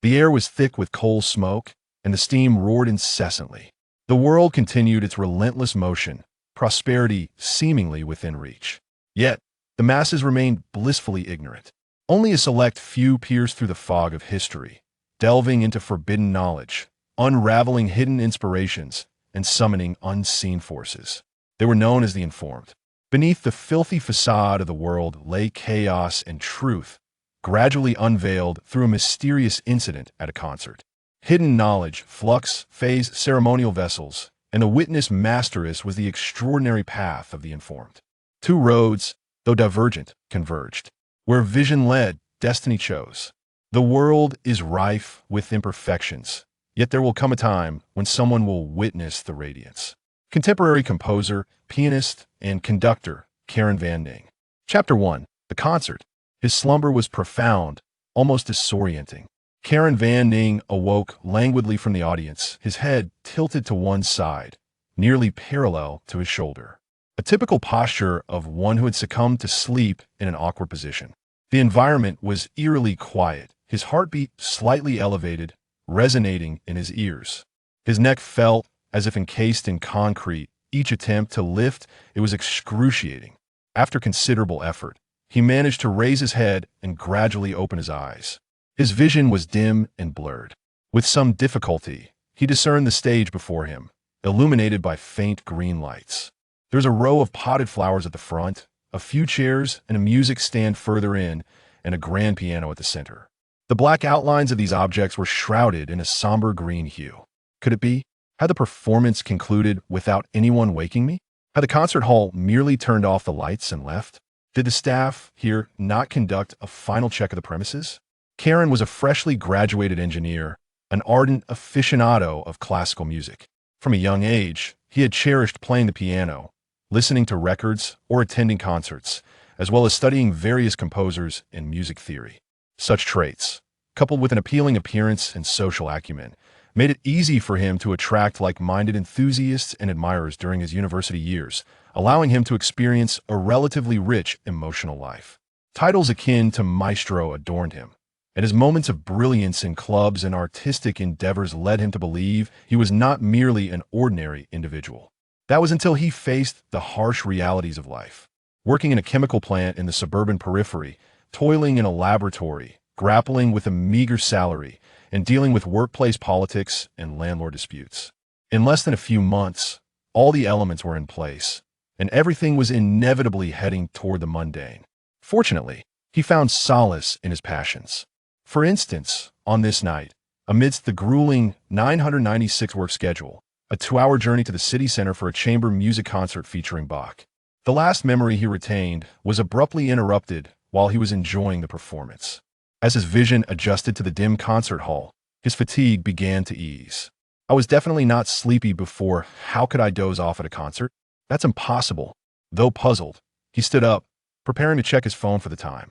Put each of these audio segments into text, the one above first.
The air was thick with coal smoke, and the steam roared incessantly. The world continued its relentless motion, prosperity seemingly within reach. Yet, the masses remained blissfully ignorant. Only a select few pierced through the fog of history, delving into forbidden knowledge, unraveling hidden inspirations, and summoning unseen forces. They were known as the informed. Beneath the filthy facade of the world lay chaos and truth, gradually unveiled through a mysterious incident at a concert. Hidden knowledge, flux, phase, ceremonial vessels, and the witness masteress was the extraordinary path of the informed. Two roads, though divergent, converged. Where vision led, destiny chose. The world is rife with imperfections, yet there will come a time when someone will witness the radiance. Contemporary composer, pianist, and conductor, Karen Van Ding. Chapter 1. The Concert. His slumber was profound, almost disorienting. Karen Van Ding awoke languidly from the audience, his head tilted to one side, nearly parallel to his shoulder. A typical posture of one who had succumbed to sleep in an awkward position. The environment was eerily quiet, his heartbeat slightly elevated, resonating in his ears. His neck felt as if encased in concrete. Each attempt to lift, it was excruciating. After considerable effort, he managed to raise his head and gradually open his eyes. His vision was dim and blurred. With some difficulty, he discerned the stage before him, illuminated by faint green lights. There was a row of potted flowers at the front, a few chairs and a music stand further in, and a grand piano at the center. The black outlines of these objects were shrouded in a somber green hue. Could it be? Had the performance concluded without anyone waking me? Had the concert hall merely turned off the lights and left? Did the staff here not conduct a final check of the premises? Karen was a freshly graduated engineer, an ardent aficionado of classical music. From a young age, he had cherished playing the piano, listening to records, or attending concerts, as well as studying various composers and music theory. Such traits, coupled with an appealing appearance and social acumen, made it easy for him to attract like-minded enthusiasts and admirers during his university years, allowing him to experience a relatively rich emotional life. Titles akin to Maestro adorned him, and his moments of brilliance in clubs and artistic endeavors led him to believe he was not merely an ordinary individual. That was until he faced the harsh realities of life. Working in a chemical plant in the suburban periphery, toiling in a laboratory, grappling with a meager salary, and dealing with workplace politics and landlord disputes. In less than a few months, all the elements were in place, and everything was inevitably heading toward the mundane. Fortunately, he found solace in his passions. For instance, on this night, amidst the grueling 996 work schedule, a 2-hour journey to the city center for a chamber music concert featuring Bach. The last memory he retained was abruptly interrupted while he was enjoying the performance. As his vision adjusted to the dim concert hall, his fatigue began to ease. I was definitely not sleepy before. How could I doze off at a concert? That's impossible. Though puzzled, he stood up, preparing to check his phone for the time.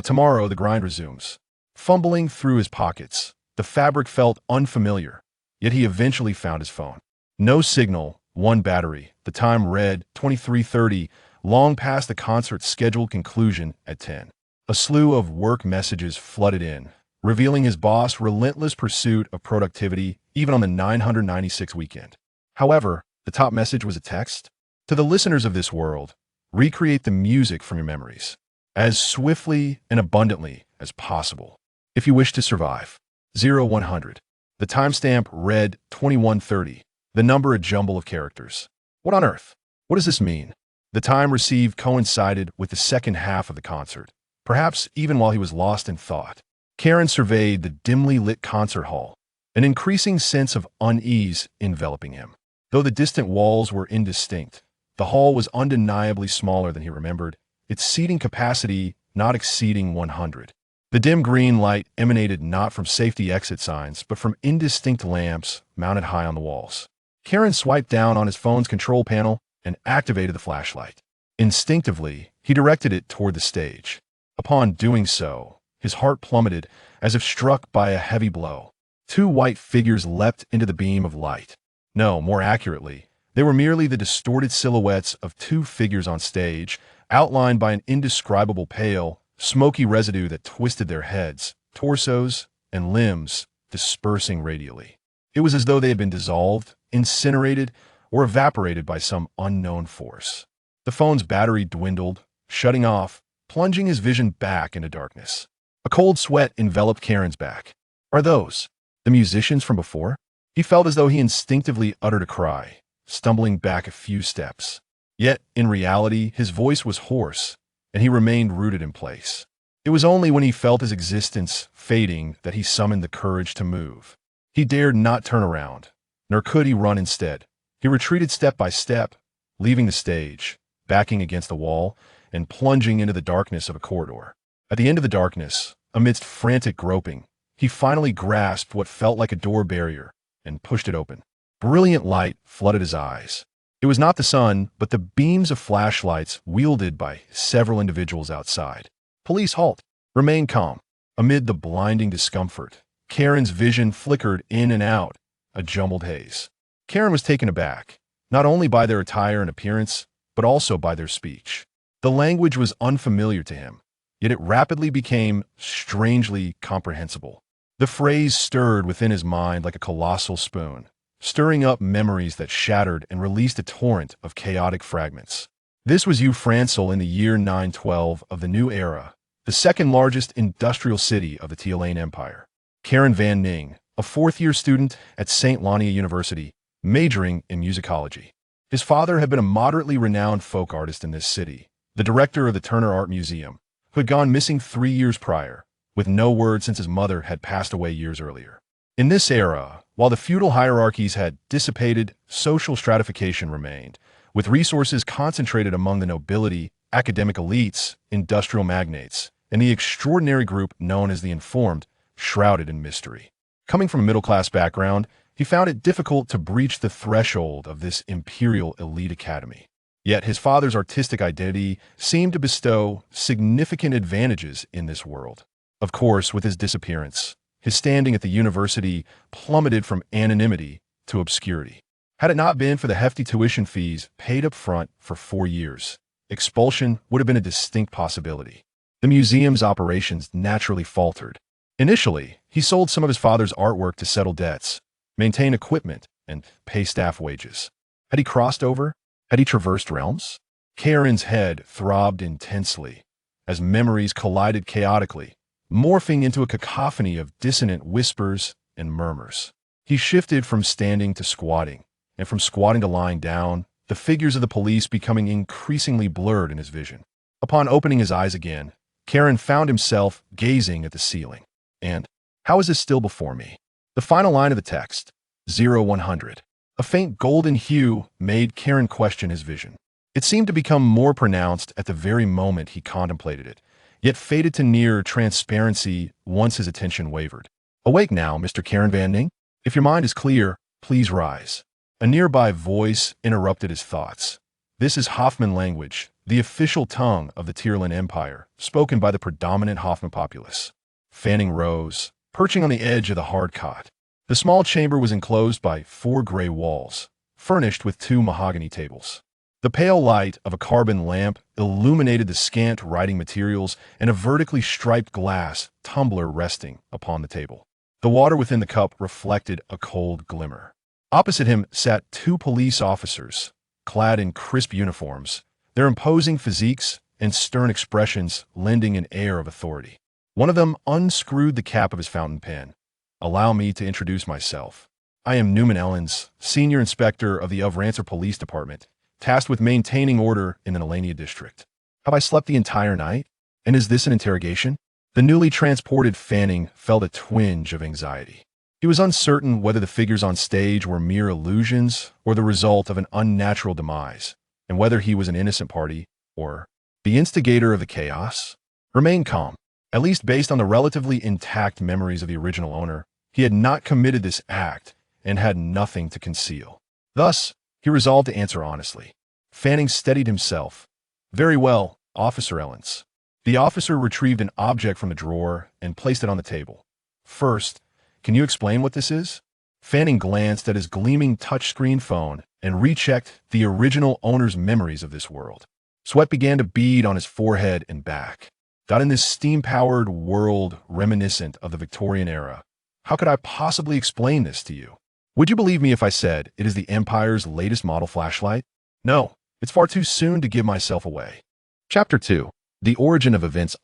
Tomorrow the grind resumes. Fumbling through his pockets, the fabric felt unfamiliar, yet he eventually found his phone. No signal, one battery. The time read 23:30, long past the concert's scheduled conclusion at 10. A slew of work messages flooded in, revealing his boss' relentless pursuit of productivity even on the 996 weekend. However, the top message was a text. To the listeners of this world, recreate the music from your memories as swiftly and abundantly as possible. If you wish to survive. 0100. The timestamp read 21:30, the number a jumble of characters. What on earth? What does this mean? The time received coincided with the second half of the concert, perhaps even while he was lost in thought. Karen surveyed the dimly lit concert hall, an increasing sense of unease enveloping him. Though the distant walls were indistinct, the hall was undeniably smaller than he remembered, its seating capacity not exceeding 100. The dim green light emanated not from safety exit signs, but from indistinct lamps mounted high on the walls. Karen swiped down on his phone's control panel and activated the flashlight. Instinctively, he directed it toward the stage. Upon doing so, his heart plummeted as if struck by a heavy blow. Two white figures leapt into the beam of light. No, more accurately, they were merely the distorted silhouettes of two figures on stage, outlined by an indescribable pale, smoky residue that twisted their heads, torsos, and limbs dispersing radially. It was as though they had been dissolved, incinerated, or evaporated by some unknown force. The phone's battery dwindled, shutting off, plunging his vision back into darkness. A cold sweat enveloped Karen's back. Are those the musicians from before? He felt as though he instinctively uttered a cry, stumbling back a few steps. Yet, in reality, his voice was hoarse, and he remained rooted in place. It was only when he felt his existence fading that he summoned the courage to move. He dared not turn around, nor could he run instead. He retreated step by step, leaving the stage, backing against the wall, and plunging into the darkness of a corridor. At the end of the darkness, amidst frantic groping, he finally grasped what felt like a door barrier and pushed it open. Brilliant light flooded his eyes. It was not the sun, but the beams of flashlights wielded by several individuals outside. Police halt. Remain calm. Amid the blinding discomfort, Karen's vision flickered in and out, a jumbled haze. Karen was taken aback, not only by their attire and appearance, but also by their speech. The language was unfamiliar to him, yet it rapidly became strangely comprehensible. The phrase stirred within his mind like a colossal spoon, stirring up memories that shattered and released a torrent of chaotic fragments. This was Yu Francel in the year 912 of the New Era, the second largest industrial city of the Tielaine Empire. Karen Van Ning, a fourth-year student at St. Lania University, majoring in musicology. His father had been a moderately renowned folk artist in this city, the director of the Turner Art Museum, who had gone missing 3 years prior, with no word since his mother had passed away years earlier. In this era, while the feudal hierarchies had dissipated, social stratification remained, with resources concentrated among the nobility, academic elites, industrial magnates, and the extraordinary group known as the informed, shrouded in mystery. Coming from a middle-class background, he found it difficult to breach the threshold of this imperial elite academy. Yet his father's artistic identity seemed to bestow significant advantages in this world. Of course, with his disappearance, his standing at the university plummeted from anonymity to obscurity. Had it not been for the hefty tuition fees paid up front for 4 years, expulsion would have been a distinct possibility. The museum's operations naturally faltered. Initially, he sold some of his father's artwork to settle debts, maintain equipment, and pay staff wages. Had he crossed over? Had he traversed realms? Karen's head throbbed intensely as memories collided chaotically, morphing into a cacophony of dissonant whispers and murmurs. He shifted from standing to squatting, and from squatting to lying down, the figures of the police becoming increasingly blurred in his vision. Upon opening his eyes again, Karen found himself gazing at the ceiling. And, how is this still before me? The final line of the text, 0100. A faint golden hue made Karen question his vision. It seemed to become more pronounced at the very moment he contemplated it, yet faded to near transparency once his attention wavered. Awake now, Mr. Karen Van Ning. If your mind is clear, please rise. A nearby voice interrupted his thoughts. This is Hoffman language, the official tongue of the Tyrlin Empire, spoken by the predominant Hoffman populace. Fanning rose, perching on the edge of the hard cot. The small chamber was enclosed by 4 gray walls, furnished with 2 mahogany tables. The pale light of a carbon lamp illuminated the scant writing materials and a vertically striped glass tumbler resting upon the table. The water within the cup reflected a cold glimmer. Opposite him sat 2 police officers, clad in crisp uniforms, their imposing physiques and stern expressions lending an air of authority. One of them unscrewed the cap of his fountain pen. Allow me to introduce myself. I am Newman Ellens, Senior Inspector of the Rancer Police Department, tasked with maintaining order in the Nalania district. Have I slept the entire night? And is this an interrogation? The newly transported Fanning felt a twinge of anxiety. He was uncertain whether the figures on stage were mere illusions or the result of an unnatural demise, and whether he was an innocent party or the instigator of the chaos. Remain calm. At least based on the relatively intact memories of the original owner, he had not committed this act and had nothing to conceal. Thus, he resolved to answer honestly. Fanning steadied himself. Very well, Officer Ellens. The officer retrieved an object from the drawer and placed it on the table. First, can you explain what this is? Fanning glanced at his gleaming touchscreen phone and rechecked the original owner's memories of this world. Sweat began to bead on his forehead and back. Got in this steam-powered world reminiscent of the Victorian era. How could I possibly explain this to you? Would you believe me if I said it is the Empire's latest model flashlight? No, it's far too soon to give myself away. Chapter 2. The Origin of Events.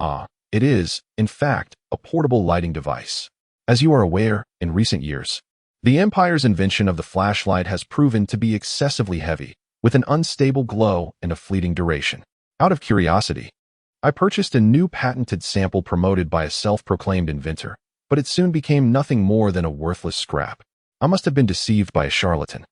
It is, in fact, a portable lighting device. As you are aware, in recent years, the Empire's invention of the flashlight has proven to be excessively heavy, with an unstable glow and a fleeting duration. Out of curiosity, I purchased a new patented sample promoted by a self-proclaimed inventor, but it soon became nothing more than a worthless scrap. I must have been deceived by a charlatan.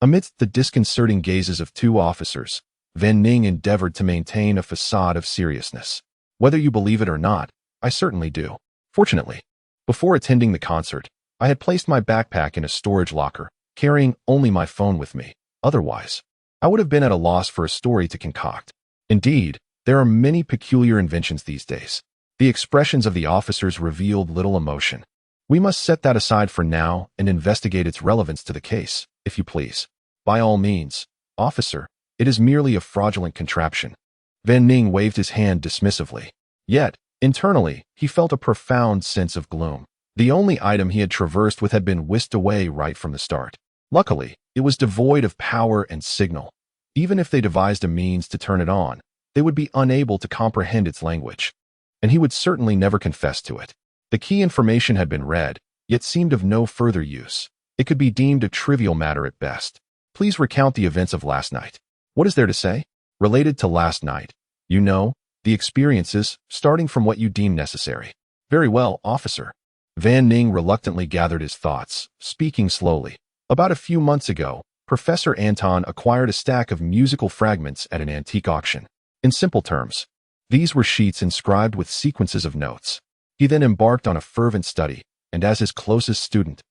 Amidst the disconcerting gazes of two officers, Van Ning endeavored to maintain a facade of seriousness. Whether you believe it or not, I certainly do. Fortunately, before attending the concert, I had placed my backpack in a storage locker, carrying only my phone with me. Otherwise, I would have been at a loss for a story to concoct. Indeed, there are many peculiar inventions these days. The expressions of the officers revealed little emotion. We must set that aside for now and investigate its relevance to the case, if you please. By all means, officer, it is merely a fraudulent contraption. Van Ning waved his hand dismissively. Yet, internally, he felt a profound sense of gloom. The only item he had traversed with had been whisked away right from the start. Luckily, it was devoid of power and signal. Even if they devised a means to turn it on, they would be unable to comprehend its language. And he would certainly never confess to it. The key information had been read, yet seemed of no further use. It could be deemed a trivial matter at best. Please recount the events of last night. What is there to say? Related to last night, you know, the experiences, starting from what you deem necessary. Very well, officer. Van Ning reluctantly gathered his thoughts, speaking slowly. About a few months ago, Professor Anton acquired a stack of musical fragments at an antique auction. In simple terms, these were sheets inscribed with sequences of notes. He then embarked on a fervent study, and as his closest student,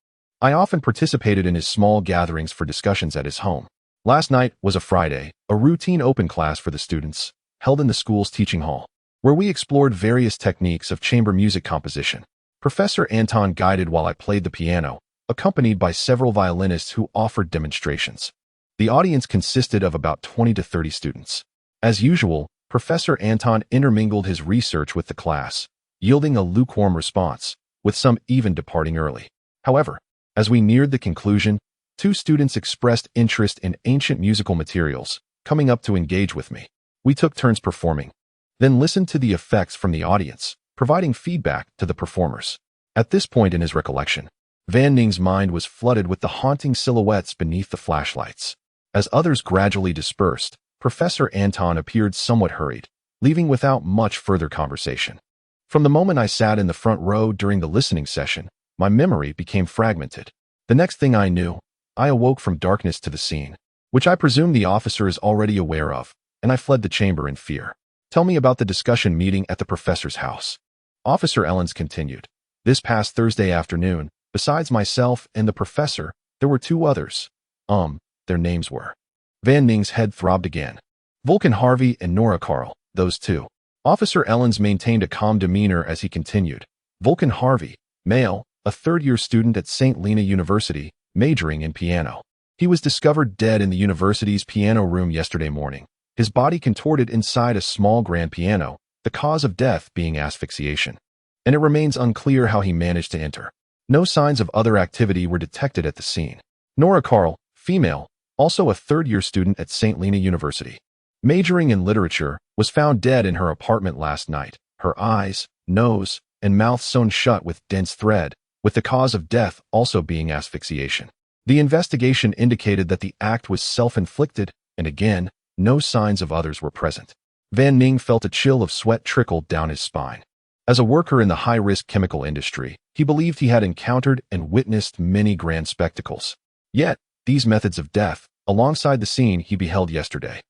I often participated in his small gatherings for discussions at his home. Last night was a Friday, a routine open class for the students, held in the school's teaching hall, where we explored various techniques of chamber music composition. Professor Anton guided while I played the piano, accompanied by several violinists who offered demonstrations. The audience consisted of about 20 to 30 students. As usual, Professor Anton intermingled his research with the class, yielding a lukewarm response, with some even departing early. However, as we neared the conclusion, two students expressed interest in ancient musical materials, coming up to engage with me. We took turns performing, then listened to the effects from the audience, providing feedback to the performers. At this point in his recollection, Van Ning's mind was flooded with the haunting silhouettes beneath the flashlights. As others gradually dispersed, Professor Anton appeared somewhat hurried, leaving without much further conversation. From the moment I sat in the front row during the listening session, my memory became fragmented. The next thing I knew, I awoke from darkness to the scene, which I presume the officer is already aware of, and I fled the chamber in fear. Tell me about the discussion meeting at the professor's house. Officer Ellens continued. This past Thursday afternoon, besides myself and the professor, there were two others. Their names were. Van Ning's head throbbed again. Vulcan Harvey and Nora Carl, those two. Officer Ellens maintained a calm demeanor as he continued. Vulcan Harvey, male, a third-year student at St. Lena University, majoring in piano. He was discovered dead in the university's piano room yesterday morning, his body contorted inside a small grand piano, the cause of death being asphyxiation. And it remains unclear how he managed to enter. No signs of other activity were detected at the scene. Nora Carl, female, also a third-year student at St. Lena University, majoring in literature, was found dead in her apartment last night, her eyes, nose, and mouth sewn shut with dense thread, with the cause of death also being asphyxiation. The investigation indicated that the act was self-inflicted, and again, no signs of others were present. Van Ning felt a chill of sweat trickle down his spine. As a worker in the high-risk chemical industry, he believed he had encountered and witnessed many grand spectacles. Yet, these methods of death, alongside the scene he beheld yesterday.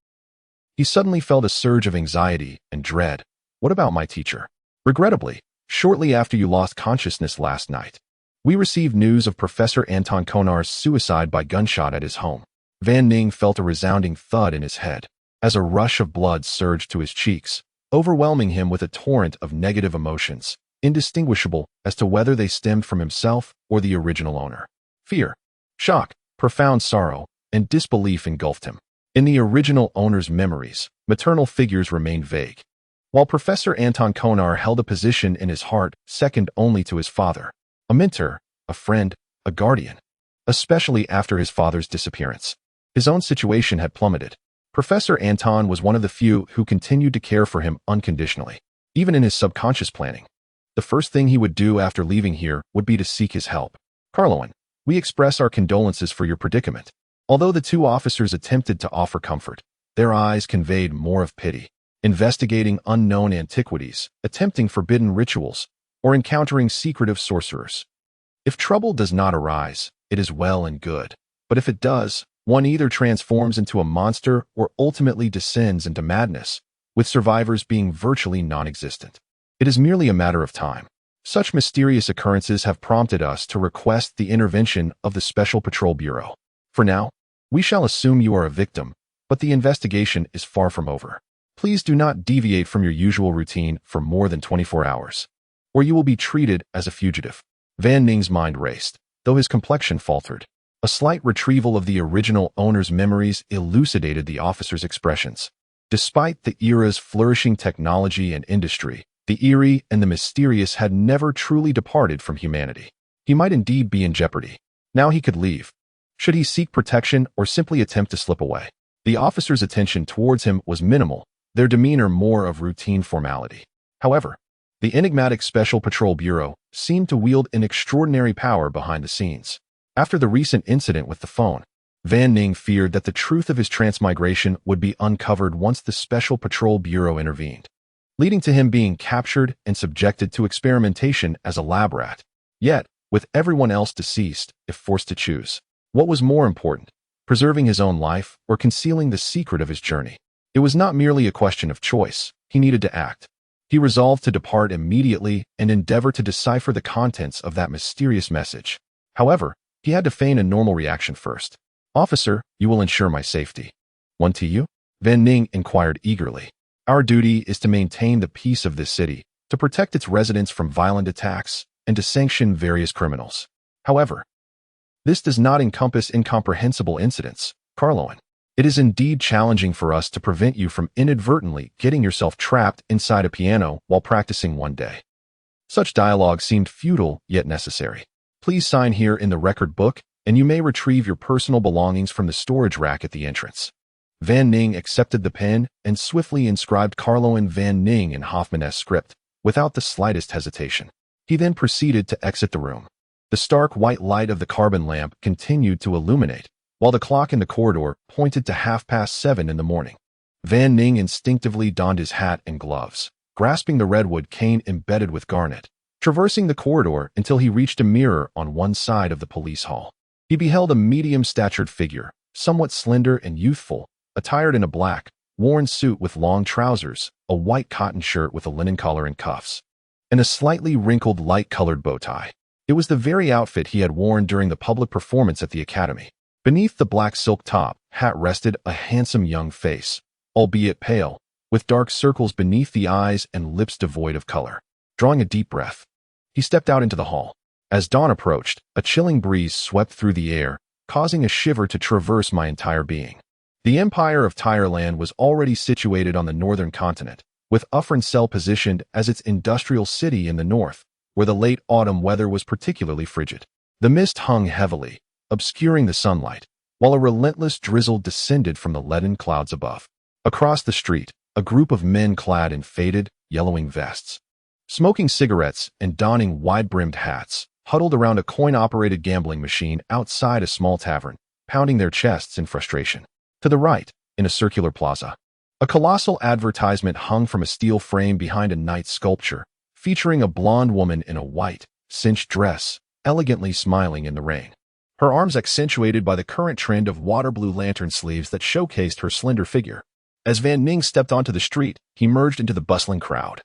He suddenly felt a surge of anxiety and dread. What about my teacher? Regrettably, shortly after you lost consciousness last night, we received news of Professor Anton Konar's suicide by gunshot at his home. Van Ning felt a resounding thud in his head, as a rush of blood surged to his cheeks, overwhelming him with a torrent of negative emotions, indistinguishable as to whether they stemmed from himself or the original owner. Fear, shock, profound sorrow, and disbelief engulfed him. In the original owner's memories, maternal figures remained vague. while Professor Anton Konar held a position in his heart second only to his father, a mentor, a friend, a guardian. Especially after his father's disappearance, his own situation had plummeted. Professor Anton was one of the few who continued to care for him unconditionally, even in his subconscious planning. The first thing he would do after leaving here would be to seek his help. Carloan, we express our condolences for your predicament. Although the two officers attempted to offer comfort, their eyes conveyed more of pity. Investigating unknown antiquities, attempting forbidden rituals, or encountering secretive sorcerers. If trouble does not arise, it is well and good. But if it does, one either transforms into a monster or ultimately descends into madness, with survivors being virtually non-existent. It is merely a matter of time. Such mysterious occurrences have prompted us to request the intervention of the Special Patrol Bureau. For now, we shall assume you are a victim, but the investigation is far from over. Please do not deviate from your usual routine for more than 24 hours, or you will be treated as a fugitive. Van Ning's mind raced, though his complexion faltered. A slight retrieval of the original owner's memories elucidated the officer's expressions. Despite the era's flourishing technology and industry, the eerie and the mysterious had never truly departed from humanity. He might indeed be in jeopardy. Now he could leave. Should he seek protection or simply attempt to slip away? The officer's attention towards him was minimal, their demeanor more of routine formality. However, the enigmatic Special Patrol Bureau seemed to wield an extraordinary power behind the scenes. After the recent incident with the phone, Van Ning feared that the truth of his transmigration would be uncovered once the Special Patrol Bureau intervened, leading to him being captured and subjected to experimentation as a lab rat. Yet, with everyone else deceased, if forced to choose, what was more important, preserving his own life or concealing the secret of his journey? It was not merely a question of choice. He needed to act. He resolved to depart immediately and endeavor to decipher the contents of that mysterious message. However, he had to feign a normal reaction first. Officer, you will ensure my safety. One to you? Van Ning inquired eagerly. Our duty is to maintain the peace of this city, to protect its residents from violent attacks, and to sanction various criminals. However, this does not encompass incomprehensible incidents, Carloan. It is indeed challenging for us to prevent you from inadvertently getting yourself trapped inside a piano while practicing one day. Such dialogue seemed futile yet necessary. Please sign here in the record book, and you may retrieve your personal belongings from the storage rack at the entrance. Van Ning accepted the pen and swiftly inscribed Carloan Van Ning in Hoffman's script, without the slightest hesitation. He then proceeded to exit the room. The stark white light of the carbon lamp continued to illuminate, while the clock in the corridor pointed to 7:30 in the morning. Van Ning instinctively donned his hat and gloves, grasping the redwood cane embedded with garnet, traversing the corridor until he reached a mirror on one side of the police hall. He beheld a medium-statured figure, somewhat slender and youthful, attired in a black, worn suit with long trousers, a white cotton shirt with a linen collar and cuffs, and a slightly wrinkled light-colored bow tie. It was the very outfit he had worn during the public performance at the academy. Beneath the black silk top hat rested a handsome young face, albeit pale, with dark circles beneath the eyes and lips devoid of color. Drawing a deep breath, he stepped out into the hall. As dawn approached, a chilling breeze swept through the air, causing a shiver to traverse my entire being. The empire of Tyreland was already situated on the northern continent, with Ufrancell positioned as its industrial city in the north, where the late autumn weather was particularly frigid. The mist hung heavily, obscuring the sunlight, while a relentless drizzle descended from the leaden clouds above. Across the street, a group of men clad in faded, yellowing vests, smoking cigarettes and donning wide-brimmed hats, huddled around a coin-operated gambling machine outside a small tavern, pounding their chests in frustration. To the right, in a circular plaza, a colossal advertisement hung from a steel frame behind a knight's sculpture, featuring a blonde woman in a white, cinched dress, elegantly smiling in the rain. Her arms accentuated by the current trend of water blue lantern sleeves that showcased her slender figure. As Van Ning stepped onto the street, he merged into the bustling crowd,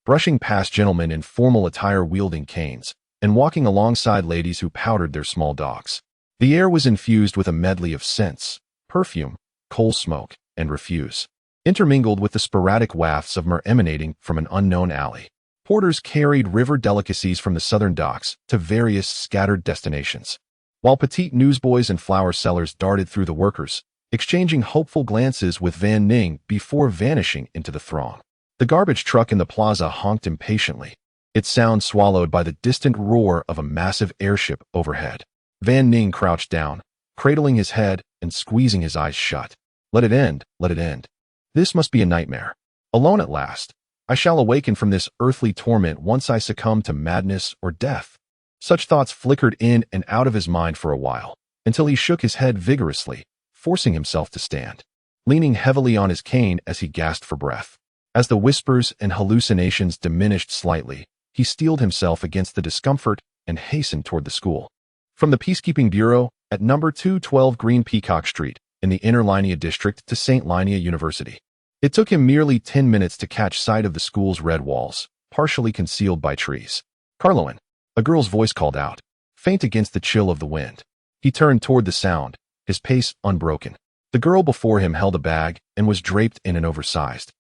brushing past gentlemen in formal attire wielding canes, and walking alongside ladies who powdered their small dogs. The air was infused with a medley of scents, perfume, coal smoke, and refuse, intermingled with the sporadic wafts of myrrh emanating from an unknown alley. Porters carried river delicacies from the southern docks to various scattered destinations, while petite newsboys and flower sellers darted through the workers, exchanging hopeful glances with Van Ning before vanishing into the throng. The garbage truck in the plaza honked impatiently, its sound swallowed by the distant roar of a massive airship overhead. Van Ning crouched down, cradling his head and squeezing his eyes shut. Let it end, let it end. This must be a nightmare. Alone at last, I shall awaken from this earthly torment once I succumb to madness or death. Such thoughts flickered in and out of his mind for a while, until he shook his head vigorously, forcing himself to stand, leaning heavily on his cane as he gasped for breath. As the whispers and hallucinations diminished slightly, he steeled himself against the discomfort and hastened toward the school. From the Peacekeeping Bureau at number 212 Green Peacock Street in the Inner Linnea District to St. Linnea University. It took him merely 10 minutes to catch sight of the school's red walls, partially concealed by trees. Carloan, a girl's voice called out, faint against the chill of the wind. He turned toward the sound, his pace unbroken. The girl before him held a bag and was draped in an oversized,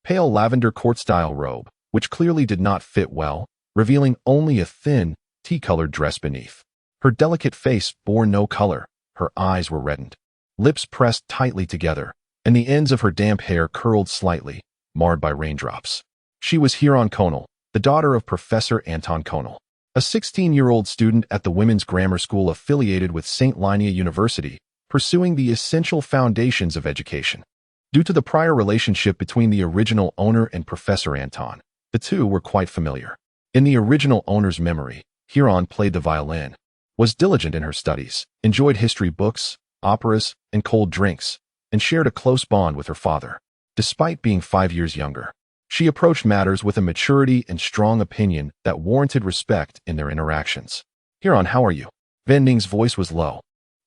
pale lavender court-style robe, which clearly did not fit well, revealing only a thin, tea-colored dress beneath. Her delicate face bore no color, her eyes were reddened, lips pressed tightly together, and the ends of her damp hair curled slightly, marred by raindrops. She was Huron Conal, the daughter of Professor Anton Conal, a 16-year-old student at the Women's Grammar School affiliated with St. Linnea University, pursuing the essential foundations of education. Due to the prior relationship between the original owner and Professor Anton, the two were quite familiar. In the original owner's memory, Huron played the violin, was diligent in her studies, enjoyed history books, operas, and cold drinks, and shared a close bond with her father. Despite being 5 years younger, she approached matters with a maturity and strong opinion that warranted respect in their interactions. Huron, how are you? Van Ning's voice was low.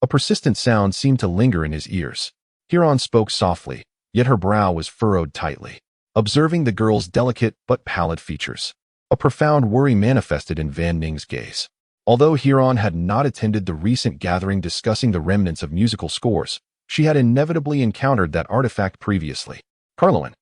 A persistent sound seemed to linger in his ears. Huron spoke softly, yet her brow was furrowed tightly, observing the girl's delicate but pallid features. A profound worry manifested in Van Ning's gaze. Although Huron had not attended the recent gathering discussing the remnants of musical scores, she had inevitably encountered that artifact previously. Carloan,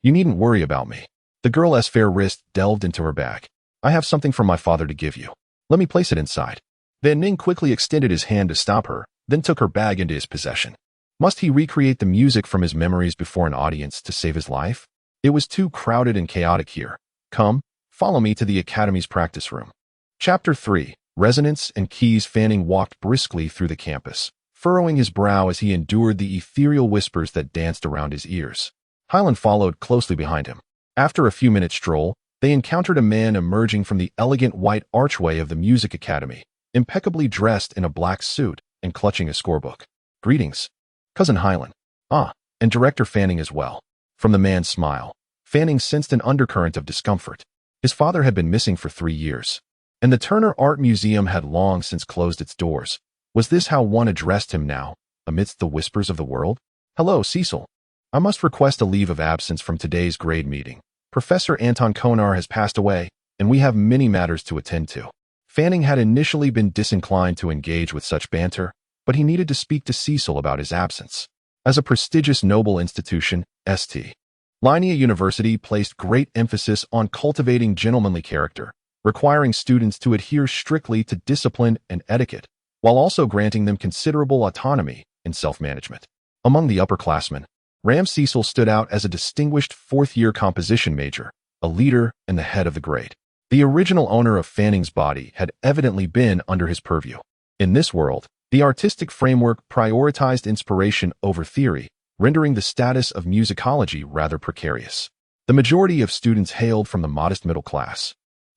you needn't worry about me. The girl's fair wrist delved into her bag. I have something from my father to give you. Let me place it inside. Van Ning quickly extended his hand to stop her, then took her bag into his possession. Must he recreate the music from his memories before an audience to save his life? It was too crowded and chaotic here. Come, follow me to the Academy's practice room. Chapter 3. Resonance and Keys. Fanning walked briskly through the campus, furrowing his brow as he endured the ethereal whispers that danced around his ears. Highland followed closely behind him. After a few minutes' stroll, they encountered a man emerging from the elegant white archway of the Music Academy, impeccably dressed in a black suit and clutching a scorebook. Greetings, Cousin Highland. Ah, and Director Fanning as well. From the man's smile, Fanning sensed an undercurrent of discomfort. His father had been missing for 3 years, and the Turner Art Museum had long since closed its doors. Was this how one addressed him now, amidst the whispers of the world? Hello, Cecil. I must request a leave of absence from today's grade meeting. Professor Anton Konar has passed away, and we have many matters to attend to. Fanning had initially been disinclined to engage with such banter, but he needed to speak to Cecil about his absence. As a prestigious noble institution, St. Linnea University placed great emphasis on cultivating gentlemanly character, requiring students to adhere strictly to discipline and etiquette, while also granting them considerable autonomy in self-management. Among the upperclassmen, Ram Cecil stood out as a distinguished fourth-year composition major, a leader and the head of the grade. The original owner of Fanning's body had evidently been under his purview. In this world, the artistic framework prioritized inspiration over theory, rendering the status of musicology rather precarious. The majority of students hailed from the modest middle class,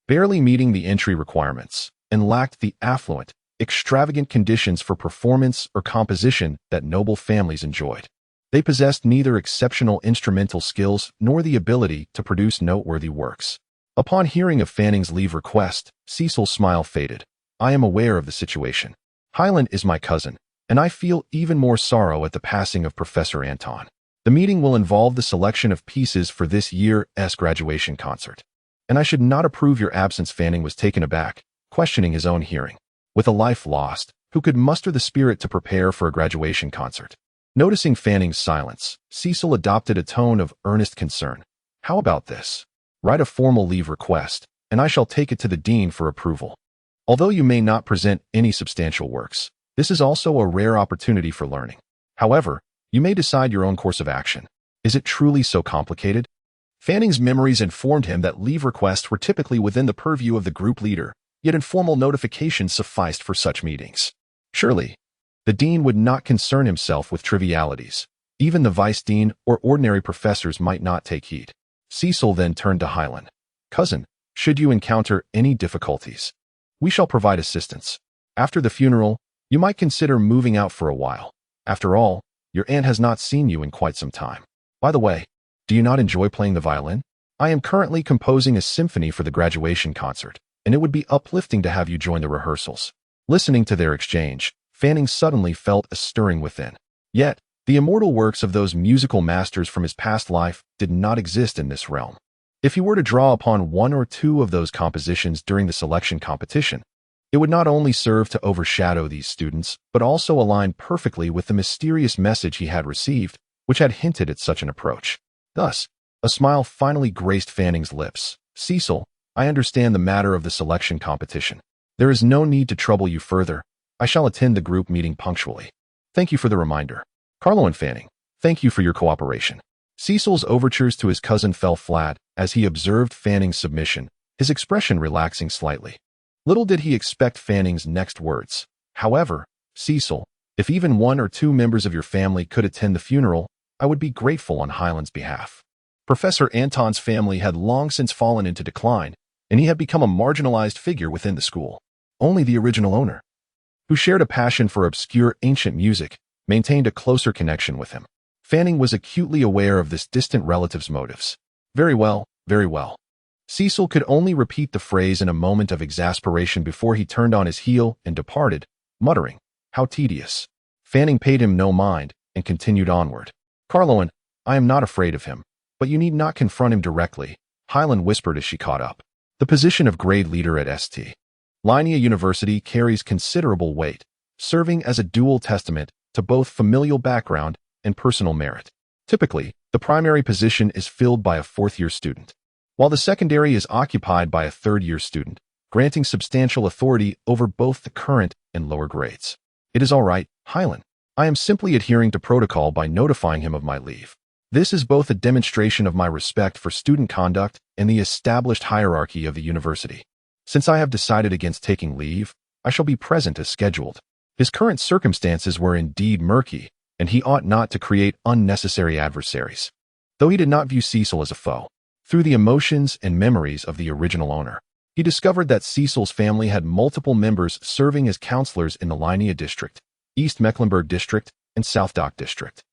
barely meeting the entry requirements, and lacked the affluent, extravagant conditions for performance or composition that noble families enjoyed. They possessed neither exceptional instrumental skills nor the ability to produce noteworthy works. Upon hearing of Fanning's leave request, Cecil's smile faded. I am aware of the situation. Highland is my cousin, and I feel even more sorrow at the passing of Professor Anton. The meeting will involve the selection of pieces for this year's graduation concert. And I should not approve your absence. Fanning was taken aback, questioning his own hearing. With a life lost, who could muster the spirit to prepare for a graduation concert? Noticing Fanning's silence, Cecil adopted a tone of earnest concern. How about this? Write a formal leave request, and I shall take it to the dean for approval. Although you may not present any substantial works, this is also a rare opportunity for learning. However, you may decide your own course of action. Is it truly so complicated? Fanning's memories informed him that leave requests were typically within the purview of the group leader, yet informal notifications sufficed for such meetings. Surely, the dean would not concern himself with trivialities. Even the vice dean or ordinary professors might not take heed. Cecil then turned to Hyland. Cousin, should you encounter any difficulties, we shall provide assistance. After the funeral, you might consider moving out for a while. After all, your aunt has not seen you in quite some time. By the way, do you not enjoy playing the violin? I am currently composing a symphony for the graduation concert, and it would be uplifting to have you join the rehearsals. Listening to their exchange, Fanning suddenly felt a stirring within. Yet, the immortal works of those musical masters from his past life did not exist in this realm. If he were to draw upon one or two of those compositions during the selection competition, it would not only serve to overshadow these students, but also align perfectly with the mysterious message he had received, which had hinted at such an approach. Thus, a smile finally graced Fanning's lips. Cecil, I understand the matter of the selection competition. There is no need to trouble you further. I shall attend the group meeting punctually. Thank you for the reminder. Carlo and Fanning, thank you for your cooperation. Cecil's overtures to his cousin fell flat as he observed Fanning's submission, his expression relaxing slightly. Little did he expect Fanning's next words. However, Cecil, if even one or two members of your family could attend the funeral, I would be grateful on Hyland's behalf. Professor Anton's family had long since fallen into decline, and he had become a marginalized figure within the school. Only the original owner, who shared a passion for obscure ancient music, maintained a closer connection with him. Fanning was acutely aware of this distant relative's motives. Very well, very well. Cecil could only repeat the phrase in a moment of exasperation before he turned on his heel and departed, muttering, "How tedious." Fanning paid him no mind and continued onward. Carloan, I am not afraid of him, but you need not confront him directly, Hyland whispered as she caught up. The position of grade leader at St. Linea University carries considerable weight, serving as a dual testament to both familial background and personal merit. Typically, the primary position is filled by a fourth-year student, while the secondary is occupied by a third-year student, granting substantial authority over both the current and lower grades. It is all right, Hyland. I am simply adhering to protocol by notifying him of my leave. This is both a demonstration of my respect for student conduct and the established hierarchy of the university. Since I have decided against taking leave, I shall be present as scheduled. His current circumstances were indeed murky, and he ought not to create unnecessary adversaries. Though he did not view Cecil as a foe, through the emotions and memories of the original owner, he discovered that Cecil's family had multiple members serving as counselors in the Linea District, East Mecklenburg District, and South Dock District.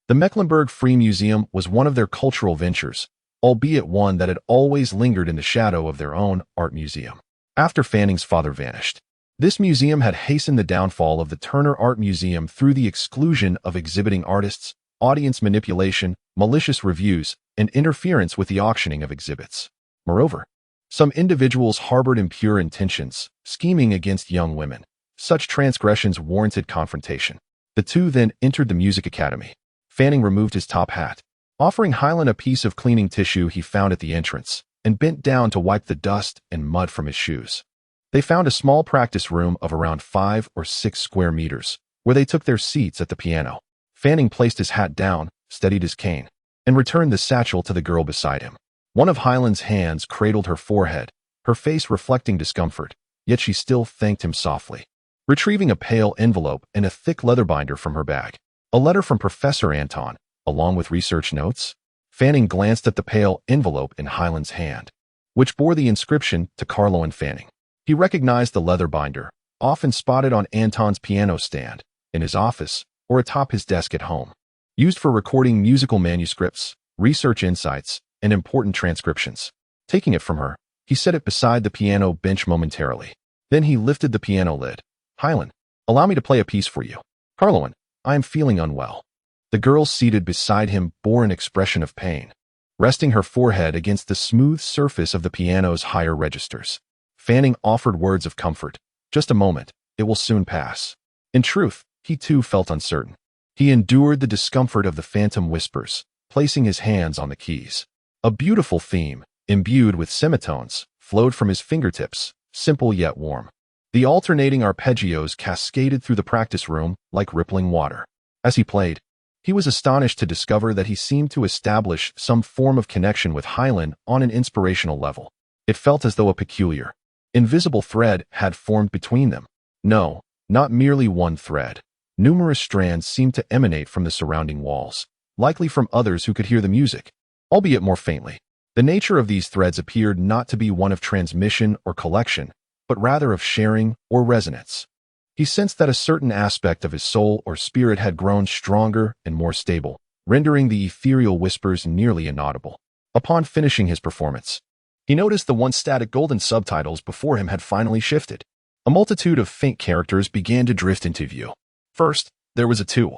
The Mecklenburg Free Museum was one of their cultural ventures, albeit one that had always lingered in the shadow of their own art museum. After Fanning's father vanished, this museum had hastened the downfall of the Turner Art Museum through the exclusion of exhibiting artists, audience manipulation, malicious reviews, and interference with the auctioning of exhibits. Moreover, some individuals harbored impure intentions, scheming against young women. Such transgressions warranted confrontation. The two then entered the Music Academy. Fanning removed his top hat, offering Hyland a piece of cleaning tissue he found at the entrance, and bent down to wipe the dust and mud from his shoes. They found a small practice room of around 5 or 6 square meters, where they took their seats at the piano. Fanning placed his hat down, steadied his cane, and returned the satchel to the girl beside him. One of Hyland's hands cradled her forehead, her face reflecting discomfort, yet she still thanked him softly. Retrieving a pale envelope and a thick leather binder from her bag, a letter from Professor Anton, along with research notes, Fanning glanced at the pale envelope in Hyland's hand, which bore the inscription to Carlo and Fanning. He recognized the leather binder, often spotted on Anton's piano stand, in his office, or atop his desk at home. Used for recording musical manuscripts, research insights, and important transcriptions. Taking it from her, he set it beside the piano bench momentarily. Then he lifted the piano lid. Hyland, allow me to play a piece for you. Carloan, I am feeling unwell. The girl seated beside him bore an expression of pain, resting her forehead against the smooth surface of the piano's higher registers. Fanning offered words of comfort. Just a moment, it will soon pass. In truth, he too felt uncertain. He endured the discomfort of the phantom whispers, placing his hands on the keys. A beautiful theme, imbued with semitones, flowed from his fingertips, simple yet warm. The alternating arpeggios cascaded through the practice room like rippling water. As he played, He was astonished to discover that he seemed to establish some form of connection with Hylan on an inspirational level. It felt as though a peculiar, invisible thread had formed between them. No, not merely one thread. Numerous strands seemed to emanate from the surrounding walls, likely from others who could hear the music, albeit more faintly. The nature of these threads appeared not to be one of transmission or collection, but rather of sharing or resonance. He sensed that a certain aspect of his soul or spirit had grown stronger and more stable, rendering the ethereal whispers nearly inaudible. Upon finishing his performance, he noticed the once static golden subtitles before him had finally shifted. A multitude of faint characters began to drift into view. First, there was a 2,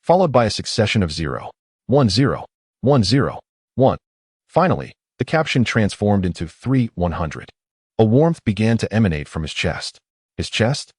followed by a succession of 0, 1 0, 1 0, 1. Finally, the caption transformed into 3 100. A warmth began to emanate from his chest. His chest?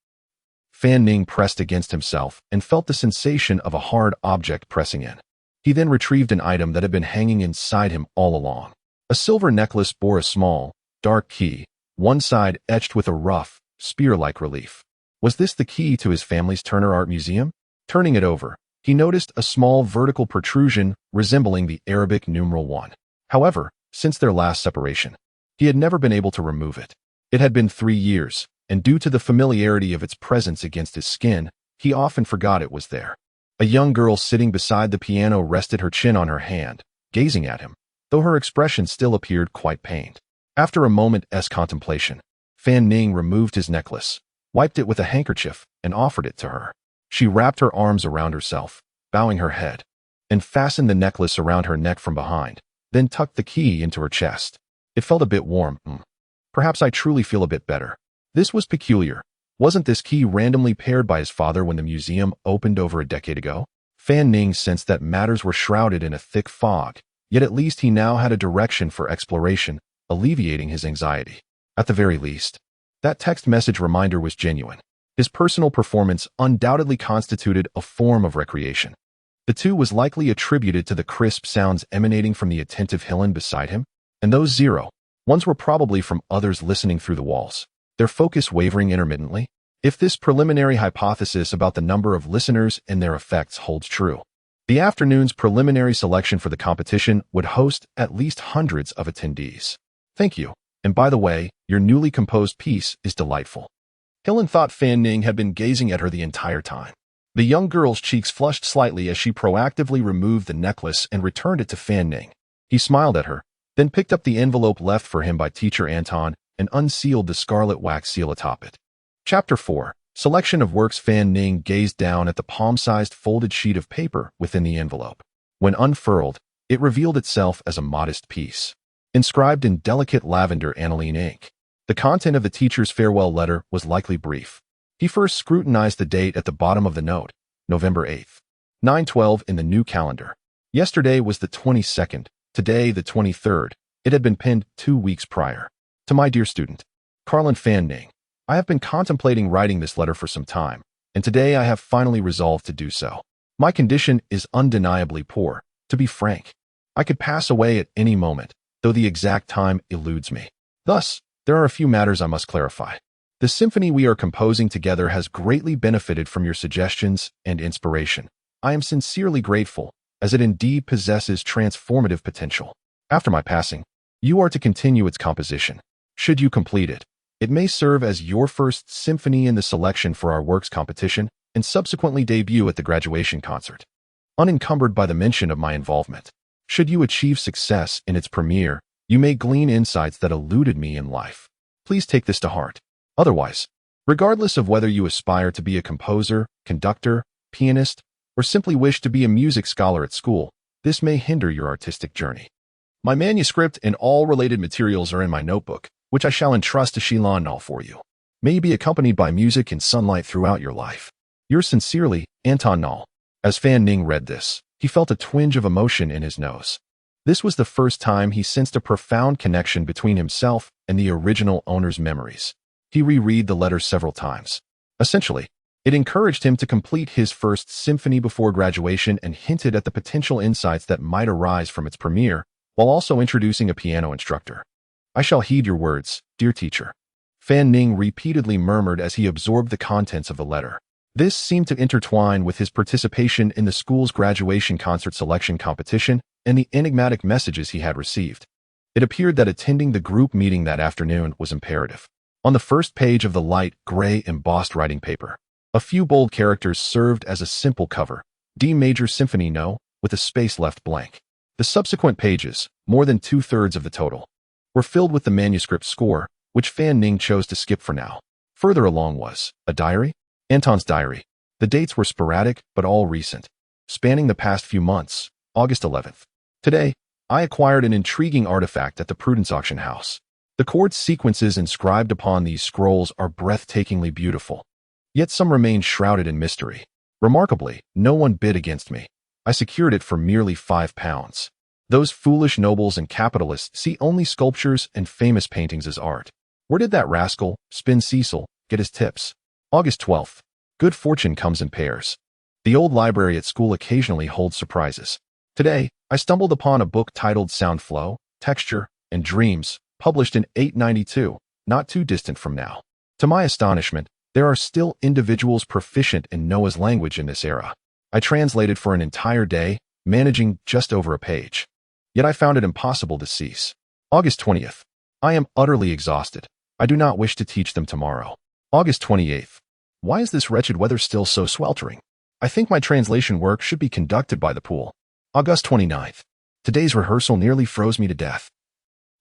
Fan Ning pressed against himself and felt the sensation of a hard object pressing in. He then retrieved an item that had been hanging inside him all along. A silver necklace bore a small, dark key, one side etched with a rough, spear-like relief. Was this the key to his family's Turner Art Museum? Turning it over, he noticed a small vertical protrusion resembling the Arabic numeral 1. However, since their last separation, he had never been able to remove it. It had been 3 years, and due to the familiarity of its presence against his skin, he often forgot it was there. A young girl sitting beside the piano rested her chin on her hand, gazing at him, though her expression still appeared quite pained. After a moment's contemplation, Fan Ning removed his necklace, wiped it with a handkerchief, and offered it to her. She wrapped her arms around herself, bowing her head, and fastened the necklace around her neck from behind, then tucked the key into her chest. It felt a bit warm. Perhaps I truly feel a bit better. This was peculiar. Wasn't this key randomly paired by his father when the museum opened over a decade ago? Fan Ning sensed that matters were shrouded in a thick fog, yet at least he now had a direction for exploration, alleviating his anxiety. At the very least, that text message reminder was genuine. His personal performance undoubtedly constituted a form of recreation. The 2 was likely attributed to the crisp sounds emanating from the attentive Hylan beside him, and those 0 1s were probably from others listening through the walls, their focus wavering intermittently. If this preliminary hypothesis about the number of listeners and their effects holds true, the afternoon's preliminary selection for the competition would host at least hundreds of attendees. Thank you, and by the way, your newly composed piece is delightful. Hylan thought Fan Ning had been gazing at her the entire time. The young girl's cheeks flushed slightly as she proactively removed the necklace and returned it to Fan Ning. He smiled at her, then picked up the envelope left for him by Teacher Anton and unsealed the scarlet wax seal atop it. Chapter 4. Selection of Works. Fan Ning gazed down at the palm-sized folded sheet of paper within the envelope. When unfurled, it revealed itself as a modest piece, inscribed in delicate lavender aniline ink. The content of the teacher's farewell letter was likely brief. He first scrutinized the date at the bottom of the note, November 8th, 9:12 in the new calendar. Yesterday was the 22nd, today the 23rd. It had been penned 2 weeks prior. To my dear student, Carlin Fan Ning, I have been contemplating writing this letter for some time, and today I have finally resolved to do so. My condition is undeniably poor, to be frank. I could pass away at any moment, though the exact time eludes me. Thus, there are a few matters I must clarify. The symphony we are composing together has greatly benefited from your suggestions and inspiration. I am sincerely grateful, as it indeed possesses transformative potential. After my passing, you are to continue its composition. Should you complete it, it may serve as your first symphony in the selection for our works competition and subsequently debut at the graduation concert, unencumbered by the mention of my involvement. Should you achieve success in its premiere, you may glean insights that eluded me in life. Please take this to heart. Otherwise, regardless of whether you aspire to be a composer, conductor, pianist, or simply wish to be a music scholar at school, this may hinder your artistic journey. My manuscript and all related materials are in my notebook, which I shall entrust to Shilan Nall for you. May you be accompanied by music and sunlight throughout your life. Yours sincerely, Anton Nall. As Fan Ning read this, he felt a twinge of emotion in his nose. This was the first time he sensed a profound connection between himself and the original owner's memories. He reread the letter several times. Essentially, it encouraged him to complete his first symphony before graduation and hinted at the potential insights that might arise from its premiere, while also introducing a piano instructor. I shall heed your words, dear teacher. Fan Ning repeatedly murmured as he absorbed the contents of the letter. This seemed to intertwine with his participation in the school's graduation concert selection competition and the enigmatic messages he had received. It appeared that attending the group meeting that afternoon was imperative. On the first page of the light gray embossed writing paper, a few bold characters served as a simple cover: D major Symphony No, with a space left blank. The subsequent pages, more than 2/3 of the total, were filled with the manuscript score, which Fan Ning chose to skip for now. Further along was a diary, Anton's diary. The dates were sporadic, but all recent, spanning the past few months. August 11th. Today, I acquired an intriguing artifact at the Prudence auction house. The chord sequences inscribed upon these scrolls are breathtakingly beautiful, yet some remain shrouded in mystery. Remarkably, no one bid against me. I secured it for merely £5. Those foolish nobles and capitalists see only sculptures and famous paintings as art. Where did that rascal, Spin Cecil, get his tips? August 12th. Good fortune comes in pairs. The old library at school occasionally holds surprises. Today, I stumbled upon a book titled Sound Flow, Texture, and Dreams, published in 892, not too distant from now. To my astonishment, there are still individuals proficient in Noah's language in this era. I translated for an entire day, managing just over a page. Yet I found it impossible to cease. August 20th. I am utterly exhausted. I do not wish to teach them tomorrow. August 28th. Why is this wretched weather still so sweltering? I think my translation work should be conducted by the pool. August 29th. Today's rehearsal nearly froze me to death.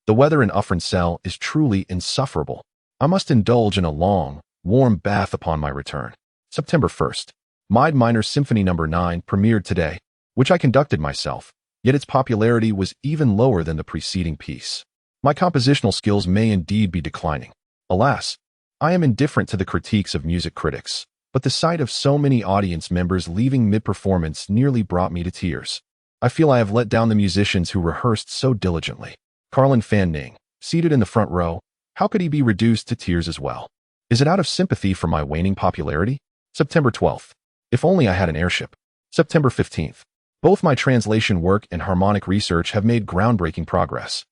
The weather in Uffren's cell is truly insufferable. I must indulge in a long, warm bath upon my return. September 1st. Maid Minor Symphony No. 9 premiered today, which I conducted myself, yet its popularity was even lower than the preceding piece. My compositional skills may indeed be declining. Alas, I am indifferent to the critiques of music critics, but the sight of so many audience members leaving mid-performance nearly brought me to tears. I feel I have let down the musicians who rehearsed so diligently. Carlin Fan Ning, seated in the front row, how could he be reduced to tears as well? Is it out of sympathy for my waning popularity? September 12th. If only I had an airship. September 15th. Both my translation work and harmonic research have made groundbreaking progress.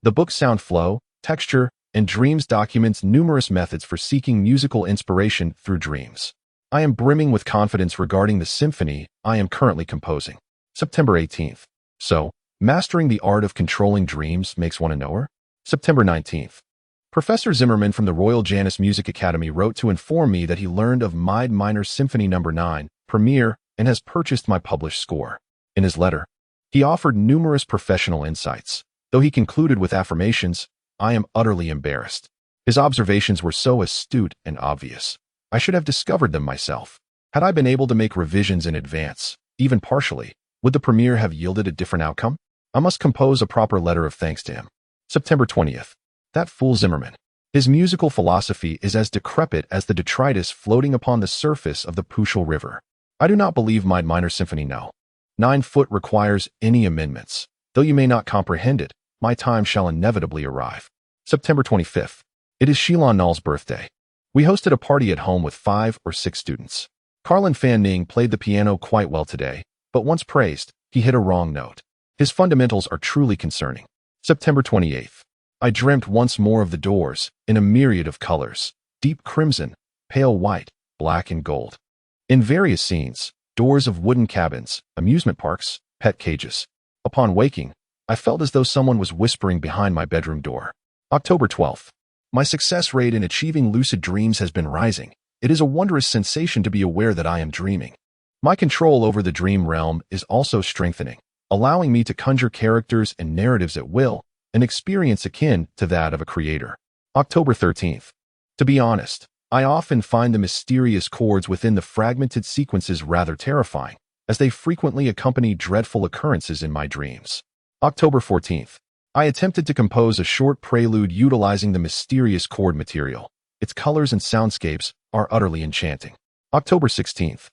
The book Sound Flow, Texture, and Dreams documents numerous methods for seeking musical inspiration through dreams. I am brimming with confidence regarding the symphony I am currently composing. September 18th. So, mastering the art of controlling dreams makes one a knower? September 19th. Professor Zimmerman from the Royal Janus Music Academy wrote to inform me that he learned of Maid Minor Symphony No. 9 premiere and has purchased my published score. In his letter, he offered numerous professional insights. Though he concluded with affirmations, I am utterly embarrassed. His observations were so astute and obvious. I should have discovered them myself. Had I been able to make revisions in advance, even partially, would the premiere have yielded a different outcome? I must compose a proper letter of thanks to him. September 20th. That fool Zimmerman. His musical philosophy is as decrepit as the detritus floating upon the surface of the Pushal River. I do not believe Maid Minor Symphony No. 9 requires any amendments. Though you may not comprehend it, my time shall inevitably arrive. September 25th. It is Shilon Null's birthday. We hosted a party at home with 5 or 6 students. Carlin Fan Ning played the piano quite well today, but once praised, he hit a wrong note. His fundamentals are truly concerning. September 28th. I dreamt once more of the doors, in a myriad of colors, deep crimson, pale white, black and gold. In various scenes, doors of wooden cabins, amusement parks, pet cages. Upon waking, I felt as though someone was whispering behind my bedroom door. October 12th. My success rate in achieving lucid dreams has been rising. It is a wondrous sensation to be aware that I am dreaming. My control over the dream realm is also strengthening, allowing me to conjure characters and narratives at will, an experience akin to that of a creator. October 13th. To be honest, I often find the mysterious chords within the fragmented sequences rather terrifying, as they frequently accompany dreadful occurrences in my dreams. October 14th. I attempted to compose a short prelude utilizing the mysterious chord material. Its colors and soundscapes are utterly enchanting. October 16th.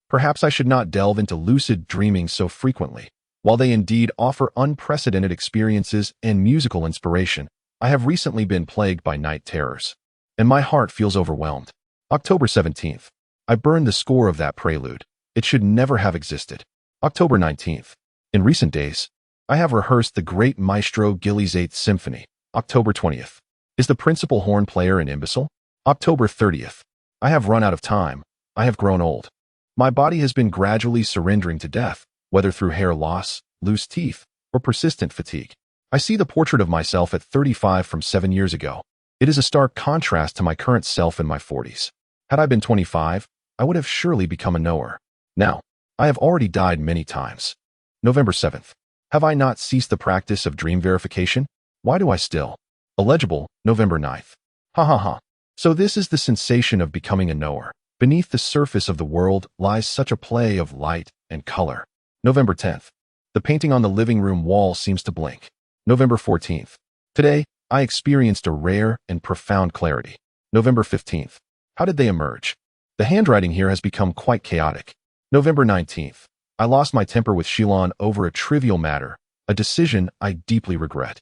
Perhaps I should not delve into lucid dreaming so frequently. While they indeed offer unprecedented experiences and musical inspiration, I have recently been plagued by night terrors, and my heart feels overwhelmed. October 17th. I burned the score of that prelude. It should never have existed. October 19th. In recent days, I have rehearsed the great Maestro Gilly's 8th Symphony. October 20th. Is the principal horn player an imbecile? October 30th. I have run out of time. I have grown old. My body has been gradually surrendering to death, whether through hair loss, loose teeth, or persistent fatigue. I see the portrait of myself at 35 from 7 years ago. It is a stark contrast to my current self in my 40s. Had I been 25, I would have surely become a knower. Now, I have already died many times. November 7th. Have I not ceased the practice of dream verification? Why do I still? Illegible, November 9th. Ha ha ha. So this is the sensation of becoming a knower. Beneath the surface of the world lies such a play of light and color. November 10th. The painting on the living room wall seems to blink. November 14th. Today, I experienced a rare and profound clarity. November 15th. How did they emerge? The handwriting here has become quite chaotic. November 19th. I lost my temper with Shilon over a trivial matter, a decision I deeply regret.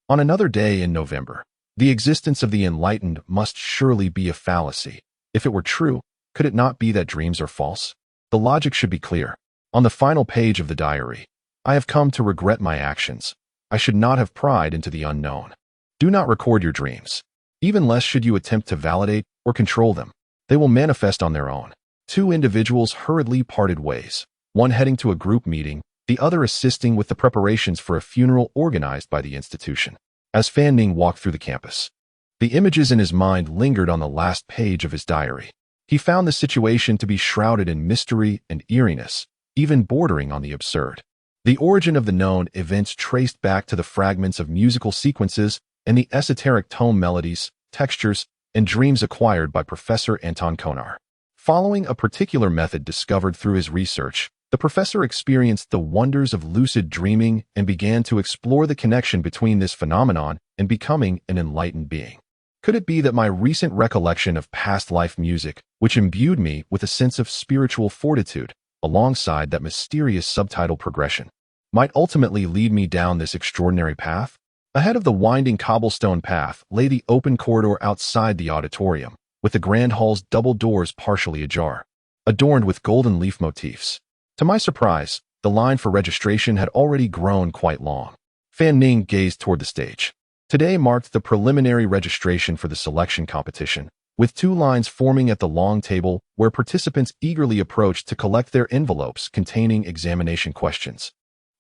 On another day in November, the existence of the enlightened must surely be a fallacy. If it were true, could it not be that dreams are false? The logic should be clear. On the final page of the diary, I have come to regret my actions. I should not have pried into the unknown. Do not record your dreams. Even less should you attempt to validate or control them. They will manifest on their own. Two individuals hurriedly parted ways, one heading to a group meeting, the other assisting with the preparations for a funeral organized by the institution. As Fan Ning walked through the campus, the images in his mind lingered on the last page of his diary. He found the situation to be shrouded in mystery and eeriness, even bordering on the absurd. The origin of the known events traced back to the fragments of musical sequences and the esoteric tone melodies, textures, and dreams acquired by Professor Anton Konar. Following a particular method discovered through his research, the professor experienced the wonders of lucid dreaming and began to explore the connection between this phenomenon and becoming an enlightened being. Could it be that my recent recollection of past life music, which imbued me with a sense of spiritual fortitude, alongside that mysterious subtitle progression, might ultimately lead me down this extraordinary path? Ahead of the winding cobblestone path lay the open corridor outside the auditorium, with the grand hall's double doors partially ajar, adorned with golden leaf motifs. To my surprise, the line for registration had already grown quite long. Fan Ning gazed toward the stage. Today marked the preliminary registration for the selection competition, with two lines forming at the long table where participants eagerly approached to collect their envelopes containing examination questions,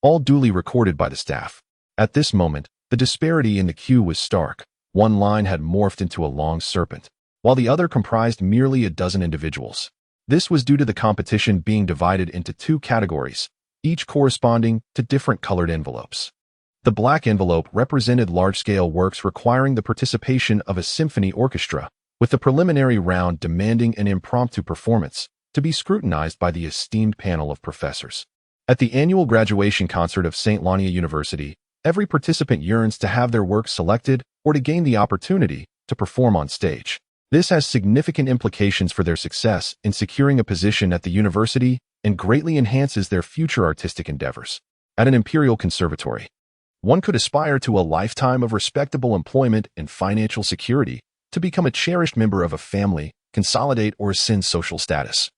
all duly recorded by the staff. At this moment, the disparity in the queue was stark. One line had morphed into a long serpent, while the other comprised merely a dozen individuals. This was due to the competition being divided into two categories, each corresponding to different colored envelopes. The black envelope represented large-scale works requiring the participation of a symphony orchestra, with the preliminary round demanding an impromptu performance to be scrutinized by the esteemed panel of professors. At the annual graduation concert of St. Lania University, every participant yearns to have their work selected or to gain the opportunity to perform on stage. This has significant implications for their success in securing a position at the university and greatly enhances their future artistic endeavors. At an imperial conservatory, one could aspire to a lifetime of respectable employment and financial security, to become a cherished member of a family, consolidate or ascend social status,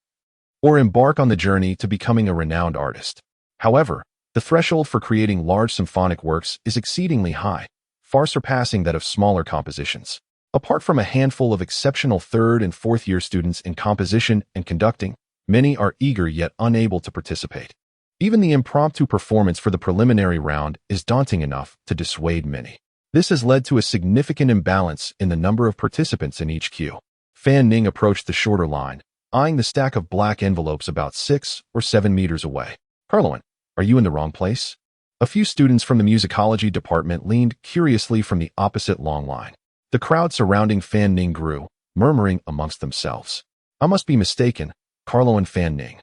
or embark on the journey to becoming a renowned artist. However, the threshold for creating large symphonic works is exceedingly high, far surpassing that of smaller compositions. Apart from a handful of exceptional third and fourth year students in composition and conducting, many are eager yet unable to participate. Even the impromptu performance for the preliminary round is daunting enough to dissuade many. This has led to a significant imbalance in the number of participants in each queue. Fan Ning approached the shorter line, eyeing the stack of black envelopes about 6 or 7 meters away. "Carloan, are you in the wrong place?" A few students from the musicology department leaned curiously from the opposite long line. The crowd surrounding Fan Ning grew, murmuring amongst themselves. "I must be mistaken, Carloan Fan Ning.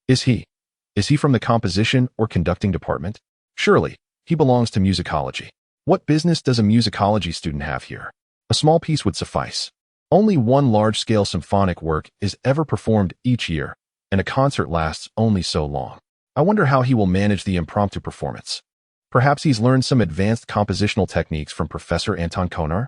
Is he from the composition or conducting department? Surely, he belongs to musicology. What business does a musicology student have here? A small piece would suffice. Only one large-scale symphonic work is ever performed each year, and a concert lasts only so long. I wonder how he will manage the impromptu performance. Perhaps he's learned some advanced compositional techniques from Professor Anton Konar?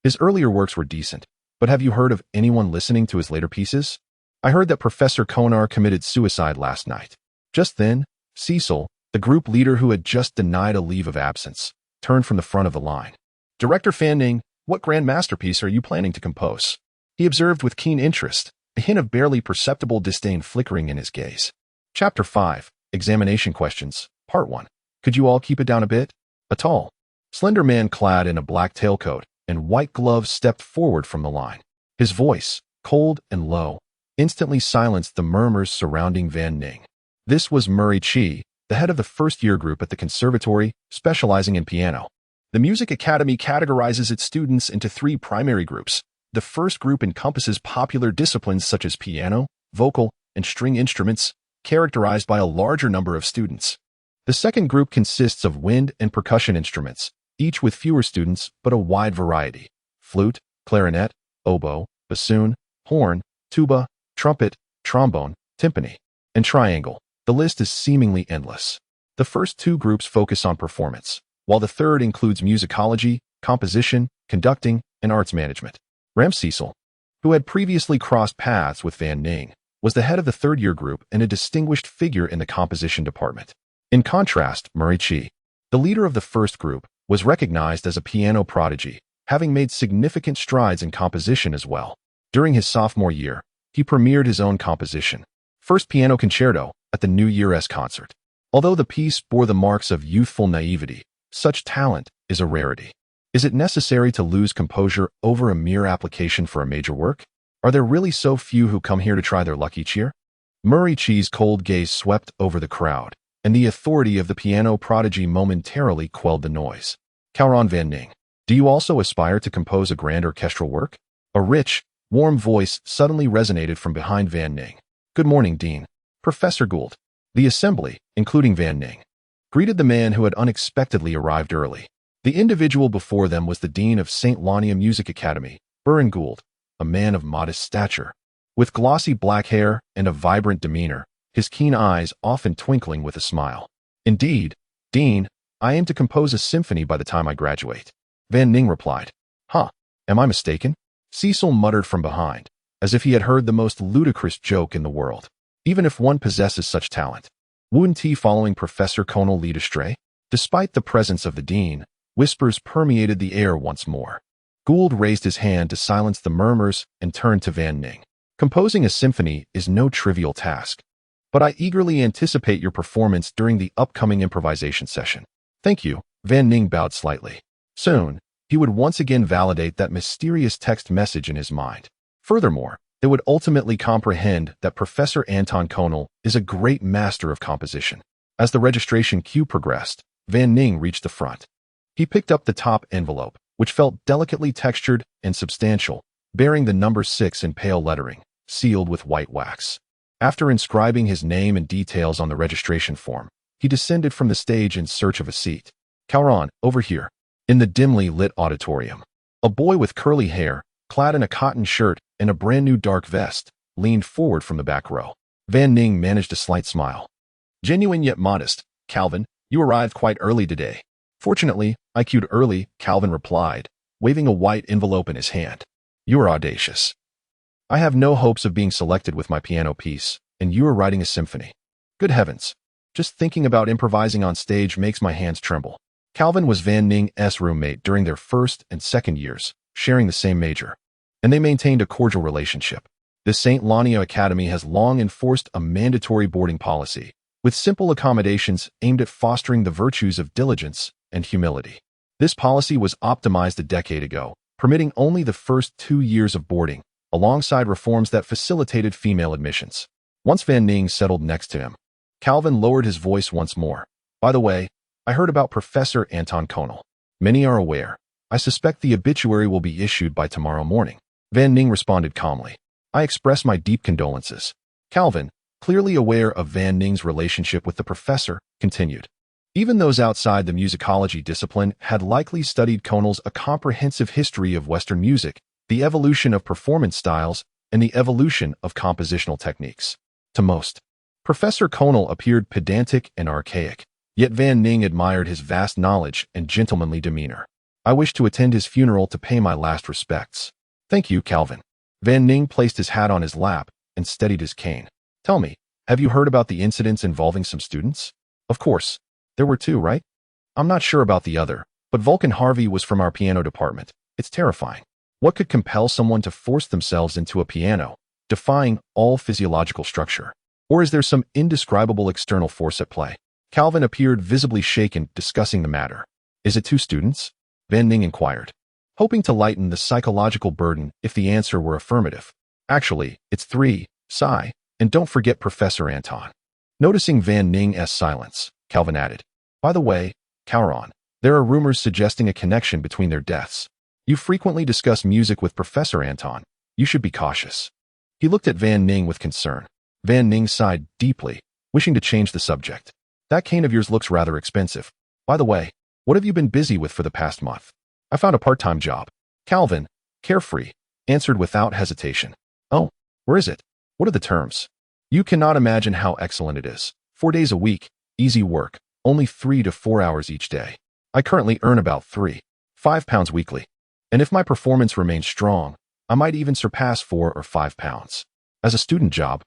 His earlier works were decent, but have you heard of anyone listening to his later pieces? I heard that Professor Konar committed suicide last night." Just then, Cecil, the group leader who had just denied a leave of absence, turned from the front of the line. "Director Fan Ning, what grand masterpiece are you planning to compose?" he observed with keen interest, a hint of barely perceptible disdain flickering in his gaze. Chapter 5, Examination Questions, Part 1. Could you all keep it down a bit? A tall, slender man clad in a black tailcoat and white gloves stepped forward from the line. His voice, cold and low, instantly silenced the murmurs surrounding Van Ning. This was Murray Chi, the head of the first-year group at the conservatory, specializing in piano. The Music Academy categorizes its students into 3 primary groups. The first group encompasses popular disciplines such as piano, vocal, and string instruments, characterized by a larger number of students. The second group consists of wind and percussion instruments, each with fewer students but a wide variety: flute, clarinet, oboe, bassoon, horn, tuba, trumpet, trombone, timpani, and triangle. The list is seemingly endless. The first 2 groups focus on performance, while the third includes musicology, composition, conducting, and arts management. Ram Cecil, who had previously crossed paths with Van Ning, was the head of the third-year group and a distinguished figure in the composition department. In contrast, Murray Chi, the leader of the first group, was recognized as a piano prodigy, having made significant strides in composition as well. During his sophomore year, he premiered his own composition, First Piano Concerto, at the New Year's concert. Although the piece bore the marks of youthful naivety, such talent is a rarity. Is it necessary to lose composure over a mere application for a major work? Are there really so few who come here to try their luck each year? Murray Chi's cold gaze swept over the crowd, and the authority of the piano prodigy momentarily quelled the noise. Kauron Van Ning, do you also aspire to compose a grand orchestral work? A rich, warm voice suddenly resonated from behind Van Ning. Good morning, Dean. Professor Gould. The assembly, including Van Ning, greeted the man who had unexpectedly arrived early. The individual before them was the dean of St. Lania Music Academy, Burren Gould, a man of modest stature. With glossy black hair and a vibrant demeanor, his keen eyes often twinkling with a smile. Indeed, Dean, I aim to compose a symphony by the time I graduate. Van Ning replied. Huh, am I mistaken? Cecil muttered from behind, as if he had heard the most ludicrous joke in the world. Even if one possesses such talent, wouldn't he following Professor Conal lead astray? Despite the presence of the dean, whispers permeated the air once more. Gould raised his hand to silence the murmurs and turned to Van Ning. Composing a symphony is no trivial task, but I eagerly anticipate your performance during the upcoming improvisation session. Thank you, Van Ning bowed slightly. Soon, he would once again validate that mysterious text message in his mind. Furthermore, it would ultimately comprehend that Professor Anton Conal is a great master of composition. As the registration queue progressed, Van Ning reached the front. He picked up the top envelope, which felt delicately textured and substantial, bearing the number 6 in pale lettering, sealed with white wax. After inscribing his name and details on the registration form, he descended from the stage in search of a seat. Kauron, over here. In the dimly lit auditorium, a boy with curly hair, clad in a cotton shirt and a brand-new dark vest, leaned forward from the back row. Van Ning managed a slight smile. Genuine yet modest. Calvin, you arrived quite early today. Fortunately, I queued early, Calvin replied, waving a white envelope in his hand. You are audacious. I have no hopes of being selected with my piano piece, and you are writing a symphony. Good heavens. Just thinking about improvising on stage makes my hands tremble. Calvin was Van Ning's roommate during their first and second years, sharing the same major, and they maintained a cordial relationship. The St. Lania Academy has long enforced a mandatory boarding policy, with simple accommodations aimed at fostering the virtues of diligence and humility. This policy was optimized a decade ago, permitting only the first 2 years of boarding, alongside reforms that facilitated female admissions. Once Van Ning settled next to him, Calvin lowered his voice once more. By the way, I heard about Professor Anton Conal. Many are aware. I suspect the obituary will be issued by tomorrow morning. Van Ning responded calmly. I express my deep condolences. Calvin, clearly aware of Van Ning's relationship with the professor, continued. Even those outside the musicology discipline had likely studied Conal's a comprehensive history of Western music, the evolution of performance styles, and the evolution of compositional techniques. To most, Professor Conal appeared pedantic and archaic, yet Van Ning admired his vast knowledge and gentlemanly demeanor. I wish to attend his funeral to pay my last respects. Thank you, Calvin. Van Ning placed his hat on his lap and steadied his cane. Tell me, have you heard about the incidents involving some students? Of course. There were 2, right? I'm not sure about the other, but Vulcan Harvey was from our piano department. It's terrifying. What could compel someone to force themselves into a piano, defying all physiological structure? Or is there some indescribable external force at play? Calvin appeared visibly shaken, discussing the matter. Is it two students? Van Ning inquired, hoping to lighten the psychological burden if the answer were affirmative. Actually, it's three, sigh, and don't forget Professor Anton. Noticing Van Ning's silence, Calvin added, by the way, Cauron, there are rumors suggesting a connection between their deaths. You frequently discuss music with Professor Anton. You should be cautious. He looked at Van Ning with concern. Van Ning sighed deeply, wishing to change the subject. That cane of yours looks rather expensive. By the way, what have you been busy with for the past month? I found a part-time job. Calvin, carefree, answered without hesitation. Oh, where is it? What are the terms? You cannot imagine how excellent it is. 4 days a week, easy work, only 3 to 4 hours each day. I currently earn about £3-5 weekly. And if my performance remains strong, I might even surpass £4 or £5. As a student job,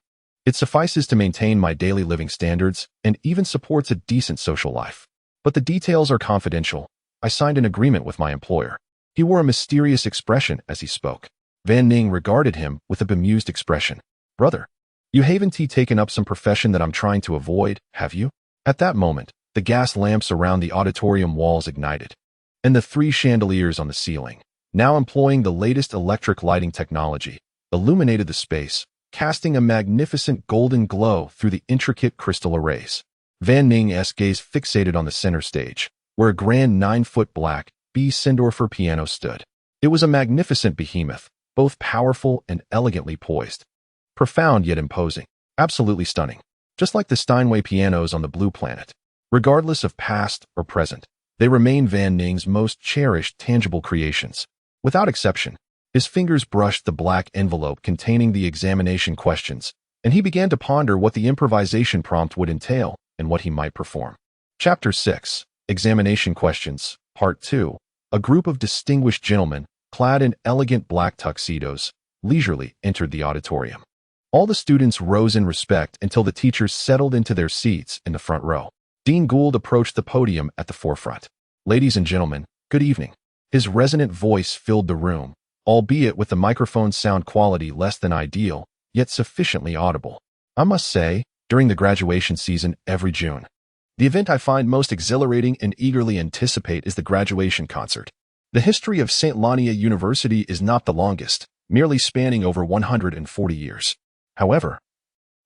it suffices to maintain my daily living standards and even supports a decent social life. But the details are confidential. I signed an agreement with my employer. He wore a mysterious expression as he spoke. Van Ning regarded him with a bemused expression. Brother, you haven't taken up some profession that I'm trying to avoid, have you? At that moment, the gas lamps around the auditorium walls ignited, and the 3 chandeliers on the ceiling, now employing the latest electric lighting technology, illuminated the space, casting a magnificent golden glow through the intricate crystal arrays. Van Ning's gaze fixated on the center stage, where a grand 9-foot black B. Sindorfer piano stood. It was a magnificent behemoth, both powerful and elegantly poised. Profound yet imposing, absolutely stunning, just like the Steinway pianos on the Blue Planet. Regardless of past or present, they remain Van Ning's most cherished tangible creations. Without exception, his fingers brushed the black envelope containing the examination questions, and he began to ponder what the improvisation prompt would entail and what he might perform. Chapter 6, Examination Questions, Part 2. A group of distinguished gentlemen, clad in elegant black tuxedos, leisurely entered the auditorium. All the students rose in respect until the teachers settled into their seats in the front row. Dean Gould approached the podium at the forefront. Ladies and gentlemen, good evening. His resonant voice filled the room, albeit with the microphone's sound quality less than ideal, yet sufficiently audible. I must say, during the graduation season every June, the event I find most exhilarating and eagerly anticipate is the graduation concert. The history of St. Lania University is not the longest, merely spanning over 140 years. However,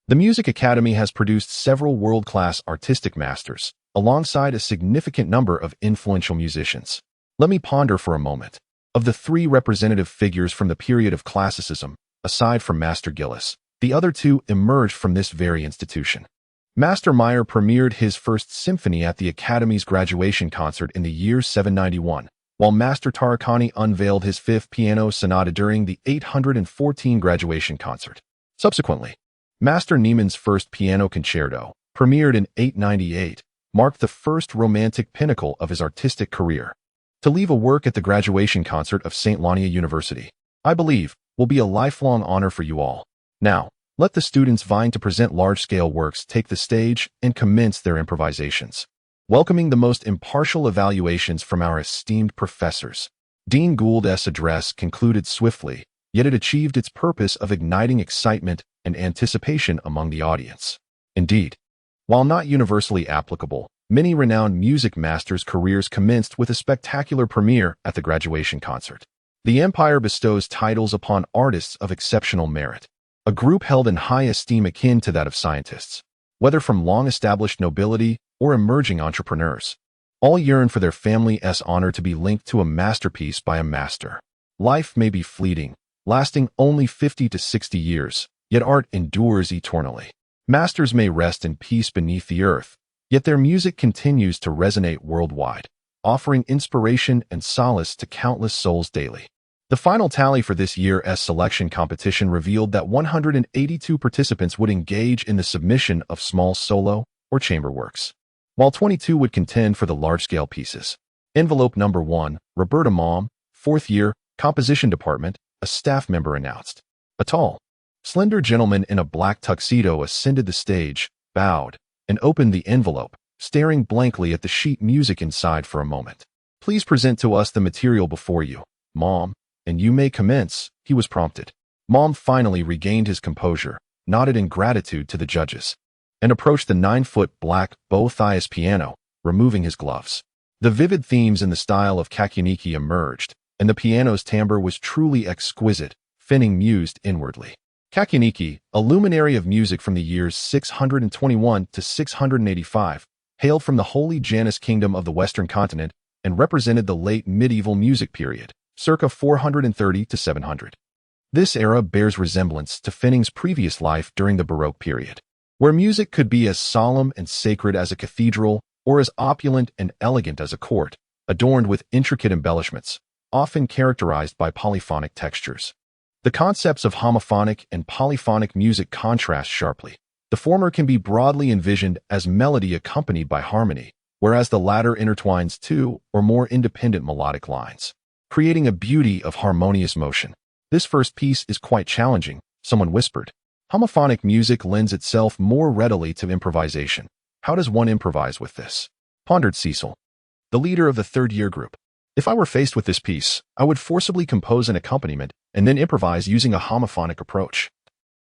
the Music Academy has produced several world-class artistic masters, alongside a significant number of influential musicians. Let me ponder for a moment. Of the 3 representative figures from the period of classicism, aside from Master Gillis, the other 2 emerged from this very institution. Master Meyer premiered his first symphony at the Academy's graduation concert in the year 791, while Master Tarakani unveiled his 5th piano sonata during the 814 graduation concert. Subsequently, Master Niemann's first piano concerto, premiered in 898, marked the first romantic pinnacle of his artistic career. To leave a work at the graduation concert of St. Lania University, I believe, will be a lifelong honor for you all. Now, let the students vying to present large-scale works take the stage and commence their improvisations. Welcoming the most impartial evaluations from our esteemed professors. Dean Gould's address concluded swiftly, yet it achieved its purpose of igniting excitement and anticipation among the audience. Indeed, while not universally applicable, many renowned music masters' careers commenced with a spectacular premiere at the graduation concert. The Empire bestows titles upon artists of exceptional merit, a group held in high esteem akin to that of scientists, whether from long-established nobility or emerging entrepreneurs. All yearn for their family's honor to be linked to a masterpiece by a master. Life may be fleeting, lasting only 50 to 60 years, yet art endures eternally. Masters may rest in peace beneath the earth, yet their music continues to resonate worldwide, offering inspiration and solace to countless souls daily. The final tally for this year's selection competition revealed that 182 participants would engage in the submission of small solo or chamber works, while 22 would contend for the large-scale pieces. Envelope number 1, Roberta Maum, 4th year, Composition Department, a staff member announced. A tall, slender gentleman in a black tuxedo ascended the stage, bowed, and opened the envelope, staring blankly at the sheet music inside for a moment. Please present to us the material before you, Mom, and you may commence, he was prompted. Mom finally regained his composure, nodded in gratitude to the judges, and approached the 9-foot black bow-thighs piano, removing his gloves. The vivid themes in the style of Kakuniki emerged, and the piano's timbre was truly exquisite, Finning mused inwardly. Kakuniki, a luminary of music from the years 621 to 685, hailed from the Holy Janus Kingdom of the Western Continent and represented the late medieval music period, circa 430 to 700. This era bears resemblance to Finning's previous life during the Baroque period, where music could be as solemn and sacred as a cathedral or as opulent and elegant as a court, adorned with intricate embellishments, often characterized by polyphonic textures. The concepts of homophonic and polyphonic music contrast sharply. The former can be broadly envisioned as melody accompanied by harmony, whereas the latter intertwines two or more independent melodic lines, creating a beauty of harmonious motion. This first piece is quite challenging, someone whispered. Homophonic music lends itself more readily to improvisation. How does one improvise with this? Pondered Cecil, the leader of the third-year group. If I were faced with this piece, I would forcibly compose an accompaniment and then improvise using a homophonic approach.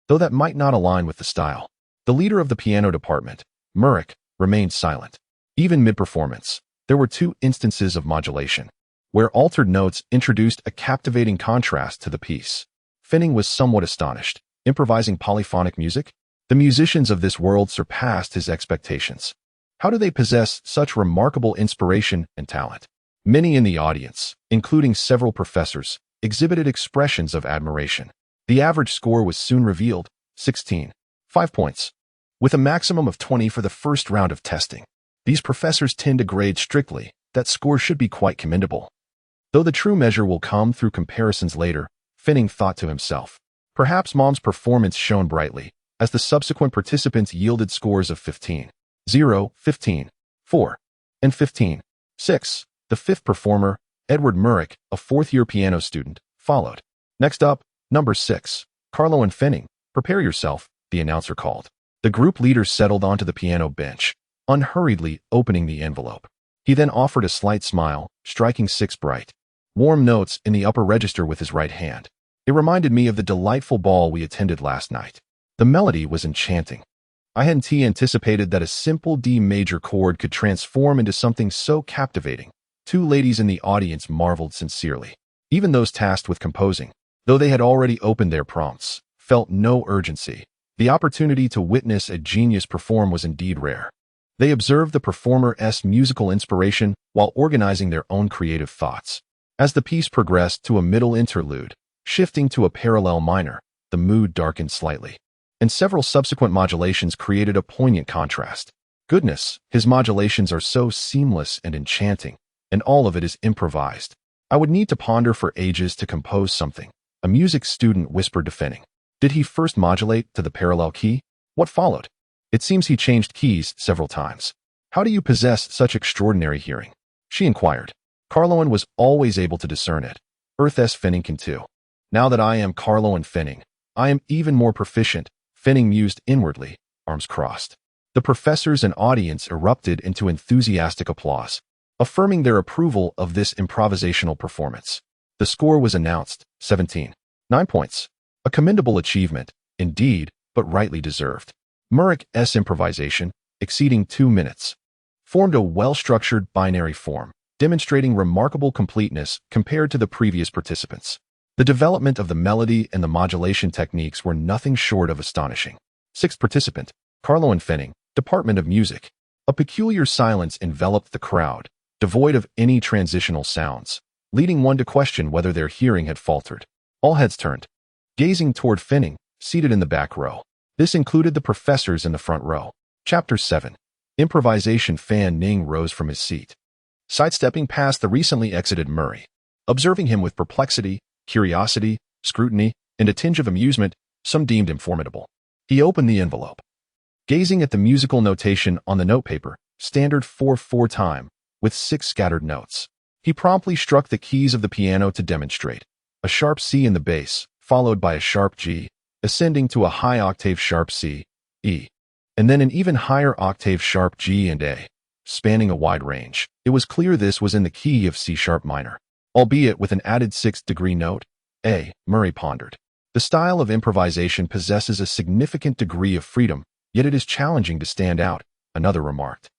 Though that might not align with the style. The leader of the piano department, Murick, remained silent. Even mid-performance, there were 2 instances of modulation, where altered notes introduced a captivating contrast to the piece. Finning was somewhat astonished. Improvising polyphonic music? The musicians of this world surpassed his expectations. How do they possess such remarkable inspiration and talent? Many in the audience, including several professors, exhibited expressions of admiration. The average score was soon revealed, 16. 5 points. With a maximum of 20 for the first round of testing. These professors tend to grade strictly. That score should be quite commendable. Though the true measure will come through comparisons later, Finning thought to himself. Perhaps Mom's performance shone brightly, as the subsequent participants yielded scores of 15, 0, 15, 4, and 15, 6. The fifth performer, Edward Murick, a fourth-year piano student, followed. Next up, number 6, Carlo and Finning. Prepare yourself, the announcer called. The group leader settled onto the piano bench, unhurriedly opening the envelope. He then offered a slight smile, striking 6 bright, warm notes in the upper register with his right hand. It reminded me of the delightful ball we attended last night. The melody was enchanting. I hadn't anticipated that a simple D major chord could transform into something so captivating. 2 ladies in the audience marveled sincerely. Even those tasked with composing, though they had already opened their prompts, felt no urgency. The opportunity to witness a genius perform was indeed rare. They observed the performer's musical inspiration while organizing their own creative thoughts. As the piece progressed to a middle interlude, shifting to a parallel minor, the mood darkened slightly, and several subsequent modulations created a poignant contrast. Goodness, his modulations are so seamless and enchanting, and all of it is improvised. I would need to ponder for ages to compose something, a music student whispered to Finning. Did he first modulate to the parallel key? What followed? It seems he changed keys several times. How do you possess such extraordinary hearing? She inquired. Carloan was always able to discern it. Earth-S Finning can too. Now that I am Carloan Finning, I am even more proficient, Finning mused inwardly, arms crossed. The professors and audience erupted into enthusiastic applause, affirming their approval of this improvisational performance. The score was announced, 17. 9 points. A commendable achievement, indeed, but rightly deserved. Murick's improvisation, exceeding 2 minutes, formed a well-structured binary form, demonstrating remarkable completeness compared to the previous participants. The development of the melody and the modulation techniques were nothing short of astonishing. 6th participant, Carlo and Finning, Department of Music. A peculiar silence enveloped the crowd, devoid of any transitional sounds, leading one to question whether their hearing had faltered. All heads turned, gazing toward Finning, seated in the back row. This included the professors in the front row. Chapter 7. Improvisation. Fan Ning rose from his seat, sidestepping past the recently exited Murray. Observing him with perplexity, curiosity, scrutiny, and a tinge of amusement, some deemed him formidable. He opened the envelope. Gazing at the musical notation on the notepaper, standard 4/4 time, with 6 scattered notes, he promptly struck the keys of the piano to demonstrate. A sharp C in the bass, followed by a sharp G, ascending to a high octave sharp C, E, and then an even higher octave sharp G and A, spanning a wide range. It was clear this was in the key of C sharp minor, albeit with an added 6th degree note, A. Murray pondered. The style of improvisation possesses a significant degree of freedom, yet it is challenging to stand out, another remarked.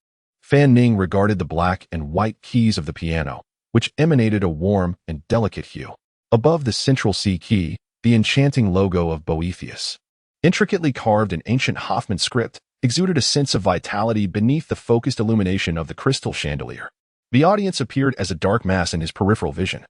Fan Ning regarded the black and white keys of the piano, which emanated a warm and delicate hue. Above the central C key, the enchanting logo of Boethius, intricately carved in ancient Hoffman script, exuded a sense of vitality beneath the focused illumination of the crystal chandelier. The audience appeared as a dark mass in his peripheral vision.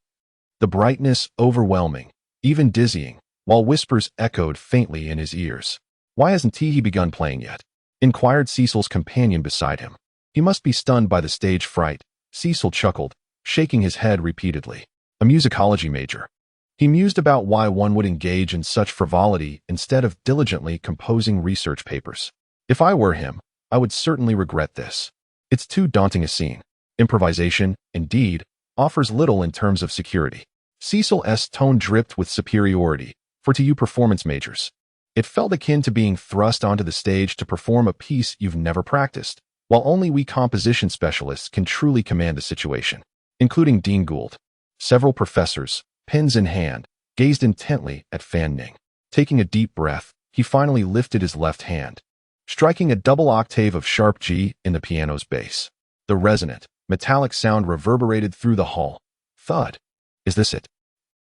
The brightness overwhelming, even dizzying, while whispers echoed faintly in his ears. "Why hasn't he begun playing yet?" inquired Cecil's companion beside him. "He must be stunned by the stage fright," Cecil chuckled, shaking his head repeatedly. A musicology major. He mused about why one would engage in such frivolity instead of diligently composing research papers. "If I were him, I would certainly regret this. It's too daunting a scene. Improvisation, indeed, offers little in terms of security." Cecil's tone dripped with superiority, for to you performance majors, it felt akin to being thrust onto the stage to perform a piece you've never practiced, while only we composition specialists can truly command a situation, including Dean Gould. Several professors, pens in hand, gazed intently at Fan Ning. Taking a deep breath, he finally lifted his left hand, striking a double octave of sharp G in the piano's bass. The resonant, metallic sound reverberated through the hall. Thud. Is this it?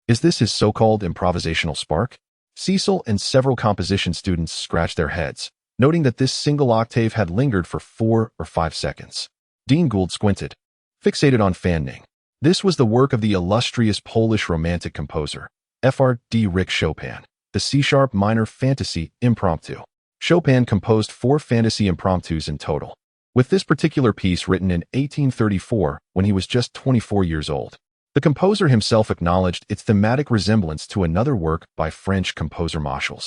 Is this his so-called improvisational spark? Cecil and several composition students scratched their heads, noting that this single octave had lingered for 4 or 5 seconds. Dean Gould squinted, fixated on Fan Ning. This was the work of the illustrious Polish Romantic composer, Fr.D. Chopin, the C-sharp minor fantasy impromptu. Chopin composed 4 fantasy impromptus in total, with this particular piece written in 1834 when he was just 24 years old. The composer himself acknowledged its thematic resemblance to another work by French composer Maestro,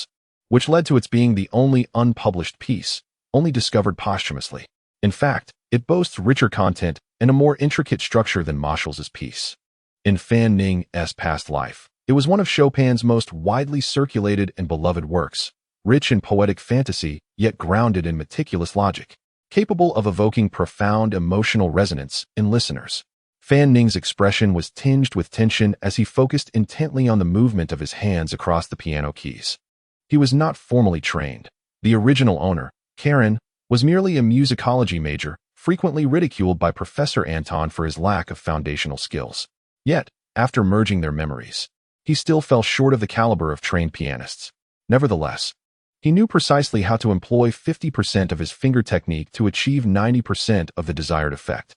which led to its being the only unpublished piece, only discovered posthumously. In fact, it boasts richer content and a more intricate structure than Maestros's piece. In Fan Ning's past life, it was one of Chopin's most widely circulated and beloved works, rich in poetic fantasy, yet grounded in meticulous logic, capable of evoking profound emotional resonance in listeners. Fan Ning's expression was tinged with tension as he focused intently on the movement of his hands across the piano keys. He was not formally trained. The original owner, Karen, was merely a musicology major, frequently ridiculed by Professor Anton for his lack of foundational skills. Yet, after merging their memories, he still fell short of the caliber of trained pianists. Nevertheless, he knew precisely how to employ 50% of his finger technique to achieve 90% of the desired effect.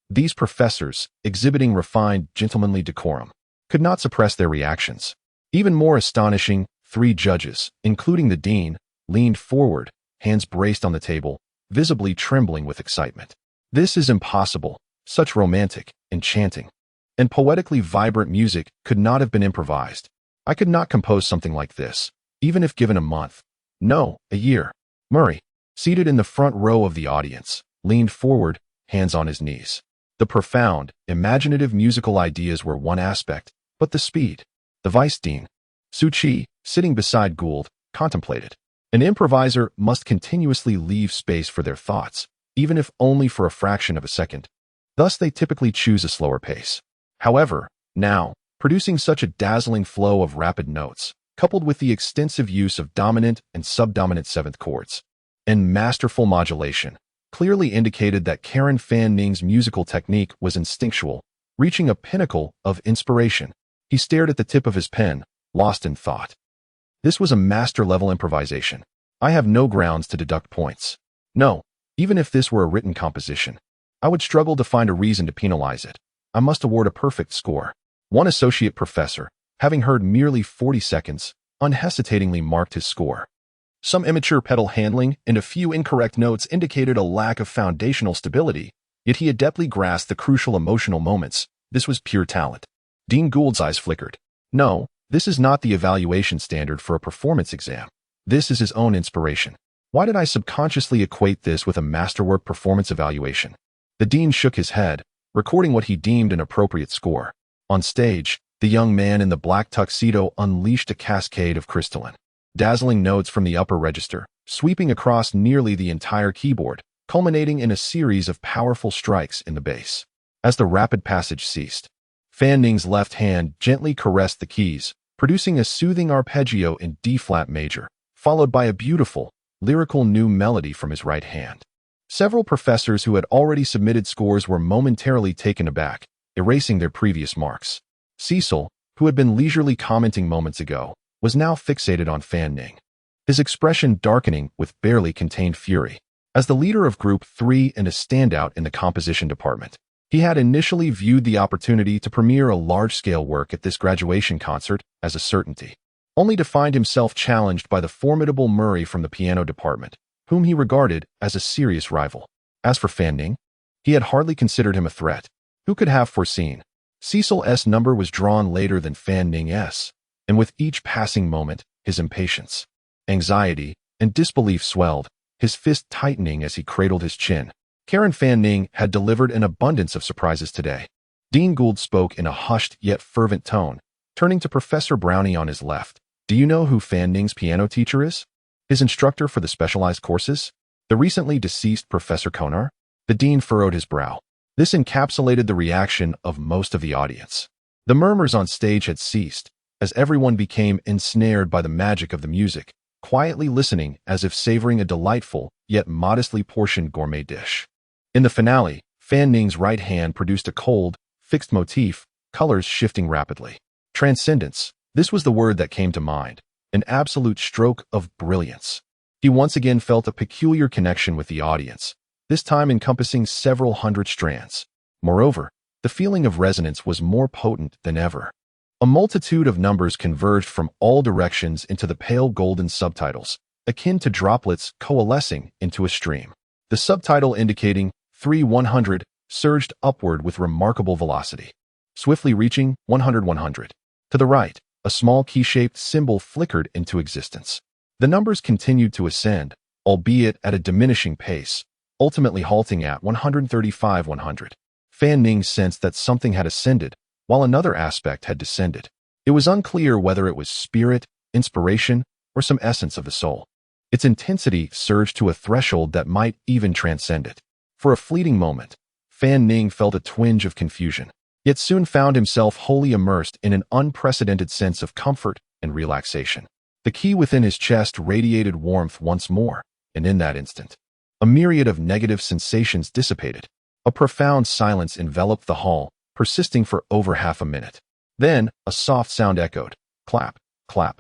These professors, exhibiting refined, gentlemanly decorum, could not suppress their reactions. Even more astonishing, 3 judges, including the dean, leaned forward, hands braced on the table, visibly trembling with excitement. "This is impossible. Such romantic, enchanting, and poetically vibrant music could not have been improvised. I could not compose something like this, even if given a month. No, a year." Murray, seated in the front row of the audience, leaned forward, hands on his knees. The profound, imaginative musical ideas were one aspect, but the speed. The vice dean, Su Chi, sitting beside Gould, contemplated. An improviser must continuously leave space for their thoughts, even if only for a fraction of a second. Thus they typically choose a slower pace. However, now, producing such a dazzling flow of rapid notes, coupled with the extensive use of dominant and subdominant 7th chords, and masterful modulation, clearly indicated that Karen Fan Ning's musical technique was instinctual, reaching a pinnacle of inspiration. He stared at the tip of his pen, lost in thought. This was a master-level improvisation. I have no grounds to deduct points. No, even if this were a written composition, I would struggle to find a reason to penalize it. I must award a perfect score. One associate professor, having heard merely 40 seconds, unhesitatingly marked his score. Some immature pedal handling and a few incorrect notes indicated a lack of foundational stability, yet he adeptly grasped the crucial emotional moments. This was pure talent. Dean Gould's eyes flickered. No, this is not the evaluation standard for a performance exam. This is his own inspiration. Why did I subconsciously equate this with a masterwork performance evaluation? The dean shook his head, recording what he deemed an appropriate score. On stage, the young man in the black tuxedo unleashed a cascade of crystalline, dazzling notes from the upper register, sweeping across nearly the entire keyboard, culminating in a series of powerful strikes in the bass. As the rapid passage ceased, Fan Ning's left hand gently caressed the keys, producing a soothing arpeggio in D-flat major, followed by a beautiful, lyrical new melody from his right hand. Several professors who had already submitted scores were momentarily taken aback, erasing their previous marks. Cecil, who had been leisurely commenting moments ago, was now fixated on Fan Ning, his expression darkening with barely contained fury. As the leader of Group 3 and a standout in the composition department, he had initially viewed the opportunity to premiere a large-scale work at this graduation concert as a certainty, only to find himself challenged by the formidable Murray from the piano department, whom he regarded as a serious rival. As for Fan Ning, he had hardly considered him a threat. Who could have foreseen? Cecil's number was drawn later than Fan Ning's, and with each passing moment, his impatience, anxiety, and disbelief swelled, his fist tightening as he cradled his chin. Karen Fan Ning had delivered an abundance of surprises today. Dean Gould spoke in a hushed yet fervent tone, turning to Professor Brownie on his left. Do you know who Fan Ning's piano teacher is? His instructor for the specialized courses? The recently deceased Professor Konar? The dean furrowed his brow. This encapsulated the reaction of most of the audience. The murmurs on stage had ceased, as everyone became ensnared by the magic of the music, quietly listening as if savoring a delightful, yet modestly portioned gourmet dish. In the finale, Fan Ning's right hand produced a cold, fixed motif, colors shifting rapidly. Transcendence, this was the word that came to mind, an absolute stroke of brilliance. He once again felt a peculiar connection with the audience, this time encompassing several hundred strands. Moreover, the feeling of resonance was more potent than ever. A multitude of numbers converged from all directions into the pale golden subtitles, akin to droplets coalescing into a stream. The subtitle indicating 3-100 surged upward with remarkable velocity, swiftly reaching 100-100. To the right, a small key-shaped symbol flickered into existence. The numbers continued to ascend, albeit at a diminishing pace, ultimately halting at 135-100. Fan Ning sensed that something had ascended, while another aspect had descended. It was unclear whether it was spirit, inspiration, or some essence of the soul. Its intensity surged to a threshold that might even transcend it. For a fleeting moment, Fan Ning felt a twinge of confusion, yet soon found himself wholly immersed in an unprecedented sense of comfort and relaxation. The key within his chest radiated warmth once more, and in that instant, a myriad of negative sensations dissipated. A profound silence enveloped the hall, persisting for over half a minute. Then, a soft sound echoed, clap, clap,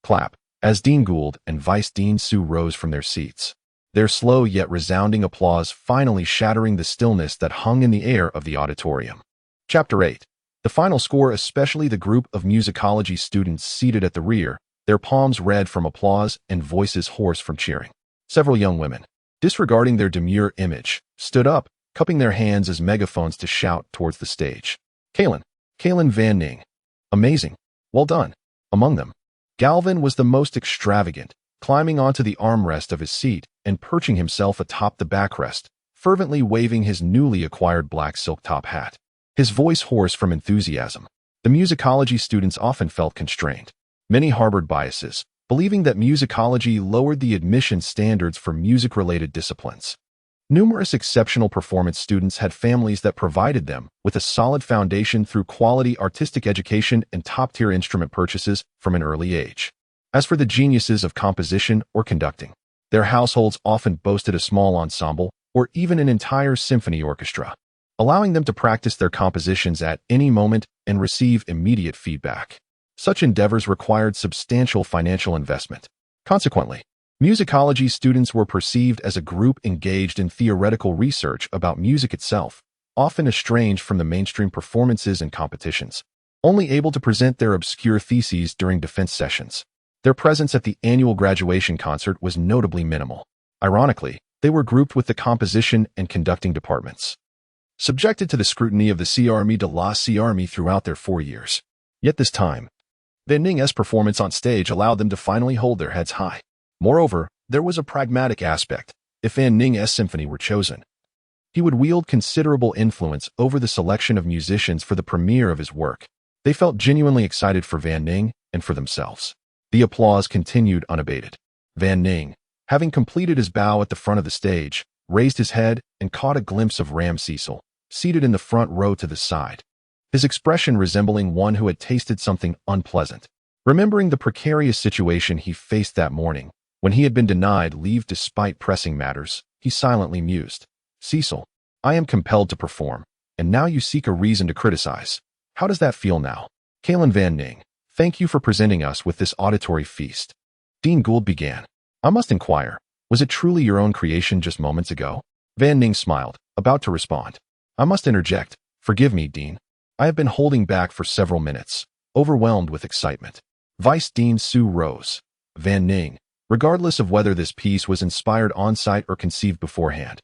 clap, as Dean Gould and Vice Dean Su rose from their seats, their slow yet resounding applause finally shattering the stillness that hung in the air of the auditorium. Chapter 8. The final score, especially the group of musicology students seated at the rear, their palms red from applause and voices hoarse from cheering. Several young women, disregarding their demure image, stood up, cupping their hands as megaphones to shout towards the stage. Kalen Van Ning. Amazing. Well done. Among them, Galvin was the most extravagant, climbing onto the armrest of his seat and perching himself atop the backrest, fervently waving his newly acquired black silk top hat. His voice hoarse from enthusiasm. The musicology students often felt constrained. Many harbored biases, believing that musicology lowered the admission standards for music-related disciplines. Numerous exceptional performance students had families that provided them with a solid foundation through quality artistic education and top-tier instrument purchases from an early age. As for the geniuses of composition or conducting, their households often boasted a small ensemble or even an entire symphony orchestra, allowing them to practice their compositions at any moment and receive immediate feedback. Such endeavors required substantial financial investment. Consequently, musicology students were perceived as a group engaged in theoretical research about music itself, often estranged from the mainstream performances and competitions, only able to present their obscure theses during defense sessions. Their presence at the annual graduation concert was notably minimal. Ironically, they were grouped with the composition and conducting departments, subjected to the scrutiny of the CRME de la CRME throughout their 4 years. Yet this time, Van Ning's performance on stage allowed them to finally hold their heads high. Moreover, there was a pragmatic aspect. If Van Ning's symphony were chosen, he would wield considerable influence over the selection of musicians for the premiere of his work. They felt genuinely excited for Van Ning and for themselves. The applause continued unabated. Van Ning, having completed his bow at the front of the stage, raised his head and caught a glimpse of Ram Cecil, seated in the front row to the side. his expression resembling one who had tasted something unpleasant. Remembering the precarious situation he faced that morning, when he had been denied leave despite pressing matters, he silently mused. Cecil, I am compelled to perform, and now you seek a reason to criticize. How does that feel now? Kalen Van Ning, thank you for presenting us with this auditory feast. Dean Gould began. I must inquire, was it truly your own creation just moments ago? Van Ning smiled, about to respond. I must interject. Forgive me, Dean. I have been holding back for several minutes, overwhelmed with excitement. Vice Dean Sue rose. Van Ning, regardless of whether this piece was inspired on-site or conceived beforehand,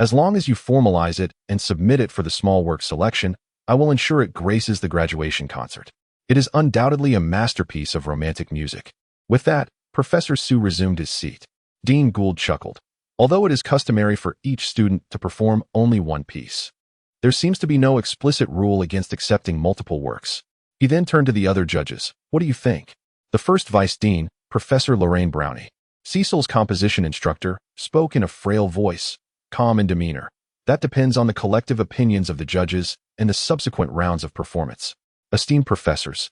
as long as you formalize it and submit it for the small work selection, I will ensure it graces the graduation concert. It is undoubtedly a masterpiece of romantic music. With that, Professor Sue resumed his seat. Dean Gould chuckled. Although it is customary for each student to perform only one piece, there seems to be no explicit rule against accepting multiple works. He then turned to the other judges. What do you think? The first Vice Dean, Professor Lorraine Brownie, Cecil's composition instructor, spoke in a frail voice, calm in demeanor. That depends on the collective opinions of the judges and the subsequent rounds of performance. Esteemed professors,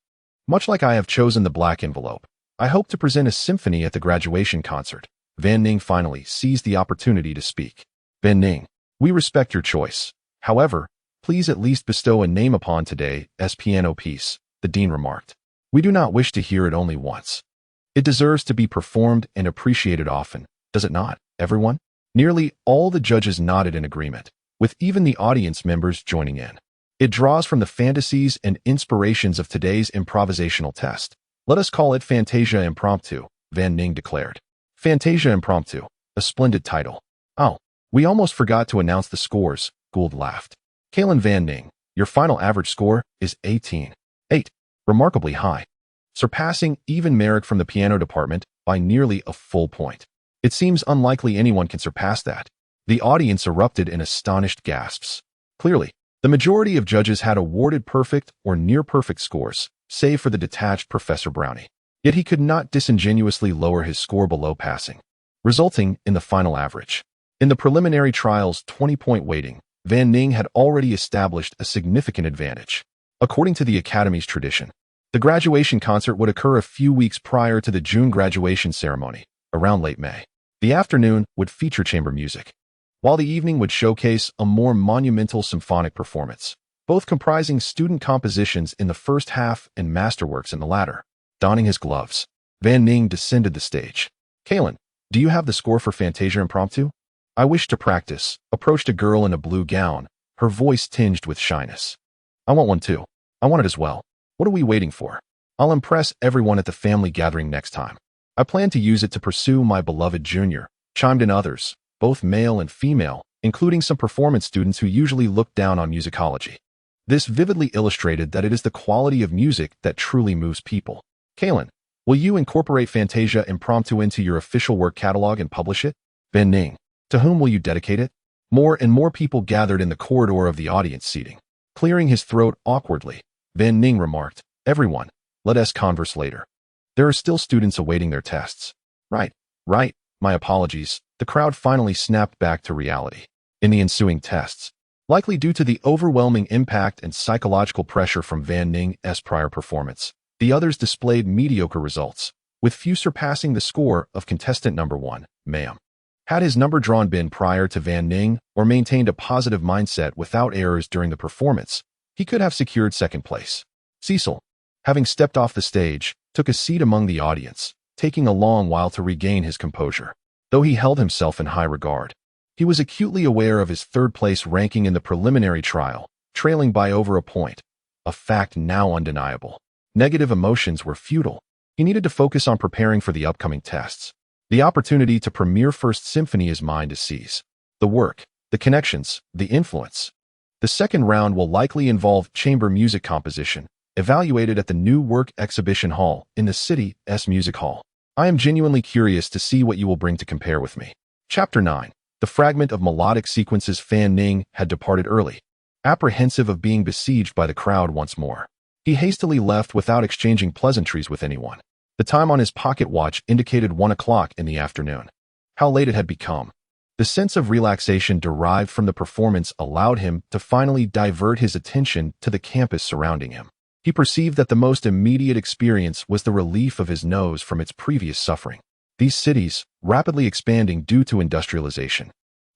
much like I have chosen the black envelope, I hope to present a symphony at the graduation concert. Van Ning finally seized the opportunity to speak. Van Ning, we respect your choice. However, please at least bestow a name upon today's piano piece, the dean remarked. We do not wish to hear it only once. It deserves to be performed and appreciated often, does it not, everyone? Nearly all the judges nodded in agreement, with even the audience members joining in. It draws from the fantasies and inspirations of today's improvisational test. Let us call it Fantasia Impromptu, Van Ning declared. Fantasia Impromptu, a splendid title. Oh, we almost forgot to announce the scores, Gould laughed. Kalen Van Ning, your final average score is 18.8, remarkably high, surpassing even Merrick from the piano department by nearly a full point. It seems unlikely anyone can surpass that. The audience erupted in astonished gasps. Clearly, the majority of judges had awarded perfect or near-perfect scores, save for the detached Professor Brownie. Yet he could not disingenuously lower his score below passing, resulting in the final average. In the preliminary trial's 20-point weighting, Van Ning had already established a significant advantage. According to the Academy's tradition, the graduation concert would occur a few weeks prior to the June graduation ceremony, around late May. The afternoon would feature chamber music, while the evening would showcase a more monumental symphonic performance, both comprising student compositions in the first half and masterworks in the latter. Donning his gloves, Van Ning descended the stage. Kalen, do you have the score for Fantasia Impromptu? I wish to practice, approached a girl in a blue gown, her voice tinged with shyness. I want one too. I want it as well. What are we waiting for? I'll impress everyone at the family gathering next time. I plan to use it to pursue my beloved junior, chimed in others, both male and female, including some performance students who usually look down on musicology. This vividly illustrated that it is the quality of music that truly moves people. Kalen, will you incorporate Fantasia Impromptu into your official work catalog and publish it? Van Ning, to whom will you dedicate it? More and more people gathered in the corridor of the audience seating. Clearing his throat awkwardly, Van Ning remarked, everyone, let us converse later. There are still students awaiting their tests. Right, my apologies. The crowd finally snapped back to reality. In the ensuing tests, likely due to the overwhelming impact and psychological pressure from Van Ning's prior performance, the others displayed mediocre results, with few surpassing the score of contestant number 1, ma'am. Had his number drawn been prior to Van Ning or maintained a positive mindset without errors during the performance, he could have secured second place. Cecil, having stepped off the stage, took a seat among the audience, taking a long while to regain his composure. Though he held himself in high regard, he was acutely aware of his third-place ranking in the preliminary trial, trailing by over a point, a fact now undeniable. Negative emotions were futile. He needed to focus on preparing for the upcoming tests. The opportunity to premiere First Symphony is mine to seize. The work, the connections, the influence. The second round will likely involve chamber music composition, evaluated at the New Work Exhibition Hall in the city's Music Hall. I am genuinely curious to see what you will bring to compare with me. Chapter 9. The fragment of melodic sequences. Van Ning had departed early, apprehensive of being besieged by the crowd once more. He hastily left without exchanging pleasantries with anyone. The time on his pocket watch indicated 1 o'clock in the afternoon. How late it had become. The sense of relaxation derived from the performance allowed him to finally divert his attention to the campus surrounding him. He perceived that the most immediate experience was the relief of his nose from its previous suffering. These cities, rapidly expanding due to industrialization,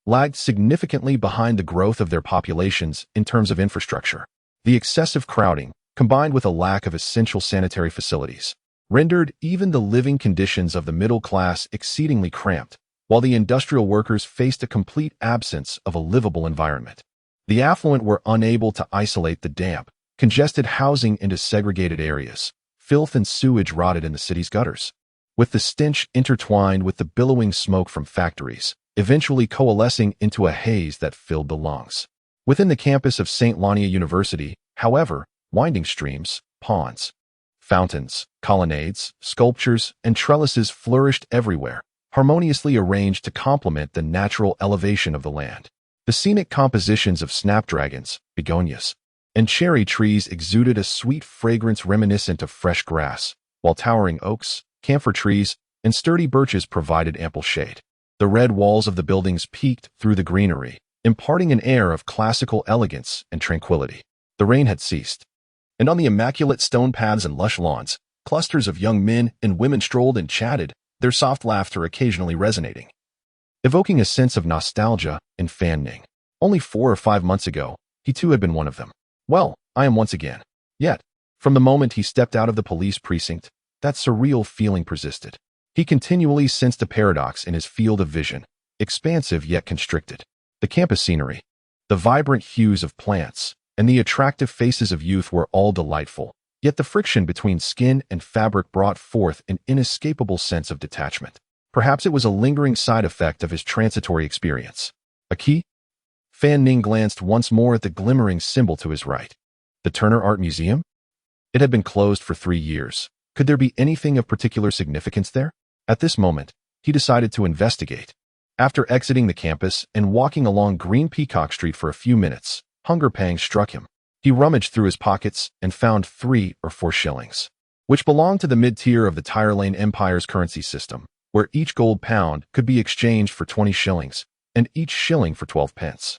lagged significantly behind the growth of their populations in terms of infrastructure. The excessive crowding, combined with a lack of essential sanitary facilities, rendered even the living conditions of the middle class exceedingly cramped, while the industrial workers faced a complete absence of a livable environment. The affluent were unable to isolate the damp, congested housing into segregated areas. Filth and sewage rotted in the city's gutters, with the stench intertwined with the billowing smoke from factories, eventually coalescing into a haze that filled the lungs. Within the campus of St. Lania University, however, winding streams, ponds, fountains, colonnades, sculptures, and trellises flourished everywhere, harmoniously arranged to complement the natural elevation of the land. The scenic compositions of snapdragons, begonias, and cherry trees exuded a sweet fragrance reminiscent of fresh grass, while towering oaks, camphor trees, and sturdy birches provided ample shade. The red walls of the buildings peeked through the greenery, imparting an air of classical elegance and tranquility. The rain had ceased, and on the immaculate stone paths and lush lawns, clusters of young men and women strolled and chatted, their soft laughter occasionally resonating, evoking a sense of nostalgia in Fan Ning. Only 4 or 5 months ago, he too had been one of them. Well, I am once again. Yet, from the moment he stepped out of the police precinct, that surreal feeling persisted. He continually sensed a paradox in his field of vision, expansive yet constricted. The campus scenery, the vibrant hues of plants, and the attractive faces of youth were all delightful, yet the friction between skin and fabric brought forth an inescapable sense of detachment. Perhaps it was a lingering side effect of his transitory experience. A key? Fan Ning glanced once more at the glimmering symbol to his right. The Turner Art Museum? It had been closed for 3 years. Could there be anything of particular significance there? At this moment, he decided to investigate. After exiting the campus and walking along Green Peacock Street for a few minutes, hunger pangs struck him. He rummaged through his pockets and found 3 or 4 shillings, which belonged to the mid-tier of the Tire Lane Empire's currency system, where each gold pound could be exchanged for 20 shillings, and each shilling for 12 pence.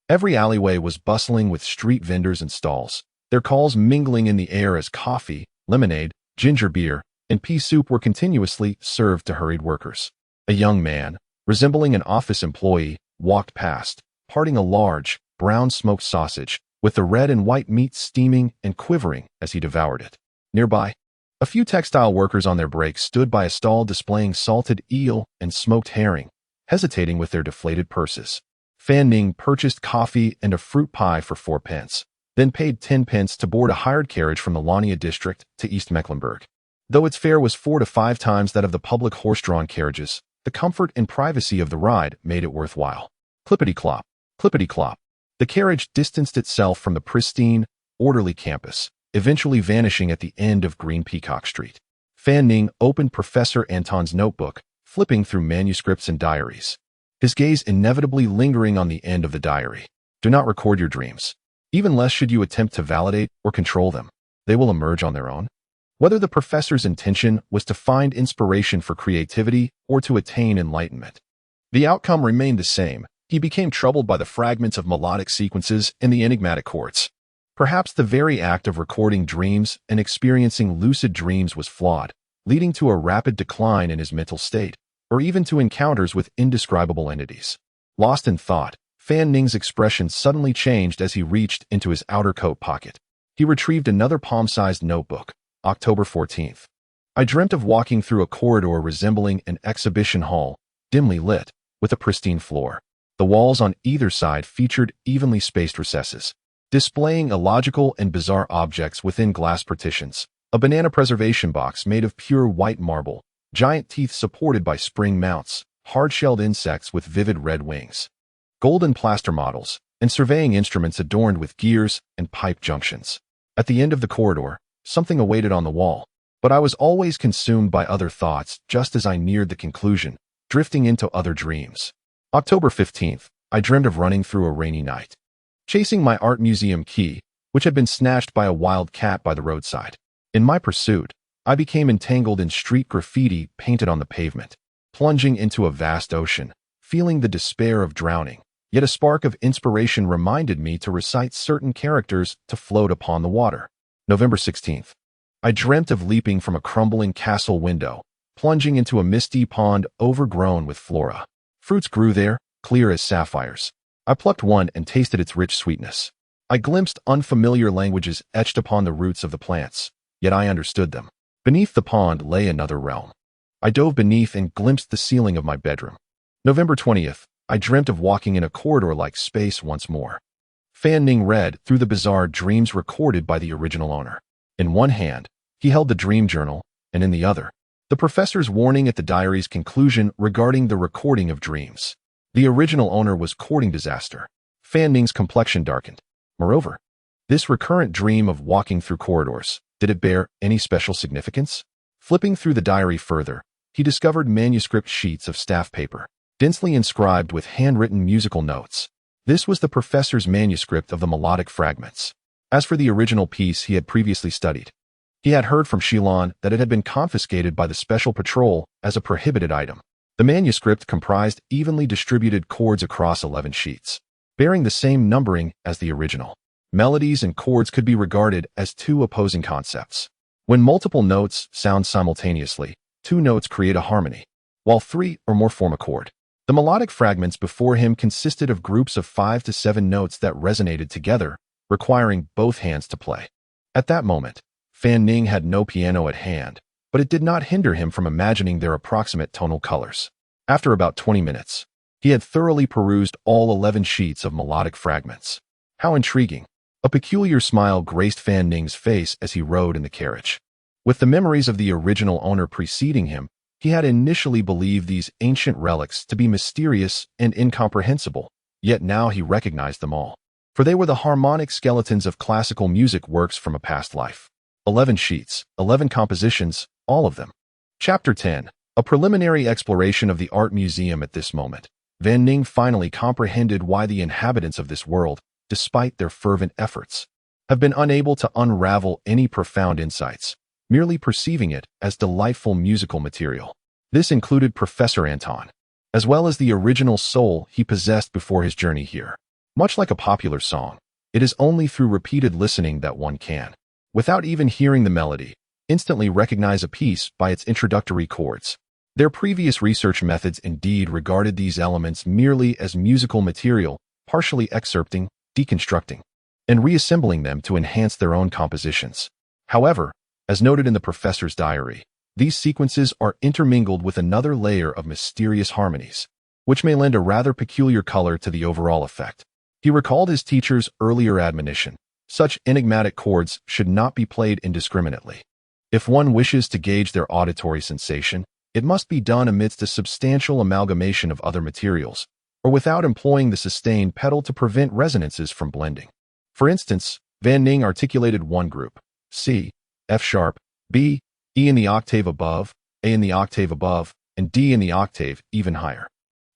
Every alleyway was bustling with street vendors and stalls, their calls mingling in the air as coffee, lemonade, ginger beer, and pea soup were continuously served to hurried workers. A young man, resembling an office employee, walked past, parting a large, brown smoked sausage, with the red and white meat steaming and quivering as he devoured it. Nearby, a few textile workers on their breaks stood by a stall displaying salted eel and smoked herring, hesitating with their deflated purses. Fan Ning purchased coffee and a fruit pie for 4 pence, then paid 10 pence to board a hired carriage from the Lania district to East Mecklenburg. Though its fare was 4 to 5 times that of the public horse-drawn carriages, the comfort and privacy of the ride made it worthwhile. Clippity-clop, clippity-clop. The carriage distanced itself from the pristine, orderly campus, eventually vanishing at the end of Green Peacock Street. Fan Ning opened Professor Anton's notebook, flipping through manuscripts and diaries, his gaze inevitably lingering on the end of the diary. Do not record your dreams. Even less should you attempt to validate or control them. They will emerge on their own. Whether the professor's intention was to find inspiration for creativity or to attain enlightenment, the outcome remained the same. He became troubled by the fragments of melodic sequences and the enigmatic chords. Perhaps the very act of recording dreams and experiencing lucid dreams was flawed, leading to a rapid decline in his mental state, or even to encounters with indescribable entities. Lost in thought, Fan Ning's expression suddenly changed as he reached into his outer coat pocket. He retrieved another palm-sized notebook. October 14th. I dreamt of walking through a corridor resembling an exhibition hall, dimly lit, with a pristine floor. The walls on either side featured evenly spaced recesses, displaying illogical and bizarre objects within glass partitions. A banana preservation box made of pure white marble, giant teeth supported by spring mounts, hard-shelled insects with vivid red wings, golden plaster models, and surveying instruments adorned with gears and pipe junctions. At the end of the corridor, something awaited on the wall, but I was always consumed by other thoughts just as I neared the conclusion, drifting into other dreams. October 15th, I dreamed of running through a rainy night, chasing my art museum key, which had been snatched by a wild cat by the roadside. In my pursuit, I became entangled in street graffiti painted on the pavement, plunging into a vast ocean, feeling the despair of drowning, yet a spark of inspiration reminded me to recite certain characters to float upon the water. November 16th. I dreamt of leaping from a crumbling castle window, plunging into a misty pond overgrown with flora. Fruits grew there, clear as sapphires. I plucked one and tasted its rich sweetness. I glimpsed unfamiliar languages etched upon the roots of the plants, yet I understood them. Beneath the pond lay another realm. I dove beneath and glimpsed the ceiling of my bedroom. November 20th. I dreamt of walking in a corridor-like space once more. Fan Ning read through the bizarre dreams recorded by the original owner. In one hand, he held the dream journal, and in the other, the professor's warning at the diary's conclusion regarding the recording of dreams. The original owner was courting disaster. Fan Ning's complexion darkened. Moreover, this recurrent dream of walking through corridors, did it bear any special significance? Flipping through the diary further, he discovered manuscript sheets of staff paper, densely inscribed with handwritten musical notes. This was the professor's manuscript of the melodic fragments. As for the original piece he had previously studied, he had heard from Shilon that it had been confiscated by the Special Patrol as a prohibited item. The manuscript comprised evenly distributed chords across 11 sheets, bearing the same numbering as the original. Melodies and chords could be regarded as two opposing concepts. When multiple notes sound simultaneously, two notes create a harmony, while three or more form a chord. The melodic fragments before him consisted of groups of 5 to 7 notes that resonated together, requiring both hands to play. At that moment, Fan Ning had no piano at hand, but it did not hinder him from imagining their approximate tonal colors. After about 20 minutes, he had thoroughly perused all 11 sheets of melodic fragments. How intriguing! A peculiar smile graced Fan Ning's face as he rode in the carriage. With the memories of the original owner preceding him, he had initially believed these ancient relics to be mysterious and incomprehensible, yet now he recognized them all. For they were the harmonic skeletons of classical music works from a past life. 11 sheets, 11 compositions, all of them. Chapter 10. A preliminary exploration of the art museum. At this moment, Fan Ning finally comprehended why the inhabitants of this world, despite their fervent efforts, have been unable to unravel any profound insights, merely perceiving it as delightful musical material. This included Professor Anton, as well as the original soul he possessed before his journey here. Much like a popular song, it is only through repeated listening that one can, without even hearing the melody, instantly recognize a piece by its introductory chords. Their previous research methods indeed regarded these elements merely as musical material, partially excerpting, deconstructing, and reassembling them to enhance their own compositions. However, as noted in the professor's diary, these sequences are intermingled with another layer of mysterious harmonies, which may lend a rather peculiar color to the overall effect. He recalled his teacher's earlier admonition: such enigmatic chords should not be played indiscriminately. If one wishes to gauge their auditory sensation, it must be done amidst a substantial amalgamation of other materials, or without employing the sustained pedal to prevent resonances from blending. For instance, Fan Ning articulated one group: C, F sharp, B, E in the octave above, A in the octave above, and D in the octave even higher.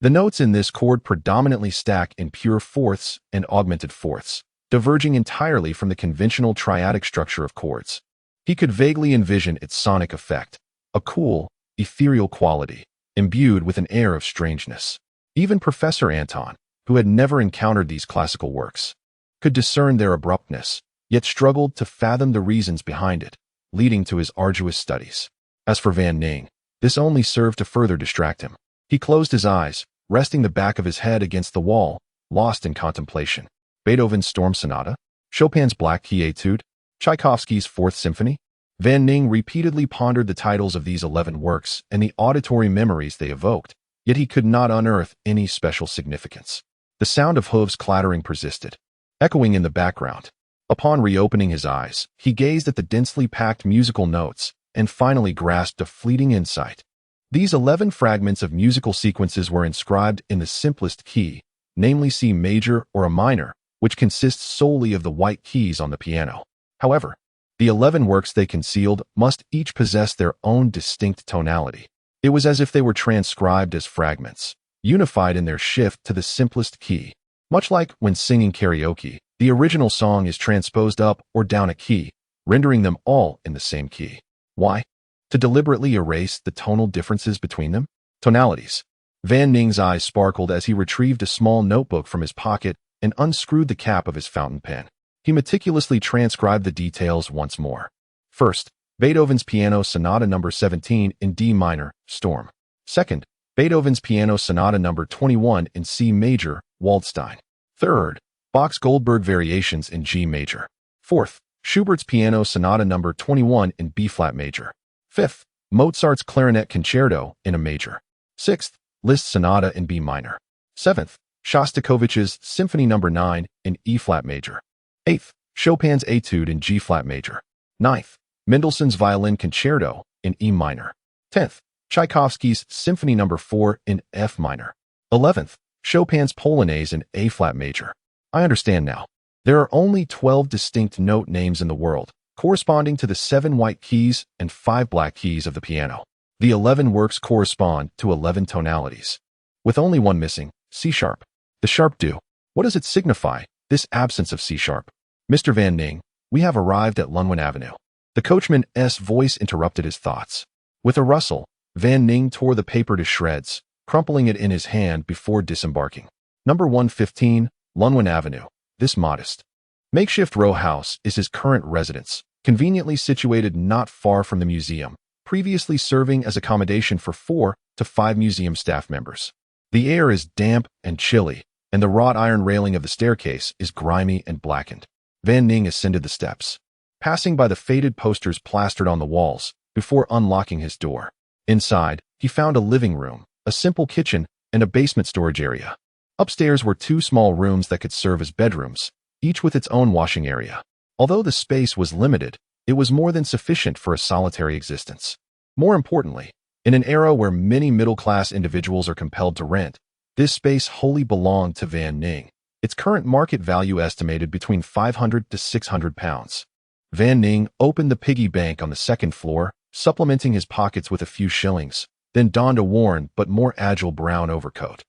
The notes in this chord predominantly stack in pure fourths and augmented fourths, diverging entirely from the conventional triadic structure of chords. He could vaguely envision its sonic effect, a cool, ethereal quality, imbued with an air of strangeness. Even Professor Anton, who had never encountered these classical works, could discern their abruptness, yet struggled to fathom the reasons behind it, leading to his arduous studies. As for Fan Ning, this only served to further distract him. He closed his eyes, resting the back of his head against the wall, lost in contemplation. Beethoven's Storm Sonata, Chopin's Black Key Etude, Tchaikovsky's Fourth Symphony. Fan Ning repeatedly pondered the titles of these 11 works and the auditory memories they evoked, yet he could not unearth any special significance. The sound of hooves clattering persisted, echoing in the background. Upon reopening his eyes, he gazed at the densely packed musical notes and finally grasped a fleeting insight. These 11 fragments of musical sequences were inscribed in the simplest key, namely C major or a minor, which consists solely of the white keys on the piano. However, the 11 works they concealed must each possess their own distinct tonality. It was as if they were transcribed as fragments, unified in their shift to the simplest key. Much like when singing karaoke, the original song is transposed up or down a key, rendering them all in the same key. Why? To deliberately erase the tonal differences between them? Tonalities. Van Ning's eyes sparkled as he retrieved a small notebook from his pocket and unscrewed the cap of his fountain pen. He meticulously transcribed the details once more. First, Beethoven's Piano Sonata No. 17 in D minor, Storm. Second, Beethoven's Piano Sonata No. 21 in C major, Waldstein. Third, Bach's Goldberg Variations in G major. Fourth, Schubert's Piano Sonata No. 21 in B-flat major. Fifth, Mozart's Clarinet Concerto in A major. Sixth, Liszt's Sonata in B minor. Seventh, Shostakovich's Symphony No. 9 in E-flat major. Eighth, Chopin's Etude in G-flat major. Ninth, Mendelssohn's Violin Concerto in E minor. 10th, Tchaikovsky's Symphony No. 4 in F minor. 11th, Chopin's Polonaise in A-flat major. I understand now. There are only 12 distinct note names in the world, corresponding to the 7 white keys and 5 black keys of the piano. The 11 works correspond to 11 tonalities, with only one missing, C-sharp. The sharp do. What does it signify, this absence of C-sharp? Mr. Van Ning, we have arrived at Lunwen Avenue. The coachman's voice interrupted his thoughts. With a rustle, Van Ning tore the paper to shreds, crumpling it in his hand before disembarking. Number 115, Lunwen Avenue. This modest, makeshift row house is his current residence, conveniently situated not far from the museum, previously serving as accommodation for 4 to 5 museum staff members. The air is damp and chilly, and the wrought iron railing of the staircase is grimy and blackened. Van Ning ascended the steps, passing by the faded posters plastered on the walls, before unlocking his door. Inside, he found a living room, a simple kitchen, and a basement storage area. Upstairs were 2 small rooms that could serve as bedrooms, each with its own washing area. Although the space was limited, it was more than sufficient for a solitary existence. More importantly, in an era where many middle-class individuals are compelled to rent, this space wholly belonged to Van Ning, its current market value estimated between £500 to £600. Van Ning opened the piggy bank on the 2nd floor, supplementing his pockets with a few shillings, then donned a worn but more agile brown overcoat.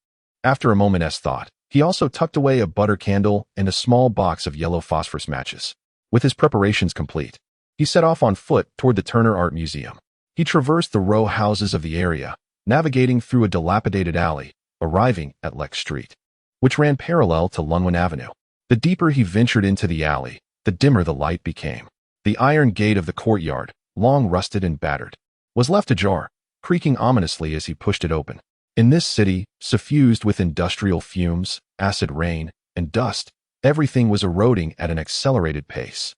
After a moment's thought, he also tucked away a butter candle and a small box of yellow phosphorus matches. With his preparations complete, he set off on foot toward the Turner Art Museum. He traversed the row houses of the area, navigating through a dilapidated alley, arriving at Lex Street, which ran parallel to Lunwen Avenue. The deeper he ventured into the alley, the dimmer the light became. The iron gate of the courtyard, long rusted and battered, was left ajar, creaking ominously as he pushed it open. In this city, suffused with industrial fumes, acid rain, and dust, everything was eroding at an accelerated pace.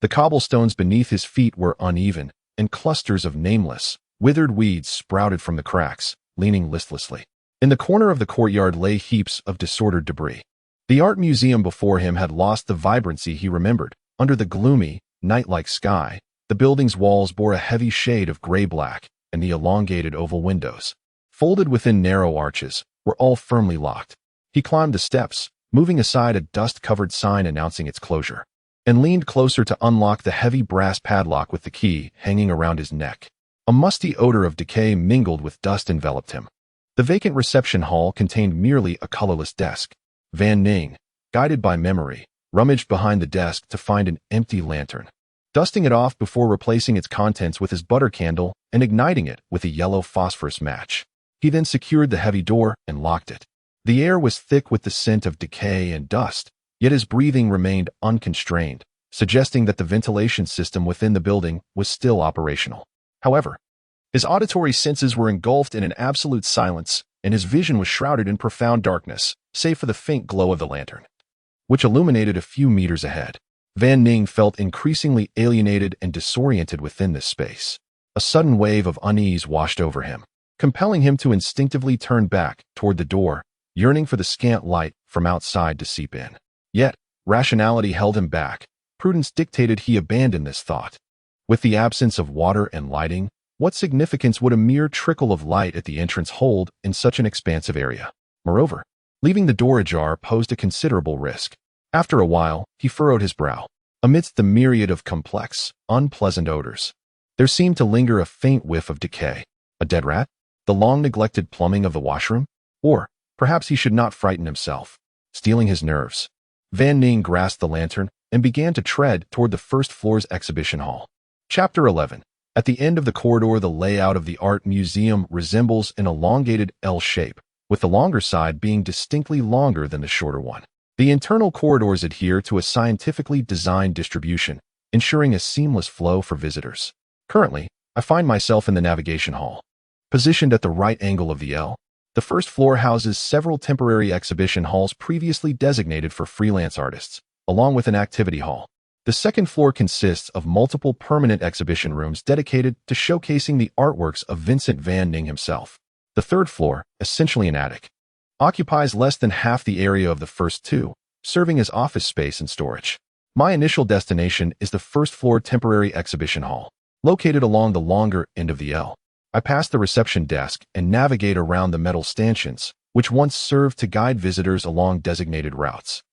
The cobblestones beneath his feet were uneven, and clusters of nameless, withered weeds sprouted from the cracks, leaning listlessly. In the corner of the courtyard lay heaps of disordered debris. The art museum before him had lost the vibrancy he remembered. Under the gloomy, night-like sky, the building's walls bore a heavy shade of gray-black, and the elongated oval windows, folded within narrow arches, were all firmly locked. He climbed the steps, moving aside a dust-covered sign announcing its closure, and leaned closer to unlock the heavy brass padlock with the key hanging around his neck. A musty odor of decay mingled with dust enveloped him. The vacant reception hall contained merely a colorless desk. Van Ning, guided by memory, rummaged behind the desk to find an empty lantern. Dusting it off before replacing its contents with his butter candle and igniting it with a yellow phosphorus match. He then secured the heavy door and locked it. The air was thick with the scent of decay and dust, yet his breathing remained unconstrained, suggesting that the ventilation system within the building was still operational. However, his auditory senses were engulfed in an absolute silence, and his vision was shrouded in profound darkness, save for the faint glow of the lantern, which illuminated a few meters ahead. Van Ning felt increasingly alienated and disoriented within this space. A sudden wave of unease washed over him, compelling him to instinctively turn back toward the door, yearning for the scant light from outside to seep in. Yet, rationality held him back. Prudence dictated he abandon this thought. With the absence of water and lighting, what significance would a mere trickle of light at the entrance hold in such an expansive area? Moreover, leaving the door ajar posed a considerable risk. After a while, he furrowed his brow. Amidst the myriad of complex, unpleasant odors, there seemed to linger a faint whiff of decay. A dead rat? The long-neglected plumbing of the washroom? Or, perhaps he should not frighten himself. Stealing his nerves, Van Ning grasped the lantern and began to tread toward the first floor's exhibition hall. Chapter 11. At the end of the corridor, the layout of the art museum resembles an elongated L shape, with the longer side being distinctly longer than the shorter one. The internal corridors adhere to a scientifically designed distribution, ensuring a seamless flow for visitors. Currently, I find myself in the navigation hall. Positioned at the right angle of the L, the first floor houses several temporary exhibition halls previously designated for freelance artists, along with an activity hall. The second floor consists of multiple permanent exhibition rooms dedicated to showcasing the artworks of Vincent van Gogh himself. The third floor, essentially an attic, occupies less than half the area of the first two, serving as office space and storage. My initial destination is the first floor temporary exhibition hall, located along the longer end of the L. I pass the reception desk and navigate around the metal stanchions, which once served to guide visitors along designated routes.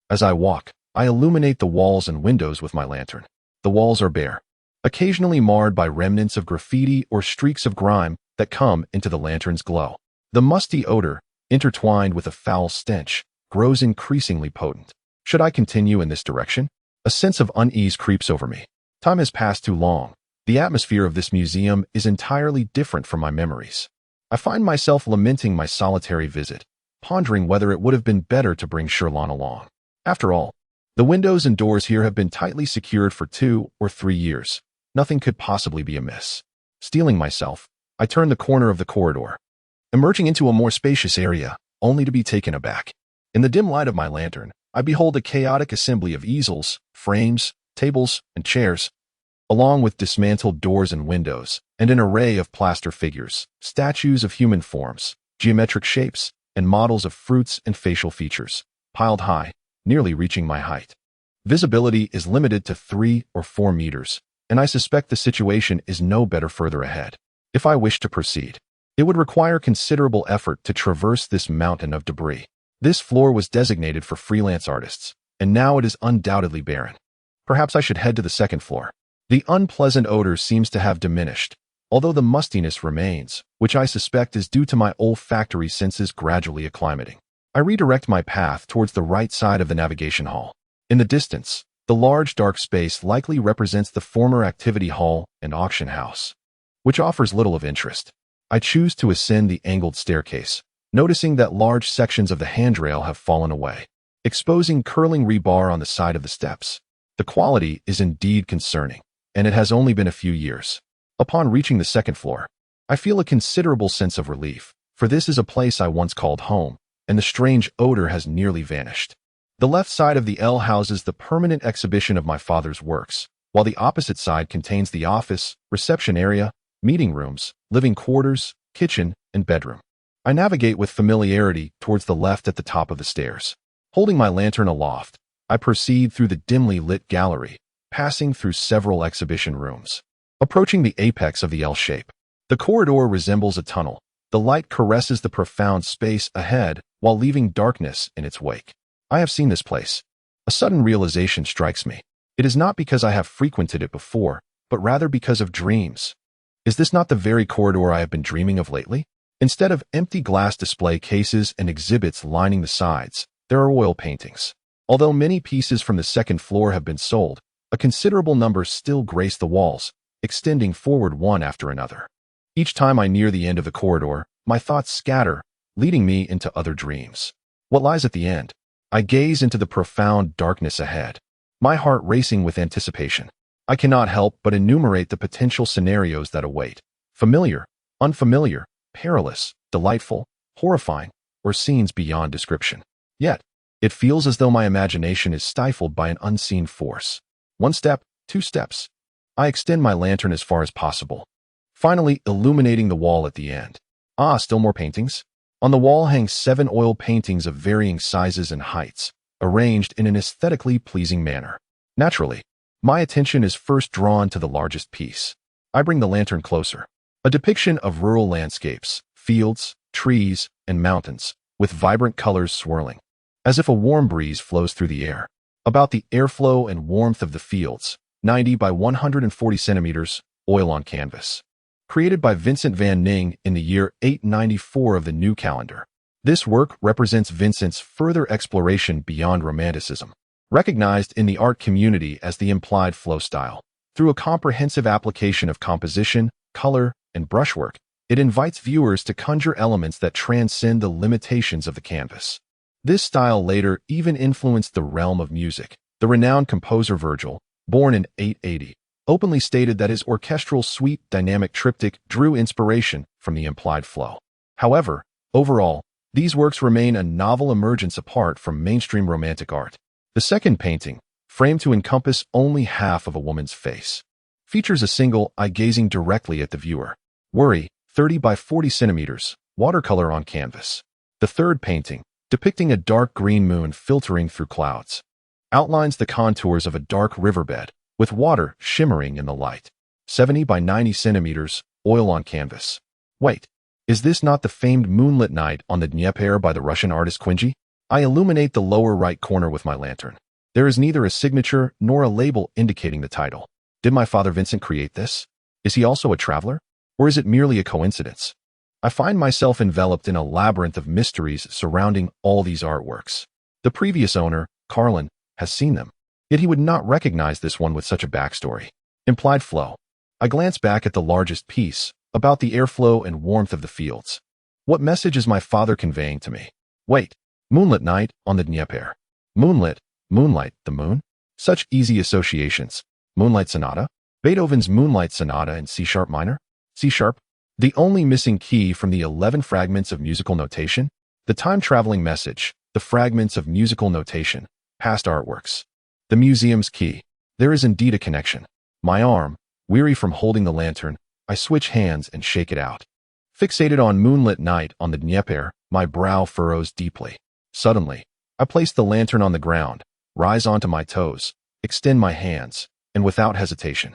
As I walk, I illuminate the walls and windows with my lantern. The walls are bare, occasionally marred by remnants of graffiti or streaks of grime that come into the lantern's glow. The musty odor, intertwined with a foul stench, grows increasingly potent. Should I continue in this direction? A sense of unease creeps over me. Time has passed too long. The atmosphere of this museum is entirely different from my memories. I find myself lamenting my solitary visit, pondering whether it would have been better to bring Sherlon along. After all, the windows and doors here have been tightly secured for 2 or 3 years. Nothing could possibly be amiss. Steeling myself, I turn the corner of the corridor, emerging into a more spacious area, only to be taken aback. In the dim light of my lantern, I behold a chaotic assembly of easels, frames, tables, and chairs, along with dismantled doors and windows, and an array of plaster figures, statues of human forms, geometric shapes, and models of fruits and facial features, piled high, nearly reaching my height. Visibility is limited to 3 or 4 meters, and I suspect the situation is no better further ahead. If I wish to proceed, it would require considerable effort to traverse this mountain of debris. This floor was designated for freelance artists, and now it is undoubtedly barren. Perhaps I should head to the second floor. The unpleasant odor seems to have diminished, although the mustiness remains, which I suspect is due to my olfactory senses gradually acclimating. I redirect my path towards the right side of the navigation hall. In the distance, the large dark space likely represents the former activity hall and auction house, which offers little of interest. I choose to ascend the angled staircase, noticing that large sections of the handrail have fallen away, exposing curling rebar on the side of the steps. The quality is indeed concerning, and it has only been a few years. Upon reaching the second floor, I feel a considerable sense of relief, for this is a place I once called home, and the strange odor has nearly vanished. The left side of the L houses the permanent exhibition of my father's works, while the opposite side contains the office, reception area, meeting rooms, living quarters, kitchen, and bedroom. I navigate with familiarity towards the left at the top of the stairs. Holding my lantern aloft, I proceed through the dimly lit gallery, passing through several exhibition rooms. Approaching the apex of the L shape, the corridor resembles a tunnel. The light caresses the profound space ahead while leaving darkness in its wake. I have seen this place. A sudden realization strikes me. It is not because I have frequented it before, but rather because of dreams. Is this not the very corridor I have been dreaming of lately? Instead of empty glass display cases and exhibits lining the sides, there are oil paintings. Although many pieces from the second floor have been sold, a considerable number still grace the walls, extending forward one after another. Each time I near the end of the corridor, my thoughts scatter, leading me into other dreams. What lies at the end? I gaze into the profound darkness ahead, my heart racing with anticipation. I cannot help but enumerate the potential scenarios that await: familiar, unfamiliar, perilous, delightful, horrifying, or scenes beyond description. Yet, it feels as though my imagination is stifled by an unseen force. 1 step, 2 steps. I extend my lantern as far as possible, finally illuminating the wall at the end. Still more paintings. On the wall hang 7 oil paintings of varying sizes and heights, arranged in an aesthetically pleasing manner. Naturally, my attention is first drawn to the largest piece. I bring the lantern closer. A depiction of rural landscapes, fields, trees, and mountains, with vibrant colors swirling, as if a warm breeze flows through the air. About the airflow and warmth of the fields, 90 by 140 centimeters, oil on canvas. Created by Vincent van Gogh in the year 894 of the new calendar. This work represents Vincent's further exploration beyond Romanticism, recognized in the art community as the implied flow style. Through a comprehensive application of composition, color, and brushwork, It invites viewers to conjure elements that transcend the limitations of the canvas. This style later even influenced the realm of music. The renowned composer Virgil, born in 880, openly stated that his orchestral suite dynamic triptych drew inspiration from the implied flow. However, overall, these works remain a novel emergence apart from mainstream romantic art. The second painting, framed to encompass only half of a woman's face, features a single eye gazing directly at the viewer. Worry, 30 by 40 centimeters, watercolor on canvas. The third painting, depicting a dark green moon filtering through clouds, outlines the contours of a dark riverbed, with water shimmering in the light. 70 by 90 centimeters, oil on canvas. Wait, is this not the famed moonlit night on the Dnieper by the Russian artist Quingy? I illuminate the lower right corner with my lantern. There is neither a signature nor a label indicating the title. Did my father Vincent create this? Is he also a traveler? Or is it merely a coincidence? I find myself enveloped in a labyrinth of mysteries surrounding all these artworks. The previous owner, Carlin, has seen them, yet he would not recognize this one with such a backstory. Implied flow. I glance back at the largest piece, about the airflow and warmth of the fields. What message is my father conveying to me? Wait, moonlit night on the Dnieper. Moonlit, moonlight, the moon? Such easy associations. Moonlight Sonata? Beethoven's Moonlight Sonata in C-sharp minor? C-sharp? The only missing key from the 11 fragments of musical notation? The time-traveling message, the fragments of musical notation, past artworks. The museum's key. There is indeed a connection. My arm, weary from holding the lantern, I switch hands and shake it out. Fixated on moonlit night on the Dnieper, my brow furrows deeply. Suddenly, I place the lantern on the ground, rise onto my toes, extend my hands, and without hesitation,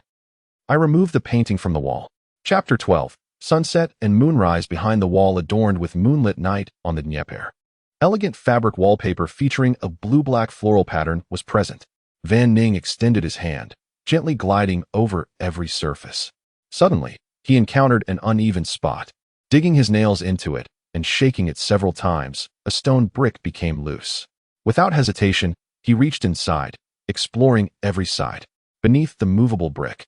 I remove the painting from the wall. Chapter 12. Sunset and moonrise behind the wall adorned with moonlit night on the Dnieper. Elegant fabric wallpaper featuring a blue-black floral pattern was present. Van Ning extended his hand, gently gliding over every surface. Suddenly, he encountered an uneven spot. Digging his nails into it and shaking it several times, a stone brick became loose. Without hesitation, he reached inside, exploring every side. Beneath the movable brick,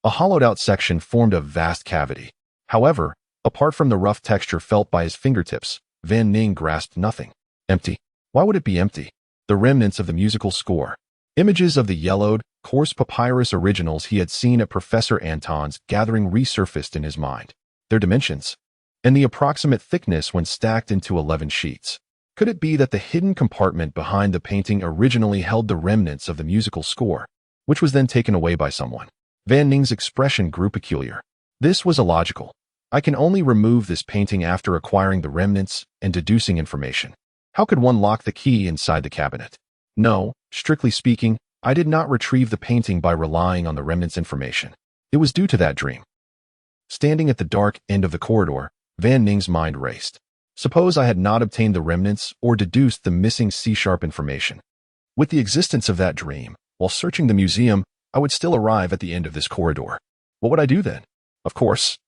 a hollowed-out section formed a vast cavity. However, apart from the rough texture felt by his fingertips, Van Ning grasped nothing. Empty. Why would it be empty? The remnants of the musical score. Images of the yellowed, coarse papyrus originals he had seen at Professor Anton's gathering resurfaced in his mind. Their dimensions, and the approximate thickness when stacked into 11 sheets. Could it be that the hidden compartment behind the painting originally held the remnants of the musical score, which was then taken away by someone? Van Ning's expression grew peculiar. This was illogical. I can only remove this painting after acquiring the remnants and deducing information. How could one lock the key inside the cabinet? No, strictly speaking, I did not retrieve the painting by relying on the remnants information. It was due to that dream. Standing at the dark end of the corridor, Van Ning's mind raced. Suppose I had not obtained the remnants or deduced the missing C-sharp information. With the existence of that dream, while searching the museum, I would still arrive at the end of this corridor. What would I do then? Of course,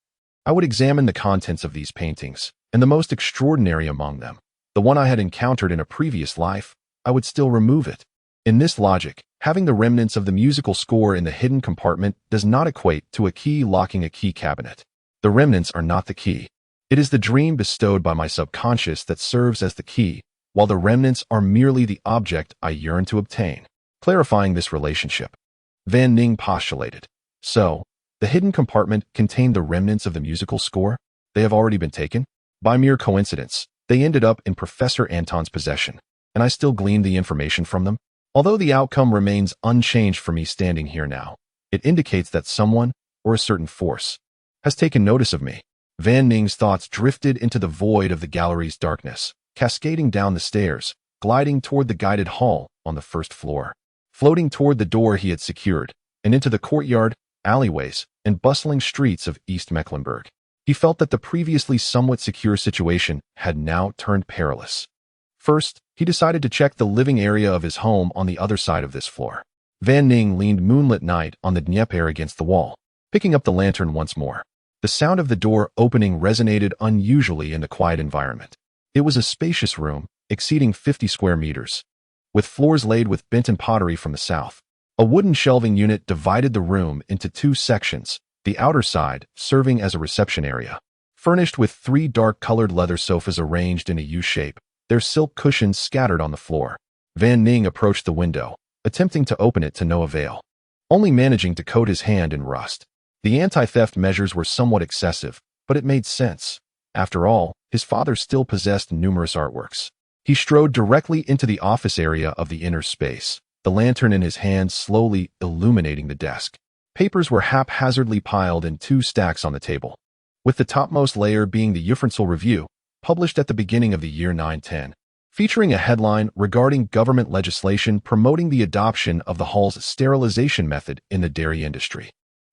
I would examine the contents of these paintings, and the most extraordinary among them, the one I had encountered in a previous life, I would still remove it. In this logic, having the remnants of the musical score in the hidden compartment does not equate to a key locking a key cabinet. The remnants are not the key. It is the dream bestowed by my subconscious that serves as the key, while the remnants are merely the object I yearn to obtain. Clarifying this relationship, Van Ning postulated. So, the hidden compartment contained the remnants of the musical score? They have already been taken? By mere coincidence, they ended up in Professor Anton's possession, and I still gleaned the information from them? Although the outcome remains unchanged for me standing here now, it indicates that someone, or a certain force, has taken notice of me. Van Ning's thoughts drifted into the void of the gallery's darkness, cascading down the stairs, gliding toward the guided hall on the first floor, floating toward the door he had secured, and into the courtyard, alleyways, and bustling streets of East Mecklenburg. He felt that the previously somewhat secure situation had now turned perilous. First, he decided to check the living area of his home on the other side of this floor. Van Ning leaned moonlit night on the Dnieper against the wall, picking up the lantern once more. The sound of the door opening resonated unusually in the quiet environment. It was a spacious room, exceeding 50 square meters, with floors laid with Benton pottery from the south. A wooden shelving unit divided the room into two sections, the outer side serving as a reception area. Furnished with 3 dark-colored leather sofas arranged in a U shape, their silk cushions scattered on the floor. Van Ning approached the window, attempting to open it to no avail, only managing to coat his hand in rust. The anti-theft measures were somewhat excessive, but it made sense. After all, his father still possessed numerous artworks. He strode directly into the office area of the inner space, the lantern in his hand slowly illuminating the desk. Papers were haphazardly piled in 2 stacks on the table, with the topmost layer being the Ufransel Review, published at the beginning of the year 910, featuring a headline regarding government legislation promoting the adoption of the Hall's sterilization method in the dairy industry.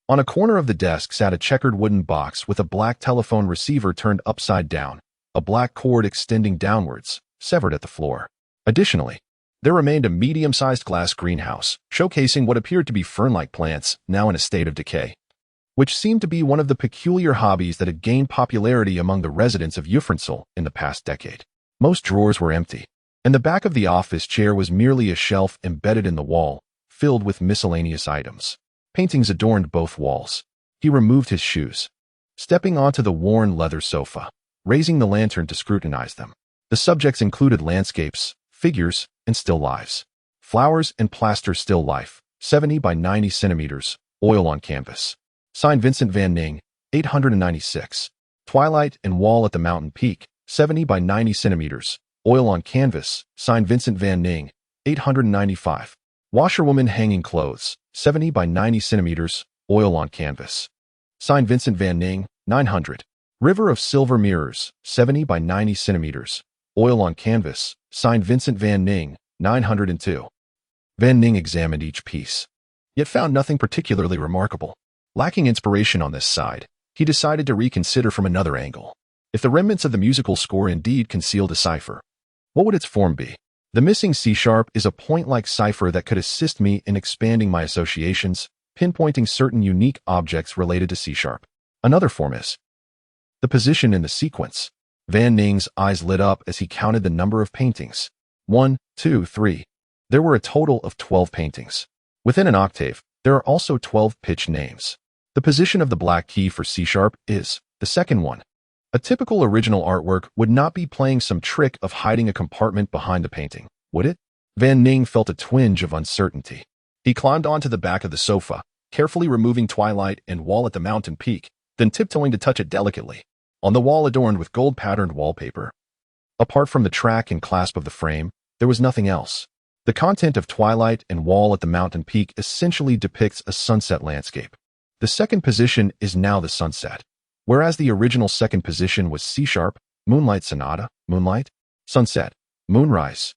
On a corner of the desk sat a checkered wooden box with a black telephone receiver turned upside down, a black cord extending downwards, severed at the floor. Additionally, there remained a medium-sized glass greenhouse, showcasing what appeared to be fern-like plants, now in a state of decay, which seemed to be one of the peculiar hobbies that had gained popularity among the residents of Ufransel in the past decade. Most drawers were empty, and the back of the office chair was merely a shelf embedded in the wall, filled with miscellaneous items. Paintings adorned both walls. He removed his shoes, stepping onto the worn leather sofa, raising the lantern to scrutinize them. The subjects included landscapes, figures, and still lifes. Flowers and plaster still life, 70 by 90 centimeters, oil on canvas. Signed Vincent Van Ning, 896. Twilight and Wall at the Mountain Peak, 70 by 90 centimeters, oil on canvas. Signed Vincent Van Ning, 895. Washerwoman Hanging Clothes, 70 by 90 centimeters, oil on canvas. Signed Vincent Van Ning, 900. River of Silver Mirrors, 70 by 90 centimeters, oil on canvas. Signed Vincent Van Ning, 902. Van Ning examined each piece, yet found nothing particularly remarkable. Lacking inspiration on this side, he decided to reconsider from another angle. If the remnants of the musical score indeed concealed a cipher, what would its form be? The missing C-sharp is a point-like cipher that could assist me in expanding my associations, pinpointing certain unique objects related to C-sharp. Another form is the position in the sequence. Van Ning's eyes lit up as he counted the number of paintings. 1, 2, 3. There were a total of 12 paintings. Within an octave, there are also 12 pitch names. The position of the black key for C-sharp is the second one. A typical original artwork would not be playing some trick of hiding a compartment behind the painting, would it? Van Ning felt a twinge of uncertainty. He climbed onto the back of the sofa, carefully removing Twilight and Wall at the Mountain Peak, then tiptoeing to touch it delicately. On the wall adorned with gold-patterned wallpaper, apart from the track and clasp of the frame, there was nothing else. The content of Twilight and Wall at the Mountain Peak essentially depicts a sunset landscape. The second position is now the sunset, whereas the original second position was C-sharp, Moonlight Sonata, Moonlight, Sunset, Moonrise.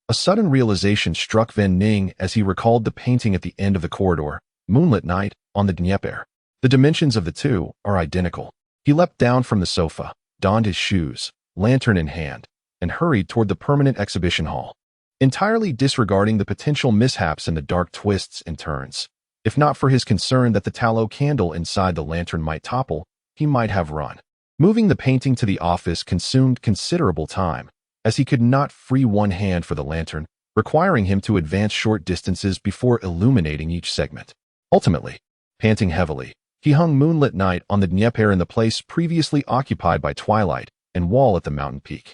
A sudden realization struck Van Ning as he recalled the painting at the end of the corridor, Moonlit Night, on the Dnieper. The dimensions of the two are identical. He leapt down from the sofa, donned his shoes, lantern in hand, and hurried toward the permanent exhibition hall, entirely disregarding the potential mishaps and the dark twists and turns. If not for his concern that the tallow candle inside the lantern might topple, he might have run. Moving the painting to the office consumed considerable time, as he could not free one hand for the lantern, requiring him to advance short distances before illuminating each segment. Ultimately, panting heavily, he hung Moonlit Night on the Dnieper in the place previously occupied by Twilight and Wall at the Mountain Peak.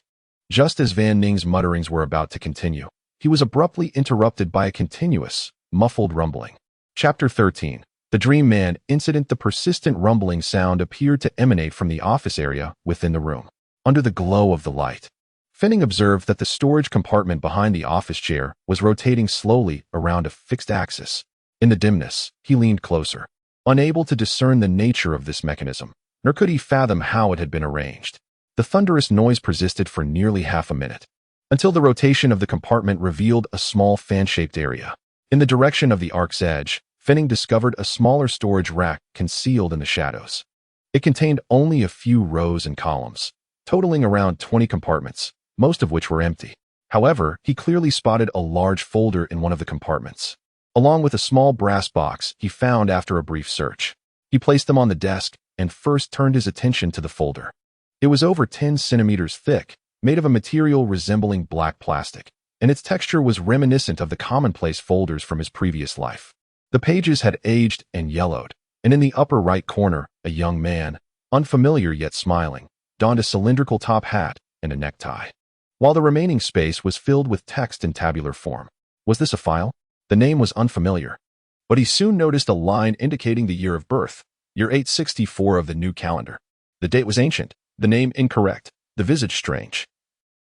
Just as Van Ning's mutterings were about to continue, he was abruptly interrupted by a continuous, muffled rumbling. Chapter 13. The Dream Man Incident. The persistent rumbling sound appeared to emanate from the office area within the room. Under the glow of the light, Fenning observed that the storage compartment behind the office chair was rotating slowly around a fixed axis. In the dimness, he leaned closer, unable to discern the nature of this mechanism, nor could he fathom how it had been arranged. The thunderous noise persisted for nearly half a minute, until the rotation of the compartment revealed a small fan-shaped area. In the direction of the ark's edge, Fenning discovered a smaller storage rack concealed in the shadows. It contained only a few rows and columns, totaling around 20 compartments, most of which were empty. However, he clearly spotted a large folder in one of the compartments, along with a small brass box he found after a brief search. He placed them on the desk and first turned his attention to the folder. It was over 10 centimeters thick, made of a material resembling black plastic, and its texture was reminiscent of the commonplace folders from his previous life. The pages had aged and yellowed, and in the upper right corner, a young man, unfamiliar yet smiling, donned a cylindrical top hat and a necktie, while the remaining space was filled with text in tabular form. Was this a file? The name was unfamiliar, but he soon noticed a line indicating the year of birth, year 864 of the new calendar. The date was ancient, the name incorrect, the visage strange.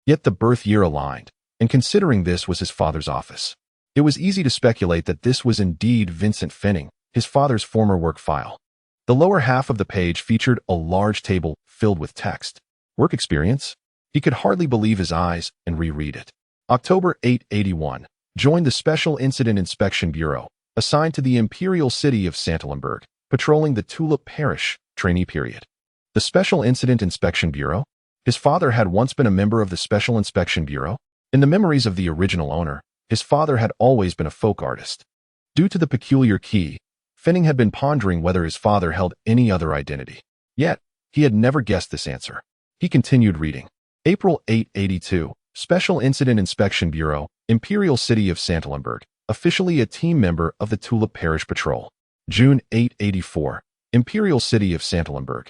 Yet the birth year aligned, and considering this was his father's office, it was easy to speculate that this was indeed Vincent Finning, his father's former work file. The lower half of the page featured a large table filled with text. Work experience? He could hardly believe his eyes and reread it. October 881. Joined the Special Incident Inspection Bureau, assigned to the imperial city of Santalenberg, patrolling the Tulip Parish, trainee period. The Special Incident Inspection Bureau? His father had once been a member of the Special Inspection Bureau. In the memories of the original owner, his father had always been a folk artist. Due to the peculiar key, Finning had been pondering whether his father held any other identity. Yet, he had never guessed this answer. He continued reading. April 882, Special Incident Inspection Bureau, Imperial City of Santalenberg, officially a team member of the Tulip Parish Patrol. June 884, Imperial City of Santalenberg,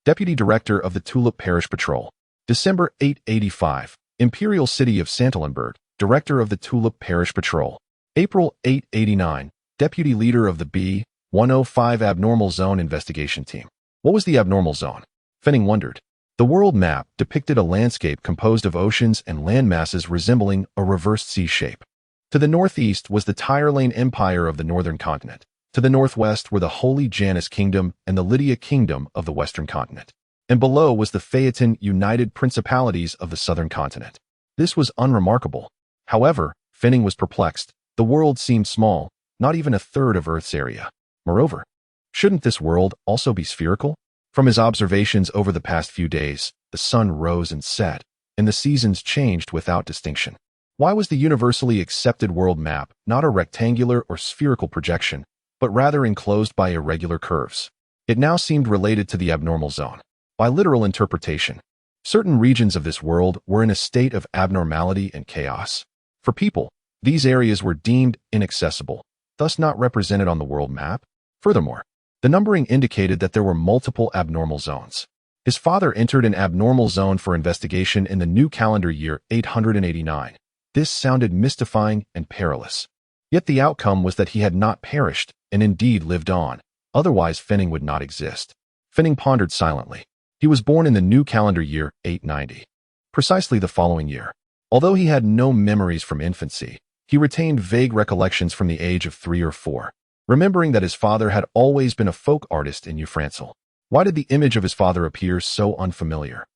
Deputy Director of the Tulip Parish Patrol. December 885, Imperial City of Santalenberg, Director of the Tulip Parish Patrol. April 889, Deputy Leader of the B-105 Abnormal Zone Investigation Team. What was the abnormal zone? Finning wondered. The world map depicted a landscape composed of oceans and land masses resembling a reversed C shape. To the northeast was the Tyrolane Empire of the northern continent. To the northwest were the Holy Janus Kingdom and the Lydia Kingdom of the western continent. And below was the Phaeton United Principalities of the southern continent. This was unremarkable. However, Finning was perplexed. The world seemed small, not even a third of Earth's area. Moreover, shouldn't this world also be spherical? From his observations over the past few days, the sun rose and set, and the seasons changed without distinction. Why was the universally accepted world map not a rectangular or spherical projection, but rather enclosed by irregular curves? It now seemed related to the abnormal zone. By literal interpretation, certain regions of this world were in a state of abnormality and chaos. For people, these areas were deemed inaccessible, thus not represented on the world map. Furthermore, the numbering indicated that there were multiple abnormal zones. His father entered an abnormal zone for investigation in the new calendar year 889. This sounded mystifying and perilous. Yet the outcome was that he had not perished and indeed lived on. Otherwise, Finning would not exist. Finning pondered silently. He was born in the new calendar year 890, precisely the following year. Although he had no memories from infancy, he retained vague recollections from the age of 3 or 4. Remembering that his father had always been a folk artist in Ufrancel. Why did the image of his father appear so unfamiliar?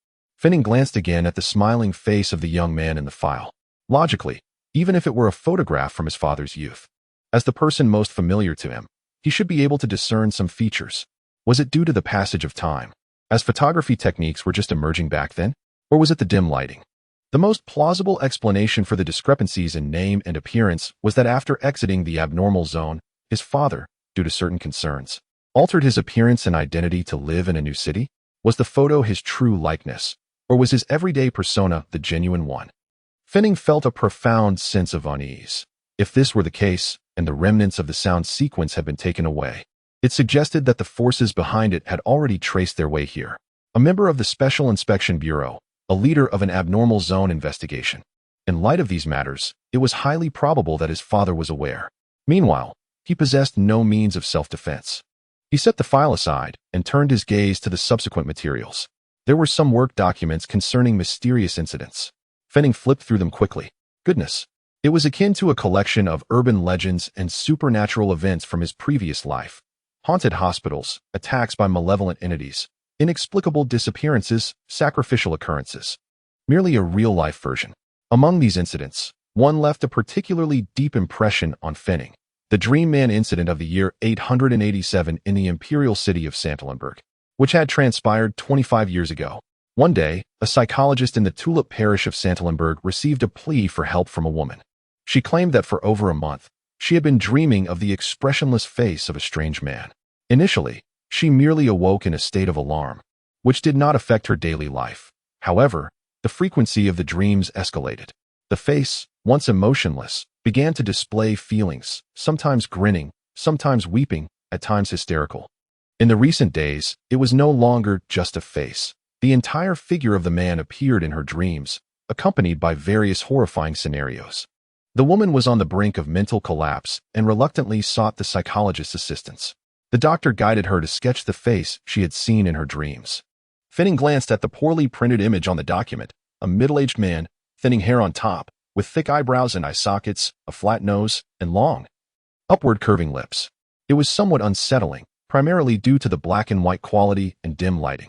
Finning glanced again at the smiling face of the young man in the file. Logically, even if it were a photograph from his father's youth, as the person most familiar to him, he should be able to discern some features. Was it due to the passage of time, as photography techniques were just emerging back then? Or was it the dim lighting? The most plausible explanation for the discrepancies in name and appearance was that after exiting the abnormal zone, his father, due to certain concerns, altered his appearance and identity to live in a new city. Was the photo his true likeness, or was his everyday persona the genuine one? Finning felt a profound sense of unease. If this were the case, and the remnants of the sound sequence had been taken away, it suggested that the forces behind it had already traced their way here. A member of the Special Inspection Bureau, a leader of an abnormal zone investigation. In light of these matters, it was highly probable that his father was aware. Meanwhile, he possessed no means of self-defense. He set the file aside and turned his gaze to the subsequent materials. There were some work documents concerning mysterious incidents. Finning flipped through them quickly. Goodness. It was akin to a collection of urban legends and supernatural events from his previous life. Haunted hospitals, attacks by malevolent entities, inexplicable disappearances, sacrificial occurrences. Merely a real-life version. Among these incidents, one left a particularly deep impression on Finning. The Dream Man incident of the year 887 in the imperial city of Santalenberg, which had transpired 25 years ago. One day, a psychologist in the Tulip Parish of Santalenberg received a plea for help from a woman. She claimed that for over a month, she had been dreaming of the expressionless face of a strange man. Initially, she merely awoke in a state of alarm, which did not affect her daily life. However, the frequency of the dreams escalated. The face, once emotionless, began to display feelings, sometimes grinning, sometimes weeping, at times hysterical. In the recent days, it was no longer just a face. The entire figure of the man appeared in her dreams, accompanied by various horrifying scenarios. The woman was on the brink of mental collapse and reluctantly sought the psychologist's assistance. The doctor guided her to sketch the face she had seen in her dreams. Finning glanced at the poorly printed image on the document, a middle-aged man, thinning hair on top, with thick eyebrows and eye sockets, a flat nose, and long, upward curving lips. It was somewhat unsettling, primarily due to the black and white quality and dim lighting.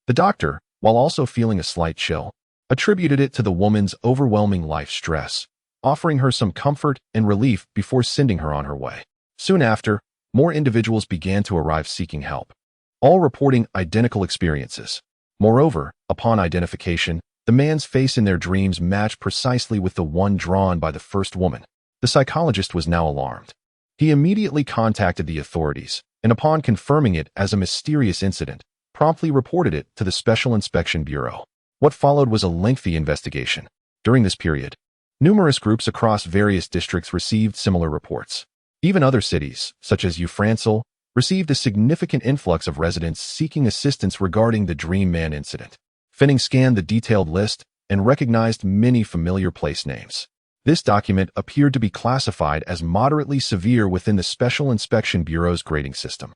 The doctor, while also feeling a slight chill, attributed it to the woman's overwhelming life stress, offering her some comfort and relief before sending her on her way. Soon after, more individuals began to arrive seeking help, all reporting identical experiences. Moreover, upon identification, the man's face in their dreams matched precisely with the one drawn by the first woman. The psychologist was now alarmed. He immediately contacted the authorities, and upon confirming it as a mysterious incident, promptly reported it to the Special Inspection Bureau. What followed was a lengthy investigation. During this period, numerous groups across various districts received similar reports. Even other cities, such as Ufrancel, received a significant influx of residents seeking assistance regarding the Dream Man incident. Finning scanned the detailed list and recognized many familiar place names. This document appeared to be classified as moderately severe within the Special Inspection Bureau's grading system.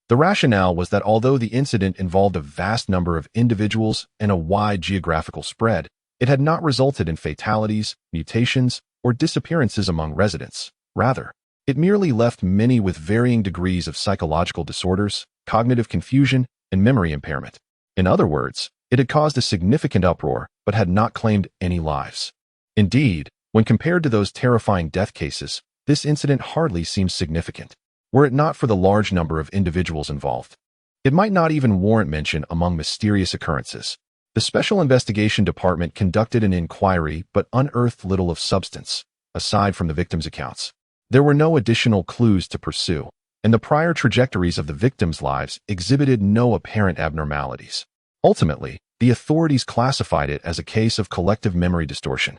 The rationale was that although the incident involved a vast number of individuals and a wide geographical spread, it had not resulted in fatalities, mutations, or disappearances among residents. Rather, it merely left many with varying degrees of psychological disorders, cognitive confusion, and memory impairment. In other words, it had caused a significant uproar, but had not claimed any lives. Indeed, when compared to those terrifying death cases, this incident hardly seems significant. Were it not for the large number of individuals involved, it might not even warrant mention among mysterious occurrences. The Special Investigation Department conducted an inquiry but unearthed little of substance, aside from the victims' accounts. There were no additional clues to pursue, and the prior trajectories of the victims' lives exhibited no apparent abnormalities. Ultimately, the authorities classified it as a case of collective memory distortion,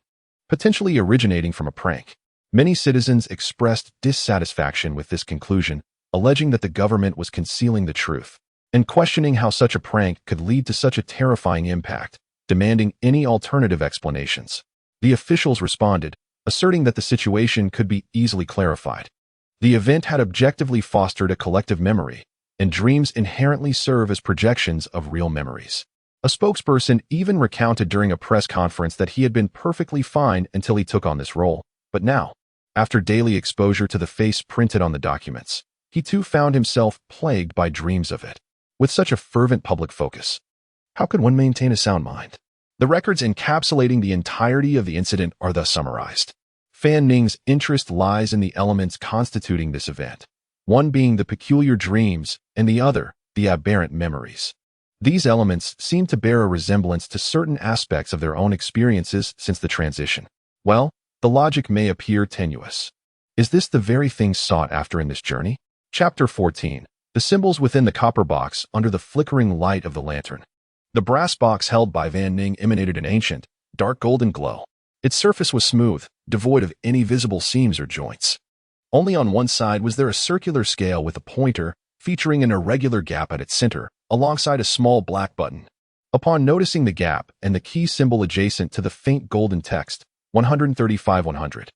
potentially originating from a prank. Many citizens expressed dissatisfaction with this conclusion, alleging that the government was concealing the truth, and questioning how such a prank could lead to such a terrifying impact, demanding any alternative explanations. The officials responded, asserting that the situation could be easily clarified. The event had objectively fostered a collective memory, and dreams inherently serve as projections of real memories. A spokesperson even recounted during a press conference that he had been perfectly fine until he took on this role, but now, after daily exposure to the face printed on the documents, he too found himself plagued by dreams of it. With such a fervent public focus, how could one maintain a sound mind? The records encapsulating the entirety of the incident are thus summarized. Fan Ning's interest lies in the elements constituting this event, one being the peculiar dreams and the other, the aberrant memories. These elements seem to bear a resemblance to certain aspects of their own experiences since the transition. Well, the logic may appear tenuous. Is this the very thing sought after in this journey? Chapter 14. The symbols within the copper box under the flickering light of the lantern. The brass box held by Van Ning emanated an ancient, dark golden glow. Its surface was smooth, devoid of any visible seams or joints. Only on one side was there a circular scale with a pointer featuring an irregular gap at its center, alongside a small black button. Upon noticing the gap and the key symbol adjacent to the faint golden text, 135-100,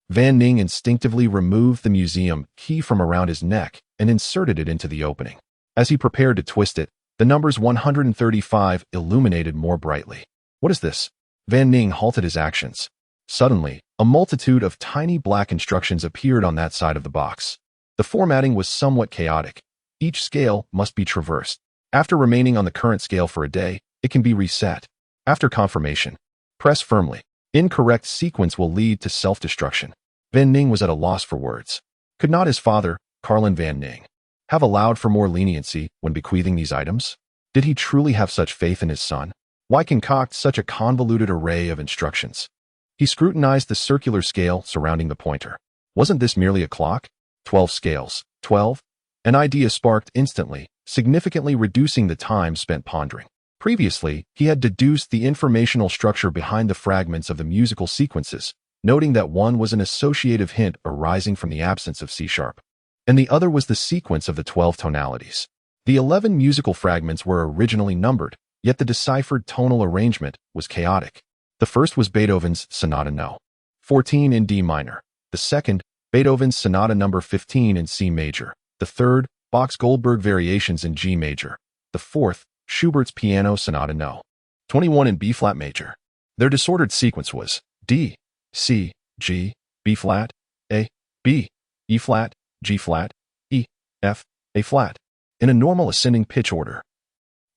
Van Ning instinctively removed the museum key from around his neck and inserted it into the opening. As he prepared to twist it, the numbers 135 illuminated more brightly. What is this? Van Ning halted his actions. Suddenly, a multitude of tiny black instructions appeared on that side of the box. The formatting was somewhat chaotic. Each scale must be traversed. After remaining on the current scale for a day, it can be reset. After confirmation, press firmly. Incorrect sequence will lead to self-destruction. Van Ning was at a loss for words. Could not his father, Carlin Van Ning, have allowed for more leniency when bequeathing these items? Did he truly have such faith in his son? Why concoct such a convoluted array of instructions? He scrutinized the circular scale surrounding the pointer. Wasn't this merely a clock? 12 scales. 12? An idea sparked instantly, significantly reducing the time spent pondering. Previously, he had deduced the informational structure behind the fragments of the musical sequences, noting that one was an associative hint arising from the absence of C-sharp, and the other was the sequence of the 12 tonalities. The 11 musical fragments were originally numbered, yet the deciphered tonal arrangement was chaotic. The first was Beethoven's Sonata No. 14 in D minor. The second, Beethoven's Sonata No. 15 in C major. The third, Bach's Goldberg Variations in G major. The fourth, Schubert's Piano Sonata No. 21 in B-flat major. Their disordered sequence was D, C, G, B-flat, A, B, E-flat, G-flat, E, F, A-flat, in a normal ascending pitch order.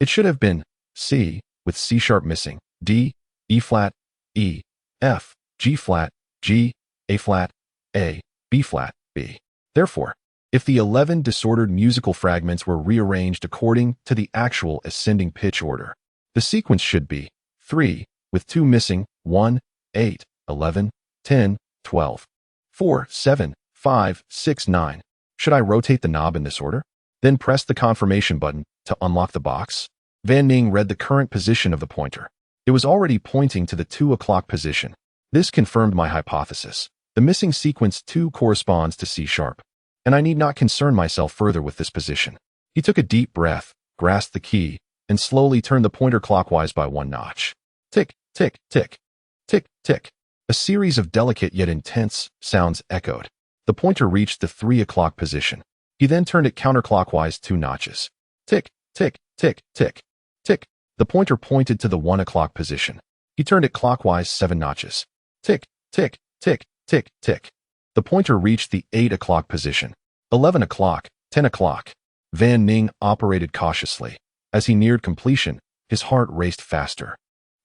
It should have been C, with C-sharp missing, D, E-flat, E, F, G-flat, G, A-flat, A, B-flat, B. Therefore, if the 11 disordered musical fragments were rearranged according to the actual ascending pitch order, the sequence should be 3, with 2 missing, 1, 8, 11, 10, 12, 4, 7, 5, 6, 9. Should I rotate the knob in this order? Then press the confirmation button to unlock the box? Van Ning read the current position of the pointer. It was already pointing to the 2 o'clock position. This confirmed my hypothesis. The missing sequence 2 corresponds to C-sharp, and I need not concern myself further with this position. He took a deep breath, grasped the key, and slowly turned the pointer clockwise by 1 notch. Tick, tick, tick, tick, tick. A series of delicate yet intense sounds echoed. The pointer reached the 3 o'clock position. He then turned it counterclockwise 2 notches. Tick, tick, tick, tick, tick. The pointer pointed to the 1 o'clock position. He turned it clockwise 7 notches. Tick, tick, tick, tick, tick. The pointer reached the 8 o'clock position. 11 o'clock, 10 o'clock. Van Ning operated cautiously. As he neared completion, his heart raced faster,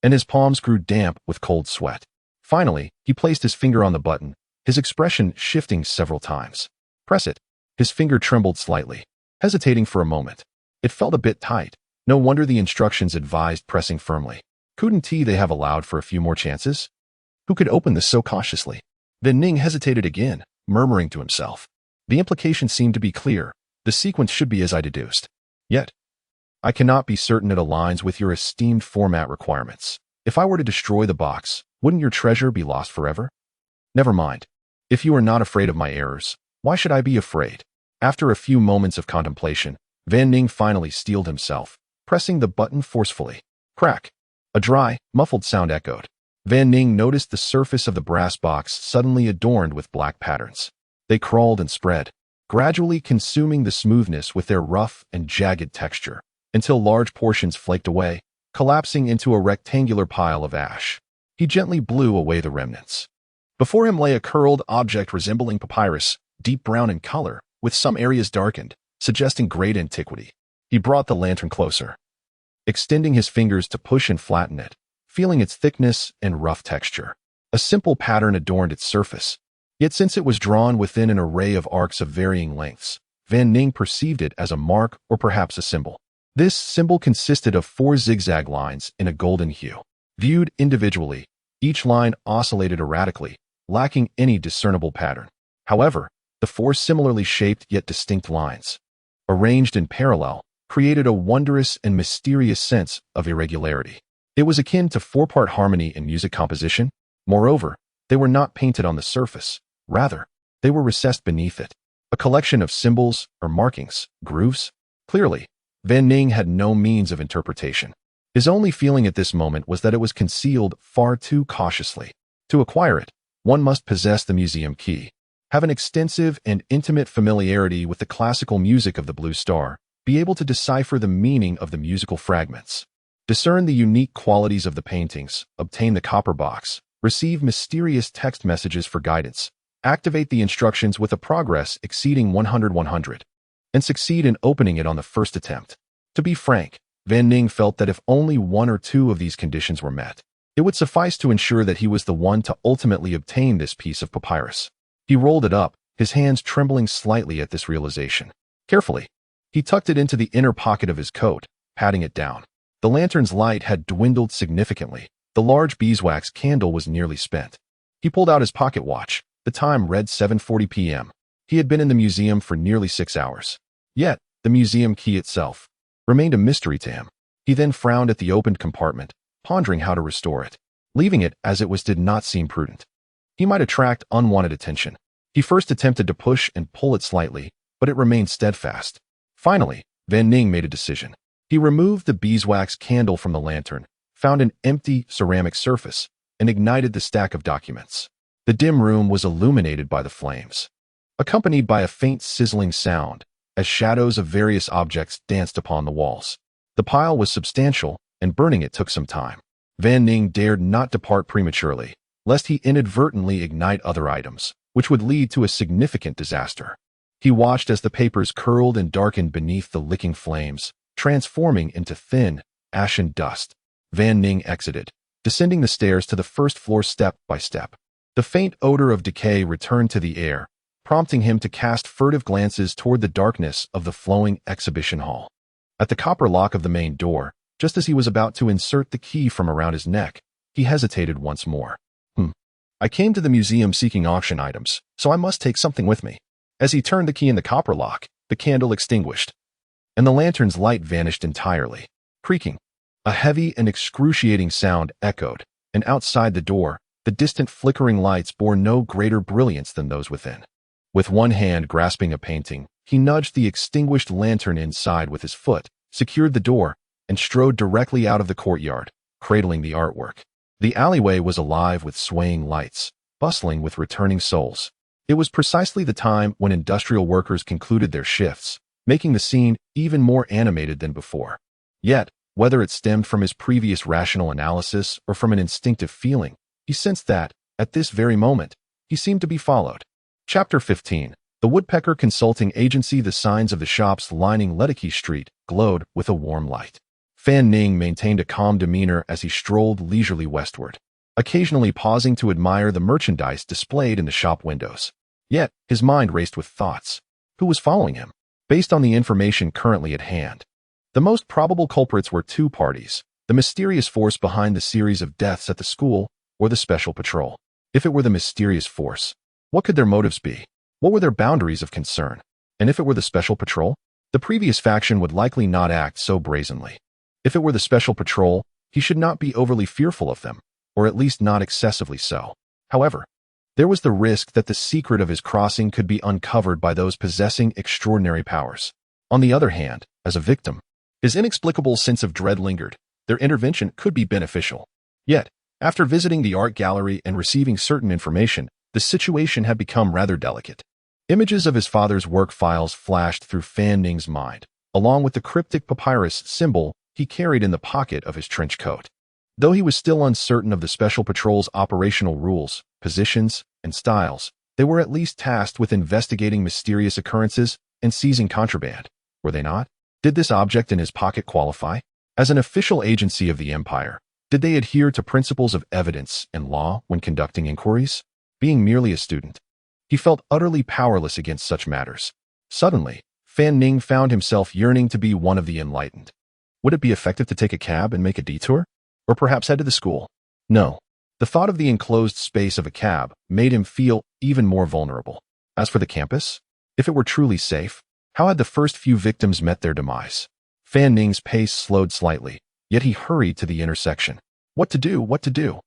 and his palms grew damp with cold sweat. Finally, he placed his finger on the button, his expression shifting several times. Press it. His finger trembled slightly, hesitating for a moment. It felt a bit tight. No wonder the instructions advised pressing firmly. Couldn't they have allowed for a few more chances? Who could open this so cautiously? Van Ning hesitated again, murmuring to himself. The implication seemed to be clear. The sequence should be as I deduced. Yet, I cannot be certain it aligns with your esteemed format requirements. If I were to destroy the box, wouldn't your treasure be lost forever? Never mind. If you are not afraid of my errors, why should I be afraid? After a few moments of contemplation, Van Ning finally steeled himself, pressing the button forcefully. Crack! A dry, muffled sound echoed. Van Ning noticed the surface of the brass box suddenly adorned with black patterns. They crawled and spread, gradually consuming the smoothness with their rough and jagged texture, until large portions flaked away, collapsing into a rectangular pile of ash. He gently blew away the remnants. Before him lay a curled object resembling papyrus, deep brown in color, with some areas darkened, suggesting great antiquity. He brought the lantern closer, extending his fingers to push and flatten it, feeling its thickness and rough texture. A simple pattern adorned its surface. Yet since it was drawn within an array of arcs of varying lengths, Van Ning perceived it as a mark or perhaps a symbol. This symbol consisted of 4 zigzag lines in a golden hue. Viewed individually, each line oscillated erratically, lacking any discernible pattern. However, the 4 similarly shaped yet distinct lines, arranged in parallel, created a wondrous and mysterious sense of irregularity. It was akin to 4-part harmony in music composition. Moreover, they were not painted on the surface. Rather, they were recessed beneath it. A collection of symbols or markings, grooves. Clearly, Van Ning had no means of interpretation. His only feeling at this moment was that it was concealed far too cautiously. To acquire it, one must possess the museum key, have an extensive and intimate familiarity with the classical music of the Blue Star, be able to decipher the meaning of the musical fragments, discern the unique qualities of the paintings, obtain the copper box, receive mysterious text messages for guidance, activate the instructions with a progress exceeding 100, and succeed in opening it on the first attempt. To be frank, Van Ning felt that if only 1 or 2 of these conditions were met, it would suffice to ensure that he was the one to ultimately obtain this piece of papyrus. He rolled it up, his hands trembling slightly at this realization. Carefully, he tucked it into the inner pocket of his coat, patting it down. The lantern's light had dwindled significantly. The large beeswax candle was nearly spent. He pulled out his pocket watch. The time read 7:40 p.m. He had been in the museum for nearly 6 hours. Yet, the museum key itself remained a mystery to him. He then frowned at the opened compartment, pondering how to restore it. Leaving it as it was did not seem prudent. He might attract unwanted attention. He first attempted to push and pull it slightly, but it remained steadfast. Finally, Van Ning made a decision. He removed the beeswax candle from the lantern, found an empty ceramic surface, and ignited the stack of documents. The dim room was illuminated by the flames, accompanied by a faint sizzling sound, as shadows of various objects danced upon the walls. The pile was substantial, and burning it took some time. Van Ning dared not depart prematurely, lest he inadvertently ignite other items, which would lead to a significant disaster. He watched as the papers curled and darkened beneath the licking flames, transforming into thin, ashen dust. Van Ning exited, descending the stairs to the first floor step by step. The faint odor of decay returned to the air, prompting him to cast furtive glances toward the darkness of the flowing exhibition hall. At the copper lock of the main door, just as he was about to insert the key from around his neck, he hesitated once more. I came to the museum seeking auction items, so I must take something with me. As he turned the key in the copper lock, the candle extinguished, and the lantern's light vanished entirely. Creaking. A heavy and excruciating sound echoed, and outside the door, the distant flickering lights bore no greater brilliance than those within. With one hand grasping a painting, he nudged the extinguished lantern inside with his foot, secured the door, and strode directly out of the courtyard, cradling the artwork. The alleyway was alive with swaying lights, bustling with returning souls. It was precisely the time when industrial workers concluded their shifts, making the scene even more animated than before. Yet, whether it stemmed from his previous rational analysis or from an instinctive feeling, he sensed that, at this very moment, he seemed to be followed. Chapter 15. The Woodpecker Consulting Agency. The signs of the shops lining Ledicke Street glowed with a warm light. Fan Ning maintained a calm demeanor as he strolled leisurely westward, occasionally pausing to admire the merchandise displayed in the shop windows. Yet, his mind raced with thoughts. Who was following him? Based on the information currently at hand, the most probable culprits were two parties: the mysterious force behind the series of deaths at the school, or the Special Patrol. If it were the mysterious force, what could their motives be? What were their boundaries of concern? And if it were the Special Patrol, the previous faction would likely not act so brazenly. If it were the Special Patrol, he should not be overly fearful of them, or at least not excessively so. However, there was the risk that the secret of his crossing could be uncovered by those possessing extraordinary powers. On the other hand, as a victim, his inexplicable sense of dread lingered. Their intervention could be beneficial. Yet, after visiting the art gallery and receiving certain information, the situation had become rather delicate. Images of his father's work files flashed through Fan Ning's mind, along with the cryptic papyrus symbol he carried in the pocket of his trench coat. Though he was still uncertain of the Special Patrol's operational rules, positions, and styles, they were at least tasked with investigating mysterious occurrences and seizing contraband, were they not? Did this object in his pocket qualify? As an official agency of the Empire, did they adhere to principles of evidence and law when conducting inquiries? Being merely a student, he felt utterly powerless against such matters. Suddenly, Fan Ning found himself yearning to be one of the enlightened. Would it be effective to take a cab and make a detour? Or perhaps head to the school? No. The thought of the enclosed space of a cab made him feel even more vulnerable. As for the campus, if it were truly safe, how had the first few victims met their demise? Fan Ning's pace slowed slightly, yet he hurried to the intersection. What to do? What to do?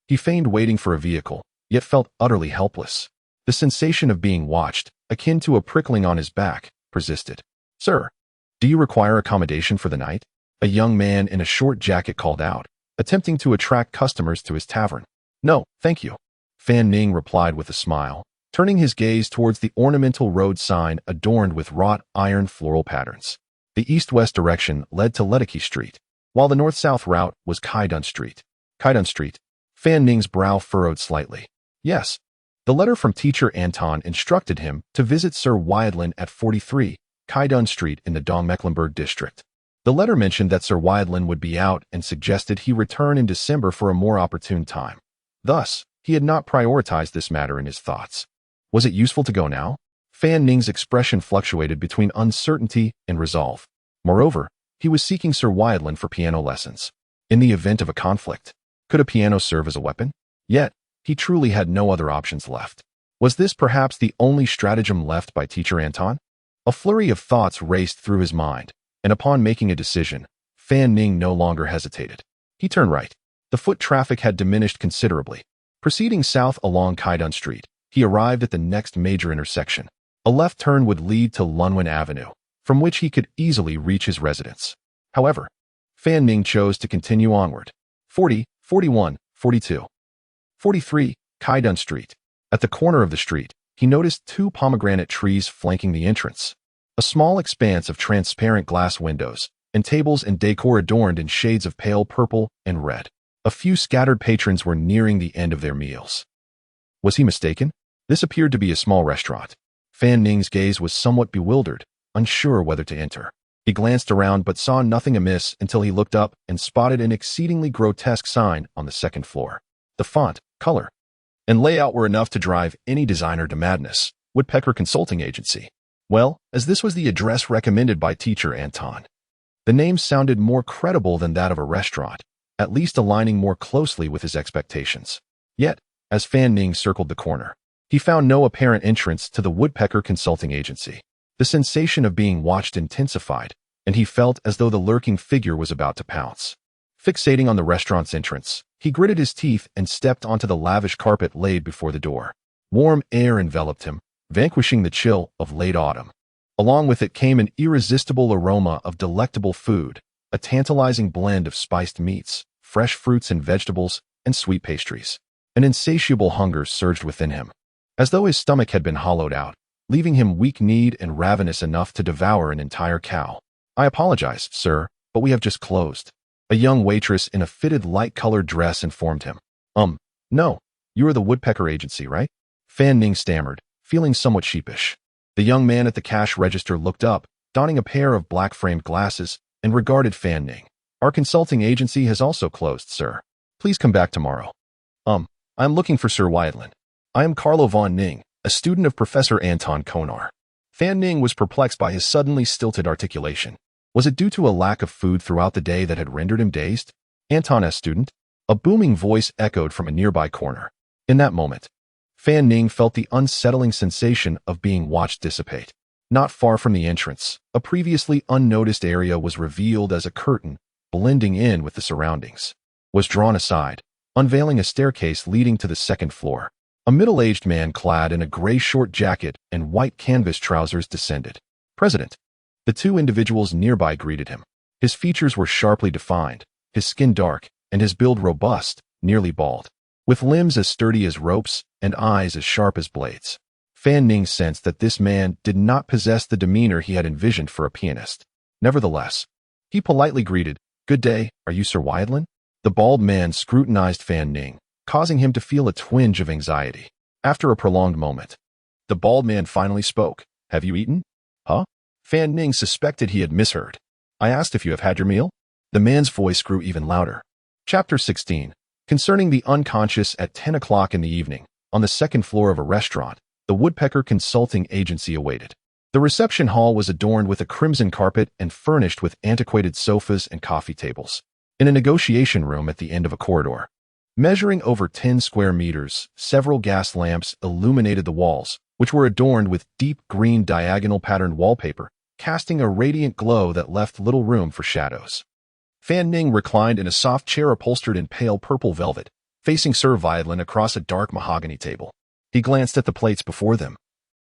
He feigned waiting for a vehicle, yet felt utterly helpless. The sensation of being watched, akin to a prickling on his back, persisted. Sir, do you require accommodation for the night? A young man in a short jacket called out, attempting to attract customers to his tavern. No, thank you. Fan Ning replied with a smile, turning his gaze towards the ornamental road sign adorned with wrought iron floral patterns. The east-west direction led to Ledicke Street, while the north-south route was Kaidun Street. Kaidun Street. Fan Ning's brow furrowed slightly. Yes. The letter from teacher Anton instructed him to visit Sir Wyadlin at 43 Kaidun Street in the Dong-Mecklenburg district. The letter mentioned that Sir Wyadlin would be out and suggested he return in December for a more opportune time. Thus, he had not prioritized this matter in his thoughts. Was it useful to go now? Fan Ning's expression fluctuated between uncertainty and resolve. Moreover, he was seeking Sir Wyadlin for piano lessons. In the event of a conflict, could a piano serve as a weapon? Yet, he truly had no other options left. Was this perhaps the only stratagem left by teacher Anton? A flurry of thoughts raced through his mind, and upon making a decision, Fan Ning no longer hesitated. He turned right. The foot traffic had diminished considerably. Proceeding south along Kaidun Street, he arrived at the next major intersection. A left turn would lead to Lunwen Avenue. from which he could easily reach his residence. However, Fan Ning chose to continue onward. 40, 41, 42. 43, Kaidun Street. At the corner of the street, he noticed two pomegranate trees flanking the entrance. A small expanse of transparent glass windows, and tables and decor adorned in shades of pale purple and red. A few scattered patrons were nearing the end of their meals. Was he mistaken? This appeared to be a small restaurant. Fan Ning's gaze was somewhat bewildered, unsure whether to enter. He glanced around but saw nothing amiss until he looked up and spotted an exceedingly grotesque sign on the second floor. The font, color, and layout were enough to drive any designer to madness. Woodpecker Consulting Agency. Well, as this was the address recommended by teacher Anton, the name sounded more credible than that of a restaurant, at least aligning more closely with his expectations. Yet, as Fan Ning circled the corner, he found no apparent entrance to the Woodpecker Consulting Agency. The sensation of being watched intensified, and he felt as though the lurking figure was about to pounce. Fixating on the restaurant's entrance, he gritted his teeth and stepped onto the lavish carpet laid before the door. Warm air enveloped him, vanquishing the chill of late autumn. Along with it came an irresistible aroma of delectable food, a tantalizing blend of spiced meats, fresh fruits and vegetables, and sweet pastries. An insatiable hunger surged within him, as though his stomach had been hollowed out, leaving him weak-kneed and ravenous enough to devour an entire cow. "I apologize, sir, but we have just closed," a young waitress in a fitted light-colored dress informed him. No, you are the Woodpecker Agency, right?" Fan Ning stammered, feeling somewhat sheepish. The young man at the cash register looked up, donning a pair of black-framed glasses, and regarded Fan Ning. "Our consulting agency has also closed, sir. Please come back tomorrow." I am looking for Sir Weidlin. I am Carlo von Ning, a student of Professor Anton Konar." Fan Ning was perplexed by his suddenly stilted articulation. Was it due to a lack of food throughout the day that had rendered him dazed? "Anton S. student?" A booming voice echoed from a nearby corner. In that moment, Fan Ning felt the unsettling sensation of being watched dissipate. Not far from the entrance, a previously unnoticed area was revealed as a curtain, blending in with the surroundings, was drawn aside, unveiling a staircase leading to the second floor. A middle-aged man clad in a gray short jacket and white canvas trousers descended. "President." The two individuals nearby greeted him. His features were sharply defined, his skin dark, and his build robust, nearly bald, with limbs as sturdy as ropes and eyes as sharp as blades. Fan Ning sensed that this man did not possess the demeanor he had envisioned for a pianist. Nevertheless, he politely greeted, "Good day, are you Sir Weidlin?" The bald man scrutinized Fan Ning, causing him to feel a twinge of anxiety. After a prolonged moment, the bald man finally spoke. "Have you eaten?" "Huh?" Fan Ning suspected he had misheard. "I asked if you have had your meal." The man's voice grew even louder. Chapter 16. Concerning the unconscious at 10 o'clock in the evening, on the second floor of a restaurant, the Woodpecker Consulting Agency awaited. The reception hall was adorned with a crimson carpet and furnished with antiquated sofas and coffee tables. In a negotiation room at the end of a corridor, measuring over 10 square meters, several gas lamps illuminated the walls, which were adorned with deep green diagonal patterned wallpaper, casting a radiant glow that left little room for shadows. Fan Ning reclined in a soft chair upholstered in pale purple velvet, facing Sir Weidlin across a dark mahogany table. He glanced at the plates before them,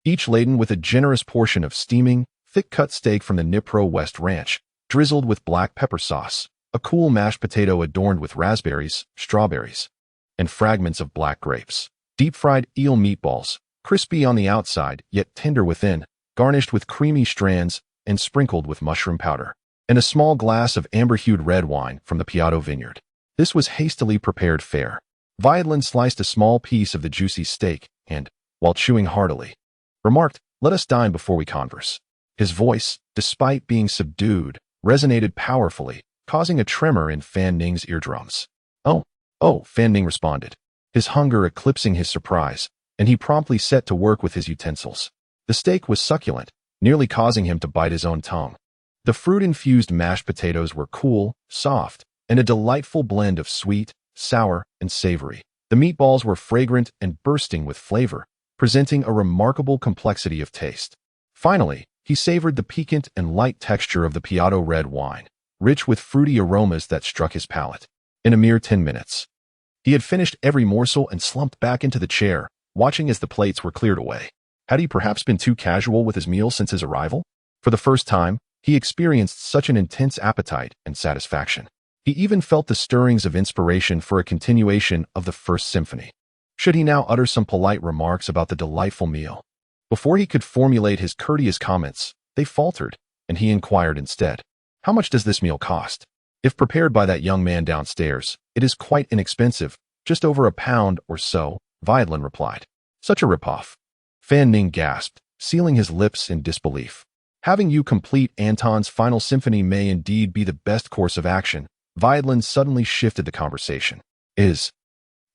each laden with a generous portion of steaming, thick-cut steak from the Nipro West Ranch, drizzled with black pepper sauce, a cool mashed potato adorned with raspberries, strawberries, and fragments of black grapes, deep-fried eel meatballs, crispy on the outside yet tender within, garnished with creamy strands and sprinkled with mushroom powder, and a small glass of amber-hued red wine from the Piatto vineyard. This was hastily prepared fare. Weidlin sliced a small piece of the juicy steak and, while chewing heartily, remarked, "Let us dine before we converse." His voice, despite being subdued, resonated powerfully, causing a tremor in Fan Ning's eardrums. Oh, Fan Ning responded, his hunger eclipsing his surprise, and he promptly set to work with his utensils. The steak was succulent, nearly causing him to bite his own tongue. The fruit-infused mashed potatoes were cool, soft, and a delightful blend of sweet, sour, and savory. The meatballs were fragrant and bursting with flavor, presenting a remarkable complexity of taste. Finally, he savored the piquant and light texture of the Piatto red wine, rich with fruity aromas that struck his palate. In a mere 10 minutes, he had finished every morsel and slumped back into the chair, watching as the plates were cleared away. Had he perhaps been too casual with his meal since his arrival? For the first time, he experienced such an intense appetite and satisfaction. He even felt the stirrings of inspiration for a continuation of the First Symphony. Should he now utter some polite remarks about the delightful meal? Before he could formulate his courteous comments, they faltered, and he inquired instead, "How much does this meal cost?" "If prepared by that young man downstairs, it is quite inexpensive, just over £1 or so," Violin replied. "Such a ripoff." Fan Ning gasped, sealing his lips in disbelief. "Having you complete Anton's final symphony may indeed be the best course of action." Violin suddenly shifted the conversation. Is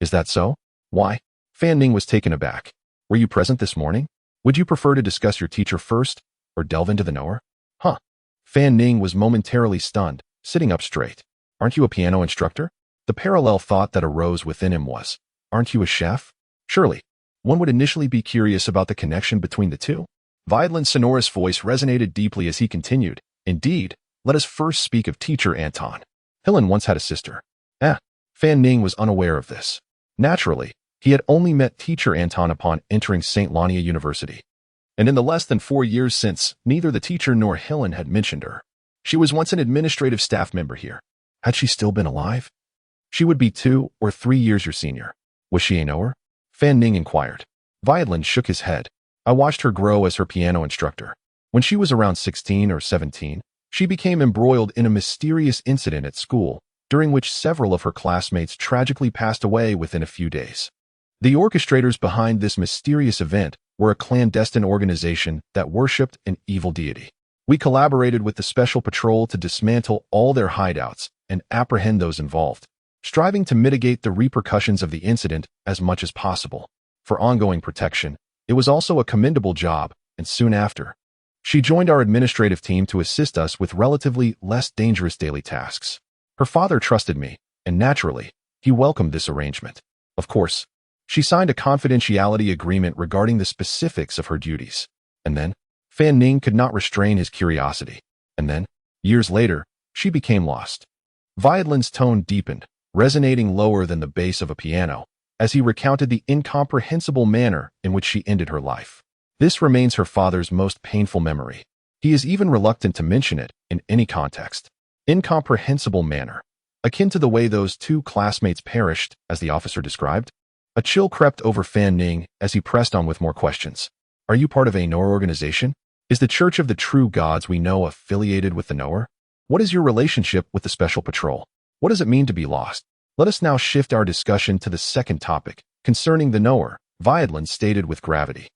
that so? Why?" Fan Ning was taken aback. "Were you present this morning? Would you prefer to discuss your teacher first, or delve into the knower?" "Huh." Fan Ning was momentarily stunned, sitting up straight. "Aren't you a piano instructor?" The parallel thought that arose within him was, "Aren't you a chef?" Surely, one would initially be curious about the connection between the two. Violin's sonorous voice resonated deeply as he continued, "Indeed, let us first speak of teacher Anton. Helen once had a sister." Fan Ning was unaware of this. Naturally, he had only met teacher Anton upon entering St. Lania University. And in the less than 4 years since, neither the teacher nor Helen had mentioned her. She was once an administrative staff member here. Had she still been alive? She would be 2 or 3 years your senior. Was she a knower? Fan Ning inquired. Violin shook his head. "I watched her grow as her piano instructor. When she was around 16 or 17, she became embroiled in a mysterious incident at school, during which several of her classmates tragically passed away within a few days. The orchestrators behind this mysterious event were a clandestine organization that worshipped an evil deity. We collaborated with the Special Patrol to dismantle all their hideouts and apprehend those involved, striving to mitigate the repercussions of the incident as much as possible. For ongoing protection, it was also a commendable job, and soon after, she joined our administrative team to assist us with relatively less dangerous daily tasks. Her father trusted me, and naturally, he welcomed this arrangement. Of course, she signed a confidentiality agreement regarding the specifics of her duties. And then, Fan Ning could not restrain his curiosity. And then, years later, she became lost." Violin's tone deepened, resonating lower than the bass of a piano, as he recounted the incomprehensible manner in which she ended her life. This remains her father's most painful memory. He is even reluctant to mention it in any context. Incomprehensible manner, akin to the way those 2 classmates perished, as the officer described. A chill crept over Fan Ning as he pressed on with more questions. "Are you part of a knower organization? Is the Church of the True Gods we know affiliated with the knower? What is your relationship with the Special Patrol? What does it mean to be lost?" "Let us now shift our discussion to the second topic, concerning the knower," Violin stated with gravity.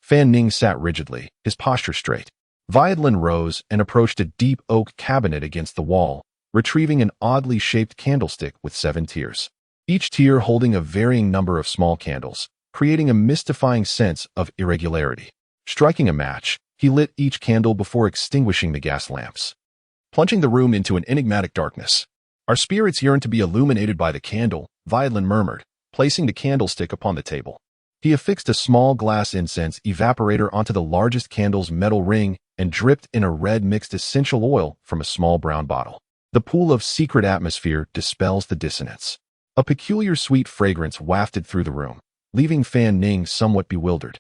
Fan Ning sat rigidly, his posture straight. Violin rose and approached a deep oak cabinet against the wall, retrieving an oddly shaped candlestick with 7 tiers, each tier holding a varying number of small candles, creating a mystifying sense of irregularity. Striking a match, he lit each candle before extinguishing the gas lamps, plunging the room into an enigmatic darkness. "Our spirits yearn to be illuminated by the candle," Violin murmured, placing the candlestick upon the table. He affixed a small glass incense evaporator onto the largest candle's metal ring and dripped in a red mixed essential oil from a small brown bottle. The pool of secret atmosphere dispels the dissonance. A peculiar sweet fragrance wafted through the room, leaving Fan Ning somewhat bewildered.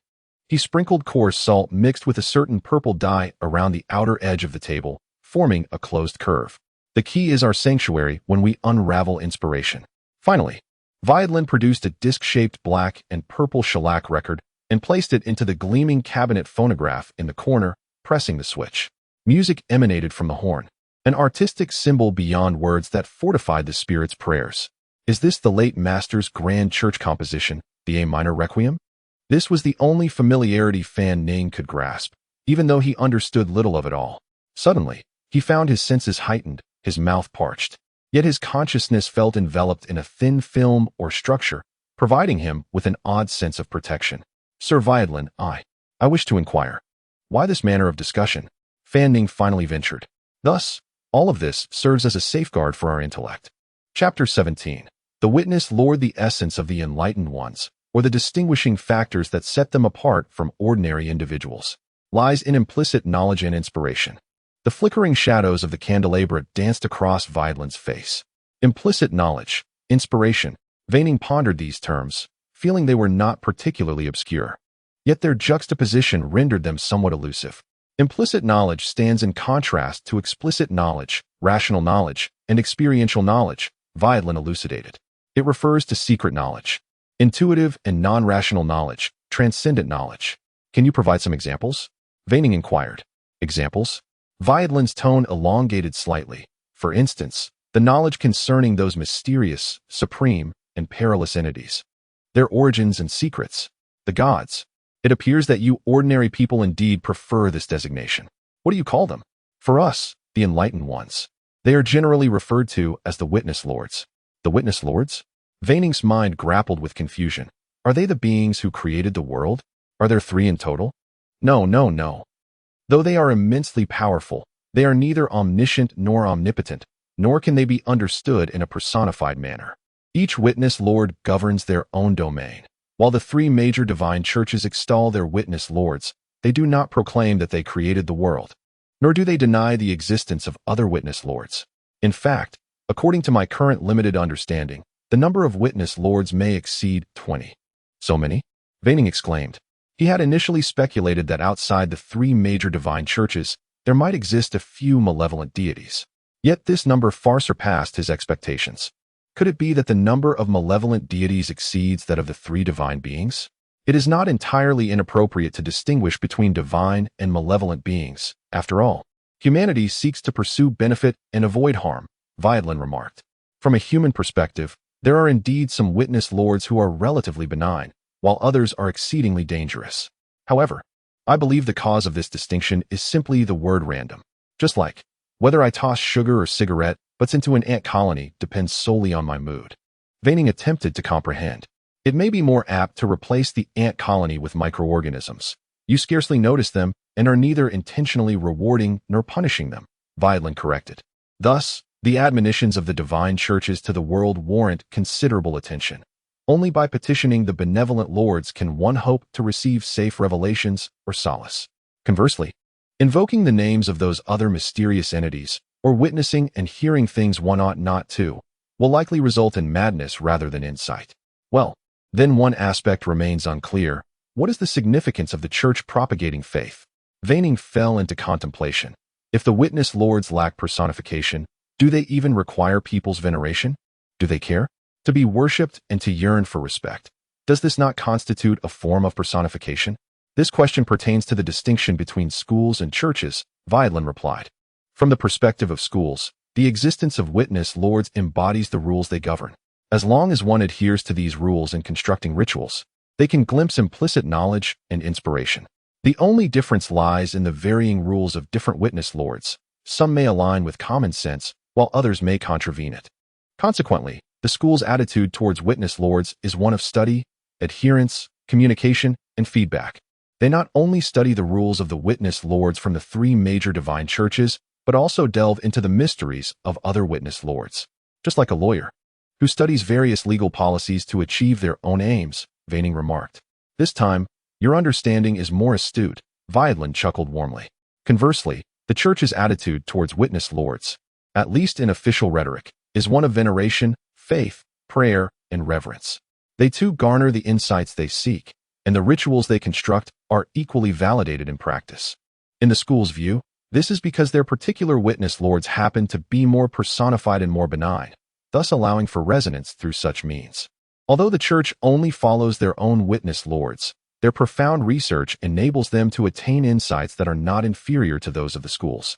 He sprinkled coarse salt mixed with a certain purple dye around the outer edge of the table, forming a closed curve. "The key is our sanctuary when we unravel inspiration." Finally, Violin produced a disc-shaped black and purple shellac record and placed it into the gleaming cabinet phonograph in the corner, pressing the switch. Music emanated from the horn, an artistic symbol beyond words that fortified the spirit's prayers. Is this the late master's grand church composition, the A minor Requiem? This was the only familiarity Fan Ning could grasp, even though he understood little of it all. Suddenly, he found his senses heightened, his mouth parched. Yet his consciousness felt enveloped in a thin film or structure, providing him with an odd sense of protection. "Sir Violin, I wish to inquire. Why this manner of discussion?" Fan Ning finally ventured. "Thus, all of this serves as a safeguard for our intellect." Chapter 17. The witness lured the essence of the Enlightened Ones, or the distinguishing factors that set them apart from ordinary individuals, lies in implicit knowledge and inspiration. The flickering shadows of the candelabra danced across Violin's face. Implicit knowledge, inspiration. Veining pondered these terms, feeling they were not particularly obscure. Yet their juxtaposition rendered them somewhat elusive. Implicit knowledge stands in contrast to explicit knowledge, rational knowledge, and experiential knowledge, Weidlin elucidated. It refers to secret knowledge, intuitive and non-rational knowledge, transcendent knowledge. Can you provide some examples? Veining inquired. Examples? Weidlin's tone elongated slightly. For instance, the knowledge concerning those mysterious, supreme, and perilous entities. Their origins and secrets. The gods. It appears that you ordinary people indeed prefer this designation. What do you call them? For us, the Enlightened Ones. They are generally referred to as the Witness Lords. The Witness Lords? Veining's mind grappled with confusion. Are they the beings who created the world? Are there three in total? No. Though they are immensely powerful, they are neither omniscient nor omnipotent, nor can they be understood in a personified manner. Each Witness Lord governs their own domain. While the three major divine churches extol their Witness Lords, they do not proclaim that they created the world, nor do they deny the existence of other Witness Lords. In fact, according to my current limited understanding, the number of Witness Lords may exceed 20. So many? Veining exclaimed. He had initially speculated that outside the three major divine churches, there might exist a few malevolent deities. Yet this number far surpassed his expectations. Could it be that the number of malevolent deities exceeds that of the three divine beings? It is not entirely inappropriate to distinguish between divine and malevolent beings. After all, humanity seeks to pursue benefit and avoid harm, Weidlin remarked. From a human perspective, there are indeed some Witness Lords who are relatively benign, while others are exceedingly dangerous. However, I believe the cause of this distinction is simply the word random. Just like, whether I toss sugar or cigarette butts into an ant colony depends solely on my mood. Veining attempted to comprehend. It may be more apt to replace the ant colony with microorganisms. You scarcely notice them and are neither intentionally rewarding nor punishing them, Weidlin corrected. Thus, the admonitions of the divine churches to the world warrant considerable attention. Only by petitioning the benevolent lords can one hope to receive safe revelations or solace. Conversely, invoking the names of those other mysterious entities, or witnessing and hearing things one ought not to, will likely result in madness rather than insight. Well, then one aspect remains unclear. What is the significance of the church propagating faith? Veining fell into contemplation. If the Witness Lords lack personification, do they even require people's veneration? Do they care? To be worshipped and to yearn for respect. Does this not constitute a form of personification? This question pertains to the distinction between schools and churches, Weidlin replied. From the perspective of schools, the existence of Witness Lords embodies the rules they govern. As long as one adheres to these rules in constructing rituals, they can glimpse implicit knowledge and inspiration. The only difference lies in the varying rules of different Witness Lords. Some may align with common sense, while others may contravene it. Consequently, the school's attitude towards Witness Lords is one of study, adherence, communication, and feedback. They not only study the rules of the Witness Lords from the three major divine churches, but also delve into the mysteries of other Witness Lords. Just like a lawyer who studies various legal policies to achieve their own aims, Veining remarked. This time, your understanding is more astute, Weidlin chuckled warmly. Conversely, the church's attitude towards Witness Lords, at least in official rhetoric, is one of veneration, faith, prayer, and reverence. They too garner the insights they seek, and the rituals they construct are equally validated in practice. In the school's view, this is because their particular Witness Lords happen to be more personified and more benign, thus allowing for resonance through such means. Although the church only follows their own Witness Lords, their profound research enables them to attain insights that are not inferior to those of the schools.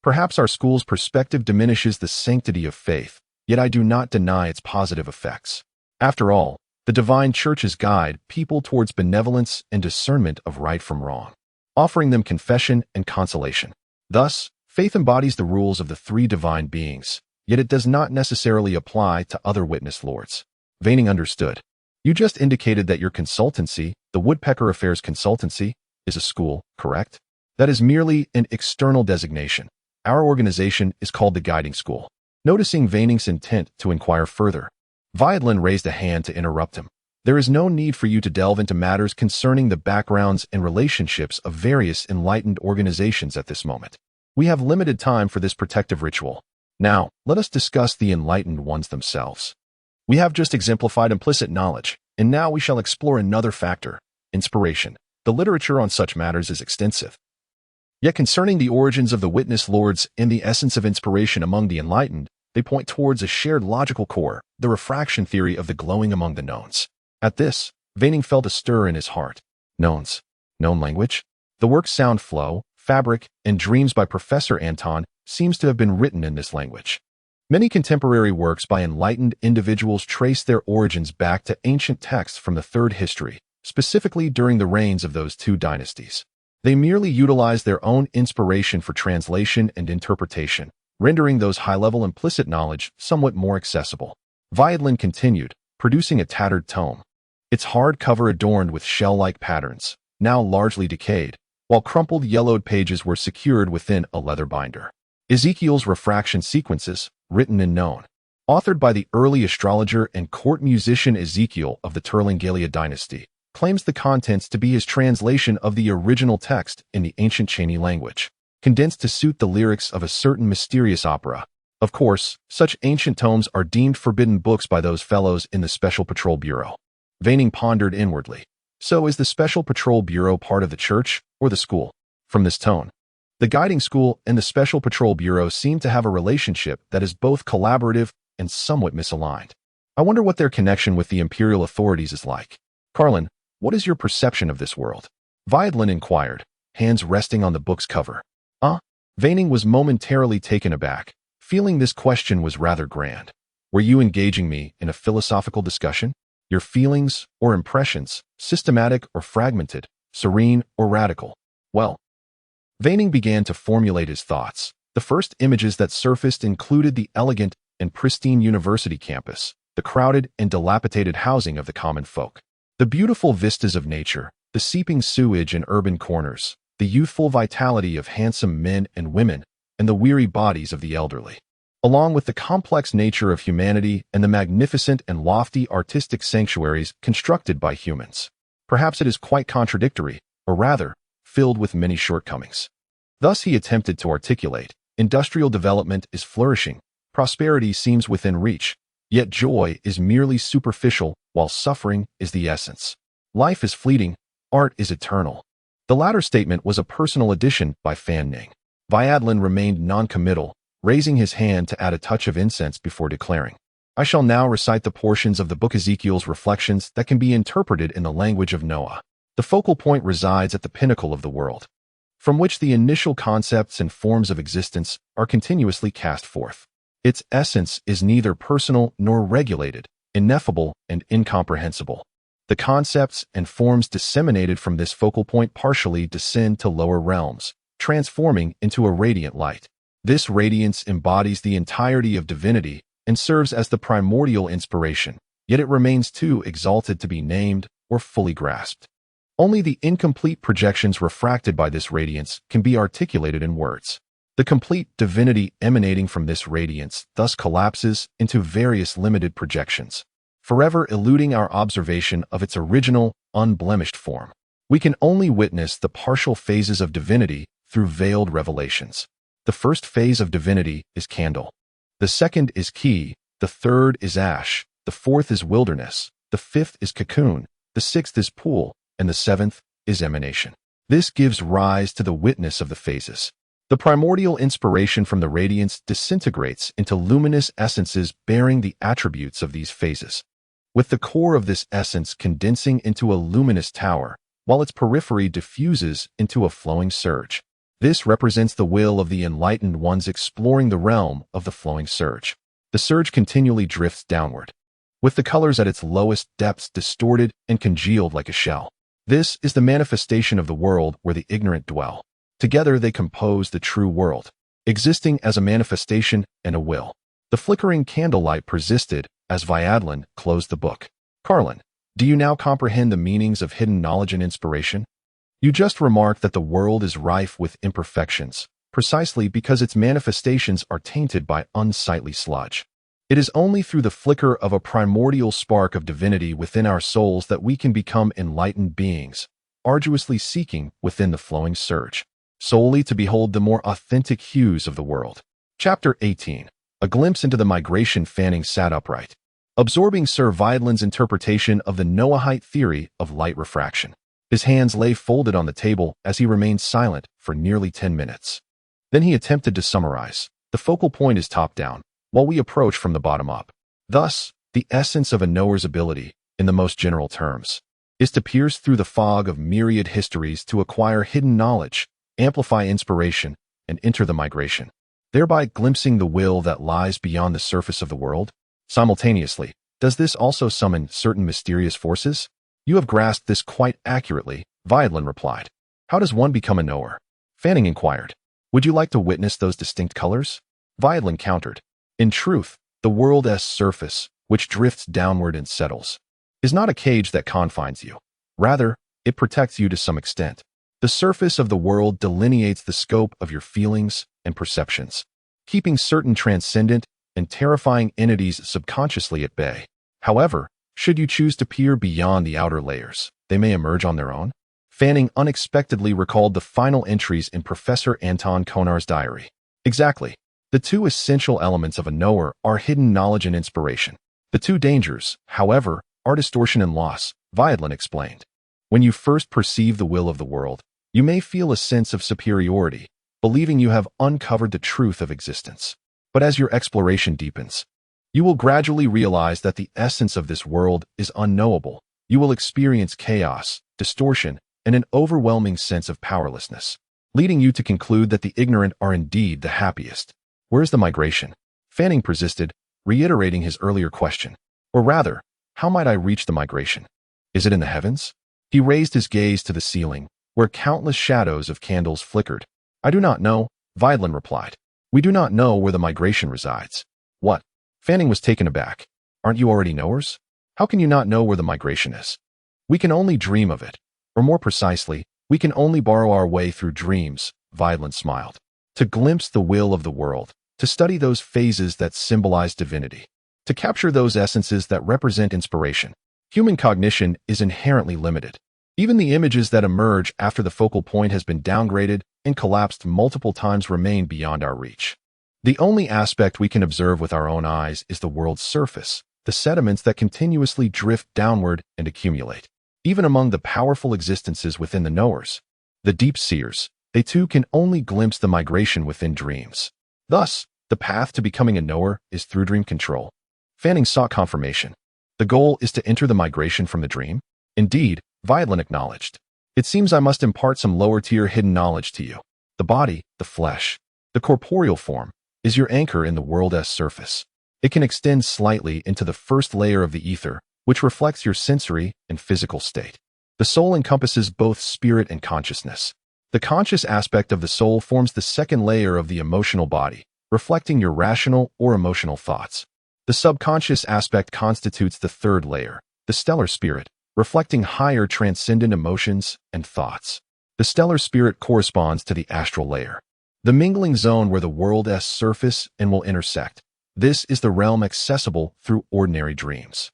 Perhaps our school's perspective diminishes the sanctity of faith, yet I do not deny its positive effects. After all, the divine churches guide people towards benevolence and discernment of right from wrong, offering them confession and consolation. Thus, faith embodies the rules of the three divine beings, yet it does not necessarily apply to other Witness Lords. Veining understood. You just indicated that your consultancy, the Woodpecker Affairs Consultancy, is a school, correct? That is merely an external designation. Our organization is called the Guiding School. Noticing Veining's intent to inquire further, Weidlin raised a hand to interrupt him. There is no need for you to delve into matters concerning the backgrounds and relationships of various enlightened organizations at this moment. We have limited time for this protective ritual. Now, let us discuss the Enlightened Ones themselves. We have just exemplified implicit knowledge, and now we shall explore another factor, inspiration. The literature on such matters is extensive. Yet concerning the origins of the witness lords and the essence of inspiration among the enlightened, they point towards a shared logical core, the refraction theory of the glowing among the knowns. At this, Veining felt a stir in his heart. Knowns. Known language? The work's sound flow, fabric, and dreams by Professor Anton seems to have been written in this language. Many contemporary works by enlightened individuals trace their origins back to ancient texts from the Third History, specifically during the reigns of those two dynasties. They merely utilize their own inspiration for translation and interpretation, rendering those high-level implicit knowledge somewhat more accessible. Viadlin continued, producing a tattered tome. Its hard cover adorned with shell-like patterns, now largely decayed, while crumpled yellowed pages were secured within a leather binder. Ezekiel's refraction sequences, written and known. Authored by the early astrologer and court musician Ezekiel of the Terlingalia dynasty, claims the contents to be his translation of the original text in the ancient Chani language, condensed to suit the lyrics of a certain mysterious opera. Of course, such ancient tomes are deemed forbidden books by those fellows in the Special Patrol Bureau. Veining pondered inwardly. So is the Special Patrol Bureau part of the church or the school? From this tone, the guiding school and the Special Patrol Bureau seem to have a relationship that is both collaborative and somewhat misaligned. I wonder what their connection with the imperial authorities is like. Carlin, what is your perception of this world? Viadlin inquired, hands resting on the book's cover. Veining was momentarily taken aback, feeling this question was rather grand. Were you engaging me in a philosophical discussion? Your feelings or impressions, systematic or fragmented, serene or radical? Well, Veining began to formulate his thoughts. The first images that surfaced included the elegant and pristine university campus, the crowded and dilapidated housing of the common folk, the beautiful vistas of nature, the seeping sewage in urban corners, the youthful vitality of handsome men and women, and the weary bodies of the elderly, along with the complex nature of humanity and the magnificent and lofty artistic sanctuaries constructed by humans. Perhaps it is quite contradictory, or rather, filled with many shortcomings. Thus he attempted to articulate, industrial development is flourishing, prosperity seems within reach, yet joy is merely superficial, while suffering is the essence. Life is fleeting, art is eternal. The latter statement was a personal addition by Fan Ning. Viadlin remained non-committal, raising his hand to add a touch of incense before declaring, I shall now recite the portions of the book Ezekiel's reflections that can be interpreted in the language of Noah. The focal point resides at the pinnacle of the world, from which the initial concepts and forms of existence are continuously cast forth. Its essence is neither personal nor regulated, ineffable and incomprehensible. The concepts and forms disseminated from this focal point partially descend to lower realms, transforming into a radiant light. This radiance embodies the entirety of divinity and serves as the primordial inspiration, yet it remains too exalted to be named or fully grasped. Only the incomplete projections refracted by this radiance can be articulated in words. The complete divinity emanating from this radiance thus collapses into various limited projections, forever eluding our observation of its original, unblemished form. We can only witness the partial phases of divinity through veiled revelations. The first phase of divinity is candle. The second is key. The third is ash. The fourth is wilderness. The fifth is cocoon. The sixth is pool. And the seventh is emanation. This gives rise to the witness of the phases. The primordial inspiration from the radiance disintegrates into luminous essences bearing the attributes of these phases, with the core of this essence condensing into a luminous tower, while its periphery diffuses into a flowing surge. This represents the will of the enlightened ones exploring the realm of the flowing surge. The surge continually drifts downward, with the colors at its lowest depths distorted and congealed like a shell. This is the manifestation of the world where the ignorant dwell. Together they compose the true world, existing as a manifestation and a will. The flickering candlelight persisted as Viadlin closed the book. Carlin, do you now comprehend the meanings of hidden knowledge and inspiration? You just remarked that the world is rife with imperfections, precisely because its manifestations are tainted by unsightly sludge. It is only through the flicker of a primordial spark of divinity within our souls that we can become enlightened beings, arduously seeking within the flowing surge, solely to behold the more authentic hues of the world. Chapter 18. A glimpse into the migration. Fanning sat upright, absorbing Sir Viadlin's interpretation of the Noahite theory of light refraction. His hands lay folded on the table as he remained silent for nearly 10 minutes. Then he attempted to summarize. The focal point is top-down, while we approach from the bottom up. Thus, the essence of a knower's ability, in the most general terms, is to pierce through the fog of myriad histories to acquire hidden knowledge, amplify inspiration, and enter the migration, thereby glimpsing the will that lies beyond the surface of the world. Simultaneously, does this also summon certain mysterious forces? You have grasped this quite accurately, Violin replied. How does one become a knower? Fanning inquired. Would you like to witness those distinct colors? Violin countered. In truth, the world's surface, which drifts downward and settles, is not a cage that confines you. Rather, it protects you to some extent. The surface of the world delineates the scope of your feelings and perceptions, keeping certain transcendent and terrifying entities subconsciously at bay. However, should you choose to peer beyond the outer layers, they may emerge on their own. Fanning unexpectedly recalled the final entries in Professor Anton Konar's diary. Exactly. The two essential elements of a knower are hidden knowledge and inspiration. The two dangers, however, are distortion and loss, Violin explained. When you first perceive the will of the world, you may feel a sense of superiority, believing you have uncovered the truth of existence. But as your exploration deepens, you will gradually realize that the essence of this world is unknowable. You will experience chaos, distortion, and an overwhelming sense of powerlessness, leading you to conclude that the ignorant are indeed the happiest. Where's the migration? Fanning persisted, reiterating his earlier question. Or rather, how might I reach the migration? Is it in the heavens? He raised his gaze to the ceiling, where countless shadows of candles flickered. I do not know, Violin replied. We do not know where the migration resides. What? Fanning was taken aback. Aren't you already knowers? How can you not know where the migration is? We can only dream of it. Or more precisely, we can only borrow our way through dreams, Violin smiled. To glimpse the will of the world, to study those phases that symbolize divinity, to capture those essences that represent inspiration. Human cognition is inherently limited. Even the images that emerge after the focal point has been downgraded and collapsed multiple times remain beyond our reach. The only aspect we can observe with our own eyes is the world's surface, the sediments that continuously drift downward and accumulate. Even among the powerful existences within the knowers, the deep seers, they too can only glimpse the migration within dreams. Thus, the path to becoming a knower is through dream control. Fanning sought confirmation. The goal is to enter the migration from the dream? Indeed, Violin acknowledged. It seems I must impart some lower-tier hidden knowledge to you. The body, the flesh, the corporeal form, is your anchor in the world's surface. It can extend slightly into the first layer of the ether, which reflects your sensory and physical state. The soul encompasses both spirit and consciousness. The conscious aspect of the soul forms the second layer of the emotional body, reflecting your rational or emotional thoughts. The subconscious aspect constitutes the third layer, the stellar spirit, reflecting higher transcendent emotions and thoughts. The stellar spirit corresponds to the astral layer, the mingling zone where the world's surface and will intersect. This is the realm accessible through ordinary dreams.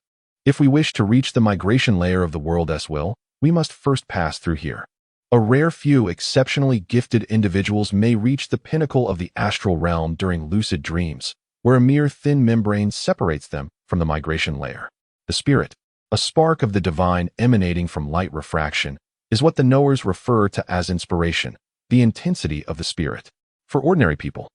If we wish to reach the migration layer of the world's will, we must first pass through here. A rare few exceptionally gifted individuals may reach the pinnacle of the astral realm during lucid dreams, where a mere thin membrane separates them from the migration layer. The spirit, a spark of the divine emanating from light refraction, is what the knowers refer to as inspiration, the intensity of the spirit. For ordinary people,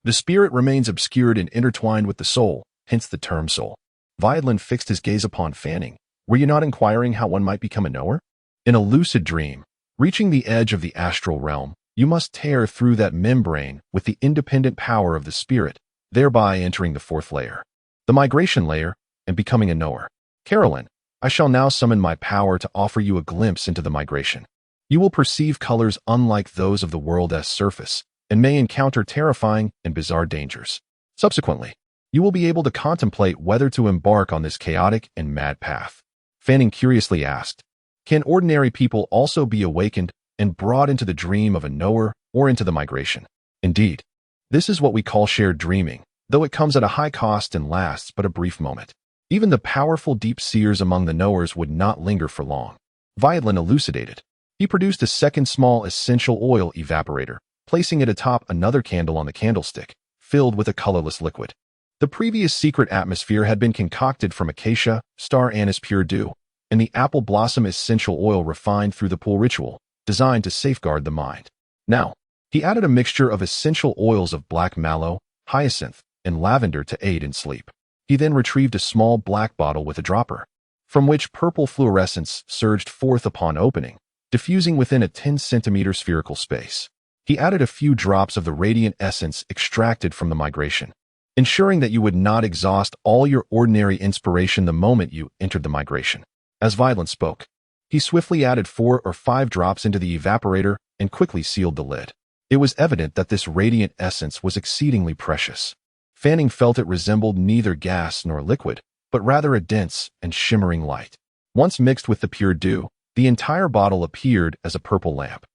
the spirit remains obscured and intertwined with the soul, hence the term soul. Violin fixed his gaze upon Fanning. Were you not inquiring how one might become a knower? In a lucid dream, reaching the edge of the astral realm, you must tear through that membrane with the independent power of the spirit, thereby entering the fourth layer, the migration layer, and becoming a knower. Carolyn, I shall now summon my power to offer you a glimpse into the migration. You will perceive colors unlike those of the world's surface, and may encounter terrifying and bizarre dangers. Subsequently, you will be able to contemplate whether to embark on this chaotic and mad path. Fanning curiously asked, can ordinary people also be awakened and brought into the dream of a knower or into the migration? Indeed, this is what we call shared dreaming, though it comes at a high cost and lasts but a brief moment. Even the powerful deep seers among the knowers would not linger for long. Violin elucidated. He produced a second small essential oil evaporator, placing it atop another candle on the candlestick, filled with a colorless liquid. The previous secret atmosphere had been concocted from acacia, star anise pure dew, and the apple blossom essential oil refined through the pool ritual, designed to safeguard the mind. Now, he added a mixture of essential oils of black mallow, hyacinth, and lavender to aid in sleep. He then retrieved a small black bottle with a dropper, from which purple fluorescence surged forth upon opening, diffusing within a 10-centimeter spherical space. He added a few drops of the radiant essence extracted from the migration, ensuring that you would not exhaust all your ordinary inspiration the moment you entered the migration. As Violent spoke, he swiftly added 4 or 5 drops into the evaporator and quickly sealed the lid. It was evident that this radiant essence was exceedingly precious. Fanning felt it resembled neither gas nor liquid, but rather a dense and shimmering light. Once mixed with the pure dew, the entire bottle appeared as a purple lamp.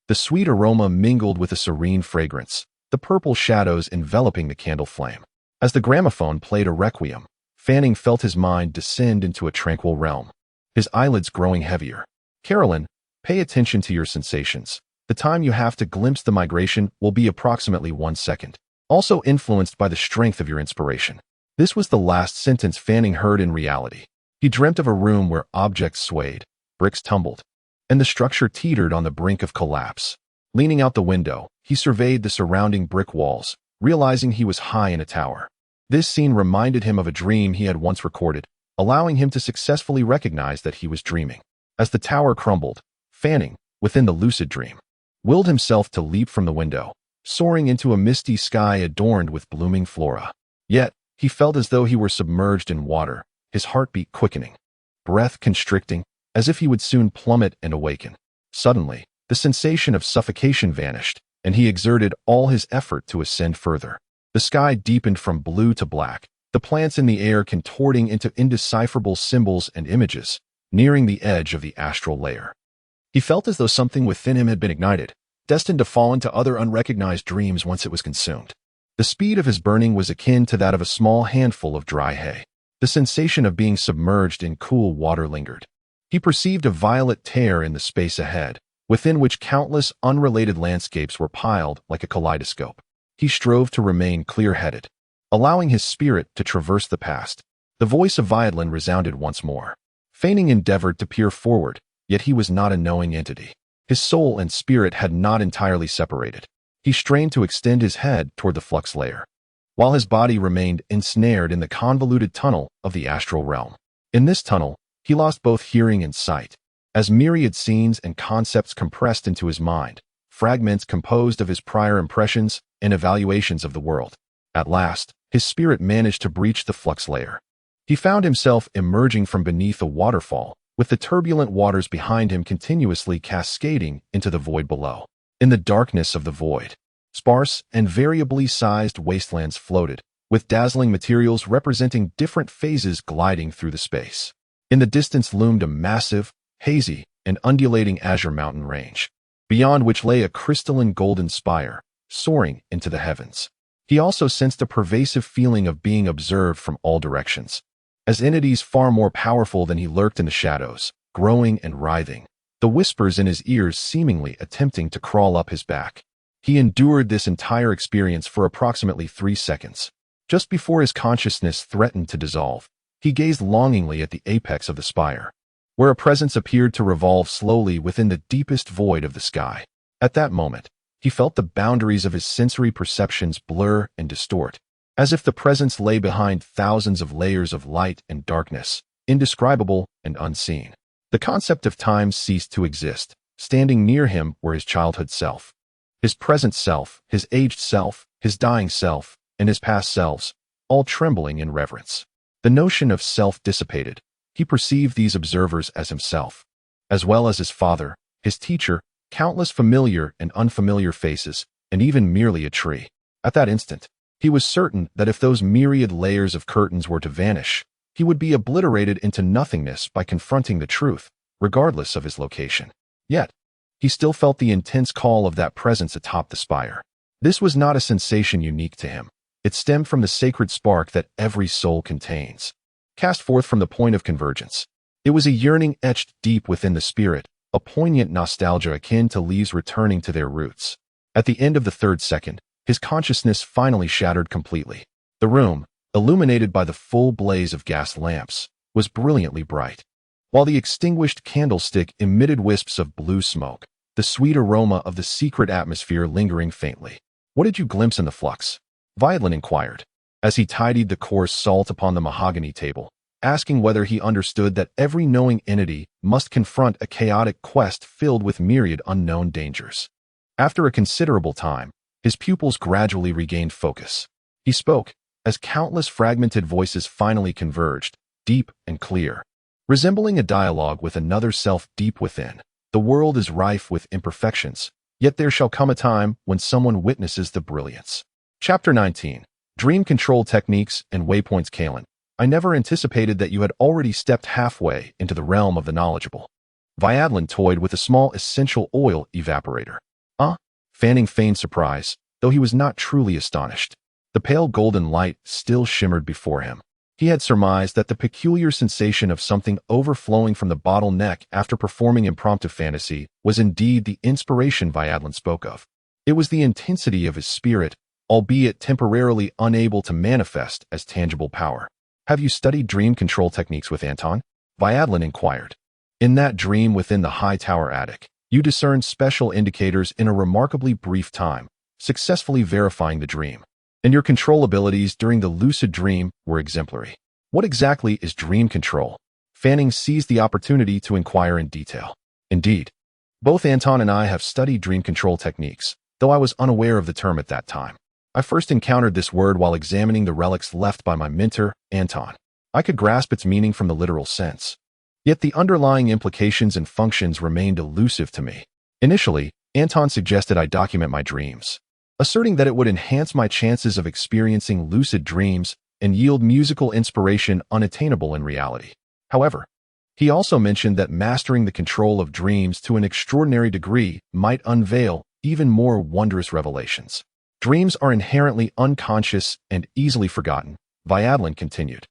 The sweet aroma mingled with a serene fragrance, the purple shadows enveloping the candle flame. As the gramophone played a requiem, Fanning felt his mind descend into a tranquil realm, his eyelids growing heavier. Carolyn, pay attention to your sensations. The time you have to glimpse the migration will be approximately 1 second, also influenced by the strength of your inspiration. This was the last sentence Fanning heard in reality. He dreamt of a room where objects swayed, bricks tumbled, and the structure teetered on the brink of collapse. Leaning out the window, he surveyed the surrounding brick walls, realizing he was high in a tower. This scene reminded him of a dream he had once recorded, allowing him to successfully recognize that he was dreaming. As the tower crumbled, Fanning, within the lucid dream, willed himself to leap from the window, soaring into a misty sky adorned with blooming flora. Yet, he felt as though he were submerged in water, his heartbeat quickening, breath constricting, as if he would soon plummet and awaken. Suddenly, the sensation of suffocation vanished, and he exerted all his effort to ascend further. The sky deepened from blue to black, the plants in the air contorting into indecipherable symbols and images, nearing the edge of the astral layer. He felt as though something within him had been ignited, destined to fall into other unrecognized dreams once it was consumed. The speed of his burning was akin to that of a small handful of dry hay. The sensation of being submerged in cool water lingered. He perceived a violet tear in the space ahead, within which countless unrelated landscapes were piled like a kaleidoscope. He strove to remain clear-headed, allowing his spirit to traverse the past. The voice of Violin resounded once more. Fanning endeavored to peer forward, yet he was not a knowing entity. His soul and spirit had not entirely separated. He strained to extend his head toward the flux layer, while his body remained ensnared in the convoluted tunnel of the astral realm. In this tunnel, he lost both hearing and sight, as myriad scenes and concepts compressed into his mind, fragments composed of his prior impressions and evaluations of the world. At last, his spirit managed to breach the flux layer. He found himself emerging from beneath a waterfall, with the turbulent waters behind him continuously cascading into the void below. In the darkness of the void, sparse and variably sized wastelands floated, with dazzling materials representing different phases gliding through the space. In the distance loomed a massive, hazy, and undulating azure mountain range, beyond which lay a crystalline golden spire, soaring into the heavens. He also sensed a pervasive feeling of being observed from all directions, as entities far more powerful than he lurked in the shadows, growing and writhing, the whispers in his ears seemingly attempting to crawl up his back. He endured this entire experience for approximately 3 seconds. Just before his consciousness threatened to dissolve, he gazed longingly at the apex of the spire, where a presence appeared to revolve slowly within the deepest void of the sky. At that moment, he felt the boundaries of his sensory perceptions blur and distort, as if the presence lay behind thousands of layers of light and darkness, indescribable and unseen. The concept of time ceased to exist. Standing near him were his childhood self, his present self, his aged self, his dying self, and his past selves, all trembling in reverence. The notion of self dissipated. He perceived these observers as himself, as well as his father, his teacher, countless familiar and unfamiliar faces, and even merely a tree. At that instant, he was certain that if those myriad layers of curtains were to vanish, he would be obliterated into nothingness by confronting the truth, regardless of his location. Yet, he still felt the intense call of that presence atop the spire. This was not a sensation unique to him. It stemmed from the sacred spark that every soul contains, cast forth from the point of convergence. It was a yearning etched deep within the spirit, a poignant nostalgia akin to leaves returning to their roots. At the end of the 3rd second, his consciousness finally shattered completely. The room, illuminated by the full blaze of gas lamps, was brilliantly bright. While the extinguished candlestick emitted wisps of blue smoke, the sweet aroma of the secret atmosphere lingering faintly. "What did you glimpse in the flux?" Violin inquired, as he tidied the coarse salt upon the mahogany table, asking whether he understood that every knowing entity must confront a chaotic quest filled with myriad unknown dangers. After a considerable time, his pupils gradually regained focus. He spoke, as countless fragmented voices finally converged, deep and clear. Resembling a dialogue with another self deep within, the world is rife with imperfections, yet there shall come a time when someone witnesses the brilliance. Chapter 19. Dream Control Techniques and Waypoints. Kalen, I never anticipated that you had already stepped halfway into the realm of the knowledgeable. Viadlin toyed with a small essential oil evaporator. Fanning feigned surprise, though he was not truly astonished. The pale golden light still shimmered before him. He had surmised that the peculiar sensation of something overflowing from the bottleneck after performing impromptu fantasy was indeed the inspiration Viadlin spoke of. It was the intensity of his spirit, albeit temporarily unable to manifest as tangible power. "Have you studied dream control techniques with Anton?" Viadlin inquired. "In that dream within the high tower attic, you discerned special indicators in a remarkably brief time, successfully verifying the dream. And your control abilities during the lucid dream were exemplary. What exactly is dream control?" Fanning seized the opportunity to inquire in detail. "Indeed, both Anton and I have studied dream control techniques, though I was unaware of the term at that time. I first encountered this word while examining the relics left by my mentor, Anton. I could grasp its meaning from the literal sense. Yet the underlying implications and functions remained elusive to me. Initially, Anton suggested I document my dreams, asserting that it would enhance my chances of experiencing lucid dreams and yield musical inspiration unattainable in reality. However, he also mentioned that mastering the control of dreams to an extraordinary degree might unveil even more wondrous revelations. Dreams are inherently unconscious and easily forgotten, Viadlin continued.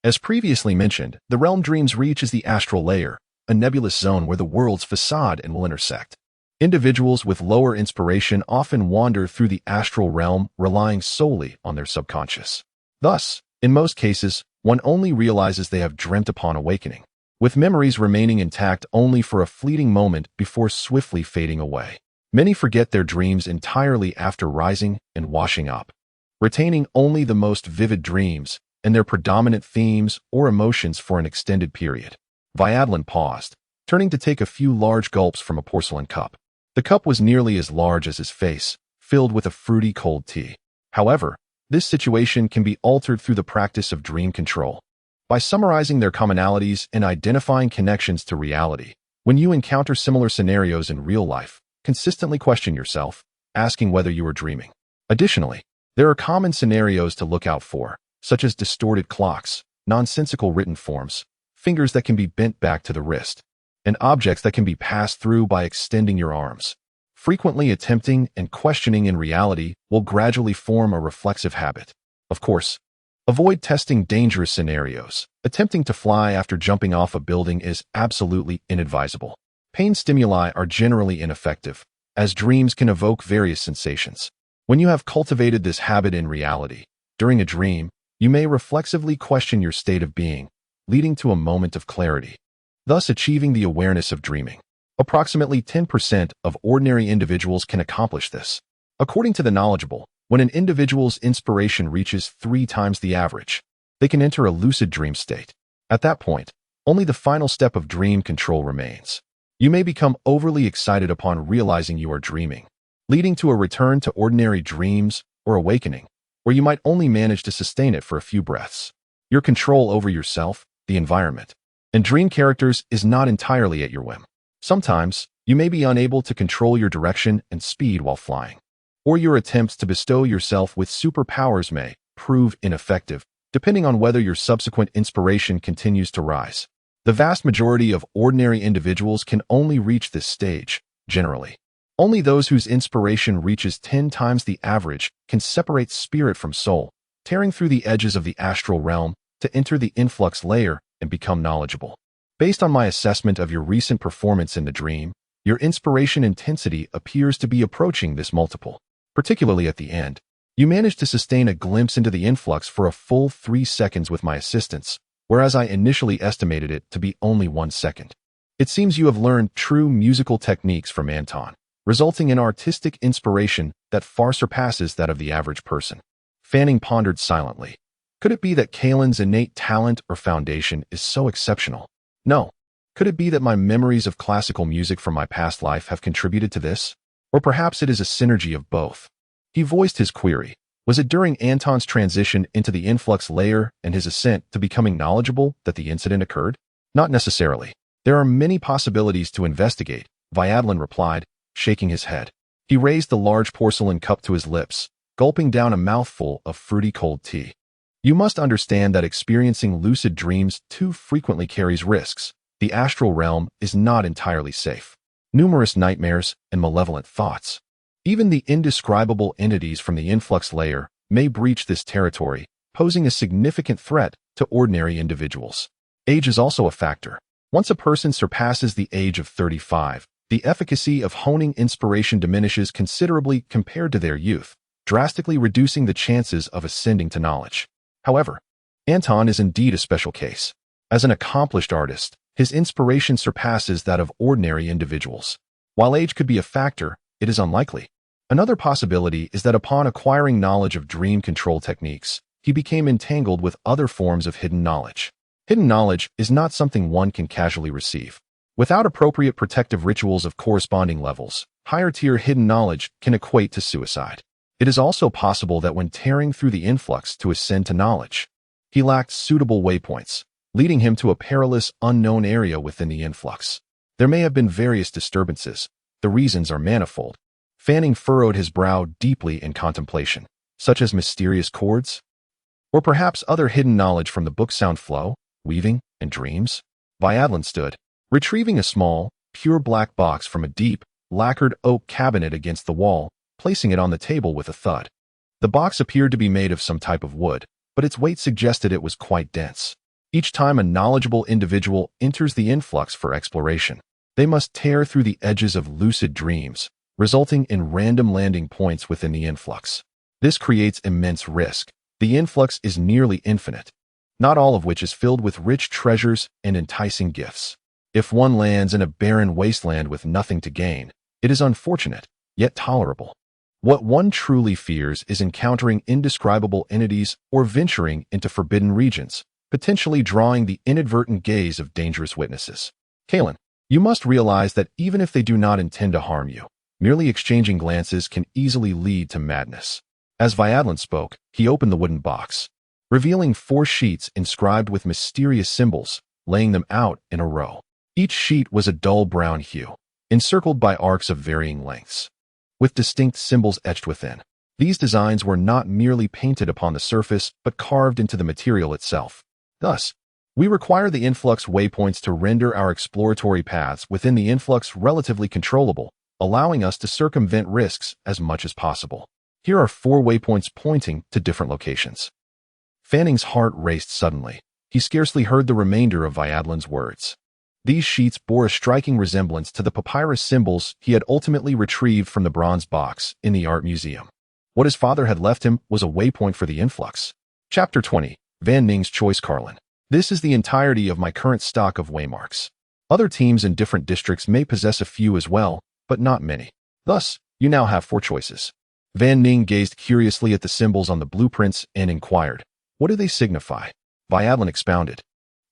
As previously mentioned, the realm dreams reach is the astral layer, a nebulous zone where the world's facade and will intersect. Individuals with lower inspiration often wander through the astral realm, relying solely on their subconscious. Thus, in most cases, one only realizes they have dreamt upon awakening, with memories remaining intact only for a fleeting moment before swiftly fading away. Many forget their dreams entirely after rising and washing up, retaining only the most vivid dreams and their predominant themes or emotions for an extended period. Viadlin paused, turning to take a few large gulps from a porcelain cup. The cup was nearly as large as his face, filled with a fruity cold tea. However, this situation can be altered through the practice of dream control. By summarizing their commonalities and identifying connections to reality, when you encounter similar scenarios in real life, consistently question yourself, asking whether you are dreaming. Additionally, there are common scenarios to look out for, such as distorted clocks, nonsensical written forms, fingers that can be bent back to the wrist, and objects that can be passed through by extending your arms. Frequently attempting and questioning in reality will gradually form a reflexive habit. Of course, avoid testing dangerous scenarios. Attempting to fly after jumping off a building is absolutely inadvisable. Pain stimuli are generally ineffective, as dreams can evoke various sensations. When you have cultivated this habit in reality, during a dream, you may reflexively question your state of being, leading to a moment of clarity, thus achieving the awareness of dreaming. Approximately 10% of ordinary individuals can accomplish this. According to the knowledgeable, when an individual's inspiration reaches 3 times the average, they can enter a lucid dream state. At that point, only the final step of dream control remains. You may become overly excited upon realizing you are dreaming, leading to a return to ordinary dreams or awakening, where you might only manage to sustain it for a few breaths. Your control over yourself, the environment, and dream characters is not entirely at your whim. Sometimes, you may be unable to control your direction and speed while flying, or your attempts to bestow yourself with superpowers may prove ineffective, depending on whether your subsequent inspiration continues to rise. The vast majority of ordinary individuals can only reach this stage, generally. Only those whose inspiration reaches 10 times the average can separate spirit from soul, tearing through the edges of the astral realm to enter the influx layer and become knowledgeable. Based on my assessment of your recent performance in the dream, your inspiration intensity appears to be approaching this multiple. Particularly at the end, you managed to sustain a glimpse into the influx for a full 3 seconds with my assistance, whereas I initially estimated it to be only 1 second. It seems you have learned true musical techniques from Anton, resulting in artistic inspiration that far surpasses that of the average person. Fanning pondered silently. Could it be that Kalen's innate talent or foundation is so exceptional? No. Could it be that my memories of classical music from my past life have contributed to this? Or perhaps it is a synergy of both. He voiced his query. Was it during Anton's transition into the influx layer and his ascent to becoming knowledgeable that the incident occurred? Not necessarily. There are many possibilities to investigate, Viadlin replied, shaking his head. He raised the large porcelain cup to his lips, gulping down a mouthful of fruity cold tea. You must understand that experiencing lucid dreams too frequently carries risks. The astral realm is not entirely safe. Numerous nightmares and malevolent thoughts. Even the indescribable entities from the influx layer may breach this territory, posing a significant threat to ordinary individuals. Age is also a factor. Once a person surpasses the age of 35, the efficacy of honing inspiration diminishes considerably compared to their youth, drastically reducing the chances of ascending to knowledge. However, Anton is indeed a special case. As an accomplished artist, his inspiration surpasses that of ordinary individuals. While age could be a factor, it is unlikely. Another possibility is that upon acquiring knowledge of dream control techniques, he became entangled with other forms of hidden knowledge. Hidden knowledge is not something one can casually receive. Without appropriate protective rituals of corresponding levels, higher-tier hidden knowledge can equate to suicide. It is also possible that when tearing through the influx to ascend to knowledge, he lacked suitable waypoints, leading him to a perilous, unknown area within the influx. There may have been various disturbances. The reasons are manifold. Fanning furrowed his brow deeply in contemplation, such as mysterious chords? Or perhaps other hidden knowledge from the book sound flow, weaving, and dreams? Viadlin stood, retrieving a small, pure black box from a deep, lacquered oak cabinet against the wall, placing it on the table with a thud. The box appeared to be made of some type of wood, but its weight suggested it was quite dense. Each time a knowledgeable individual enters the influx for exploration, they must tear through the edges of lucid dreams, resulting in random landing points within the influx. This creates immense risk. The influx is nearly infinite, not all of which is filled with rich treasures and enticing gifts. If one lands in a barren wasteland with nothing to gain, it is unfortunate, yet tolerable. What one truly fears is encountering indescribable entities or venturing into forbidden regions, potentially drawing the inadvertent gaze of dangerous witnesses. Kalen, you must realize that even if they do not intend to harm you, merely exchanging glances can easily lead to madness. As Viadlin spoke, he opened the wooden box, revealing 4 sheets inscribed with mysterious symbols, laying them out in a row. Each sheet was a dull brown hue, encircled by arcs of varying lengths, with distinct symbols etched within. These designs were not merely painted upon the surface, but carved into the material itself. Thus, we require the influx waypoints to render our exploratory paths within the influx relatively controllable, allowing us to circumvent risks as much as possible. Here are 4 waypoints pointing to different locations. Fanning's heart raced suddenly. He scarcely heard the remainder of Viadlin's words. These sheets bore a striking resemblance to the papyrus symbols he had ultimately retrieved from the bronze box in the art museum. What his father had left him was a waypoint for the influx. Chapter 20. Van Ning's Choice. Carlin. This is the entirety of my current stock of waymarks. Other teams in different districts may possess a few as well, but not many. Thus, you now have 4 choices. Van Ning gazed curiously at the symbols on the blueprints and inquired, what do they signify? Viadlin expounded.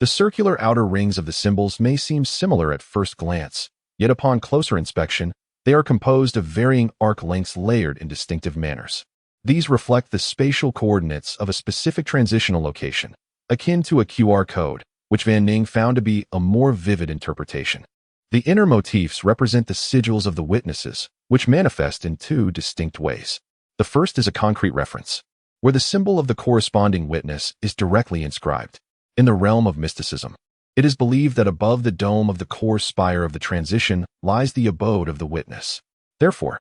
The circular outer rings of the symbols may seem similar at first glance, yet upon closer inspection, they are composed of varying arc lengths layered in distinctive manners. These reflect the spatial coordinates of a specific transitional location, akin to a QR code, which Van Ning found to be a more vivid interpretation. The inner motifs represent the sigils of the witnesses, which manifest in 2 distinct ways. The first is a concrete reference, where the symbol of the corresponding witness is directly inscribed. In the realm of mysticism, it is believed that above the dome of the core spire of the transition lies the abode of the witness. Therefore,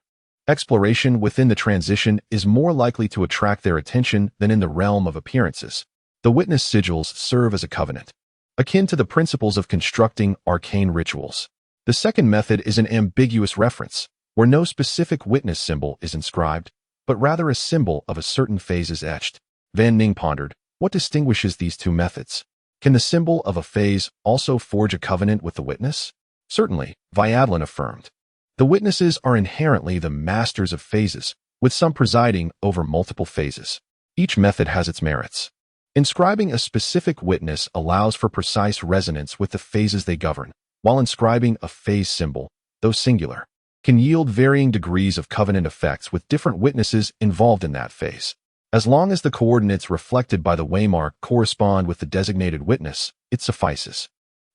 exploration within the transition is more likely to attract their attention than in the realm of appearances. The witness sigils serve as a covenant, akin to the principles of constructing arcane rituals. The second method is an ambiguous reference, where no specific witness symbol is inscribed, but rather a symbol of a certain phase is etched. Van Ning pondered, what distinguishes these 2 methods? Can the symbol of a phase also forge a covenant with the witness? Certainly, Viadlin affirmed. The witnesses are inherently the masters of phases, with some presiding over multiple phases. Each method has its merits. Inscribing a specific witness allows for precise resonance with the phases they govern, while inscribing a phase symbol, though singular, can yield varying degrees of covenant effects with different witnesses involved in that phase. As long as the coordinates reflected by the waymark correspond with the designated witness, it suffices.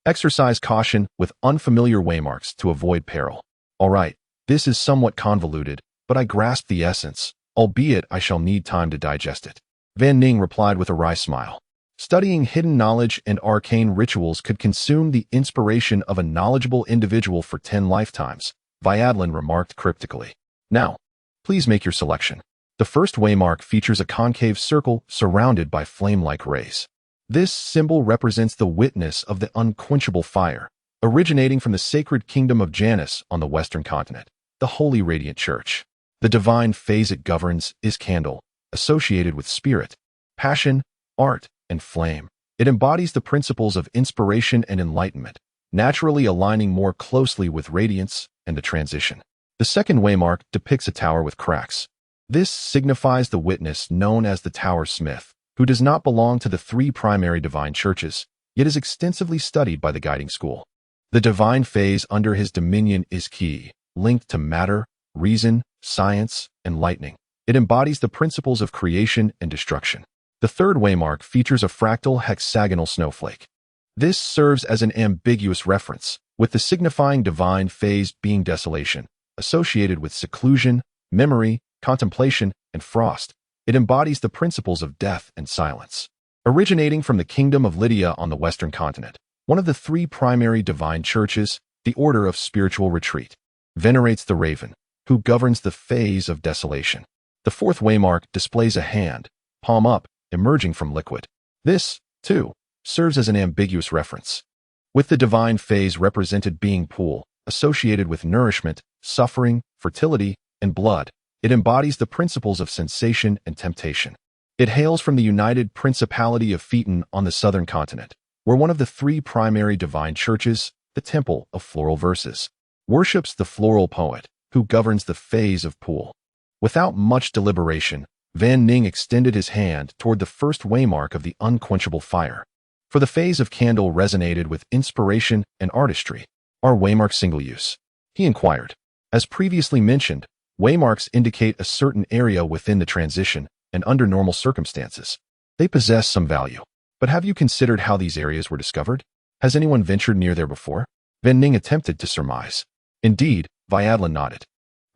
Exercise caution with unfamiliar waymarks to avoid peril. All right, this is somewhat convoluted, but I grasp the essence, albeit I shall need time to digest it. Van Ning replied with a wry smile. Studying hidden knowledge and arcane rituals could consume the inspiration of a knowledgeable individual for 10 lifetimes, Viadlin remarked cryptically. Now, please make your selection. The first waymark features a concave circle surrounded by flame-like rays. This symbol represents the witness of the unquenchable fire, originating from the sacred kingdom of Janus on the western continent, the Holy Radiant Church. The divine phase it governs is candle, associated with spirit, passion, art, and flame. It embodies the principles of inspiration and enlightenment, naturally aligning more closely with radiance and the transition. The second waymark depicts a tower with cracks. This signifies the witness known as the Tower Smith, who does not belong to the three primary divine churches, yet is extensively studied by the guiding school. The divine phase under his dominion is key, linked to matter, reason, science, and lightning. It embodies the principles of creation and destruction. The third waymark features a fractal hexagonal snowflake. This serves as an ambiguous reference, with the signifying divine phase being desolation, associated with seclusion, memory, contemplation, and frost. It embodies the principles of death and silence. Originating from the kingdom of Lydia on the western continent, one of the three primary divine churches, the Order of Spiritual Retreat, venerates the raven, who governs the phase of desolation. The fourth waymark displays a hand, palm up, emerging from liquid. This, too, serves as an ambiguous reference, with the divine phase represented being pool, associated with nourishment, suffering, fertility, and blood. It embodies the principles of sensation and temptation. It hails from the United Principality of Phaeton on the southern continent, where one of the three primary divine churches, the Temple of Floral Verses, worships the floral poet, who governs the phase of pool. Without much deliberation, Van Ning extended his hand toward the first waymark of the unquenchable fire. For the phase of candle resonated with inspiration and artistry. Are waymarks single use? He inquired. As previously mentioned, waymarks indicate a certain area within the transition, and under normal circumstances, they possess some value. But have you considered how these areas were discovered? Has anyone ventured near there before? Van Ning attempted to surmise. Indeed, Viadlin nodded.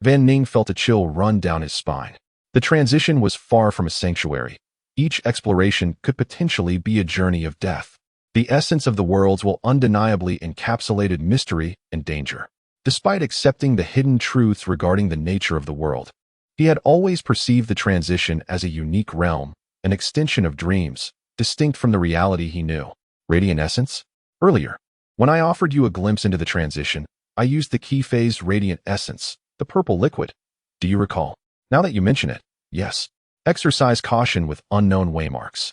Van Ning felt a chill run down his spine. The transition was far from a sanctuary. Each exploration could potentially be a journey of death. The essence of the worlds will undeniably encapsulated mystery and danger. Despite accepting the hidden truths regarding the nature of the world, he had always perceived the transition as a unique realm, an extension of dreams, distinct from the reality he knew. Radiant essence? Earlier, when I offered you a glimpse into the transition, I used the key phase radiant essence, the purple liquid. Do you recall? Now that you mention it, yes. Exercise caution with unknown waymarks.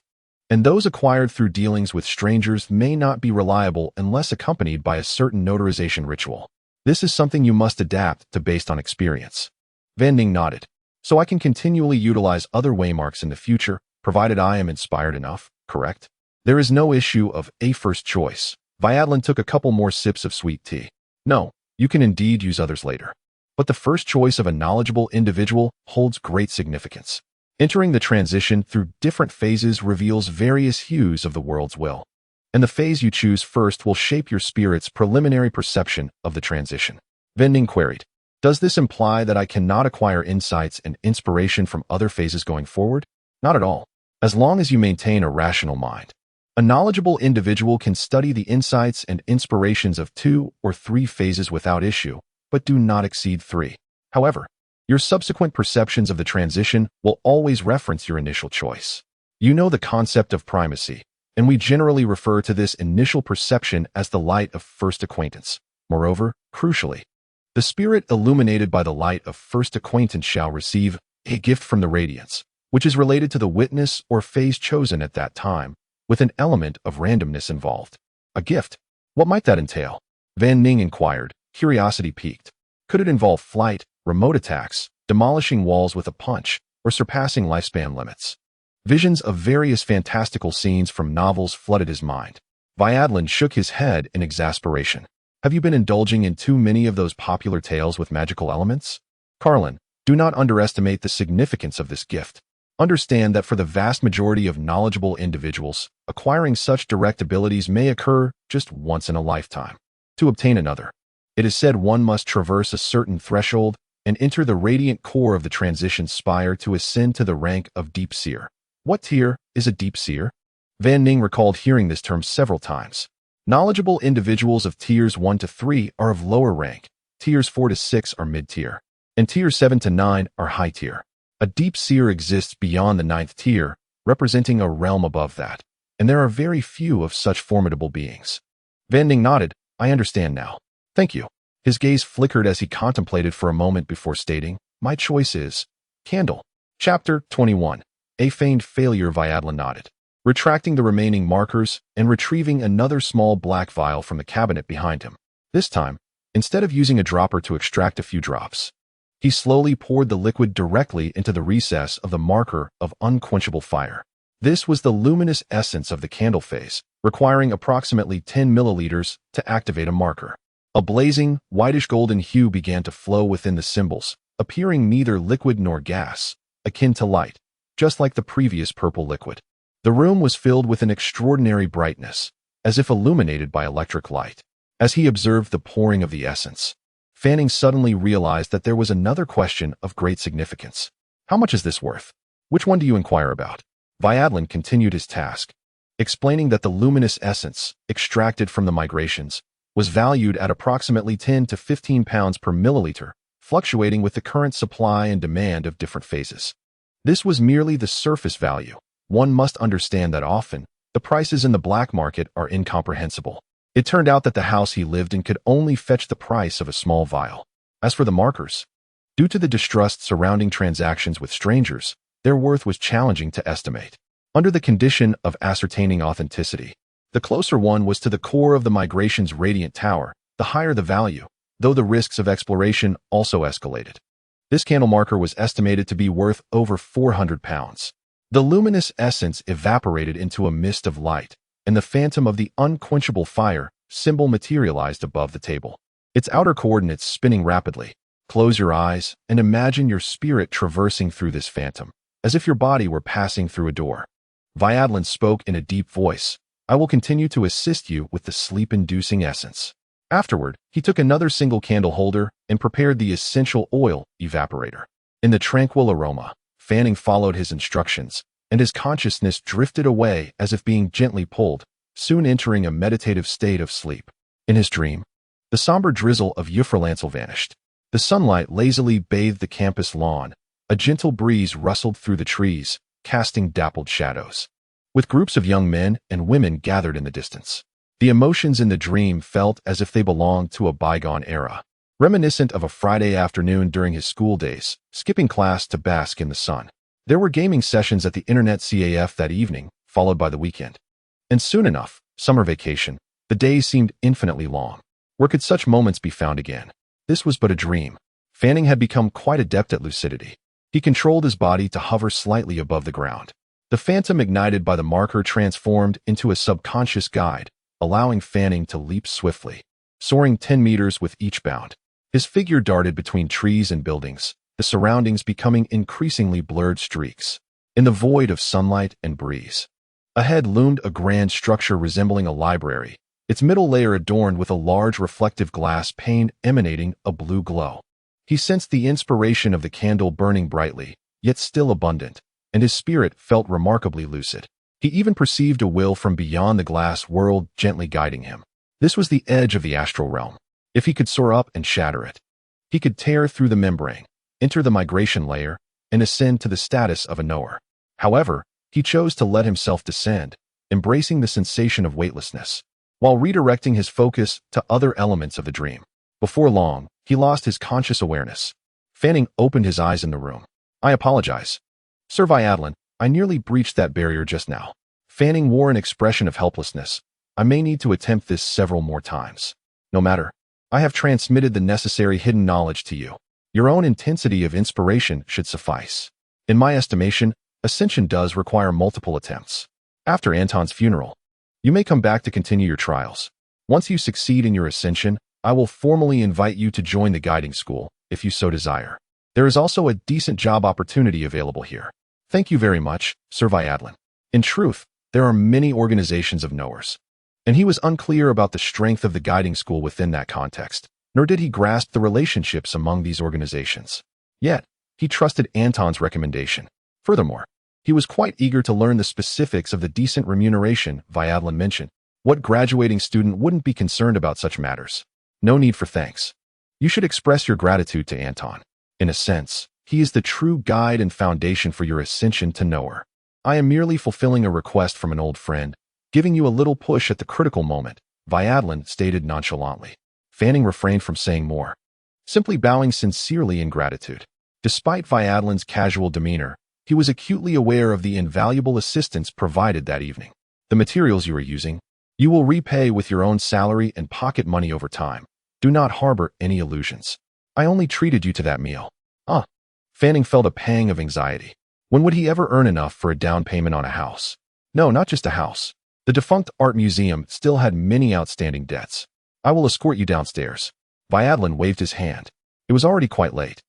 And those acquired through dealings with strangers may not be reliable unless accompanied by a certain notarization ritual. This is something you must adapt to based on experience. Van Ning nodded. So I can continually utilize other waymarks in the future, provided I am inspired enough, correct? There is no issue of a first choice. Viadlin took a couple more sips of sweet tea. No, you can indeed use others later. But the first choice of a knowledgeable individual holds great significance. Entering the transition through different phases reveals various hues of the world's will. And the phase you choose first will shape your spirit's preliminary perception of the transition. Van Ning queried, does this imply that I cannot acquire insights and inspiration from other phases going forward? Not at all. As long as you maintain a rational mind. A knowledgeable individual can study the insights and inspirations of 2 or 3 phases without issue, but do not exceed 3. However, your subsequent perceptions of the transition will always reference your initial choice. You know the concept of primacy, and we generally refer to this initial perception as the light of first acquaintance. Moreover, crucially, the spirit illuminated by the light of first acquaintance shall receive a gift from the radiance, which is related to the witness or phase chosen at that time, with an element of randomness involved. A gift? What might that entail? Van Ning inquired, curiosity piqued. Could it involve flight, remote attacks, demolishing walls with a punch, or surpassing lifespan limits? Visions of various fantastical scenes from novels flooded his mind. Viadlin shook his head in exasperation. Have you been indulging in too many of those popular tales with magical elements? Carlin, do not underestimate the significance of this gift. Understand that for the vast majority of knowledgeable individuals, acquiring such direct abilities may occur just once in a lifetime. To obtain another, it is said one must traverse a certain threshold and enter the radiant core of the transition spire to ascend to the rank of Deep Seer. What tier is a Deep Seer? Van Ning recalled hearing this term several times. Knowledgeable individuals of tiers 1 to 3 are of lower rank, tiers 4 to 6 are mid-tier, and tiers 7 to 9 are high-tier. A Deep Seer exists beyond the 9th tier, representing a realm above that, and there are very few of such formidable beings. Van Ning nodded. I understand now. Thank you. His gaze flickered as he contemplated for a moment before stating, my choice is Candle. Chapter 21. A feigned failure. Viadlin nodded, retracting the remaining markers and retrieving another small black vial from the cabinet behind him. This time, instead of using a dropper to extract a few drops, he slowly poured the liquid directly into the recess of the marker of unquenchable fire. This was the luminous essence of the candle phase, requiring approximately 10 milliliters to activate a marker. A blazing, whitish golden hue began to flow within the symbols, appearing neither liquid nor gas, akin to light, just like the previous purple liquid. The room was filled with an extraordinary brightness, as if illuminated by electric light. As he observed the pouring of the essence, Fanning suddenly realized that there was another question of great significance. How much is this worth? Which one do you inquire about? Viadlin continued his task, explaining that the luminous essence, extracted from the migrations, was valued at approximately 10 to 15 pounds per milliliter, fluctuating with the current supply and demand of different phases. This was merely the surface value. One must understand that often, the prices in the black market are incomprehensible. It turned out that the house he lived in could only fetch the price of a small vial. As for the markers, due to the distrust surrounding transactions with strangers, their worth was challenging to estimate. Under the condition of ascertaining authenticity, the closer one was to the core of the migration's radiant tower, the higher the value, though the risks of exploration also escalated. This candle marker was estimated to be worth over 400 pounds. The luminous essence evaporated into a mist of light, and the phantom of the unquenchable fire symbol materialized above the table, its outer coordinates spinning rapidly. Close your eyes and imagine your spirit traversing through this phantom, as if your body were passing through a door. Viadlin spoke in a deep voice. I will continue to assist you with the sleep-inducing essence. Afterward, he took another single candle holder and prepared the essential oil evaporator. In the tranquil aroma, Fanning followed his instructions, and his consciousness drifted away as if being gently pulled, soon entering a meditative state of sleep. In his dream, the somber drizzle of Yffrelancel vanished. The sunlight lazily bathed the campus lawn. A gentle breeze rustled through the trees, casting dappled shadows. With groups of young men and women gathered in the distance, the emotions in the dream felt as if they belonged to a bygone era, reminiscent of a Friday afternoon during his school days, skipping class to bask in the sun. There were gaming sessions at the Internet CAF that evening, followed by the weekend. And soon enough, summer vacation. The days seemed infinitely long. Where could such moments be found again? This was but a dream. Fanning had become quite adept at lucidity. He controlled his body to hover slightly above the ground. The phantom ignited by the marker transformed into a subconscious guide, allowing Fanning to leap swiftly, soaring 10 meters with each bound. His figure darted between trees and buildings, the surroundings becoming increasingly blurred streaks in the void of sunlight and breeze. Ahead loomed a grand structure resembling a library, its middle layer adorned with a large reflective glass pane emanating a blue glow. He sensed the inspiration of the candle burning brightly, yet still abundant, and his spirit felt remarkably lucid. He even perceived a will from beyond the glass world gently guiding him. This was the edge of the astral realm. If he could soar up and shatter it, he could tear through the membrane, enter the migration layer, and ascend to the status of a knower. However, he chose to let himself descend, embracing the sensation of weightlessness, while redirecting his focus to other elements of the dream. Before long, he lost his conscious awareness. Fanning opened his eyes in the room. I apologize. Sir Viadlin, I nearly breached that barrier just now. Fanning wore an expression of helplessness. I may need to attempt this several more times. No matter. I have transmitted the necessary hidden knowledge to you. Your own intensity of inspiration should suffice. In my estimation, ascension does require multiple attempts. After Anton's funeral, you may come back to continue your trials. Once you succeed in your ascension, I will formally invite you to join the guiding school, if you so desire. There is also a decent job opportunity available here. Thank you very much, Sir Viadlin. In truth, there are many organizations of knowers, and he was unclear about the strength of the guiding school within that context, nor did he grasp the relationships among these organizations. Yet, he trusted Anton's recommendation. Furthermore, he was quite eager to learn the specifics of the decent remuneration Viadlin mentioned. What graduating student wouldn't be concerned about such matters? No need for thanks. You should express your gratitude to Anton. In a sense, he is the true guide and foundation for your ascension to knower. I am merely fulfilling a request from an old friend, giving you a little push at the critical moment, Viadlin stated nonchalantly. Fanning refrained from saying more, simply bowing sincerely in gratitude. Despite Viadlin's casual demeanor, he was acutely aware of the invaluable assistance provided that evening. The materials you are using, you will repay with your own salary and pocket money over time. Do not harbor any illusions. I only treated you to that meal. Fanning felt a pang of anxiety. When would he ever earn enough for a down payment on a house? No, not just a house. The defunct art museum still had many outstanding debts. I will escort you downstairs. Viadlin waved his hand. It was already quite late,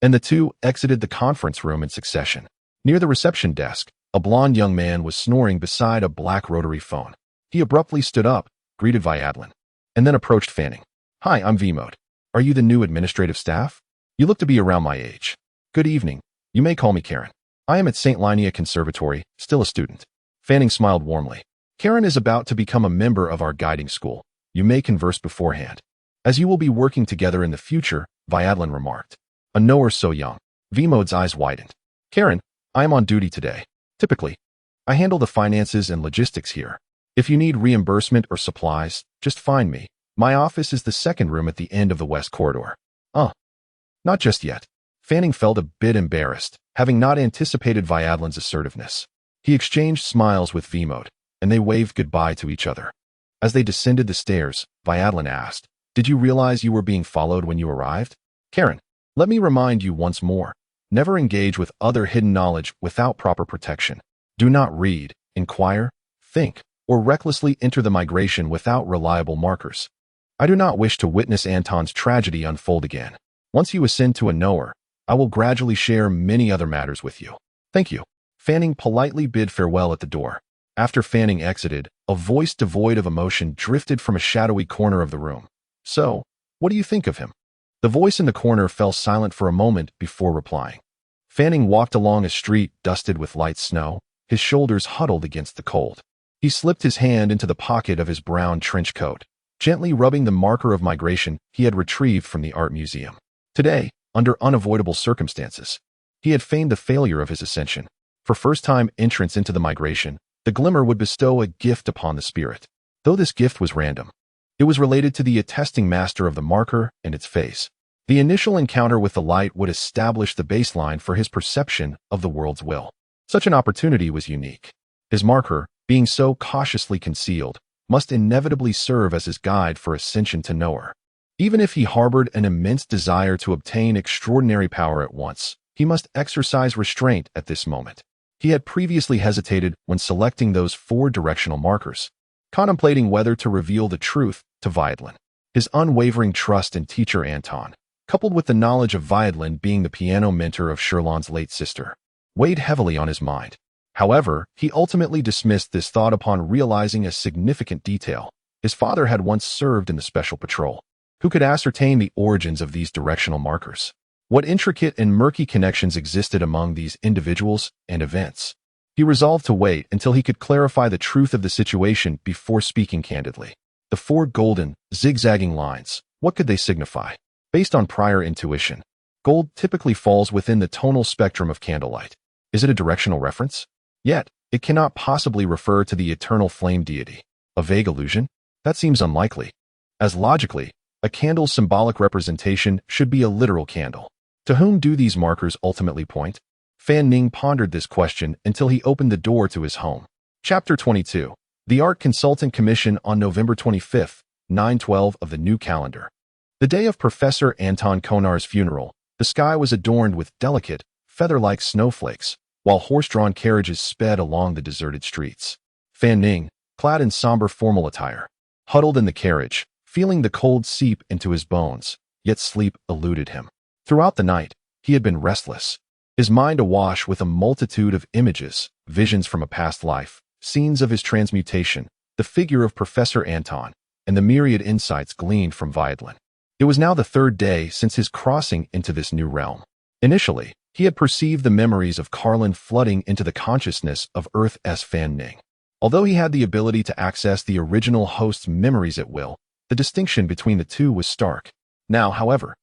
and the two exited the conference room in succession. Near the reception desk, a blond young man was snoring beside a black rotary phone. He abruptly stood up, greeted Viadlin, and then approached Fanning. Hi, I'm Vmode. Are you the new administrative staff? You look to be around my age. Good evening. You may call me Karen. I am at St. Linnea Conservatory, still a student. Fanning smiled warmly. Karen is about to become a member of our guiding school. You may converse beforehand. As you will be working together in the future, Viadlin remarked. A knower so young. Vmode's eyes widened. Karen, I am on duty today. Typically, I handle the finances and logistics here. If you need reimbursement or supplies, just find me. My office is the second room at the end of the west corridor. Not just yet. Fanning felt a bit embarrassed, having not anticipated Viadlin's assertiveness. He exchanged smiles with Vmode, and they waved goodbye to each other. As they descended the stairs, Viadlin asked, Did you realize you were being followed when you arrived? Karen, let me remind you once more. Never engage with other hidden knowledge without proper protection. Do not read, inquire, think, or recklessly enter the migration without reliable markers. I do not wish to witness Anton's tragedy unfold again. Once you ascend to a knower, I will gradually share many other matters with you. Thank you. Fanning politely bid farewell at the door. After Fanning exited, a voice devoid of emotion drifted from a shadowy corner of the room. So, what do you think of him? The voice in the corner fell silent for a moment before replying. Fanning walked along a street dusted with light snow, his shoulders huddled against the cold. He slipped his hand into the pocket of his brown trench coat, gently rubbing the marker of migration he had retrieved from the art museum. Today, under unavoidable circumstances, he had feigned the failure of his ascension. For first-time entrance into the migration, the glimmer would bestow a gift upon the spirit. Though this gift was random, it was related to the attesting master of the marker and its face. The initial encounter with the light would establish the baseline for his perception of the world's will. Such an opportunity was unique. His marker, being so cautiously concealed, must inevitably serve as his guide for ascension to knower. Even if he harbored an immense desire to obtain extraordinary power at once, he must exercise restraint at this moment. He had previously hesitated when selecting those 4 directional markers, contemplating whether to reveal the truth to Viadlin. His unwavering trust in teacher Anton, coupled with the knowledge of Viadlin being the piano mentor of Sherlon's late sister, weighed heavily on his mind. However, he ultimately dismissed this thought upon realizing a significant detail. His father had once served in the Special Patrol. Who could ascertain the origins of these directional markers? What intricate and murky connections existed among these individuals and events? He resolved to wait until he could clarify the truth of the situation before speaking candidly. The 4 golden, zigzagging lines, what could they signify? Based on prior intuition, gold typically falls within the tonal spectrum of candlelight. Is it a directional reference? Yet, it cannot possibly refer to the eternal flame deity. A vague illusion? That seems unlikely. As logically, a candle's symbolic representation should be a literal candle. To whom do these markers ultimately point? Fanning pondered this question until he opened the door to his home. Chapter 22. The Art Consultant Commission on November 25th, 912 of the new calendar. The day of Professor Anton Konar's funeral, the sky was adorned with delicate, feather-like snowflakes, while horse-drawn carriages sped along the deserted streets. Fan Ning, clad in somber formal attire, huddled in the carriage, feeling the cold seep into his bones, yet sleep eluded him. Throughout the night, he had been restless, his mind awash with a multitude of images, visions from a past life, scenes of his transmutation, the figure of Professor Anton, and the myriad insights gleaned from Viadlin. It was now the third day since his crossing into this new realm. Initially, he had perceived the memories of Carlin flooding into the consciousness of Earth's Fan Ning. Although he had the ability to access the original host's memories at will, the distinction between the two was stark. Now, however,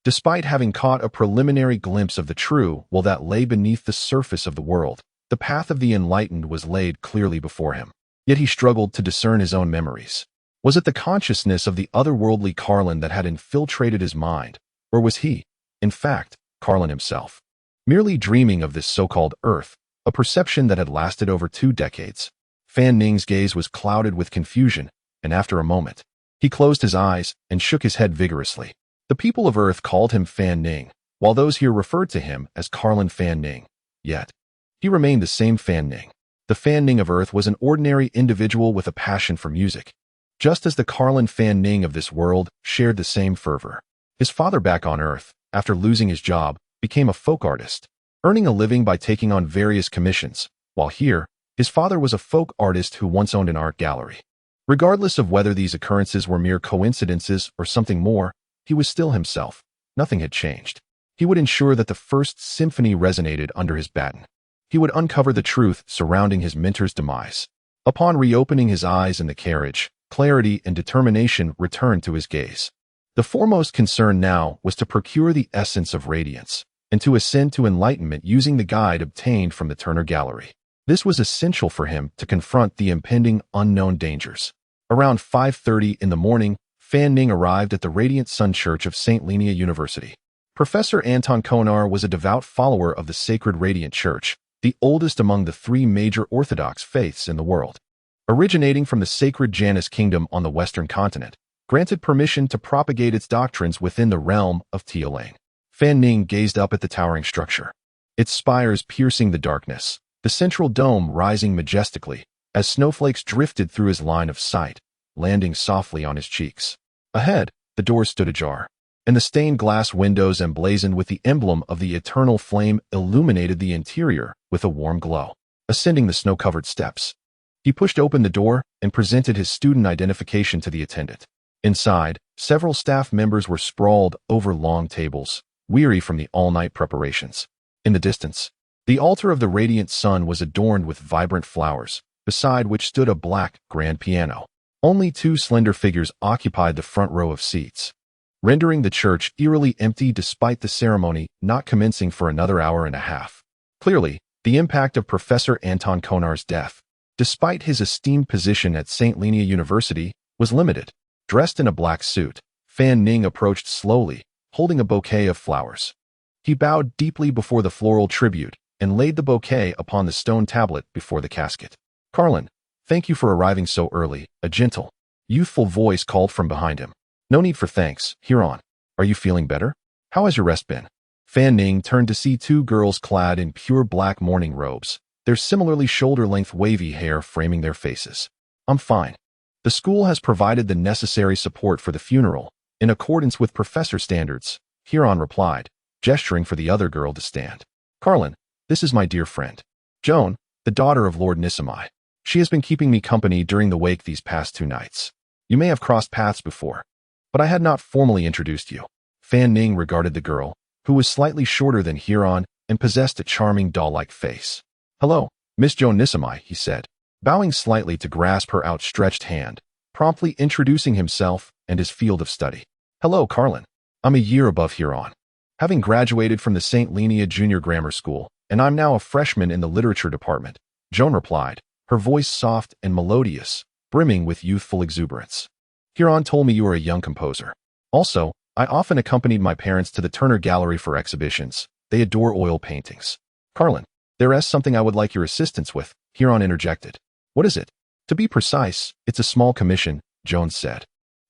despite having caught a preliminary glimpse of the true will that lay beneath the surface of the world, the path of the enlightened was laid clearly before him. Yet he struggled to discern his own memories. Was it the consciousness of the otherworldly Carlin that had infiltrated his mind, or was he, in fact, Carlin himself, merely dreaming of this so-called Earth, a perception that had lasted over 2 decades? Fan Ning's gaze was clouded with confusion, and after a moment, he closed his eyes and shook his head vigorously. The people of Earth called him Fan Ning, while those here referred to him as Carlin Fan Ning. Yet, he remained the same Fan Ning. The Fan Ning of Earth was an ordinary individual with a passion for music, just as the Carlin Fan Ning of this world shared the same fervor. His father back on Earth, after losing his job, became a folk artist, earning a living by taking on various commissions, while here, his father was a folk artist who once owned an art gallery. Regardless of whether these occurrences were mere coincidences or something more, he was still himself. Nothing had changed. He would ensure that the first symphony resonated under his baton. He would uncover the truth surrounding his mentor's demise. Upon reopening his eyes in the carriage, clarity and determination returned to his gaze. The foremost concern now was to procure the essence of radiance, and to ascend to enlightenment using the guide obtained from the Turner Gallery. This was essential for him to confront the impending unknown dangers. Around 5:30 in the morning, Fan Ning arrived at the Radiant Sun Church of St. Linnea University. Professor Anton Konar was a devout follower of the Sacred Radiant Church, the oldest among the 3 major Orthodox faiths in the world. Originating from the sacred Janus kingdom on the western continent, granted permission to propagate its doctrines within the realm of Teolane. Fan Ning gazed up at the towering structure, its spires piercing the darkness, the central dome rising majestically as snowflakes drifted through his line of sight, landing softly on his cheeks. Ahead, the doors stood ajar, and the stained glass windows emblazoned with the emblem of the eternal flame illuminated the interior with a warm glow. Ascending the snow-covered steps, he pushed open the door and presented his student identification to the attendant. Inside, several staff members were sprawled over long tables, weary from the all-night preparations. In the distance, the altar of the radiant sun was adorned with vibrant flowers, beside which stood a black grand piano. Only 2 slender figures occupied the front row of seats, rendering the church eerily empty despite the ceremony not commencing for another hour and a half. Clearly, the impact of Professor Anton Konar's death, despite his esteemed position at St. Linnea University, was limited. Dressed in a black suit, Fan Ning approached slowly, holding a bouquet of flowers. He bowed deeply before the floral tribute and laid the bouquet upon the stone tablet before the casket. "Carlin, thank you for arriving so early," a gentle, youthful voice called from behind him. "No need for thanks, Huron. Are you feeling better? How has your rest been?" Fan Ning turned to see 2 girls clad in pure black mourning robes, their similarly shoulder-length wavy hair framing their faces. "I'm fine. The school has provided the necessary support for the funeral, in accordance with professor standards," Huron replied, gesturing for the other girl to stand. "Carlin, this is my dear friend, Joan, the daughter of Lord Nisamai. She has been keeping me company during the wake these past 2 nights. You may have crossed paths before, but I had not formally introduced you." Fan Ning regarded the girl, who was slightly shorter than Huron and possessed a charming doll-like face. "Hello, Miss Joan Nisamai," he said, bowing slightly to grasp her outstretched hand, promptly introducing himself and his field of study. "Hello, Carlin. I'm a year above Huron, having graduated from the St. Linnea Junior Grammar School, and I'm now a freshman in the literature department," Joan replied, her voice soft and melodious, brimming with youthful exuberance. "Huron told me you are a young composer. Also, I often accompanied my parents to the Turner Gallery for exhibitions. They adore oil paintings." "Carlin, there is something I would like your assistance with," Huron interjected. What is it? To be precise, it's a small commission, Jones said,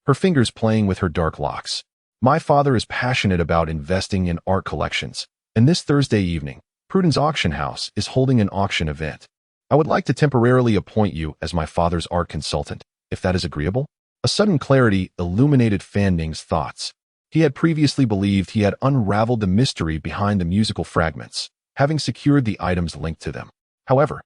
her fingers playing with her dark locks. My father is passionate about investing in art collections, and this Thursday evening, Pruden's auction house is holding an auction event. I would like to temporarily appoint you as my father's art consultant, if that is agreeable. A sudden clarity illuminated Fan Ning's thoughts. He had previously believed he had unraveled the mystery behind the musical fragments, having secured the items linked to them. However,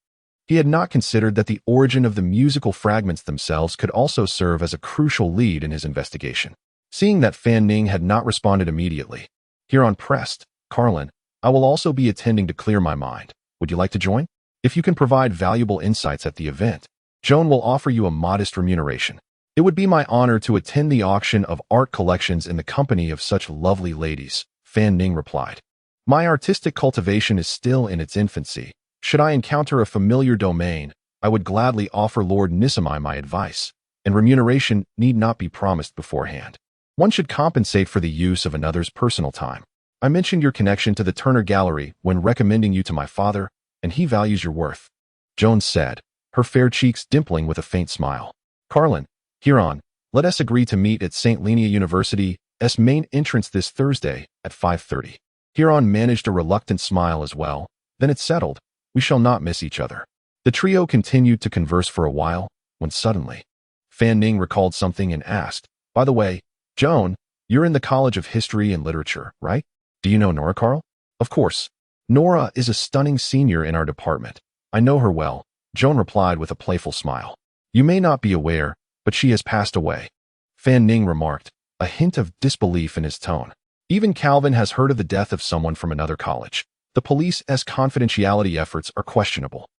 he had not considered that the origin of the musical fragments themselves could also serve as a crucial lead in his investigation. Seeing that Fan Ning had not responded immediately, Huron pressed, Carlin, I will also be attending to clear my mind. Would you like to join? If you can provide valuable insights at the event, Joan will offer you a modest remuneration. It would be my honor to attend the auction of art collections in the company of such lovely ladies, Fan Ning replied. My artistic cultivation is still in its infancy. Should I encounter a familiar domain, I would gladly offer Lord Nisamai my advice, and remuneration need not be promised beforehand. One should compensate for the use of another's personal time. I mentioned your connection to the Turner Gallery when recommending you to my father, and he values your worth, Jones said, her fair cheeks dimpling with a faint smile. Carlin, Huron, let us agree to meet at St. Lenia University's main entrance this Thursday at 5:30. Huron managed a reluctant smile as well. Then it settled. We shall not miss each other. The trio continued to converse for a while, when suddenly, Fan Ning recalled something and asked, by the way, Joan, you're in the College of History and Literature, right? Do you know Nora Carl? Of course. Nora is a stunning senior in our department. I know her well, Joan replied with a playful smile. You may not be aware, but she has passed away, Fan Ning remarked, a hint of disbelief in his tone. Even Calvin has heard of the death of someone from another college. The police's confidentiality efforts are questionable.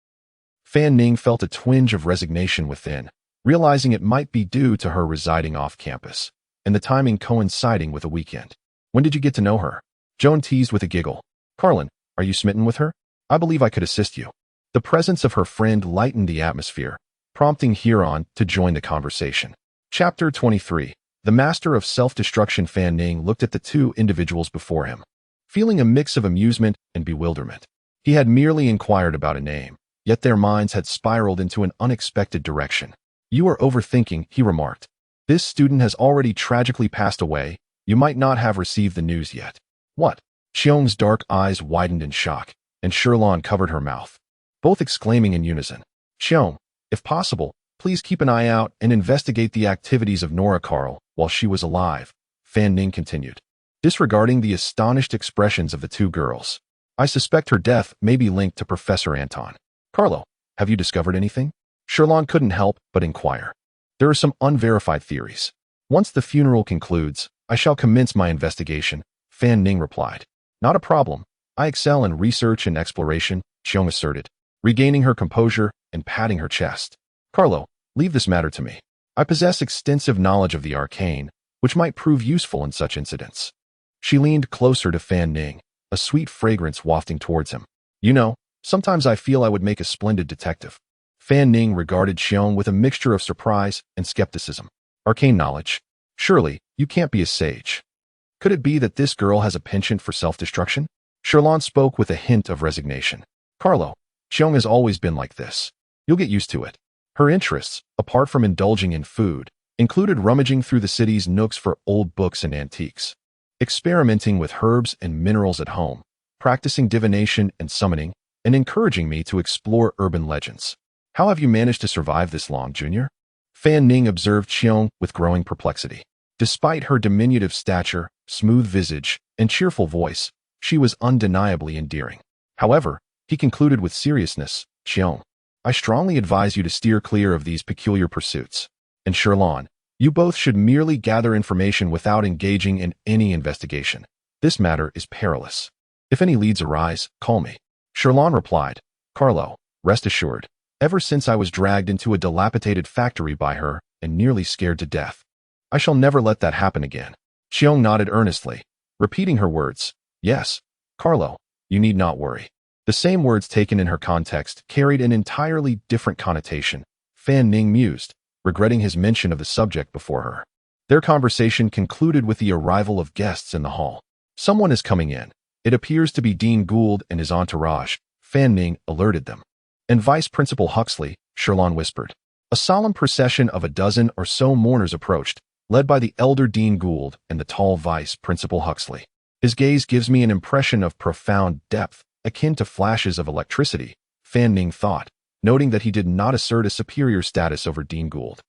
Fan Ning felt a twinge of resignation within, realizing it might be due to her residing off campus, and the timing coinciding with a weekend. When did you get to know her? Joan teased with a giggle. Carlin, are you smitten with her? I believe I could assist you. The presence of her friend lightened the atmosphere, prompting Huron to join the conversation. Chapter 23. The Master of Self-Destruction. Fan Ning looked at the two individuals before him, feeling a mix of amusement and bewilderment. He had merely inquired about a name, yet their minds had spiraled into an unexpected direction. You are overthinking, he remarked. This student has already tragically passed away. You might not have received the news yet. What? Cheong's dark eyes widened in shock, and Sherlon covered her mouth, both exclaiming in unison. Cheong, if possible, please keep an eye out and investigate the activities of Nora Carl while she was alive, Fan Ning continued, disregarding the astonished expressions of the two girls. I suspect her death may be linked to Professor Anton. Carlo, have you discovered anything? Sherlon couldn't help but inquire. There are some unverified theories. Once the funeral concludes, I shall commence my investigation, Fan Ning replied. Not a problem. I excel in research and exploration, Cheong asserted, regaining her composure and patting her chest. Carlo, leave this matter to me. I possess extensive knowledge of the arcane, which might prove useful in such incidents. She leaned closer to Fan Ning, a sweet fragrance wafting towards him. You know, sometimes I feel I would make a splendid detective. Fan Ning regarded Cheong with a mixture of surprise and skepticism. Arcane knowledge? Surely, you can't be a sage. Could it be that this girl has a penchant for self-destruction? Sherlon spoke with a hint of resignation. Carlo, Cheong has always been like this. You'll get used to it. Her interests, apart from indulging in food, included rummaging through the city's nooks for old books and antiques, experimenting with herbs and minerals at home, practicing divination and summoning, and encouraging me to explore urban legends. How have you managed to survive this long, Junior? Fan Ning observed Cheong with growing perplexity. Despite her diminutive stature, smooth visage, and cheerful voice, she was undeniably endearing. However, he concluded with seriousness, Cheong, I strongly advise you to steer clear of these peculiar pursuits. And Sherlon, you both should merely gather information without engaging in any investigation. This matter is perilous. If any leads arise, call me. Sherlon replied, Carlo, rest assured, ever since I was dragged into a dilapidated factory by her and nearly scared to death, I shall never let that happen again. Cheong nodded earnestly, repeating her words. Yes, Carlo, you need not worry. The same words taken in her context carried an entirely different connotation. Fan Ning mused, regretting his mention of the subject before her. Their conversation concluded with the arrival of guests in the hall. Someone is coming in. It appears to be Dean Gould and his entourage, Fan Ning alerted them. And Vice Principal Huxley, Sherlon whispered. A solemn procession of a dozen or so mourners approached, led by the elder Dean Gould and the tall Vice Principal Huxley. His gaze gives me an impression of profound depth, akin to flashes of electricity, Fan Ning thought, noting that he did not assert a superior status over Dean Gould,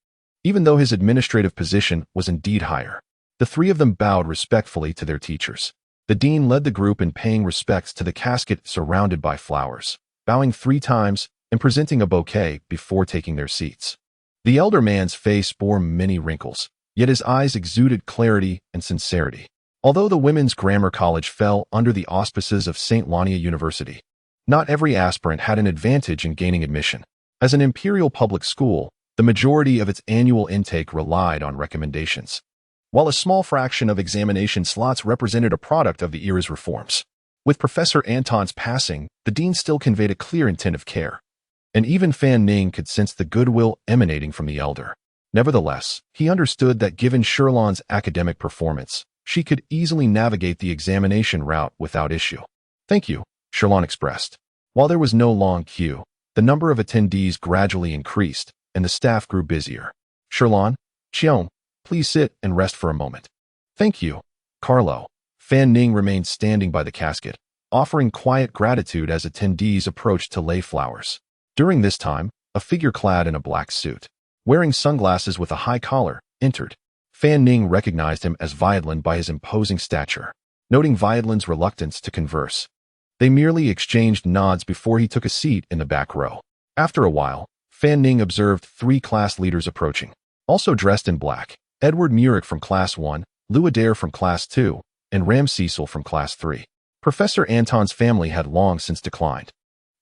even though his administrative position was indeed higher. The three of them bowed respectfully to their teachers. The dean led the group in paying respects to the casket surrounded by flowers, bowing 3 times and presenting a bouquet before taking their seats. The elder man's face bore many wrinkles, yet his eyes exuded clarity and sincerity. Although the Women's Grammar College fell under the auspices of St. Lania University, not every aspirant had an advantage in gaining admission. As an imperial public school, the majority of its annual intake relied on recommendations, while a small fraction of examination slots represented a product of the era's reforms. With Professor Anton's passing, the dean still conveyed a clear intent of care, and even Fan Ning could sense the goodwill emanating from the elder. Nevertheless, he understood that given Sherlon's academic performance, she could easily navigate the examination route without issue. "Thank you," Sherlon expressed. While there was no long queue, the number of attendees gradually increased, and the staff grew busier. "Sherlon, Xiong, please sit and rest for a moment." "Thank you, Carlo." Fan Ning remained standing by the casket, offering quiet gratitude as attendees approached to lay flowers. During this time, a figure clad in a black suit, wearing sunglasses with a high collar, entered. Fan Ning recognized him as Viadlin by his imposing stature. Noting Viadlin's reluctance to converse, they merely exchanged nods before he took a seat in the back row. After a while, Fan Ning observed 3 class leaders approaching, also dressed in black: Edward Murick from Class 1, Lou Adair from Class 2, and Ram Cecil from Class 3. Professor Anton's family had long since declined,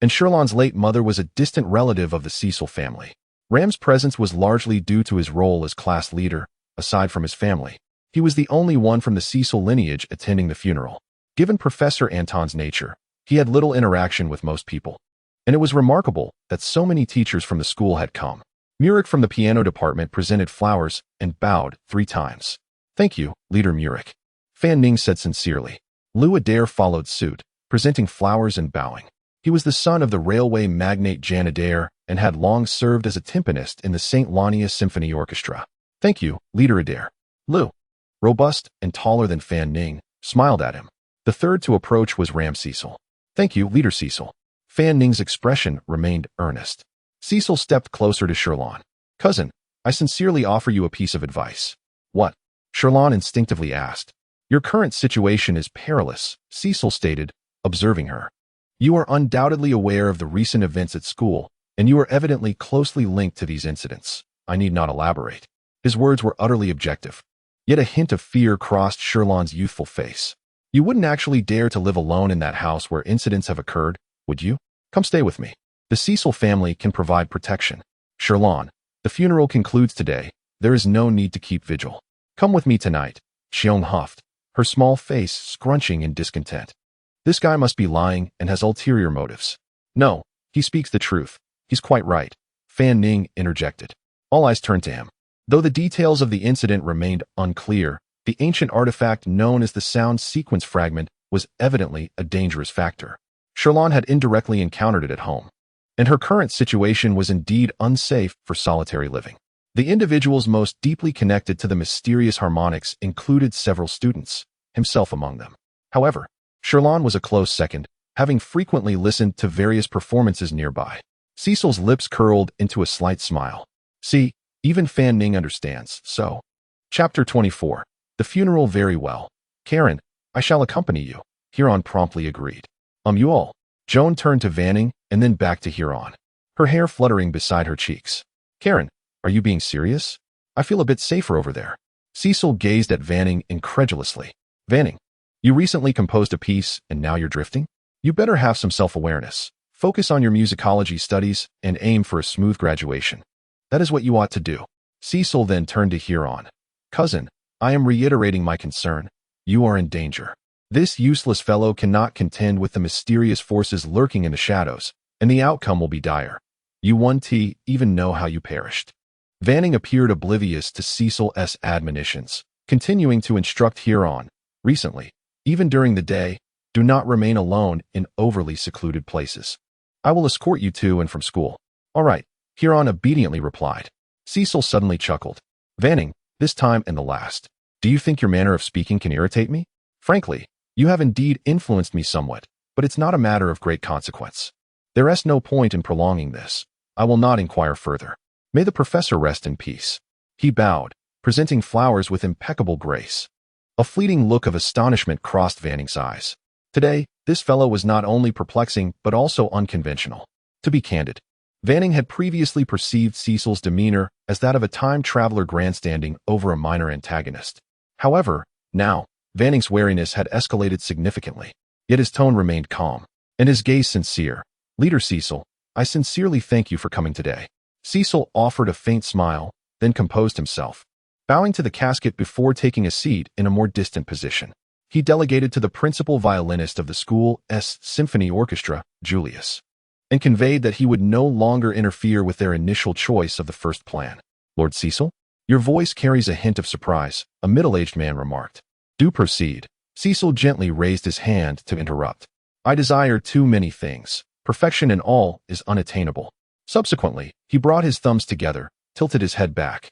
and Sherlon's late mother was a distant relative of the Cecil family. Ram's presence was largely due to his role as class leader. Aside from his family, he was the only one from the Cecil lineage attending the funeral. Given Professor Anton's nature, he had little interaction with most people, and it was remarkable that so many teachers from the school had come. Murick from the piano department presented flowers and bowed 3 times. "Thank you, Leader Murick," Fan Ning said sincerely. Lou Adair followed suit, presenting flowers and bowing. He was the son of the railway magnate Jan Adair and had long served as a timpanist in the St. Lania Symphony Orchestra. "Thank you, Leader Adair." Lou, robust and taller than Fan Ning, smiled at him. The third to approach was Ram Cecil. "Thank you, Leader Cecil." Fan Ning's expression remained earnest. Cecil stepped closer to Sherlon. "Cousin, I sincerely offer you a piece of advice." "What?" Sherlon instinctively asked. "Your current situation is perilous," Cecil stated, observing her. "You are undoubtedly aware of the recent events at school, and you are evidently closely linked to these incidents. I need not elaborate." His words were utterly objective, yet a hint of fear crossed Sherlon's youthful face. "You wouldn't actually dare to live alone in that house where incidents have occurred, would you? Come stay with me. The Cecil family can provide protection." "Sherlon, the funeral concludes today. There is no need to keep vigil. Come with me tonight," Xiong huffed, her small face scrunching in discontent. "This guy must be lying and has ulterior motives." "No, he speaks the truth. He's quite right," Fan Ning interjected. All eyes turned to him. Though the details of the incident remained unclear, the ancient artifact known as the sound sequence fragment was evidently a dangerous factor. Sherlon had indirectly encountered it at home, and her current situation was indeed unsafe for solitary living. The individuals most deeply connected to the mysterious harmonics included several students, himself among them. However, Sherlon was a close second, having frequently listened to various performances nearby. Cecil's lips curled into a slight smile. "See, even Fan Ning understands, so." Chapter 24. The funeral. "Very well. Karen, I shall accompany you," Huron promptly agreed. You all." Joan turned to Vanning and then back to Huron, her hair fluttering beside her cheeks. "Karen, are you being serious? I feel a bit safer over there." Cecil gazed at Vanning incredulously. "Vanning, you recently composed a piece and now you're drifting? You better have some self-awareness. Focus on your musicology studies and aim for a smooth graduation. That is what you ought to do." Cecil then turned to Huron. "Cousin, I am reiterating my concern. You are in danger. This useless fellow cannot contend with the mysterious forces lurking in the shadows, and the outcome will be dire. You won't even know how you perished." Vanning appeared oblivious to Cecil's admonitions, continuing to instruct Huron. "Recently, even during the day, do not remain alone in overly secluded places. I will escort you to and from school." "All right," Huron obediently replied. Cecil suddenly chuckled. Vanning, this time and the last. Do you think your manner of speaking can irritate me? Frankly, you have indeed influenced me somewhat, but it's not a matter of great consequence. There is no point in prolonging this. I will not inquire further. May the professor rest in peace. He bowed, presenting flowers with impeccable grace. A fleeting look of astonishment crossed Vanning's eyes. Today, this fellow was not only perplexing but also unconventional. To be candid, Vanning had previously perceived Cecil's demeanor as that of a time traveler grandstanding over a minor antagonist. However, now, Vanning's wariness had escalated significantly, yet his tone remained calm, and his gaze sincere. Leader Cecil, I sincerely thank you for coming today. Cecil offered a faint smile, then composed himself, bowing to the casket before taking a seat in a more distant position. He delegated to the principal violinist of the school's symphony orchestra, Julius, and conveyed that he would no longer interfere with their initial choice of the first plan. Lord Cecil? Your voice carries a hint of surprise, a middle-aged man remarked. Do proceed. Cecil gently raised his hand to interrupt. I desire too many things. Perfection in all is unattainable. Subsequently, he brought his thumbs together, tilted his head back,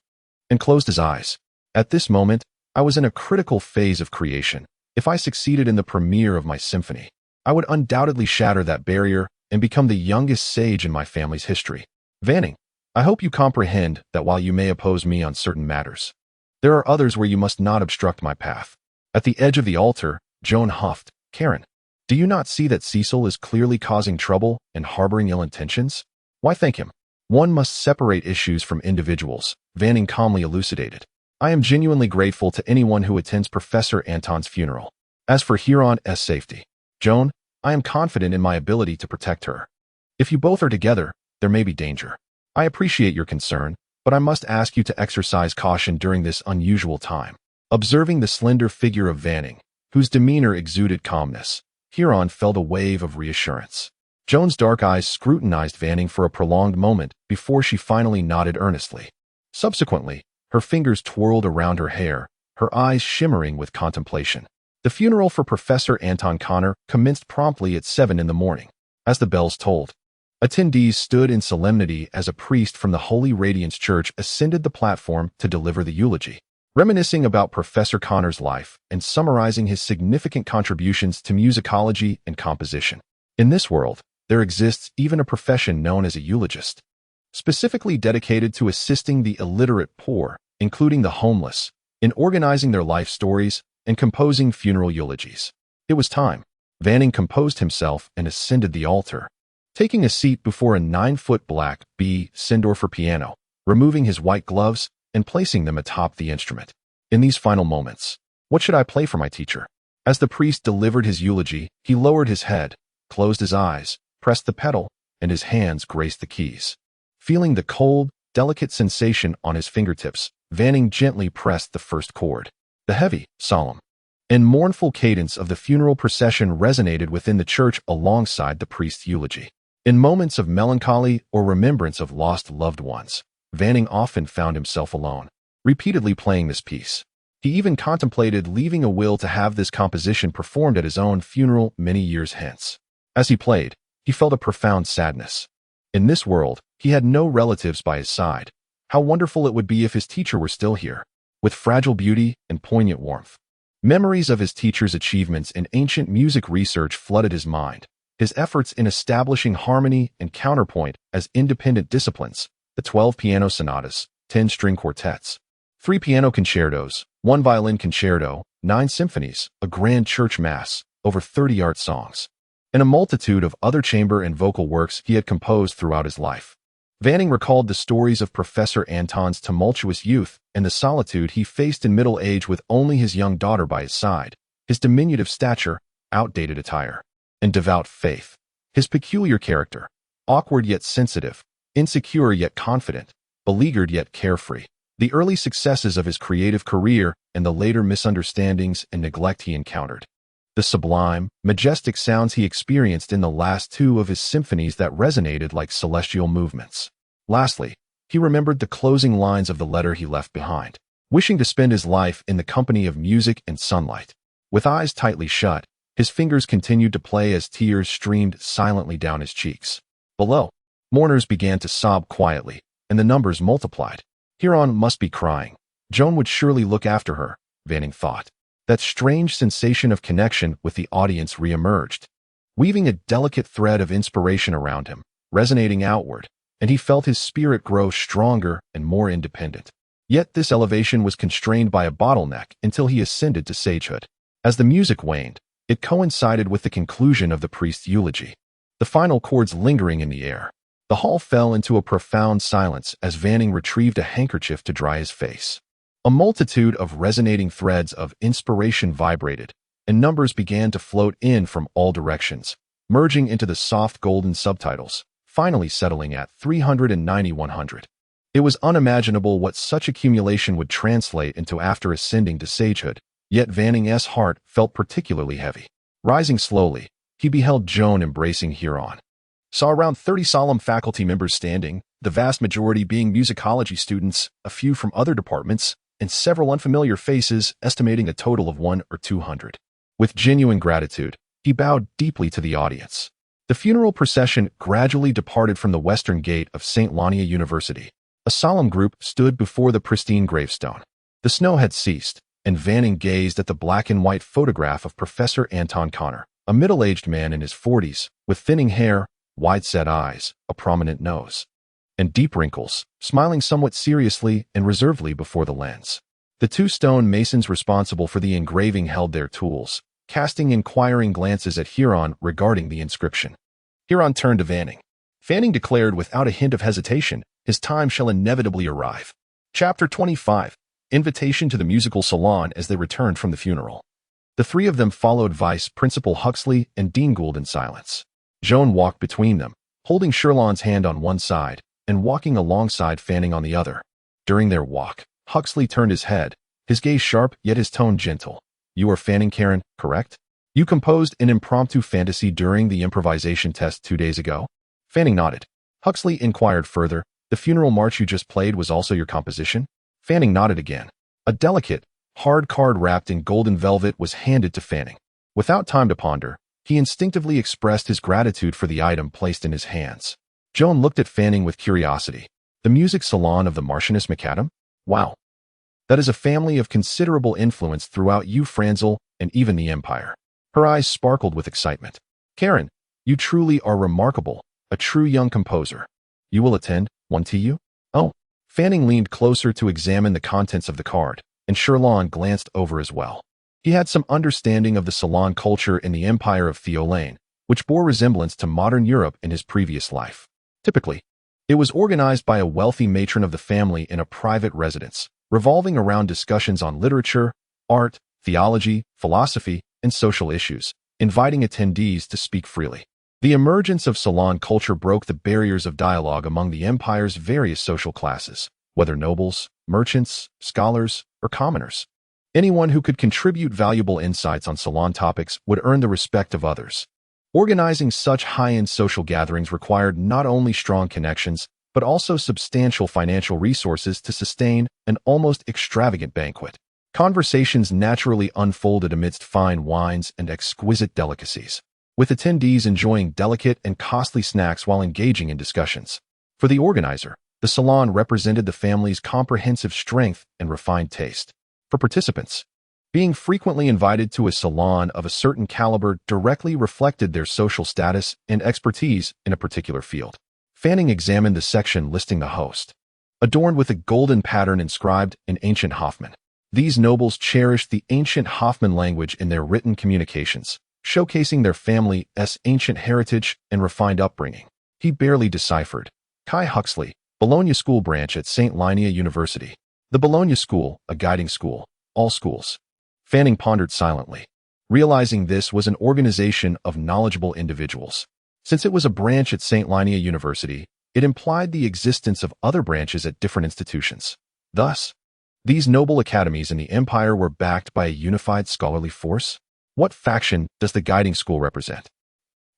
and closed his eyes. At this moment, I was in a critical phase of creation. If I succeeded in the premiere of my symphony, I would undoubtedly shatter that barrier and become the youngest sage in my family's history. Vanning, I hope you comprehend that while you may oppose me on certain matters, there are others where you must not obstruct my path. At the edge of the altar, Joan huffed, Karen, do you not see that Cecil is clearly causing trouble and harboring ill intentions? Why thank him? One must separate issues from individuals, Vanning calmly elucidated. I am genuinely grateful to anyone who attends Professor Anton's funeral. As for Huron's safety, Joan, I am confident in my ability to protect her. If you both are together, there may be danger. I appreciate your concern, but I must ask you to exercise caution during this unusual time. Observing the slender figure of Vanning, whose demeanor exuded calmness, Huron felt a wave of reassurance. Joan's dark eyes scrutinized Vanning for a prolonged moment before she finally nodded earnestly. Subsequently, her fingers twirled around her hair, her eyes shimmering with contemplation. The funeral for Professor Anton Connor commenced promptly at 7 in the morning. As the bells tolled, attendees stood in solemnity as a priest from the Holy Radiance Church ascended the platform to deliver the eulogy, reminiscing about Professor Connor's life and summarizing his significant contributions to musicology and composition. In this world, there exists even a profession known as a eulogist, specifically dedicated to assisting the illiterate poor, including the homeless, in organizing their life stories and composing funeral eulogies. It was time. Vanning composed himself and ascended the altar, taking a seat before a 9-foot black B. Sindorfer piano, removing his white gloves and placing them atop the instrument. In these final moments, what should I play for my teacher? As the priest delivered his eulogy, he lowered his head, closed his eyes, pressed the pedal, and his hands graced the keys. Feeling the cold, delicate sensation on his fingertips, Vanning gently pressed the first chord. The heavy, solemn, and mournful cadence of the funeral procession resonated within the church alongside the priest's eulogy. In moments of melancholy or remembrance of lost loved ones, Vanning often found himself alone, repeatedly playing this piece. He even contemplated leaving a will to have this composition performed at his own funeral many years hence. As he played, he felt a profound sadness. In this world, he had no relatives by his side. How wonderful it would be if his teacher were still here, with fragile beauty and poignant warmth. Memories of his teacher's achievements in ancient music research flooded his mind. His efforts in establishing harmony and counterpoint as independent disciplines, the 12 piano sonatas, 10 string quartets, 3 piano concertos, 1 violin concerto, 9 symphonies, a grand church mass, over 30 art songs, and a multitude of other chamber and vocal works he had composed throughout his life. Vanning recalled the stories of Professor Anton's tumultuous youth and the solitude he faced in middle age with only his young daughter by his side, his diminutive stature, outdated attire, and devout faith. His peculiar character, awkward yet sensitive, insecure yet confident, beleaguered yet carefree. The early successes of his creative career and the later misunderstandings and neglect he encountered. The sublime, majestic sounds he experienced in the last 2 of his symphonies that resonated like celestial movements. Lastly, he remembered the closing lines of the letter he left behind, wishing to spend his life in the company of music and sunlight. With eyes tightly shut, his fingers continued to play as tears streamed silently down his cheeks. Below, Mourners began to sob quietly, and the numbers multiplied. Huron must be crying. Joan would surely look after her, Vanning thought. That strange sensation of connection with the audience re-emerged, weaving a delicate thread of inspiration around him, resonating outward, and he felt his spirit grow stronger and more independent. Yet this elevation was constrained by a bottleneck until he ascended to sagehood. As the music waned, it coincided with the conclusion of the priest's eulogy, the final chords lingering in the air. The hall fell into a profound silence as Vanning retrieved a handkerchief to dry his face. A multitude of resonating threads of inspiration vibrated, and numbers began to float in from all directions, merging into the soft golden subtitles, finally settling at 390-100. It was unimaginable what such accumulation would translate into after ascending to sagehood, yet Vanning's heart felt particularly heavy. Rising slowly, he beheld Joan embracing Huron. Saw around 30 solemn faculty members standing, the vast majority being musicology students, a few from other departments, and several unfamiliar faces, estimating a total of 100 or 200. With genuine gratitude, he bowed deeply to the audience. The funeral procession gradually departed from the western gate of St. Lania University. A solemn group stood before the pristine gravestone. The snow had ceased, and Vanning gazed at the black and white photograph of Professor Anton Connor, a middle-aged man in his 40s, with thinning hair, wide-set eyes, a prominent nose, and deep wrinkles, smiling somewhat seriously and reservedly before the lens. The two stone masons responsible for the engraving held their tools, casting inquiring glances at Huron regarding the inscription. Huron turned to Vanning. Vanning declared without a hint of hesitation, his time shall inevitably arrive. Chapter 25. Invitation to the musical salon as they returned from the funeral. The three of them followed Vice Principal Huxley and Dean Gould in silence. Joan walked between them, holding Sherlon's hand on one side and walking alongside Fanning on the other. During their walk, Huxley turned his head, his gaze sharp yet his tone gentle. You are Fanning, Karen, correct? You composed an impromptu fantasy during the improvisation test 2 days ago? Fanning nodded. Huxley inquired further, the funeral march you just played was also your composition? Fanning nodded again. A delicate, hard card wrapped in golden velvet was handed to Fanning. Without time to ponder, he instinctively expressed his gratitude for the item placed in his hands. Joan looked at Fanning with curiosity. The music salon of the Marchioness McAdam? Wow. That is a family of considerable influence throughout New Franzel and even the Empire. Her eyes sparkled with excitement. Karen, you truly are remarkable, a true young composer. You will attend, one TU? Oh. Fanning leaned closer to examine the contents of the card, and Sherlon glanced over as well. He had some understanding of the salon culture in the Empire of Theolane, which bore resemblance to modern Europe in his previous life. Typically, it was organized by a wealthy matron of the family in a private residence, revolving around discussions on literature, art, theology, philosophy, and social issues, inviting attendees to speak freely. The emergence of salon culture broke the barriers of dialogue among the empire's various social classes, whether nobles, merchants, scholars, or commoners. Anyone who could contribute valuable insights on salon topics would earn the respect of others. Organizing such high-end social gatherings required not only strong connections, but also substantial financial resources to sustain an almost extravagant banquet. Conversations naturally unfolded amidst fine wines and exquisite delicacies, with attendees enjoying delicate and costly snacks while engaging in discussions. For the organizer, the salon represented the family's comprehensive strength and refined taste. For participants, being frequently invited to a salon of a certain caliber directly reflected their social status and expertise in a particular field. Fanning examined the section listing the host, adorned with a golden pattern inscribed in ancient Hoffman. These nobles cherished the ancient Hoffman language in their written communications, showcasing their family's ancient heritage and refined upbringing. He barely deciphered. Kai Huxley, Bologna School Branch at St. Linia University. The Bologna School, a guiding school, all schools. Fanning pondered silently, realizing this was an organization of knowledgeable individuals. Since it was a branch at St. Linia University, it implied the existence of other branches at different institutions. Thus, these noble academies in the empire were backed by a unified scholarly force. What faction does the guiding school represent?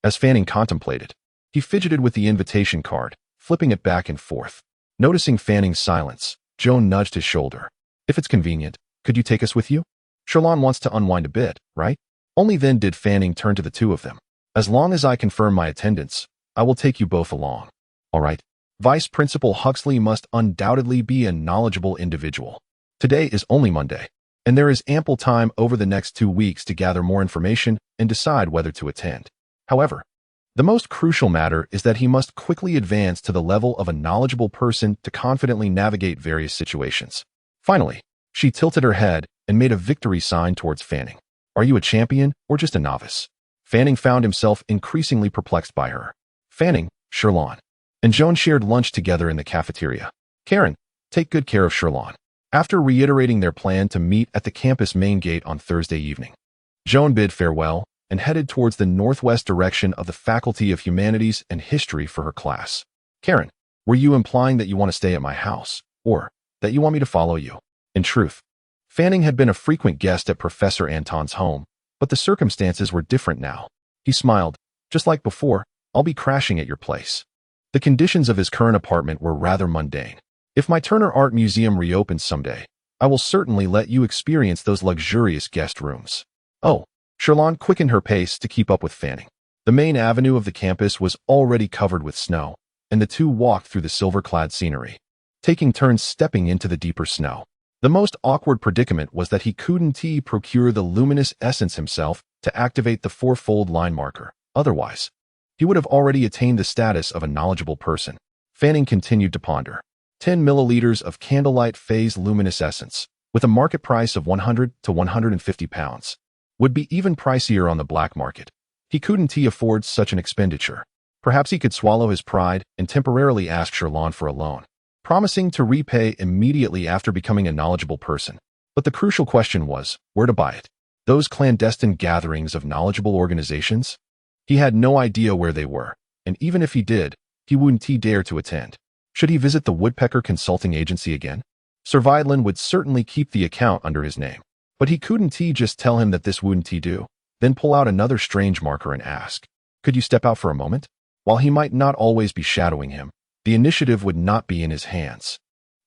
As Fanning contemplated, he fidgeted with the invitation card, flipping it back and forth. Noticing Fanning's silence, Joan nudged his shoulder. If it's convenient, could you take us with you? Sherlon wants to unwind a bit, right? Only then did Fanning turn to the two of them. As long as I confirm my attendance, I will take you both along. All right. Vice Principal Huxley must undoubtedly be a knowledgeable individual. Today is only Monday, and there is ample time over the next 2 weeks to gather more information and decide whether to attend. However, the most crucial matter is that he must quickly advance to the level of a knowledgeable person to confidently navigate various situations. Finally, she tilted her head and made a victory sign towards Fanning. Are you a champion or just a novice? Fanning found himself increasingly perplexed by her. Fanning, Sherlon, and Joan shared lunch together in the cafeteria. Karen, take good care of Sherlon. After reiterating their plan to meet at the campus main gate on Thursday evening, Joan bid farewell and headed towards the northwest direction of the Faculty of Humanities and History for her class. Karen, were you implying that you want to stay at my house, or that you want me to follow you? In truth, Fanning had been a frequent guest at Professor Anton's home, but the circumstances were different now. He smiled. Just like before, I'll be crashing at your place. The conditions of his current apartment were rather mundane. If my Turner Art Museum reopens someday, I will certainly let you experience those luxurious guest rooms. Oh, Sherlon quickened her pace to keep up with Fanning. The main avenue of the campus was already covered with snow, and the two walked through the silver-clad scenery, taking turns stepping into the deeper snow. The most awkward predicament was that he couldn't procure the luminous essence himself to activate the fourfold line marker. Otherwise, he would have already attained the status of a knowledgeable person. Fanning continued to ponder. 10 milliliters of candlelight phase luminous essence, with a market price of 100 to 150 pounds, would be even pricier on the black market. He couldn't afford such an expenditure. Perhaps he could swallow his pride and temporarily ask Sherlon for a loan, promising to repay immediately after becoming a knowledgeable person. But the crucial question was, where to buy it? Those clandestine gatherings of knowledgeable organizations? He had no idea where they were, and even if he did, he wouldn't dare to attend. Should he visit the Woodpecker Consulting Agency again? Sir Vidlin would certainly keep the account under his name, but he couldn't just tell him that this wouldn't do, then pull out another strange marker and ask, could you step out for a moment? While he might not always be shadowing him, the initiative would not be in his hands.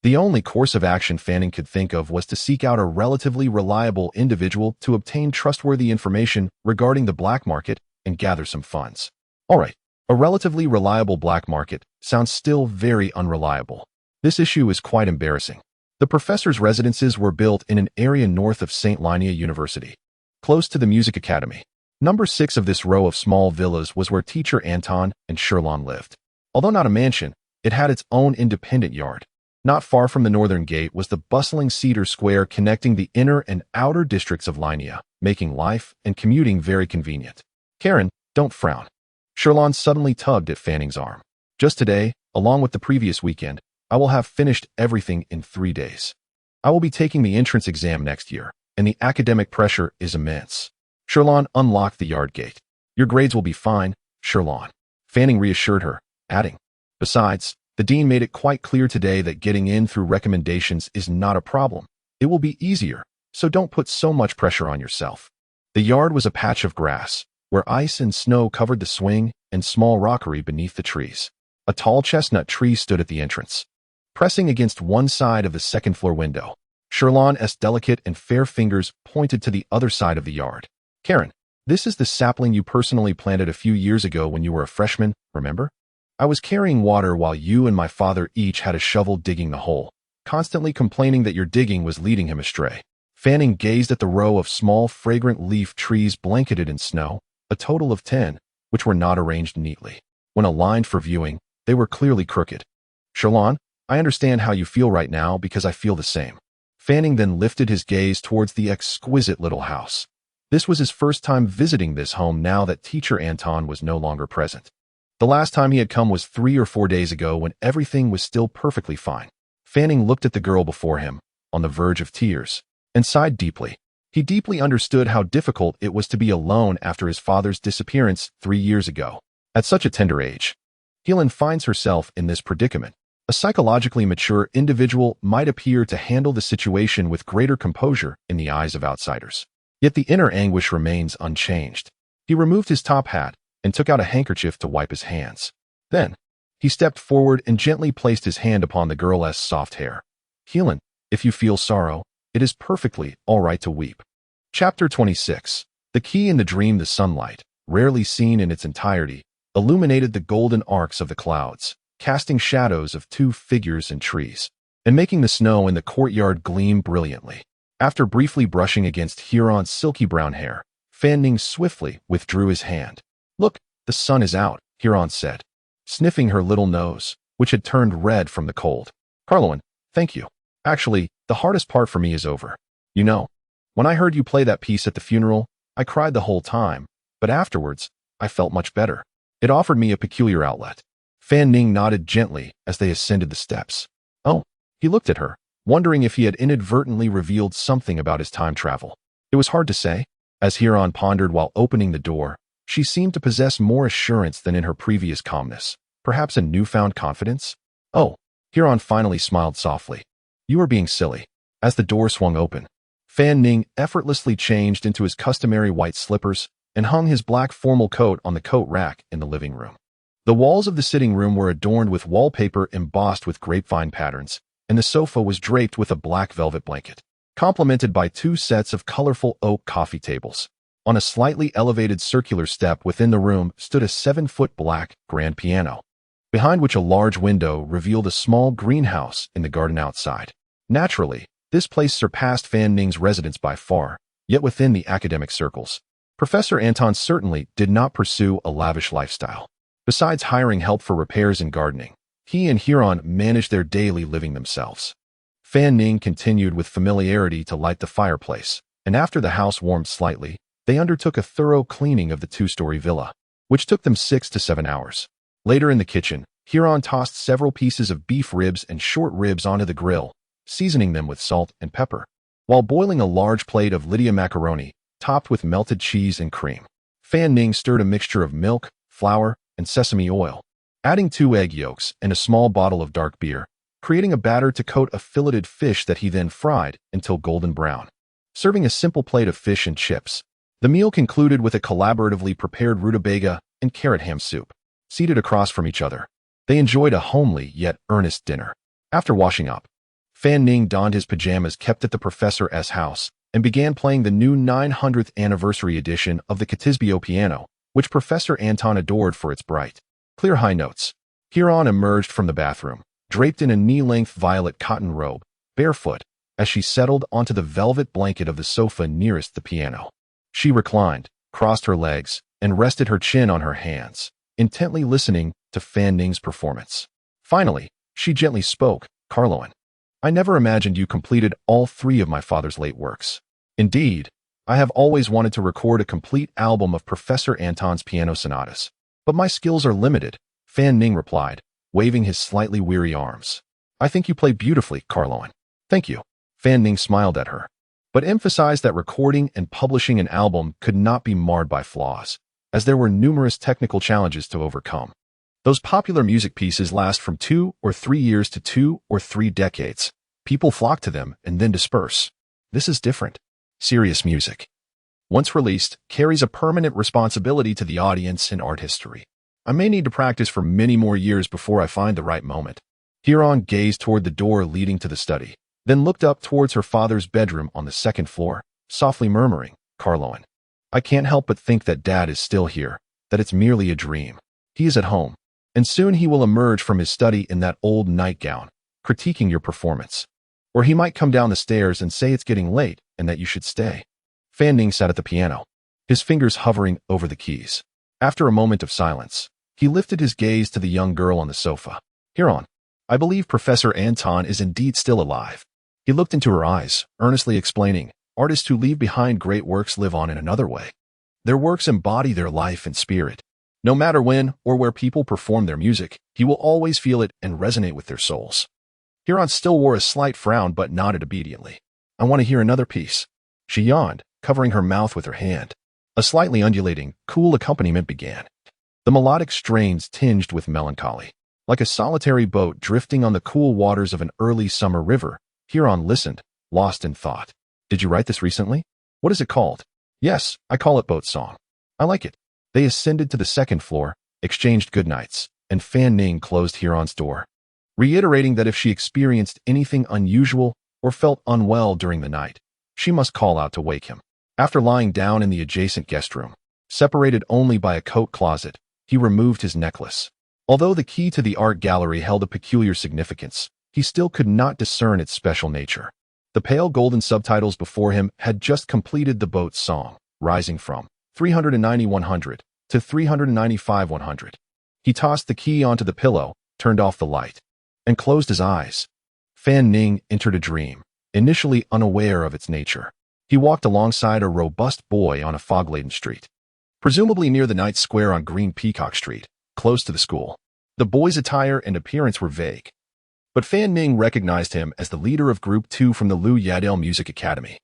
The only course of action Fanning could think of was to seek out a relatively reliable individual to obtain trustworthy information regarding the black market and gather some funds. All right, a relatively reliable black market sounds still very unreliable. This issue is quite embarrassing. The professors' residences were built in an area north of St. Linnea University, close to the Music Academy. Number 6 of this row of small villas was where teacher Anton and Sherlon lived. Although not a mansion, it had its own independent yard. Not far from the northern gate was the bustling Cedar Square connecting the inner and outer districts of Linnea, making life and commuting very convenient. Karen, don't frown. Sherlon suddenly tugged at Fanning's arm. Just today, along with the previous weekend, I will have finished everything in 3 days. I will be taking the entrance exam next year, and the academic pressure is immense. Sherlon unlocked the yard gate. Your grades will be fine, Sherlon. Fanning reassured her, adding, besides, the dean made it quite clear today that getting in through recommendations is not a problem. It will be easier, so don't put so much pressure on yourself. The yard was a patch of grass, where ice and snow covered the swing and small rockery beneath the trees. A tall chestnut tree stood at the entrance, pressing against one side of the second-floor window. Sherlon's delicate and fair fingers pointed to the other side of the yard. Karen, this is the sapling you personally planted a few years ago when you were a freshman, remember? I was carrying water while you and my father each had a shovel digging the hole, constantly complaining that your digging was leading him astray. Fanning gazed at the row of small, fragrant leaf trees blanketed in snow, a total of 10, which were not arranged neatly. When aligned for viewing, they were clearly crooked. Sherlon, I understand how you feel right now because I feel the same. Fanning then lifted his gaze towards the exquisite little house. This was his first time visiting this home now that teacher Anton was no longer present. The last time he had come was 3 or 4 days ago when everything was still perfectly fine. Fanning looked at the girl before him, on the verge of tears, and sighed deeply. He deeply understood how difficult it was to be alone after his father's disappearance 3 years ago. At such a tender age, Helen finds herself in this predicament. A psychologically mature individual might appear to handle the situation with greater composure in the eyes of outsiders. Yet the inner anguish remains unchanged. He removed his top hat and took out a handkerchief to wipe his hands. Then, he stepped forward and gently placed his hand upon the girl's soft hair. Helen, if you feel sorrow, it is perfectly all right to weep. Chapter 26. The key in the dream. The sunlight, rarely seen in its entirety, illuminated the golden arcs of the clouds, casting shadows of two figures in trees, and making the snow in the courtyard gleam brilliantly. After briefly brushing against Huron's silky brown hair, Fan Ning swiftly withdrew his hand. "Look, the sun is out," Huron said, sniffing her little nose, which had turned red from the cold. "Carlowan, thank you. Actually, the hardest part for me is over. You know, when I heard you play that piece at the funeral, I cried the whole time, but afterwards, I felt much better. It offered me a peculiar outlet." Fan Ning nodded gently as they ascended the steps. Oh, he looked at her, wondering if he had inadvertently revealed something about his time travel. It was hard to say. As Huron pondered while opening the door, she seemed to possess more assurance than in her previous calmness, perhaps a newfound confidence. "Oh," Huron finally smiled softly. "You are being silly." As the door swung open, Fan Ning effortlessly changed into his customary white slippers and hung his black formal coat on the coat rack in the living room. The walls of the sitting room were adorned with wallpaper embossed with grapevine patterns, and the sofa was draped with a black velvet blanket, complemented by two sets of colorful oak coffee tables. On a slightly elevated circular step within the room stood a 7-foot black grand piano, behind which a large window revealed a small greenhouse in the garden outside. Naturally, this place surpassed Fan Ning's residence by far, yet within the academic circles, Professor Anton certainly did not pursue a lavish lifestyle. Besides hiring help for repairs and gardening, he and Huron managed their daily living themselves. Fan Ning continued with familiarity to light the fireplace, and after the house warmed slightly, they undertook a thorough cleaning of the 2-story villa, which took them 6 to 7 hours. Later in the kitchen, Huron tossed several pieces of beef ribs and short ribs onto the grill, seasoning them with salt and pepper, while boiling a large plate of Lydia macaroni, topped with melted cheese and cream. Fan Ning stirred a mixture of milk, flour, and sesame oil, adding 2 egg yolks and a small bottle of dark beer, creating a batter to coat a filleted fish that he then fried until golden brown. Serving a simple plate of fish and chips, the meal concluded with a collaboratively prepared rutabaga and carrot ham soup. Seated across from each other, they enjoyed a homely yet earnest dinner. After washing up, Fan Ning donned his pajamas kept at the Professor's house and began playing the new 900th anniversary edition of the Catisbio piano, which Professor Anton adored for its bright, clear high notes. Huron emerged from the bathroom, draped in a knee-length violet cotton robe, barefoot, as she settled onto the velvet blanket of the sofa nearest the piano. She reclined, crossed her legs, and rested her chin on her hands, intently listening to Fan Ning's performance. Finally, she gently spoke, "Carlowan, I never imagined you completed all 3 of my father's late works. Indeed, I have always wanted to record a complete album of Professor Anton's piano sonatas, but my skills are limited," Fan Ning replied, waving his slightly weary arms. "I think you play beautifully, Carlowan." "Thank you." Fan Ning smiled at her, but emphasized that recording and publishing an album could not be marred by flaws, as there were numerous technical challenges to overcome. Those popular music pieces last from 2 or 3 years to 2 or 3 decades. People flock to them and then disperse. This is different. Serious music, once released, carries a permanent responsibility to the audience and art history. I may need to practice for many more years before I find the right moment. Huron gazed toward the door leading to the study, then looked up towards her father's bedroom on the 2nd floor, softly murmuring, "Carlowan, I can't help but think that Dad is still here, that it's merely a dream. He is at home, and soon he will emerge from his study in that old nightgown, critiquing your performance. Or he might come down the stairs and say it's getting late and that you should stay." Fan Ning sat at the piano, his fingers hovering over the keys. After a moment of silence, he lifted his gaze to the young girl on the sofa. "Huron, I believe Professor Anton is indeed still alive." He looked into her eyes, earnestly explaining, "Artists who leave behind great works live on in another way. Their works embody their life and spirit. No matter when or where people perform their music, he will always feel it and resonate with their souls." Huron still wore a slight frown but nodded obediently. "I want to hear another piece." She yawned, covering her mouth with her hand. A slightly undulating, cool accompaniment began. The melodic strains tinged with melancholy. Like a solitary boat drifting on the cool waters of an early summer river, Huron listened, lost in thought. "Did you write this recently? What is it called?" "Yes, I call it Boat Song. I like it." They ascended to the 2nd floor, exchanged goodnights, and Fan Ning closed Huron's door, reiterating that if she experienced anything unusual or felt unwell during the night, she must call out to wake him. After lying down in the adjacent guest room, separated only by a coat closet, he removed his necklace. Although the key to the art gallery held a peculiar significance, he still could not discern its special nature. The pale golden subtitles before him had just completed the boat's song, rising from 390-100 to 395-100. He tossed the key onto the pillow, turned off the light, and closed his eyes. Fan Ning entered a dream, initially unaware of its nature. He walked alongside a robust boy on a fog-laden street, presumably near the Knight Square on Green Peacock Street, close to the school. The boy's attire and appearance were vague, but Fan Ning recognized him as the leader of Group 2 from the Liu Yadel Music Academy,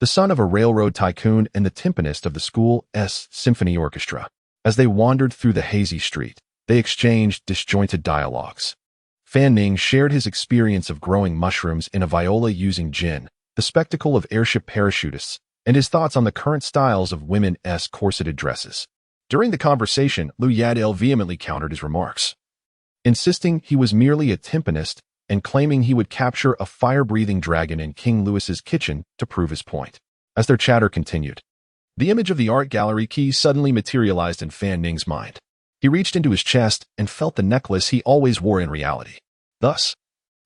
the son of a railroad tycoon and the timpanist of the school's symphony orchestra. As they wandered through the hazy street, they exchanged disjointed dialogues. Fan Ning shared his experience of growing mushrooms in a viola using gin, the spectacle of airship parachutists, and his thoughts on the current styles of women's corseted dresses. During the conversation, Liu Yadel vehemently countered his remarks, insisting he was merely a timpanist and claiming he would capture a fire-breathing dragon in King Louis's kitchen to prove his point. As their chatter continued, the image of the art gallery key suddenly materialized in Fan Ning's mind. He reached into his chest and felt the necklace he always wore in reality. Thus,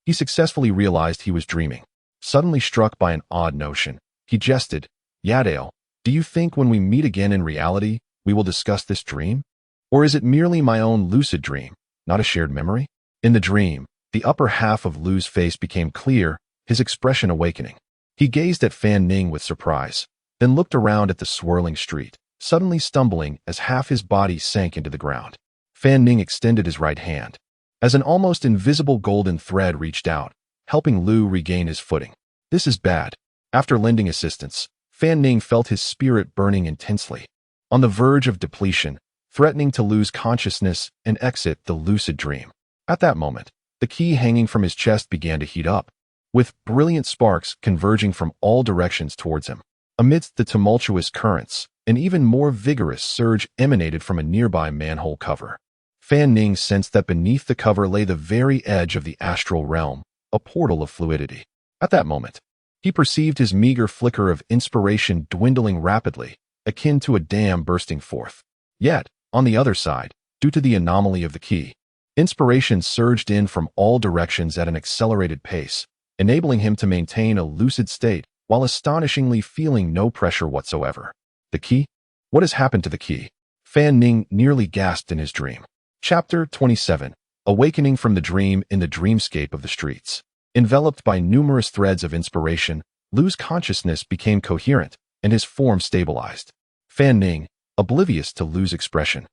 he successfully realized he was dreaming. Suddenly struck by an odd notion, he jested, "Yadel, do you think when we meet again in reality, we will discuss this dream? Or is it merely my own lucid dream, not a shared memory?" In the dream, the upper half of Lu's face became clear, his expression awakening. He gazed at Fan Ning with surprise, then looked around at the swirling street, suddenly stumbling as half his body sank into the ground. Fan Ning extended his right hand, as an almost invisible golden thread reached out, helping Lu regain his footing. "This is bad." After lending assistance, Fan Ning felt his spirit burning intensely, on the verge of depletion, threatening to lose consciousness and exit the lucid dream. At that moment, the key hanging from his chest began to heat up, with brilliant sparks converging from all directions towards him. Amidst the tumultuous currents, an even more vigorous surge emanated from a nearby manhole cover. Fan Ning sensed that beneath the cover lay the very edge of the astral realm, a portal of fluidity. At that moment, he perceived his meager flicker of inspiration dwindling rapidly, akin to a dam bursting forth. Yet, on the other side, due to the anomaly of the key, inspiration surged in from all directions at an accelerated pace, enabling him to maintain a lucid state while astonishingly feeling no pressure whatsoever. The key? What has happened to the key? Fan Ning nearly gasped in his dream. Chapter 27. Awakening from the dream in the dreamscape of the streets. Enveloped by numerous threads of inspiration, Lu's consciousness became coherent, and his form stabilized. Fan Ning, oblivious to Lu's expression,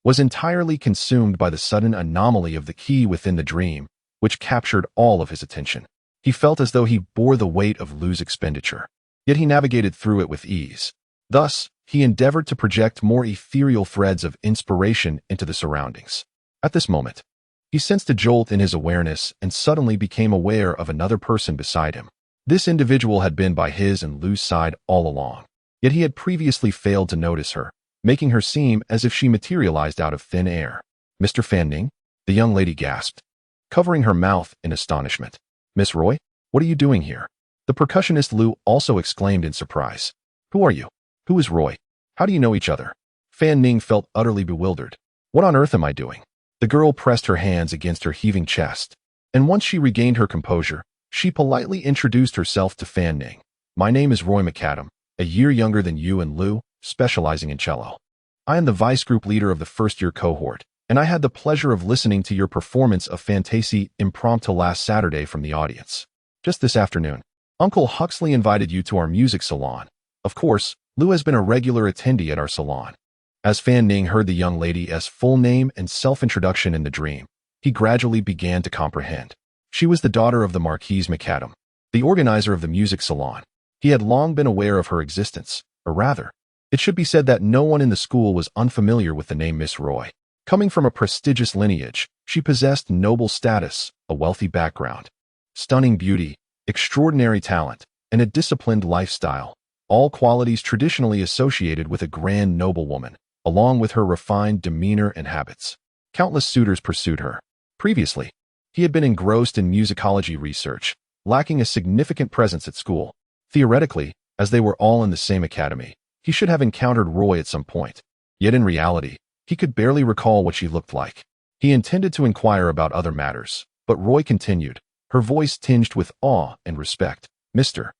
was entirely consumed by the sudden anomaly of the key within the dream, which captured all of his attention. He felt as though he bore the weight of Lu's expenditure, yet he navigated through it with ease. Thus, he endeavored to project more ethereal threads of inspiration into the surroundings. At this moment, he sensed a jolt in his awareness and suddenly became aware of another person beside him. This individual had been by his and Lu's side all along, yet he had previously failed to notice her, making her seem as if she materialized out of thin air. "Mr. Fan Ning?" the young lady gasped, covering her mouth in astonishment. "Miss Roy, what are you doing here?" The percussionist Lu also exclaimed in surprise. "Who are you? Who is Roy? How do you know each other?" Fan Ning felt utterly bewildered. "What on earth am I doing?" The girl pressed her hands against her heaving chest, and once she regained her composure, she politely introduced herself to Fan Ning. "My name is Roy McAdam, a year younger than you and Lu, specializing in cello. I am the vice group leader of the first-year cohort, and I had the pleasure of listening to your performance of Fantasy Impromptu last Saturday from the audience. Just this afternoon, Uncle Huxley invited you to our music salon. Of course, Lu has been a regular attendee at our salon." As Fan Ning heard the young lady's full name and self-introduction in the dream, he gradually began to comprehend. She was the daughter of the Marquise McAdam, the organizer of the music salon. He had long been aware of her existence, or rather, it should be said that no one in the school was unfamiliar with the name Miss Roy. Coming from a prestigious lineage, she possessed noble status, a wealthy background, stunning beauty, extraordinary talent, and a disciplined lifestyle, all qualities traditionally associated with a grand noblewoman, along with her refined demeanor and habits. Countless suitors pursued her. Previously, he had been engrossed in musicology research, lacking a significant presence at school. Theoretically, as they were all in the same academy, he should have encountered Roy at some point. Yet in reality, he could barely recall what she looked like. He intended to inquire about other matters, but Roy continued, her voice tinged with awe and respect. Mr.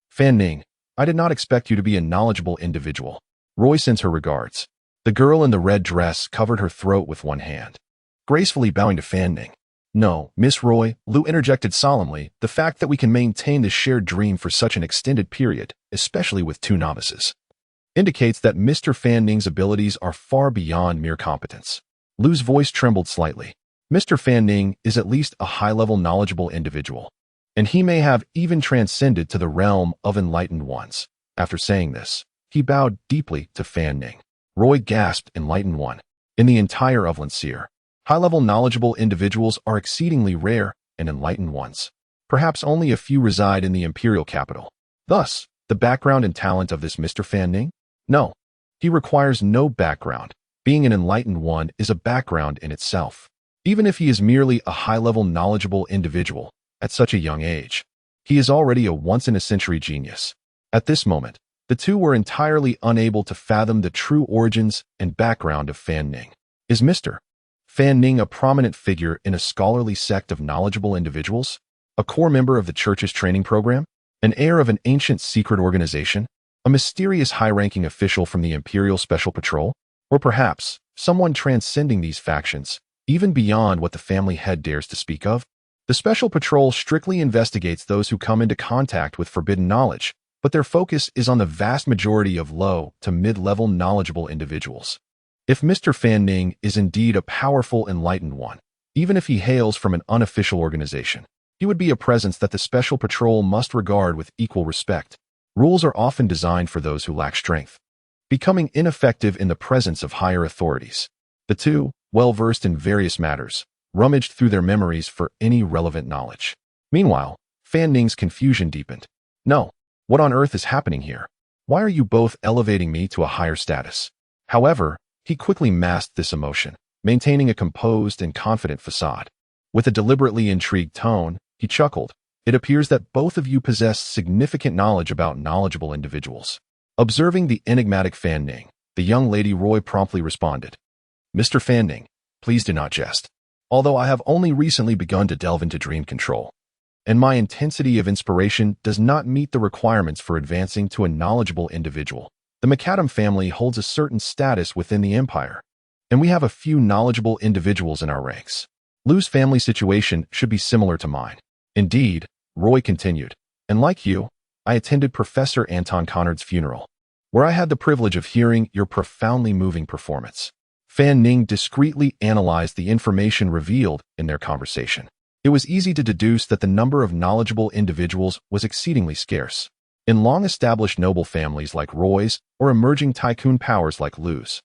Fan Ning, I did not expect you to be a knowledgeable individual. Roy sends her regards. The girl in the red dress covered her throat with one hand, gracefully bowing to Fan Ning. No, Miss Roy, Lou interjected solemnly, the fact that we can maintain this shared dream for such an extended period, especially with two novices, indicates that Mr. Fan Ning's abilities are far beyond mere competence. Lou's voice trembled slightly. Mr. Fan Ning is at least a high-level knowledgeable individual, and he may have even transcended to the realm of Enlightened Ones. After saying this, he bowed deeply to Fan Ning. Roy gasped, Enlightened One. In the entire of Lancier, high-level knowledgeable individuals are exceedingly rare, and Enlightened Ones, perhaps only a few reside in the imperial capital. Thus, the background and talent of this Mr. Fan Ning? No, he requires no background. Being an Enlightened One is a background in itself. Even if he is merely a high-level knowledgeable individual, at such a young age, he is already a once-in-a-century genius. At this moment, the two were entirely unable to fathom the true origins and background of Fan Ning. Is Mr. Fan Ning a prominent figure in a scholarly sect of knowledgeable individuals? A core member of the church's training program? An heir of an ancient secret organization? A mysterious high-ranking official from the Imperial Special Patrol? Or perhaps, someone transcending these factions, even beyond what the family head dares to speak of? The Special Patrol strictly investigates those who come into contact with forbidden knowledge, but their focus is on the vast majority of low to mid-level knowledgeable individuals. If Mr. Fan Ning is indeed a powerful Enlightened One, even if he hails from an unofficial organization, he would be a presence that the Special Patrol must regard with equal respect. Rules are often designed for those who lack strength, becoming ineffective in the presence of higher authorities. The two, well-versed in various matters, rummaged through their memories for any relevant knowledge. Meanwhile, Fan Ning's confusion deepened. No, what on earth is happening here? Why are you both elevating me to a higher status? However, he quickly masked this emotion, maintaining a composed and confident facade. With a deliberately intrigued tone, he chuckled. It appears that both of you possess significant knowledge about knowledgeable individuals. Observing the enigmatic Fan Ning, the young lady Roy promptly responded. Mr. Fan Ning, please do not jest. Although I have only recently begun to delve into dream control, and my intensity of inspiration does not meet the requirements for advancing to a knowledgeable individual, the McAdam family holds a certain status within the Empire, and we have a few knowledgeable individuals in our ranks. Lou's family situation should be similar to mine. Indeed, Roy continued, and like you, I attended Professor Anton Conrad's funeral, where I had the privilege of hearing your profoundly moving performance. Fan Ning discreetly analyzed the information revealed in their conversation. It was easy to deduce that the number of knowledgeable individuals was exceedingly scarce. In long-established noble families like Roy's or emerging tycoon powers like Lou's,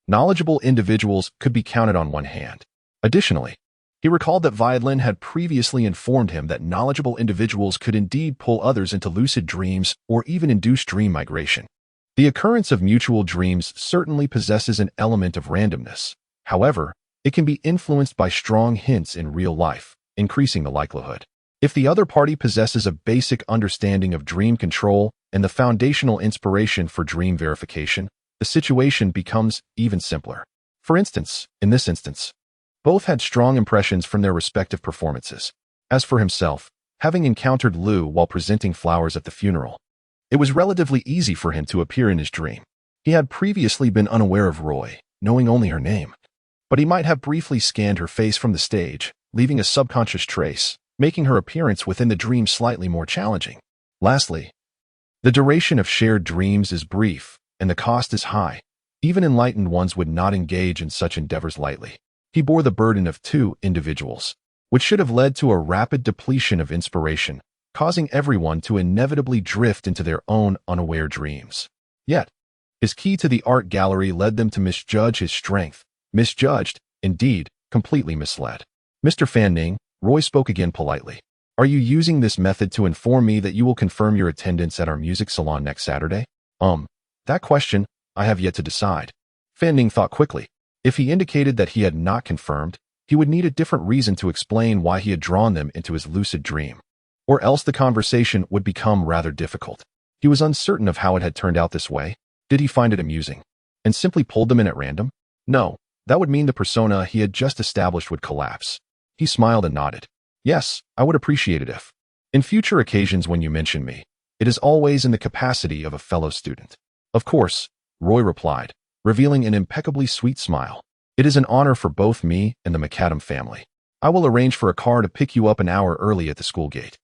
knowledgeable individuals could be counted on one hand. Additionally, he recalled that Violin had previously informed him that knowledgeable individuals could indeed pull others into lucid dreams or even induce dream migration. The occurrence of mutual dreams certainly possesses an element of randomness. However, it can be influenced by strong hints in real life, increasing the likelihood. If the other party possesses a basic understanding of dream control and the foundational inspiration for dream verification, the situation becomes even simpler. For instance, in this instance, both had strong impressions from their respective performances. As for himself, having encountered Lou while presenting flowers at the funeral, it was relatively easy for him to appear in his dream. He had previously been unaware of Roy, knowing only her name, but he might have briefly scanned her face from the stage, leaving a subconscious trace, making her appearance within the dream slightly more challenging. Lastly, the duration of shared dreams is brief, and the cost is high. Even Enlightened Ones would not engage in such endeavors lightly. He bore the burden of two individuals, which should have led to a rapid depletion of inspiration, causing everyone to inevitably drift into their own unaware dreams. Yet, his key to the art gallery led them to misjudge his strength. Misjudged, indeed, completely misled. Mr. Fan Ning, Roy spoke again politely. Are you using this method to inform me that you will confirm your attendance at our music salon next Saturday? That question, I have yet to decide. Fan Ning thought quickly. If he indicated that he had not confirmed, he would need a different reason to explain why he had drawn them into his lucid dream, or else the conversation would become rather difficult. He was uncertain of how it had turned out this way. Did he find it amusing, and simply pulled them in at random? No, That would mean the persona he had just established would collapse. He smiled and nodded. Yes, I would appreciate it if, in future occasions when you mention me, it is always in the capacity of a fellow student. Of course, Roy replied, revealing an impeccably sweet smile. It is an honor for both me and the McAdam family. I will arrange for a car to pick you up an hour early at the school gate.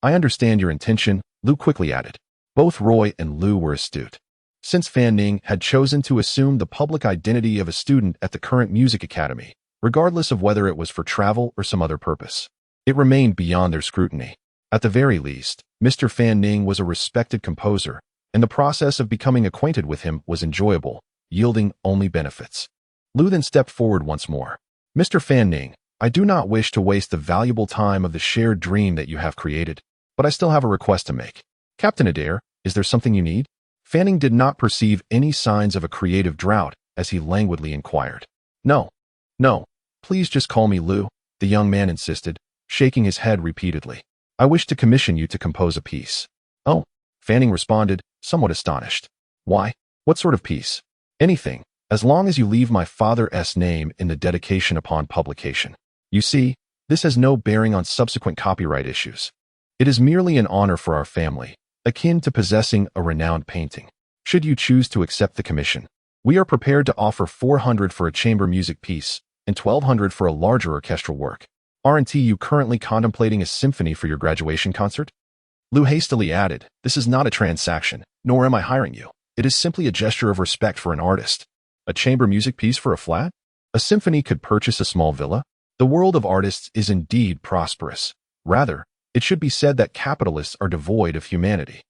I understand your intention, Lou quickly added. Both Roy and Lou were astute. Since Fan Ning had chosen to assume the public identity of a student at the current music academy, regardless of whether it was for travel or some other purpose, it remained beyond their scrutiny. At the very least, Mr. Fan Ning was a respected composer, and the process of becoming acquainted with him was enjoyable, yielding only benefits. Lou then stepped forward once more. Mr. Fan Ning, I do not wish to waste the valuable time of the shared dream that you have created, but I still have a request to make. Captain Adair, is there something you need? Fanning did not perceive any signs of a creative drought as he languidly inquired. No, please just call me Lou, the young man insisted, shaking his head repeatedly. I wish to commission you to compose a piece. Oh, Fanning responded, somewhat astonished. Why? What sort of piece? Anything, as long as you leave my father's name in the dedication upon publication. You see, this has no bearing on subsequent copyright issues. It is merely an honor for our family, akin to possessing a renowned painting. Should you choose to accept the commission, we are prepared to offer $400 for a chamber music piece and $1,200 for a larger orchestral work. Aren't you currently contemplating a symphony for your graduation concert? Lou hastily added, this is not a transaction, nor am I hiring you. It is simply a gesture of respect for an artist. A chamber music piece for a flat? A symphony could purchase a small villa? The world of artists is indeed prosperous. Rather, it should be said that capitalists are devoid of humanity.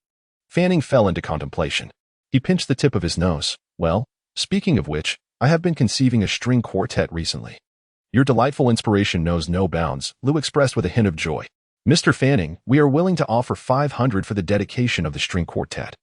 Fanning fell into contemplation. He pinched the tip of his nose. Well, speaking of which, I have been conceiving a string quartet recently. Your delightful inspiration knows no bounds, Lou expressed with a hint of joy. Mr. Fanning, we are willing to offer $500 for the dedication of the string quartet.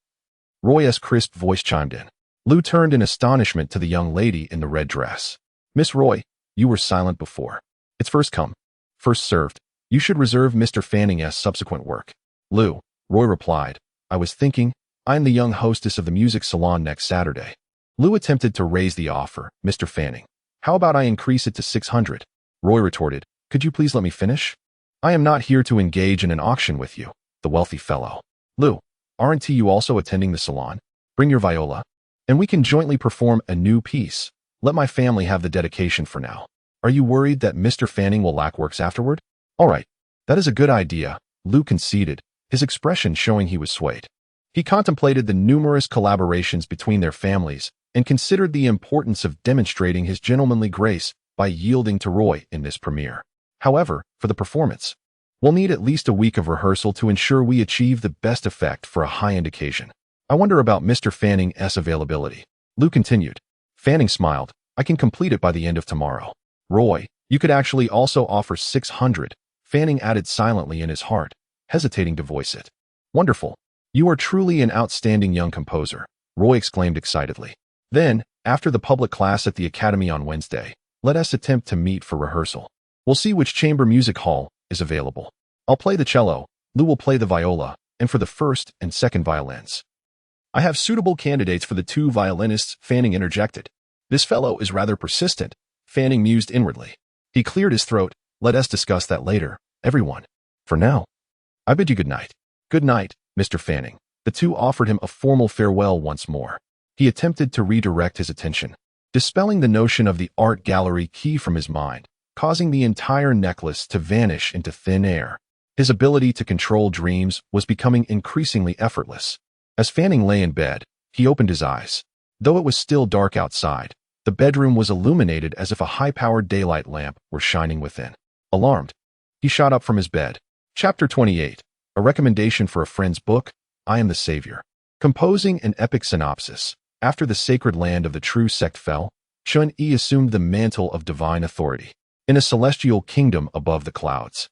Roy's crisp voice chimed in. Lou turned in astonishment to the young lady in the red dress. Miss Roy, you were silent before. It's first come, first served. You should reserve Mr. Fanning's subsequent work. Lou, Roy replied, I was thinking, I am the young hostess of the music salon next Saturday. Lou attempted to raise the offer. Mr. Fanning, how about I increase it to $600? Roy retorted, could you please let me finish? I am not here to engage in an auction with you, the wealthy fellow. Lou, aren't you also attending the salon? Bring your viola, and we can jointly perform a new piece. Let my family have the dedication for now. Are you worried that Mr. Fanning will lack works afterward? All right, that is a good idea, Lou conceded, his expression showing he was swayed. He contemplated the numerous collaborations between their families and considered the importance of demonstrating his gentlemanly grace by yielding to Roy in this premiere. However, for the performance, we'll need at least a week of rehearsal to ensure we achieve the best effect for a high-end occasion. I wonder about Mr. Fanning's availability. Lou continued. Fanning smiled. I can complete it by the end of tomorrow. Roy, you could actually also offer $600. Fanning added silently in his heart, hesitating to voice it. Wonderful. You are truly an outstanding young composer, Roy exclaimed excitedly. Then, after the public class at the Academy on Wednesday, let us attempt to meet for rehearsal. We'll see which chamber music hall is available. I'll play the cello, Lou will play the viola, and for the first and second violins. I have suitable candidates for the two violinists, Fanning interjected. This fellow is rather persistent, Fanning mused inwardly. He cleared his throat. Let us discuss that later, everyone. For now, I bid you good night. Good night, Mr. Fanning. The two offered him a formal farewell once more. He attempted to redirect his attention, dispelling the notion of the art gallery key from his mind, causing the entire necklace to vanish into thin air. His ability to control dreams was becoming increasingly effortless. As Fanning lay in bed, he opened his eyes. Though it was still dark outside, the bedroom was illuminated as if a high-powered daylight lamp were shining within. Alarmed, he shot up from his bed. Chapter 28. A recommendation for a friend's book, I Am the Savior. Composing an epic synopsis. After the sacred land of the true sect fell, Chun-Yi assumed the mantle of divine authority. In a celestial kingdom above the clouds,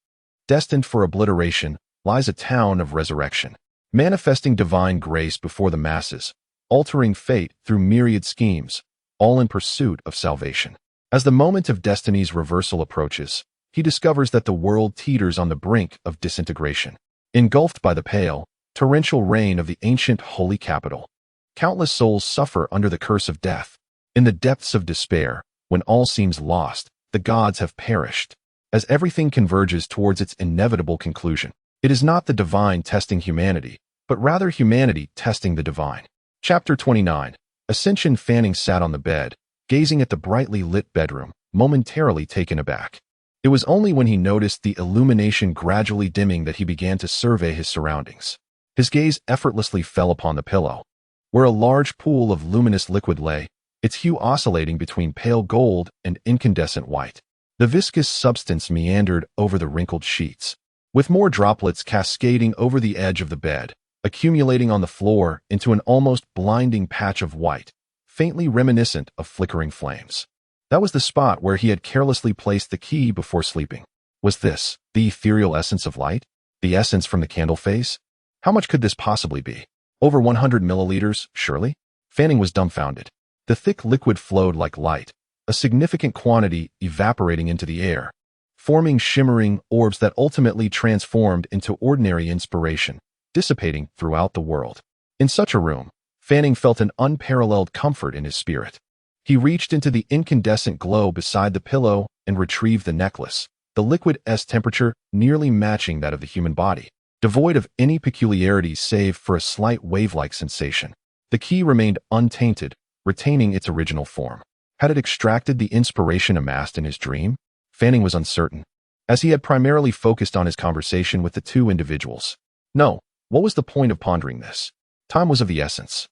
destined for obliteration, lies a town of resurrection, manifesting divine grace before the masses, altering fate through myriad schemes, all in pursuit of salvation. As the moment of destiny's reversal approaches, he discovers that the world teeters on the brink of disintegration. Engulfed by the pale, torrential rain of the ancient holy capital, countless souls suffer under the curse of death. In the depths of despair, When all seems lost, the gods have perished. As everything converges towards its inevitable conclusion, it is not the divine testing humanity, but rather humanity testing the divine. Chapter 29. Ascension. Fanning sat on the bed, gazing at the brightly lit bedroom, momentarily taken aback. It was only when he noticed the illumination gradually dimming that he began to survey his surroundings. His gaze effortlessly fell upon the pillow, where a large pool of luminous liquid lay, its hue oscillating between pale gold and incandescent white. The viscous substance meandered over the wrinkled sheets, with more droplets cascading over the edge of the bed, accumulating on the floor into an almost blinding patch of white, faintly reminiscent of flickering flames. That was the spot where he had carelessly placed the key before sleeping. Was this the ethereal essence of light? The essence from the candle face? How much could this possibly be? Over 100 milliliters, surely? Fanning was dumbfounded. The thick liquid flowed like light, a significant quantity evaporating into the air, forming shimmering orbs that ultimately transformed into ordinary inspiration, dissipating throughout the world. In such a room, Fanning felt an unparalleled comfort in his spirit. He reached into the incandescent glow beside the pillow and retrieved the necklace, the liquid's temperature nearly matching that of the human body, devoid of any peculiarities save for a slight wave-like sensation. The key remained untainted, retaining its original form. Had it extracted the inspiration amassed in his dream? Fanning was uncertain, as he had primarily focused on his conversation with the two individuals. No, what was the point of pondering this? Time was of the essence.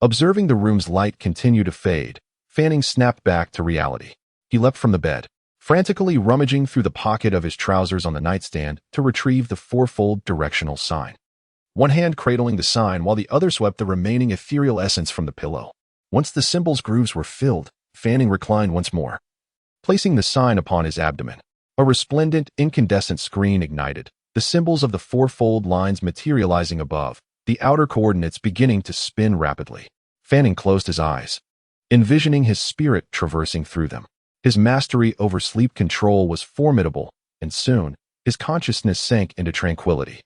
Observing the room's light continue to fade, Fanning snapped back to reality. He leapt from the bed, frantically rummaging through the pocket of his trousers on the nightstand to retrieve the fourfold directional sign. One hand cradling the sign while the other swept the remaining ethereal essence from the pillow. Once the symbol's grooves were filled, Fanning reclined once more, placing the sign upon his abdomen. A resplendent, incandescent screen ignited, the symbols of the fourfold lines materializing above, the outer coordinates beginning to spin rapidly. Fanning closed his eyes, envisioning his spirit traversing through them. His mastery over sleep control was formidable, and soon, his consciousness sank into tranquility.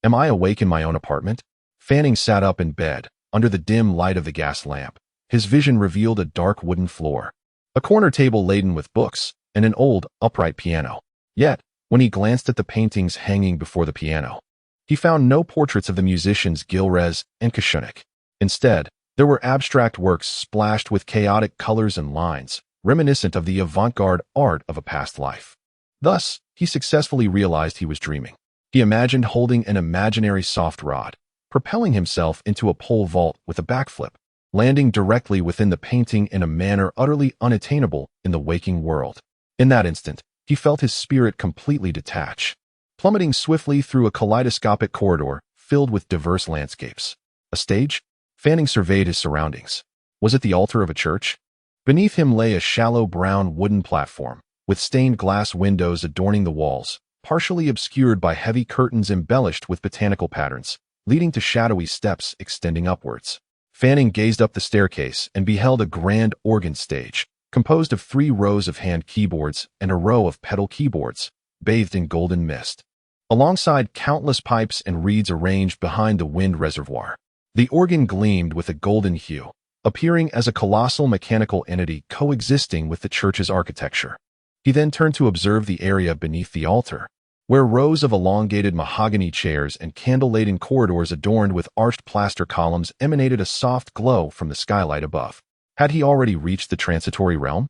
Am I awake in my own apartment? Fanning sat up in bed, under the dim light of the gas lamp. His vision revealed a dark wooden floor, a corner table laden with books, and an old, upright piano. Yet, when he glanced at the paintings hanging before the piano, he found no portraits of the musicians Gilrez and Kashunik. Instead, there were abstract works splashed with chaotic colors and lines, reminiscent of the avant-garde art of a past life. Thus, he successfully realized he was dreaming. He imagined holding an imaginary soft rod, propelling himself into a pole vault with a backflip, landing directly within the painting in a manner utterly unattainable in the waking world. In that instant, he felt his spirit completely detach, plummeting swiftly through a kaleidoscopic corridor filled with diverse landscapes. A stage? Fanning surveyed his surroundings. Was it the altar of a church? Beneath him lay a shallow brown wooden platform, with stained glass windows adorning the walls, partially obscured by heavy curtains embellished with botanical patterns, leading to shadowy steps extending upwards. Fanning gazed up the staircase and beheld a grand organ stage, composed of 3 rows of hand keyboards and a row of pedal keyboards, bathed in golden mist, alongside countless pipes and reeds arranged behind the wind reservoir. The organ gleamed with a golden hue, appearing as a colossal mechanical entity coexisting with the church's architecture. He then turned to observe the area beneath the altar, where rows of elongated mahogany chairs and candle-laden corridors adorned with arched plaster columns emanated a soft glow from the skylight above. Had he already reached the transitory realm?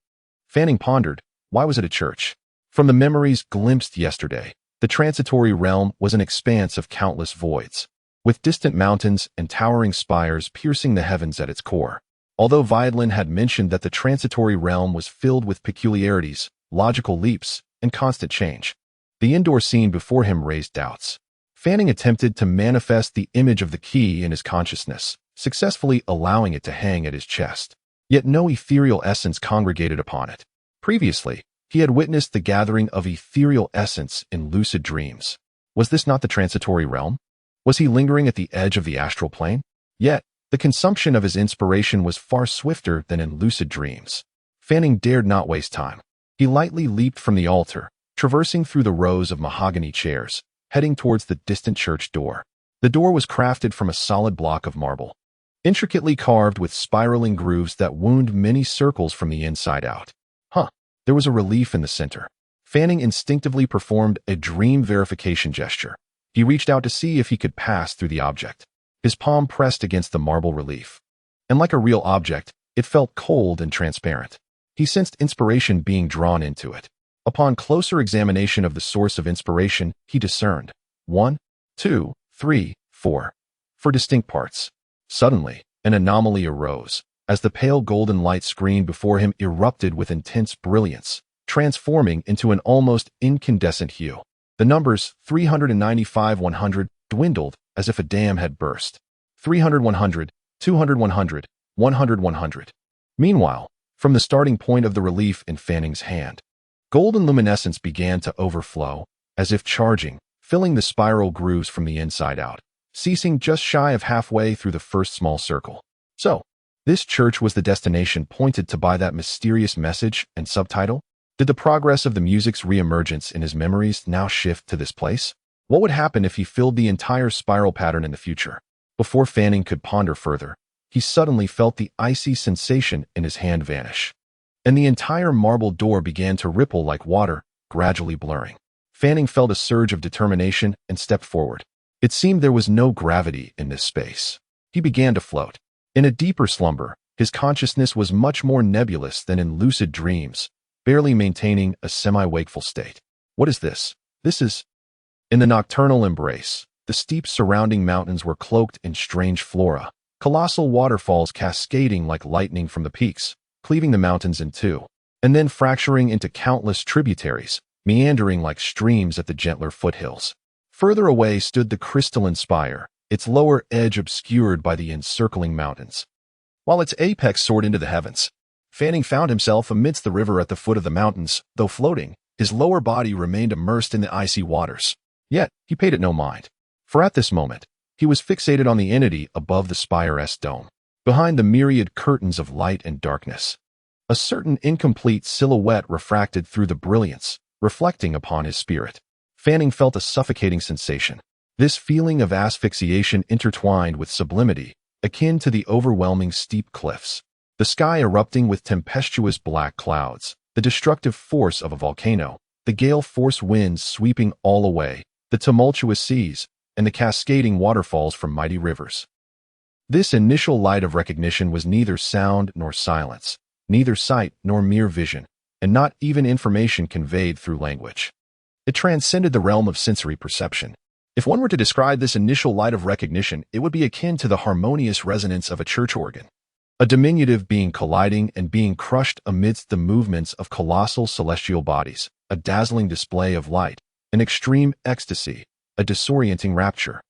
Fanning pondered, why was it a church? From the memories glimpsed yesterday, the transitory realm was an expanse of countless voids, with distant mountains and towering spires piercing the heavens at its core. Although Violin had mentioned that the transitory realm was filled with peculiarities, logical leaps, and constant change, the indoor scene before him raised doubts. Fanning attempted to manifest the image of the key in his consciousness, successfully allowing it to hang at his chest. Yet no ethereal essence congregated upon it. Previously, he had witnessed the gathering of ethereal essence in lucid dreams. Was this not the transitory realm? Was he lingering at the edge of the astral plane? Yet, the consumption of his inspiration was far swifter than in lucid dreams. Fanning dared not waste time. He lightly leaped from the altar, traversing through the rows of mahogany chairs, heading towards the distant church door. The door was crafted from a solid block of marble, intricately carved with spiraling grooves that wound many circles from the inside out. There was a relief in the center. Fanning instinctively performed a dream verification gesture. He reached out to see if he could pass through the object. His palm pressed against the marble relief. And like a real object, it felt cold and transparent. He sensed inspiration being drawn into it. Upon closer examination of the source of inspiration, he discerned 1, 2, 3, 4 distinct parts. Suddenly, an anomaly arose, as the pale golden light screen before him erupted with intense brilliance, transforming into an almost incandescent hue. The numbers 395-100 dwindled as if a dam had burst. 300-100, 200-100, 100-100. Meanwhile, from the starting point of the relief in Fanning's hand, golden luminescence began to overflow, as if charging, filling the spiral grooves from the inside out, ceasing just shy of halfway through the first small circle. So, this church was the destination pointed to by that mysterious message and subtitle? Did the progress of the music's reemergence in his memories now shift to this place? What would happen if he filled the entire spiral pattern in the future? Before Fanning could ponder further, he suddenly felt the icy sensation in his hand vanish. And the entire marble door began to ripple like water, gradually blurring. Fanning felt a surge of determination and stepped forward. It seemed there was no gravity in this space. He began to float. In a deeper slumber, his consciousness was much more nebulous than in lucid dreams, barely maintaining a semi-wakeful state. What is this? This is... In the nocturnal embrace, the steep surrounding mountains were cloaked in strange flora, colossal waterfalls cascading like lightning from the peaks, cleaving the mountains in two, and then fracturing into countless tributaries, meandering like streams at the gentler foothills. Further away stood the crystalline spire, its lower edge obscured by the encircling mountains, while its apex soared into the heavens. Fanning found himself amidst the river at the foot of the mountains. Though floating, his lower body remained immersed in the icy waters. Yet, he paid it no mind. For at this moment, he was fixated on the entity above the spire's dome, behind the myriad curtains of light and darkness. A certain incomplete silhouette refracted through the brilliance, reflecting upon his spirit. Fanning felt a suffocating sensation. This feeling of asphyxiation intertwined with sublimity, akin to the overwhelming steep cliffs. The sky erupting with tempestuous black clouds, the destructive force of a volcano, the gale-force winds sweeping all away, the tumultuous seas, and the cascading waterfalls from mighty rivers. This initial light of recognition was neither sound nor silence, neither sight nor mere vision, and not even information conveyed through language. It transcended the realm of sensory perception. If one were to describe this initial light of recognition, it would be akin to the harmonious resonance of a church organ. A diminutive being colliding and being crushed amidst the movements of colossal celestial bodies, a dazzling display of light, an extreme ecstasy, a disorienting rapture.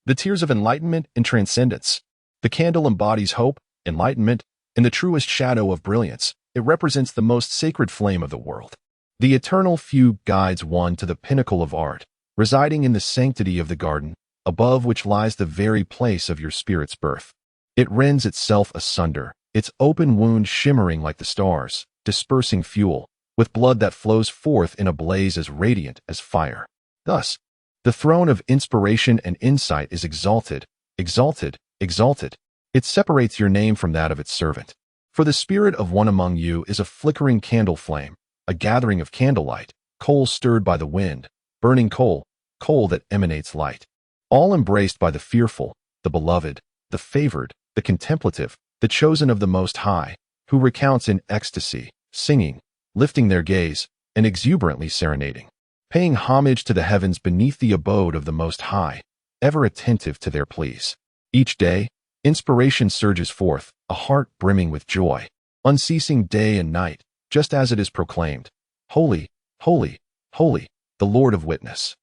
The tears of enlightenment and transcendence. The candle embodies hope, enlightenment, and the truest shadow of brilliance. It represents the most sacred flame of the world. The eternal fugue guides one to the pinnacle of art, residing in the sanctity of the garden, above which lies the very place of your spirit's birth. It rends itself asunder, its open wound shimmering like the stars, dispersing fuel, with blood that flows forth in a blaze as radiant as fire. Thus, the throne of inspiration and insight is exalted, exalted, exalted. It separates your name from that of its servant. For the spirit of one among you is a flickering candle flame, a gathering of candlelight, coal stirred by the wind, burning coal, coal that emanates light. All embraced by the fearful, the beloved, the favored, the contemplative, the chosen of the Most High, who recounts in ecstasy, singing, lifting their gaze, and exuberantly serenading, paying homage to the heavens beneath the abode of the Most High, ever attentive to their pleas. Each day, inspiration surges forth, a heart brimming with joy, unceasing day and night, just as it is proclaimed, Holy, holy, holy, the Lord of Witness.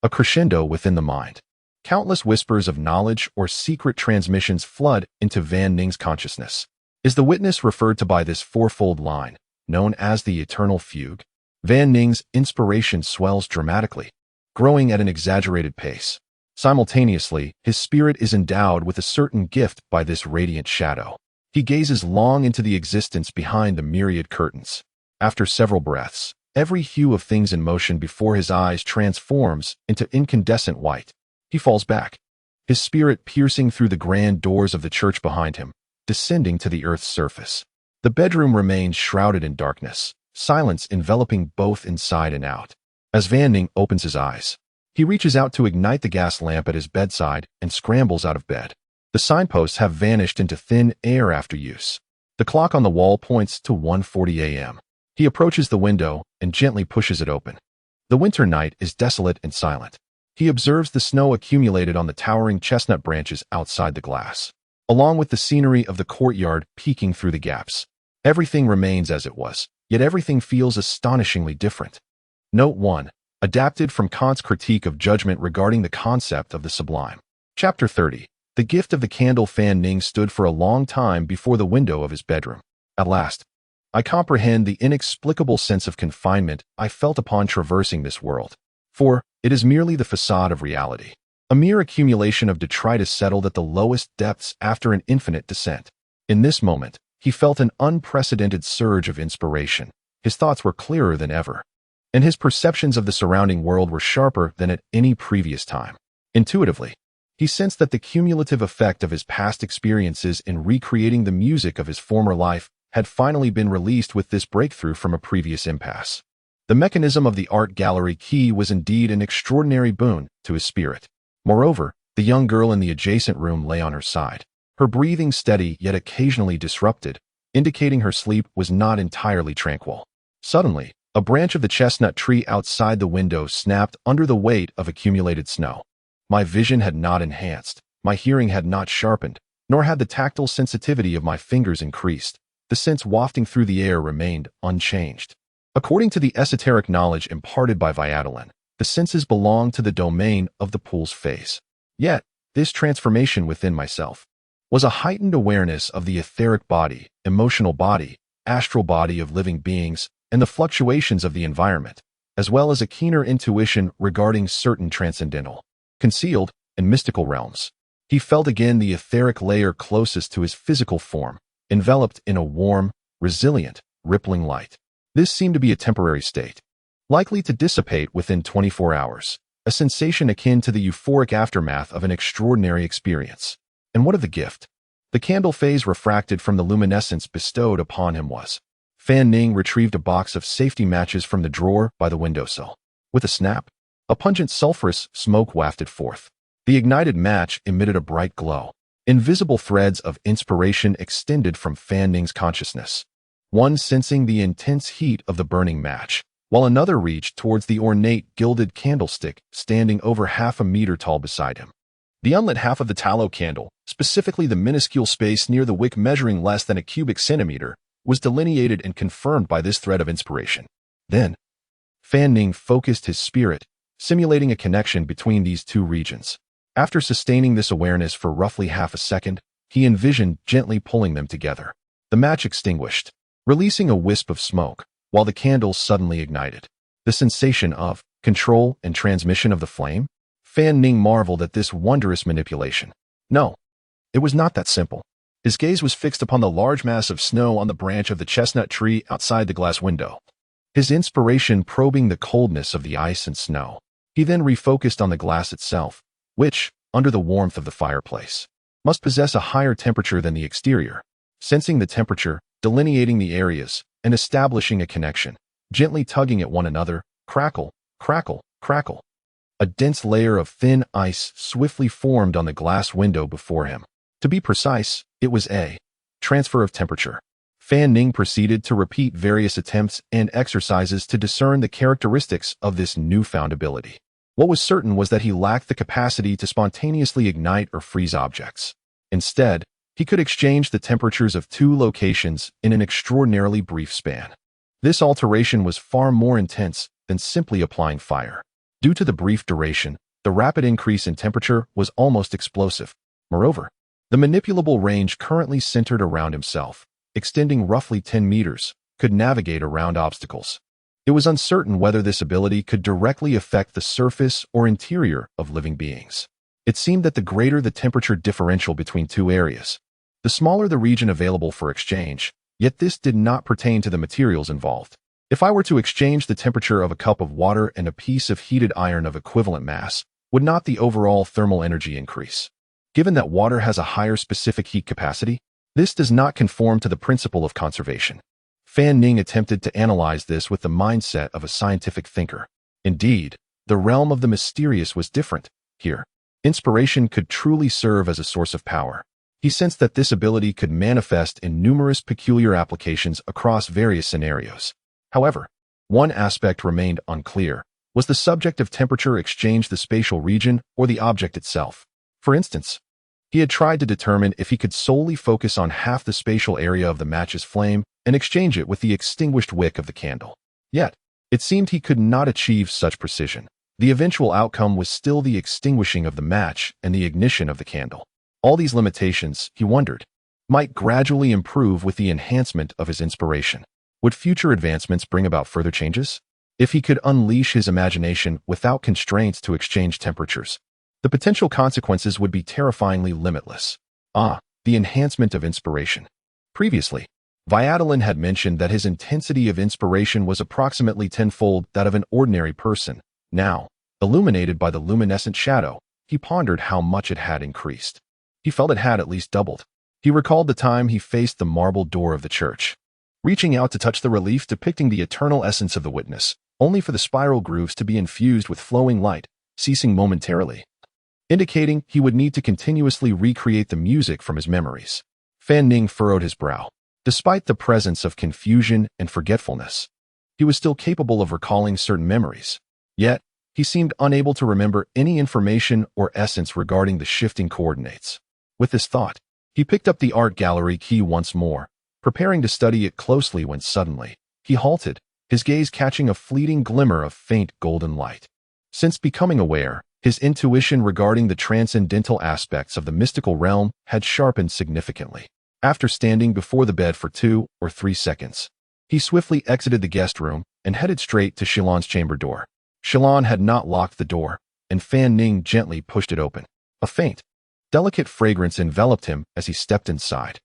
A crescendo within the mind. Countless whispers of knowledge or secret transmissions flood into Van Ning's consciousness. Is the witness referred to by this fourfold line, known as the eternal fugue? Van Ning's inspiration swells dramatically, growing at an exaggerated pace. Simultaneously, his spirit is endowed with a certain gift by this radiant shadow. He gazes long into the existence behind the myriad curtains. After several breaths, every hue of things in motion before his eyes transforms into incandescent white. He falls back, his spirit piercing through the grand doors of the church behind him, descending to the earth's surface. The bedroom remains shrouded in darkness, silence enveloping both inside and out. As Van Ning opens his eyes, he reaches out to ignite the gas lamp at his bedside and scrambles out of bed. The signposts have vanished into thin air after use. The clock on the wall points to 1:40 a.m. He approaches the window and gently pushes it open. The winter night is desolate and silent. He observes the snow accumulated on the towering chestnut branches outside the glass, along with the scenery of the courtyard peeking through the gaps. Everything remains as it was, yet everything feels astonishingly different. Note 1. Adapted from Kant's critique of judgment regarding the concept of the sublime. Chapter 30. The gift of the candle. Fan Ning stood for a long time before the window of his bedroom. At last, I comprehend the inexplicable sense of confinement I felt upon traversing this world. For it is merely the façade of reality, a mere accumulation of detritus settled at the lowest depths after an infinite descent. In this moment, he felt an unprecedented surge of inspiration. His thoughts were clearer than ever, and his perceptions of the surrounding world were sharper than at any previous time. Intuitively, he sensed that the cumulative effect of his past experiences in recreating the music of his former life had finally been released with this breakthrough from a previous impasse. The mechanism of the art gallery key was indeed an extraordinary boon to his spirit. Moreover, the young girl in the adjacent room lay on her side, her breathing steady yet occasionally disrupted, indicating her sleep was not entirely tranquil. Suddenly, a branch of the chestnut tree outside the window snapped under the weight of accumulated snow. My vision had not enhanced, my hearing had not sharpened, nor had the tactile sensitivity of my fingers increased. The scents wafting through the air remained unchanged. According to the esoteric knowledge imparted by Viadolin, the senses belong to the domain of the pool's face. Yet, this transformation within myself was a heightened awareness of the etheric body, emotional body, astral body of living beings, and the fluctuations of the environment, as well as a keener intuition regarding certain transcendental, concealed, and mystical realms. He felt again the etheric layer closest to his physical form, enveloped in a warm, resilient, rippling light. This seemed to be a temporary state, likely to dissipate within 24 hours, a sensation akin to the euphoric aftermath of an extraordinary experience. And what of the gift? The candle phase refracted from the luminescence bestowed upon him was. Fan Ning retrieved a box of safety matches from the drawer by the windowsill. With a snap, a pungent sulphurous smoke wafted forth. The ignited match emitted a bright glow. Invisible threads of inspiration extended from Fan Ning's consciousness, one sensing the intense heat of the burning match, while another reached towards the ornate gilded candlestick standing over half a meter tall beside him. The unlit half of the tallow candle, specifically the minuscule space near the wick measuring less than a cubic centimeter, was delineated and confirmed by this thread of inspiration. Then, Fan Ning focused his spirit, simulating a connection between these two regions. After sustaining this awareness for roughly half a second, he envisioned gently pulling them together. The match extinguished, releasing a wisp of smoke, while the candle suddenly ignited. The sensation of control and transmission of the flame? Fan Ning marveled at this wondrous manipulation. No, it was not that simple. His gaze was fixed upon the large mass of snow on the branch of the chestnut tree outside the glass window, his inspiration probing the coldness of the ice and snow. He then refocused on the glass itself, which, under the warmth of the fireplace, must possess a higher temperature than the exterior. Sensing the temperature, delineating the areas, and establishing a connection, gently tugging at one another, crackle, crackle, crackle. A dense layer of thin ice swiftly formed on the glass window before him. To be precise, it was a transfer of temperature. Fan Ning proceeded to repeat various attempts and exercises to discern the characteristics of this newfound ability. What was certain was that he lacked the capacity to spontaneously ignite or freeze objects. Instead, he could exchange the temperatures of two locations in an extraordinarily brief span. This alteration was far more intense than simply applying fire. Due to the brief duration, the rapid increase in temperature was almost explosive. Moreover, the manipulable range currently centered around himself, extending roughly 10 meters, could navigate around obstacles. It was uncertain whether this ability could directly affect the surface or interior of living beings. It seemed that the greater the temperature differential between two areas, the smaller the region available for exchange, yet this did not pertain to the materials involved. If I were to exchange the temperature of a cup of water and a piece of heated iron of equivalent mass, would not the overall thermal energy increase? Given that water has a higher specific heat capacity, this does not conform to the principle of conservation. Fan Ning attempted to analyze this with the mindset of a scientific thinker. Indeed, the realm of the mysterious was different. Here, inspiration could truly serve as a source of power. He sensed that this ability could manifest in numerous peculiar applications across various scenarios. However, one aspect remained unclear. Was the subject of temperature exchange the spatial region or the object itself? For instance, he had tried to determine if he could solely focus on half the spatial area of the match's flame and exchange it with the extinguished wick of the candle. Yet, it seemed he could not achieve such precision. The eventual outcome was still the extinguishing of the match and the ignition of the candle. All these limitations, he wondered, might gradually improve with the enhancement of his inspiration. Would future advancements bring about further changes? If he could unleash his imagination without constraints to exchange temperatures, the potential consequences would be terrifyingly limitless. The enhancement of inspiration. Previously, Viadalin had mentioned that his intensity of inspiration was approximately tenfold that of an ordinary person. Now, illuminated by the luminescent shadow, he pondered how much it had increased. He felt it had at least doubled. He recalled the time he faced the marble door of the church, reaching out to touch the relief depicting the eternal essence of the witness, only for the spiral grooves to be infused with flowing light, ceasing momentarily, indicating he would need to continuously recreate the music from his memories. Fan Ning furrowed his brow. Despite the presence of confusion and forgetfulness, he was still capable of recalling certain memories. Yet, he seemed unable to remember any information or essence regarding the shifting coordinates. With this thought, he picked up the art gallery key once more, preparing to study it closely when suddenly, he halted, his gaze catching a fleeting glimmer of faint golden light. Since becoming aware, his intuition regarding the transcendental aspects of the mystical realm had sharpened significantly. After standing before the bed for 2 or 3 seconds, he swiftly exited the guest room and headed straight to Shilon's chamber door. Shilon had not locked the door, and Fan Ning gently pushed it open. A faint, delicate fragrance enveloped him as he stepped inside.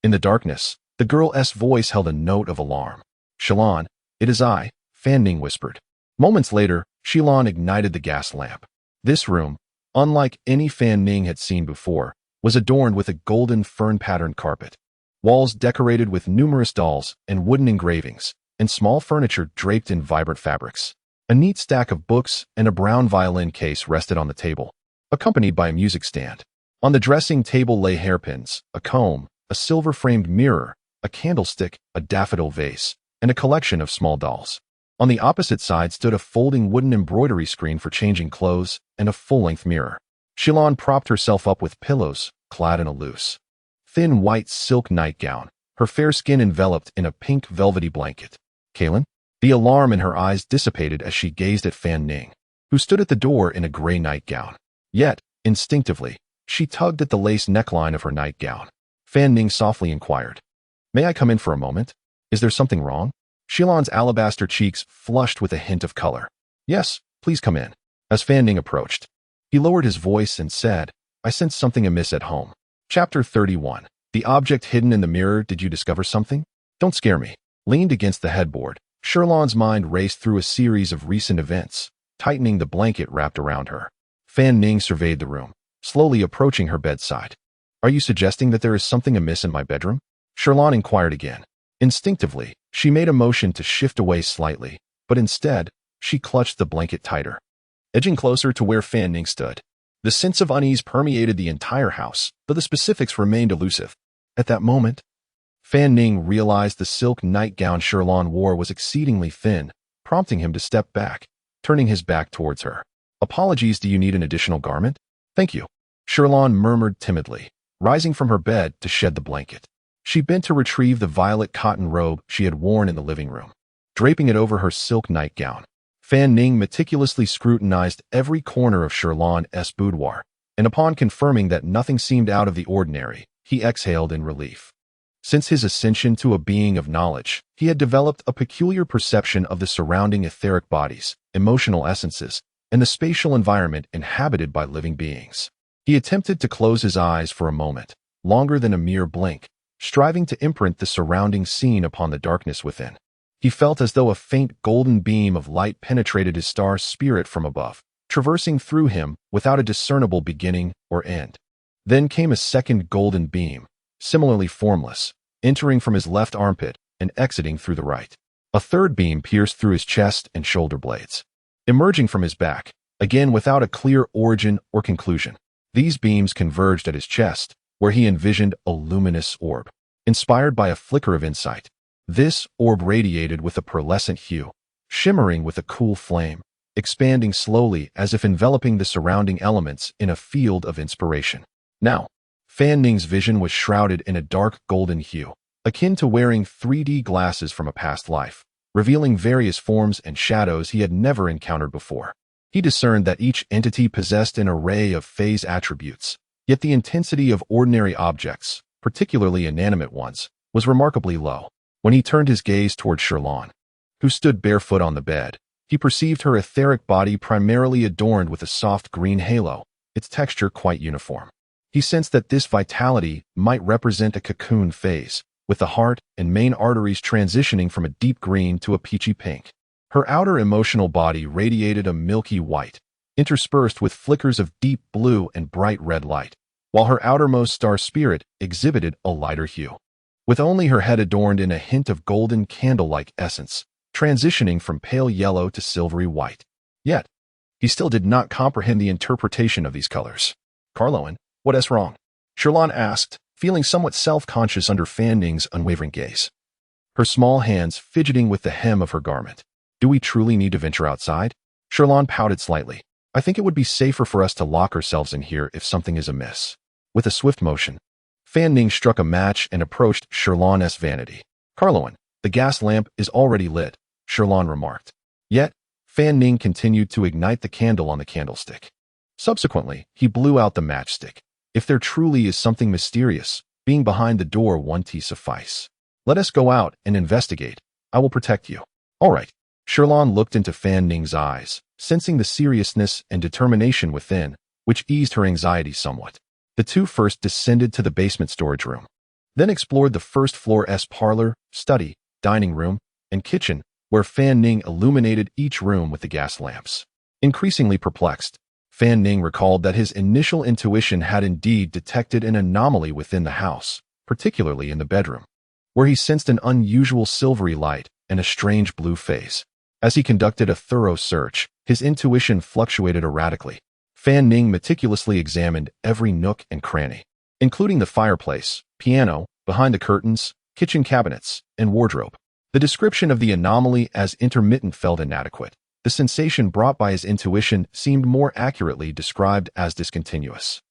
In the darkness, the girl's voice held a note of alarm. Shilon, it is I, Fan Ning whispered. Moments later, Shilon ignited the gas lamp. This room, unlike any Fan Ning had seen before, was adorned with a golden fern-patterned carpet, walls decorated with numerous dolls and wooden engravings, and small furniture draped in vibrant fabrics. A neat stack of books and a brown violin case rested on the table, accompanied by a music stand. On the dressing table lay hairpins, a comb, a silver-framed mirror, a candlestick, a daffodil vase, and a collection of small dolls. On the opposite side stood a folding wooden embroidery screen for changing clothes and a full-length mirror. Shilon propped herself up with pillows, clad in a loose, thin white silk nightgown, her fair skin enveloped in a pink velvety blanket. Kalen? The alarm in her eyes dissipated as she gazed at Fan Ning, who stood at the door in a gray nightgown. Yet, instinctively, she tugged at the lace neckline of her nightgown. Fan Ning softly inquired, "May I come in for a moment? Is there something wrong?" Shilon's alabaster cheeks flushed with a hint of color. "Yes, please come in." As Fan Ning approached, he lowered his voice and said, "I sense something amiss at home." Chapter 31. The object hidden in the mirror. Did you discover something? Don't scare me. Leaned against the headboard, Shilon's mind raced through a series of recent events, tightening the blanket wrapped around her. Fan Ning surveyed the room, slowly approaching her bedside. "Are you suggesting that there is something amiss in my bedroom?" Shilon inquired again. Instinctively, she made a motion to shift away slightly, but instead, she clutched the blanket tighter. Edging closer to where Fan Ning stood, the sense of unease permeated the entire house, though the specifics remained elusive. At that moment, Fan Ning realized the silk nightgown Shilon wore was exceedingly thin, prompting him to step back, turning his back towards her. "Apologies, do you need an additional garment?" "Thank you," Shilon murmured timidly, rising from her bed to shed the blanket. She bent to retrieve the violet cotton robe she had worn in the living room, draping it over her silk nightgown. Fan Ning meticulously scrutinized every corner of Shilon's boudoir, and upon confirming that nothing seemed out of the ordinary, he exhaled in relief. Since his ascension to a being of knowledge, he had developed a peculiar perception of the surrounding etheric bodies, emotional essences, and the spatial environment inhabited by living beings. He attempted to close his eyes for a moment, longer than a mere blink, striving to imprint the surrounding scene upon the darkness within. He felt as though a faint golden beam of light penetrated his star spirit from above, traversing through him without a discernible beginning or end. Then came a second golden beam, similarly formless, entering from his left armpit, and exiting through the right. A third beam pierced through his chest and shoulder blades, emerging from his back, again without a clear origin or conclusion. These beams converged at his chest, where he envisioned a luminous orb. Inspired by a flicker of insight, this orb radiated with a pearlescent hue, shimmering with a cool flame, expanding slowly as if enveloping the surrounding elements in a field of inspiration. Now, Fan Ning's vision was shrouded in a dark golden hue, akin to wearing 3D glasses from a past life, revealing various forms and shadows he had never encountered before. He discerned that each entity possessed an array of phase attributes, yet the intensity of ordinary objects, particularly inanimate ones, was remarkably low. When he turned his gaze toward Sherlan, who stood barefoot on the bed, he perceived her etheric body primarily adorned with a soft green halo, its texture quite uniform. He sensed that this vitality might represent a cocoon phase, with the heart and main arteries transitioning from a deep green to a peachy pink. Her outer emotional body radiated a milky white, interspersed with flickers of deep blue and bright red light, while her outermost star spirit exhibited a lighter hue, with only her head adorned in a hint of golden candle-like essence, transitioning from pale yellow to silvery white. Yet, he still did not comprehend the interpretation of these colors. "Carloan, what is wrong?" Sherlan asked, feeling somewhat self-conscious under Fan Ning's unwavering gaze, her small hands fidgeting with the hem of her garment. "Do we truly need to venture outside?" Sherlan pouted slightly. "I think it would be safer for us to lock ourselves in here if something is amiss." With a swift motion, Fan Ning struck a match and approached Sherlan's vanity. "Carloan, the gas lamp is already lit," Sherlan remarked. Yet, Fan Ning continued to ignite the candle on the candlestick. Subsequently, he blew out the matchstick. "If there truly is something mysterious, being behind the door won't suffice. Let us go out and investigate. I will protect you." "All right." Sherlan looked into Fan Ning's eyes, sensing the seriousness and determination within, which eased her anxiety somewhat. The two first descended to the basement storage room, then explored the first floor's parlor, study, dining room, and kitchen, where Fan Ning illuminated each room with the gas lamps. Increasingly perplexed, Fan Ning recalled that his initial intuition had indeed detected an anomaly within the house, particularly in the bedroom, where he sensed an unusual silvery light and a strange blue phase. As he conducted a thorough search, his intuition fluctuated erratically. Fan Ning meticulously examined every nook and cranny, including the fireplace, piano, behind the curtains, kitchen cabinets, and wardrobe. The description of the anomaly as intermittent felt inadequate. The sensation brought by his intuition seemed more accurately described as discontinuous.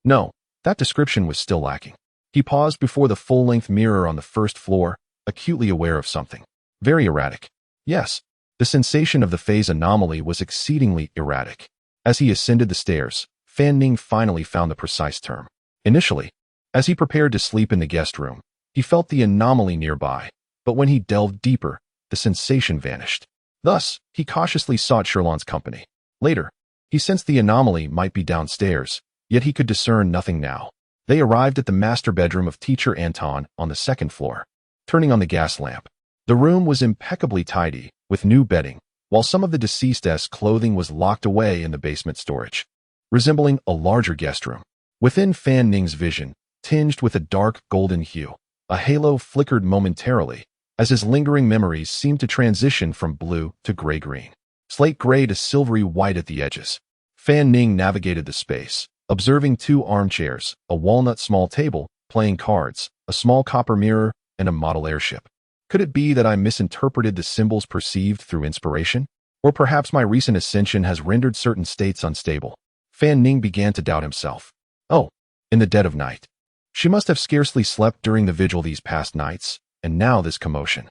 No, that description was still lacking. He paused before the full-length mirror on the first floor, acutely aware of something very erratic. Yes, the sensation of the phase anomaly was exceedingly erratic. As he ascended the stairs, Fan Ning finally found the precise term. Initially, as he prepared to sleep in the guest room, he felt the anomaly nearby, but when he delved deeper, the sensation vanished. Thus, he cautiously sought Sherlan's company. Later, he sensed the anomaly might be downstairs, yet he could discern nothing now. They arrived at the master bedroom of teacher Anton on the second floor. Turning on the gas lamp, the room was impeccably tidy, with new bedding, while some of the deceased's clothing was locked away in the basement storage, resembling a larger guest room. Within Fan Ning's vision, tinged with a dark golden hue, a halo flickered momentarily, as his lingering memories seemed to transition from blue to gray-green, slate gray to silvery white at the edges. Fan Ning navigated the space, observing two armchairs, a walnut small table, playing cards, a small copper mirror, and a model airship. Could it be that I misinterpreted the symbols perceived through inspiration? Or perhaps my recent ascension has rendered certain states unstable? Fan Ning began to doubt himself. Oh, in the dead of night. She must have scarcely slept during the vigil these past nights, and now this commotion.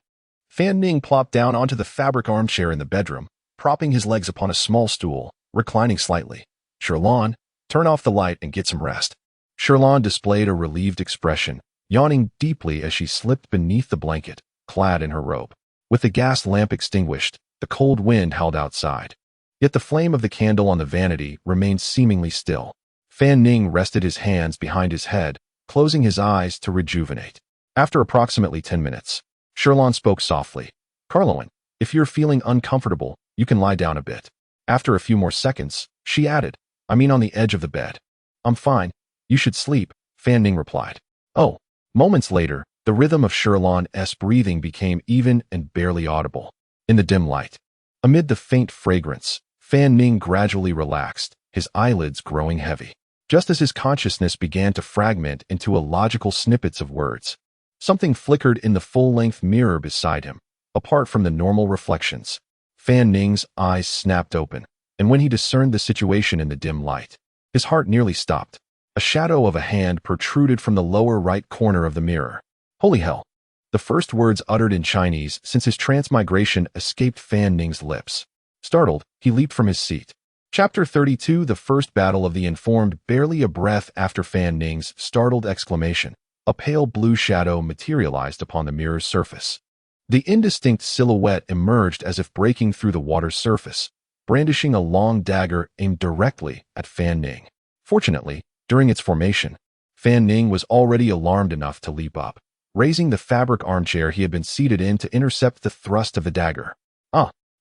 Fan Ning plopped down onto the fabric armchair in the bedroom, propping his legs upon a small stool, reclining slightly. "Sherlan, turn off the light and get some rest." Sherlan displayed a relieved expression, yawning deeply as she slipped beneath the blanket, clad in her robe. With the gas lamp extinguished, the cold wind howled outside. Yet the flame of the candle on the vanity remained seemingly still. Fan Ning rested his hands behind his head, closing his eyes to rejuvenate. After approximately 10 minutes, Sherlan spoke softly. "Carloan, if you're feeling uncomfortable, you can lie down a bit." After a few more seconds, she added, "I mean on the edge of the bed." "I'm fine. You should sleep," Fan Ning replied. Oh. Moments later, The rhythm of Sherlon's breathing became even and barely audible. In the dim light, amid the faint fragrance, Fan Ning gradually relaxed, his eyelids growing heavy. Just as his consciousness began to fragment into illogical snippets of words, something flickered in the full-length mirror beside him. Apart from the normal reflections, Fan Ning's eyes snapped open, and when he discerned the situation in the dim light, his heart nearly stopped. A shadow of a hand protruded from the lower right corner of the mirror. Holy hell! The first words uttered in Chinese since his transmigration escaped Fan Ning's lips. Startled, he leaped from his seat. Chapter 32 The First Battle of the Informed. Barely a breath after Fan Ning's startled exclamation, a pale blue shadow materialized upon the mirror's surface. The indistinct silhouette emerged as if breaking through the water's surface, brandishing a long dagger aimed directly at Fan Ning. Fortunately, during its formation, Fan Ning was already alarmed enough to leap up, raising the fabric armchair he had been seated in to intercept the thrust of the dagger.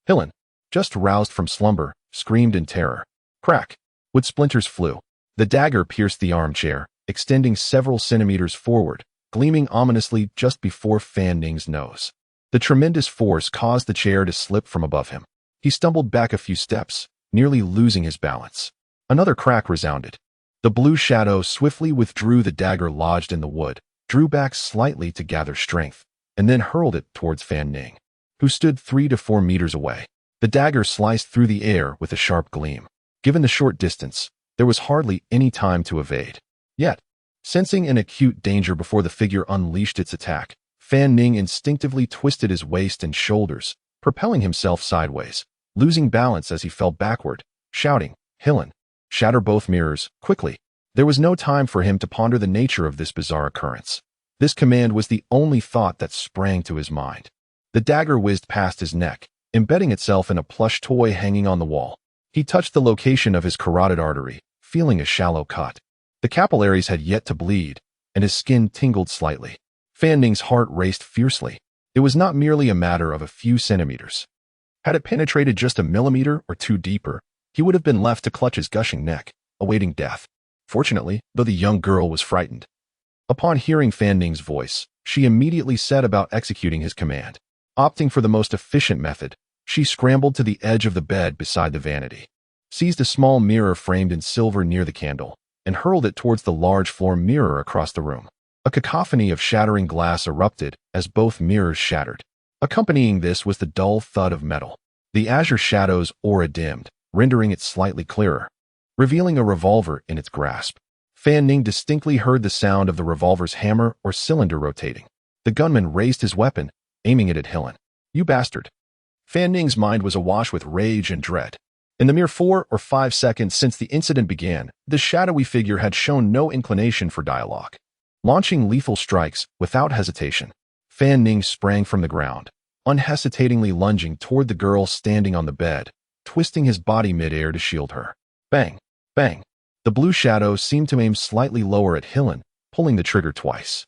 Hillen, just roused from slumber, screamed in terror. Crack! Wood splinters flew. The dagger pierced the armchair, extending several centimeters forward, gleaming ominously just before Fan Ning's nose. The tremendous force caused the chair to slip from above him. He stumbled back a few steps, nearly losing his balance. Another crack resounded. The blue shadow swiftly withdrew the dagger lodged in the wood, drew back slightly to gather strength, and then hurled it towards Fan Ning, who stood 3 to 4 meters away. The dagger sliced through the air with a sharp gleam. Given the short distance, there was hardly any time to evade. Yet, sensing an acute danger before the figure unleashed its attack, Fan Ning instinctively twisted his waist and shoulders, propelling himself sideways, losing balance as he fell backward, shouting, "Hillen, shatter both mirrors, quickly." There was no time for him to ponder the nature of this bizarre occurrence. This command was the only thought that sprang to his mind. The dagger whizzed past his neck, embedding itself in a plush toy hanging on the wall. He touched the location of his carotid artery, feeling a shallow cut. The capillaries had yet to bleed, and his skin tingled slightly. Fan Ning's heart raced fiercely. It was not merely a matter of a few centimeters. Had it penetrated just a millimeter or two deeper, he would have been left to clutch his gushing neck, awaiting death. Fortunately, though the young girl was frightened. Upon hearing Fan Ning's voice, she immediately set about executing his command. Opting for the most efficient method, she scrambled to the edge of the bed beside the vanity, seized a small mirror framed in silver near the candle, and hurled it towards the large floor mirror across the room. A cacophony of shattering glass erupted as both mirrors shattered. Accompanying this was the dull thud of metal. The azure shadow's aura dimmed, rendering it slightly clearer, revealing a revolver in its grasp. Fan Ning distinctly heard the sound of the revolver's hammer or cylinder rotating. The gunman raised his weapon, aiming it at Hillen. "You bastard." Fan Ning's mind was awash with rage and dread. In the mere 4 or 5 seconds since the incident began, the shadowy figure had shown no inclination for dialogue. Launching lethal strikes without hesitation, Fan Ning sprang from the ground, unhesitatingly lunging toward the girl standing on the bed, twisting his body midair to shield her. Bang! Bang! The blue shadow seemed to aim slightly lower at Hillen, pulling the trigger twice.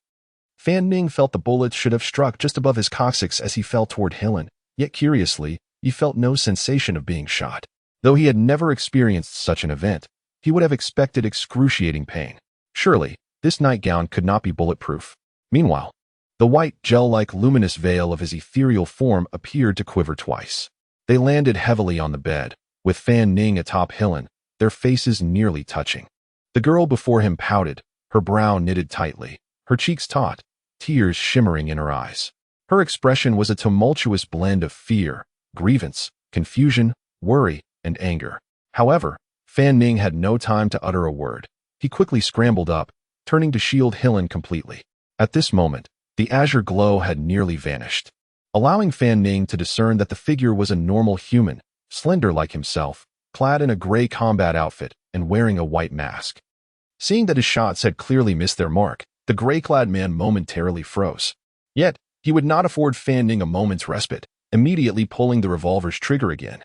Fan Ning felt the bullets should have struck just above his coccyx as he fell toward Hillen, yet curiously, he felt no sensation of being shot. Though he had never experienced such an event, he would have expected excruciating pain. Surely, this nightgown could not be bulletproof. Meanwhile, the white, gel-like luminous veil of his ethereal form appeared to quiver twice. They landed heavily on the bed, with Fan Ning atop Hillen, their faces nearly touching. The girl before him pouted, her brow knitted tightly, her cheeks taut, tears shimmering in her eyes. Her expression was a tumultuous blend of fear, grievance, confusion, worry, and anger. However, Fan Ning had no time to utter a word. He quickly scrambled up, turning to shield Hillen completely. At this moment, the azure glow had nearly vanished, allowing Fan Ning to discern that the figure was a normal human, slender like himself, clad in a gray combat outfit and wearing a white mask. Seeing that his shots had clearly missed their mark, the gray-clad man momentarily froze. Yet, he would not afford Fan Ning a moment's respite, immediately pulling the revolver's trigger again.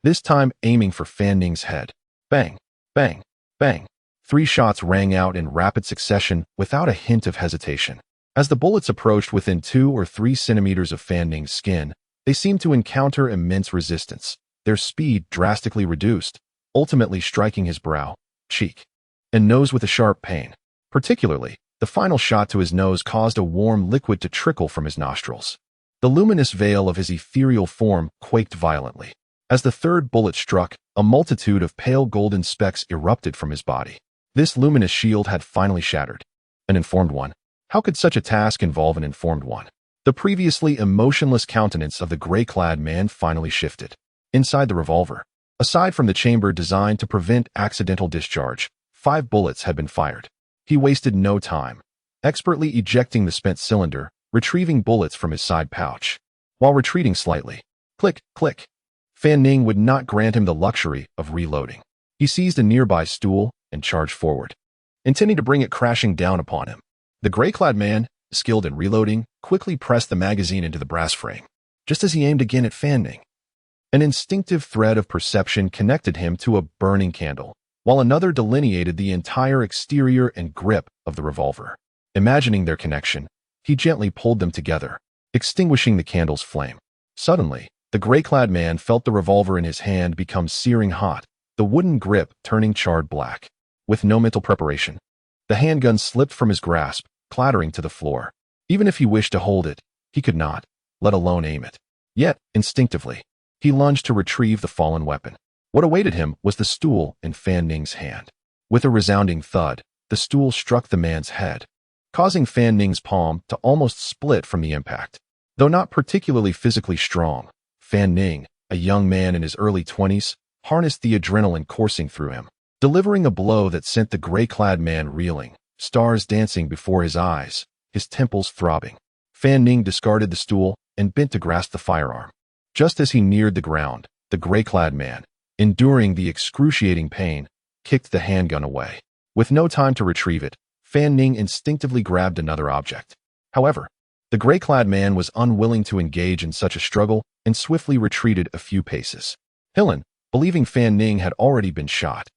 This time aiming for Fan Ning's head. Bang! Bang! Bang! 3 shots rang out in rapid succession without a hint of hesitation. As the bullets approached within 2 or 3 centimeters of Fan Ning's skin, they seemed to encounter immense resistance, their speed drastically reduced, ultimately striking his brow, cheek, and nose with a sharp pain. Particularly, The final shot to his nose caused a warm liquid to trickle from his nostrils. The luminous veil of his ethereal form quaked violently. As the third bullet struck, a multitude of pale golden specks erupted from his body. This luminous shield had finally shattered. An informed one. How could such a task involve an informed one? The previously emotionless countenance of the gray-clad man finally shifted. Inside the revolver, aside from the chamber designed to prevent accidental discharge, 5 bullets had been fired. He wasted no time, expertly ejecting the spent cylinder, retrieving bullets from his side pouch. While retreating slightly, click, click, Fan Ning would not grant him the luxury of reloading. He seized a nearby stool and charged forward, intending to bring it crashing down upon him. The gray-clad man, skilled in reloading, quickly pressed the magazine into the brass frame, just as he aimed again at Fan Ning. An instinctive thread of perception connected him to a burning candle, while another delineated the entire exterior and grip of the revolver. Imagining their connection, he gently pulled them together, extinguishing the candle's flame. Suddenly, the gray-clad man felt the revolver in his hand become searing hot, the wooden grip turning charred black. With no mental preparation, the handgun slipped from his grasp, clattering to the floor. Even if he wished to hold it, he could not, let alone aim it. Yet, instinctively, he lunged to retrieve the fallen weapon. What awaited him was the stool in Fan Ning's hand. With a resounding thud, the stool struck the man's head, causing Fan Ning's palm to almost split from the impact. Though not particularly physically strong, Fan Ning, a young man in his early 20s, harnessed the adrenaline coursing through him, delivering a blow that sent the gray-clad man reeling, stars dancing before his eyes, his temples throbbing. Fan Ning discarded the stool and bent to grasp the firearm. Just as he neared the ground, the gray-clad man, enduring the excruciating pain, kicked the handgun away. With no time to retrieve it, Fan Ning instinctively grabbed another object. However, the gray-clad man was unwilling to engage in such a struggle and swiftly retreated a few paces. Hillen, believing Fan Ning had already been shot,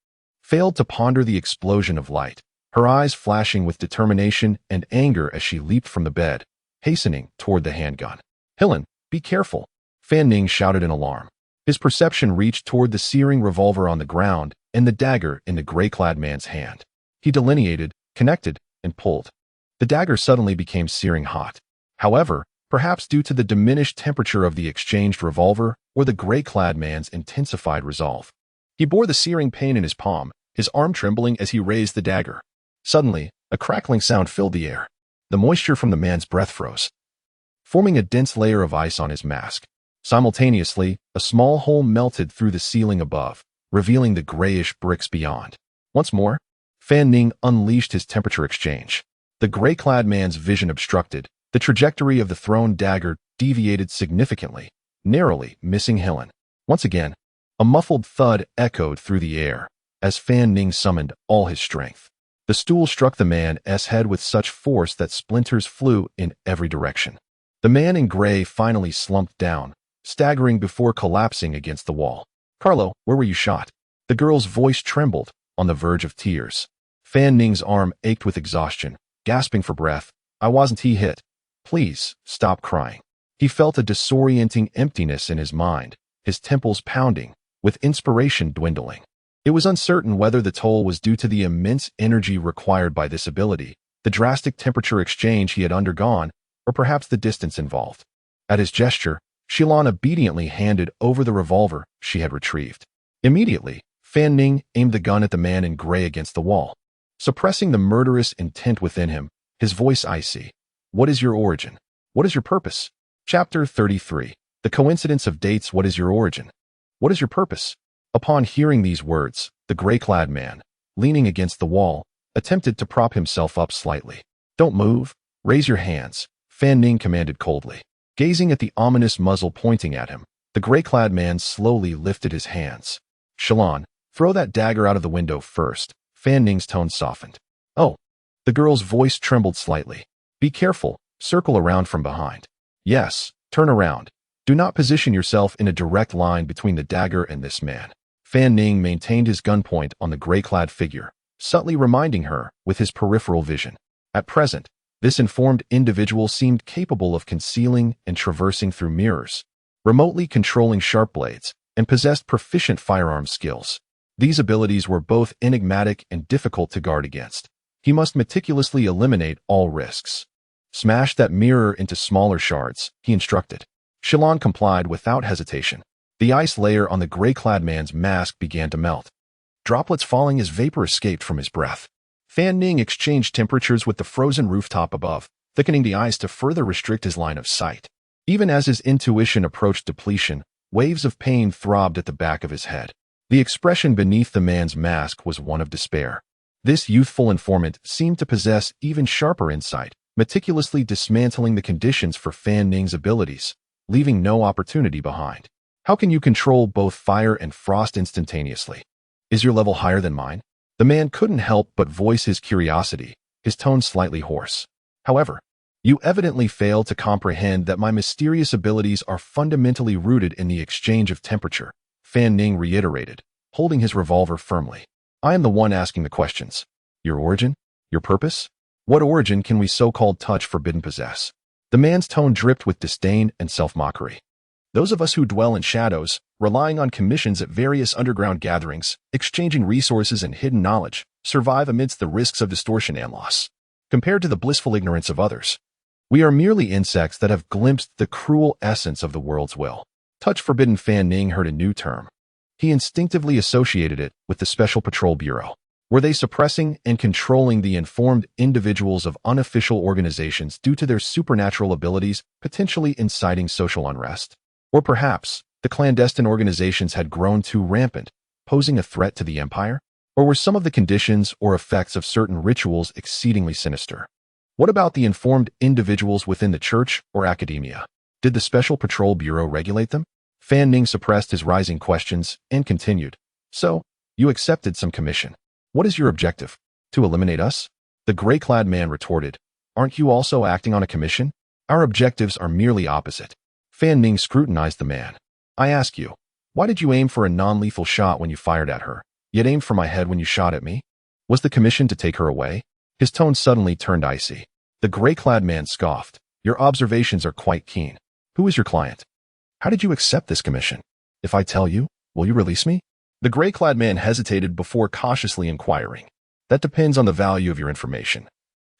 failed to ponder the explosion of light, her eyes flashing with determination and anger as she leaped from the bed, hastening toward the handgun. Hillen, be careful, Fan Ning shouted in alarm. His perception reached toward the searing revolver on the ground and the dagger in the gray-clad man's hand. He delineated, connected, and pulled. The dagger suddenly became searing hot. However, perhaps due to the diminished temperature of the exchanged revolver or the gray-clad man's intensified resolve, he bore the searing pain in his palm, his arm trembling as he raised the dagger. Suddenly, a crackling sound filled the air. The moisture from the man's breath froze, forming a dense layer of ice on his mask. Simultaneously, a small hole melted through the ceiling above, revealing the grayish bricks beyond. Once more, Fan Ning unleashed his temperature exchange. The gray-clad man's vision obstructed, the trajectory of the thrown dagger deviated significantly, narrowly missing Hillen. Once again, a muffled thud echoed through the air as Fan Ning summoned all his strength. The stool struck the man's head with such force that splinters flew in every direction. The man in gray finally slumped down, staggering before collapsing against the wall. Carlo, where were you shot? The girl's voice trembled, on the verge of tears. Fan Ning's arm ached with exhaustion, gasping for breath. I wasn't hit. Please, stop crying. He felt a disorienting emptiness in his mind, his temples pounding, with inspiration dwindling. It was uncertain whether the toll was due to the immense energy required by this ability, the drastic temperature exchange he had undergone, or perhaps the distance involved. At his gesture, Shilan obediently handed over the revolver she had retrieved. Immediately, Fan Ning aimed the gun at the man in gray against the wall, suppressing the murderous intent within him, his voice icy. What is your origin? What is your purpose? Chapter 33. The coincidence of dates. What is your origin? What is your purpose? Upon hearing these words, the gray-clad man, leaning against the wall, attempted to prop himself up slightly. Don't move. Raise your hands, Fan Ning commanded coldly. Gazing at the ominous muzzle pointing at him, the gray-clad man slowly lifted his hands. Shilan, throw that dagger out of the window first. Fan Ning's tone softened. Oh. The girl's voice trembled slightly. Be careful, circle around from behind. Yes, turn around. Do not position yourself in a direct line between the dagger and this man. Fan Ning maintained his gunpoint on the gray-clad figure, subtly reminding her with his peripheral vision. At present, this informed individual seemed capable of concealing and traversing through mirrors, remotely controlling sharp blades, and possessed proficient firearm skills. These abilities were both enigmatic and difficult to guard against. He must meticulously eliminate all risks. Smash that mirror into smaller shards, he instructed. Shalon complied without hesitation. The ice layer on the gray-clad man's mask began to melt. Droplets falling as vapor escaped from his breath. Fan Ning exchanged temperatures with the frozen rooftop above, thickening the ice to further restrict his line of sight. Even as his intuition approached depletion, waves of pain throbbed at the back of his head. The expression beneath the man's mask was one of despair. This youthful informant seemed to possess even sharper insight, meticulously dismantling the conditions for Fan Ning's abilities, leaving no opportunity behind. How can you control both fire and frost instantaneously? Is your level higher than mine? The man couldn't help but voice his curiosity, his tone slightly hoarse. However, you evidently fail to comprehend that my mysterious abilities are fundamentally rooted in the exchange of temperature, Fan Ning reiterated, holding his revolver firmly. I am the one asking the questions. Your origin? Your purpose? What origin can we so-called touch forbidden possess? The man's tone dripped with disdain and self-mockery. Those of us who dwell in shadows, relying on commissions at various underground gatherings, exchanging resources and hidden knowledge, survive amidst the risks of distortion and loss. Compared to the blissful ignorance of others, we are merely insects that have glimpsed the cruel essence of the world's will. Touch forbidden. Fan Ning heard a new term. He instinctively associated it with the Special Patrol Bureau. Were they suppressing and controlling the informed individuals of unofficial organizations due to their supernatural abilities, potentially inciting social unrest? Or perhaps, the clandestine organizations had grown too rampant, posing a threat to the empire? Or were some of the conditions or effects of certain rituals exceedingly sinister? What about the informed individuals within the church or academia? Did the Special Patrol Bureau regulate them? Fan Ning suppressed his rising questions and continued. So, you accepted some commission. What is your objective? To eliminate us? The gray-clad man retorted. Aren't you also acting on a commission? Our objectives are merely opposite. Fan Ning scrutinized the man. I ask you, why did you aim for a non-lethal shot when you fired at her, yet aimed for my head when you shot at me? Was the commission to take her away? His tone suddenly turned icy. The gray-clad man scoffed. Your observations are quite keen. Who is your client? How did you accept this commission? If I tell you, will you release me? The gray-clad man hesitated before cautiously inquiring. That depends on the value of your information.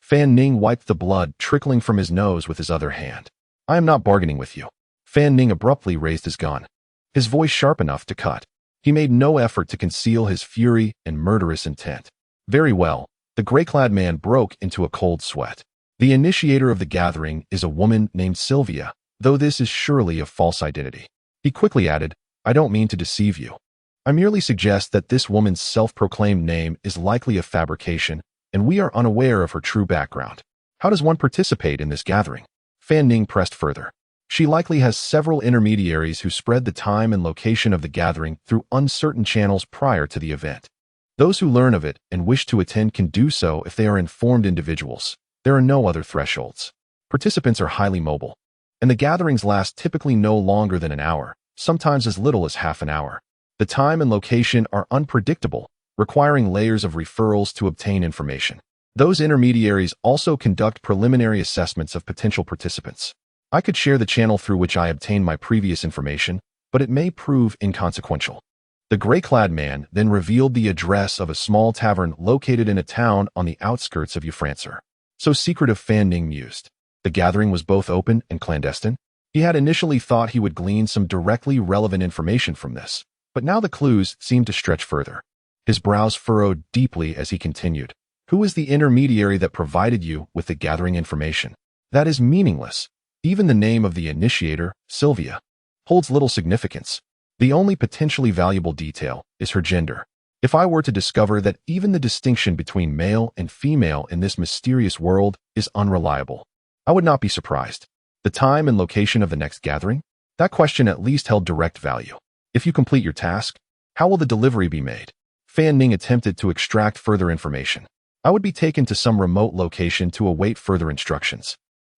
Fan Ning wiped the blood trickling from his nose with his other hand. I am not bargaining with you. Fan Ning abruptly raised his gun, his voice sharp enough to cut. He made no effort to conceal his fury and murderous intent. Very well, the gray-clad man broke into a cold sweat. The initiator of the gathering is a woman named Sylvia, though this is surely a false identity. He quickly added, I don't mean to deceive you. I merely suggest that this woman's self-proclaimed name is likely a fabrication, and we are unaware of her true background. How does one participate in this gathering? Fan Ning pressed further. She likely has several intermediaries who spread the time and location of the gathering through uncertain channels prior to the event. Those who learn of it and wish to attend can do so if they are informed individuals. There are no other thresholds. Participants are highly mobile, and the gatherings last typically no longer than an hour, sometimes as little as half an hour. The time and location are unpredictable, requiring layers of referrals to obtain information. Those intermediaries also conduct preliminary assessments of potential participants. I could share the channel through which I obtained my previous information, but it may prove inconsequential. The gray-clad man then revealed the address of a small tavern located in a town on the outskirts of Yufrancer. So secretive, Fan Ning mused. The gathering was both open and clandestine. He had initially thought he would glean some directly relevant information from this, but now the clues seemed to stretch further. His brows furrowed deeply as he continued. Who is the intermediary that provided you with the gathering information? That is meaningless. Even the name of the initiator, Sylvia, holds little significance. The only potentially valuable detail is her gender. If I were to discover that even the distinction between male and female in this mysterious world is unreliable, I would not be surprised. The time and location of the next gathering? That question at least held direct value. If you complete your task, how will the delivery be made? Fan Ning attempted to extract further information. I would be taken to some remote location to await further instructions.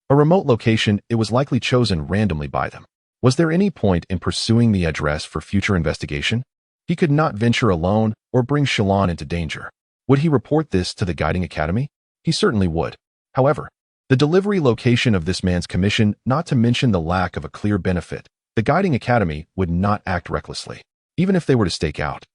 A remote location, it was likely chosen randomly by them. Was there any point in pursuing the address for future investigation? He could not venture alone or bring Shalon into danger. Would he report this to the Guiding Academy? He certainly would. However, the delivery location of this man's commission, not to mention the lack of a clear benefit, the Guiding Academy would not act recklessly, even if they were to stake out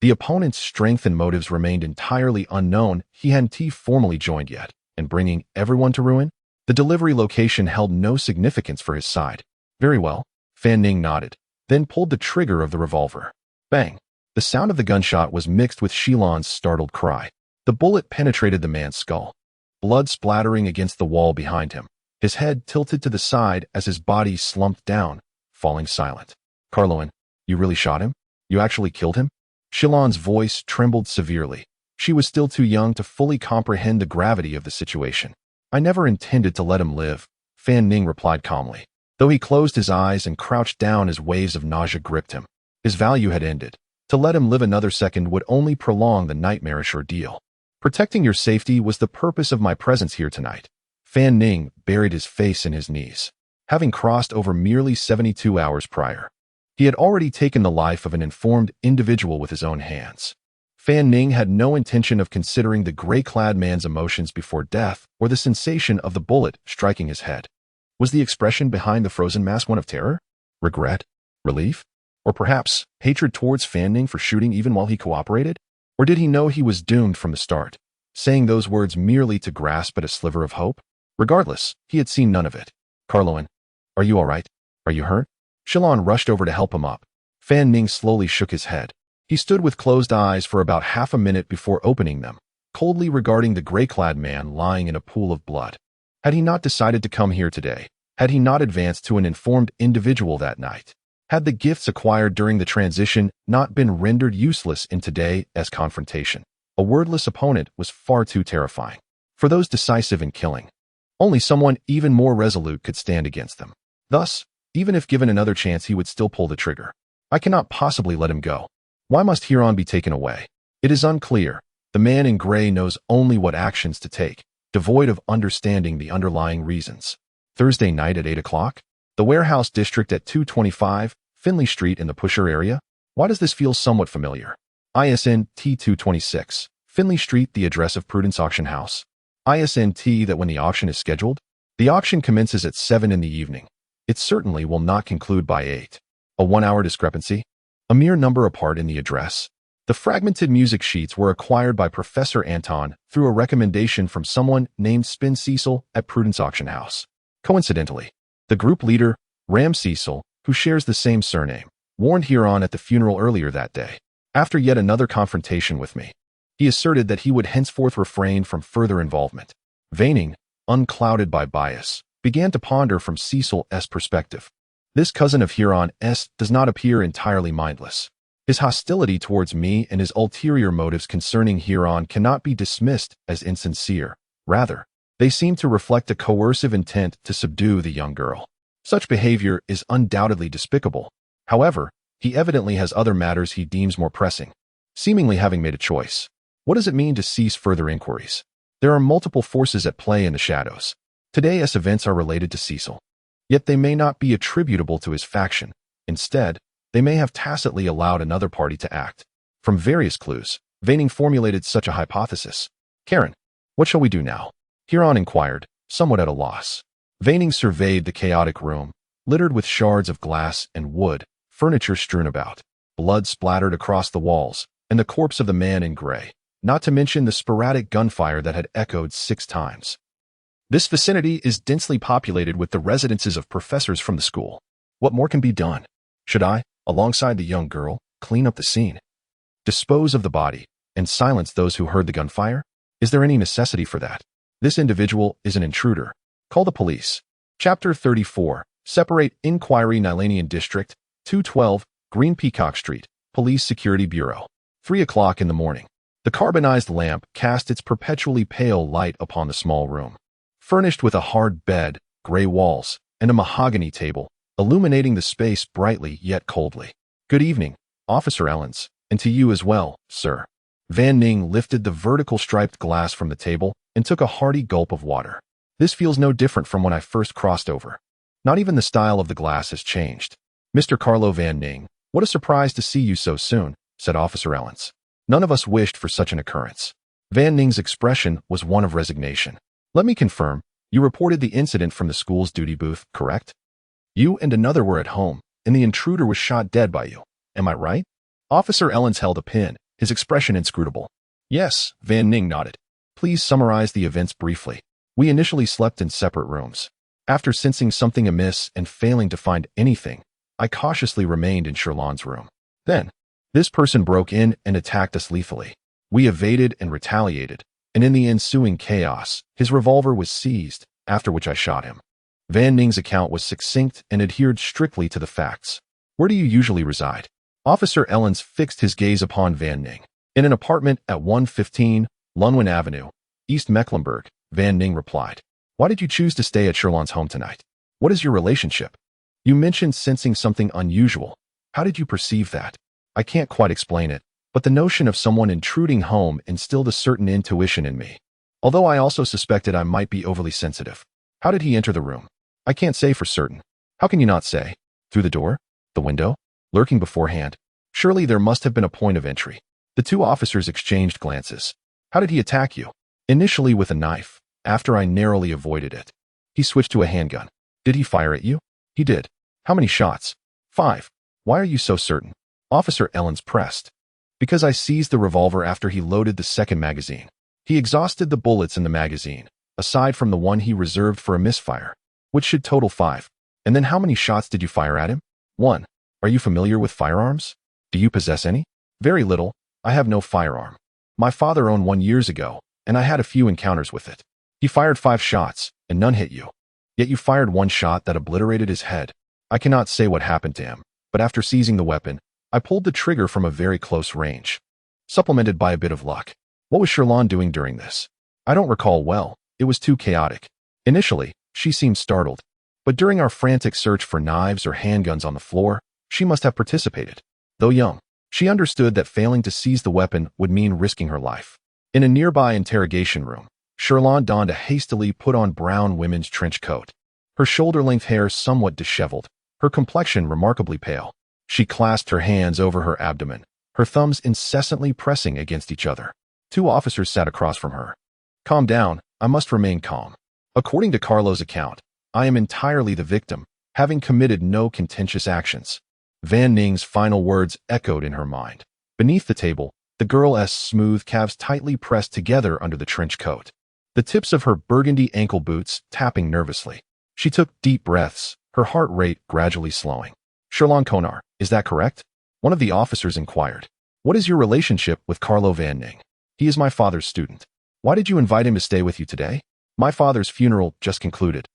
The opponent's strength and motives remained entirely unknown. He hadn't formally joined yet, and bringing everyone to ruin? The delivery location held no significance for his side. Very well, Fan Ning nodded, then pulled the trigger of the revolver. Bang! The sound of the gunshot was mixed with Shilon's startled cry. The bullet penetrated the man's skull, blood splattering against the wall behind him. His head tilted to the side as his body slumped down, falling silent. Carloan, you really shot him? You actually killed him? Shilon's voice trembled severely. She was still too young to fully comprehend the gravity of the situation. I never intended to let him live, Fan Ning replied calmly, though he closed his eyes and crouched down as waves of nausea gripped him. His value had ended. To let him live another second would only prolong the nightmarish ordeal. Protecting your safety was the purpose of my presence here tonight. Fan Ning buried his face in his knees. Having crossed over merely 72 hours prior, he had already taken the life of an informed individual with his own hands. Fan Ning had no intention of considering the gray-clad man's emotions before death or the sensation of the bullet striking his head. Was the expression behind the frozen mask one of terror, regret, relief, or perhaps hatred towards Fan Ning for shooting even while he cooperated? Or did he know he was doomed from the start, saying those words merely to grasp at a sliver of hope? Regardless, he had seen none of it. Carloan, are you all right? Are you hurt? Shilon rushed over to help him up. Fan Ning slowly shook his head. He stood with closed eyes for about half a minute before opening them, coldly regarding the gray-clad man lying in a pool of blood. Had he not decided to come here today? Had he not advanced to an informed individual that night? Had the gifts acquired during the transition not been rendered useless in today's confrontation? A wordless opponent was far too terrifying for those decisive in killing. Only someone even more resolute could stand against them. Thus, even if given another chance, he would still pull the trigger. I cannot possibly let him go. Why must Huron be taken away? It is unclear. The man in gray knows only what actions to take, devoid of understanding the underlying reasons. Thursday night at 8 o'clock? The warehouse district at 225 Finley Street in the Pusher area? Why does this feel somewhat familiar? ISN T226, Finley Street, the address of Prudence Auction House. ISN T that when the auction is scheduled? The auction commences at 7 in the evening. It certainly will not conclude by 8. A 1-hour discrepancy? A mere number apart in the address. The fragmented music sheets were acquired by Professor Anton through a recommendation from someone named Spin Cecil at Prudence Auction House. Coincidentally, the group leader, Ram Cecil, who shares the same surname, warned Huron at the funeral earlier that day. After yet another confrontation with me, he asserted that he would henceforth refrain from further involvement. Veining, unclouded by bias, began to ponder from Cecil's perspective. This cousin of Huron's does not appear entirely mindless. His hostility towards me and his ulterior motives concerning Huron cannot be dismissed as insincere. Rather, they seem to reflect a coercive intent to subdue the young girl. Such behavior is undoubtedly despicable. However, he evidently has other matters he deems more pressing. Seemingly having made a choice, what does it mean to cease further inquiries? There are multiple forces at play in the shadows. Today's events are related to Cecil. Yet they may not be attributable to his faction. Instead, they may have tacitly allowed another party to act. From various clues, Veining formulated such a hypothesis. Karen, what shall we do now? Huron inquired, somewhat at a loss. Veining surveyed the chaotic room, littered with shards of glass and wood, furniture strewn about, blood splattered across the walls, and the corpse of the man in gray, not to mention the sporadic gunfire that had echoed 6 times. This vicinity is densely populated with the residences of professors from the school. What more can be done? Should I, alongside the young girl, clean up the scene, dispose of the body, and silence those who heard the gunfire? Is there any necessity for that? This individual is an intruder. Call the police. Chapter 34. Separate Inquiry Nylanian District, 212, Green Peacock Street, Police Security Bureau. 3 o'clock in the morning. The carbonized lamp cast its perpetually pale light upon the small room. Furnished with a hard bed, gray walls, and a mahogany table, illuminating the space brightly yet coldly. Good evening, Officer Ellens, and to you as well, sir. Van Ning lifted the vertical striped glass from the table and took a hearty gulp of water. This feels no different from when I first crossed over. Not even the style of the glass has changed. Mr. Carlo Van Ning, what a surprise to see you so soon, said Officer Ellens. None of us wished for such an occurrence. Van Ning's expression was one of resignation. Let me confirm, you reported the incident from the school's duty booth, correct? You and another were at home, and the intruder was shot dead by you. Am I right? Officer Ellens held a pen his expression inscrutable. Yes, Van Ning nodded. Please summarize the events briefly. We initially slept in separate rooms. After sensing something amiss and failing to find anything, I cautiously remained in Sherlon's room. Then, this person broke in and attacked us lethally. We evaded and retaliated, and in the ensuing chaos, his revolver was seized, after which I shot him. Van Ning's account was succinct and adhered strictly to the facts. Where do you usually reside? Officer Ellens fixed his gaze upon Van Ning. In an apartment at 115 Lunwin Avenue, East Mecklenburg, Van Ning replied. Why did you choose to stay at Sherlon's home tonight? What is your relationship? You mentioned sensing something unusual. How did you perceive that? I can't quite explain it, but the notion of someone intruding home instilled a certain intuition in me, although I also suspected I might be overly sensitive. How did he enter the room? I can't say for certain. How can you not say? Through the door? The window? Lurking beforehand? Surely there must have been a point of entry. The two officers exchanged glances. How did he attack you? Initially with a knife, after I narrowly avoided it. He switched to a handgun. Did he fire at you? He did. How many shots? 5. Why are you so certain? Officer Ellens pressed. Because I seized the revolver after he loaded the second magazine. He exhausted the bullets in the magazine, aside from the one he reserved for a misfire, which should total 5. And then how many shots did you fire at him? 1. Are you familiar with firearms? Do you possess any? Very little. I have no firearm. My father owned one years ago, and I had a few encounters with it. He fired 5 shots, and none hit you. Yet you fired 1 shot that obliterated his head. I cannot say what happened to him, but after seizing the weapon, I pulled the trigger from a very close range, supplemented by a bit of luck. What was Sherlon doing during this? I don't recall well. It was too chaotic. Initially, she seemed startled, but during our frantic search for knives or handguns on the floor, she must have participated. Though young, she understood that failing to seize the weapon would mean risking her life. In a nearby interrogation room, Sherlon donned a hastily put on brown women's trench coat. Her shoulder-length hair somewhat disheveled, her complexion remarkably pale. She clasped her hands over her abdomen, her thumbs incessantly pressing against each other. 2 officers sat across from her. Calm down, I must remain calm. According to Carlo's account, I am entirely the victim, having committed no contentious actions. Van Ning's final words echoed in her mind. Beneath the table, the girl's smooth calves tightly pressed together under the trench coat, the tips of her burgundy ankle boots tapping nervously. She took deep breaths, her heart rate gradually slowing. Sherlon Konar, is that correct? One of the officers inquired. What is your relationship with Carlo Van Ning? He is my father's student. Why did you invite him to stay with you today? My father's funeral just concluded,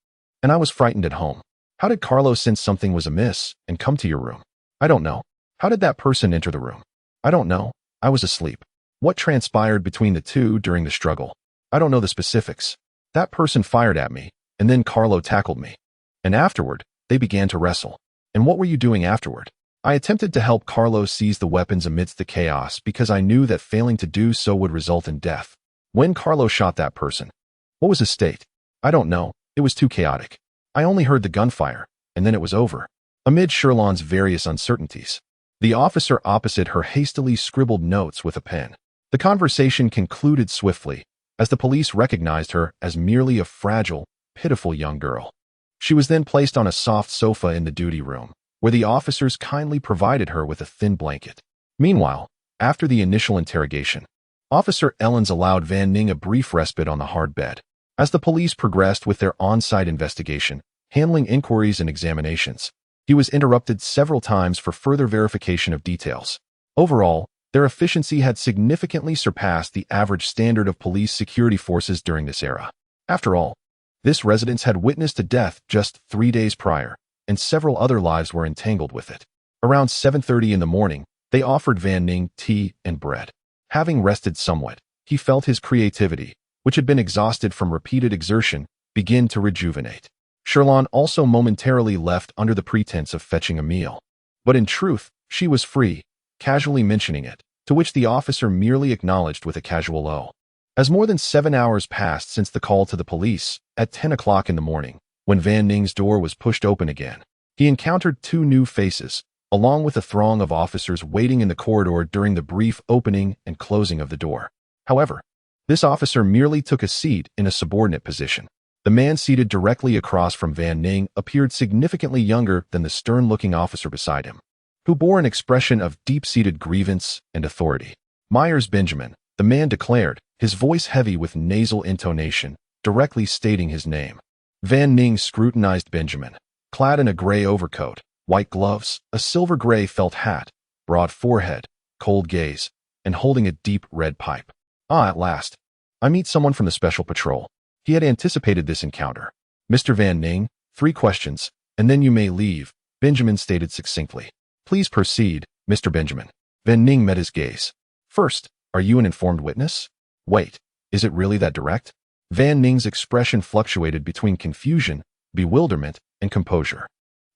and I was frightened at home. How did Carlo sense something was amiss and come to your room? I don't know. How did that person enter the room? I don't know. I was asleep. What transpired between the two during the struggle? I don't know the specifics. That person fired at me, and then Carlo tackled me. And afterward, they began to wrestle. And what were you doing afterward? I attempted to help Carlo seize the weapons amidst the chaos because I knew that failing to do so would result in death. When Carlo shot that person, what was his state? I don't know. It was too chaotic. I only heard the gunfire, and then it was over. Amid Sherlon's various uncertainties, the officer opposite her hastily scribbled notes with a pen. The conversation concluded swiftly, as the police recognized her as merely a fragile, pitiful young girl. She was then placed on a soft sofa in the duty room, where the officers kindly provided her with a thin blanket. Meanwhile, after the initial interrogation, Officer Ellens allowed Van Ning a brief respite on the hard bed. As the police progressed with their on-site investigation, handling inquiries and examinations, he was interrupted several times for further verification of details. Overall, their efficiency had significantly surpassed the average standard of police security forces during this era. After all, this residence had witnessed a death just 3 days prior, and several other lives were entangled with it. Around 7:30 in the morning, they offered Van Ning tea and bread. Having rested somewhat, he felt his creativity, which had been exhausted from repeated exertion, begin to rejuvenate. Sherlon also momentarily left under the pretense of fetching a meal. But in truth, she was free, casually mentioning it, to which the officer merely acknowledged with a casual "oh." As more than 7 hours passed since the call to the police, at 10 o'clock in the morning, when Van Ning's door was pushed open again, he encountered 2 new faces, along with a throng of officers waiting in the corridor during the brief opening and closing of the door. However, this officer merely took a seat in a subordinate position. The man seated directly across from Van Ning appeared significantly younger than the stern-looking officer beside him, who bore an expression of deep-seated grievance and authority. Myers Benjamin, the man declared, his voice heavy with nasal intonation, directly stating his name. Van Ning scrutinized Benjamin, clad in a gray overcoat, white gloves, a silver-gray felt hat, broad forehead, cold gaze, and holding a deep red pipe. Ah, at last. I meet someone from the Special Patrol. He had anticipated this encounter. Mr. Van Ning, 3 questions, and then you may leave, Benjamin stated succinctly. Please proceed, Mr. Benjamin. Van Ning met his gaze. First, are you an informed witness? Wait, is it really that direct? Van Ning's expression fluctuated between confusion, bewilderment, and composure.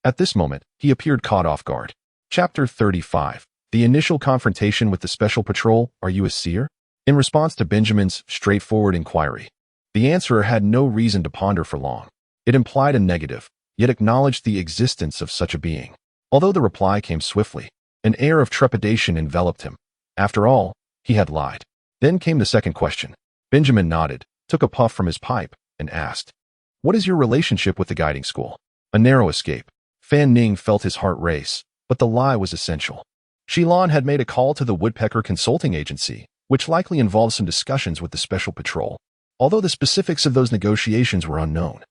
At this moment, he appeared caught off guard. Chapter 35. The initial confrontation with the Special Patrol, are you a seer? In response to Benjamin's straightforward inquiry, the answerer had no reason to ponder for long. It implied a negative, yet acknowledged the existence of such a being. Although the reply came swiftly, an air of trepidation enveloped him. After all, he had lied. Then came the second question. Benjamin nodded, took a puff from his pipe, and asked, "What is your relationship with the guiding school?" A narrow escape. Fan Ning felt his heart race, but the lie was essential. Shilon had made a call to the Woodpecker Consulting Agency, which likely involved some discussions with the Special Patrol, although the specifics of those negotiations were unknown.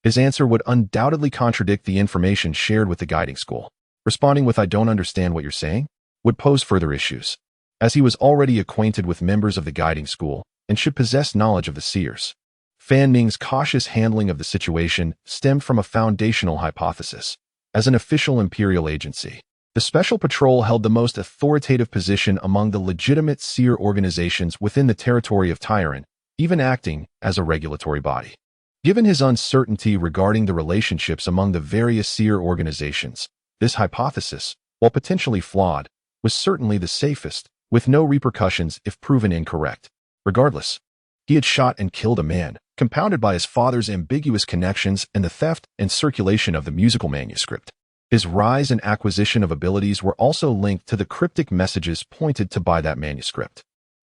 His answer would undoubtedly contradict the information shared with the guiding school. Responding with "I don't understand what you're saying" would pose further issues, as he was already acquainted with members of the guiding school and should possess knowledge of the seers. Fan Ning's cautious handling of the situation stemmed from a foundational hypothesis. As an official imperial agency, the Special Patrol held the most authoritative position among the legitimate seer organizations within the territory of Tyran, even acting as a regulatory body. Given his uncertainty regarding the relationships among the various seer organizations, this hypothesis, while potentially flawed, was certainly the safest, with no repercussions if proven incorrect. Regardless, he had shot and killed a man, compounded by his father's ambiguous connections and the theft and circulation of the musical manuscript. His rise and acquisition of abilities were also linked to the cryptic messages pointed to by that manuscript.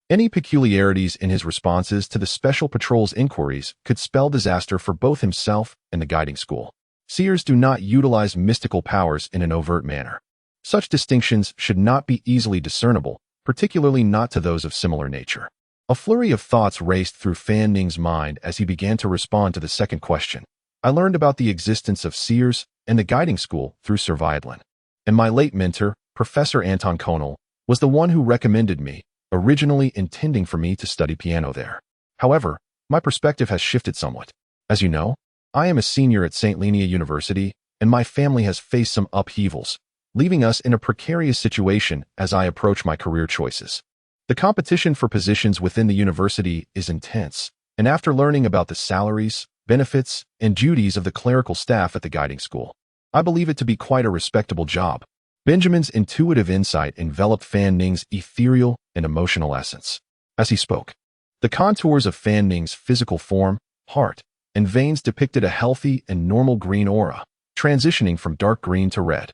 Any peculiarities in his responses to the Special Patrol's inquiries could spell disaster for both himself and the guiding school. Seers do not utilize mystical powers in an overt manner. Such distinctions should not be easily discernible, particularly not to those of similar nature. A flurry of thoughts raced through Fan Ning's mind as he began to respond to the second question. I learned about the existence of seers and the guiding school through Sir Viadlin, and my late mentor, Professor Anton Konal, was the one who recommended me, originally intending for me to study piano there. However, my perspective has shifted somewhat. As you know, I am a senior at St. Linnea University, and my family has faced some upheavals, leaving us in a precarious situation as I approach my career choices. The competition for positions within the university is intense, and after learning about the salaries, benefits, and duties of the clerical staff at the guiding school, I believe it to be quite a respectable job. Benjamin's intuitive insight enveloped Fan Ning's ethereal and emotional essence. As he spoke, the contours of Fan Ning's physical form, heart, and veins depicted a healthy and normal green aura, transitioning from dark green to red,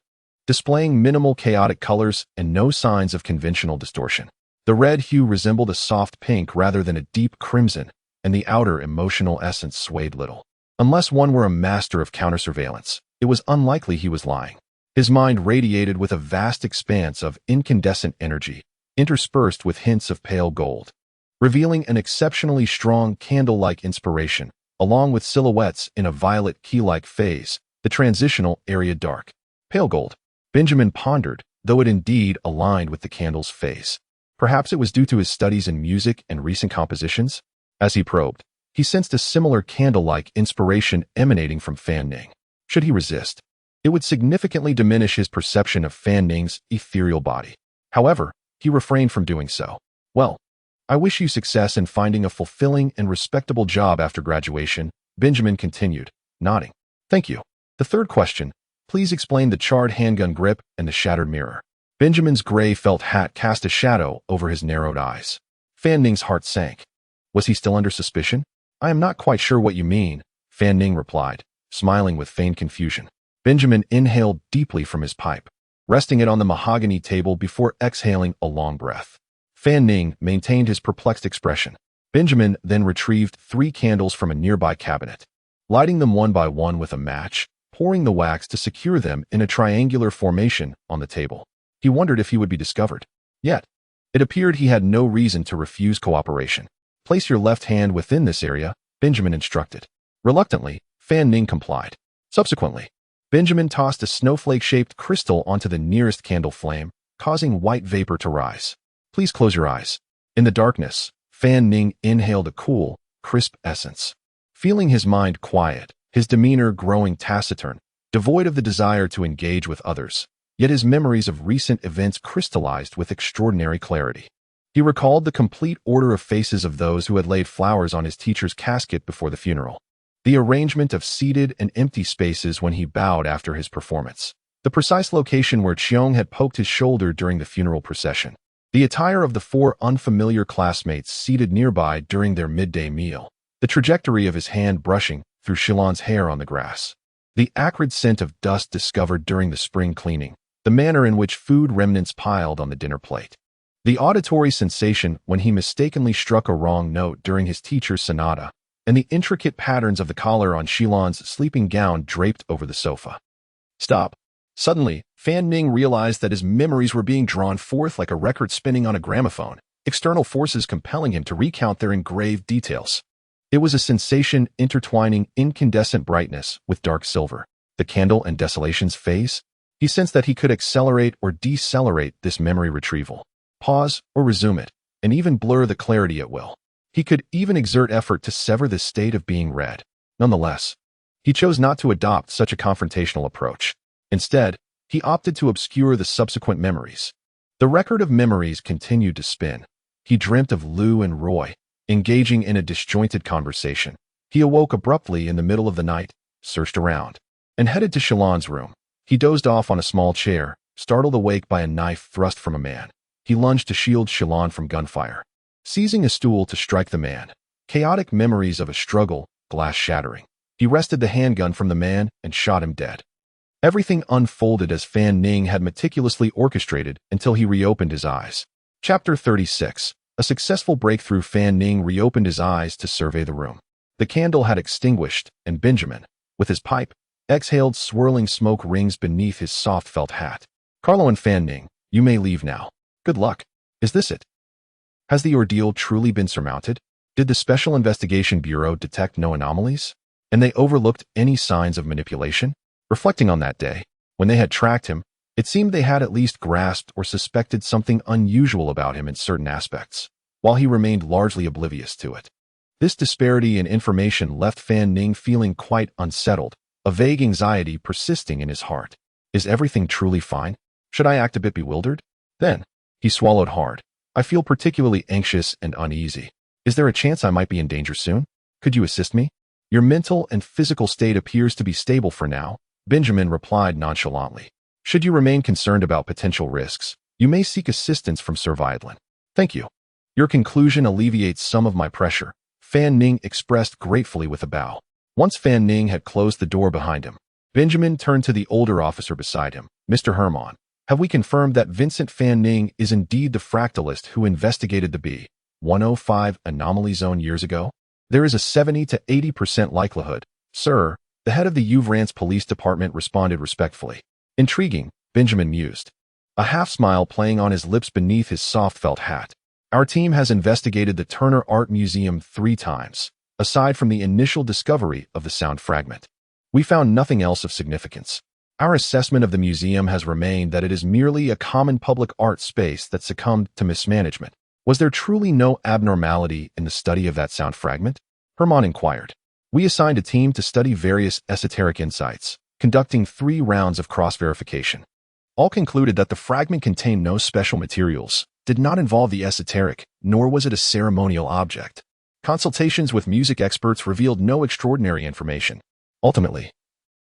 displaying minimal chaotic colors and no signs of conventional distortion. The red hue resembled a soft pink rather than a deep crimson, and the outer emotional essence swayed little. Unless one were a master of counter-surveillance, it was unlikely he was lying. His mind radiated with a vast expanse of incandescent energy, interspersed with hints of pale gold, revealing an exceptionally strong candle-like inspiration, along with silhouettes in a violet key-like phase, the transitional area dark. Pale gold. Benjamin pondered, though it indeed aligned with the candle's phase. Perhaps it was due to his studies in music and recent compositions? As he probed, he sensed a similar candle-like inspiration emanating from Fan Ning. Should he resist, it would significantly diminish his perception of Fan Ning's ethereal body. However, he refrained from doing so. Well, I wish you success in finding a fulfilling and respectable job after graduation, Benjamin continued, nodding. Thank you. The third question, please explain the charred handgun grip and the shattered mirror. Benjamin's gray felt hat cast a shadow over his narrowed eyes. Fan Ning's heart sank. Was he still under suspicion? I am not quite sure what you mean, Fan Ning replied, smiling with feigned confusion. Benjamin inhaled deeply from his pipe, resting it on the mahogany table before exhaling a long breath. Fan Ning maintained his perplexed expression. Benjamin then retrieved 3 candles from a nearby cabinet, lighting them one by one with a match, pouring the wax to secure them in a triangular formation on the table. He wondered if he would be discovered. Yet, It appeared he had no reason to refuse cooperation. Place your left hand within this area, Benjamin instructed. Reluctantly, Fan Ning complied. Subsequently, Benjamin tossed a snowflake-shaped crystal onto the nearest candle flame, causing white vapor to rise. Please close your eyes. In the darkness, Fan Ning inhaled a cool, crisp essence. Feeling his mind quiet, his demeanor growing taciturn, devoid of the desire to engage with others, yet his memories of recent events crystallized with extraordinary clarity. He recalled the complete order of faces of those who had laid flowers on his teacher's casket before the funeral, the arrangement of seated and empty spaces when he bowed after his performance, the precise location where Chiong had poked his shoulder during the funeral procession, the attire of the 4 unfamiliar classmates seated nearby during their midday meal, the trajectory of his hand brushing through Shilan's hair on the grass, the acrid scent of dust discovered during the spring cleaning, the manner in which food remnants piled on the dinner plate, the auditory sensation when he mistakenly struck a wrong note during his teacher's sonata, and the intricate patterns of the collar on Shilan's sleeping gown draped over the sofa. Stop. Suddenly, Fan Ning realized that his memories were being drawn forth like a record spinning on a gramophone, external forces compelling him to recount their engraved details. It was a sensation intertwining incandescent brightness with dark silver, the candle and desolation's phase. He sensed that he could accelerate or decelerate this memory retrieval, pause or resume it, and even blur the clarity at will. He could even exert effort to sever this state of being read. Nonetheless, he chose not to adopt such a confrontational approach. Instead, he opted to obscure the subsequent memories. The record of memories continued to spin. He dreamt of Lu and Roy, engaging in a disjointed conversation. He awoke abruptly in the middle of the night, searched around, and headed to Shilan's room. He dozed off on a small chair, startled awake by a knife thrust from a man. He lunged to shield Shilan from gunfire, seizing a stool to strike the man. Chaotic memories of a struggle, glass shattering. He wrested the handgun from the man and shot him dead. Everything unfolded as Fan Ning had meticulously orchestrated until he reopened his eyes. Chapter 36. A successful breakthrough. Fan Ning reopened his eyes to survey the room. The candle had extinguished, and Benjamin, with his pipe, exhaled swirling smoke rings beneath his soft felt hat. Carlo and Fan Ning, you may leave now. Good luck. Is this it? Has the ordeal truly been surmounted? Did the Special Investigation Bureau detect no anomalies? And they overlooked any signs of manipulation? Reflecting on that day, when they had tracked him, it seemed they had at least grasped or suspected something unusual about him in certain aspects, while he remained largely oblivious to it. This disparity in information left Fan Ning feeling quite unsettled, a vague anxiety persisting in his heart. Is everything truly fine? Should I act a bit bewildered? Then, he swallowed hard. I feel particularly anxious and uneasy. Is there a chance I might be in danger soon? Could you assist me? Your mental and physical state appears to be stable for now, Benjamin replied nonchalantly. Should you remain concerned about potential risks, you may seek assistance from Sir Vidlin. Thank you. Your conclusion alleviates some of my pressure, Fan Ning expressed gratefully with a bow. Once Fan Ning had closed the door behind him, Benjamin turned to the older officer beside him. Mr. Hermann, have we confirmed that Vincent Fan Ning is indeed the fractalist who investigated the B-105 anomaly zone years ago? There is a 70 to 80% likelihood, sir, the head of the Uvrance Police Department responded respectfully. Intriguing, Benjamin mused, a half-smile playing on his lips beneath his soft felt hat. Our team has investigated the Turner Art Museum 3 times, aside from the initial discovery of the sound fragment. We found nothing else of significance. Our assessment of the museum has remained that it is merely a common public art space that succumbed to mismanagement. Was there truly no abnormality in the study of that sound fragment? Hermann inquired. We assigned a team to study various esoteric insights, conducting 3 rounds of cross-verification. All concluded that the fragment contained no special materials, did not involve the esoteric, nor was it a ceremonial object. Consultations with music experts revealed no extraordinary information. Ultimately,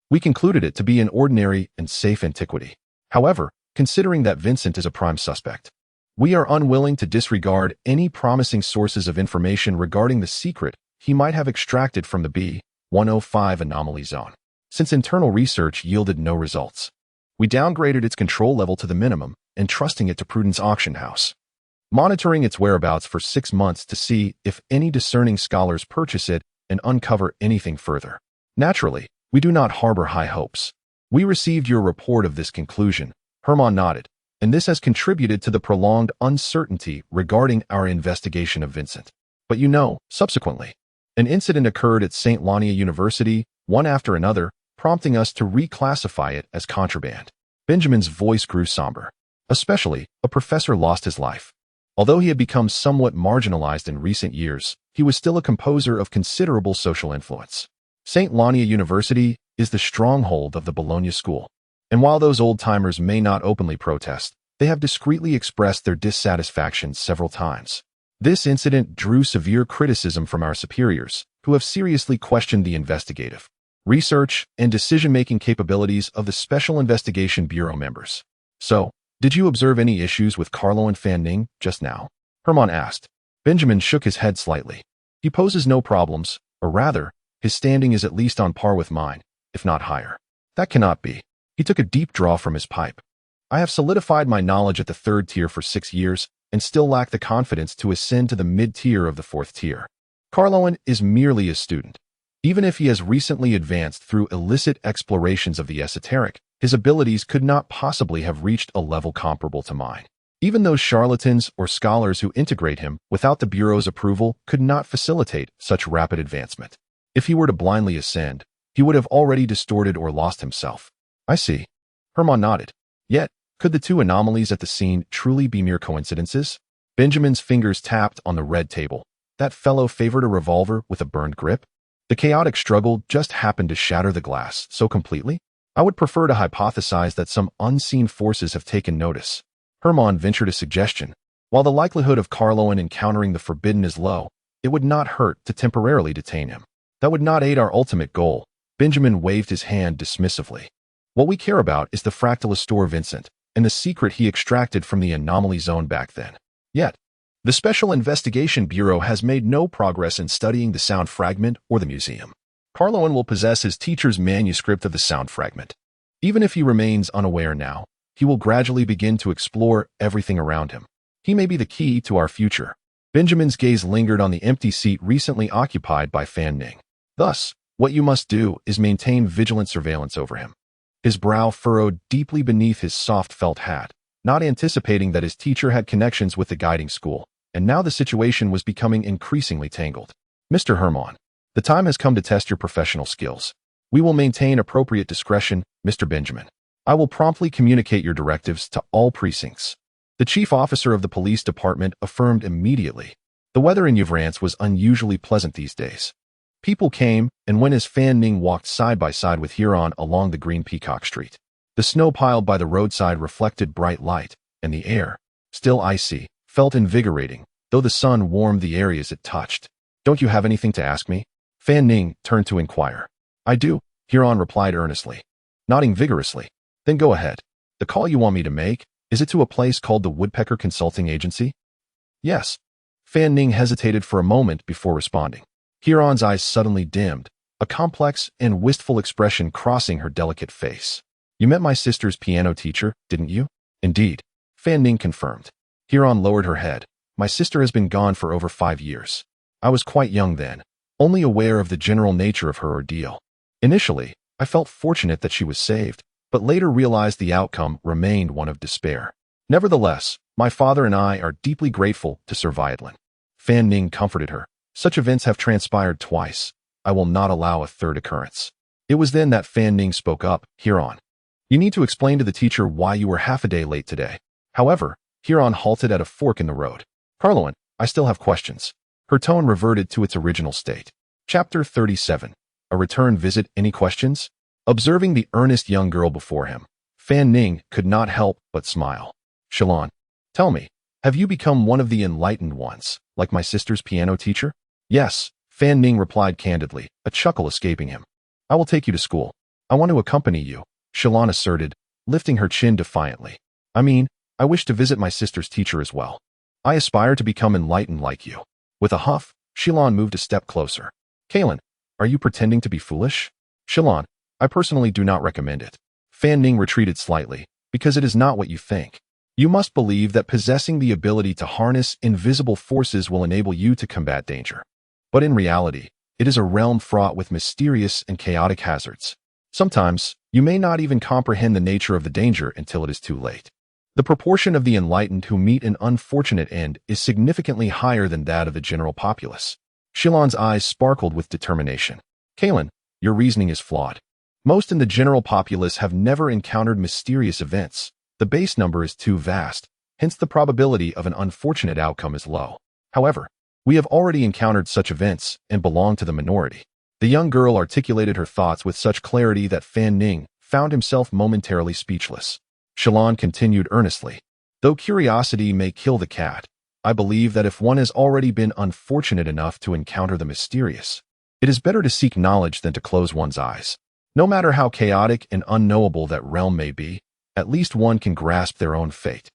we concluded it to be an ordinary and safe antiquity. However, considering that Vincent is a prime suspect, we are unwilling to disregard any promising sources of information regarding the secret he might have extracted from the B-105 anomaly zone. Since internal research yielded no results, we downgraded its control level to the minimum, entrusting it to Prudence Auction House, monitoring its whereabouts for 6 months to see if any discerning scholars purchase it and uncover anything further. Naturally, we do not harbor high hopes. We received your report of this conclusion. Hermann nodded. and this has contributed to the prolonged uncertainty regarding our investigation of Vincent. But subsequently, an incident occurred at St. Lania University, one after another, prompting us to reclassify it as contraband. Benjamin's voice grew somber. Especially, a professor lost his life. Although he had become somewhat marginalized in recent years, he was still a composer of considerable social influence. St. Lania University is the stronghold of the Bologna School. And while those old-timers may not openly protest, they have discreetly expressed their dissatisfaction several times. This incident drew severe criticism from our superiors, who have seriously questioned the investigative, research, and decision-making capabilities of the Special Investigation Bureau members. So, did you observe any issues with Carlo and Fan Ning just now? Hermann asked. Benjamin shook his head slightly. He poses no problems, or rather, his standing is at least on par with mine, if not higher. That cannot be. He took a deep draw from his pipe. I have solidified my knowledge at the 3rd tier for 6 years, and still lack the confidence to ascend to the mid-tier of the 4th tier. Carloan is merely a student. Even if he has recently advanced through illicit explorations of the esoteric, his abilities could not possibly have reached a level comparable to mine. Even those charlatans or scholars who integrate him without the Bureau's approval could not facilitate such rapid advancement. If he were to blindly ascend, he would have already distorted or lost himself. I see. Hermann nodded. Yet, could the two anomalies at the scene truly be mere coincidences? Benjamin's fingers tapped on the red table. That fellow favored a revolver with a burned grip? The chaotic struggle just happened to shatter the glass so completely? I would prefer to hypothesize that some unseen forces have taken notice. Hermann ventured a suggestion. While the likelihood of Carloan encountering the forbidden is low, it would not hurt to temporarily detain him. That would not aid our ultimate goal. Benjamin waved his hand dismissively. What we care about is the fractal Astor Vincent, and the secret he extracted from the anomaly zone back then. Yet, the Special Investigation Bureau has made no progress in studying the sound fragment or the museum. Carloan will possess his teacher's manuscript of the sound fragment. Even if he remains unaware now, he will gradually begin to explore everything around him. He may be the key to our future. Benjamin's gaze lingered on the empty seat recently occupied by Fan Ning. Thus, what you must do is maintain vigilant surveillance over him. His brow furrowed deeply beneath his soft felt hat, not anticipating that his teacher had connections with the guiding school, and now the situation was becoming increasingly tangled. Mr. Hermann, the time has come to test your professional skills. We will maintain appropriate discretion, Mr. Benjamin. I will promptly communicate your directives to all precincts. The chief officer of the police department affirmed immediately. The weather in Uvrance was unusually pleasant these days. People came and went as Fan Ning walked side by side with Huron along the green Peacock Street. The snow piled by the roadside reflected bright light, and the air, still icy, felt invigorating, though the sun warmed the areas it touched. Don't you have anything to ask me? Fan Ning turned to inquire. I do, Huron replied earnestly, nodding vigorously. Then go ahead. The call you want me to make, is it to a place called the Woodpecker Consulting Agency? Yes. Fan Ning hesitated for a moment before responding. Huron's eyes suddenly dimmed, a complex and wistful expression crossing her delicate face. You met my sister's piano teacher, didn't you? Indeed. Fan Ning confirmed. Huron lowered her head. My sister has been gone for over 5 years. I was quite young then, only aware of the general nature of her ordeal. Initially, I felt fortunate that she was saved, but later realized the outcome remained one of despair. Nevertheless, my father and I are deeply grateful to Sir Viadlin. Fan Ning comforted her. Such events have transpired twice. I will not allow a third occurrence. It was then that Fan Ning spoke up. Huron, you need to explain to the teacher why you were half a day late today. However, Huron halted at a fork in the road. Carloan, I still have questions. Her tone reverted to its original state. Chapter 37. A return visit. Any questions? Observing the earnest young girl before him, Fan Ning could not help but smile. Shalon, tell me, have you become one of the Enlightened Ones, like my sister's piano teacher? Yes, Fan Ning replied candidly, a chuckle escaping him. I will take you to school. I want to accompany you, Shalon asserted, lifting her chin defiantly. I wish to visit my sister's teacher as well. I aspire to become enlightened like you. With a huff, Shalon moved a step closer. Kalen, are you pretending to be foolish? Shalon, I personally do not recommend it. Fan Ning retreated slightly, because it is not what you think. You must believe that possessing the ability to harness invisible forces will enable you to combat danger. But in reality, it is a realm fraught with mysterious and chaotic hazards. Sometimes, you may not even comprehend the nature of the danger until it is too late. The proportion of the enlightened who meet an unfortunate end is significantly higher than that of the general populace. Shilon's eyes sparkled with determination. Kalen, your reasoning is flawed. Most in the general populace have never encountered mysterious events. The base number is too vast, hence the probability of an unfortunate outcome is low. However, we have already encountered such events and belong to the minority. The young girl articulated her thoughts with such clarity that Fan Ning found himself momentarily speechless. Shilon continued earnestly. Though curiosity may kill the cat, I believe that if one has already been unfortunate enough to encounter the mysterious, it is better to seek knowledge than to close one's eyes. No matter how chaotic and unknowable that realm may be, at least one can grasp their own fate.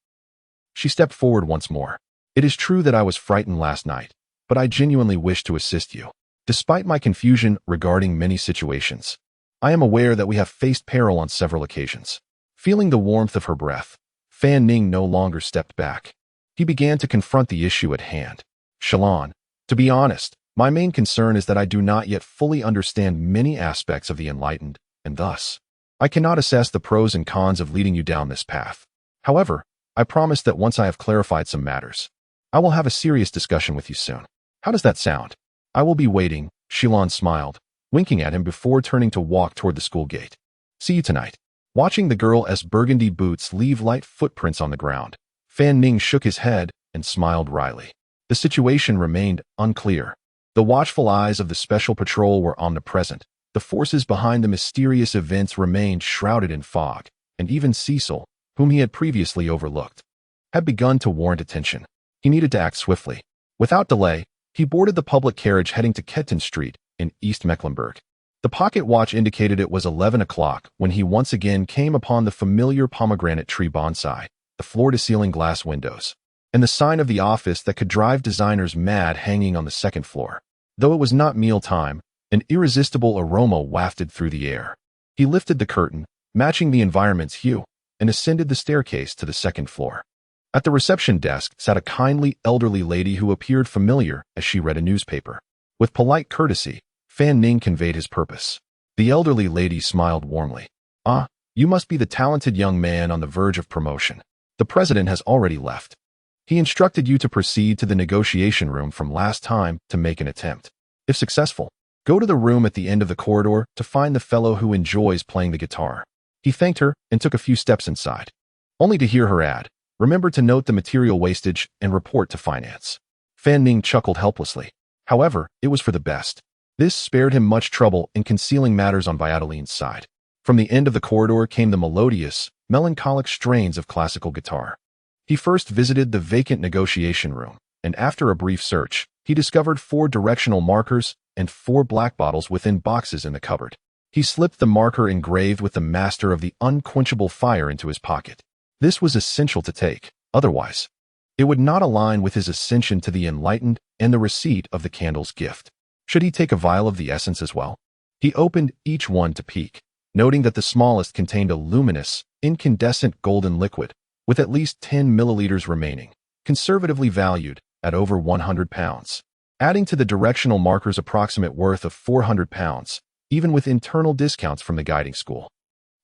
She stepped forward once more. It is true that I was frightened last night, but I genuinely wish to assist you. Despite my confusion regarding many situations, I am aware that we have faced peril on several occasions. Feeling the warmth of her breath, Fan Ning no longer stepped back. He began to confront the issue at hand. Shilon, to be honest, my main concern is that I do not yet fully understand many aspects of the enlightened, and thus, I cannot assess the pros and cons of leading you down this path. However, I promise that once I have clarified some matters, I will have a serious discussion with you soon. How does that sound? I will be waiting, Shilon smiled, winking at him before turning to walk toward the school gate. See you tonight. Watching the girl's burgundy boots leave light footprints on the ground, Fan Ning shook his head and smiled wryly. The situation remained unclear. The watchful eyes of the special patrol were omnipresent. The forces behind the mysterious events remained shrouded in fog, and even Cecil, whom he had previously overlooked, had begun to warrant attention. He needed to act swiftly. Without delay, he boarded the public carriage heading to Ketten Street in East Mecklenburg. The pocket watch indicated it was 11 o'clock when he once again came upon the familiar pomegranate tree bonsai, the floor-to-ceiling glass windows, and the sign of the office that could drive designers mad hanging on the second floor. Though it was not mealtime, an irresistible aroma wafted through the air. He lifted the curtain, matching the environment's hue, and ascended the staircase to the second floor. At the reception desk sat a kindly elderly lady who appeared familiar as she read a newspaper. With polite courtesy, Fan Ning conveyed his purpose. The elderly lady smiled warmly. Ah, you must be the talented young man on the verge of promotion. The president has already left. He instructed you to proceed to the negotiation room from last time to make an attempt. If successful, go to the room at the end of the corridor to find the fellow who enjoys playing the guitar. He thanked her and took a few steps inside, only to hear her add, remember to note the material wastage and report to finance. Fan Ning chuckled helplessly. However, it was for the best. This spared him much trouble in concealing matters on Viataline's side. From the end of the corridor came the melodious, melancholic strains of classical guitar. He first visited the vacant negotiation room, and after a brief search, he discovered 4 directional markers and 4 black bottles within boxes in the cupboard. He slipped the marker engraved with the Master of the Unquenchable Fire into his pocket. This was essential to take, otherwise, it would not align with his ascension to the enlightened and the receipt of the candle's gift. Should he take a vial of the essence as well? He opened each one to peek, noting that the smallest contained a luminous, incandescent golden liquid, with at least 10 milliliters remaining, conservatively valued at over 100 pounds. Adding to the directional marker's approximate worth of 400 pounds, even with internal discounts from the guiding school.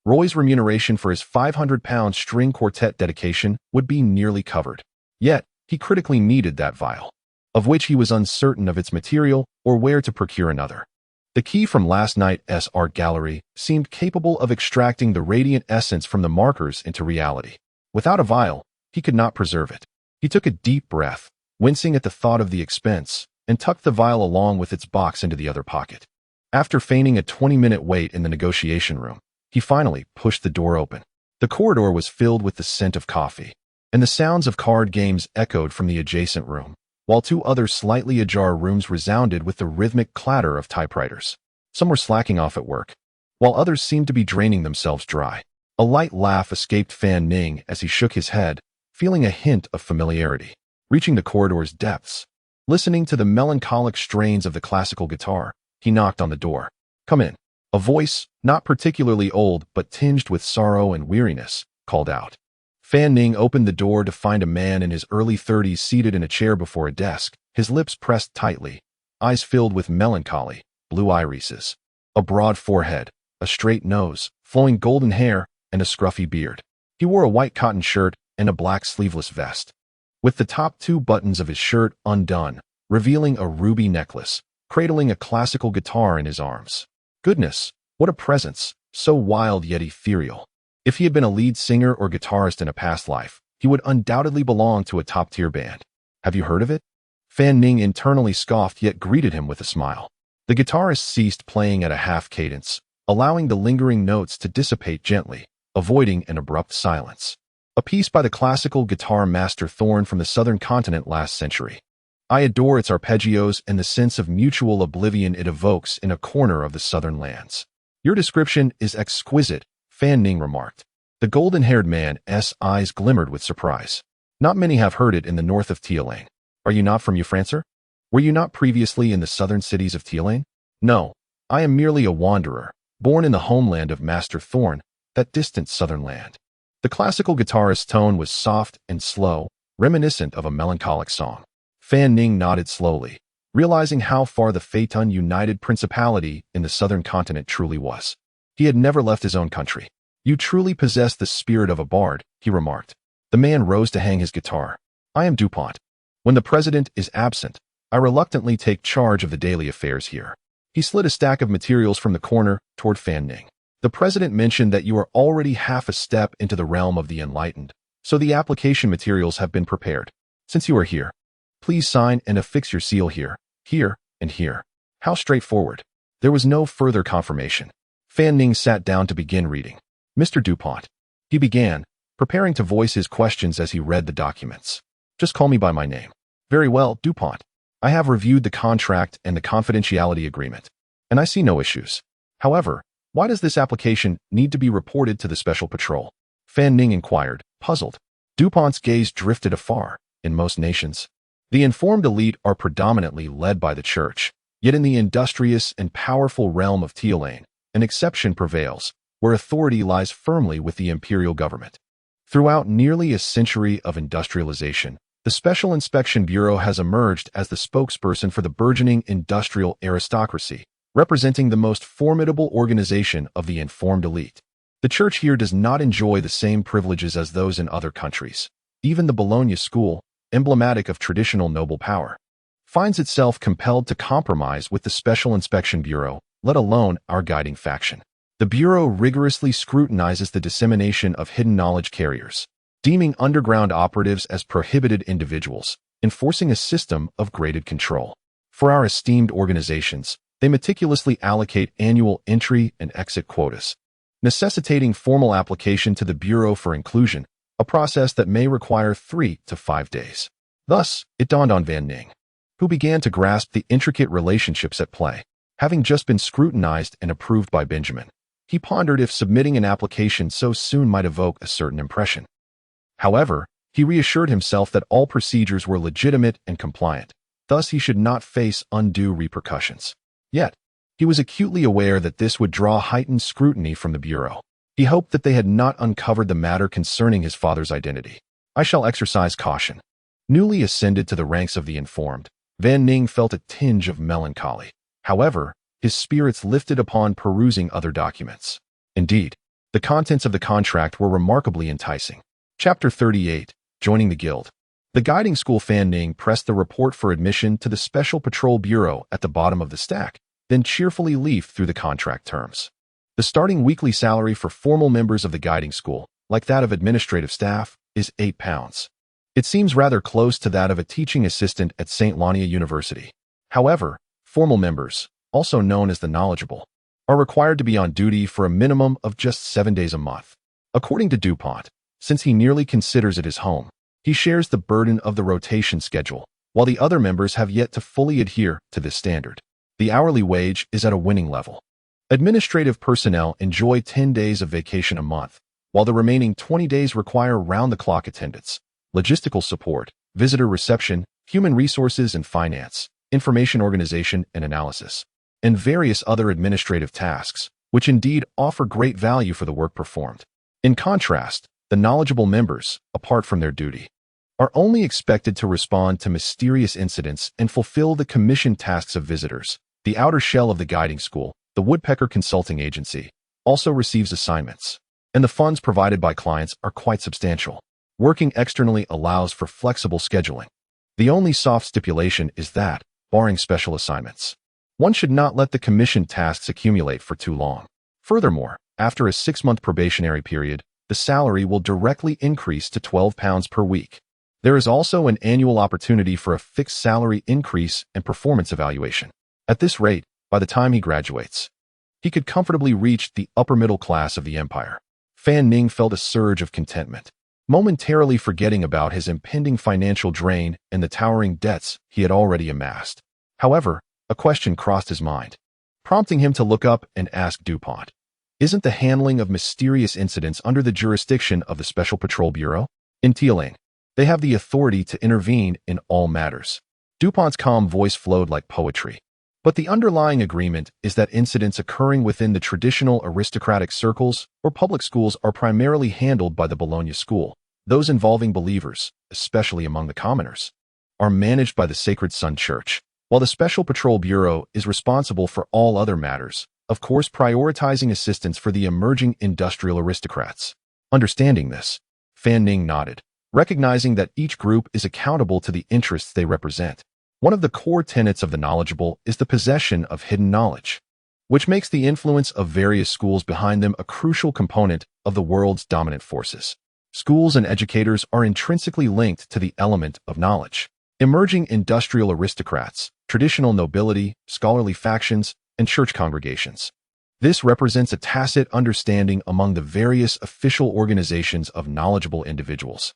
Roy's remuneration for his 500-pound string quartet dedication would be nearly covered. Yet, he critically needed that vial, of which he was uncertain of its material or where to procure another. The key from last night's art gallery seemed capable of extracting the radiant essence from the markers into reality. Without a vial, he could not preserve it. He took a deep breath, wincing at the thought of the expense, and tucked the vial along with its box into the other pocket. After feigning a 20-minute wait in the negotiation room, he finally pushed the door open. The corridor was filled with the scent of coffee, and the sounds of card games echoed from the adjacent room, while 2 other slightly ajar rooms resounded with the rhythmic clatter of typewriters. Some were slacking off at work, while others seemed to be draining themselves dry. A light laugh escaped Fan Ning as he shook his head, feeling a hint of familiarity. Reaching the corridor's depths, listening to the melancholic strains of the classical guitar, he knocked on the door. Come in. A voice, not particularly old but tinged with sorrow and weariness, called out. Fan Ning opened the door to find a man in his early 30s seated in a chair before a desk, his lips pressed tightly, eyes filled with melancholy, blue irises, a broad forehead, a straight nose, flowing golden hair, and a scruffy beard. He wore a white cotton shirt and a black sleeveless vest, with the top two buttons of his shirt undone, revealing a ruby necklace, cradling a classical guitar in his arms. Goodness, what a presence, so wild yet ethereal. If he had been a lead singer or guitarist in a past life, he would undoubtedly belong to a top-tier band. Have you heard of it? Fan Ning internally scoffed yet greeted him with a smile. The guitarist ceased playing at a half cadence, allowing the lingering notes to dissipate gently, avoiding an abrupt silence. A piece by the classical guitar master Thorn from the southern continent last century. I adore its arpeggios and the sense of mutual oblivion it evokes in a corner of the southern lands. Your description is exquisite, Fan Ning remarked. The golden-haired man's eyes glimmered with surprise. Not many have heard it in the north of Tielane. Are you not from Ufrancer? Were you not previously in the southern cities of Tielane? No, I am merely a wanderer, born in the homeland of Master Thorn, that distant southern land. The classical guitarist's tone was soft and slow, reminiscent of a melancholic song. Fan Ning nodded slowly, realizing how far the Phaeton United Principality in the southern continent truly was. He had never left his own country. You truly possess the spirit of a bard, he remarked. The man rose to hang his guitar. I am DuPont. When the president is absent, I reluctantly take charge of the daily affairs here. He slid a stack of materials from the corner toward Fan Ning. The president mentioned that you are already half a step into the realm of the enlightened, so the application materials have been prepared. Since you are here, please sign and affix your seal here, and here. How straightforward. There was no further confirmation. Fan Ning sat down to begin reading. Mr. DuPont, he began, preparing to voice his questions as he read the documents. Just call me by my name. Very well, DuPont. I have reviewed the contract and the confidentiality agreement, and I see no issues. However, why does this application need to be reported to the Special Patrol? Fan Ning inquired, puzzled. DuPont's gaze drifted afar. In most nations, the informed elite are predominantly led by the church, yet in the industrious and powerful realm of Tielane, an exception prevails, where authority lies firmly with the imperial government. Throughout nearly a century of industrialization, the Special Inspection Bureau has emerged as the spokesperson for the burgeoning industrial aristocracy, representing the most formidable organization of the informed elite. The church here does not enjoy the same privileges as those in other countries. Even the Bologna school, emblematic of traditional noble power, finds itself compelled to compromise with the Special Inspection Bureau, let alone our guiding faction. The Bureau rigorously scrutinizes the dissemination of hidden knowledge carriers, deeming underground operatives as prohibited individuals, enforcing a system of graded control. For our esteemed organizations, they meticulously allocate annual entry and exit quotas, necessitating formal application to the Bureau for inclusion, a process that may require 3 to 5 days. Thus, it dawned on Fan Ning, who began to grasp the intricate relationships at play. Having just been scrutinized and approved by Benjamin, he pondered if submitting an application so soon might evoke a certain impression. However, he reassured himself that all procedures were legitimate and compliant, thus he should not face undue repercussions. Yet, he was acutely aware that this would draw heightened scrutiny from the Bureau. He hoped that they had not uncovered the matter concerning his father's identity. I shall exercise caution. Newly ascended to the ranks of the informed, Fan Ning felt a tinge of melancholy. However, his spirits lifted upon perusing other documents. Indeed, the contents of the contract were remarkably enticing. Chapter 38, Joining the Guild. The guiding school. Fan Ning pressed the report for admission to the Special Patrol Bureau at the bottom of the stack, then cheerfully leafed through the contract terms. The starting weekly salary for formal members of the guiding school, like that of administrative staff, is £8. It seems rather close to that of a teaching assistant at St. Lania University. However, formal members, also known as the knowledgeable, are required to be on duty for a minimum of just 7 days a month. According to DuPont, since he nearly considers it his home, he shares the burden of the rotation schedule, while the other members have yet to fully adhere to this standard. The hourly wage is at a winning level. Administrative personnel enjoy 10 days of vacation a month, while the remaining 20 days require round-the-clock attendance, logistical support, visitor reception, human resources and finance, information organization and analysis, and various other administrative tasks, which indeed offer great value for the work performed. In contrast, the knowledgeable members, apart from their duty, are only expected to respond to mysterious incidents and fulfill the commissioned tasks of visitors. The outer shell of the guiding school, the Woodpecker Consulting Agency, also receives assignments, and the funds provided by clients are quite substantial. Working externally allows for flexible scheduling. The only soft stipulation is that, barring special assignments, one should not let the commissioned tasks accumulate for too long. Furthermore, after a 6-month probationary period, the salary will directly increase to £12 per week. There is also an annual opportunity for a fixed salary increase and performance evaluation. At this rate, by the time he graduates, he could comfortably reach the upper middle class of the empire. Fan Ning felt a surge of contentment, momentarily forgetting about his impending financial drain and the towering debts he had already amassed. However, a question crossed his mind, prompting him to look up and ask DuPont, "Isn't the handling of mysterious incidents under the jurisdiction of the Special Patrol Bureau? In Tialing, they have the authority to intervene in all matters." DuPont's calm voice flowed like poetry. But the underlying agreement is that incidents occurring within the traditional aristocratic circles or public schools are primarily handled by the Bologna School. Those involving believers, especially among the commoners, are managed by the Sacred Son Church, while the Special Patrol Bureau is responsible for all other matters, of course prioritizing assistance for the emerging industrial aristocrats. Understanding this, Fan Ning nodded, recognizing that each group is accountable to the interests they represent. One of the core tenets of the knowledgeable is the possession of hidden knowledge, which makes the influence of various schools behind them a crucial component of the world's dominant forces. Schools and educators are intrinsically linked to the element of knowledge. Emerging industrial aristocrats, traditional nobility, scholarly factions, and church congregations. This represents a tacit understanding among the various official organizations of knowledgeable individuals,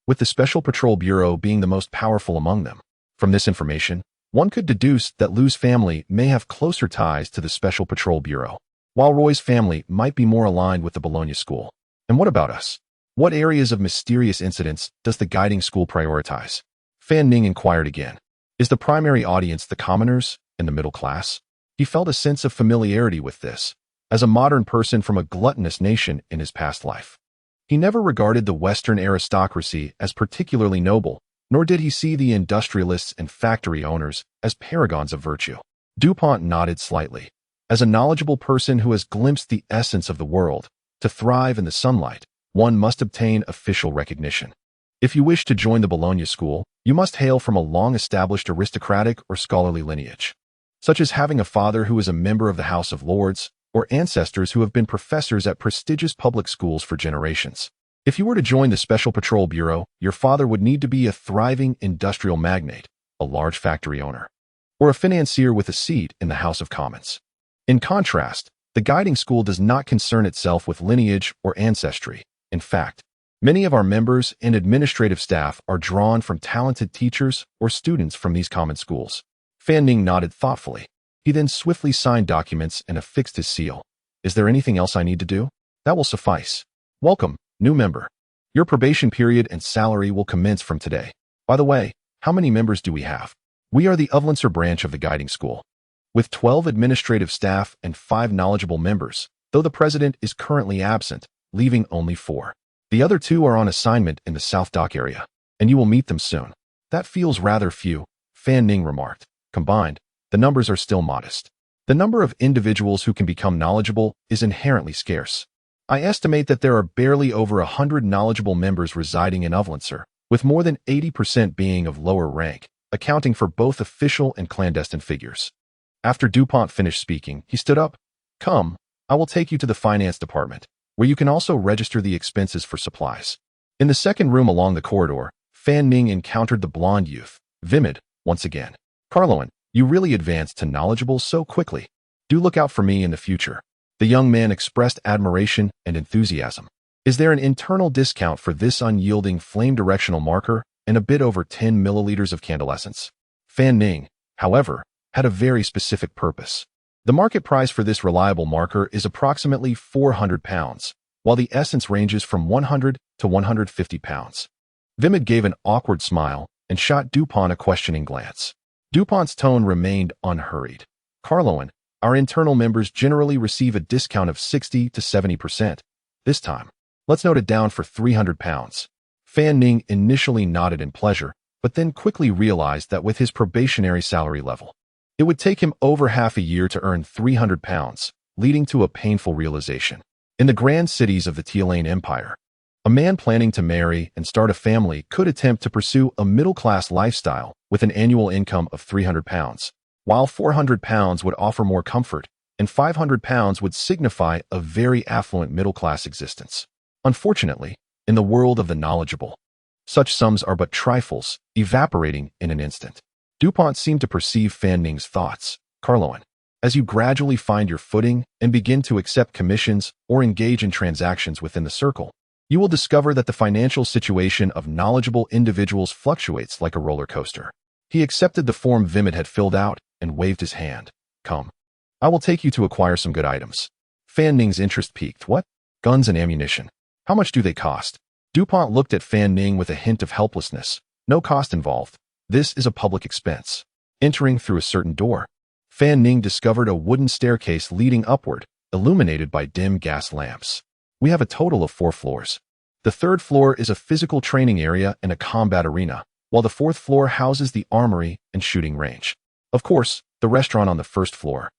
with the Special Patrol Bureau being the most powerful among them. From this information, one could deduce that Lu's family may have closer ties to the Special Patrol Bureau, while Roy's family might be more aligned with the Bologna School. And what about us? What areas of mysterious incidents does the guiding school prioritize? Fan Ning inquired again. Is the primary audience the commoners and the middle class? He felt a sense of familiarity with this, as a modern person from a gluttonous nation in his past life. He never regarded the Western aristocracy as particularly noble, nor did he see the industrialists and factory owners as paragons of virtue. DuPont nodded slightly. As a knowledgeable person who has glimpsed the essence of the world, to thrive in the sunlight, one must obtain official recognition. If you wish to join the Bologna School, you must hail from a long-established aristocratic or scholarly lineage, such as having a father who is a member of the House of Lords, or ancestors who have been professors at prestigious public schools for generations. If you were to join the Special Patrol Bureau, your father would need to be a thriving industrial magnate, a large factory owner, or a financier with a seat in the House of Commons. In contrast, the guiding school does not concern itself with lineage or ancestry. In fact, many of our members and administrative staff are drawn from talented teachers or students from these common schools. Fan Ning nodded thoughtfully. He then swiftly signed documents and affixed his seal. Is there anything else I need to do? That will suffice. Welcome, new member. Your probation period and salary will commence from today. By the way, how many members do we have? We are the Uvlancer branch of the guiding school, with 12 administrative staff and 5 knowledgeable members, though the president is currently absent, leaving only 4. The other 2 are on assignment in the South Dock area, and you will meet them soon. That feels rather few, Fan Ning remarked. Combined, the numbers are still modest. The number of individuals who can become knowledgeable is inherently scarce. I estimate that there are barely over 100 knowledgeable members residing in Uvlancer, with more than 80% being of lower rank, accounting for both official and clandestine figures. After DuPont finished speaking, he stood up. Come, I will take you to the finance department, where you can also register the expenses for supplies. In the second room along the corridor, Fan Ning encountered the blonde youth, Vimid, once again. Carloan, you really advanced to knowledgeable so quickly. Do look out for me in the future. The young man expressed admiration and enthusiasm. Is there an internal discount for this unyielding flame-directional marker and a bit over 10 milliliters of candlescence? Fan Ning, however, had a very specific purpose. The market price for this reliable marker is approximately £400, while the essence ranges from £100 to £150. Vimid gave an awkward smile and shot DuPont a questioning glance. DuPont's tone remained unhurried. Carloan, our internal members generally receive a discount of 60 to 70%. This time, let's note it down for £300. Fan Ning initially nodded in pleasure, but then quickly realized that with his probationary salary level, it would take him over half a year to earn £300, leading to a painful realization. In the grand cities of the Tialing Empire, A man planning to marry and start a family could attempt to pursue a middle-class lifestyle with an annual income of £300, while £400 would offer more comfort and £500 would signify a very affluent middle-class existence. Unfortunately, in the world of the knowledgeable, such sums are but trifles, evaporating in an instant. DuPont seemed to perceive Fan Ning's thoughts. Carloan, as you gradually find your footing and begin to accept commissions or engage in transactions within the circle, you will discover that the financial situation of knowledgeable individuals fluctuates like a roller coaster. He accepted the form Vimit had filled out and waved his hand. Come. I will take you to acquire some good items. Fan Ning's interest peaked. What? Guns and ammunition. How much do they cost? DuPont looked at Fan Ning with a hint of helplessness. No cost involved. This is a public expense. Entering through a certain door, Fan Ning discovered a wooden staircase leading upward, illuminated by dim gas lamps. We have a total of 4 floors. The 3rd floor is a physical training area and a combat arena, while the 4th floor houses the armory and shooting range. Of course, the restaurant on the 1st floor.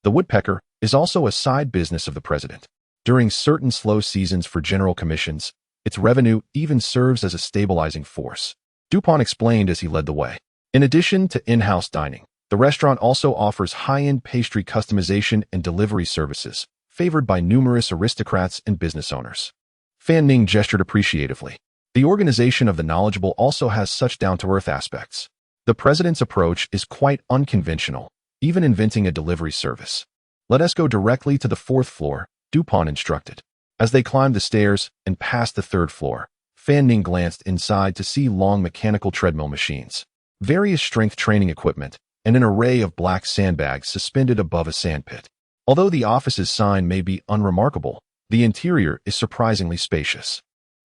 The Woodpecker is also a side business of the president. During certain slow seasons for general commissions, its revenue even serves as a stabilizing force. DuPont explained as he led the way. In addition to in-house dining, the restaurant also offers high-end pastry customization and delivery services, favored by numerous aristocrats and business owners. Fan Ning gestured appreciatively. The organization of the knowledgeable also has such down-to-earth aspects. The president's approach is quite unconventional, even inventing a delivery service. Let us go directly to the 4th floor, DuPont instructed. As they climbed the stairs and passed the 3rd floor, Fan Ning glanced inside to see long mechanical treadmill machines, various strength training equipment, and an array of black sandbags suspended above a sandpit. Although the office's sign may be unremarkable, the interior is surprisingly spacious.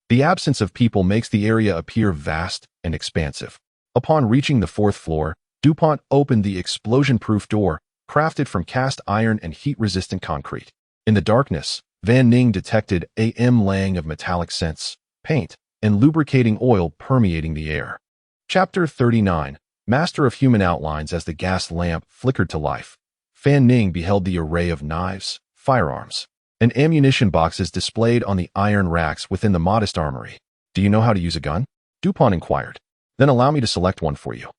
The absence of people makes the area appear vast and expansive. Upon reaching the 4th floor, DuPont opened the explosion-proof door, crafted from cast iron and heat-resistant concrete. In the darkness, Fan Ning detected a laying of metallic scents, paint, and lubricating oil permeating the air. Chapter 39, Master of Human Outlines. As the gas lamp flickered to life, Fan Ning beheld the array of knives, firearms, and ammunition boxes displayed on the iron racks within the modest armory. Do you know how to use a gun? DuPont inquired. Then allow me to select one for you.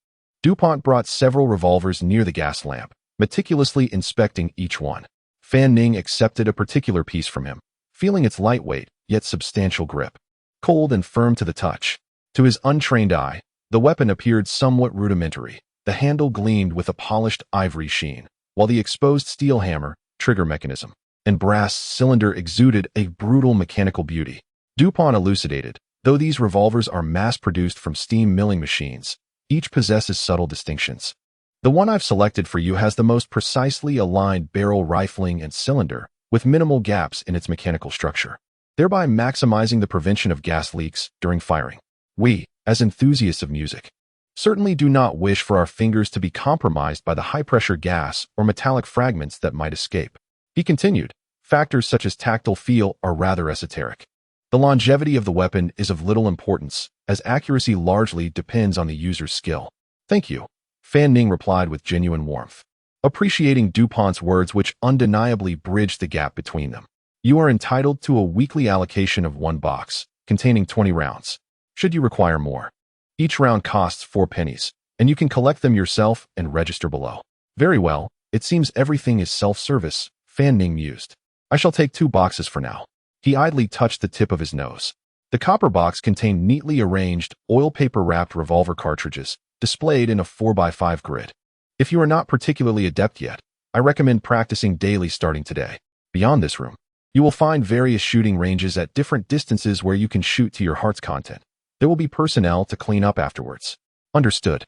DuPont brought several revolvers near the gas lamp, meticulously inspecting each one. Fan Ning accepted a particular piece from him, feeling its lightweight, yet substantial grip. Cold and firm to the touch. To his untrained eye, the weapon appeared somewhat rudimentary. The handle gleamed with a polished ivory sheen, while the exposed steel hammer, trigger mechanism, and brass cylinder exuded a brutal mechanical beauty. DuPont elucidated, though these revolvers are mass-produced from steam milling machines, each possesses subtle distinctions. The one I've selected for you has the most precisely aligned barrel rifling and cylinder, with minimal gaps in its mechanical structure, thereby maximizing the prevention of gas leaks during firing. We, as enthusiasts of music, certainly do not wish for our fingers to be compromised by the high-pressure gas or metallic fragments that might escape. He continued, factors such as tactile feel are rather esoteric. The longevity of the weapon is of little importance, as accuracy largely depends on the user's skill. Thank you, Fan Ning replied with genuine warmth, appreciating DuPont's words which undeniably bridged the gap between them. You are entitled to a weekly allocation of 1 box, containing 20 rounds, should you require more. Each round costs 4 pennies, and you can collect them yourself and register below. Very well, it seems everything is self-service, Fan Ning mused. I shall take 2 boxes for now. He idly touched the tip of his nose. The copper box contained neatly arranged, oil paper-wrapped revolver cartridges, displayed in a 4x5 grid. If you are not particularly adept yet, I recommend practicing daily starting today. Beyond this room, you will find various shooting ranges at different distances where you can shoot to your heart's content. There will be personnel to clean up afterwards. Understood.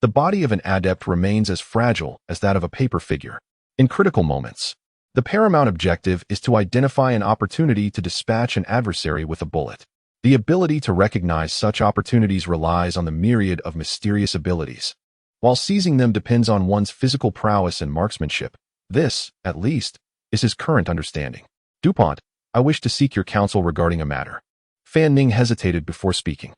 The body of an adept remains as fragile as that of a paper figure. In critical moments, the paramount objective is to identify an opportunity to dispatch an adversary with a bullet. The ability to recognize such opportunities relies on the myriad of mysterious abilities, while seizing them depends on one's physical prowess and marksmanship. This, at least, is his current understanding. DuPont, I wish to seek your counsel regarding a matter. Fan Ning hesitated before speaking.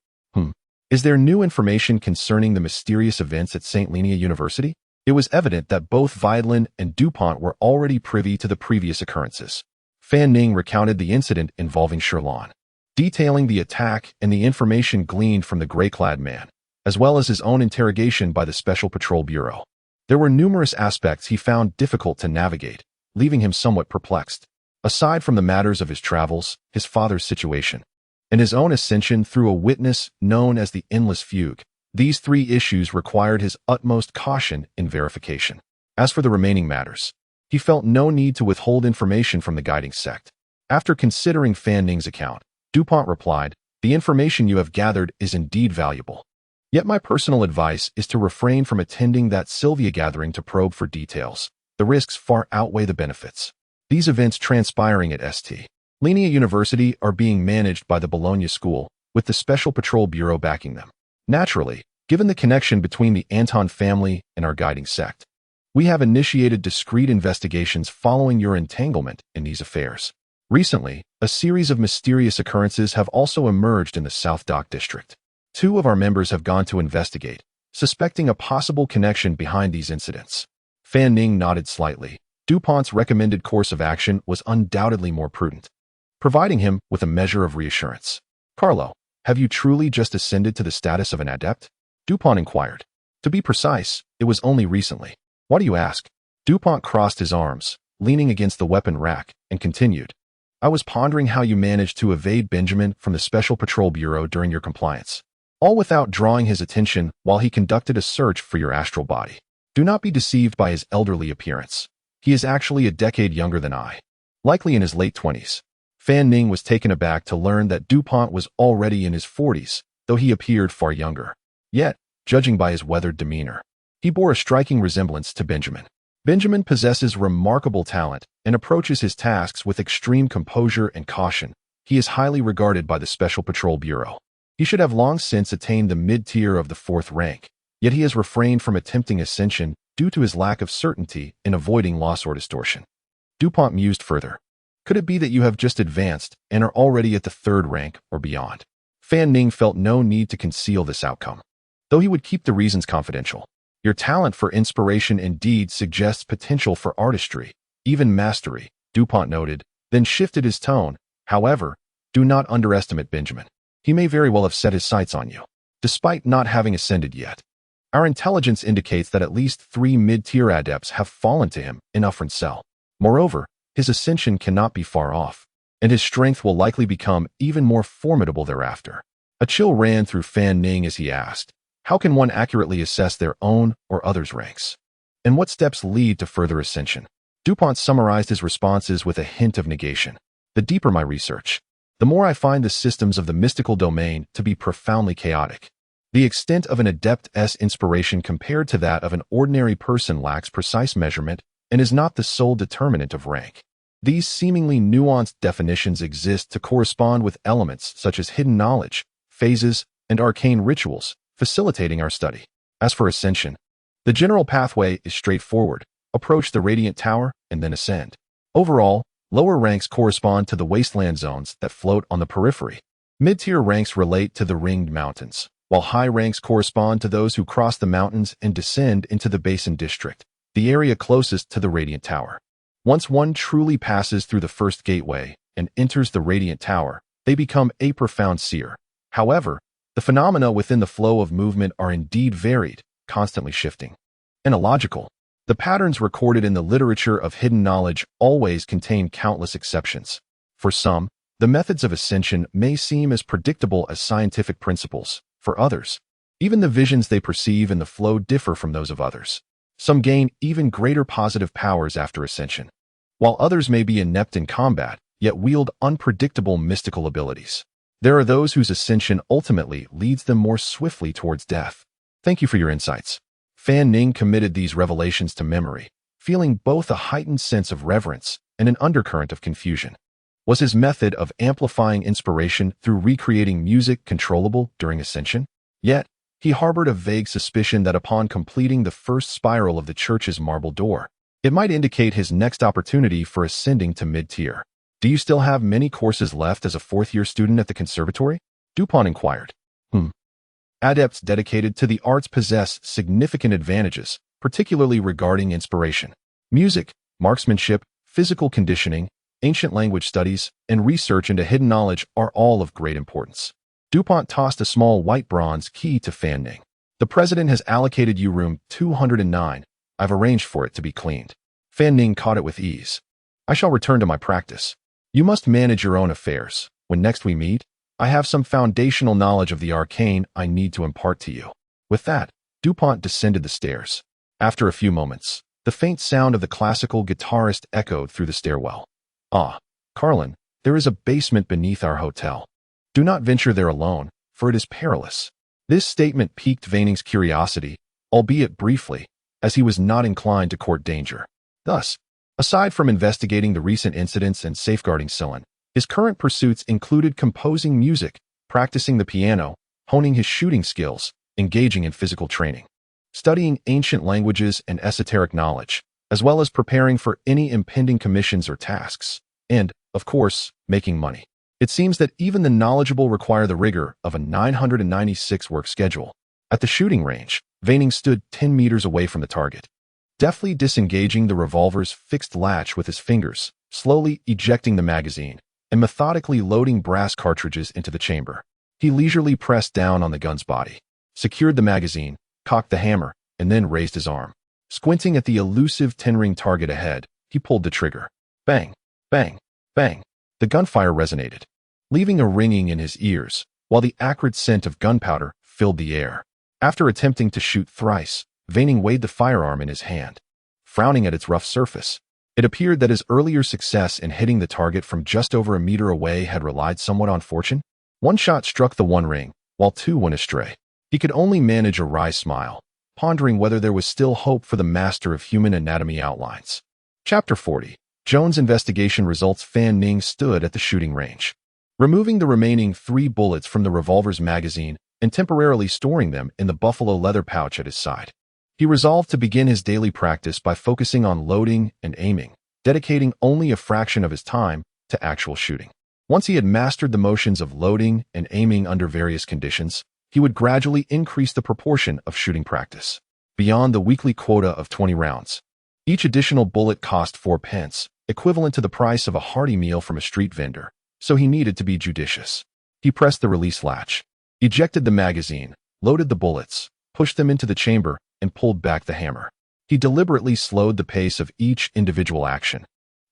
Is there new information concerning the mysterious events at St. Lenia University? It was evident that both Vidlin and DuPont were already privy to the previous occurrences. Fan Ning recounted the incident involving Sherlon. detailing the attack and the information gleaned from the gray-clad man, as well as his own interrogation by the Special Patrol Bureau. There were numerous aspects he found difficult to navigate, leaving him somewhat perplexed. Aside from the matters of his travels, his father's situation, and his own ascension through a witness known as the Endless Fugue, these three issues required his utmost caution in verification. As for the remaining matters, he felt no need to withhold information from the guiding sect. After considering Fan Ning's account, DuPont replied, "The information you have gathered is indeed valuable. Yet my personal advice is to refrain from attending that Sylvia gathering to probe for details. The risks far outweigh the benefits. These events transpiring at St. Linea University are being managed by the Bologna School, with the Special Patrol Bureau backing them. Naturally, given the connection between the Anton family and our guiding sect, we have initiated discreet investigations following your entanglement in these affairs. Recently, a series of mysterious occurrences have also emerged in the South Dock District. 2 of our members have gone to investigate, suspecting a possible connection behind these incidents." Fan Ning nodded slightly. DuPont's recommended course of action was undoubtedly more prudent, providing him with a measure of reassurance. "Carlo, have you truly just ascended to the status of an adept?" DuPont inquired. "To be precise, it was only recently." "Why do you ask?" DuPont crossed his arms, leaning against the weapon rack, and continued. "I was pondering how you managed to evade Benjamin from the Special Patrol Bureau during your compliance, all without drawing his attention while he conducted a search for your astral body. Do not be deceived by his elderly appearance. He is actually a decade younger than I, likely in his late 20s. Fan Ning was taken aback to learn that DuPont was already in his 40s, though he appeared far younger. Yet, judging by his weathered demeanor, he bore a striking resemblance to Benjamin. Benjamin possesses remarkable talent and approaches his tasks with extreme composure and caution. He is highly regarded by the Special Patrol Bureau. He should have long since attained the mid-tier of the 4th rank, yet he has refrained from attempting ascension due to his lack of certainty in avoiding loss or distortion." DuPont mused further. "Could it be that you have just advanced and are already at the 3rd rank or beyond?" Fan Ning felt no need to conceal this outcome, though he would keep the reasons confidential. "Your talent for inspiration indeed suggests potential for artistry, even mastery," DuPont noted, then shifted his tone. "However, do not underestimate Benjamin. He may very well have set his sights on you, despite not having ascended yet. Our intelligence indicates that at least 3 mid-tier adepts have fallen to him in Ufrin Cell. Moreover, his ascension cannot be far off, and his strength will likely become even more formidable thereafter." A chill ran through Fan Ning as he asked, "How can one accurately assess their own or others' ranks? And what steps lead to further ascension?" DuPont summarized his responses with a hint of negation. "The deeper my research, the more I find the systems of the mystical domain to be profoundly chaotic. The extent of an adept's inspiration compared to that of an ordinary person lacks precise measurement and is not the sole determinant of rank. These seemingly nuanced definitions exist to correspond with elements such as hidden knowledge, phases, and arcane rituals, facilitating our study. As for ascension, the general pathway is straightforward. Approach the Radiant Tower and then ascend. Overall, lower ranks correspond to the wasteland zones that float on the periphery. Mid-tier ranks relate to the Ringed Mountains, while high ranks correspond to those who cross the mountains and descend into the Basin District, the area closest to the Radiant Tower. Once one truly passes through the first gateway and enters the Radiant Tower, they become a profound seer. However, the phenomena within the flow of movement are indeed varied, constantly shifting, and illogical. The patterns recorded in the literature of hidden knowledge always contain countless exceptions. For some, the methods of ascension may seem as predictable as scientific principles. For others, even the visions they perceive in the flow differ from those of others. Some gain even greater positive powers after ascension, while others may be inept in combat, yet wield unpredictable mystical abilities. There are those whose ascension ultimately leads them more swiftly towards death. Thank you for your insights." Fan Ning committed these revelations to memory, feeling both a heightened sense of reverence and an undercurrent of confusion. Was his method of amplifying inspiration through recreating music controllable during ascension? Yet, he harbored a vague suspicion that upon completing the first spiral of the church's marble door, it might indicate his next opportunity for ascending to mid-tier. "Do you still have many courses left as a 4th-year student at the conservatory?" DuPont inquired. Adepts dedicated to the arts possess significant advantages, particularly regarding inspiration. Music, marksmanship, physical conditioning, ancient language studies, and research into hidden knowledge are all of great importance. DuPont tossed a small white bronze key to Fan Ning. The president has allocated you room 209. I've arranged for it to be cleaned. Fan Ning caught it with ease. I shall return to my practice. You must manage your own affairs. When next we meet, I have some foundational knowledge of the arcane I need to impart to you. With that, DuPont descended the stairs. After a few moments, the faint sound of the classical guitarist echoed through the stairwell. Ah, Carlin, there is a basement beneath our hotel. Do not venture there alone, for it is perilous. This statement piqued Vaning's curiosity, albeit briefly, as he was not inclined to court danger. Thus, aside from investigating the recent incidents and safeguarding Cylon, his current pursuits included composing music, practicing the piano, honing his shooting skills, engaging in physical training, studying ancient languages and esoteric knowledge, as well as preparing for any impending commissions or tasks, and, of course, making money. It seems that even the knowledgeable require the rigor of a 996-work schedule. At the shooting range, Vaning stood 10 meters away from the target, deftly disengaging the revolver's fixed latch with his fingers, slowly ejecting the magazine, and methodically loading brass cartridges into the chamber. He leisurely pressed down on the gun's body, secured the magazine, cocked the hammer, and then raised his arm. Squinting at the elusive 10-ring target ahead, he pulled the trigger. Bang, bang, bang. The gunfire resonated, leaving a ringing in his ears, while the acrid scent of gunpowder filled the air. After attempting to shoot thrice, Vaning weighed the firearm in his hand. Frowning at its rough surface, it appeared that his earlier success in hitting the target from just over a meter away had relied somewhat on fortune. One shot struck the one ring, while two went astray. He could only manage a wry smile, pondering whether there was still hope for the master of human anatomy outlines. Chapter 40. Jones' investigation results. Fan Ning stood at the shooting range, removing the remaining 3 bullets from the revolver's magazine and temporarily storing them in the buffalo leather pouch at his side. He resolved to begin his daily practice by focusing on loading and aiming, dedicating only a fraction of his time to actual shooting. Once he had mastered the motions of loading and aiming under various conditions, he would gradually increase the proportion of shooting practice, beyond the weekly quota of 20 rounds. Each additional bullet cost 4 pence, equivalent to the price of a hearty meal from a street vendor, so he needed to be judicious. He pressed the release latch, ejected the magazine, loaded the bullets, pushed them into the chamber, and pulled back the hammer. He deliberately slowed the pace of each individual action,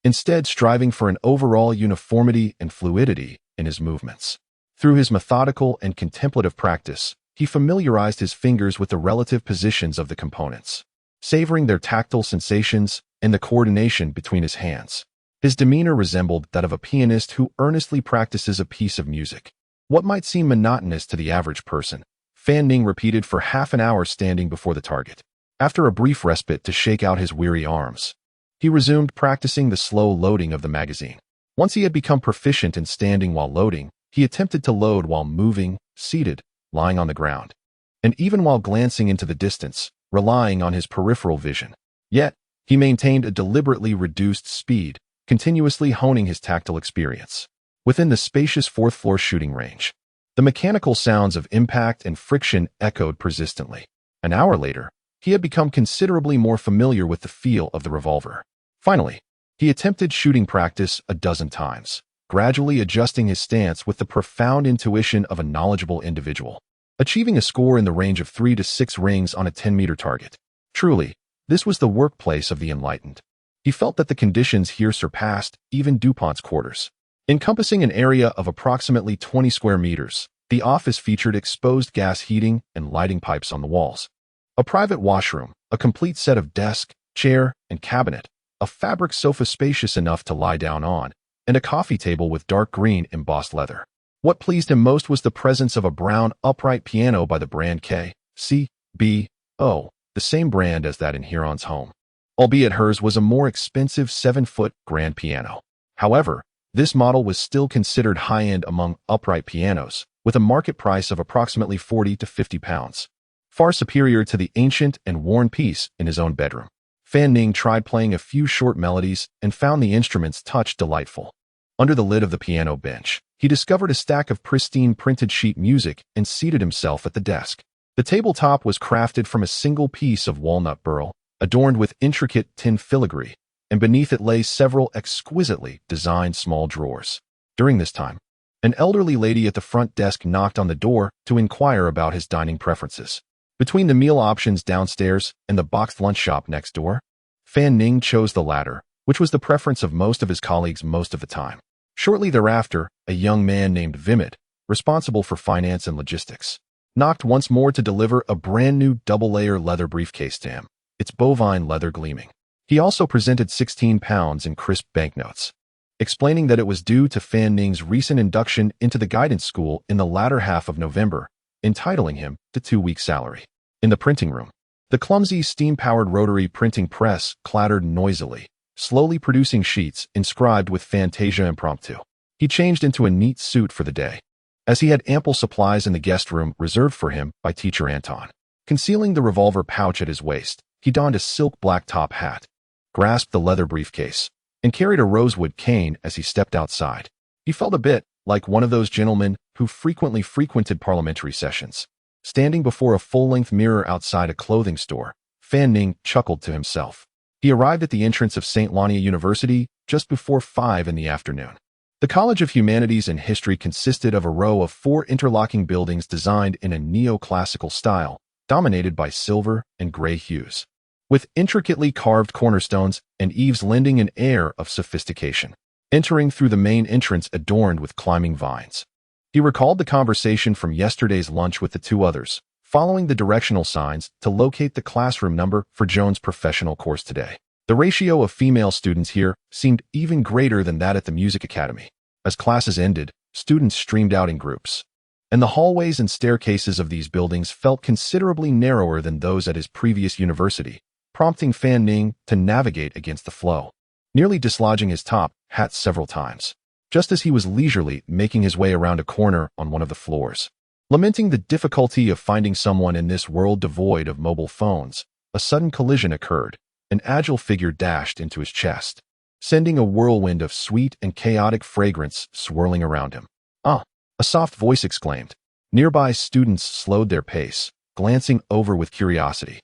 instead striving for an overall uniformity and fluidity in his movements. Through his methodical and contemplative practice, he familiarized his fingers with the relative positions of the components, savoring their tactile sensations and the coordination between his hands. His demeanor resembled that of a pianist who earnestly practices a piece of music. What might seem monotonous to the average person, Fan Ning repeated for half an hour standing before the target. After a brief respite to shake out his weary arms, he resumed practicing the slow loading of the magazine. Once he had become proficient in standing while loading, he attempted to load while moving, seated, lying on the ground, and even while glancing into the distance, relying on his peripheral vision. Yet, he maintained a deliberately reduced speed, continuously honing his tactile experience. Within the spacious 4th-floor shooting range, the mechanical sounds of impact and friction echoed persistently. An hour later, he had become considerably more familiar with the feel of the revolver. Finally, he attempted shooting practice a dozen times, gradually adjusting his stance with the profound intuition of a knowledgeable individual, achieving a score in the range of 3 to 6 rings on a 10-meter target. Truly, this was the workplace of the enlightened. He felt that the conditions here surpassed even DuPont's quarters. Encompassing an area of approximately 20 square meters, the office featured exposed gas heating and lighting pipes on the walls, a private washroom, a complete set of desk, chair, and cabinet, a fabric sofa spacious enough to lie down on, and a coffee table with dark green embossed leather. What pleased him most was the presence of a brown upright piano by the brand K.C.B.O., the same brand as that in Huron's home, albeit hers was a more expensive 7-foot grand piano. However, this model was still considered high-end among upright pianos, with a market price of approximately 40 to 50 pounds, far superior to the ancient and worn piece in his own bedroom. Fan Ning tried playing a few short melodies and found the instrument's touch delightful. Under the lid of the piano bench, he discovered a stack of pristine printed sheet music and seated himself at the desk. The tabletop was crafted from a single piece of walnut burl, adorned with intricate tin filigree, and beneath it lay several exquisitely designed small drawers. During this time, an elderly lady at the front desk knocked on the door to inquire about his dining preferences. Between the meal options downstairs and the boxed lunch shop next door, Fan Ning chose the latter, which was the preference of most of his colleagues most of the time. Shortly thereafter, a young man named Vimit, responsible for finance and logistics, knocked once more to deliver a brand-new double-layer leather briefcase to him, its bovine leather gleaming. He also presented 16 pounds in crisp banknotes, explaining that it was due to Fan Ning's recent induction into the guidance school in the latter half of November, entitling him to 2 weeks' salary. In the printing room, the clumsy steam-powered rotary printing press clattered noisily, slowly producing sheets inscribed with Fantasia Impromptu. He changed into a neat suit for the day, as he had ample supplies in the guest room reserved for him by Teacher Anton. Concealing the revolver pouch at his waist, he donned a silk black top hat, grasped the leather briefcase, and carried a rosewood cane as he stepped outside. He felt a bit like one of those gentlemen who frequently frequented parliamentary sessions. Standing before a full-length mirror outside a clothing store, Fan Ning chuckled to himself. He arrived at the entrance of St. Lania University just before 5 in the afternoon. The College of Humanities and History consisted of a row of 4 interlocking buildings designed in a neoclassical style, dominated by silver and gray hues, with intricately carved cornerstones and eaves lending an air of sophistication. Entering through the main entrance adorned with climbing vines, he recalled the conversation from yesterday's lunch with the 2 others, following the directional signs to locate the classroom number for Joan's professional course today. The ratio of female students here seemed even greater than that at the music academy. As classes ended, students streamed out in groups, and the hallways and staircases of these buildings felt considerably narrower than those at his previous university, prompting Fan Ning to navigate against the flow, nearly dislodging his top hat several times, just as he was leisurely making his way around a corner on one of the floors. Lamenting the difficulty of finding someone in this world devoid of mobile phones, a sudden collision occurred. An agile figure dashed into his chest, sending a whirlwind of sweet and chaotic fragrance swirling around him. "Ah!" a soft voice exclaimed. Nearby students slowed their pace, glancing over with curiosity.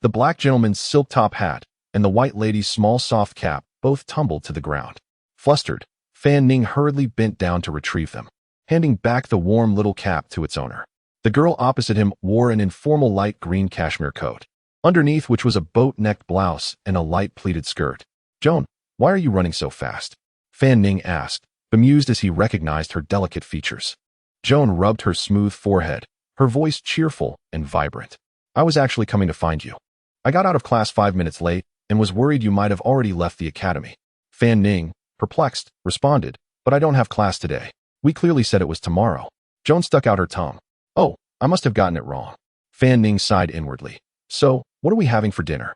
The black gentleman's silk top hat and the white lady's small soft cap both tumbled to the ground. Flustered, Fan Ning hurriedly bent down to retrieve them, handing back the warm little cap to its owner. The girl opposite him wore an informal light green cashmere coat, underneath which was a boat-necked blouse and a light pleated skirt. "Joan, why are you running so fast?" Fan Ning asked, bemused as he recognized her delicate features. Joan rubbed her smooth forehead, her voice cheerful and vibrant. "I was actually coming to find you. I got out of class 5 minutes late and was worried you might have already left the academy." Fan Ning, perplexed, responded, "But I don't have class today. We clearly said it was tomorrow." Joan stuck out her tongue. "Oh, I must have gotten it wrong." Fan Ning sighed inwardly. "So, what are we having for dinner?"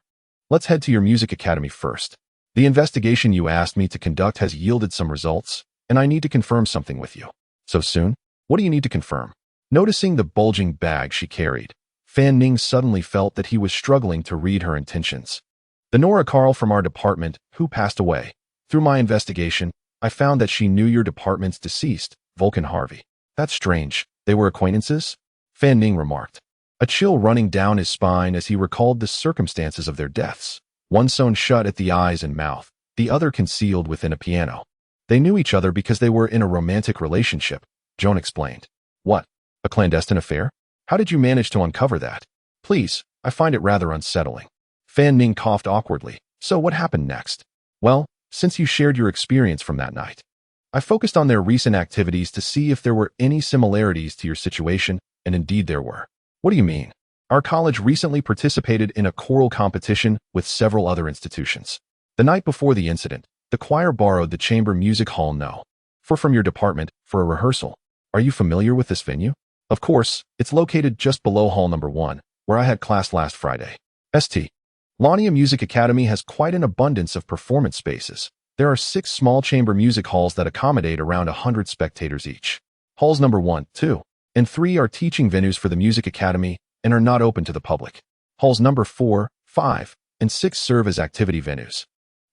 "Let's head to your music academy first. The investigation you asked me to conduct has yielded some results, and I need to confirm something with you." "So soon? What do you need to confirm?" Noticing the bulging bag she carried, Fan Ning suddenly felt that he was struggling to read her intentions. "The Nora Carl from our department, who passed away. Through my investigation, I found that she knew your department's deceased, Vulcan Harvey." "That's strange. They were acquaintances?" Fan Ning remarked, a chill running down his spine as he recalled the circumstances of their deaths, one sewn shut at the eyes and mouth, the other concealed within a piano. "They knew each other because they were in a romantic relationship," Joan explained. "What? A clandestine affair? How did you manage to uncover that?" "Please, I find it rather unsettling." Fan Ning coughed awkwardly. "So what happened next?" "Well, since you shared your experience from that night, I focused on their recent activities to see if there were any similarities to your situation, and indeed there were." "What do you mean?" "Our college recently participated in a choral competition with several other institutions. The night before the incident, the choir borrowed the chamber music hall No. 4 from your department for a rehearsal. Are you familiar with this venue?" "Of course, it's located just below hall number 1, where I had class last Friday." St. Lania Music Academy has quite an abundance of performance spaces. There are 6 small chamber music halls that accommodate around 100 spectators each. Halls number 1, 2, and 3 are teaching venues for the music academy and are not open to the public. Halls number 4, 5, and 6 serve as activity venues,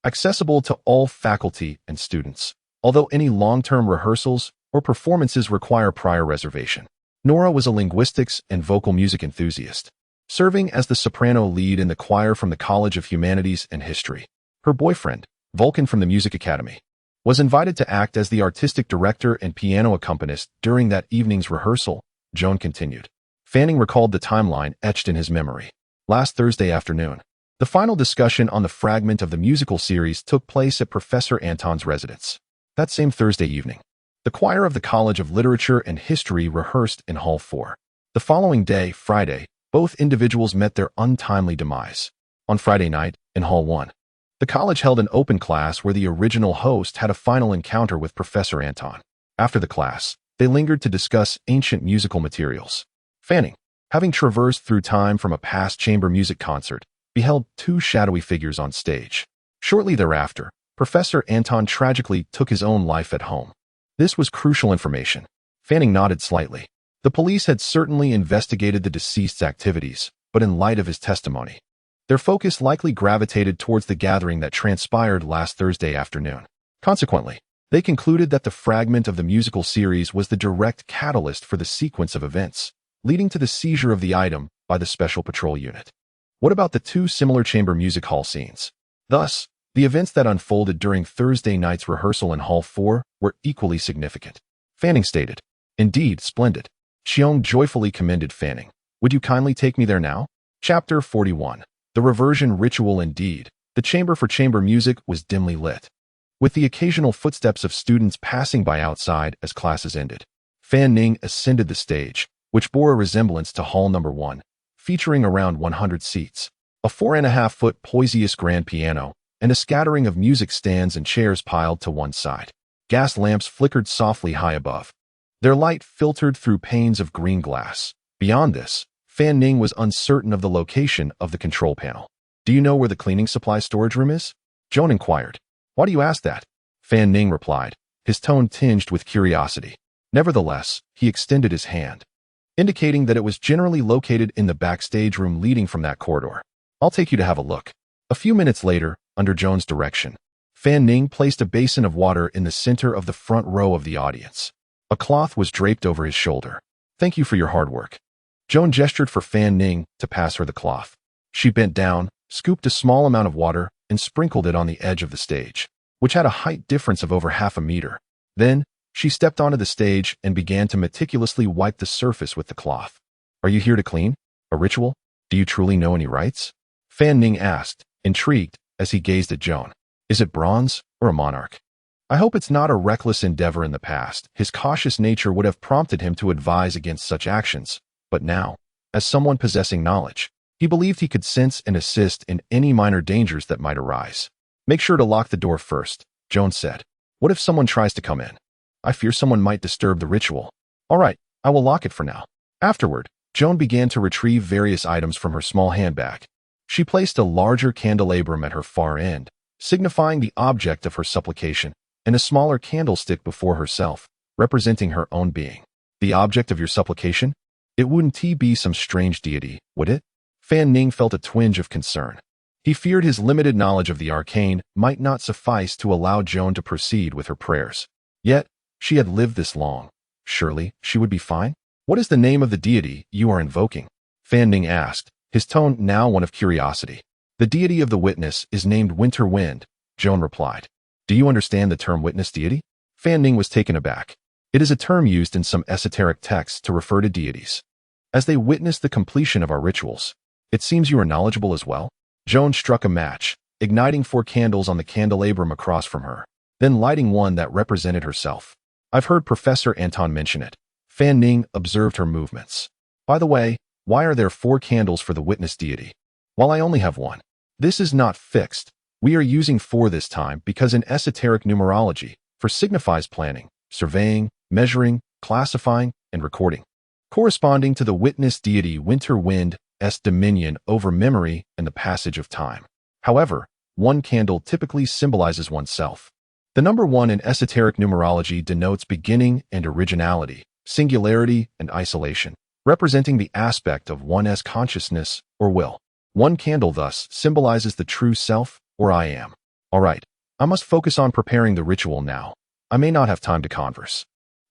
accessible to all faculty and students, although any long-term rehearsals or performances require prior reservation. Nora was a linguistics and vocal music enthusiast, serving as the soprano lead in the choir from the College of Humanities and History. Her boyfriend, Vulcan from the Music Academy, was invited to act as the artistic director and piano accompanist during that evening's rehearsal, Joan continued. Fanning recalled the timeline etched in his memory. Last Thursday afternoon, the final discussion on the fragment of the musical series took place at Professor Anton's residence. That same Thursday evening, the choir of the College of Literature and History rehearsed in Hall 4. The following day, Friday, both individuals met their untimely demise. On Friday night, in Hall 1, the college held an open class where the original host had a final encounter with Professor Anton. After the class, they lingered to discuss ancient musical materials. Fanning, having traversed through time from a past chamber music concert, beheld two shadowy figures on stage. Shortly thereafter, Professor Anton tragically took his own life at home. This was crucial information. Fanning nodded slightly. The police had certainly investigated the deceased's activities, but in light of his testimony, their focus likely gravitated towards the gathering that transpired last Thursday afternoon. Consequently, they concluded that the fragment of the musical series was the direct catalyst for the sequence of events, leading to the seizure of the item by the Special Patrol Unit. What about the two similar chamber music hall scenes? Thus, the events that unfolded during Thursday night's rehearsal in Hall 4 were equally significant. Fanning stated. Indeed, splendid. Cheong joyfully commended Fanning. Would you kindly take me there now? Chapter 41. The reversion ritual. Indeed, the chamber for chamber music was dimly lit, with the occasional footsteps of students passing by outside as classes ended. Fanning ascended the stage, which bore a resemblance to Hall No. 1, featuring around 100 seats, a 4.5-foot Poisius grand piano, and a scattering of music stands and chairs piled to one side. Gas lamps flickered softly high above. Their light filtered through panes of green glass. Beyond this, Fanning was uncertain of the location of the control panel. Do you know where the cleaning supply storage room is? Joan inquired. Why do you ask that? Fanning replied, his tone tinged with curiosity. Nevertheless, he extended his hand, indicating that it was generally located in the backstage room leading from that corridor. I'll take you to have a look. A few minutes later, under Joan's direction, Fanning placed a basin of water in the center of the front row of the audience. A cloth was draped over his shoulder. Thank you for your hard work. Joan gestured for Fanning to pass her the cloth. She bent down, scooped a small amount of water, and sprinkled it on the edge of the stage, which had a height difference of over half a meter. Then, she stepped onto the stage and began to meticulously wipe the surface with the cloth. Are you here to clean? A ritual? Do you truly know any rites? Fanning asked, intrigued, as he gazed at Joan. Is it bronze or a monarch? I hope it's not a reckless endeavor in the past. His cautious nature would have prompted him to advise against such actions. But now, as someone possessing knowledge, he believed he could sense and assist in any minor dangers that might arise. Make sure to lock the door first, Joan said. What if someone tries to come in? I fear someone might disturb the ritual. All right, I will lock it for now. Afterward, Joan began to retrieve various items from her small handbag. She placed a larger candelabrum at her far end, signifying the object of her supplication, and a smaller candlestick before herself, representing her own being. The object of your supplication? It wouldn't be some strange deity, would it? Fanning felt a twinge of concern. He feared his limited knowledge of the arcane might not suffice to allow Joan to proceed with her prayers. Yet, she had lived this long. Surely, she would be fine? What is the name of the deity you are invoking? Fanning asked, his tone now one of curiosity. The deity of the witness is named Winter Wind, Joan replied. Do you understand the term witness deity? Fanning was taken aback. It is a term used in some esoteric texts to refer to deities as they witness the completion of our rituals. It seems you are knowledgeable as well. Joan struck a match, igniting 4 candles on the candelabrum across from her, then lighting one that represented herself. I've heard Professor Anton mention it. Fanning observed her movements. By the way, why are there 4 candles for the witness deity, while I only have 1? This is not fixed. We are using 4 this time because in esoteric numerology, 4 signifies planning, surveying, measuring, classifying, and recording, corresponding to the witness deity Winter Wind's dominion over memory and the passage of time. However, 1 candle typically symbolizes oneself. The number 1 in esoteric numerology denotes beginning and originality, singularity and isolation, representing the aspect of one's consciousness or will. 1 candle thus symbolizes the true self, or I am. All right, I must focus on preparing the ritual now. I may not have time to converse.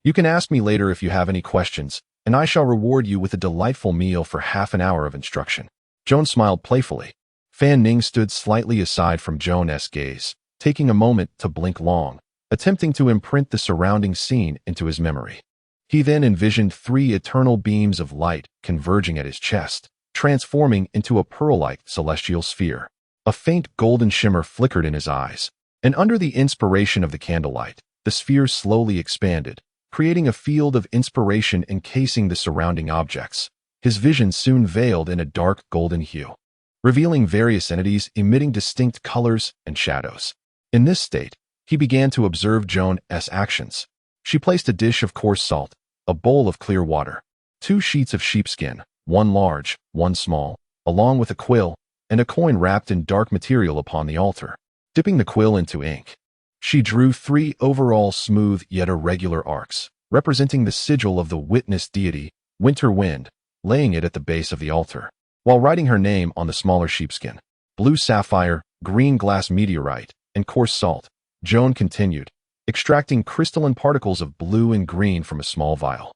You can ask me later if you have any questions, and I shall reward you with a delightful meal for half an hour of instruction. Joan smiled playfully. Fanning stood slightly aside from Joan's gaze, taking a moment to blink long, attempting to imprint the surrounding scene into his memory. He then envisioned 3 eternal beams of light converging at his chest, transforming into a pearl-like celestial sphere. A faint golden shimmer flickered in his eyes, and under the inspiration of the candlelight, the sphere slowly expanded, creating a field of inspiration encasing the surrounding objects. His vision soon veiled in a dark golden hue, revealing various entities emitting distinct colors and shadows. In this state, he began to observe Joan's actions. She placed a dish of coarse salt, a bowl of clear water, 2 sheets of sheepskin, one large, one small, along with a quill, and a coin wrapped in dark material upon the altar. Dipping the quill into ink, she drew 3 overall smooth yet irregular arcs, representing the sigil of the witness deity, Winter Wind, laying it at the base of the altar. While writing her name on the smaller sheepskin, blue sapphire, green glass meteorite, and coarse salt, Joan continued, extracting crystalline particles of blue and green from a small vial,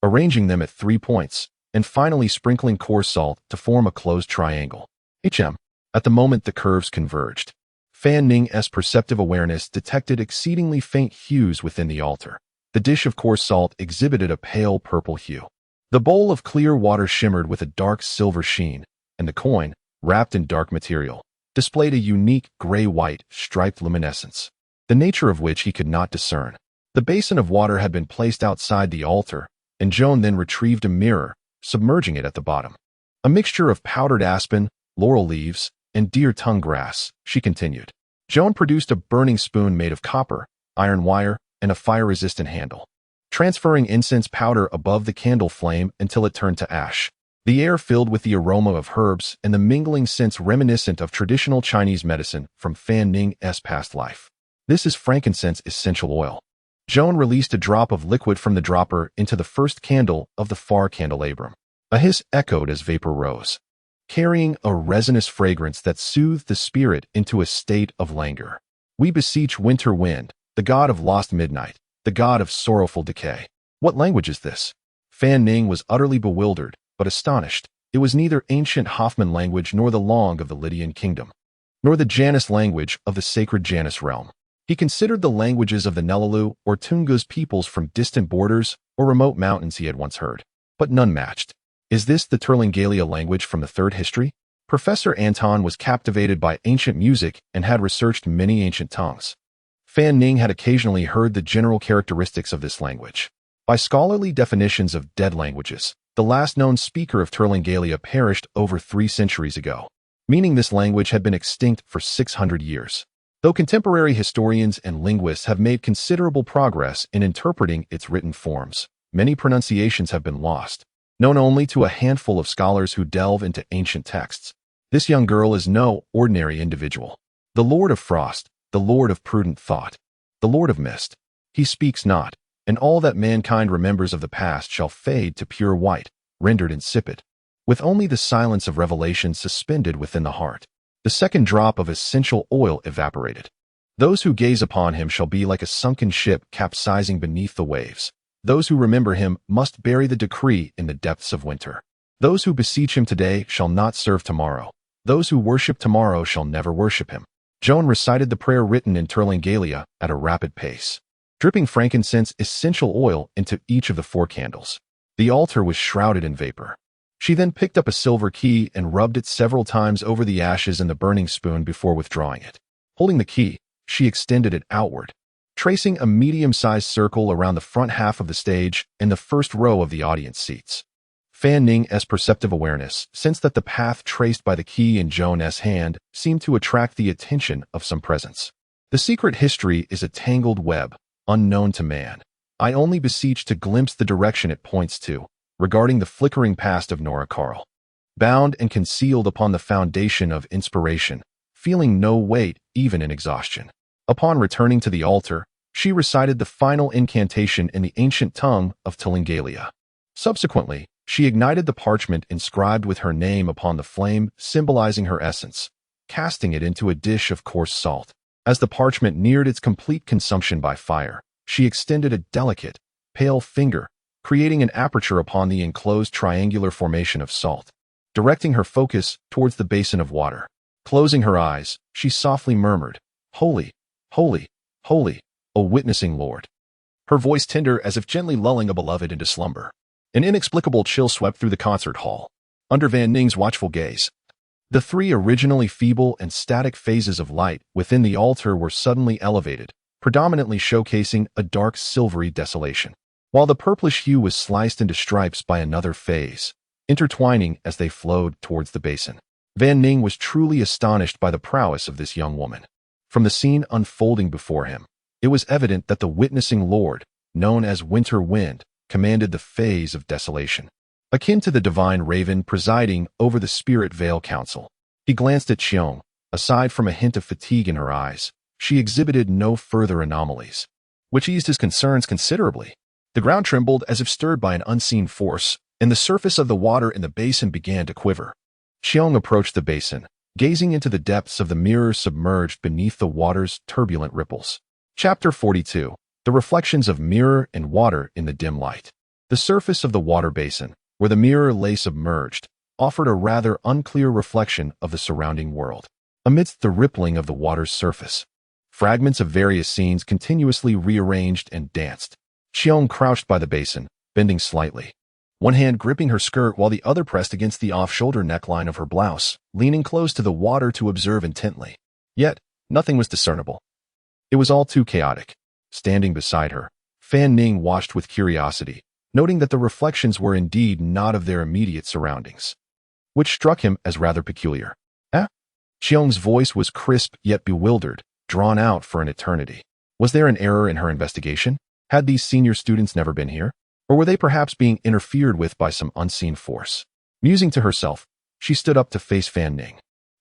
arranging them at 3 points, and finally sprinkling coarse salt to form a closed triangle. At the moment the curves converged, Fan Ning's perceptive awareness detected exceedingly faint hues within the altar. The dish of coarse salt exhibited a pale purple hue. The bowl of clear water shimmered with a dark silver sheen, and the coin, wrapped in dark material, displayed a unique gray-white striped luminescence, the nature of which he could not discern. The basin of water had been placed outside the altar, and Joan then retrieved a mirror, submerging it at the bottom. A mixture of powdered aspen, laurel leaves, and deer tongue grass, she continued. Joan produced a burning spoon made of copper, iron wire, and a fire-resistant handle, transferring incense powder above the candle flame until it turned to ash. The air filled with the aroma of herbs and the mingling scents reminiscent of traditional Chinese medicine from Fan Ning's past life. This is frankincense essential oil. Joan released a drop of liquid from the dropper into the first candle of the far candelabrum. A hiss echoed as vapor rose, carrying a resinous fragrance that soothed the spirit into a state of languor. We beseech Winter Wind, the god of lost midnight, the god of sorrowful decay. What language is this? Fan Ning was utterly bewildered, but astonished. It was neither ancient Hoffman language nor the Long of the Lydian kingdom, nor the Janus language of the sacred Janus realm. He considered the languages of the Nelalu or Tungus peoples from distant borders or remote mountains he had once heard, but none matched. Is this the Terlingalia language from the Third History? Professor Anton was captivated by ancient music and had researched many ancient tongues. Fan Ning had occasionally heard the general characteristics of this language. By scholarly definitions of dead languages, the last known speaker of Terlingalia perished over 3 centuries ago, meaning this language had been extinct for 600 years. Though contemporary historians and linguists have made considerable progress in interpreting its written forms, many pronunciations have been lost, known only to a handful of scholars who delve into ancient texts. This young girl is no ordinary individual. The Lord of Frost, the Lord of prudent thought, the Lord of mist. He speaks not, and all that mankind remembers of the past shall fade to pure white, rendered insipid, with only the silence of revelation suspended within the heart. The second drop of essential oil evaporated. Those who gaze upon him shall be like a sunken ship capsizing beneath the waves. Those who remember him must bury the decree in the depths of winter. Those who beseech him today shall not serve tomorrow. Those who worship tomorrow shall never worship him. Joan recited the prayer written in Terlingalia at a rapid pace, dripping frankincense essential oil into each of the 4 candles. The altar was shrouded in vapor. She then picked up a silver key and rubbed it several times over the ashes in the burning spoon before withdrawing it. Holding the key, she extended it outward, tracing a medium-sized circle around the front half of the stage and the first row of the audience seats. Fan Ning's perceptive awareness sensed that the path traced by the key in Joan's hand seemed to attract the attention of some presence. The secret history is a tangled web, unknown to man. I only beseech to glimpse the direction it points to, regarding the flickering past of Nora Carl. Bound and concealed upon the foundation of inspiration, feeling no weight even in exhaustion. Upon returning to the altar, she recited the final incantation in the ancient tongue of Terlingalia. Subsequently, she ignited the parchment inscribed with her name upon the flame, symbolizing her essence, casting it into a dish of coarse salt. As the parchment neared its complete consumption by fire, she extended a delicate, pale finger, creating an aperture upon the enclosed triangular formation of salt, directing her focus towards the basin of water. Closing her eyes, she softly murmured, "Holy, Holy, holy, O witnessing Lord. Her voice tender as if gently lulling a beloved into slumber. An inexplicable chill swept through the concert hall. Under Van Ning's watchful gaze, the three originally feeble and static phases of light within the altar were suddenly elevated, predominantly showcasing a dark silvery desolation, while the purplish hue was sliced into stripes by another phase, intertwining as they flowed towards the basin. Van Ning was truly astonished by the prowess of this young woman. From the scene unfolding before him, it was evident that the witnessing Lord, known as Winter Wind, commanded the phase of desolation, akin to the divine raven presiding over the Spirit Veil Council. He glanced at Xiong. Aside from a hint of fatigue in her eyes, she exhibited no further anomalies, which eased his concerns considerably. The ground trembled as if stirred by an unseen force, and the surface of the water in the basin began to quiver. Xiong approached the basin, gazing into the depths of the mirror submerged beneath the water's turbulent ripples. Chapter 42. The reflections of mirror and water in the dim light. The surface of the water basin, where the mirror lay submerged, offered a rather unclear reflection of the surrounding world. Amidst the rippling of the water's surface, fragments of various scenes continuously rearranged and danced. Xiong crouched by the basin, bending slightly, one hand gripping her skirt while the other pressed against the off-shoulder neckline of her blouse, leaning close to the water to observe intently. Yet, nothing was discernible. It was all too chaotic. Standing beside her, Fan Ning watched with curiosity, noting that the reflections were indeed not of their immediate surroundings, which struck him as rather peculiar. Eh? Xiong's voice was crisp yet bewildered, drawn out for an eternity. Was there an error in her investigation? Had these senior students never been here? Or were they perhaps being interfered with by some unseen force? Musing to herself, she stood up to face Fan Ning,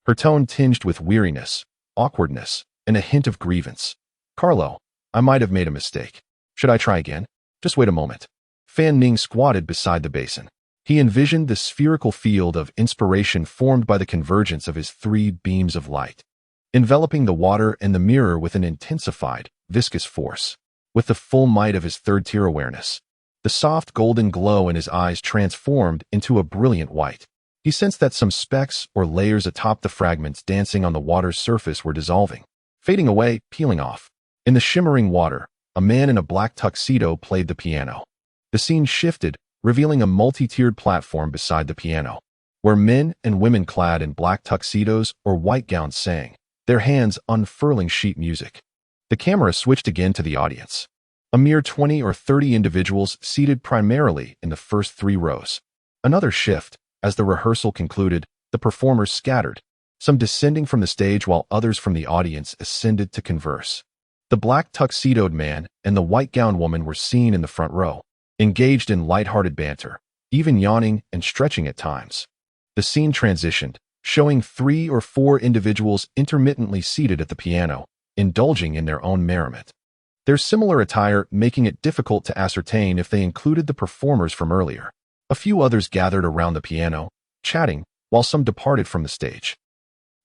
her tone tinged with weariness, awkwardness, and a hint of grievance. Carlo, I might have made a mistake. Should I try again? Just wait a moment. Fan Ning squatted beside the basin. He envisioned the spherical field of inspiration formed by the convergence of his three beams of light, enveloping the water and the mirror with an intensified, viscous force. With the full might of his third-tier awareness, the soft golden glow in his eyes transformed into a brilliant white. He sensed that some specks or layers atop the fragments dancing on the water's surface were dissolving, fading away, peeling off. In the shimmering water, a man in a black tuxedo played the piano. The scene shifted, revealing a multi-tiered platform beside the piano, where men and women clad in black tuxedos or white gowns sang, their hands unfurling sheet music. The camera switched again to the audience. A mere 20 or 30 individuals seated primarily in the first 3 rows. Another shift. As the rehearsal concluded, the performers scattered, some descending from the stage while others from the audience ascended to converse. The black tuxedoed man and the white-gowned woman were seen in the front row, engaged in light-hearted banter, even yawning and stretching at times. The scene transitioned, showing 3 or 4 individuals intermittently seated at the piano, indulging in their own merriment. Their similar attire making it difficult to ascertain if they included the performers from earlier. A few others gathered around the piano, chatting, while some departed from the stage.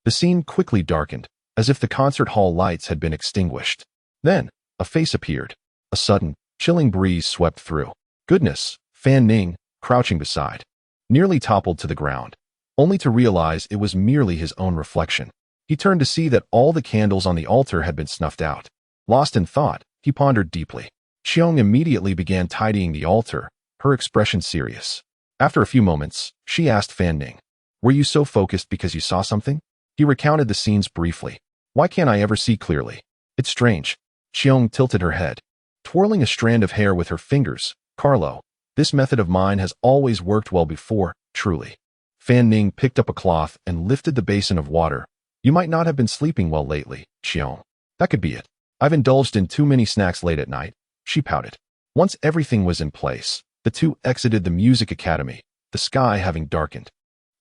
The scene quickly darkened, as if the concert hall lights had been extinguished. Then, a face appeared. A sudden, chilling breeze swept through. Goodness, Fan Ning, crouching beside, nearly toppled to the ground, only to realize it was merely his own reflection. He turned to see that all the candles on the altar had been snuffed out. Lost in thought, he pondered deeply. Xiong immediately began tidying the altar, her expression serious. After a few moments, she asked Fan Ning, "Were you so focused because you saw something?" He recounted the scenes briefly. "Why can't I ever see clearly? It's strange." Xiong tilted her head, twirling a strand of hair with her fingers. "Carlo, this method of mine has always worked well before, truly." Fan Ning picked up a cloth and lifted the basin of water. "You might not have been sleeping well lately, Xiong. That could be it. I've indulged in too many snacks late at night." She pouted. Once everything was in place, the two exited the music academy, the sky having darkened.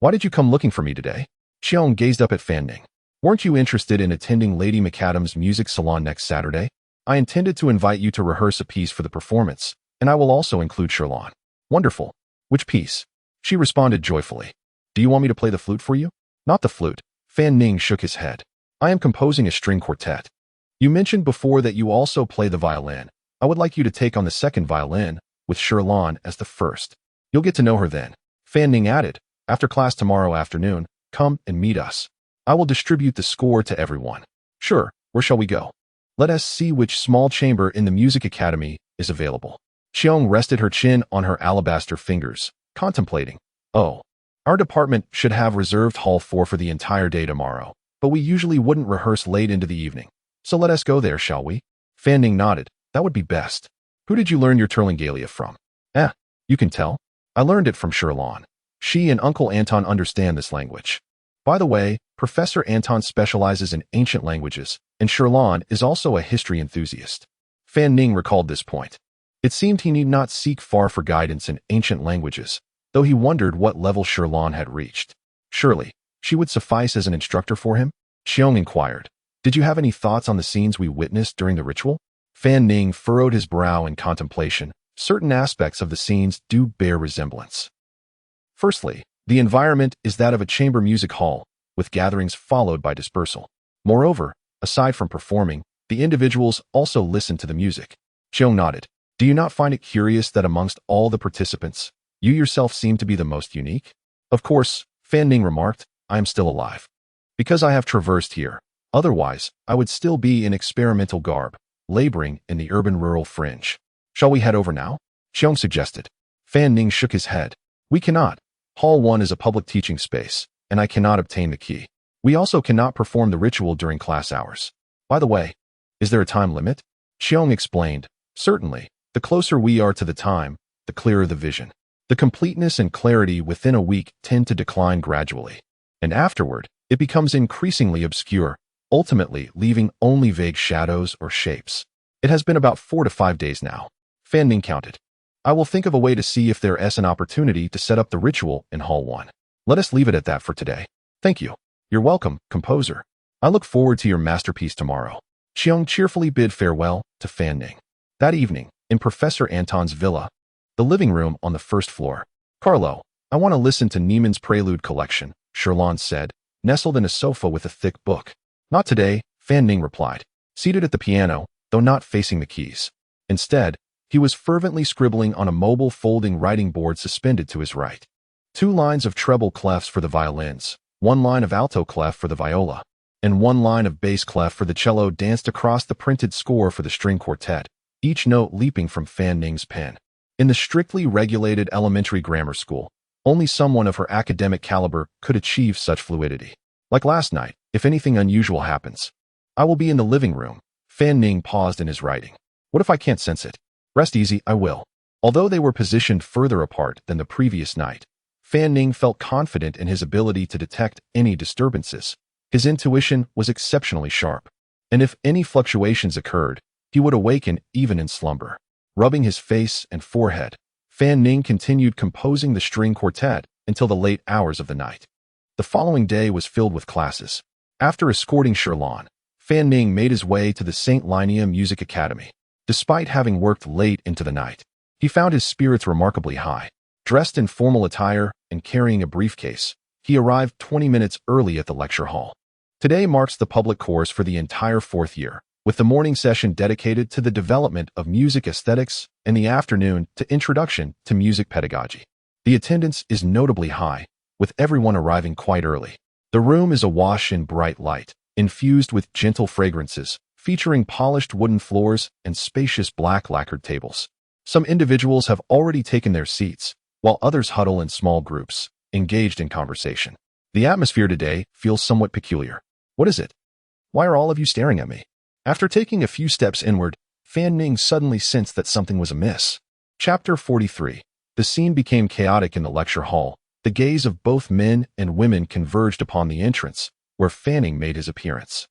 "Why did you come looking for me today?" Xiong gazed up at Fan Ning. "Weren't you interested in attending Lady McAdam's music salon next Saturday? I intended to invite you to rehearse a piece for the performance, and I will also include Sherlon." "Wonderful. Which piece?" She responded joyfully. "Do you want me to play the flute for you?" "Not the flute." Fan Ning shook his head. "I am composing a string quartet. You mentioned before that you also play the violin. I would like you to take on the second violin, with Sherlon as the first. You'll get to know her then." Fan Ning added, "After class tomorrow afternoon, come and meet us. I will distribute the score to everyone." "Sure, where shall we go?" Let us see which small chamber in the Music Academy is available. Xiong rested her chin on her alabaster fingers, contemplating. Oh, our department should have reserved Hall 4 for the entire day tomorrow, but we usually wouldn't rehearse late into the evening. So let us go there, shall we? Fan Ning nodded. That would be best. Who did you learn your Terlingalia from? You can tell. I learned it from Sherlon. She and Uncle Anton understand this language. By the way, Professor Anton specializes in ancient languages, and Sherlon is also a history enthusiast. Fan Ning recalled this point. It seemed he need not seek far for guidance in ancient languages, though he wondered what level Sherlon had reached. Surely, she would suffice as an instructor for him? Xiong inquired. Did you have any thoughts on the scenes we witnessed during the ritual? Fan Ning furrowed his brow in contemplation. Certain aspects of the scenes do bear resemblance. Firstly, the environment is that of a chamber music hall, with gatherings followed by dispersal. Moreover, aside from performing, the individuals also listen to the music. Xiong nodded. Do you not find it curious that amongst all the participants, you yourself seem to be the most unique? Of course, Fan Ning remarked, I am still alive. Because I have traversed here. Otherwise, I would still be in experimental garb, laboring in the urban-rural fringe. Shall we head over now? Xiong suggested. Fan Ning shook his head. We cannot. Hall 1 is a public teaching space, and I cannot obtain the key. We also cannot perform the ritual during class hours. By the way, is there a time limit? Xiong explained. Certainly, the closer we are to the time, the clearer the vision. The completeness and clarity within a week tend to decline gradually, and afterward, it becomes increasingly obscure, ultimately leaving only vague shadows or shapes. It has been about 4 to 5 days now. Fan Ning counted. I will think of a way to see if there is an opportunity to set up the ritual in Hall 1. Let us leave it at that for today. Thank you. You're welcome, composer. I look forward to your masterpiece tomorrow. Xiong cheerfully bid farewell to Fan Ning. That evening, in Professor Anton's villa, the living room on the first floor. Carlo, I want to listen to Niemann's Prelude collection, Sherlon said, nestled in a sofa with a thick book. Not today, Fan Ning replied, seated at the piano, though not facing the keys. Instead, he was fervently scribbling on a mobile folding writing board suspended to his right. 2 lines of treble clefs for the violins, 1 line of alto clef for the viola, and 1 line of bass clef for the cello danced across the printed score for the string quartet, each note leaping from Fan Ning's pen. In the strictly regulated elementary grammar school, only someone of her academic caliber could achieve such fluidity. Like last night, if anything unusual happens, I will be in the living room. Fan Ning paused in his writing. What if I can't sense it? Rest easy, I will. Although they were positioned further apart than the previous night, Fan Ning felt confident in his ability to detect any disturbances. His intuition was exceptionally sharp, and if any fluctuations occurred, he would awaken even in slumber. Rubbing his face and forehead, Fan Ning continued composing the string quartet until the late hours of the night. The following day was filled with classes. After escorting Sherlon, Fan Ning made his way to the St. Linnea Music Academy. Despite having worked late into the night, he found his spirits remarkably high. Dressed in formal attire and carrying a briefcase, he arrived 20 minutes early at the lecture hall. Today marks the public course for the entire 4th year, with the morning session dedicated to the development of music aesthetics and the afternoon to introduction to music pedagogy. The attendance is notably high, with everyone arriving quite early. The room is awash in bright light, infused with gentle fragrances, featuring polished wooden floors and spacious black lacquered tables. Some individuals have already taken their seats, while others huddle in small groups, engaged in conversation. The atmosphere today feels somewhat peculiar. What is it? Why are all of you staring at me? After taking a few steps inward, Fan Ning suddenly sensed that something was amiss. Chapter 43. The scene became chaotic in the lecture hall. The gaze of both men and women converged upon the entrance, where Fanning made his appearance.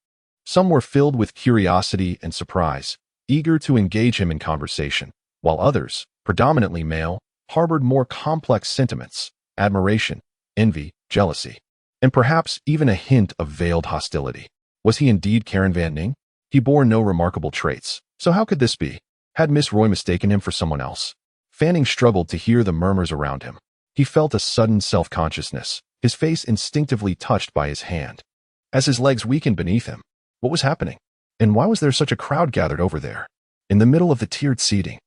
Some were filled with curiosity and surprise, eager to engage him in conversation, while others, predominantly male, harbored more complex sentiments, admiration, envy, jealousy, and perhaps even a hint of veiled hostility. Was he indeed Karen Van Ning? He bore no remarkable traits, so how could this be? Had Miss Roy mistaken him for someone else? Fanning struggled to hear the murmurs around him. He felt a sudden self-consciousness, his face instinctively touched by his hand. As his legs weakened beneath him, what was happening? And why was there such a crowd gathered over there? In the middle of the tiered seating,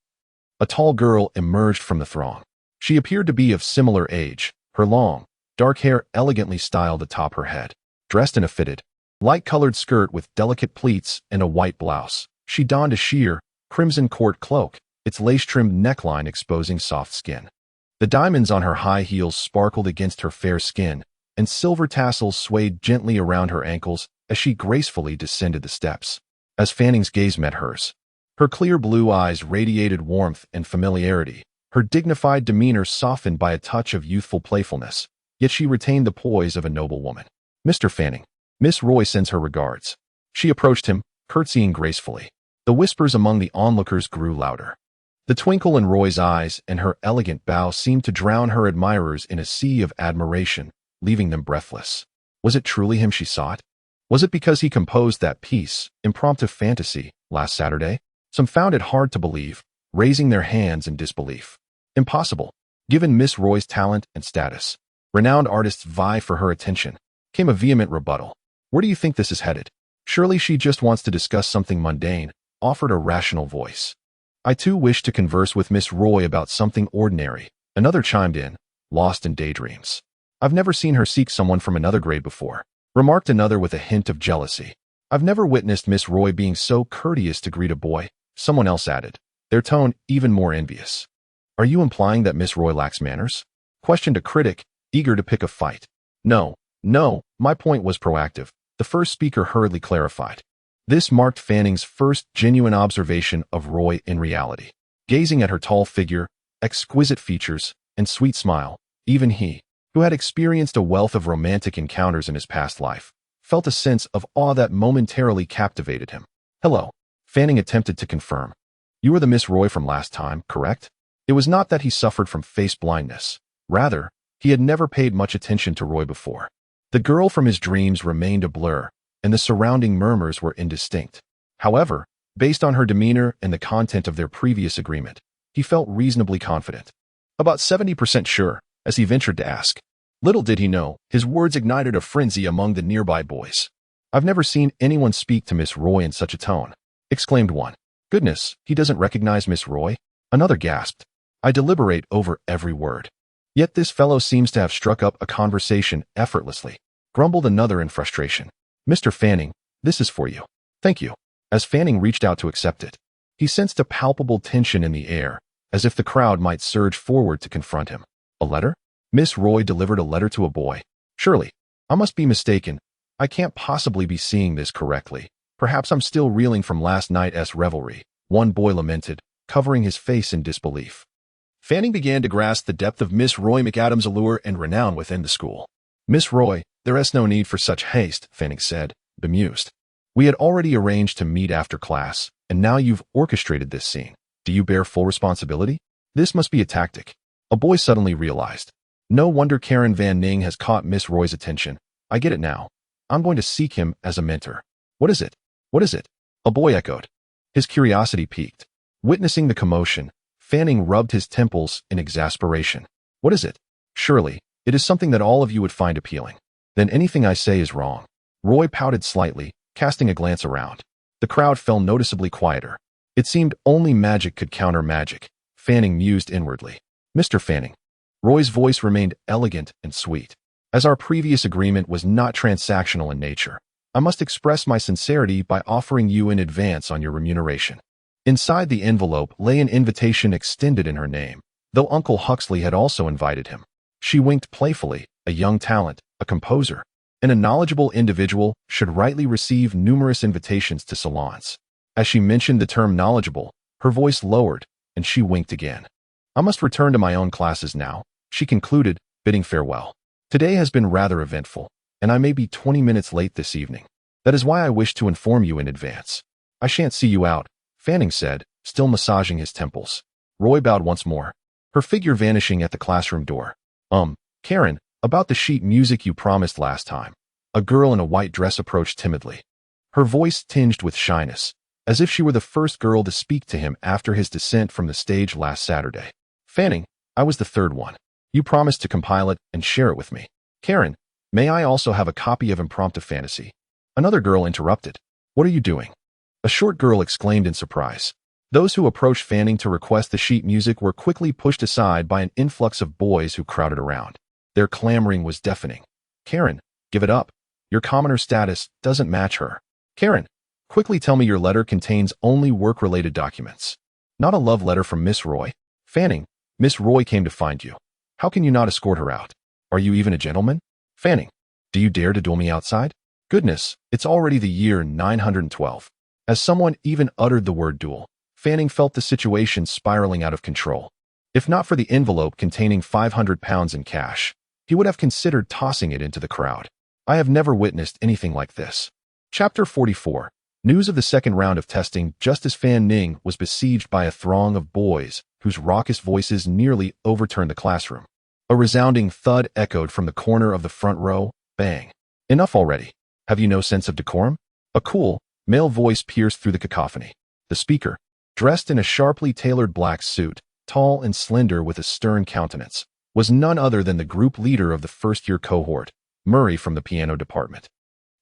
a tall girl emerged from the throng. She appeared to be of similar age, her long, dark hair elegantly styled atop her head. Dressed in a fitted, light-colored skirt with delicate pleats and a white blouse, She donned a sheer, crimson court cloak, its lace-trimmed neckline exposing soft skin. The diamonds on her high heels sparkled against her fair skin, and silver tassels swayed gently around her ankles as she gracefully descended the steps. As Fanning's gaze met hers, her clear blue eyes radiated warmth and familiarity, her dignified demeanor softened by a touch of youthful playfulness, yet she retained the poise of a noble woman. "Mr. Fanning, Miss Roy sends her regards." She approached him, curtsying gracefully. The whispers among the onlookers grew louder. The twinkle in Roy's eyes and her elegant bow seemed to drown her admirers in a sea of admiration, leaving them breathless. Was it truly him she sought? Was it because he composed that piece, Impromptu Fantasy, last Saturday? Some found it hard to believe, raising their hands in disbelief. Impossible. Given Miss Roy's talent and status, renowned artists vie for her attention, came a vehement rebuttal. Where do you think this is headed? Surely she just wants to discuss something mundane, offered a rational voice. I too wish to converse with Miss Roy about something ordinary, another chimed in, lost in daydreams. I've never seen her seek someone from another grade before, remarked another with a hint of jealousy. I've never witnessed Miss Roy being so courteous to greet a boy, someone else added, their tone even more envious. Are you implying that Miss Roy lacks manners? Questioned a critic, eager to pick a fight. No, my point was proactive, the first speaker hurriedly clarified. This marked Fanning's first genuine observation of Roy in reality. Gazing at her tall figure, exquisite features, and sweet smile, even he, who had experienced a wealth of romantic encounters in his past life, felt a sense of awe that momentarily captivated him. Hello, Fanning attempted to confirm. You are the Miss Roy from last time, correct? It was not that he suffered from face blindness. Rather, he had never paid much attention to Roy before. The girl from his dreams remained a blur, and the surrounding murmurs were indistinct. However, based on her demeanor and the content of their previous agreement, he felt reasonably confident. About 70% sure, as he ventured to ask. Little did he know, his words ignited a frenzy among the nearby boys. I've never seen anyone speak to Miss Roy in such a tone, exclaimed one. Goodness, he doesn't recognize Miss Roy? Another gasped. I deliberate over every word. Yet this fellow seems to have struck up a conversation effortlessly, grumbled another in frustration. Mr. Fanning, this is for you. Thank you. As Fanning reached out to accept it, he sensed a palpable tension in the air, as if the crowd might surge forward to confront him. A letter? Miss Roy delivered a letter to a boy. Surely, I must be mistaken. I can't possibly be seeing this correctly. Perhaps I'm still reeling from last night's revelry, one boy lamented, covering his face in disbelief. Fanning began to grasp the depth of Miss Roy McAdams' allure and renown within the school. Miss Roy, there is no need for such haste, Fanning said, bemused. We had already arranged to meet after class, and now you've orchestrated this scene. Do you bear full responsibility? This must be a tactic. A boy suddenly realized. No wonder Karen Van Ning has caught Miss Roy's attention. I get it now. I'm going to seek him as a mentor. What is it? What is it? A boy echoed. His curiosity piqued. Witnessing the commotion, Fanning rubbed his temples in exasperation. What is it? Surely, it is something that all of you would find appealing. Then anything I say is wrong. Roy pouted slightly, casting a glance around. The crowd fell noticeably quieter. It seemed only magic could counter magic, Fanning mused inwardly. Mr. Fanning. Roy's voice remained elegant and sweet. As our previous agreement was not transactional in nature, I must express my sincerity by offering you an advance on your remuneration. Inside the envelope lay an invitation extended in her name, though Uncle Huxley had also invited him. She winked playfully. A young talent, a composer, and a knowledgeable individual should rightly receive numerous invitations to salons. As she mentioned the term knowledgeable, her voice lowered, and she winked again. I must return to my own classes now, she concluded, bidding farewell. Today has been rather eventful, and I may be 20 minutes late this evening. That is why I wish to inform you in advance. I shan't see you out, Fanning said, still massaging his temples. Roy bowed once more, her figure vanishing at the classroom door. Karen, about the sheet music you promised last time. A girl in a white dress approached timidly. Her voice tinged with shyness, as if she were the first girl to speak to him after his descent from the stage last Saturday. Fanning, I was the third one. You promised to compile it and share it with me. Karen, may I also have a copy of Impromptu Fantasy? Another girl interrupted. What are you doing? A short girl exclaimed in surprise. Those who approached Fanning to request the sheet music were quickly pushed aside by an influx of boys who crowded around. Their clamoring was deafening. Karen, give it up. Your commoner status doesn't match her. Karen, Quickly tell me your letter contains only work-related documents. Not a love letter from Miss Roy. Fanning, Miss Roy came to find you. How can you not escort her out? Are you even a gentleman? Fanning, do you dare to duel me outside? Goodness, it's already the year 912. As someone even uttered the word duel, Fanning felt the situation spiraling out of control. If not for the envelope containing £500 in cash, he would have considered tossing it into the crowd. I have never witnessed anything like this. Chapter 44. News of the second round of testing just as Fan Ning was besieged by a throng of boys whose raucous voices nearly overturned the classroom. A resounding thud echoed from the corner of the front row. Bang. Enough already. Have you no sense of decorum? A cool, male voice pierced through the cacophony. The speaker, dressed in a sharply tailored black suit, tall and slender with a stern countenance, was none other than the group leader of the first-year cohort, Murray from the piano department.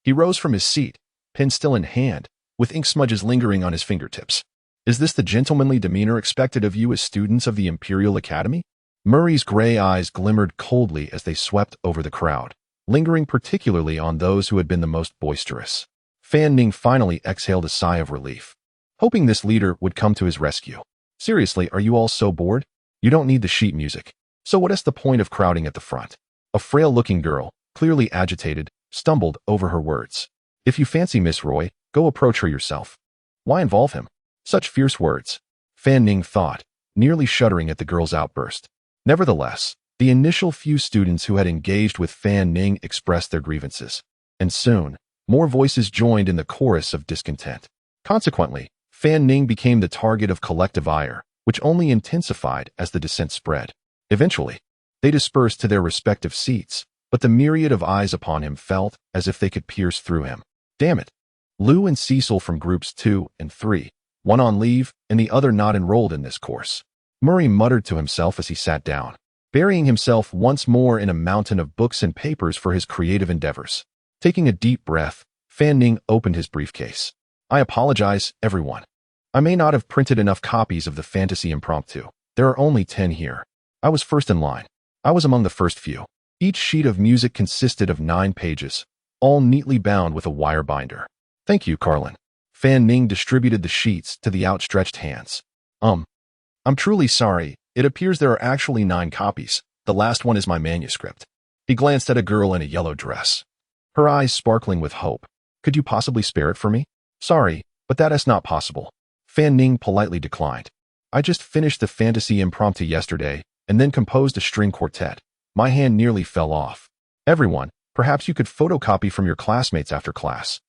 He rose from his seat, pen still in hand, with ink smudges lingering on his fingertips. Is this the gentlemanly demeanor expected of you as students of the Imperial Academy? Murray's gray eyes glimmered coldly as they swept over the crowd, lingering particularly on those who had been the most boisterous. Fan Ning finally exhaled a sigh of relief, hoping this leader would come to his rescue. Seriously, are you all so bored? You don't need the sheet music. So what is the point of crowding at the front? A frail-looking girl, clearly agitated, stumbled over her words. If you fancy Miss Roy, go approach her yourself. Why involve him? Such fierce words. Fan Ning thought, nearly shuddering at the girl's outburst. Nevertheless, the initial few students who had engaged with Fan Ning expressed their grievances, and soon, more voices joined in the chorus of discontent. Consequently, Fan Ning became the target of collective ire, which only intensified as the dissent spread. Eventually, they dispersed to their respective seats, but the myriad of eyes upon him felt as if they could pierce through him. Damn it. Lou and Cecil from groups 2 and 3, one on leave and the other not enrolled in this course. Murray muttered to himself as he sat down, burying himself once more in a mountain of books and papers for his creative endeavors. Taking a deep breath, Fan Ning opened his briefcase. I apologize, everyone. I may not have printed enough copies of the Fantasy Impromptu. There are only 10 here. I was first in line. I was among the first few. Each sheet of music consisted of 9 pages, all neatly bound with a wire binder. Thank you, Carlin. Fan Ning distributed the sheets to the outstretched hands. I'm truly sorry. It appears there are actually 9 copies. The last one is my manuscript. He glanced at a girl in a yellow dress, her eyes sparkling with hope. Could you possibly spare it for me? Sorry, but that is not possible. Fan Ning politely declined. I just finished the Fantasy Impromptu yesterday and then composed a string quartet. My hand nearly fell off. Everyone, perhaps you could photocopy from your classmates after class.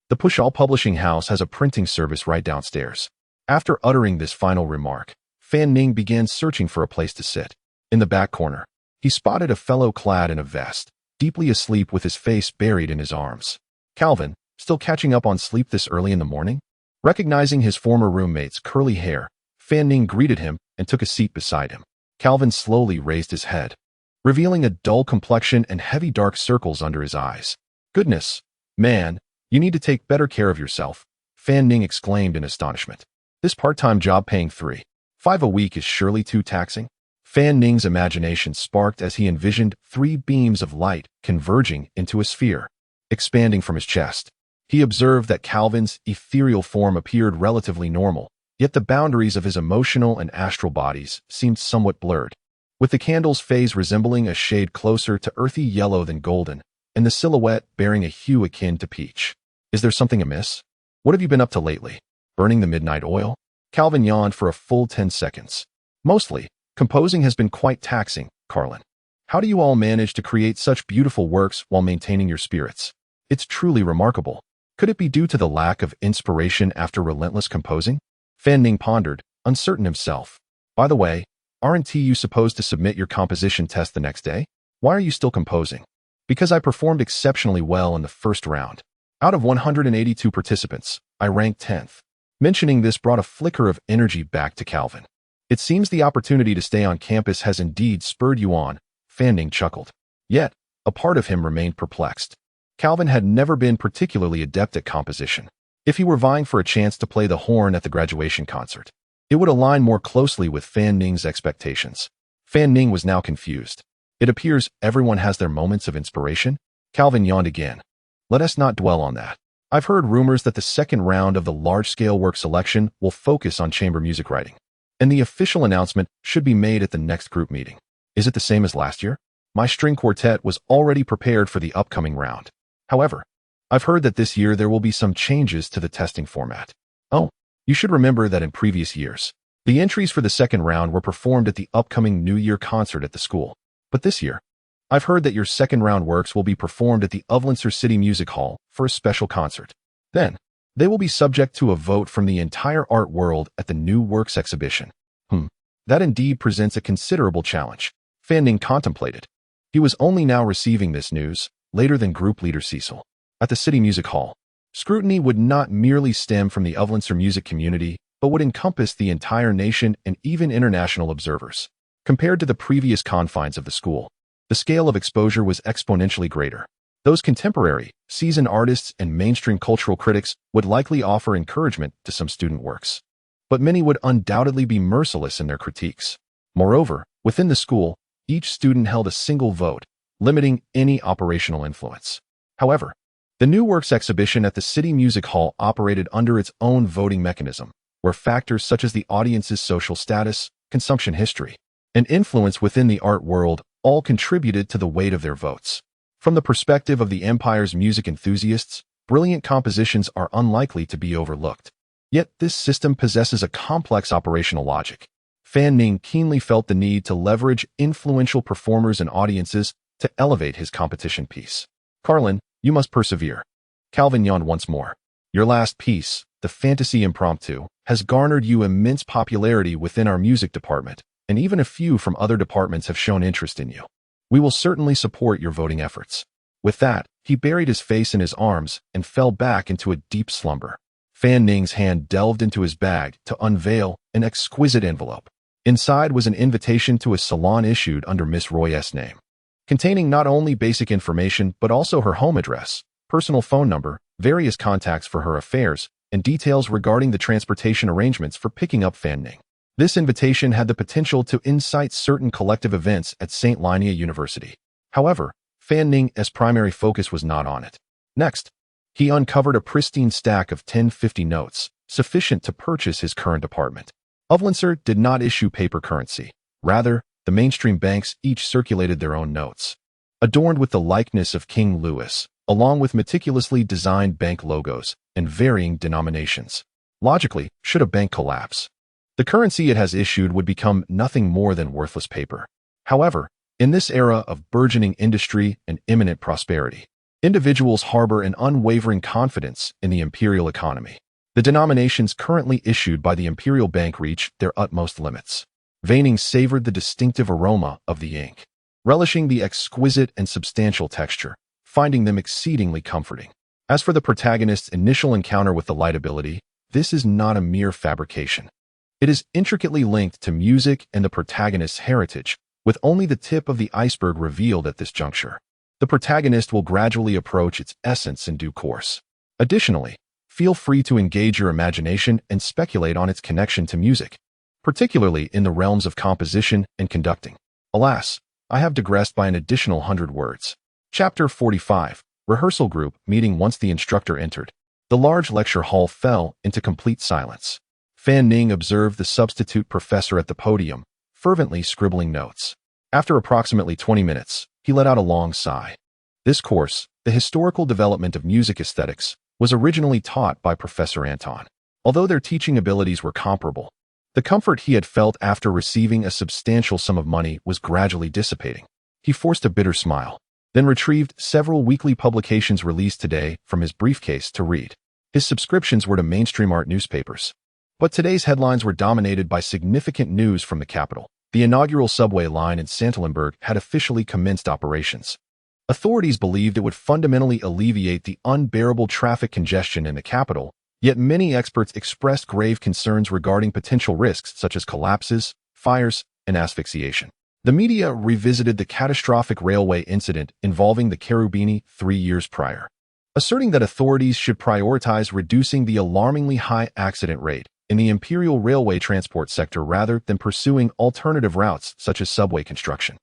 The Pushall Publishing House has a printing service right downstairs. After uttering this final remark, Fan Ning began searching for a place to sit. In the back corner, he spotted a fellow clad in a vest, deeply asleep with his face buried in his arms. Calvin, still catching up on sleep this early in the morning? Recognizing his former roommate's curly hair, Fan Ning greeted him and took a seat beside him. Calvin slowly raised his head, revealing a dull complexion and heavy dark circles under his eyes. Goodness, man, you need to take better care of yourself, Fan Ning exclaimed in astonishment. This part-time job paying $3.5 a week is surely too taxing. Fan Ning's imagination sparked as he envisioned 3 beams of light converging into a sphere, expanding from his chest. He observed that Calvin's ethereal form appeared relatively normal, yet the boundaries of his emotional and astral bodies seemed somewhat blurred, with the candle's phase resembling a shade closer to earthy yellow than golden, and the silhouette bearing a hue akin to peach. Is there something amiss? What have you been up to lately? Burning the midnight oil? Calvin yawned for a full 10 seconds. Mostly, composing has been quite taxing, Carlin. How do you all manage to create such beautiful works while maintaining your spirits? It's truly remarkable. Could it be due to the lack of inspiration after relentless composing? Fan Ning pondered, uncertain himself. By the way, aren't you supposed to submit your composition test the next day? Why are you still composing? Because I performed exceptionally well in the first round. Out of 182 participants, I ranked 10th. Mentioning this brought a flicker of energy back to Calvin. It seems the opportunity to stay on campus has indeed spurred you on, Fan Ning chuckled. Yet, a part of him remained perplexed. Calvin had never been particularly adept at composition. If he were vying for a chance to play the horn at the graduation concert, it would align more closely with Fan Ning's expectations. Fan Ning was now confused. It appears everyone has their moments of inspiration. Calvin yawned again. Let us not dwell on that. I've heard rumors that the second round of the large-scale work selection will focus on chamber music writing, and the official announcement should be made at the next group meeting. Is it the same as last year? My string quartet was already prepared for the upcoming round. However, I've heard that this year there will be some changes to the testing format. Oh, you should remember that in previous years, the entries for the second round were performed at the upcoming New Year concert at the school. But this year, I've heard that your second round works will be performed at the Ovlenser City Music Hall for a special concert. Then, they will be subject to a vote from the entire art world at the new works exhibition. That indeed presents a considerable challenge. Fanning contemplated. He was only now receiving this news, later than group leader Cecil. At the City Music Hall, scrutiny would not merely stem from the Ovlenser music community, but would encompass the entire nation and even international observers. Compared to the previous confines of the school, the scale of exposure was exponentially greater. Those contemporary, seasoned artists and mainstream cultural critics would likely offer encouragement to some student works, but many would undoubtedly be merciless in their critiques. Moreover, within the school, each student held a single vote, limiting any operational influence. However, the new works exhibition at the City Music Hall operated under its own voting mechanism, where factors such as the audience's social status, consumption history, and influence within the art world all contributed to the weight of their votes. From the perspective of the Empire's music enthusiasts, brilliant compositions are unlikely to be overlooked. Yet this system possesses a complex operational logic. Fan Ning keenly felt the need to leverage influential performers and audiences to elevate his competition piece. Carlin, you must persevere. Calvin yawned once more. Your last piece, the fantasy impromptu, has garnered you immense popularity within our music department, and even a few from other departments have shown interest in you. We will certainly support your voting efforts. With that, he buried his face in his arms and fell back into a deep slumber. Fan Ning's hand delved into his bag to unveil an exquisite envelope. Inside was an invitation to a salon issued under Miss Roy's name, containing not only basic information but also her home address, personal phone number, various contacts for her affairs, and details regarding the transportation arrangements for picking up Fan Ning. This invitation had the potential to incite certain collective events at St. Linnea University. However, Fan Ning's primary focus was not on it. Next, he uncovered a pristine stack of 1050 notes, sufficient to purchase his current apartment. Ovlenser did not issue paper currency. Rather, the mainstream banks each circulated their own notes, adorned with the likeness of King Louis, along with meticulously designed bank logos and varying denominations. Logically, should a bank collapse, the currency it has issued would become nothing more than worthless paper. However, in this era of burgeoning industry and imminent prosperity, individuals harbor an unwavering confidence in the imperial economy. The denominations currently issued by the Imperial Bank reach their utmost limits. Veining savored the distinctive aroma of the ink, relishing the exquisite and substantial texture, finding them exceedingly comforting. As for the protagonist's initial encounter with the light ability, this is not a mere fabrication. It is intricately linked to music and the protagonist's heritage, with only the tip of the iceberg revealed at this juncture. The protagonist will gradually approach its essence in due course. Additionally, feel free to engage your imagination and speculate on its connection to music, particularly in the realms of composition and conducting. Alas, I have digressed by an additional 100 words. Chapter 45, Rehearsal Group Meeting. Once the instructor entered, the large lecture hall fell into complete silence. Fan Ning observed the substitute professor at the podium, fervently scribbling notes. After approximately 20 minutes, he let out a long sigh. This course, the historical development of music aesthetics, was originally taught by Professor Anton. Although their teaching abilities were comparable, the comfort he had felt after receiving a substantial sum of money was gradually dissipating. He forced a bitter smile, then retrieved several weekly publications released today from his briefcase to read. His subscriptions were to mainstream art newspapers, but today's headlines were dominated by significant news from the capital. The inaugural subway line in Santalenberg had officially commenced operations. Authorities believed it would fundamentally alleviate the unbearable traffic congestion in the capital, yet many experts expressed grave concerns regarding potential risks such as collapses, fires, and asphyxiation. The media revisited the catastrophic railway incident involving the Cherubini 3 years prior, asserting that authorities should prioritize reducing the alarmingly high accident rate in the imperial railway transport sector rather than pursuing alternative routes such as subway construction.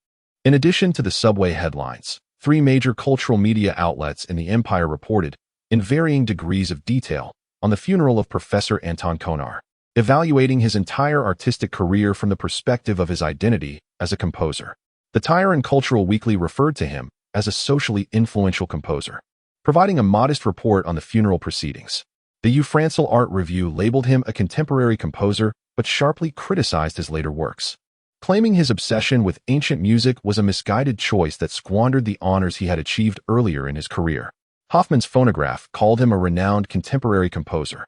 In addition to the subway headlines, 3 major cultural media outlets in the empire reported, in varying degrees of detail, on the funeral of Professor Anton Konar, evaluating his entire artistic career from the perspective of his identity as a composer. The Tyre and Cultural Weekly referred to him as a socially influential composer, providing a modest report on the funeral proceedings. The Ufrancel Art Review labeled him a contemporary composer, but sharply criticized his later works, claiming his obsession with ancient music was a misguided choice that squandered the honors he had achieved earlier in his career. Hoffmann's Phonograph called him a renowned contemporary composer,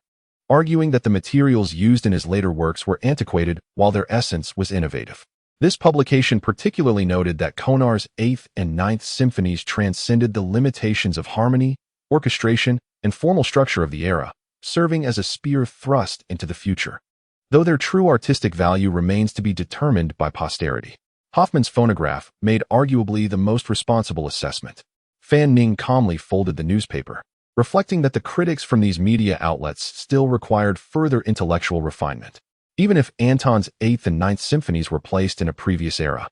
arguing that the materials used in his later works were antiquated while their essence was innovative. This publication particularly noted that Konar's 8th and 9th symphonies transcended the limitations of harmony, orchestration, and formal structure of the era, serving as a spear thrust into the future, though their true artistic value remains to be determined by posterity. Hoffmann's Phonograph made arguably the most responsible assessment. Fan Ning calmly folded the newspaper, reflecting that the critics from these media outlets still required further intellectual refinement. Even if Anton's 8th and 9th symphonies were placed in a previous era,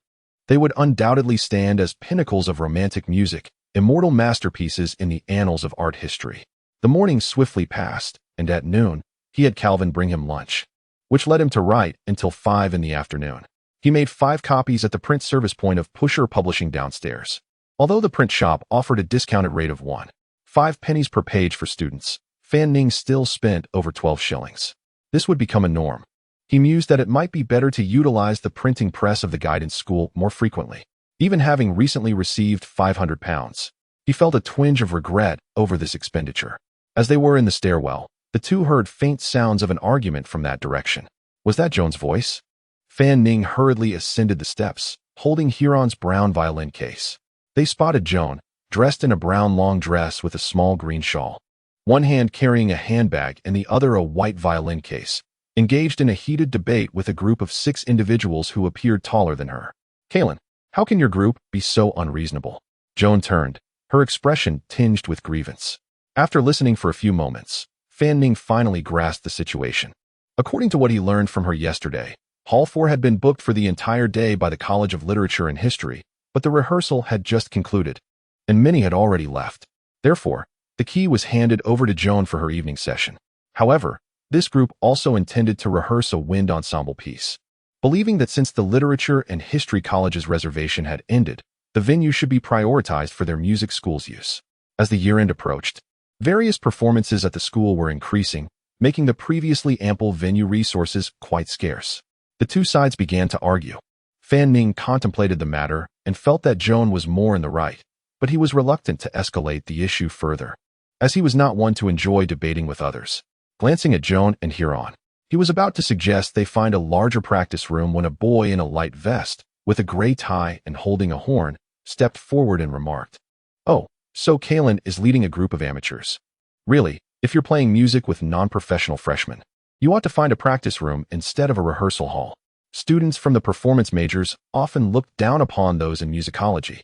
they would undoubtedly stand as pinnacles of romantic music, immortal masterpieces in the annals of art history. The morning swiftly passed, and at noon, he had Calvin bring him lunch, which led him to write until 5 in the afternoon. He made 5 copies at the print service point of Pusher Publishing downstairs. Although the print shop offered a discounted rate of 1.5 pennies per page for students, Fan Ning still spent over 12 shillings. This would become a norm. He mused that it might be better to utilize the printing press of the guidance school more frequently. Even having recently received £500, he felt a twinge of regret over this expenditure. As they were in the stairwell, the two heard faint sounds of an argument from that direction. Was that Joan's voice? Fan Ning hurriedly ascended the steps, holding Huron's brown violin case. They spotted Joan, dressed in a brown long dress with a small green shawl, one hand carrying a handbag and the other a white violin case, engaged in a heated debate with a group of 6 individuals who appeared taller than her. "Kaylin, how can your group be so unreasonable?" Joan turned, her expression tinged with grievance. After listening for a few moments, Fan Ning finally grasped the situation. According to what he learned from her yesterday, Hall 4 had been booked for the entire day by the College of Literature and History, but the rehearsal had just concluded, and many had already left. Therefore, the key was handed over to Joan for her evening session. However, this group also intended to rehearse a wind ensemble piece, believing that since the Literature and History College's reservation had ended, the venue should be prioritized for their music school's use. As the year-end approached, various performances at the school were increasing, making the previously ample venue resources quite scarce. The two sides began to argue. Fan Ning contemplated the matter and felt that Joan was more in the right, but he was reluctant to escalate the issue further, as he was not one to enjoy debating with others. Glancing at Joan and Huron, he was about to suggest they find a larger practice room when a boy in a light vest, with a gray tie and holding a horn, stepped forward and remarked, "Oh, so Kaylin is leading a group of amateurs. Really, if you're playing music with non-professional freshmen, you ought to find a practice room instead of a rehearsal hall. Students from the performance majors often look down upon those in musicology,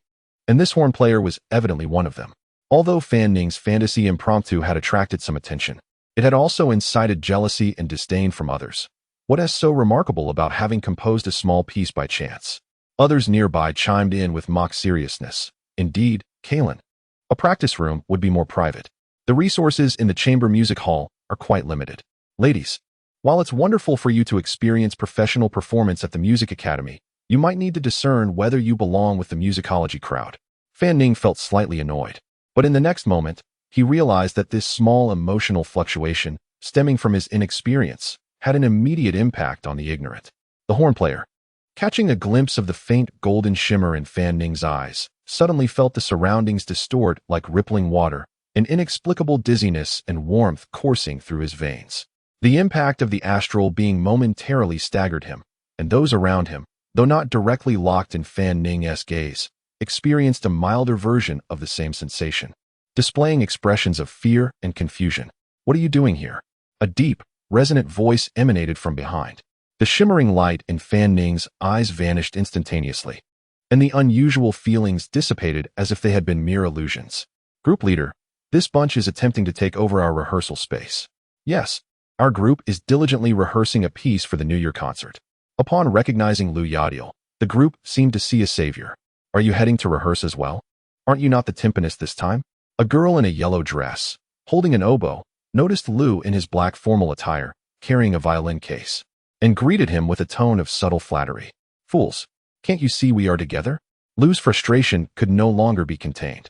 and this horn player was evidently one of them." Although Fan Ning's fantasy impromptu had attracted some attention, it had also incited jealousy and disdain from others. What is so remarkable about having composed a small piece by chance? Others nearby chimed in with mock seriousness. "Indeed, Kaylin, a practice room would be more private. The resources in the chamber music hall are quite limited. Ladies, while it's wonderful for you to experience professional performance at the Music Academy, you might need to discern whether you belong with the musicology crowd." Fan Ning felt slightly annoyed, but in the next moment, he realized that this small emotional fluctuation, stemming from his inexperience, had an immediate impact on the ignorant. The horn player, catching a glimpse of the faint golden shimmer in Fan Ning's eyes, suddenly felt the surroundings distort like rippling water, an inexplicable dizziness and warmth coursing through his veins. The impact of the astral being momentarily staggered him, and those around him, though not directly locked in Fan Ning's gaze, experienced a milder version of the same sensation, displaying expressions of fear and confusion. "What are you doing here?" A deep, resonant voice emanated from behind. The shimmering light in Fan Ning's eyes vanished instantaneously, and the unusual feelings dissipated as if they had been mere illusions. "Group leader, this bunch is attempting to take over our rehearsal space." "Yes, our group is diligently rehearsing a piece for the New Year concert." Upon recognizing Liu Yadiel, the group seemed to see a savior. "Are you heading to rehearse as well? Aren't you not the timpanist this time?" A girl in a yellow dress, holding an oboe, noticed Lu in his black formal attire, carrying a violin case, and greeted him with a tone of subtle flattery. "Fools, can't you see we are together?" Lu's frustration could no longer be contained.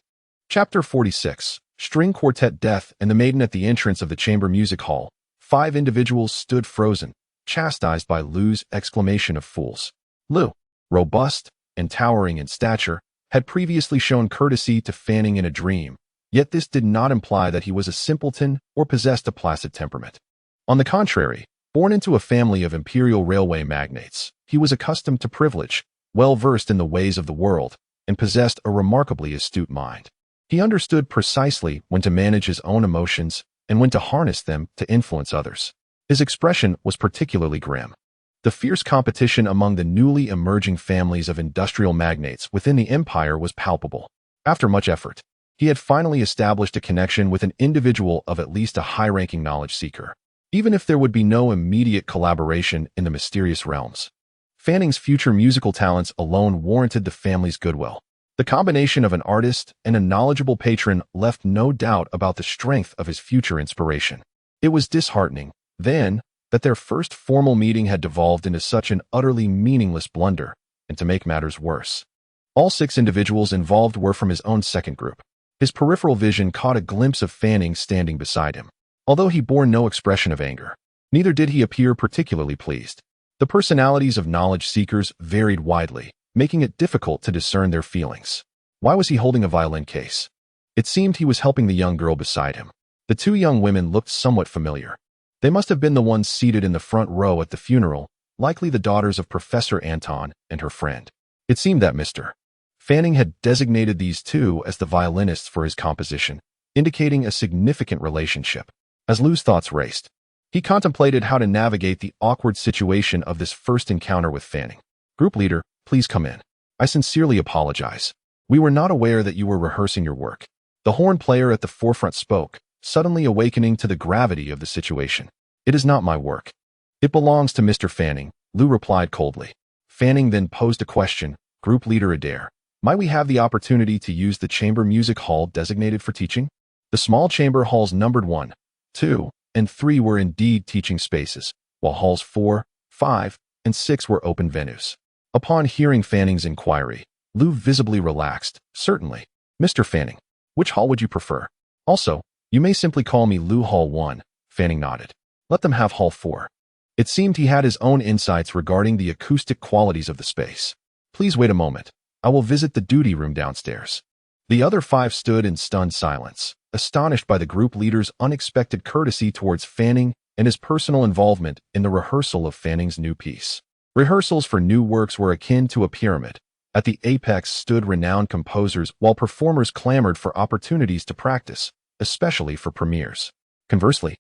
Chapter 46. String Quartet Death and the Maiden. At the entrance of the chamber music hall, 5 individuals stood frozen, chastised by Lu's exclamation of "fools." Lu, robust and towering in stature, had previously shown courtesy to Fanning in a dream, yet this did not imply that he was a simpleton or possessed a placid temperament. On the contrary, born into a family of imperial railway magnates, he was accustomed to privilege, well-versed in the ways of the world, and possessed a remarkably astute mind. He understood precisely when to manage his own emotions and when to harness them to influence others. His expression was particularly grim. The fierce competition among the newly emerging families of industrial magnates within the empire was palpable. After much effort, he had finally established a connection with an individual of at least a high-ranking knowledge seeker, even if there would be no immediate collaboration in the mysterious realms. Fanning's future musical talents alone warranted the family's goodwill. The combination of an artist and a knowledgeable patron left no doubt about the strength of his future inspiration. It was disheartening, then, that their first formal meeting had devolved into such an utterly meaningless blunder, and to make matters worse, all 6 individuals involved were from his own second group. His peripheral vision caught a glimpse of Fanning standing beside him. Although he bore no expression of anger, neither did he appear particularly pleased. The personalities of knowledge seekers varied widely, making it difficult to discern their feelings. Why was he holding a violin case? It seemed he was helping the young girl beside him. The 2 young women looked somewhat familiar. They must have been the ones seated in the front row at the funeral, likely the daughters of Professor Anton and her friend. It seemed that Mr. Fanning had designated these 2 as the violinists for his composition, indicating a significant relationship. As Lu's thoughts raced, he contemplated how to navigate the awkward situation of this first encounter with Fanning. "Group leader, please come in. I sincerely apologize. We were not aware that you were rehearsing your work." The horn player at the forefront spoke, suddenly awakening to the gravity of the situation. "It is not my work. It belongs to Mr. Fanning," Lu replied coldly. Fanning then posed a question. "Group leader Adair, might we have the opportunity to use the chamber music hall designated for teaching?" The small chamber halls numbered 1, 2, and 3 were indeed teaching spaces, while halls 4, 5, and 6 were open venues. Upon hearing Fanning's inquiry, Lu visibly relaxed. "Certainly. Mr. Fanning, which hall would you prefer? Also, you may simply call me Lu. Hall 1, Fanning nodded. "Let them have Hall 4. It seemed he had his own insights regarding the acoustic qualities of the space. "Please wait a moment. I will visit the duty room downstairs." The other 5 stood in stunned silence, astonished by the group leader's unexpected courtesy towards Fanning and his personal involvement in the rehearsal of Fanning's new piece. Rehearsals for new works were akin to a pyramid. At the apex stood renowned composers while performers clamored for opportunities to practice, especially for premieres. Conversely,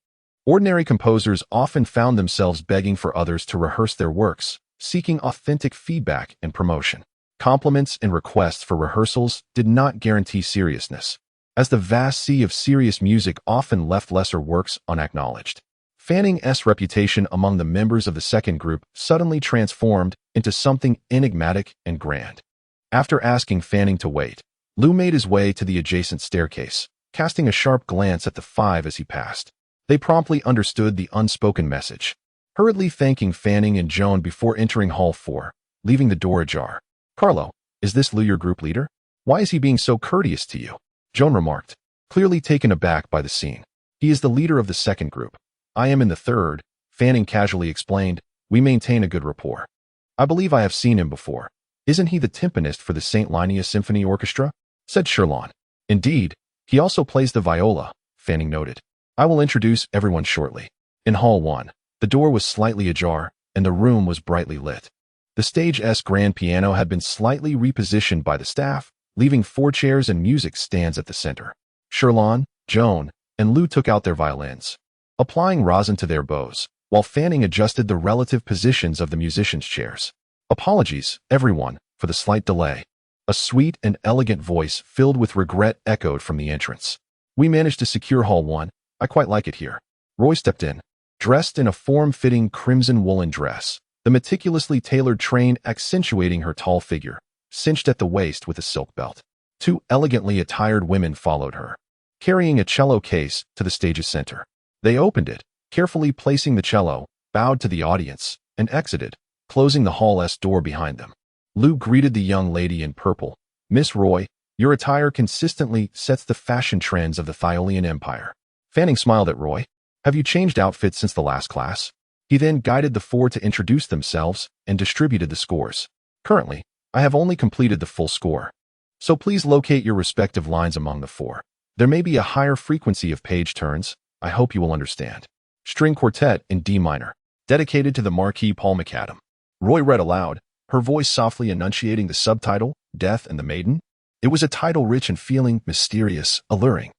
ordinary composers often found themselves begging for others to rehearse their works, seeking authentic feedback and promotion. Compliments and requests for rehearsals did not guarantee seriousness, as the vast sea of serious music often left lesser works unacknowledged. Fanning's reputation among the members of the second group suddenly transformed into something enigmatic and grand. After asking Fanning to wait, Lu made his way to the adjacent staircase, casting a sharp glance at the 5 as he passed. They promptly understood the unspoken message, hurriedly thanking Fanning and Joan before entering Hall 4, leaving the door ajar. "Carlo, is this Lu your group leader? Why is he being so courteous to you?" Joan remarked, clearly taken aback by the scene. "He is the leader of the second group. I am in the third," Fanning casually explained. "We maintain a good rapport. I believe I have seen him before. Isn't he the timpanist for the St. Linnea Symphony Orchestra?" said Sherlon. "Indeed, he also plays the viola," Fanning noted. "I will introduce everyone shortly." In Hall 1, the door was slightly ajar, and the room was brightly lit. The stage's grand piano had been slightly repositioned by the staff, leaving 4 chairs and music stands at the center. Sherlon, Joan, and Lu took out their violins, applying rosin to their bows, while Fanning adjusted the relative positions of the musicians' chairs. "Apologies, everyone, for the slight delay." A sweet and elegant voice filled with regret echoed from the entrance. "We managed to secure Hall 1. I quite like it here." Roy stepped in, dressed in a form-fitting crimson woolen dress, the meticulously tailored train accentuating her tall figure, cinched at the waist with a silk belt. 2 elegantly attired women followed her. carrying a cello case to the stage's center. They opened it, carefully placing the cello, bowed to the audience, and exited, closing the hall's door behind them. Lou greeted the young lady in purple. "Miss Roy, your attire consistently sets the fashion trends of the Thyolian Empire." Fanning smiled at Roy. "Have you changed outfits since the last class?" He then guided the four to introduce themselves and distributed the scores. "Currently, I have only completed the full score. So please locate your respective lines among the four. There may be a higher frequency of page turns. I hope you will understand." String Quartet in D minor, dedicated to the Marquis Paul McAdam. Roy read aloud, her voice softly enunciating the subtitle, Death and the Maiden. It was a title rich in feeling, mysterious, alluring,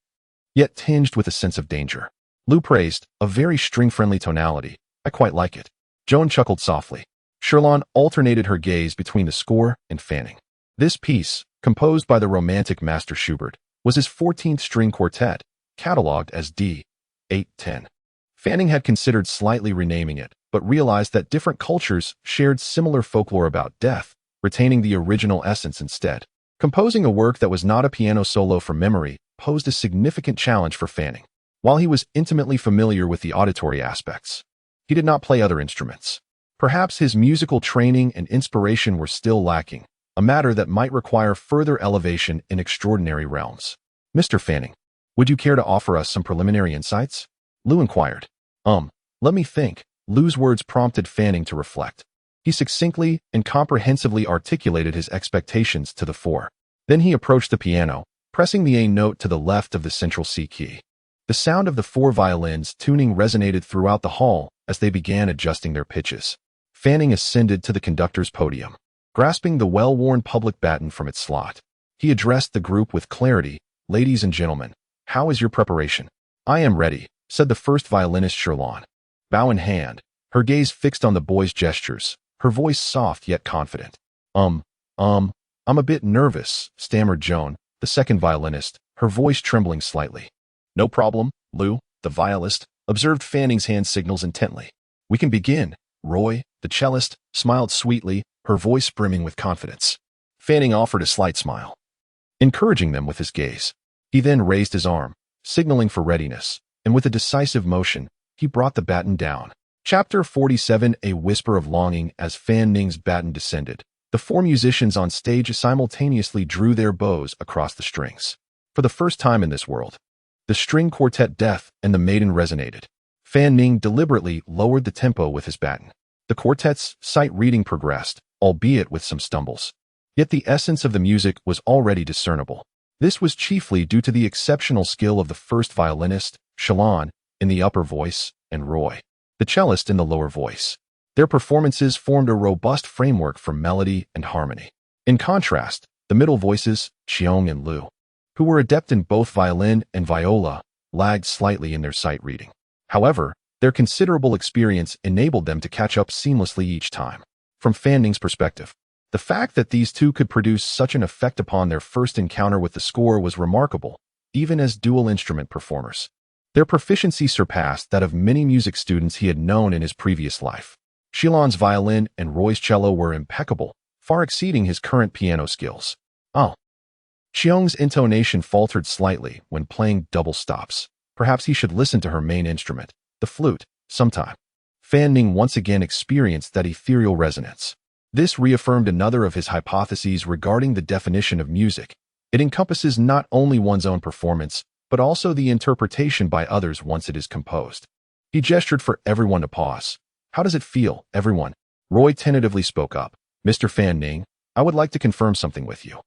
yet tinged with a sense of danger. Lou praised, "A very string-friendly tonality. I quite like it." Joan chuckled softly. Sherlon alternated her gaze between the score and Fanning. This piece, composed by the romantic Master Schubert, was his 14th string quartet, catalogued as D. 810. Fanning had considered slightly renaming it, but realized that different cultures shared similar folklore about death, retaining the original essence instead. Composing a work that was not a piano solo from memory posed a significant challenge for Fanning. While he was intimately familiar with the auditory aspects, he did not play other instruments. Perhaps his musical training and inspiration were still lacking, a matter that might require further elevation in extraordinary realms. "Mr. Fanning, would you care to offer us some preliminary insights?" Lou inquired. Let me think." Lou's words prompted Fanning to reflect. He succinctly and comprehensively articulated his expectations to the four. Then he approached the piano, pressing the A note to the left of the central C key. The sound of the four violins tuning resonated throughout the hall as they began adjusting their pitches. Fanning ascended to the conductor's podium. Grasping the well-worn public baton from its slot, he addressed the group with clarity. "Ladies and gentlemen, how is your preparation?" "I am ready," said the first violinist Sherlon. Bow in hand, her gaze fixed on the boy's gestures, her voice soft yet confident. I'm a bit nervous," stammered Joan, the second violinist, her voice trembling slightly. "No problem, Lou," the violist, observed Fanning's hand signals intently. "We can begin." Roy, the cellist, smiled sweetly, her voice brimming with confidence. Fanning offered a slight smile, encouraging them with his gaze. He then raised his arm, signaling for readiness, and with a decisive motion, he brought the baton down. Chapter 47. A whisper of longing. As Fanning's baton descended, the four musicians on stage simultaneously drew their bows across the strings. For the first time in this world, the string quartet Death and the Maiden resonated. Fanning deliberately lowered the tempo with his baton. The quartet's sight reading progressed, albeit with some stumbles. Yet the essence of the music was already discernible. This was chiefly due to the exceptional skill of the first violinist, Sherlon, in the upper voice, and Roy, the cellist, in the lower voice. Their performances formed a robust framework for melody and harmony. In contrast, the middle voices, Cheong and Lou, who were adept in both violin and viola, lagged slightly in their sight reading. However, their considerable experience enabled them to catch up seamlessly each time. From Fanning's perspective, the fact that these two could produce such an effect upon their first encounter with the score was remarkable, even as dual instrument performers. Their proficiency surpassed that of many music students he had known in his previous life. Sherlon's violin and Roy's cello were impeccable, far exceeding his current piano skills. Cheong's intonation faltered slightly when playing double stops. Perhaps he should listen to her main instrument, the flute, sometime. Fanning once again experienced that ethereal resonance. This reaffirmed another of his hypotheses regarding the definition of music. It encompasses not only one's own performance, but also the interpretation by others once it is composed. He gestured for everyone to pause. "How does it feel, everyone?" Roy tentatively spoke up. "Mr. Fanning, I would like to confirm something with you."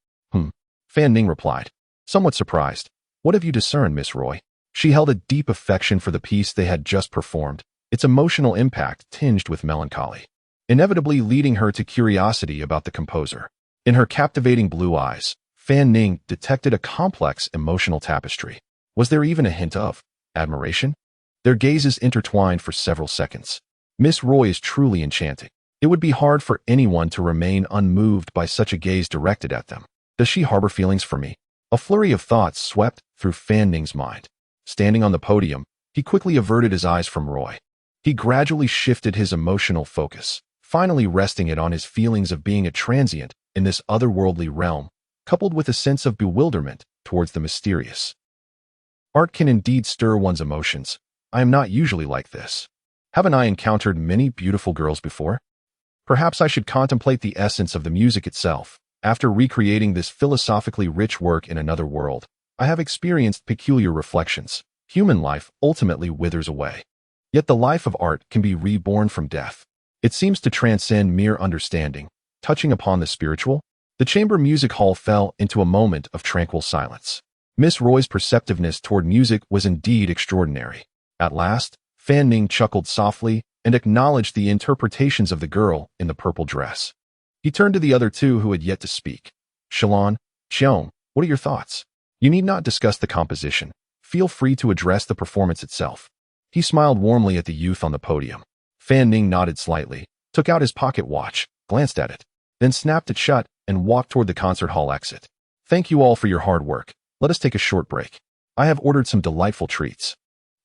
Fanning replied, somewhat surprised. "What have you discerned, Miss Roy?" She held a deep affection for the piece they had just performed, its emotional impact tinged with melancholy, inevitably leading her to curiosity about the composer. In her captivating blue eyes, Fanning detected a complex emotional tapestry. Was there even a hint of admiration? Their gazes intertwined for several seconds. "Miss Roy is truly enchanting. It would be hard for anyone to remain unmoved by such a gaze directed at them. Does she harbor feelings for me?" A flurry of thoughts swept through Fanning's mind. Standing on the podium, he quickly averted his eyes from Roy. He gradually shifted his emotional focus, finally resting it on his feelings of being a transient in this otherworldly realm, coupled with a sense of bewilderment towards the mysterious. Art can indeed stir one's emotions. I am not usually like this. Haven't I encountered many beautiful girls before? Perhaps I should contemplate the essence of the music itself. After recreating this philosophically rich work in another world, I have experienced peculiar reflections. Human life ultimately withers away. Yet the life of art can be reborn from death. It seems to transcend mere understanding, touching upon the spiritual. The chamber music hall fell into a moment of tranquil silence. Miss Roy's perceptiveness toward music was indeed extraordinary. At last, Fan Ning chuckled softly and acknowledged the interpretations of the girl in the purple dress. He turned to the other two who had yet to speak. Shalon, Cheong, what are your thoughts? You need not discuss the composition. Feel free to address the performance itself. He smiled warmly at the youth on the podium. Fan Ning nodded slightly, took out his pocket watch, glanced at it, then snapped it shut and walked toward the concert hall exit. Thank you all for your hard work. Let us take a short break. I have ordered some delightful treats.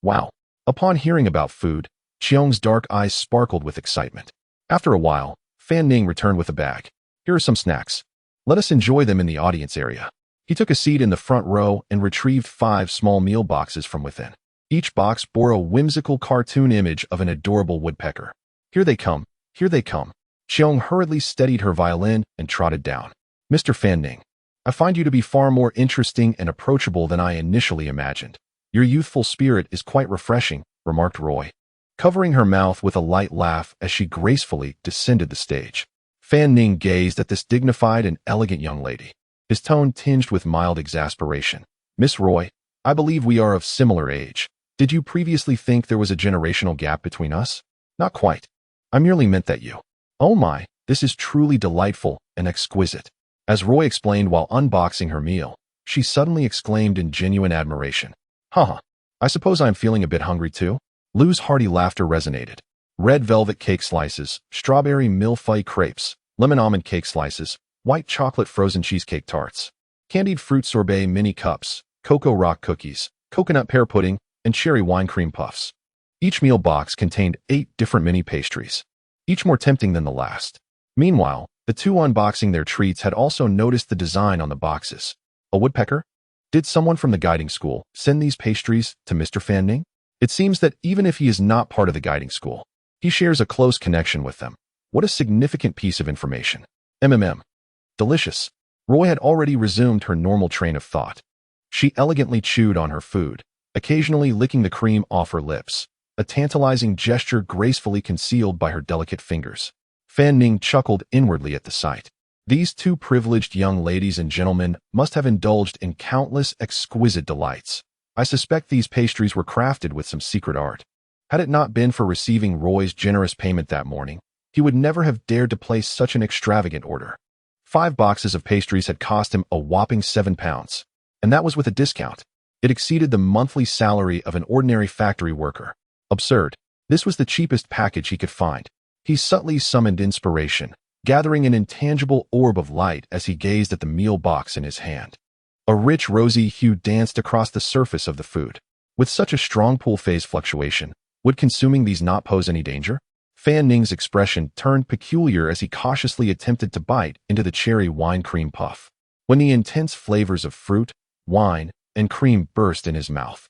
Wow. Upon hearing about food, Cheong's dark eyes sparkled with excitement. After a while, Fan Ning returned with a bag. Here are some snacks. Let us enjoy them in the audience area. He took a seat in the front row and retrieved 5 small meal boxes from within. Each box bore a whimsical cartoon image of an adorable woodpecker. Here they come, here they come. Cheong hurriedly steadied her violin and trotted down. Mr. Fan Ning, I find you to be far more interesting and approachable than I initially imagined. Your youthful spirit is quite refreshing, remarked Roy, covering her mouth with a light laugh as she gracefully descended the stage. Fan Ning gazed at this dignified and elegant young lady, his tone tinged with mild exasperation. Miss Roy, I believe we are of similar age. Did you previously think there was a generational gap between us? Not quite. I merely meant that you. Oh my, this is truly delightful and exquisite. As Roy explained while unboxing her meal, she suddenly exclaimed in genuine admiration. Haha, I suppose I'm feeling a bit hungry too? Lou's hearty laughter resonated. Red velvet cake slices, strawberry millefeuille crepes, lemon almond cake slices, white chocolate frozen cheesecake tarts, candied fruit sorbet mini cups, cocoa rock cookies, coconut pear pudding, and cherry wine cream puffs. Each meal box contained 8 different mini pastries, each more tempting than the last. Meanwhile, the two unboxing their treats had also noticed the design on the boxes. A woodpecker? Did someone from the guiding school send these pastries to Mr. Fan Ning? It seems that even if he is not part of the guiding school, he shares a close connection with them. What a significant piece of information. Delicious. Roy had already resumed her normal train of thought. She elegantly chewed on her food, occasionally licking the cream off her lips, a tantalizing gesture gracefully concealed by her delicate fingers. Fan Ning chuckled inwardly at the sight. These two privileged young ladies and gentlemen must have indulged in countless exquisite delights. I suspect these pastries were crafted with some secret art. Had it not been for receiving Roy's generous payment that morning, he would never have dared to place such an extravagant order. 5 boxes of pastries had cost him a whopping £7, and that was with a discount. It exceeded the monthly salary of an ordinary factory worker. Absurd. This was the cheapest package he could find. He subtly summoned inspiration, gathering an intangible orb of light as he gazed at the meal box in his hand. A rich rosy hue danced across the surface of the food. With such a strong pull phase fluctuation, would consuming these not pose any danger? Fan Ning's expression turned peculiar as he cautiously attempted to bite into the cherry wine cream puff. When the intense flavors of fruit, wine, and cream burst in his mouth,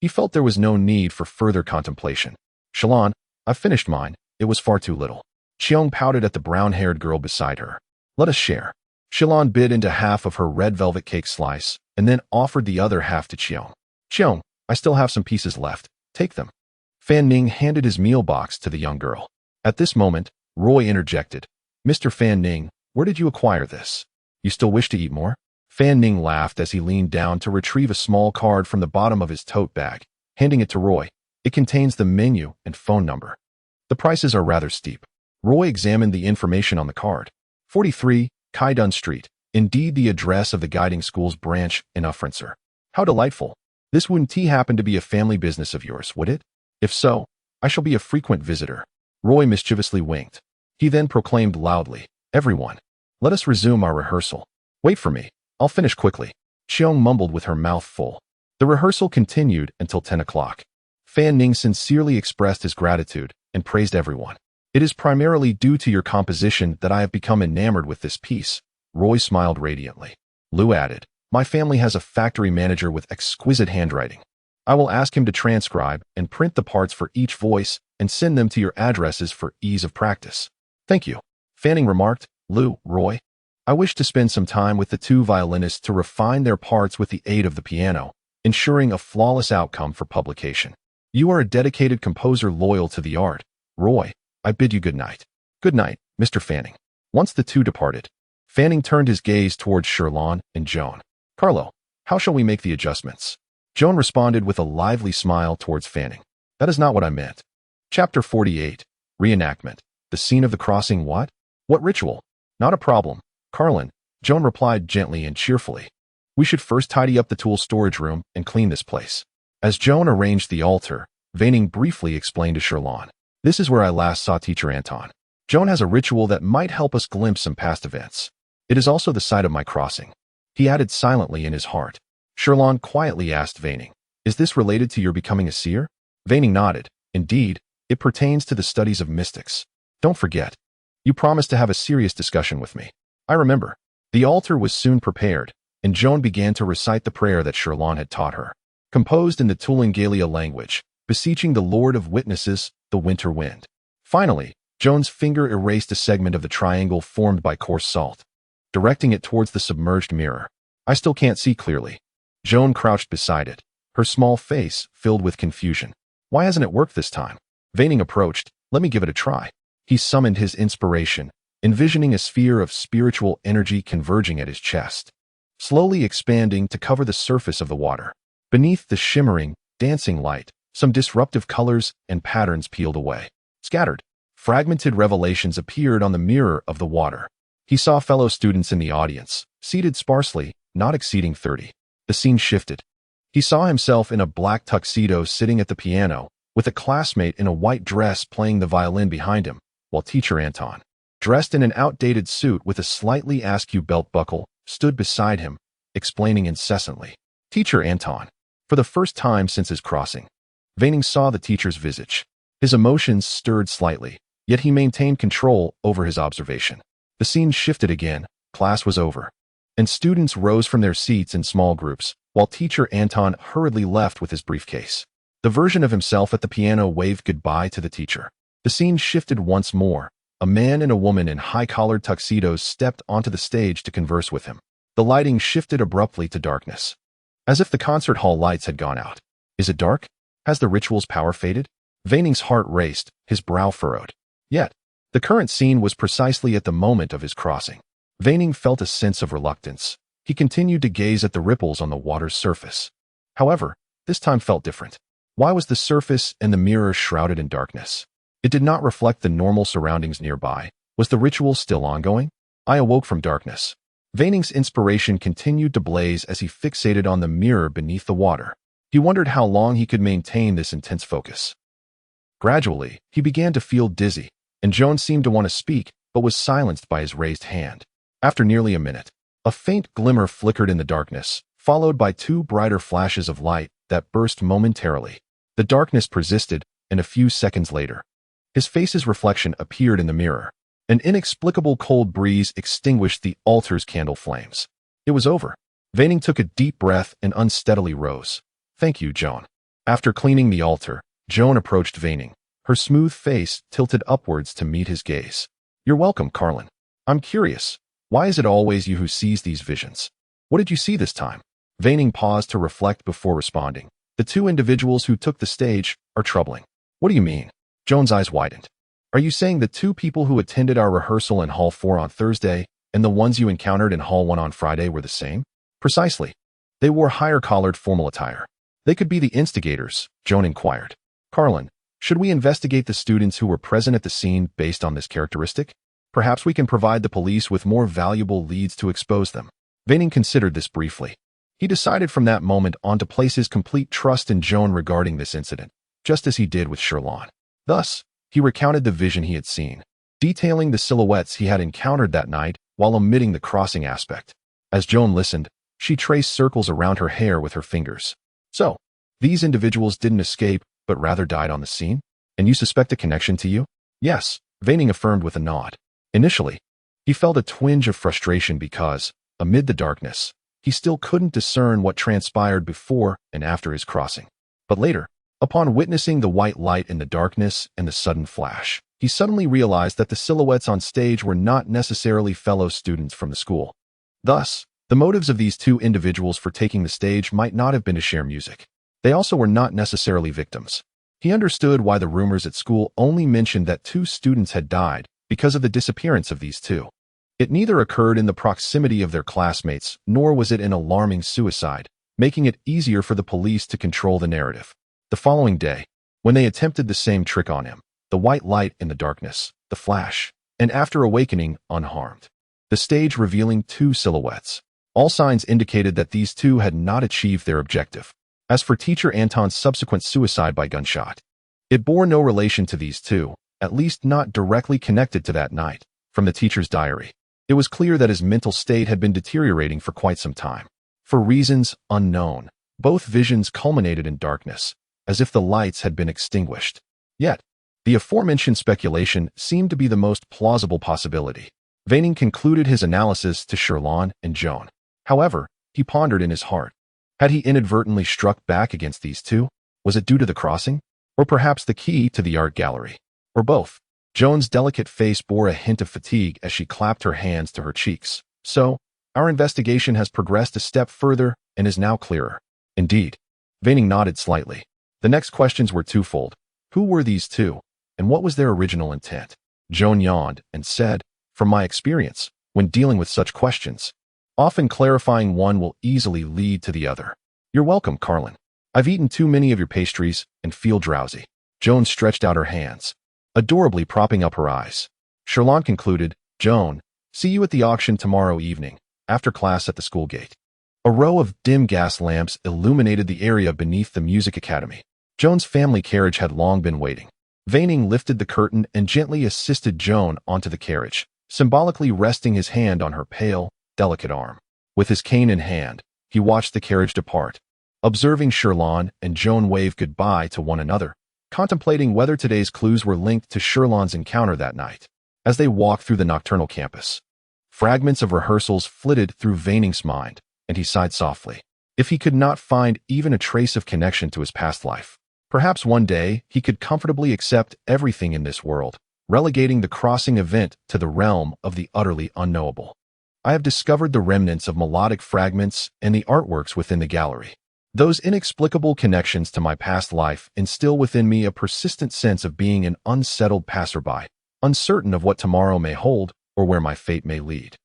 he felt there was no need for further contemplation. Shalon, I've finished mine. It was far too little. Cheong pouted at the brown-haired girl beside her. Let us share. Shalon bit into half of her red velvet cake slice and then offered the other half to Cheong. Cheong, I still have some pieces left. Take them. Fan Ning handed his meal box to the young girl. At this moment, Roy interjected. Mr. Fan Ning, where did you acquire this? You still wish to eat more? Fan Ning laughed as he leaned down to retrieve a small card from the bottom of his tote bag, handing it to Roy. It contains the menu and phone number. The prices are rather steep. Roy examined the information on the card. 43, Kaidun Street. Indeed the address of the guiding school's branch in Ufrenser. How delightful. This wouldn't happen to be a family business of yours, would it? If so, I shall be a frequent visitor. Roy mischievously winked. He then proclaimed loudly, Everyone, let us resume our rehearsal. Wait for me. I'll finish quickly. Cheong mumbled with her mouth full. The rehearsal continued until 10 o'clock. Fan Ning sincerely expressed his gratitude and praised everyone. It is primarily due to your composition that I have become enamored with this piece. Roy smiled radiantly. Lou added, My family has a factory manager with exquisite handwriting. I will ask him to transcribe and print the parts for each voice and send them to your addresses for ease of practice. Thank you, Fanning remarked. Roy, I wish to spend some time with the two violinists to refine their parts with the aid of the piano, ensuring a flawless outcome for publication. You are a dedicated composer loyal to the art. Roy, I bid you good night. Good night, Mr. Fanning. Once the two departed, Fanning turned his gaze towards Sherlon and Joan. Carlo, how shall we make the adjustments? Joan responded with a lively smile towards Fanning. That is not what I meant. Chapter 48. Reenactment. The scene of the crossing what? What ritual? Not a problem, Carlin, Joan replied gently and cheerfully. We should first tidy up the tool storage room and clean this place. As Joan arranged the altar, Fanning briefly explained to Sherlon. This is where I last saw Teacher Anton. Joan has a ritual that might help us glimpse some past events. It is also the site of my crossing. He added silently in his heart. Sherlon quietly asked Fanning, is this related to your becoming a seer? Fanning nodded. Indeed, it pertains to the studies of mystics. Don't forget. You promised to have a serious discussion with me. I remember. The altar was soon prepared, and Joan began to recite the prayer that Sherlon had taught her. Composed in the Tulingalia language, beseeching the Lord of Witnesses, the winter wind. Finally, Joan's finger erased a segment of the triangle formed by coarse salt, directing it towards the submerged mirror. I still can't see clearly. Joan crouched beside it, her small face filled with confusion. Why hasn't it worked this time? Fanning approached. Let me give it a try. He summoned his inspiration, envisioning a sphere of spiritual energy converging at his chest, slowly expanding to cover the surface of the water. Beneath the shimmering, dancing light, some disruptive colors and patterns peeled away. Scattered, fragmented revelations appeared on the mirror of the water. He saw fellow students in the audience, seated sparsely, not exceeding 30. The scene shifted. He saw himself in a black tuxedo sitting at the piano, with a classmate in a white dress playing the violin behind him, while Teacher Anton, dressed in an outdated suit with a slightly askew belt buckle, stood beside him, explaining incessantly. Teacher Anton. For the first time since his crossing, Fanning saw the teacher's visage. His emotions stirred slightly, yet he maintained control over his observation. The scene shifted again, class was over, and students rose from their seats in small groups, while Teacher Anton hurriedly left with his briefcase. The version of himself at the piano waved goodbye to the teacher. The scene shifted once more. A man and a woman in high-collared tuxedos stepped onto the stage to converse with him. The lighting shifted abruptly to darkness, as if the concert hall lights had gone out. Is it dark? Has the ritual's power faded? Fanning's heart raced, his brow furrowed. Yet, the current scene was precisely at the moment of his crossing. Fanning felt a sense of reluctance. He continued to gaze at the ripples on the water's surface. However, this time felt different. Why was the surface and the mirror shrouded in darkness? It did not reflect the normal surroundings nearby. Was the ritual still ongoing? I awoke from darkness. Fanning's inspiration continued to blaze as he fixated on the mirror beneath the water. He wondered how long he could maintain this intense focus. Gradually, he began to feel dizzy, and Joan seemed to want to speak, but was silenced by his raised hand. After nearly a minute, a faint glimmer flickered in the darkness, followed by two brighter flashes of light that burst momentarily. The darkness persisted, and a few seconds later, his face's reflection appeared in the mirror. An inexplicable cold breeze extinguished the altar's candle flames. It was over. Fanning took a deep breath and unsteadily rose. Thank you, Joan. After cleaning the altar, Joan approached Fanning, her smooth face tilted upwards to meet his gaze. You're welcome, Carlin. I'm curious. Why is it always you who sees these visions? What did you see this time? Fanning paused to reflect before responding. The two individuals who took the stage are troubling. What do you mean? Joan's eyes widened. Are you saying the two people who attended our rehearsal in Hall 4 on Thursday and the ones you encountered in Hall 1 on Friday were the same? Precisely. They wore higher-collared formal attire. They could be the instigators, Joan inquired. Carlin, should we investigate the students who were present at the scene based on this characteristic? Perhaps we can provide the police with more valuable leads to expose them. Fanning considered this briefly. He decided from that moment on to place his complete trust in Joan regarding this incident, just as he did with Sherlon. Thus, he recounted the vision he had seen, detailing the silhouettes he had encountered that night while omitting the crossing aspect. As Joan listened, she traced circles around her hair with her fingers. So, these individuals didn't escape, but rather died on the scene? And you suspect a connection to you? Yes, Fanning affirmed with a nod. Initially, he felt a twinge of frustration because, amid the darkness, he still couldn't discern what transpired before and after his crossing. But later, upon witnessing the white light in the darkness and the sudden flash, he suddenly realized that the silhouettes on stage were not necessarily fellow students from the school. Thus, the motives of these two individuals for taking the stage might not have been to share music. They also were not necessarily victims. He understood why the rumors at school only mentioned that 2 students had died because of the disappearance of these 2. It neither occurred in the proximity of their classmates, nor was it an alarming suicide, making it easier for the police to control the narrative. The following day, when they attempted the same trick on him, the white light in the darkness, the flash, and after awakening, unharmed, the stage revealing 2 silhouettes. All signs indicated that these 2 had not achieved their objective. As for teacher Anton's subsequent suicide by gunshot, it bore no relation to these 2, at least not directly connected to that night. From the teacher's diary, it was clear that his mental state had been deteriorating for quite some time. For reasons unknown, both visions culminated in darkness, as if the lights had been extinguished. Yet, the aforementioned speculation seemed to be the most plausible possibility. Veining concluded his analysis to Sherlon and Joan. However, he pondered in his heart. Had he inadvertently struck back against these 2? Was it due to the crossing? Or perhaps the key to the art gallery? Or both? Joan's delicate face bore a hint of fatigue as she clapped her hands to her cheeks. So, our investigation has progressed a step further and is now clearer. Indeed. Veining nodded slightly. The next questions were twofold. Who were these 2? And what was their original intent? Joan yawned and said, from my experience, when dealing with such questions, often clarifying one will easily lead to the other. You're welcome, Carlin. I've eaten too many of your pastries and feel drowsy. Joan stretched out her hands, adorably propping up her eyes. Sherlon concluded, Joan, see you at the auction tomorrow evening, after class at the school gate. A row of dim gas lamps illuminated the area beneath the music academy. Joan's family carriage had long been waiting. Veining lifted the curtain and gently assisted Joan onto the carriage, symbolically resting his hand on her pale, delicate arm. With his cane in hand, he watched the carriage depart, observing Sherlon and Joan wave goodbye to one another, contemplating whether today's clues were linked to Sherlon's encounter that night. As they walked through the nocturnal campus, fragments of rehearsals flitted through Veining's mind, and he sighed softly. If he could not find even a trace of connection to his past life, perhaps one day he could comfortably accept everything in this world, relegating the crossing event to the realm of the utterly unknowable. I have discovered the remnants of melodic fragments and the artworks within the gallery. Those inexplicable connections to my past life instill within me a persistent sense of being an unsettled passerby, uncertain of what tomorrow may hold or where my fate may lead.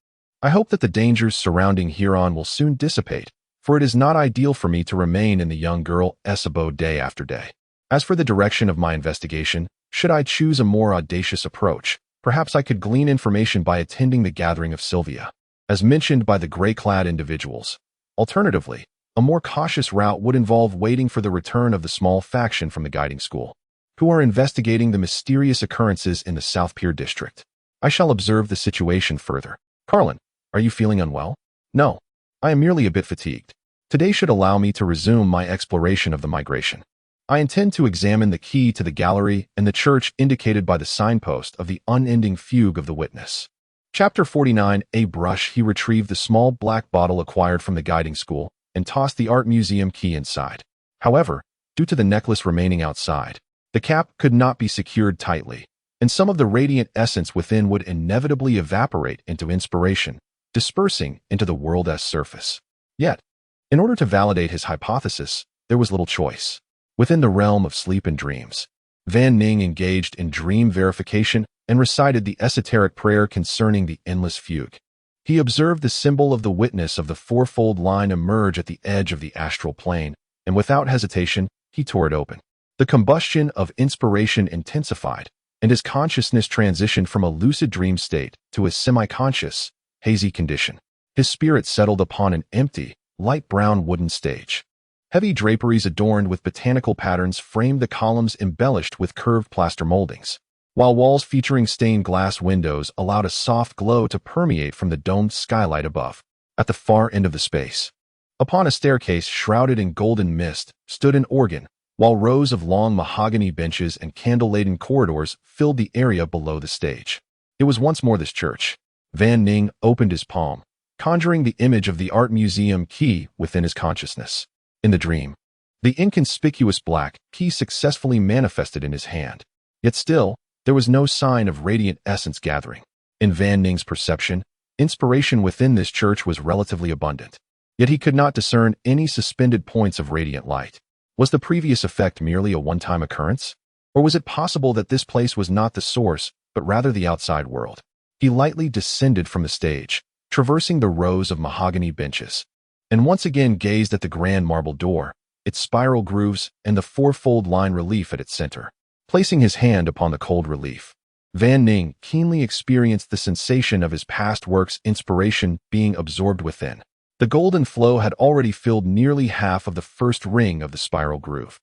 I hope that the dangers surrounding Huron will soon dissipate, for it is not ideal for me to remain in the young girl's abode day after day. As for the direction of my investigation, should I choose a more audacious approach, perhaps I could glean information by attending the gathering of Sylvia, as mentioned by the gray-clad individuals. Alternatively, a more cautious route would involve waiting for the return of the small faction from the guiding school, who are investigating the mysterious occurrences in the South Pier district. I shall observe the situation further. Carlin, are you feeling unwell? No, I am merely a bit fatigued. Today should allow me to resume my exploration of the migration. I intend to examine the key to the gallery and the church indicated by the signpost of the unending fugue of the witness. Chapter 49. A brush. He retrieved the small black bottle acquired from the guiding school and tossed the art museum key inside. However, due to the necklace remaining outside, the cap could not be secured tightly, and some of the radiant essence within would inevitably evaporate into inspiration, dispersing into the world's surface. Yet, in order to validate his hypothesis, there was little choice. Within the realm of sleep and dreams, Van Ning engaged in dream verification and recited the esoteric prayer concerning the endless fugue. He observed the symbol of the witness of the fourfold line emerge at the edge of the astral plane, and without hesitation, he tore it open. The combustion of inspiration intensified, and his consciousness transitioned from a lucid dream state to a semi-conscious, hazy condition. His spirit settled upon an empty, light brown wooden stage. Heavy draperies adorned with botanical patterns framed the columns embellished with curved plaster moldings, while walls featuring stained glass windows allowed a soft glow to permeate from the domed skylight above. At the far end of the space, upon a staircase shrouded in golden mist, stood an organ, while rows of long mahogany benches and candle-laden corridors filled the area below the stage. It was once more this church. Van Ning opened his palm, conjuring the image of the art museum key within his consciousness. In the dream, The inconspicuous black key successfully manifested in his hand. Yet still, there was no sign of radiant essence gathering. In Van Ning's perception, inspiration within this church was relatively abundant. Yet he could not discern any suspended points of radiant light. Was the previous effect merely a one-time occurrence? Or was it possible that this place was not the source, but rather the outside world? He lightly descended from the stage, traversing the rows of mahogany benches, and once again gazed at the grand marble door, its spiral grooves, and the fourfold line relief at its center. Placing his hand upon the cold relief, Van Ning keenly experienced the sensation of his past work's inspiration being absorbed within. The golden flow had already filled nearly half of the first ring of the spiral groove,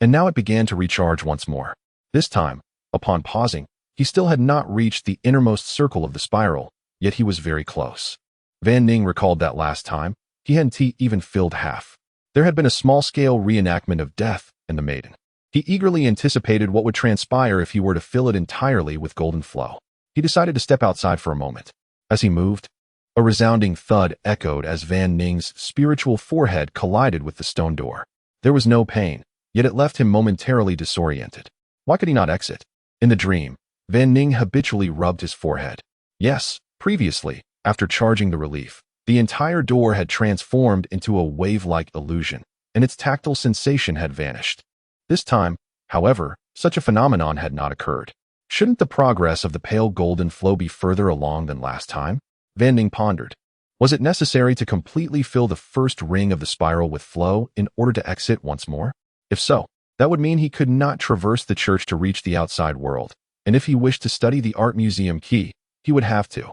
and now it began to recharge once more. This time, upon pausing, he still had not reached the innermost circle of the spiral, yet he was very close. Van Ning recalled that last time, he hadn't even filled half. There had been a small-scale reenactment of death and the maiden. He eagerly anticipated what would transpire if he were to fill it entirely with golden flow. He decided to step outside for a moment. As he moved, a resounding thud echoed as Van Ning's spiritual forehead collided with the stone door. There was no pain, yet it left him momentarily disoriented. Why could he not exit? In the dream, Van Ning habitually rubbed his forehead. Yes, previously, after charging the relief, the entire door had transformed into a wave-like illusion, and its tactile sensation had vanished. This time, however, such a phenomenon had not occurred. Shouldn't the progress of the pale golden flow be further along than last time? Van Ning pondered. Was it necessary to completely fill the first ring of the spiral with flow in order to exit once more? If so, that would mean he could not traverse the church to reach the outside world, and if he wished to study the art museum key, he would have to.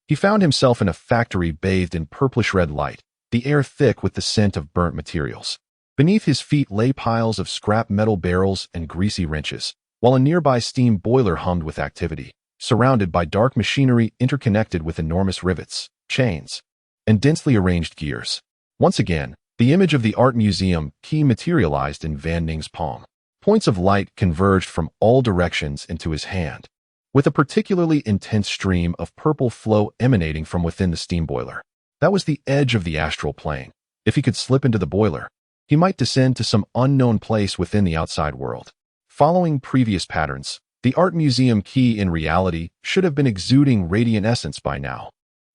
He found himself in a factory bathed in purplish-red light, the air thick with the scent of burnt materials. Beneath his feet lay piles of scrap metal barrels and greasy wrenches, while a nearby steam boiler hummed with activity, surrounded by dark machinery interconnected with enormous rivets, chains, and densely arranged gears. Once again, the image of the art museum key materialized in Van Ning's palm. Points of light converged from all directions into his hand, with a particularly intense stream of purple flow emanating from within the steam boiler. That was the edge of the astral plane. If he could slip into the boiler, he might descend to some unknown place within the outside world. Following previous patterns, the art museum key in reality should have been exuding radiant essence by now.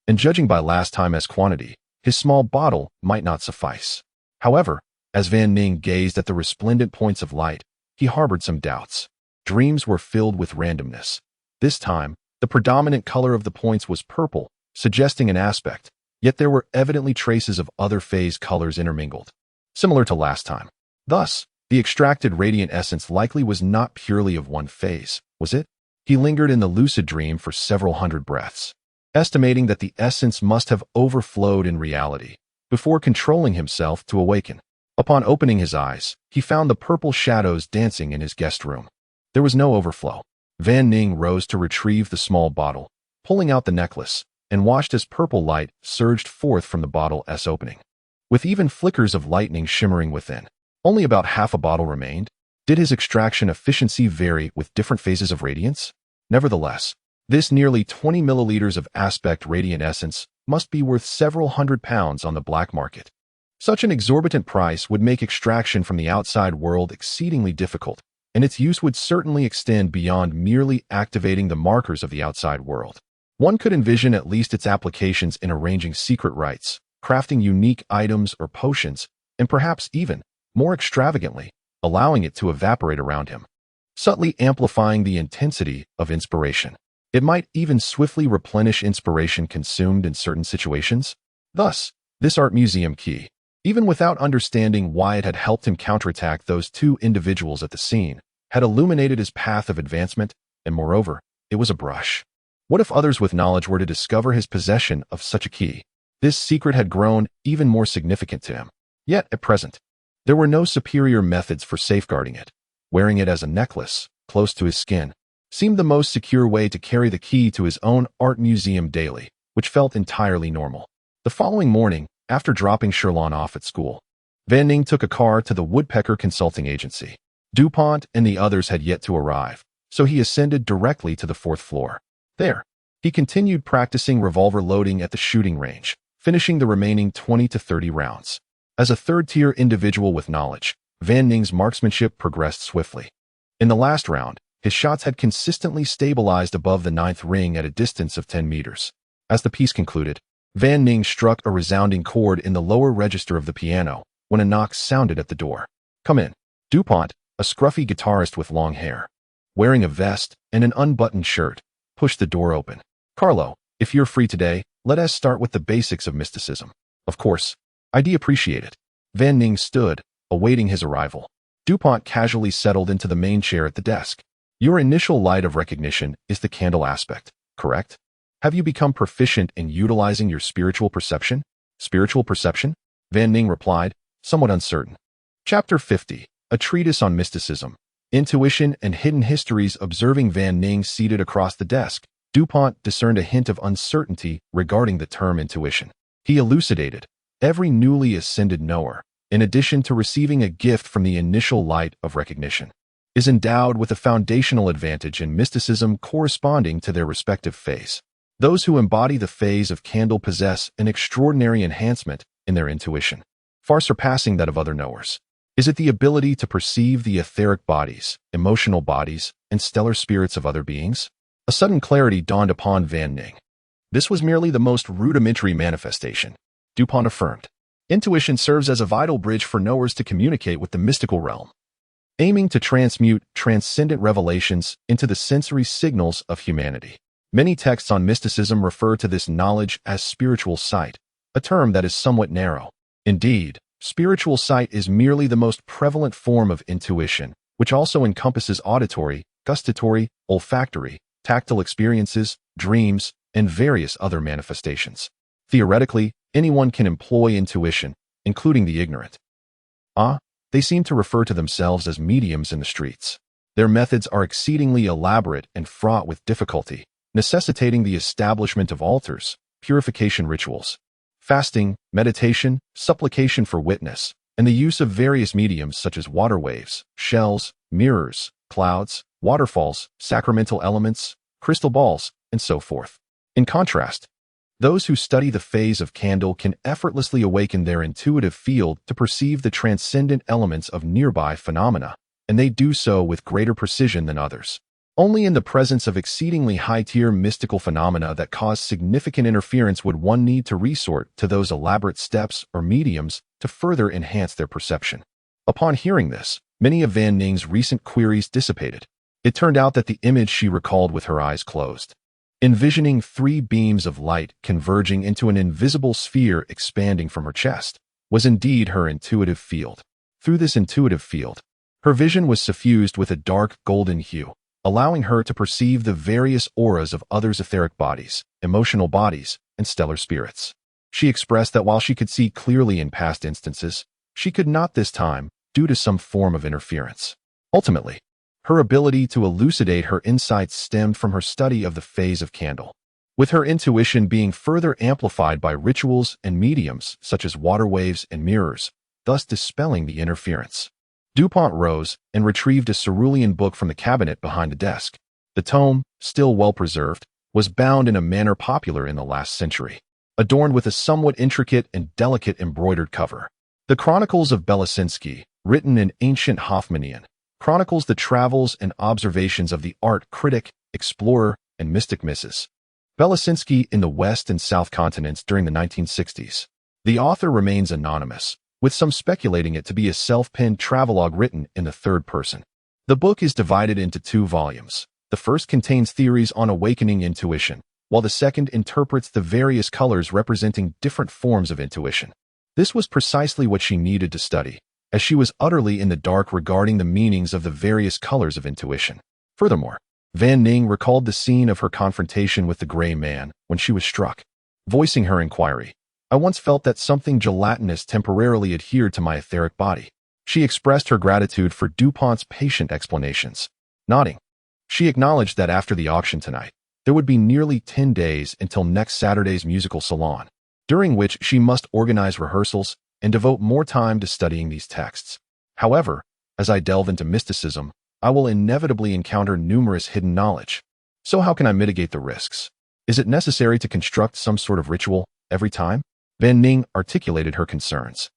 And judging by last time's quantity, his small bottle might not suffice. However, as Van Ning gazed at the resplendent points of light, he harbored some doubts. Dreams were filled with randomness. This time, the predominant color of the points was purple, suggesting an aspect, yet there were evidently traces of other phase colors intermingled, similar to last time. Thus, the extracted radiant essence likely was not purely of one phase, was it? He lingered in the lucid dream for several hundred breaths, estimating that the essence must have overflowed in reality, before controlling himself to awaken. Upon opening his eyes, he found the purple shadows dancing in his guest room. There was no overflow. Van Ning rose to retrieve the small bottle, pulling out the necklace, and watched as purple light surged forth from the bottle's opening, with even flickers of lightning shimmering within. Only about half a bottle remained. Did his extraction efficiency vary with different phases of radiance? Nevertheless, this nearly 20 milliliters of aspect radiant essence must be worth several £100s on the black market. Such an exorbitant price would make extraction from the outside world exceedingly difficult, and its use would certainly extend beyond merely activating the markers of the outside world. One could envision at least its applications in arranging secret rites, crafting unique items or potions, and perhaps even, more extravagantly, allowing it to evaporate around him, subtly amplifying the intensity of inspiration. It might even swiftly replenish inspiration consumed in certain situations. Thus, this art museum key, even without understanding why it had helped him counterattack those two individuals at the scene, had illuminated his path of advancement, and moreover, it was a brush. What if others with knowledge were to discover his possession of such a key? This secret had grown even more significant to him. Yet, at present, there were no superior methods for safeguarding it. Wearing it as a necklace, close to his skin, seemed the most secure way to carry the key to his own art museum daily, which felt entirely normal. The following morning, after dropping Sherlon off at school, Van Ning took a car to the Woodpecker Consulting Agency. DuPont and the others had yet to arrive, so he ascended directly to the 4th floor. There, he continued practicing revolver loading at the shooting range, finishing the remaining 20 to 30 rounds. As a third-tier individual with knowledge, Van Ning's marksmanship progressed swiftly. In the last round, his shots had consistently stabilized above the ninth ring at a distance of 10 meters. As the piece concluded, Van Ning struck a resounding chord in the lower register of the piano when a knock sounded at the door. "Come in." DuPont, a scruffy guitarist with long hair, wearing a vest and an unbuttoned shirt, pushed the door open. "Carlo, if you're free today, let us start with the basics of mysticism." "Of course. I'd appreciate it." Van Ning stood, awaiting his arrival. DuPont casually settled into the main chair at the desk. "Your initial light of recognition is the candle aspect, correct? Have you become proficient in utilizing your spiritual perception?" "Spiritual perception?" Van Ning replied, somewhat uncertain. Chapter 50, a treatise on mysticism, intuition, and hidden histories. Observing Van Ning seated across the desk, DuPont discerned a hint of uncertainty regarding the term intuition. He elucidated, every newly ascended knower, in addition to receiving a gift from the initial light of recognition, is endowed with a foundational advantage in mysticism corresponding to their respective phase. Those who embody the phase of candle possess an extraordinary enhancement in their intuition, far surpassing that of other knowers. Is it the ability to perceive the etheric bodies, emotional bodies, and stellar spirits of other beings? A sudden clarity dawned upon Van Ning. This was merely the most rudimentary manifestation, DuPont affirmed. Intuition serves as a vital bridge for knowers to communicate with the mystical realm, aiming to transmute transcendent revelations into the sensory signals of humanity. Many texts on mysticism refer to this knowledge as spiritual sight, a term that is somewhat narrow. Indeed, spiritual sight is merely the most prevalent form of intuition, which also encompasses auditory, gustatory, olfactory, tactile experiences, dreams, and various other manifestations. Theoretically, anyone can employ intuition, including the ignorant. They seem to refer to themselves as mediums in the streets. Their methods are exceedingly elaborate and fraught with difficulty, necessitating the establishment of altars, purification rituals, fasting, meditation, supplication for witness, and the use of various mediums such as water waves, shells, mirrors, clouds, waterfalls, sacramental elements, crystal balls, and so forth. In contrast, those who study the phase of candle can effortlessly awaken their intuitive field to perceive the transcendent elements of nearby phenomena, and they do so with greater precision than others. Only in the presence of exceedingly high-tier mystical phenomena that cause significant interference would one need to resort to those elaborate steps or mediums to further enhance their perception. Upon hearing this, many of Van Ning's recent queries dissipated. It turned out that the image she recalled with her eyes closed, envisioning 3 beams of light converging into an invisible sphere expanding from her chest, was indeed her intuitive field. Through this intuitive field, her vision was suffused with a dark golden hue, allowing her to perceive the various auras of others' etheric bodies, emotional bodies, and stellar spirits. She expressed that while she could see clearly in past instances, she could not this time due to some form of interference. Ultimately, her ability to elucidate her insights stemmed from her study of the phase of candle, with her intuition being further amplified by rituals and mediums such as water waves and mirrors, thus dispelling the interference. DuPont rose and retrieved a cerulean book from the cabinet behind the desk. The tome, still well preserved, was bound in a manner popular in the last century, adorned with a somewhat intricate and delicate embroidered cover. The Chronicles of Belasinsky, written in ancient Hoffmannian, chronicles the travels and observations of the art critic, explorer, and mystic Mrs. Belasinsky in the West and South continents during the 1960s. The author remains anonymous, with some speculating it to be a self-penned travelogue written in the third person. The book is divided into 2 volumes. The first contains theories on awakening intuition, while the second interprets the various colors representing different forms of intuition. This was precisely what she needed to study, as she was utterly in the dark regarding the meanings of the various colors of intuition. Furthermore, Van Ning recalled the scene of her confrontation with the gray man when she was struck. Voicing her inquiry, "I once felt that something gelatinous temporarily adhered to my etheric body." She expressed her gratitude for DuPont's patient explanations. Nodding, she acknowledged that after the auction tonight, there would be nearly 10 days until next Saturday's musical salon, during which she must organize rehearsals and devote more time to studying these texts. However, as I delve into mysticism, I will inevitably encounter numerous hidden knowledge. So how can I mitigate the risks? Is it necessary to construct some sort of ritual every time? Van Ning articulated her concerns.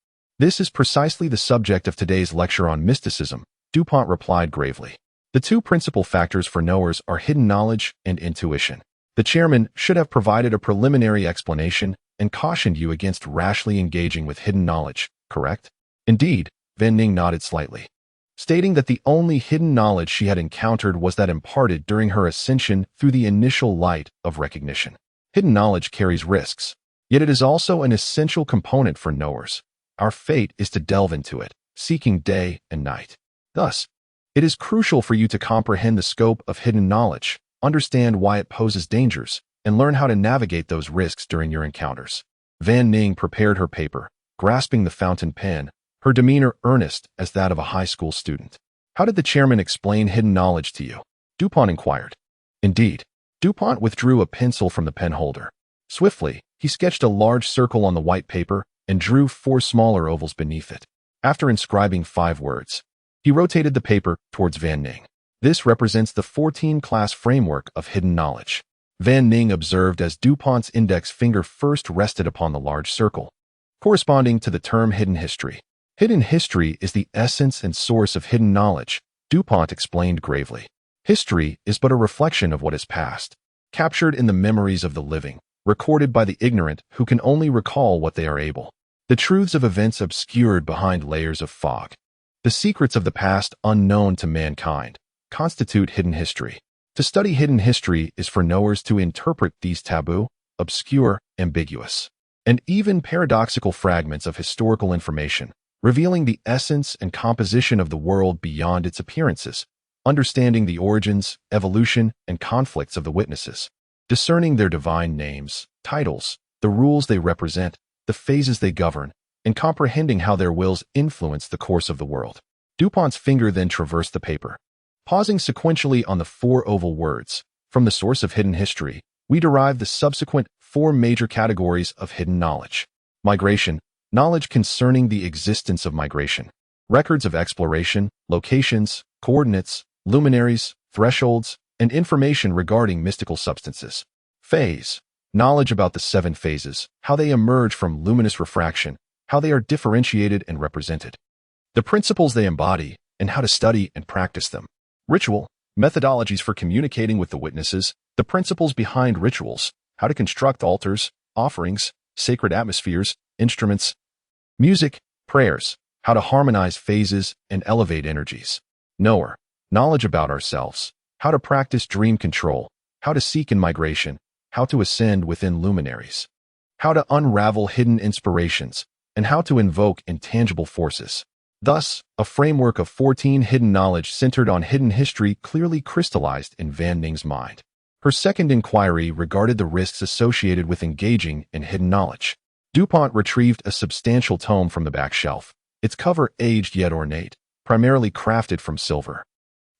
This is precisely the subject of today's lecture on mysticism, DuPont replied gravely. The two principal factors for knowers are hidden knowledge and intuition. The chairman should have provided a preliminary explanation and cautioned you against rashly engaging with hidden knowledge, correct? Indeed, Van Ning nodded slightly, stating that the only hidden knowledge she had encountered was that imparted during her ascension through the initial light of recognition. Hidden knowledge carries risks, yet it is also an essential component for knowers. Our fate is to delve into it, seeking day and night. Thus, it is crucial for you to comprehend the scope of hidden knowledge, understand why it poses dangers, and learn how to navigate those risks during your encounters. Van Ning prepared her paper, grasping the fountain pen, her demeanor earnest as that of a high school student. How did the chairman explain hidden knowledge to you? DuPont inquired. Indeed. DuPont withdrew a pencil from the pen holder. Swiftly, he sketched a large circle on the white paper and drew 4 smaller ovals beneath it. After inscribing 5 words, he rotated the paper towards Van Ning. This represents the 14-class framework of hidden knowledge. Van Ning observed as DuPont's index finger first rested upon the large circle, corresponding to the term hidden history. Hidden history is the essence and source of hidden knowledge, DuPont explained gravely. History is but a reflection of what is past, captured in the memories of the living, recorded by the ignorant who can only recall what they are able. The truths of events obscured behind layers of fog. The secrets of the past unknown to mankind constitute hidden history. To study hidden history is for knowers to interpret these taboo, obscure, ambiguous, and even paradoxical fragments of historical information, revealing the essence and composition of the world beyond its appearances, understanding the origins, evolution, and conflicts of the witnesses, discerning their divine names, titles, the rules they represent, the phases they govern, and comprehending how their wills influence the course of the world. DuPont's finger then traversed the paper, pausing sequentially on the 4 oval words. From the source of hidden history, we derive the subsequent 4 major categories of hidden knowledge. Migration, knowledge concerning the existence of migration. Records of exploration, locations, coordinates, luminaries, thresholds, and information regarding mystical substances. Phase, knowledge about the 7 phases, how they emerge from luminous refraction, how they are differentiated and represented, the principles they embody, and how to study and practice them. Ritual, methodologies for communicating with the witnesses, the principles behind rituals, how to construct altars, offerings, sacred atmospheres, instruments. Music, prayers, how to harmonize phases and elevate energies. Knower, knowledge about ourselves, how to practice dream control, how to seek in migration, how to ascend within luminaries, how to unravel hidden inspirations, and how to invoke intangible forces. Thus, a framework of 14 hidden knowledge centered on hidden history clearly crystallized in Van Ning's mind. Her second inquiry regarded the risks associated with engaging in hidden knowledge. DuPont retrieved a substantial tome from the back shelf, its cover aged yet ornate, primarily crafted from silver,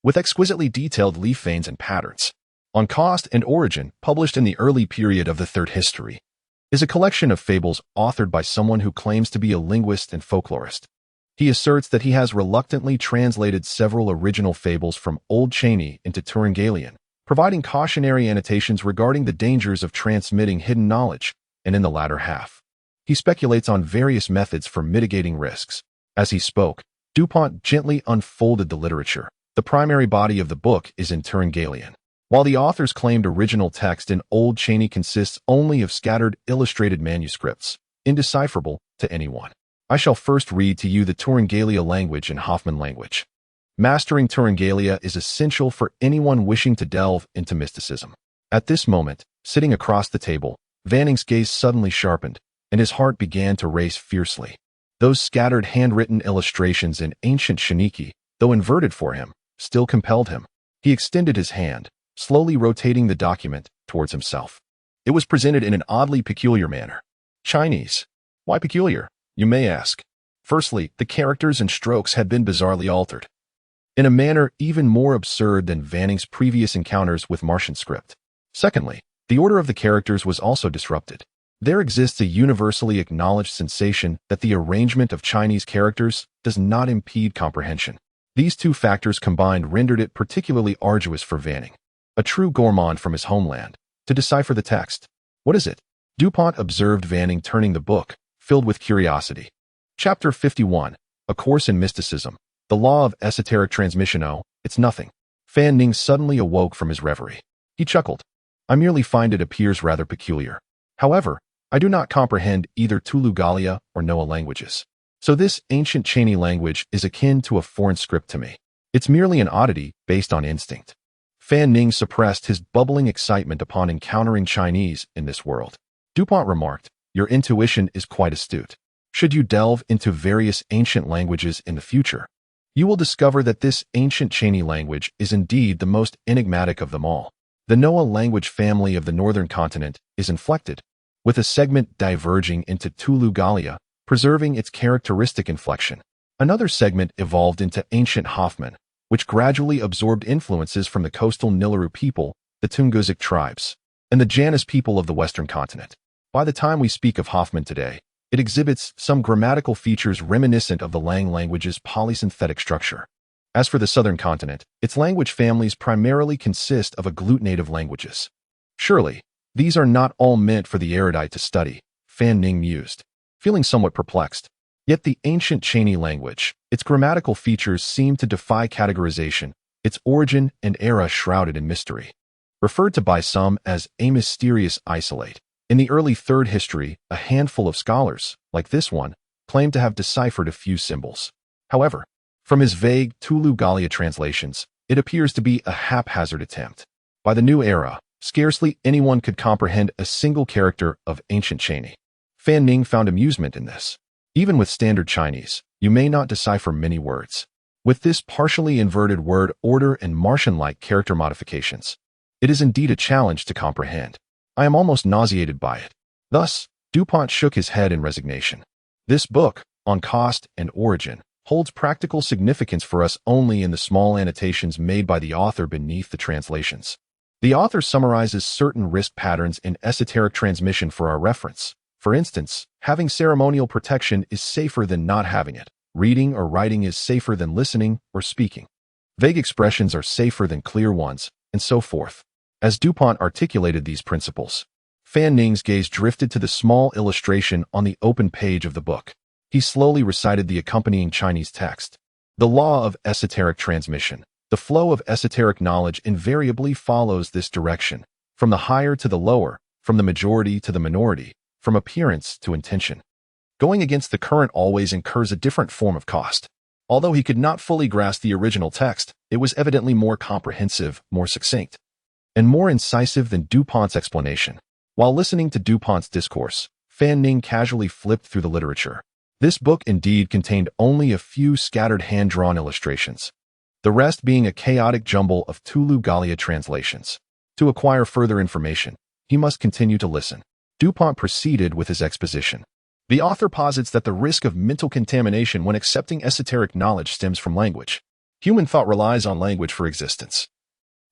with exquisitely detailed leaf veins and patterns. On Cost and Origin, published in the early period of the Third History, is a collection of fables authored by someone who claims to be a linguist and folklorist. He asserts that he has reluctantly translated several original fables from Old Chinese into Turungalian, providing cautionary annotations regarding the dangers of transmitting hidden knowledge, and in the latter half, he speculates on various methods for mitigating risks. As he spoke, DuPont gently unfolded the literature. The primary body of the book is in Turungalian, while the author's claimed original text in Old Chinese consists only of scattered illustrated manuscripts, indecipherable to anyone. I shall first read to you the Turangalia language and Hoffman language. Mastering Turangalia is essential for anyone wishing to delve into mysticism. At this moment, sitting across the table, Van Ning's gaze suddenly sharpened, and his heart began to race fiercely. Those scattered handwritten illustrations in ancient Shiniki, though inverted for him, still compelled him. He extended his hand, slowly rotating the document towards himself. It was presented in an oddly peculiar manner. Chinese. Why peculiar, you may ask? Firstly, the characters and strokes had been bizarrely altered, in a manner even more absurd than Van Ning's previous encounters with Martian script. Secondly, the order of the characters was also disrupted. There exists a universally acknowledged sensation that the arrangement of Chinese characters does not impede comprehension. These two factors combined rendered it particularly arduous for Van Ning, a true gourmand from his homeland, to decipher the text. What is it? DuPont observed Van Ning turning the book, filled with curiosity. Chapter 51, A Course in Mysticism, The Law of Esoteric Transmission. Oh, it's nothing. Fan Ning suddenly awoke from his reverie. He chuckled. I merely find it appears rather peculiar. However, I do not comprehend either Tulu Galia or Noah languages. So this ancient Chinese language is akin to a foreign script to me. It's merely an oddity based on instinct. Fan Ning suppressed his bubbling excitement upon encountering Chinese in this world. DuPont remarked, your intuition is quite astute. Should you delve into various ancient languages in the future, you will discover that this ancient Chinese language is indeed the most enigmatic of them all. The Noah language family of the northern continent is inflected, with a segment diverging into Tulu Galia, preserving its characteristic inflection. Another segment evolved into ancient Hoffman, which gradually absorbed influences from the coastal Nilaru people, the Tunguzic tribes, and the Janus people of the western continent. By the time we speak of Hoffman today, it exhibits some grammatical features reminiscent of the Lang language's polysynthetic structure. As for the southern continent, its language families primarily consist of agglutinative languages. Surely, these are not all meant for the erudite to study, Fan Ning mused, feeling somewhat perplexed. Yet the ancient Chinese language, its grammatical features seem to defy categorization, its origin and era shrouded in mystery. Referred to by some as a mysterious isolate, in the early Third History, a handful of scholars, like this one, claimed to have deciphered a few symbols. However, from his vague Tulu Galia translations, it appears to be a haphazard attempt. By the new era, scarcely anyone could comprehend a single character of ancient Chinese. Fan Ning found amusement in this. Even with standard Chinese, you may not decipher many words. With this partially inverted word order and Martian-like character modifications, it is indeed a challenge to comprehend. I am almost nauseated by it. Thus, DuPont shook his head in resignation. This book, on cost and origin, holds practical significance for us only in the small annotations made by the author beneath the translations. The author summarizes certain risk patterns in esoteric transmission for our reference. For instance, having ceremonial protection is safer than not having it. Reading or writing is safer than listening or speaking. Vague expressions are safer than clear ones, and so forth. As DuPont articulated these principles, Fan Ning's gaze drifted to the small illustration on the open page of the book. He slowly recited the accompanying Chinese text. The law of esoteric transmission. The flow of esoteric knowledge invariably follows this direction, from the higher to the lower, from the majority to the minority, from appearance to intention. Going against the current always incurs a different form of cost. Although he could not fully grasp the original text, it was evidently more comprehensive, more succinct, and more incisive than DuPont's explanation. While listening to DuPont's discourse, Fan Ning casually flipped through the literature. This book indeed contained only a few scattered hand-drawn illustrations, the rest being a chaotic jumble of Tulu Galia translations. To acquire further information, he must continue to listen. DuPont proceeded with his exposition. The author posits that the risk of mental contamination when accepting esoteric knowledge stems from language. Human thought relies on language for existence.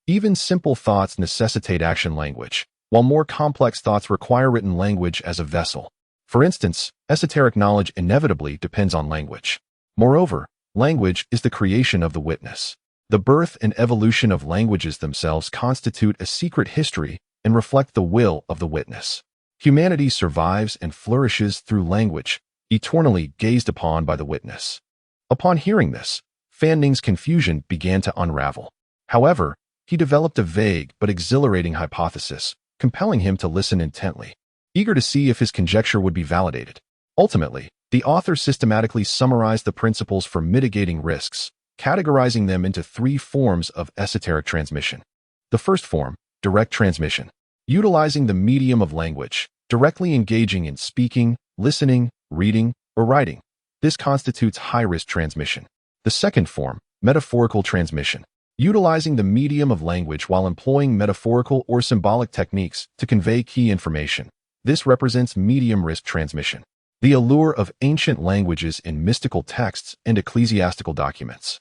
Even simple thoughts necessitate action language, while more complex thoughts require written language as a vessel. For instance, esoteric knowledge inevitably depends on language. Moreover, language is the creation of the witness. The birth and evolution of languages themselves constitute a secret history and reflect the will of the witness. Humanity survives and flourishes through language, eternally gazed upon by the witness. Upon hearing this, Fan Ning's confusion began to unravel. However, he developed a vague but exhilarating hypothesis, compelling him to listen intently, eager to see if his conjecture would be validated. Ultimately, the author systematically summarized the principles for mitigating risks, categorizing them into three forms of esoteric transmission. The first form, direct transmission, utilizing the medium of language, directly engaging in speaking, listening, reading, or writing. This constitutes high-risk transmission. The second form, metaphorical transmission, utilizing the medium of language while employing metaphorical or symbolic techniques to convey key information. This represents medium-risk transmission. The allure of ancient languages in mystical texts and ecclesiastical documents,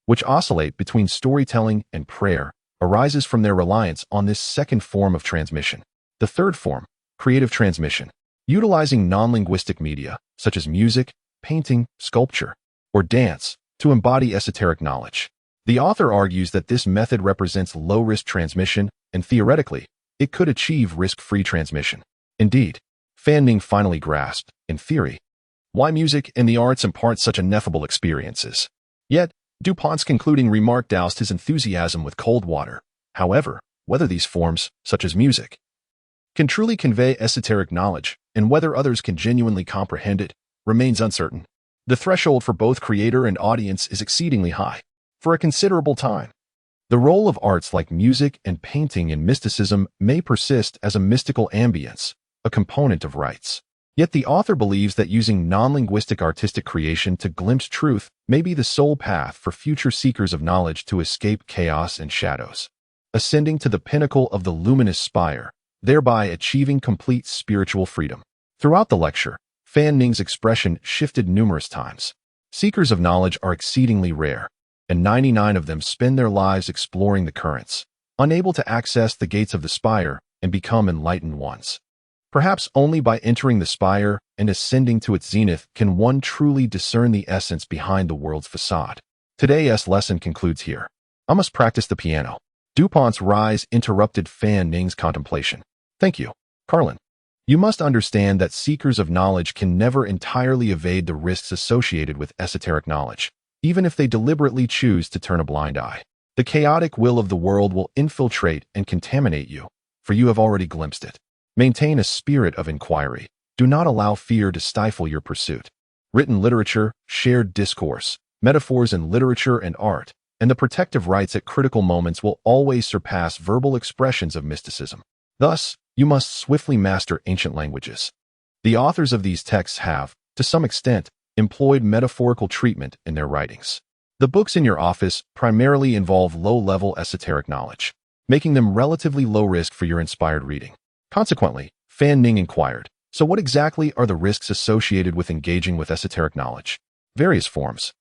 which oscillate between storytelling and prayer, arises from their reliance on this second form of transmission. The third form, creative transmission, utilizing non-linguistic media, such as music, painting, sculpture, or dance, to embody esoteric knowledge. The author argues that this method represents low-risk transmission, and theoretically, it could achieve risk-free transmission. Indeed, Fan Ning finally grasped, in theory, why music and the arts impart such ineffable experiences. Yet, Dupont's concluding remark doused his enthusiasm with cold water. However, whether these forms, such as music, can truly convey esoteric knowledge, and whether others can genuinely comprehend it, remains uncertain. The threshold for both creator and audience is exceedingly high. For a considerable time, the role of arts like music and painting in mysticism may persist as a mystical ambience, a component of rites. Yet the author believes that using non-linguistic artistic creation to glimpse truth may be the sole path for future seekers of knowledge to escape chaos and shadows, ascending to the pinnacle of the luminous spire, thereby achieving complete spiritual freedom. Throughout the lecture, Fan Ning's expression shifted numerous times. Seekers of knowledge are exceedingly rare, and 99 of them spend their lives exploring the currents, unable to access the gates of the spire and become enlightened ones. Perhaps only by entering the spire and ascending to its zenith can one truly discern the essence behind the world's façade. Today's lesson concludes here. I must practice the piano. Dupont's rise interrupted Fan Ning's contemplation. Thank you, Carlin. You must understand that seekers of knowledge can never entirely evade the risks associated with esoteric knowledge, even if they deliberately choose to turn a blind eye. The chaotic will of the world will infiltrate and contaminate you, for you have already glimpsed it. Maintain a spirit of inquiry. Do not allow fear to stifle your pursuit. Written literature, shared discourse, metaphors in literature and art, and the protective rites at critical moments will always surpass verbal expressions of mysticism. Thus, you must swiftly master ancient languages. The authors of these texts have, to some extent, employed metaphorical treatment in their writings. The books in your office primarily involve low-level esoteric knowledge, making them relatively low risk for your inspired reading. Consequently, Fan Ning inquired, so what exactly are the risks associated with engaging with esoteric knowledge? Various forms.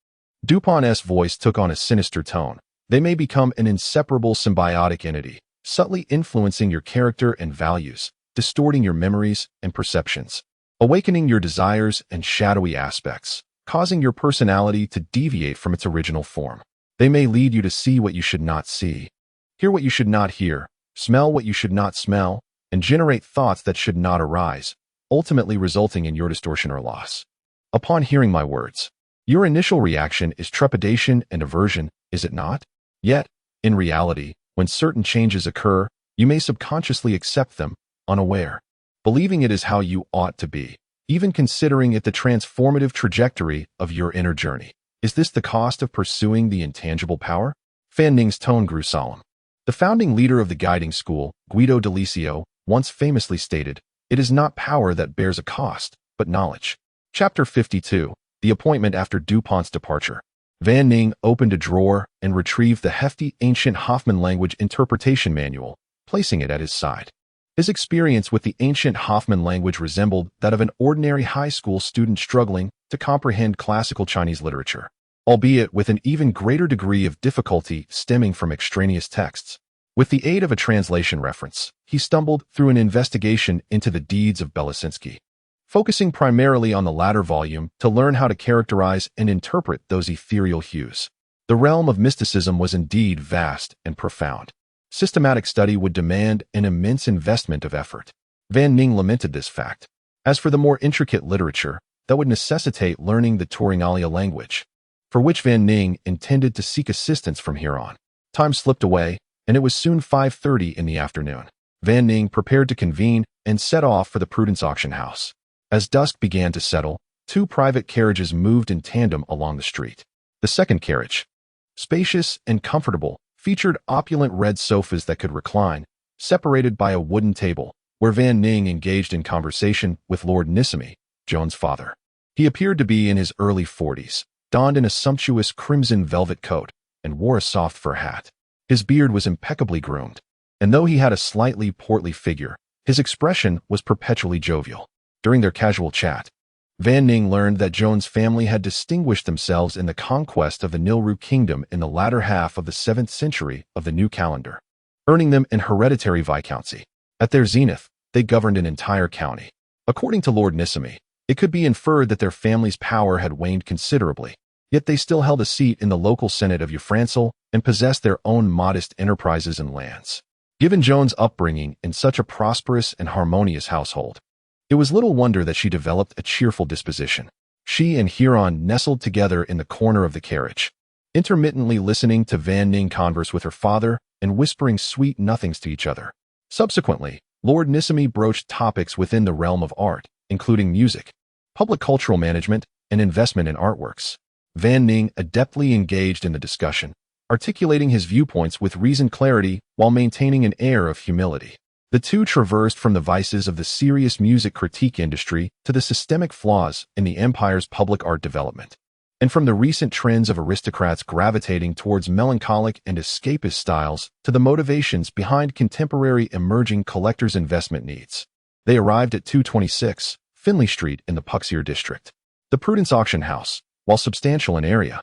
Dupont's voice took on a sinister tone. They may become an inseparable symbiotic entity, subtly influencing your character and values, distorting your memories and perceptions, awakening your desires and shadowy aspects, causing your personality to deviate from its original form. They may lead you to see what you should not see, hear what you should not hear, smell what you should not smell, and generate thoughts that should not arise, ultimately resulting in your distortion or loss. Upon hearing my words, your initial reaction is trepidation and aversion, is it not? Yet, in reality, when certain changes occur, you may subconsciously accept them, unaware, believing it is how you ought to be, even considering it the transformative trajectory of your inner journey. Is this the cost of pursuing the intangible power? Fan Ning's tone grew solemn. The founding leader of the guiding school, Guido Delisio, once famously stated, "It is not power that bears a cost, but knowledge." Chapter 52, The Appointment After Dupont's Departure. Fan Ning opened a drawer and retrieved the hefty ancient Hoffman language interpretation manual, placing it at his side. His experience with the ancient Hoffman language resembled that of an ordinary high school student struggling to comprehend classical Chinese literature, albeit with an even greater degree of difficulty stemming from extraneous texts. With the aid of a translation reference, he stumbled through an investigation into the deeds of Belosinsky, focusing primarily on the latter volume to learn how to characterize and interpret those ethereal hues. The realm of mysticism was indeed vast and profound. Systematic study would demand an immense investment of effort. Fan Ning lamented this fact. As for the more intricate literature, that would necessitate learning the Turingalia language, for which Fan Ning intended to seek assistance from here on. Time slipped away, and it was soon 5:30 in the afternoon. Fan Ning prepared to convene and set off for the Prudence auction house. As dusk began to settle, two private carriages moved in tandem along the street. The second carriage, spacious and comfortable, featured opulent red sofas that could recline, separated by a wooden table, where Fan Ning engaged in conversation with Lord Nissamy, Joan's father. He appeared to be in his early 40s, donned in a sumptuous crimson velvet coat, and wore a soft fur hat. His beard was impeccably groomed, and though he had a slightly portly figure, his expression was perpetually jovial. During their casual chat, Fan Ning learned that Joan's family had distinguished themselves in the conquest of the Nilru kingdom in the latter half of the 7th century of the new calendar, earning them an hereditary viscountcy. At their zenith, they governed an entire county. According to Lord Nissamy, it could be inferred that their family's power had waned considerably, yet they still held a seat in the local senate of Ufrancel and possessed their own modest enterprises and lands. Given Joan's upbringing in such a prosperous and harmonious household, it was little wonder that she developed a cheerful disposition. She and Huron nestled together in the corner of the carriage, intermittently listening to Van Ning converse with her father and whispering sweet nothings to each other. Subsequently, Lord Nissamy broached topics within the realm of art, including music, public cultural management, and investment in artworks. Van Ning adeptly engaged in the discussion, articulating his viewpoints with reasoned clarity while maintaining an air of humility. The two traversed from the vices of the serious music critique industry to the systemic flaws in the empire's public art development, and from the recent trends of aristocrats gravitating towards melancholic and escapist styles to the motivations behind contemporary emerging collectors' investment needs. They arrived at 226 Finley Street in the Puxier district. The Prudence Auction House, while substantial in area,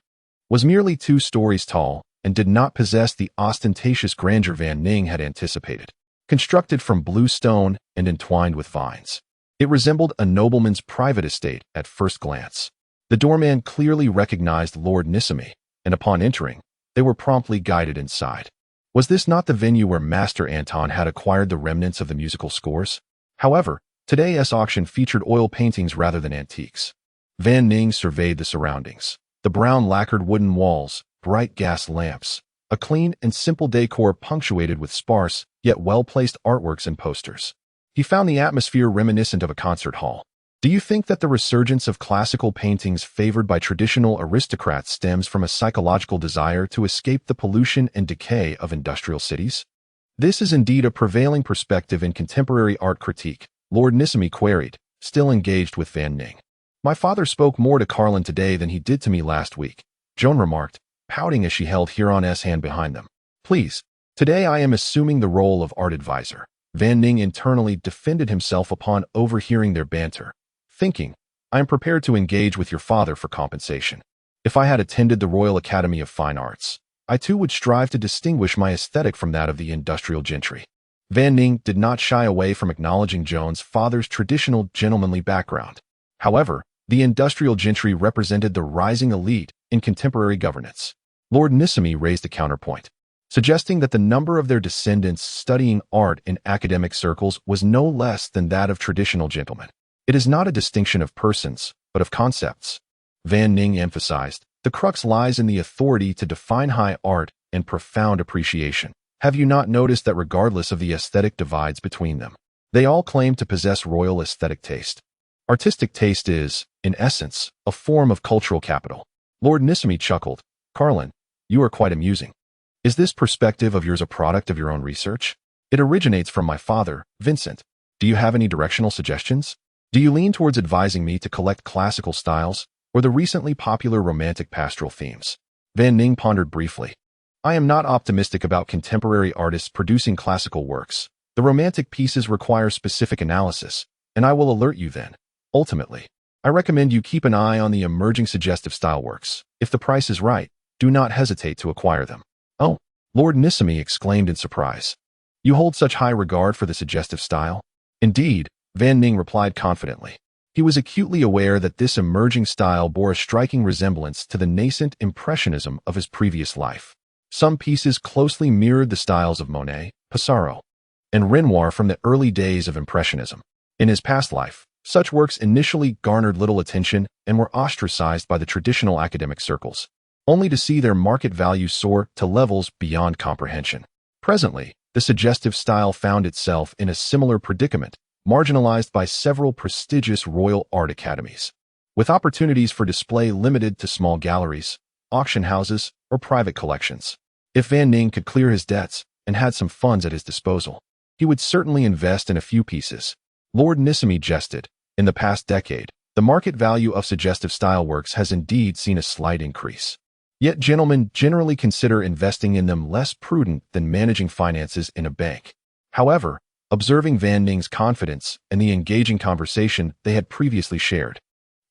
was merely 2 stories tall and did not possess the ostentatious grandeur Van Ning had anticipated. Constructed from blue stone and entwined with vines, it resembled a nobleman's private estate at first glance. The doorman clearly recognized Lord Nissamy, and upon entering, they were promptly guided inside. Was this not the venue where Master Anton had acquired the remnants of the musical scores? However, today's auction featured oil paintings rather than antiques. Van Ning surveyed the surroundings. The brown lacquered wooden walls, bright gas lamps, a clean and simple decor punctuated with sparse, yet well-placed artworks and posters. He found the atmosphere reminiscent of a concert hall. Do you think that the resurgence of classical paintings favored by traditional aristocrats stems from a psychological desire to escape the pollution and decay of industrial cities? This is indeed a prevailing perspective in contemporary art critique, Lord Nissamy queried, still engaged with Van Ning. My father spoke more to Carlin today than he did to me last week, Joan remarked, pouting as she held Huron's hand behind them. Please, today I am assuming the role of art advisor. Van Ning internally defended himself upon overhearing their banter, thinking, I am prepared to engage with your father for compensation. If I had attended the Royal Academy of Fine Arts, I too would strive to distinguish my aesthetic from that of the industrial gentry. Van Ning did not shy away from acknowledging Joan's father's traditional gentlemanly background. However, the industrial gentry represented the rising elite in contemporary governance. Lord Nissamy raised a counterpoint, suggesting that the number of their descendants studying art in academic circles was no less than that of traditional gentlemen. It is not a distinction of persons, but of concepts. Van Ning emphasized, the crux lies in the authority to define high art and profound appreciation. Have you not noticed that regardless of the aesthetic divides between them, they all claim to possess royal aesthetic taste? Artistic taste is, in essence, a form of cultural capital. Lord Nissamy chuckled. Carlin, you are quite amusing. Is this perspective of yours a product of your own research? It originates from my father, Vincent. Do you have any directional suggestions? Do you lean towards advising me to collect classical styles or the recently popular romantic pastoral themes? Van Ning pondered briefly. I am not optimistic about contemporary artists producing classical works. The romantic pieces require specific analysis, and I will alert you then. Ultimately, I recommend you keep an eye on the emerging suggestive style works. If the price is right, do not hesitate to acquire them. Oh, Lord Nissamy exclaimed in surprise. You hold such high regard for the suggestive style? Indeed, Van Ning replied confidently. He was acutely aware that this emerging style bore a striking resemblance to the nascent impressionism of his previous life. Some pieces closely mirrored the styles of Monet, Pissarro, and Renoir from the early days of Impressionism. In his past life, such works initially garnered little attention and were ostracized by the traditional academic circles, only to see their market value soar to levels beyond comprehension. Presently, the suggestive style found itself in a similar predicament, marginalized by several prestigious royal art academies, with opportunities for display limited to small galleries, auction houses, or private collections. If Van Ning could clear his debts and had some funds at his disposal, he would certainly invest in a few pieces. Lord Nissamy jested. In the past decade, the market value of suggestive style works has indeed seen a slight increase. Yet gentlemen generally consider investing in them less prudent than managing finances in a bank. However, observing Van Ning's confidence and the engaging conversation they had previously shared,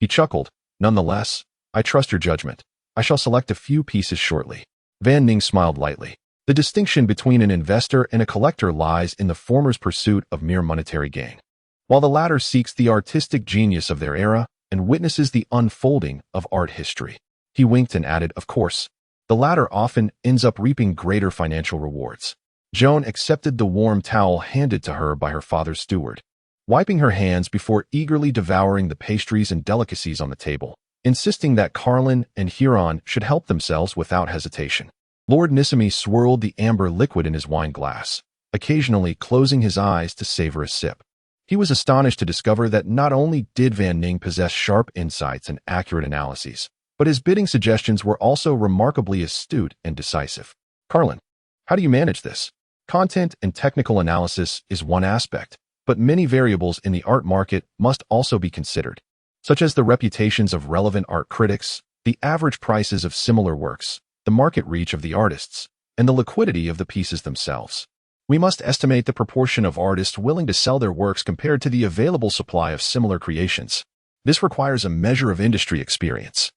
he chuckled. Nonetheless, I trust your judgment. I shall select a few pieces shortly. Van Ning smiled lightly. The distinction between an investor and a collector lies in the former's pursuit of mere monetary gain, while the latter seeks the artistic genius of their era and witnesses the unfolding of art history. He winked and added, of course, the latter often ends up reaping greater financial rewards. Joan accepted the warm towel handed to her by her father's steward. wiping her hands before eagerly devouring the pastries and delicacies on the table, insisting that Carlin and Huron should help themselves without hesitation. Lord Nissamy swirled the amber liquid in his wine glass, occasionally closing his eyes to savor a sip. He was astonished to discover that not only did Van Ning possess sharp insights and accurate analyses, but his bidding suggestions were also remarkably astute and decisive. Carlin, how do you manage this? Content and technical analysis is one aspect, but many variables in the art market must also be considered, such as the reputations of relevant art critics, the average prices of similar works, the market reach of the artists, and the liquidity of the pieces themselves. We must estimate the proportion of artists willing to sell their works compared to the available supply of similar creations. This requires a measure of industry experience.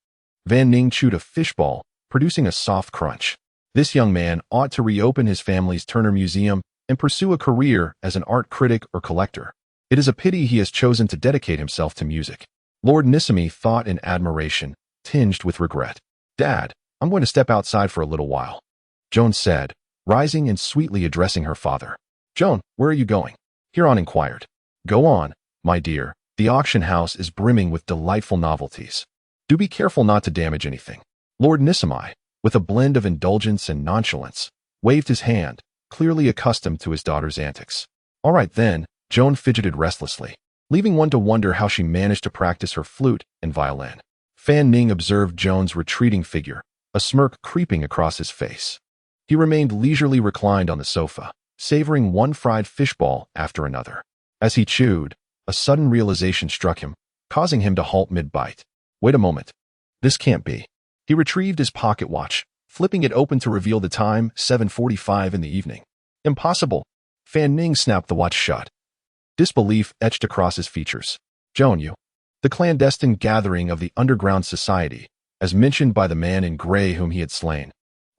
Van Ning chewed a fishball, producing a soft crunch. This young man ought to reopen his family's Turner Museum and pursue a career as an art critic or collector. It is a pity he has chosen to dedicate himself to music. Lord Nissamy thought in admiration, tinged with regret. Dad, I'm going to step outside for a little while, Joan said, rising and sweetly addressing her father. Joan, where are you going? Huron inquired. Go on, my dear. The auction house is brimming with delightful novelties. Do be careful not to damage anything. Lord Nissamy, with a blend of indulgence and nonchalance, waved his hand, clearly accustomed to his daughter's antics. All right then, Joan fidgeted restlessly, leaving one to wonder how she managed to practice her flute and violin. Fan Ning observed Joan's retreating figure, a smirk creeping across his face. He remained leisurely reclined on the sofa, savoring one fried fishball after another. As he chewed, a sudden realization struck him, causing him to halt mid-bite. Wait a moment. This can't be. He retrieved his pocket watch, flipping it open to reveal the time, 7:45 in the evening. Impossible. Fan Ning snapped the watch shut. Disbelief etched across his features. Joan, you. The clandestine gathering of the underground society, as mentioned by the man in gray whom he had slain,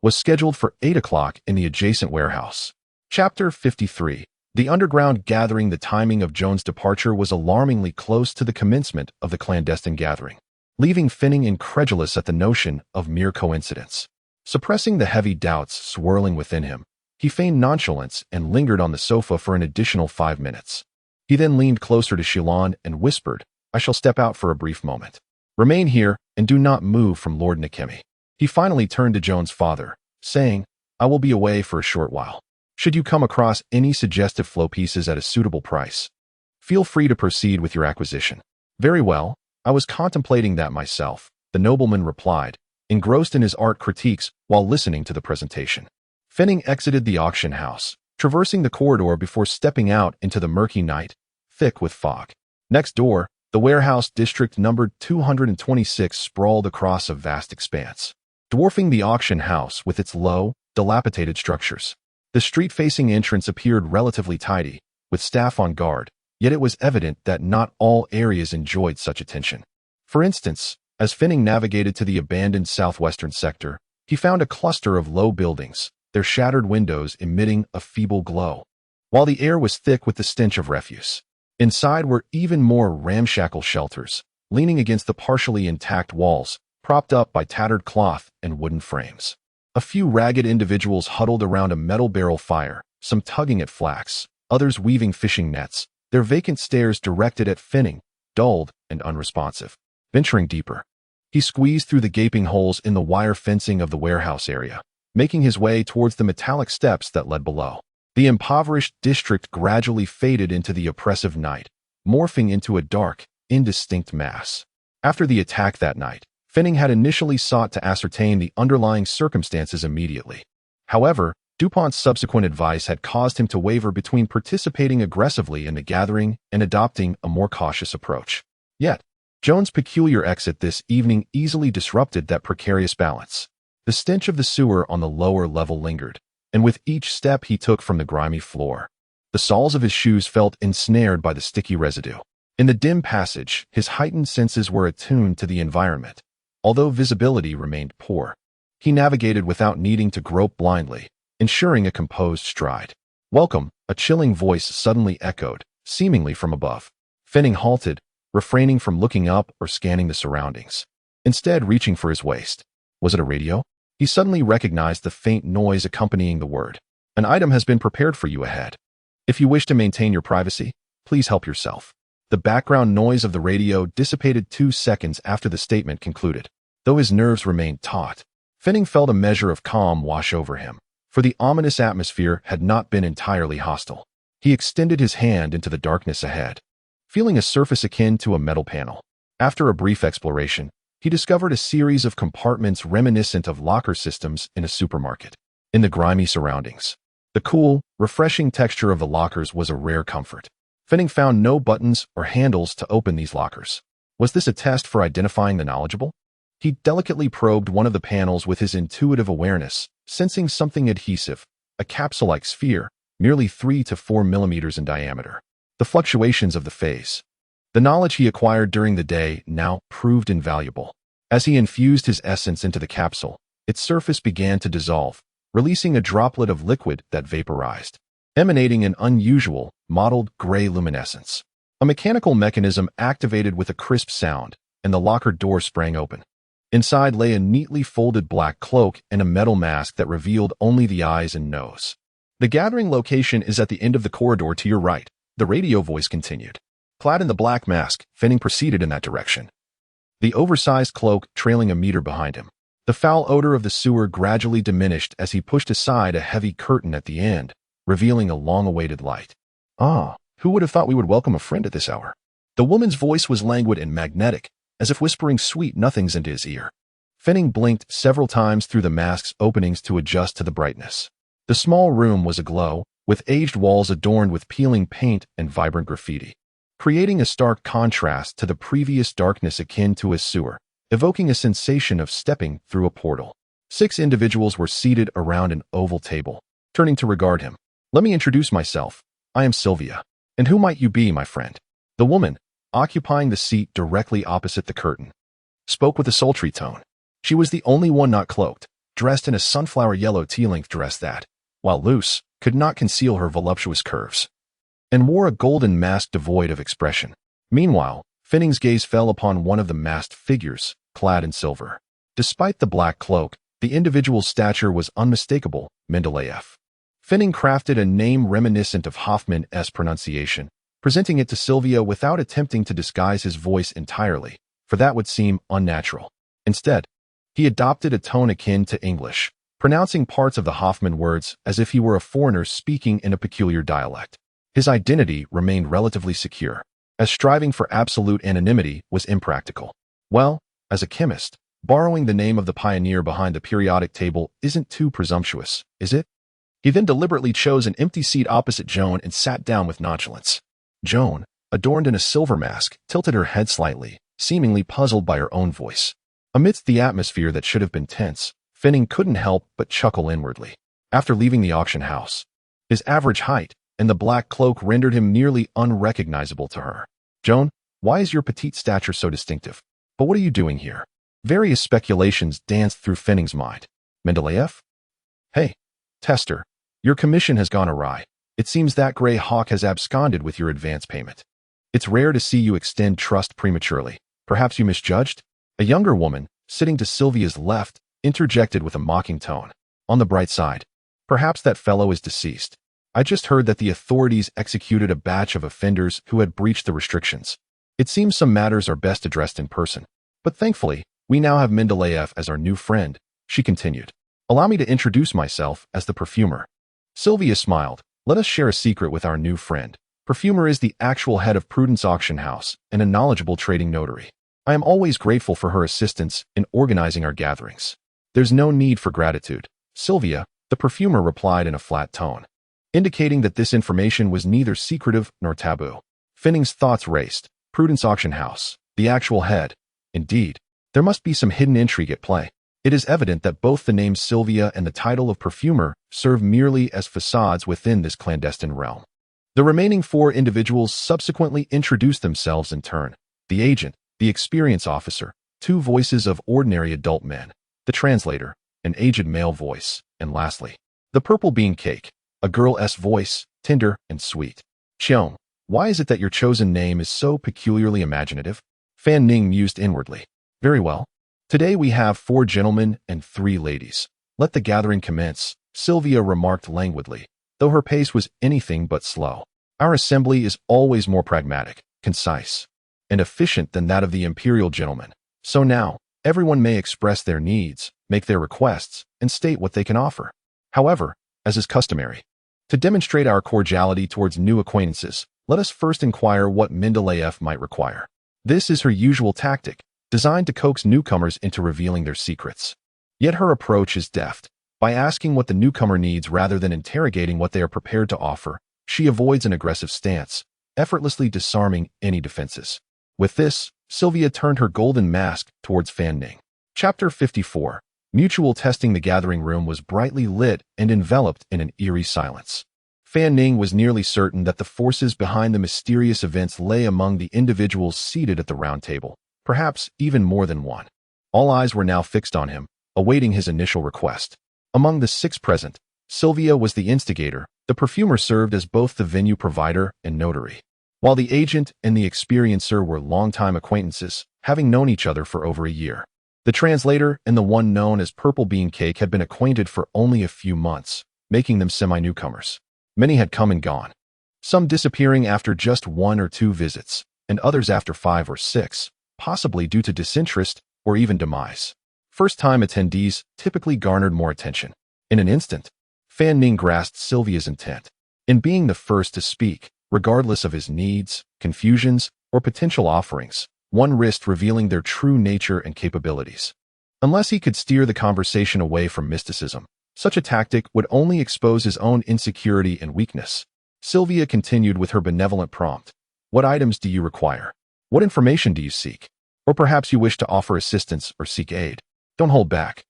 was scheduled for 8 o'clock in the adjacent warehouse. Chapter 53. The underground gathering. The timing of Joan's departure was alarmingly close to the commencement of the clandestine gathering, leaving Finning incredulous at the notion of mere coincidence. Suppressing the heavy doubts swirling within him, he feigned nonchalance and lingered on the sofa for an additional 5 minutes. He then leaned closer to Shilon and whispered, I shall step out for a brief moment. Remain here and do not move from Lord Nikemi. He finally turned to Joan's father, saying, I will be away for a short while. Should you come across any suggestive flow pieces at a suitable price, feel free to proceed with your acquisition. Very well, I was contemplating that myself, the nobleman replied, engrossed in his art critiques while listening to the presentation. Finning exited the auction house, traversing the corridor before stepping out into the murky night, thick with fog. Next door, the warehouse district numbered 226 sprawled across a vast expanse, dwarfing the auction house with its low, dilapidated structures. The street-facing entrance appeared relatively tidy, with staff on guard, yet it was evident that not all areas enjoyed such attention. For instance, as Finning navigated to the abandoned southwestern sector, he found a cluster of low buildings, their shattered windows emitting a feeble glow, while the air was thick with the stench of refuse. Inside were even more ramshackle shelters, leaning against the partially intact walls, propped up by tattered cloth and wooden frames. A few ragged individuals huddled around a metal barrel fire, some tugging at flax, others weaving fishing nets, their vacant stares directed at Finning, dulled and unresponsive. Venturing deeper, he squeezed through the gaping holes in the wire fencing of the warehouse area, making his way towards the metallic steps that led below. The impoverished district gradually faded into the oppressive night, morphing into a dark, indistinct mass. After the attack that night, Finning had initially sought to ascertain the underlying circumstances immediately. However, DuPont's subsequent advice had caused him to waver between participating aggressively in the gathering and adopting a more cautious approach. Yet, Joan's peculiar exit this evening easily disrupted that precarious balance. The stench of the sewer on the lower level lingered, and with each step he took from the grimy floor, the soles of his shoes felt ensnared by the sticky residue. In the dim passage, his heightened senses were attuned to the environment, although visibility remained poor. He navigated without needing to grope blindly, ensuring a composed stride. Welcome, a chilling voice suddenly echoed, seemingly from above. Finning halted, refraining from looking up or scanning the surroundings, instead reaching for his waist. Was it a radio? He suddenly recognized the faint noise accompanying the word. An item has been prepared for you ahead. If you wish to maintain your privacy, Please help yourself. The background noise of the radio dissipated 2 seconds after the statement concluded. Though his nerves remained taut, Finning felt a measure of calm wash over him, for the ominous atmosphere had not been entirely hostile. He extended his hand into the darkness ahead, feeling a surface akin to a metal panel. After a brief exploration, he discovered a series of compartments reminiscent of locker systems in a supermarket. In the grimy surroundings, the cool, refreshing texture of the lockers was a rare comfort. Finning found no buttons or handles to open these lockers. Was this a test for identifying the knowledgeable? He delicately probed one of the panels with his intuitive awareness, sensing something adhesive, a capsule-like sphere, merely 3 to 4 millimeters in diameter. The fluctuations of the phase. The knowledge he acquired during the day now proved invaluable. As he infused his essence into the capsule, its surface began to dissolve, releasing a droplet of liquid that vaporized, emanating an unusual, mottled gray luminescence. A mechanical mechanism activated with a crisp sound, and the locker door sprang open. Inside lay a neatly folded black cloak and a metal mask that revealed only the eyes and nose. The gathering location is at the end of the corridor to your right, the radio voice continued. Clad in the black mask, Finning proceeded in that direction, the oversized cloak trailing a meter behind him. The foul odor of the sewer gradually diminished as he pushed aside a heavy curtain at the end, revealing a long-awaited light. Ah, who would have thought we would welcome a friend at this hour? The woman's voice was languid and magnetic, as if whispering sweet nothings into his ear. Finning blinked several times through the mask's openings to adjust to the brightness. The small room was aglow, with aged walls adorned with peeling paint and vibrant graffiti, creating a stark contrast to the previous darkness akin to a sewer, evoking a sensation of stepping through a portal. 6 individuals were seated around an oval table, turning to regard him. Let me introduce myself. I am Sylvia. And who might you be, my friend? The woman, occupying the seat directly opposite the curtain, spoke with a sultry tone. She was the only one not cloaked, dressed in a sunflower yellow tea-length dress that, while loose, could not conceal her voluptuous curves, and wore a golden mask devoid of expression. Meanwhile, Finning's gaze fell upon one of the masked figures, clad in silver. Despite the black cloak, the individual's stature was unmistakable, Mendeleev. Finning crafted a name reminiscent of Hoffman's pronunciation, presenting it to Sylvia without attempting to disguise his voice entirely, for that would seem unnatural. Instead, he adopted a tone akin to English, pronouncing parts of the Hoffman words as if he were a foreigner speaking in a peculiar dialect. His identity remained relatively secure, as striving for absolute anonymity was impractical. Well, as a chemist, borrowing the name of the pioneer behind the periodic table isn't too presumptuous, is it? He then deliberately chose an empty seat opposite Joan and sat down with nonchalance. Joan, adorned in a silver mask, tilted her head slightly, seemingly puzzled by her own voice. Amidst the atmosphere that should have been tense, Finning couldn't help but chuckle inwardly. After leaving the auction house, his average height and the black cloak rendered him nearly unrecognizable to her. Joan, why is your petite stature so distinctive? But what are you doing here? Various speculations danced through Finning's mind. Mendeleev? Hey, Tester, your commission has gone awry. It seems that gray hawk has absconded with your advance payment. It's rare to see you extend trust prematurely. Perhaps you misjudged? A younger woman, sitting to Sylvia's left, interjected with a mocking tone. On the bright side, perhaps that fellow is deceased. I just heard that the authorities executed a batch of offenders who had breached the restrictions. It seems some matters are best addressed in person. But thankfully, we now have Mendeleev as our new friend, she continued. Allow me to introduce myself as the perfumer. Sylvia smiled. Let us share a secret with our new friend. Perfumer is the actual head of Prudence Auction House and a knowledgeable trading notary. I am always grateful for her assistance in organizing our gatherings. There's no need for gratitude, Sylvia, the perfumer replied in a flat tone, indicating that this information was neither secretive nor taboo. Finning's thoughts raced. Prudence Auction House, the actual head. Indeed, there must be some hidden intrigue at play. It is evident that both the name Sylvia and the title of perfumer serve merely as facades within this clandestine realm. The remaining 4 individuals subsequently introduced themselves in turn. The agent, the experience officer, 2 voices of ordinary adult men, the translator, an aged male voice, and lastly, the purple bean cake, a girl's voice, tender and sweet. Xiong, why is it that your chosen name is so peculiarly imaginative? Fan Ning mused inwardly. Very well. Today we have 4 gentlemen and 3 ladies. Let the gathering commence, Sylvia remarked languidly, though her pace was anything but slow. Our assembly is always more pragmatic, concise, and efficient than that of the imperial gentleman. So now, everyone may express their needs, make their requests, and state what they can offer. However, as is customary, to demonstrate our cordiality towards new acquaintances, let us first inquire what Mendeleev might require. This is her usual tactic, designed to coax newcomers into revealing their secrets. Yet her approach is deft. By asking what the newcomer needs rather than interrogating what they are prepared to offer, she avoids an aggressive stance, effortlessly disarming any defenses. With this, Sylvia turned her golden mask towards Fan Ning. Chapter 54. Mutual testing. The gathering room was brightly lit and enveloped in an eerie silence. Fan Ning was nearly certain that the forces behind the mysterious events lay among the individuals seated at the round table, perhaps even more than one. All eyes were now fixed on him, awaiting his initial request. Among the 6 present, Sylvia was the instigator. The perfumer served as both the venue provider and notary, while the agent and the experiencer were longtime acquaintances, having known each other for over a year. The translator and the one known as Purple Bean Cake had been acquainted for only a few months, making them semi-newcomers. Many had come and gone, some disappearing after just 1 or 2 visits, and others after 5 or 6, possibly due to disinterest or even demise. First-time attendees typically garnered more attention. In an instant, Fan Ning grasped Sylvia's intent. In being the first to speak, regardless of his needs, confusions, or potential offerings, one risked revealing their true nature and capabilities. Unless he could steer the conversation away from mysticism, such a tactic would only expose his own insecurity and weakness. Sylvia continued with her benevolent prompt. What items do you require? What information do you seek? Or perhaps you wish to offer assistance or seek aid. Don't hold back.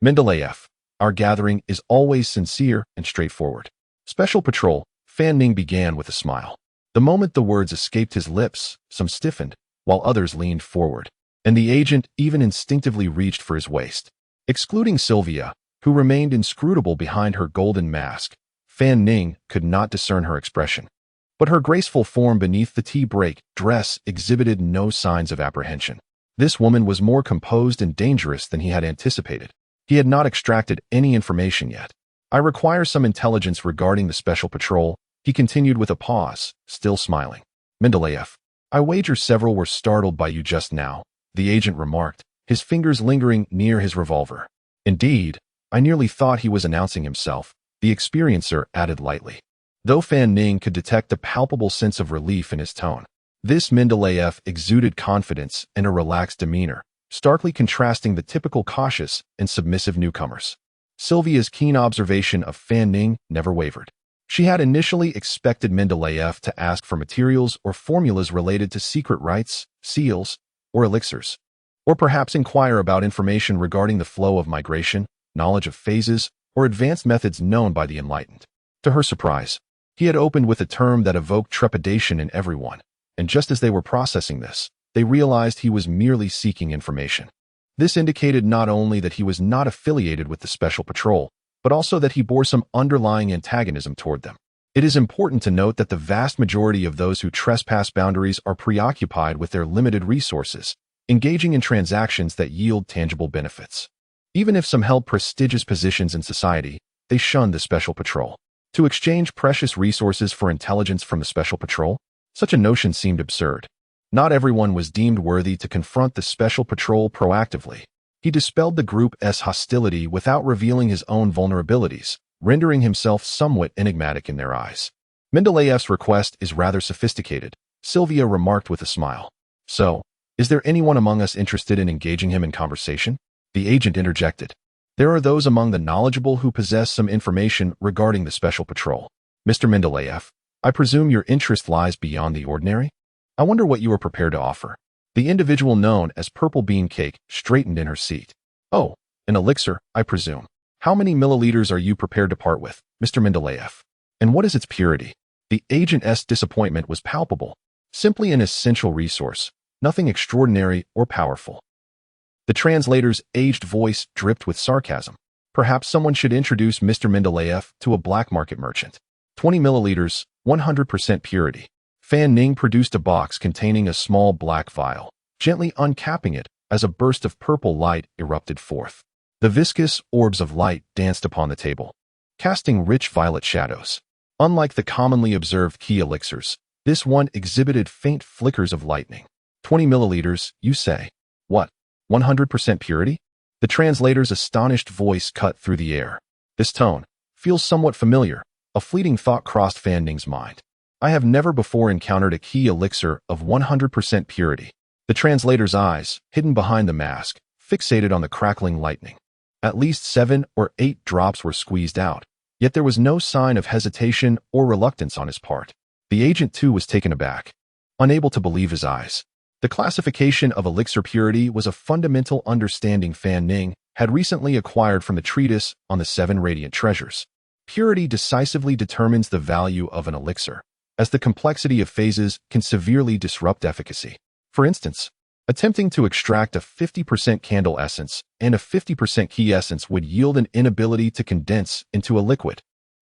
Mendeleev, our gathering is always sincere and straightforward. Special Patrol, Fan Ning began with a smile. The moment the words escaped his lips, some stiffened, while others leaned forward, and the agent even instinctively reached for his waist. Excluding Sylvia, who remained inscrutable behind her golden mask, Fan Ning could not discern her expression. But her graceful form beneath the tea-break dress exhibited no signs of apprehension. This woman was more composed and dangerous than he had anticipated. He had not extracted any information yet. I require some intelligence regarding the Special Patrol, he continued with a pause, still smiling. Mendeleev, I wager several were startled by you just now, the agent remarked, his fingers lingering near his revolver. Indeed, I nearly thought he was announcing himself, the experiencer added lightly. Though Fan Ning could detect a palpable sense of relief in his tone, this Mendeleev exuded confidence and a relaxed demeanor, starkly contrasting the typical cautious and submissive newcomers. Sylvia's keen observation of Fan Ning never wavered. She had initially expected Mendeleev to ask for materials or formulas related to secret rites, seals, or elixirs, or perhaps inquire about information regarding the flow of migration, knowledge of phases, or advanced methods known by the enlightened. To her surprise, he had opened with a term that evoked trepidation in everyone, and just as they were processing this, they realized he was merely seeking information. This indicated not only that he was not affiliated with the Special Patrol, but also that he bore some underlying antagonism toward them. It is important to note that the vast majority of those who trespass boundaries are preoccupied with their limited resources, engaging in transactions that yield tangible benefits. Even if some held prestigious positions in society, they shunned the Special Patrol. To exchange precious resources for intelligence from the Special Patrol? Such a notion seemed absurd. Not everyone was deemed worthy to confront the Special Patrol proactively. He dispelled the group's hostility without revealing his own vulnerabilities, rendering himself somewhat enigmatic in their eyes. Mendeleev's request is rather sophisticated, Sylvia remarked with a smile. So, is there anyone among us interested in engaging him in conversation? The agent interjected. There are those among the knowledgeable who possess some information regarding the Special Patrol. Mr. Mendeleev, I presume your interest lies beyond the ordinary? I wonder what you are prepared to offer. The individual known as Purple Bean Cake straightened in her seat. Oh, an elixir, I presume. How many milliliters are you prepared to part with, Mr. Mendeleev? And what is its purity? The agent's disappointment was palpable. Simply an essential resource, nothing extraordinary or powerful. The translator's aged voice dripped with sarcasm. Perhaps someone should introduce Mr. Mendeleev to a black market merchant. 20 milliliters, 100% purity. Fan Ning produced a box containing a small black vial, gently uncapping it as a burst of purple light erupted forth. The viscous orbs of light danced upon the table, casting rich violet shadows. Unlike the commonly observed key elixirs, this one exhibited faint flickers of lightning. 20 milliliters, you say? What? 100% purity? The translator's astonished voice cut through the air. This tone feels somewhat familiar. A fleeting thought crossed Fan Ning's mind. I have never before encountered a key elixir of 100% purity. The translator's eyes, hidden behind the mask, fixated on the crackling lightning. At least 7 or 8 drops were squeezed out, yet there was no sign of hesitation or reluctance on his part. The agent too was taken aback, unable to believe his eyes. The classification of elixir purity was a fundamental understanding Fan Ning had recently acquired from the treatise on the 7 radiant treasures. Purity decisively determines the value of an elixir, as the complexity of phases can severely disrupt efficacy. For instance, attempting to extract a 50% candle essence and a 50% key essence would yield an inability to condense into a liquid.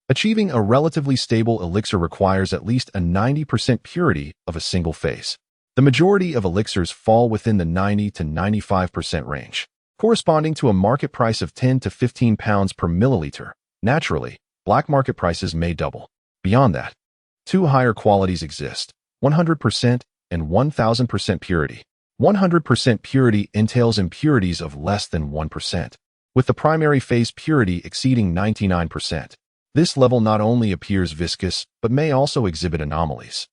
Achieving a relatively stable elixir requires at least a 90% purity of a single phase. The majority of elixirs fall within the 90 to 95% range, corresponding to a market price of 10 to 15 pounds per milliliter. Naturally, black market prices may double. Beyond that, 2 higher qualities exist: 100% and 1000% purity. 100% purity entails impurities of less than 1%, with the primary phase purity exceeding 99%. This level not only appears viscous, but may also exhibit anomalies,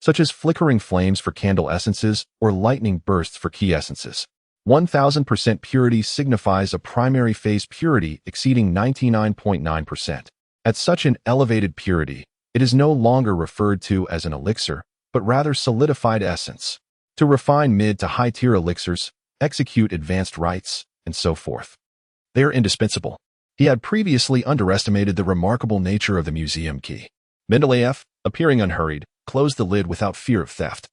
such as flickering flames for candle essences or lightning bursts for key essences. 1000% purity signifies a primary phase purity exceeding 99.9%. At such an elevated purity, it is no longer referred to as an elixir, but rather solidified essence. To refine mid to high-tier elixirs, execute advanced rites, and so forth. They are indispensable. He had previously underestimated the remarkable nature of the museum key. Mendeleev, appearing unhurried, closed the lid without fear of theft.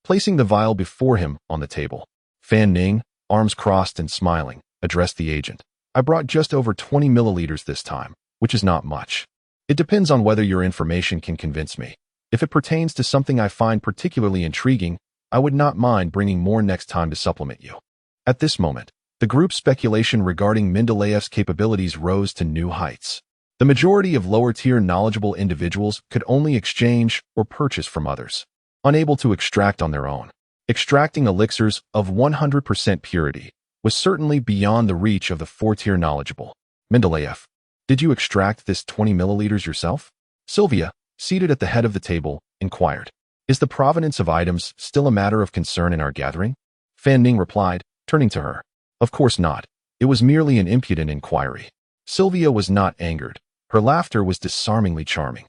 Placing the vial before him on the table, Fan Ning, arms crossed and smiling, addressed the agent. I brought just over 20 milliliters this time, which is not much. It depends on whether your information can convince me. If it pertains to something I find particularly intriguing, I would not mind bringing more next time to supplement you. At this moment, the group's speculation regarding Mendeleev's capabilities rose to new heights. The majority of lower-tier knowledgeable individuals could only exchange or purchase from others, unable to extract on their own. Extracting elixirs of 100% purity was certainly beyond the reach of the 4-tier knowledgeable. Mendeleev, did you extract this 20 milliliters yourself? Sylvia, seated at the head of the table, inquired. Is the provenance of items still a matter of concern in our gathering? Fan Ning replied, turning to her. Of course not. It was merely an impudent inquiry. Sylvia was not angered. Her laughter was disarmingly charming.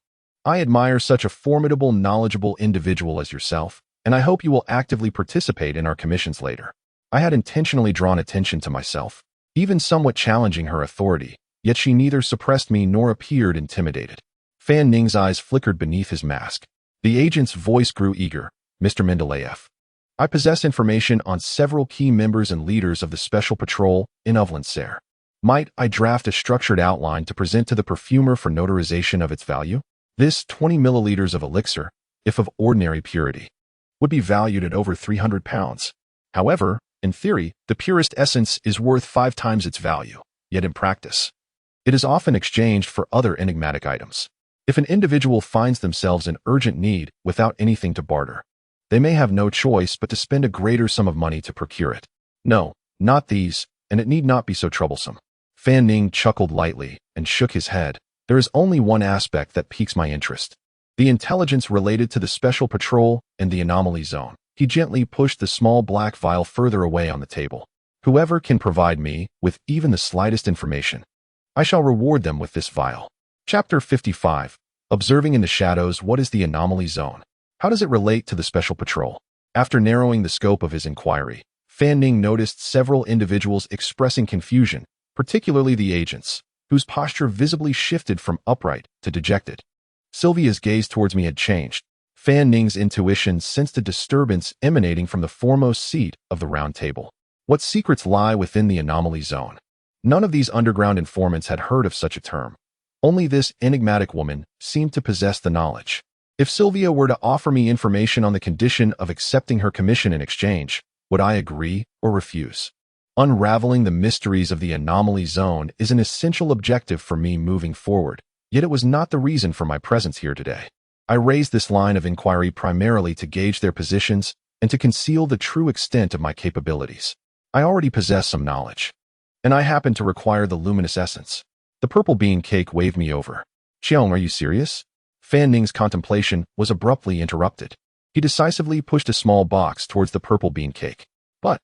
I admire such a formidable, knowledgeable individual as yourself, and I hope you will actively participate in our commissions later. I had intentionally drawn attention to myself, even somewhat challenging her authority, yet she neither suppressed me nor appeared intimidated. Fan Ning's eyes flickered beneath his mask. The agent's voice grew eager. Mr. Mendeleev, I possess information on several key members and leaders of the Special Patrol in Ovlanser. Might I draft a structured outline to present to the perfumer for notarization of its value? This 20 milliliters of elixir, if of ordinary purity, would be valued at over 300 pounds. However, in theory, the purest essence is worth 5 times its value, yet in practice, it is often exchanged for other enigmatic items. If an individual finds themselves in urgent need without anything to barter, they may have no choice but to spend a greater sum of money to procure it. No, not these, and it need not be so troublesome. Fan Ning chuckled lightly and shook his head. There is only one aspect that piques my interest: the intelligence related to the Special Patrol and the anomaly zone. He gently pushed the small black vial further away on the table. Whoever can provide me with even the slightest information, I shall reward them with this vial. Chapter 55. Observing in the shadows. What is the anomaly zone? How does it relate to the Special Patrol? After narrowing the scope of his inquiry, Fan Ning noticed several individuals expressing confusion, particularly the agents, whose posture visibly shifted from upright to dejected. Sylvia's gaze towards me had changed. Fan Ning's intuition sensed a disturbance emanating from the foremost seat of the round table. What secrets lie within the anomaly zone? None of these underground informants had heard of such a term. Only this enigmatic woman seemed to possess the knowledge. If Sylvia were to offer me information on the condition of accepting her commission in exchange, would I agree or refuse? Unraveling the mysteries of the anomaly zone is an essential objective for me moving forward, Yet it was not the reason for my presence here today. I raised this line of inquiry primarily to gauge their positions and to conceal the true extent of my capabilities. I already possess some knowledge, and I happen to require the luminous essence. The purple bean cake waved me over. Xiong, are you serious? Fan Ning's contemplation was abruptly interrupted. He decisively pushed a small box towards the purple bean cake. But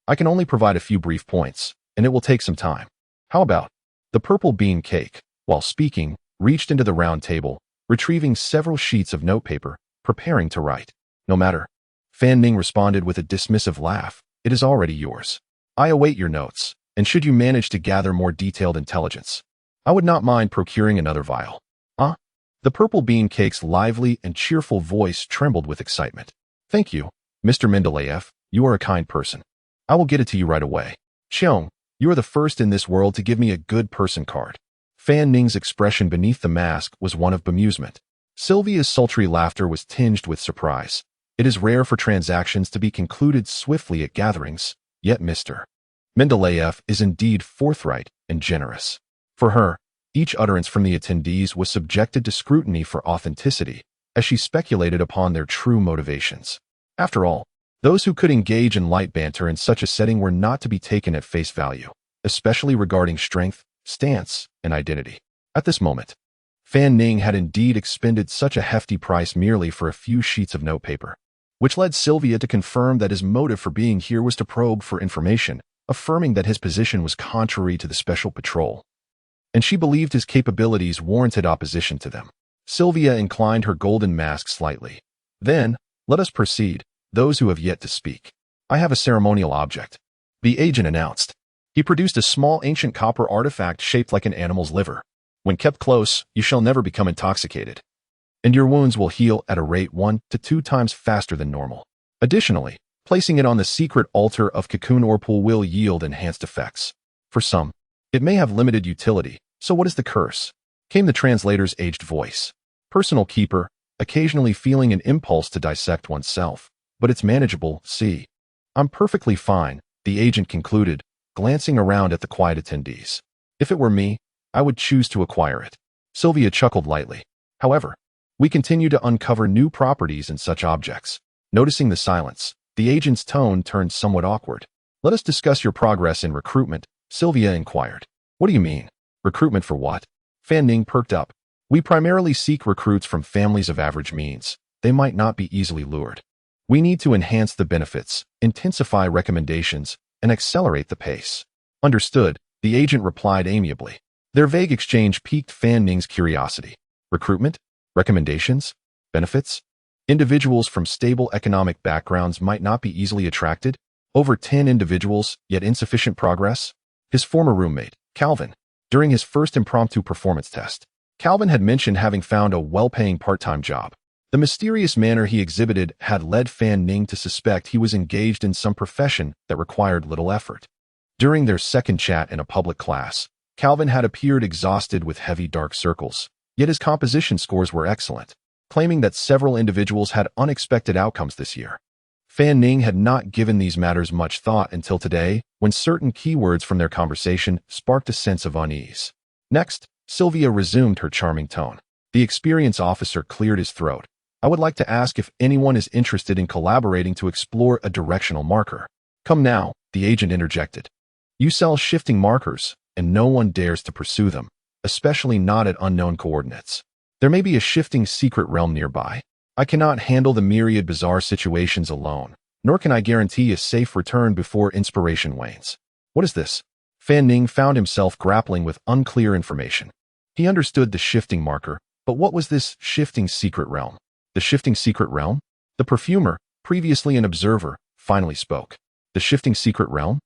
I can only provide a few brief points, and it will take some time. How about? The purple bean cake, while speaking, reached into the round table, retrieving several sheets of notepaper, preparing to write. No matter. Fan Ning responded with a dismissive laugh. It is already yours. I await your notes, and should you manage to gather more detailed intelligence, I would not mind procuring another vial. Huh? The purple bean cake's lively and cheerful voice trembled with excitement. Thank you, Mr. Mendeleev. You are a kind person. I will get it to you right away. Xiong, you are the first in this world to give me a good person card. Fan Ning's expression beneath the mask was one of bemusement. Sylvia's sultry laughter was tinged with surprise. It is rare for transactions to be concluded swiftly at gatherings, yet Mr. Mendeleev is indeed forthright and generous. For her, each utterance from the attendees was subjected to scrutiny for authenticity, as she speculated upon their true motivations. After all, those who could engage in light banter in such a setting were not to be taken at face value, especially regarding strength, stance, and identity. At this moment, Fan Ning had indeed expended such a hefty price merely for a few sheets of notepaper, which led Sylvia to confirm that his motive for being here was to probe for information, affirming that his position was contrary to the special patrol, and she believed his capabilities warranted opposition to them. Sylvia inclined her golden mask slightly. Then, let us proceed, those who have yet to speak. I have a ceremonial object, the agent announced. He produced a small ancient copper artifact shaped like an animal's liver. When kept close, you shall never become intoxicated, and your wounds will heal at a rate 1 to 2 times faster than normal. Additionally, placing it on the secret altar of Cocoon or Pool will yield enhanced effects. For some, it may have limited utility, so what is the curse? Came the translator's aged voice. Personal keeper, occasionally feeling an impulse to dissect oneself, but it's manageable, see. I'm perfectly fine, the agent concluded, glancing around at the quiet attendees. If it were me, I would choose to acquire it. Sylvia chuckled lightly. However, we continue to uncover new properties in such objects. Noticing the silence, the agent's tone turned somewhat awkward. Let us discuss your progress in recruitment, Sylvia inquired. What do you mean? Recruitment for what? Fan Ning perked up. We primarily seek recruits from families of average means. They might not be easily lured. We need to enhance the benefits, intensify recommendations, and accelerate the pace. Understood, the agent replied amiably. Their vague exchange piqued Fan Ning's curiosity. Recruitment? Recommendations? Benefits? Individuals from stable economic backgrounds might not be easily attracted. Over 10 individuals, yet insufficient progress. His former roommate, Calvin, during his first impromptu performance test, Calvin had mentioned having found a well-paying part-time job. The mysterious manner he exhibited had led Fan Ning to suspect he was engaged in some profession that required little effort. During their second chat in a public class, Calvin had appeared exhausted with heavy dark circles, yet his composition scores were excellent, claiming that several individuals had unexpected outcomes this year. Fan Ning had not given these matters much thought until today, when certain keywords from their conversation sparked a sense of unease. Next, Sylvia resumed her charming tone. The experienced officer cleared his throat. I would like to ask if anyone is interested in collaborating to explore a directional marker. Come now, the agent interjected. You sell shifting markers, and no one dares to pursue them, especially not at unknown coordinates. There may be a shifting secret realm nearby. I cannot handle the myriad bizarre situations alone, nor can I guarantee a safe return before inspiration wanes. What is this? Fan Ning found himself grappling with unclear information. He understood the shifting marker, but what was this shifting secret realm? The shifting secret realm? The perfumer, previously an observer, finally spoke. The shifting secret realm?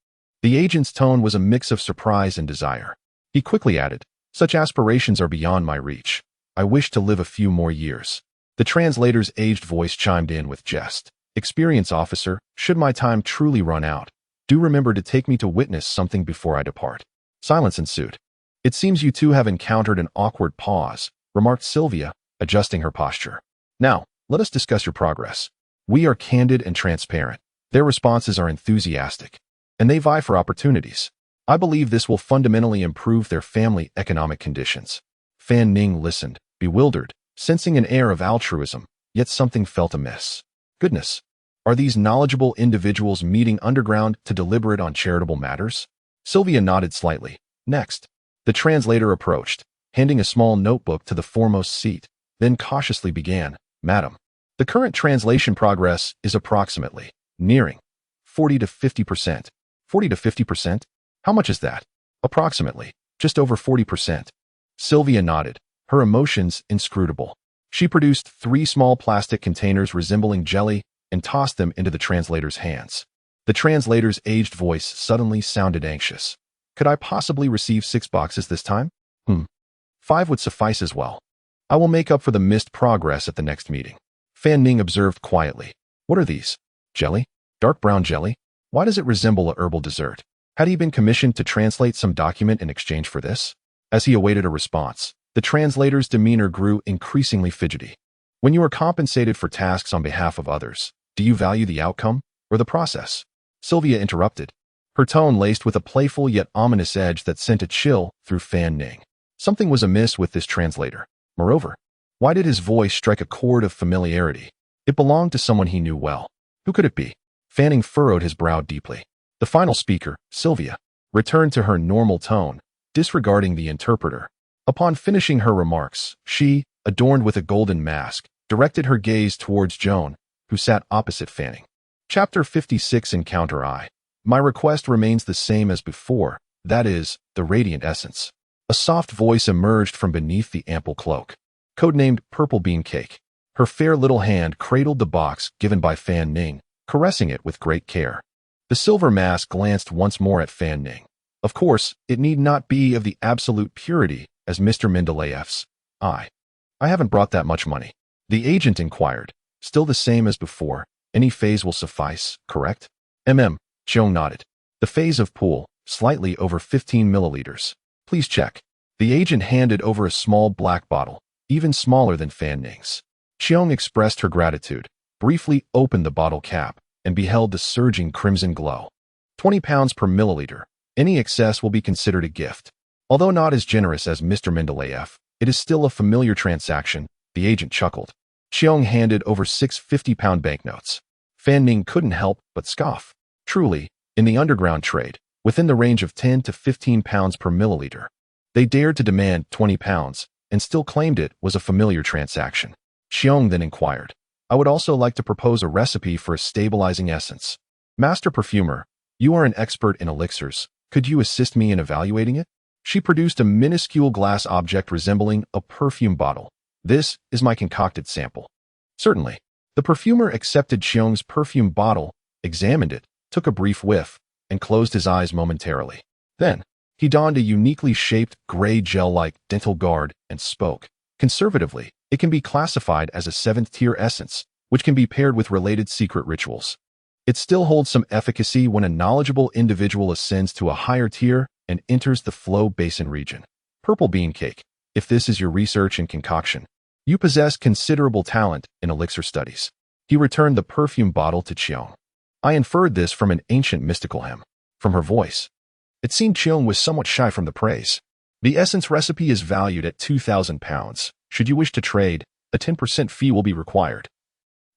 The agent's tone was a mix of surprise and desire. He quickly added, such aspirations are beyond my reach. I wish to live a few more years. The translator's aged voice chimed in with jest. Experience officer, should my time truly run out, do remember to take me to witness something before I depart. Silence ensued. It seems you two have encountered an awkward pause, remarked Sylvia, adjusting her posture. Now, let us discuss your progress. We are candid and transparent. Their responses are enthusiastic, and they vie for opportunities. I believe this will fundamentally improve their family economic conditions. Fan Ning listened, bewildered, sensing an air of altruism, yet something felt amiss. Goodness, are these knowledgeable individuals meeting underground to deliberate on charitable matters? Sylvia nodded slightly. Next, the translator approached, handing a small notebook to the foremost seat, then cautiously began, "Madam, the current translation progress is approximately, nearing, 40 to 50%. 40 to 50%? How much is that?" "Approximately, just over 40%. Sylvia nodded, her emotions inscrutable. She produced 3 small plastic containers resembling jelly and tossed them into the translator's hands. The translator's aged voice suddenly sounded anxious. "Could I possibly receive 6 boxes this time?" 5 would suffice as well. I will make up for the missed progress at the next meeting." Fan Ning observed quietly. "What are these? Jelly? Dark brown jelly? Why does it resemble a herbal dessert? Had he been commissioned to translate some document in exchange for this?" As he awaited a response, the translator's demeanor grew increasingly fidgety. "When you are compensated for tasks on behalf of others, do you value the outcome or the process?" Sylvia interrupted, her tone laced with a playful yet ominous edge that sent a chill through Fan Ning. Something was amiss with this translator. Moreover, why did his voice strike a chord of familiarity? It belonged to someone he knew well. Who could it be? Fanning furrowed his brow deeply. The final speaker, Sylvia, returned to her normal tone, disregarding the interpreter. Upon finishing her remarks, she, adorned with a golden mask, directed her gaze towards Joan, who sat opposite Fanning. Chapter 56 Encounter I. My request remains the same as before, that is, the radiant essence. A soft voice emerged from beneath the ample cloak. Codenamed Purple Bean Cake. Her fair little hand cradled the box given by Fan Ning, caressing it with great care. The silver mask glanced once more at Fan Ning. Of course, it need not be of the absolute purity as Mr. Mendeleev's. I haven't brought that much money." The agent inquired. "Still the same as before. Any phase will suffice, correct?" Joan nodded. "The phase of pool, slightly over 15 milliliters. Please check." The agent handed over a small black bottle, even smaller than Fan Ning's. Cheong expressed her gratitude, briefly opened the bottle cap, and beheld the surging crimson glow. 20 pounds per milliliter. Any excess will be considered a gift. Although not as generous as Mr. Mendeleev, it is still a familiar transaction, the agent chuckled. Cheong handed over 6 50-pound banknotes. Fan Ning couldn't help but scoff. Truly, in the underground trade, within the range of 10 to 15 pounds per milliliter, they dared to demand 20 pounds, and still claimed it was a familiar transaction. Cheong then inquired, "I would also like to propose a recipe for a stabilizing essence. Master Perfumer, you are an expert in elixirs. Could you assist me in evaluating it?" She produced a minuscule glass object resembling a perfume bottle. "This is my concocted sample." "Certainly." The perfumer accepted Cheong's perfume bottle, examined it, took a brief whiff, and closed his eyes momentarily. Then, he donned a uniquely shaped gray gel-like dental guard and spoke. "Conservatively, it can be classified as a 7th-tier essence, which can be paired with related secret rituals. It still holds some efficacy when a knowledgeable individual ascends to a higher tier and enters the flow basin region. Purple Bean Cake, if this is your research and concoction, you possess considerable talent in elixir studies." He returned the perfume bottle to Cheong. "I inferred this from an ancient mystical hymn." From her voice, it seemed Cheong was somewhat shy from the praise. "The essence recipe is valued at 2,000 pounds. Should you wish to trade, a 10% fee will be required,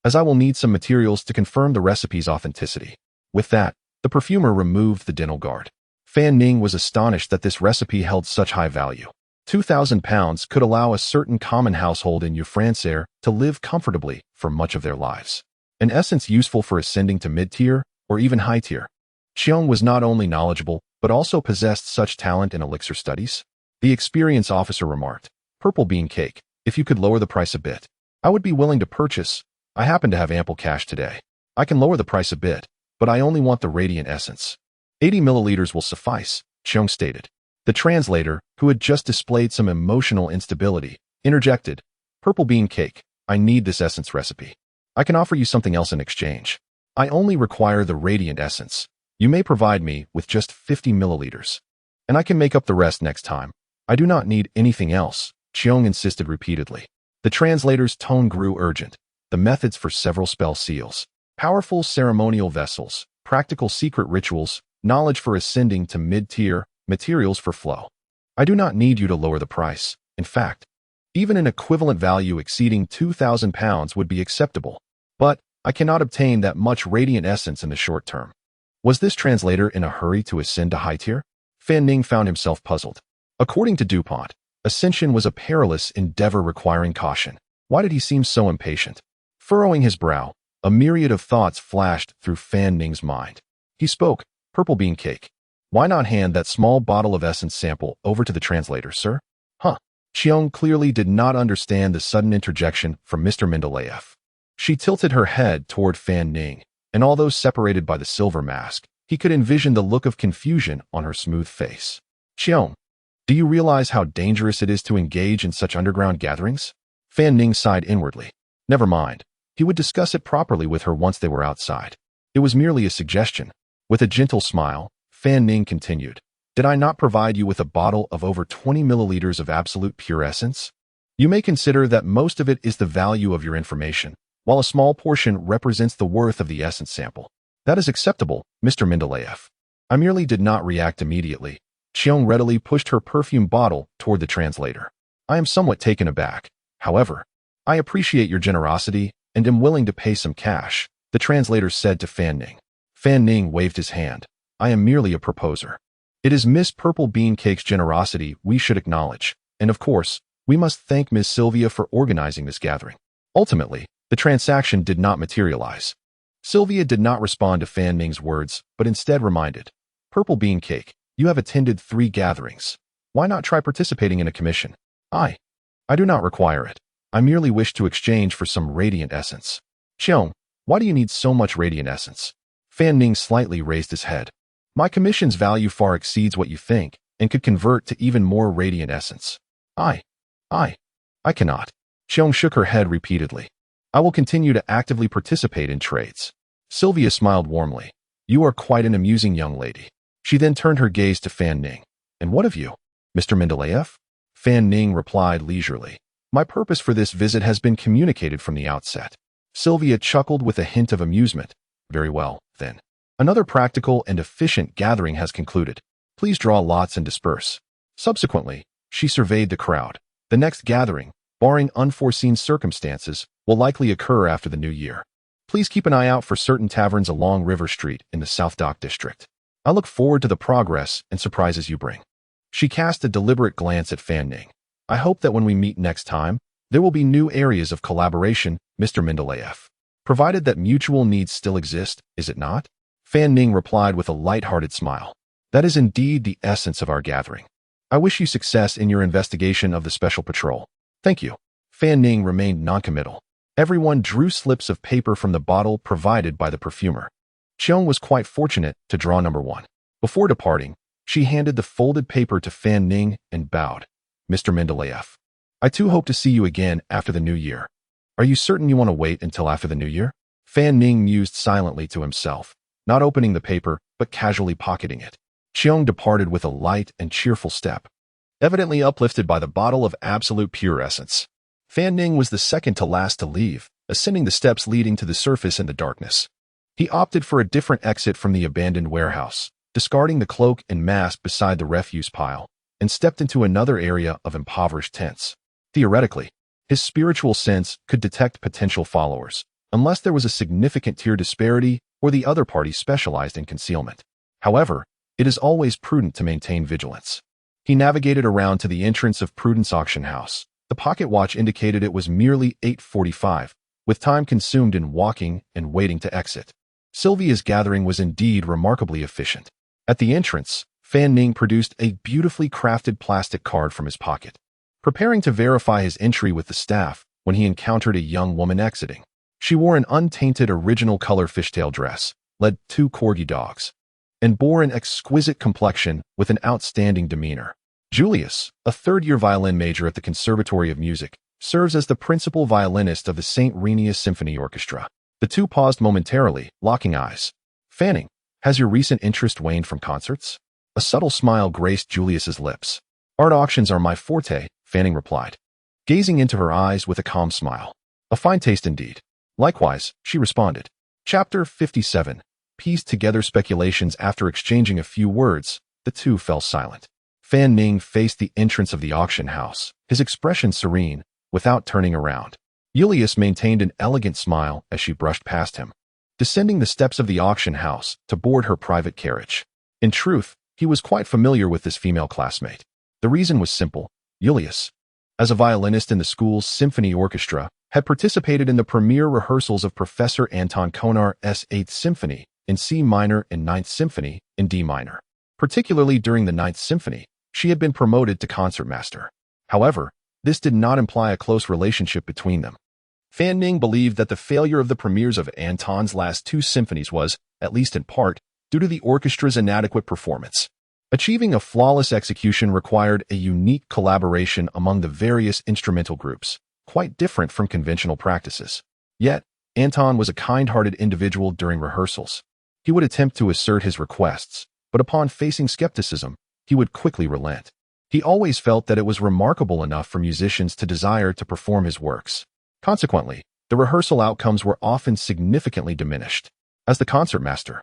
as I will need some materials to confirm the recipe's authenticity." With that, the perfumer removed the dental guard. Fan Ning was astonished that this recipe held such high value. 2,000 pounds could allow a certain common household in Ufrancere to live comfortably for much of their lives. An essence useful for ascending to mid-tier or even high-tier. Cheong was not only knowledgeable, but also possessed such talent in elixir studies. The experienced officer remarked, "Purple Bean Cake, if you could lower the price a bit, I would be willing to purchase. I happen to have ample cash today. I can lower the price a bit, but I only want the radiant essence. 80 milliliters will suffice," Cheong stated. The translator, who had just displayed some emotional instability, interjected, "Purple Bean Cake, I need this essence recipe. I can offer you something else in exchange. I only require the radiant essence. You may provide me with just 50 milliliters, and I can make up the rest next time. I do not need anything else," Cheong insisted repeatedly. The translator's tone grew urgent. The methods for several spell seals, powerful ceremonial vessels, practical secret rituals, knowledge for ascending to mid-tier, materials for flow. "I do not need you to lower the price. In fact, even an equivalent value exceeding 2,000 pounds would be acceptable. But I cannot obtain that much radiant essence in the short term. Was this translator in a hurry to ascend to high tier? Fan Ning found himself puzzled. According to DuPont, ascension was a perilous endeavor requiring caution. Why did he seem so impatient? Furrowing his brow, a myriad of thoughts flashed through Fan Ning's mind. He spoke, "Purple bean cake. Why not hand that small bottle of essence sample over to the translator, sir?" Huh. Qiong clearly did not understand the sudden interjection from Mr. Mendeleev. She tilted her head toward Fan Ning, and although separated by the silver mask, he could envision the look of confusion on her smooth face. "Qiong, do you realize how dangerous it is to engage in such underground gatherings?" Fan Ning sighed inwardly. Never mind. He would discuss it properly with her once they were outside. It was merely a suggestion. With a gentle smile, Fan Ning continued, "Did I not provide you with a bottle of over 20 milliliters of absolute pure essence? You may consider that most of it is the value of your information, while a small portion represents the worth of the essence sample. That is acceptable, Mr. Mendeleev." I merely did not react immediately. Qiong readily pushed her perfume bottle toward the translator. "I am somewhat taken aback. However, I appreciate your generosity and am willing to pay some cash," the translator said to Fan Ning. Fan Ning waved his hand. "I am merely a proposer. It is Miss Purple Bean Cake's generosity we should acknowledge, and of course, we must thank Miss Sylvia for organizing this gathering." Ultimately, the transaction did not materialize. Sylvia did not respond to Fan Ning's words, but instead reminded, "Purple Bean Cake, you have attended 3 gatherings. Why not try participating in a commission?" I do not require it. I merely wish to exchange for some radiant essence." "Qiong, why do you need so much radiant essence?" Fan Ning slightly raised his head. "My commission's value far exceeds what you think, and could convert to even more radiant essence." I cannot." Qiong shook her head repeatedly. "I will continue to actively participate in trades." Sylvia smiled warmly. "You are quite an amusing young lady." She then turned her gaze to Fan Ning. "And what of you, Mr. Mendeleev?" Fan Ning replied leisurely. "My purpose for this visit has been communicated from the outset." Sylvia chuckled with a hint of amusement. "Very well, then. Another practical and efficient gathering has concluded. Please draw lots and disperse." Subsequently, she surveyed the crowd. The next gathering, barring unforeseen circumstances, will likely occur after the new year. Please keep an eye out for certain taverns along River Street in the South Dock District. I look forward to the progress and surprises you bring." She cast a deliberate glance at Fan Ning. "I hope that when we meet next time, there will be new areas of collaboration, Mr. Mendeleev. Provided that mutual needs still exist, is it not?" Fan Ning replied with a light-hearted smile. "That is indeed the essence of our gathering. I wish you success in your investigation of the Special Patrol." "Thank you." Fan Ning remained noncommittal. Everyone drew slips of paper from the bottle provided by the perfumer. Qiong was quite fortunate to draw number 1. Before departing, she handed the folded paper to Fan Ning and bowed. "Mr. Mendeleev, I too hope to see you again after the new year. Are you certain you want to wait until after the new year?" Fan Ning mused silently to himself, not opening the paper, but casually pocketing it. Qiong departed with a light and cheerful step, evidently uplifted by the bottle of absolute pure essence. Fan Ning was the second to last to leave, ascending the steps leading to the surface in the darkness. He opted for a different exit from the abandoned warehouse, discarding the cloak and mask beside the refuse pile, and stepped into another area of impoverished tents. Theoretically, his spiritual sense could detect potential followers, unless there was a significant tier disparity or the other party specialized in concealment. However, it is always prudent to maintain vigilance. He navigated around to the entrance of Prudence Auction House. The pocket watch indicated it was merely 8:45, with time consumed in walking and waiting to exit. Sylvia's gathering was indeed remarkably efficient. At the entrance, Fan Ning produced a beautifully crafted plastic card from his pocket, preparing to verify his entry with the staff when he encountered a young woman exiting. She wore an untainted original color fishtail dress, led 2 corgi dogs, and bore an exquisite complexion with an outstanding demeanor. Julius, a third-year violin major at the Conservatory of Music, serves as the principal violinist of the St. Renius Symphony Orchestra. The two paused momentarily, locking eyes. "Fanning, has your recent interest waned from concerts?" A subtle smile graced Julius's lips. "Art auctions are my forte," Fanning replied, gazing into her eyes with a calm smile. "A fine taste indeed." "Likewise," she responded. Chapter 57. Pieced together speculations. After exchanging a few words, the two fell silent. Fan Ning faced the entrance of the auction house, his expression serene, without turning around. Julius maintained an elegant smile as she brushed past him, descending the steps of the auction house to board her private carriage. In truth, he was quite familiar with this female classmate. The reason was simple. Julius, as a violinist in the school's symphony orchestra, had participated in the premiere rehearsals of Professor Anton Konar's 8th Symphony in C minor and 9th Symphony in D minor. Particularly during the 9th Symphony, she had been promoted to concertmaster. However, this did not imply a close relationship between them. Fan Ning believed that the failure of the premieres of Anton's last 2 symphonies was, at least in part, due to the orchestra's inadequate performance. Achieving a flawless execution required a unique collaboration among the various instrumental groups, quite different from conventional practices. Yet, Anton was a kind-hearted individual during rehearsals. He would attempt to assert his requests, but upon facing skepticism, he would quickly relent. He always felt that it was remarkable enough for musicians to desire to perform his works. Consequently, the rehearsal outcomes were often significantly diminished. As the concertmaster,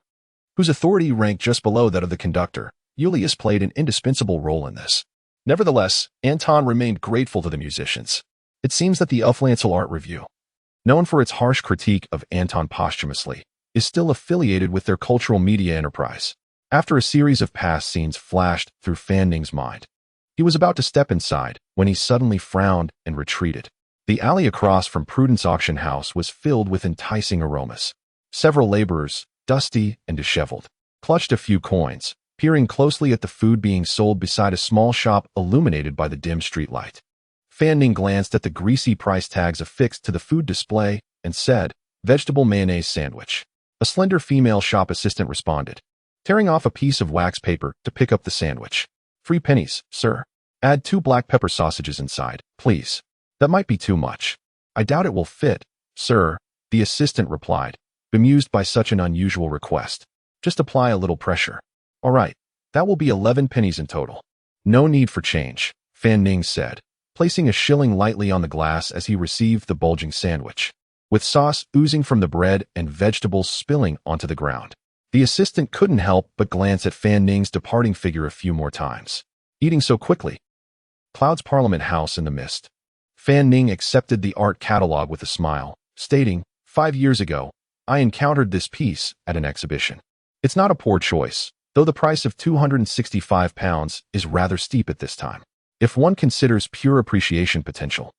whose authority ranked just below that of the conductor, Julius played an indispensable role in this. Nevertheless, Anton remained grateful to the musicians. It seems that the Uflansel Art Review, known for its harsh critique of Anton posthumously, is still affiliated with their cultural media enterprise. After a series of past scenes flashed through Fan Ning's mind, he was about to step inside when he suddenly frowned and retreated. The alley across from Prudence Auction House was filled with enticing aromas. Several laborers, dusty and disheveled, clutched a few coins, peering closely at the food being sold beside a small shop illuminated by the dim streetlight. Fan Ning glanced at the greasy price tags affixed to the food display and said, "Vegetable mayonnaise sandwich." A slender female shop assistant responded, tearing off a piece of wax paper to pick up the sandwich. "3 pennies, sir. Add 2 black pepper sausages inside, please." "That might be too much. I doubt it will fit, sir," the assistant replied, bemused by such an unusual request. "Just apply a little pressure." "All right, that will be 11 pennies in total." "No need for change," Fan Ning said, placing a shilling lightly on the glass as he received the bulging sandwich, with sauce oozing from the bread and vegetables spilling onto the ground. The assistant couldn't help but glance at Fan Ning's departing figure a few more times. Eating so quickly. Cloud's Parliament House in the mist. Fan Ning accepted the art catalog with a smile, stating, "5 years ago, I encountered this piece at an exhibition. It's not a poor choice, though the price of £265 is rather steep at this time. If one considers pure appreciation potential,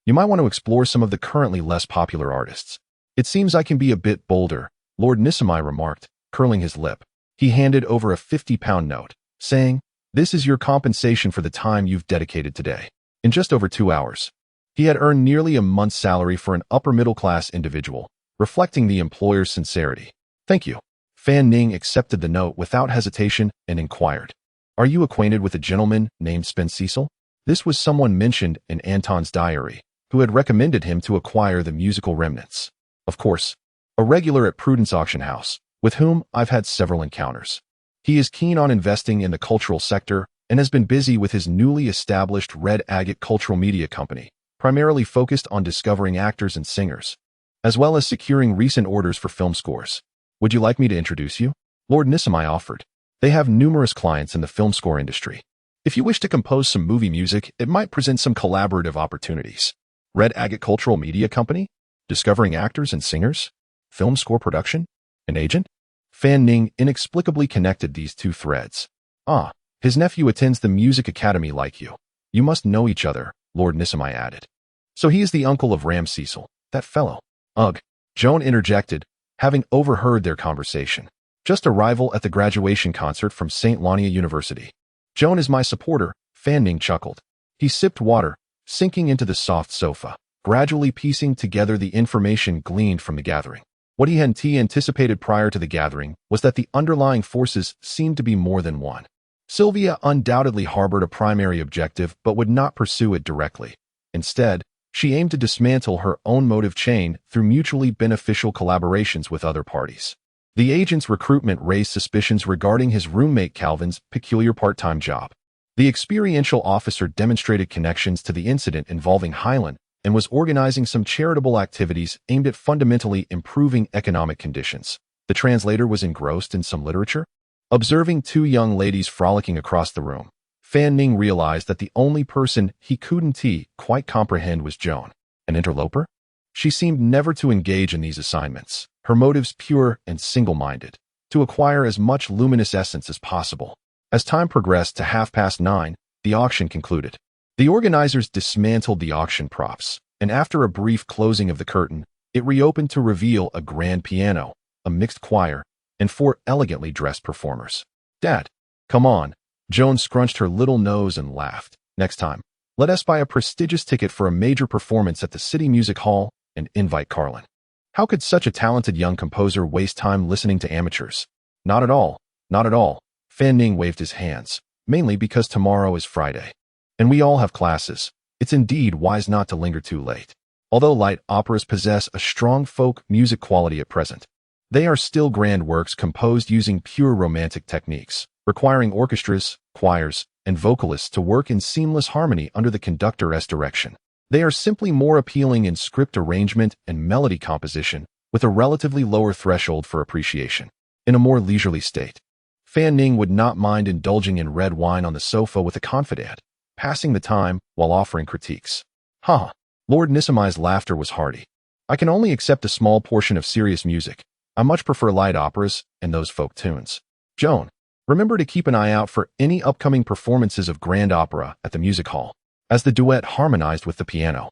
you might want to explore some of the currently less popular artists." "It seems I can be a bit bolder," Lord Nissamai remarked, curling his lip. He handed over a £50 note, saying, "This is your compensation for the time you've dedicated today." In just over 2 hours, he had earned nearly a month's salary for an upper-middle-class individual, reflecting the employer's sincerity. "Thank you." Fan Ning accepted the note without hesitation and inquired, "Are you acquainted with a gentleman named Spence Cecil?" This was someone mentioned in Anton's diary, who had recommended him to acquire the musical remnants. "Of course, a regular at Prudence Auction House, with whom I've had several encounters. He is keen on investing in the cultural sector and has been busy with his newly established Red Agate Cultural Media Company, primarily focused on discovering actors and singers, as well as securing recent orders for film scores. Would you like me to introduce you?" Lord Nissamai offered. "They have numerous clients in the film score industry. If you wish to compose some movie music, it might present some collaborative opportunities." Red Agate Cultural Media Company? Discovering actors and singers? Film score production? An agent? Fan Ning inexplicably connected these 2 threads. "Ah, his nephew attends the music academy like you. You must know each other," Lord Nissamai added. "So he is the uncle of Ram Cecil, that fellow." "Ugh," Joan interjected, having overheard their conversation. "Just a rival at the graduation concert from St. Lania University." "Joan is my supporter," Fan Ning chuckled. He sipped water, sinking into the soft sofa, gradually piecing together the information gleaned from the gathering. What he had anticipated prior to the gathering was that the underlying forces seemed to be more than one. Sylvia undoubtedly harbored a primary objective but would not pursue it directly. Instead, she aimed to dismantle her own motive chain through mutually beneficial collaborations with other parties. The agent's recruitment raised suspicions regarding his roommate Calvin's peculiar part-time job. The experiential officer demonstrated connections to the incident involving Highland and was organizing some charitable activities aimed at fundamentally improving economic conditions. The translator was engrossed in some literature. Observing 2 young ladies frolicking across the room, Fan Ning realized that the only person he couldn't quite comprehend was Joan. An interloper? She seemed never to engage in these assignments, her motives pure and single-minded, to acquire as much luminous essence as possible. As time progressed to 9:30, the auction concluded. The organizers dismantled the auction props, and after a brief closing of the curtain, it reopened to reveal a grand piano, a mixed choir, and 4 elegantly dressed performers. Dad, come on. Joan scrunched her little nose and laughed. Next time, let us buy a prestigious ticket for a major performance at the City Music Hall and invite Carlin. How could such a talented young composer waste time listening to amateurs? Not at all, not at all. Fan Ning waved his hands, mainly because tomorrow is Friday. And we all have classes. It's indeed wise not to linger too late. Although light operas possess a strong folk music quality at present, they are still grand works composed using pure romantic techniques, requiring orchestras, choirs, and vocalists to work in seamless harmony under the conductor's direction. They are simply more appealing in script arrangement and melody composition, with a relatively lower threshold for appreciation. In a more leisurely state, Fan Ning would not mind indulging in red wine on the sofa with a confidant, passing the time while offering critiques. Ha! Lord Nissamai's laughter was hearty. I can only accept a small portion of serious music. I much prefer light operas and those folk tunes. Joan, remember to keep an eye out for any upcoming performances of grand opera at the music hall. As the duet harmonized with the piano,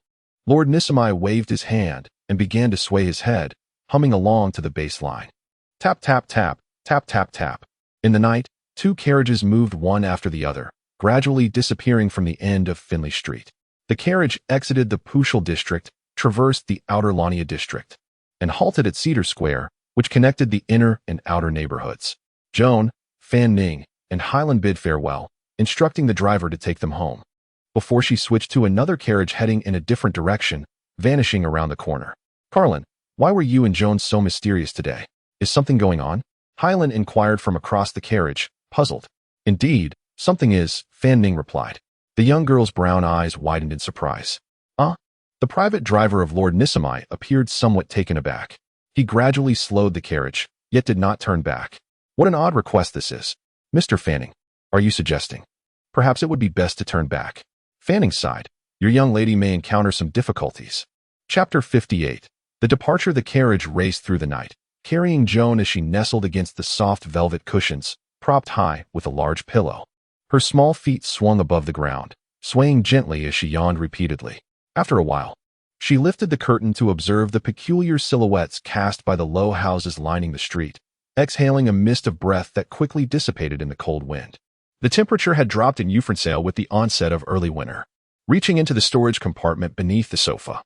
Lord Nissamai waved his hand and began to sway his head, humming along to the bass line. Tap, tap, tap, tap, tap, tap. In the night, 2 carriages moved one after the other, gradually disappearing from the end of Finley Street. The carriage exited the Pushal district, traversed the outer Lania district, and halted at Cedar Square, which connected the inner and outer neighborhoods. Joan, Fan Ning, and Highland bid farewell, instructing the driver to take them home, before she switched to another carriage heading in a different direction, vanishing around the corner. Carlin, why were you and Joan so mysterious today? Is something going on? Highland inquired from across the carriage, puzzled. Indeed, something is, Fan Ning replied. The young girl's brown eyes widened in surprise. The private driver of Lord Nissamai appeared somewhat taken aback. He gradually slowed the carriage, yet did not turn back. What an odd request this is. Mr. Fanning, are you suggesting? Perhaps it would be best to turn back. Fanning sighed. Your young lady may encounter some difficulties. Chapter 58. The departure. The carriage raced through the night, carrying Joan as she nestled against the soft velvet cushions, propped high with a large pillow. Her small feet swung above the ground, swaying gently as she yawned repeatedly. After a while, she lifted the curtain to observe the peculiar silhouettes cast by the low houses lining the street, exhaling a mist of breath that quickly dissipated in the cold wind. The temperature had dropped in Euphransale with the onset of early winter. Reaching into the storage compartment beneath the sofa,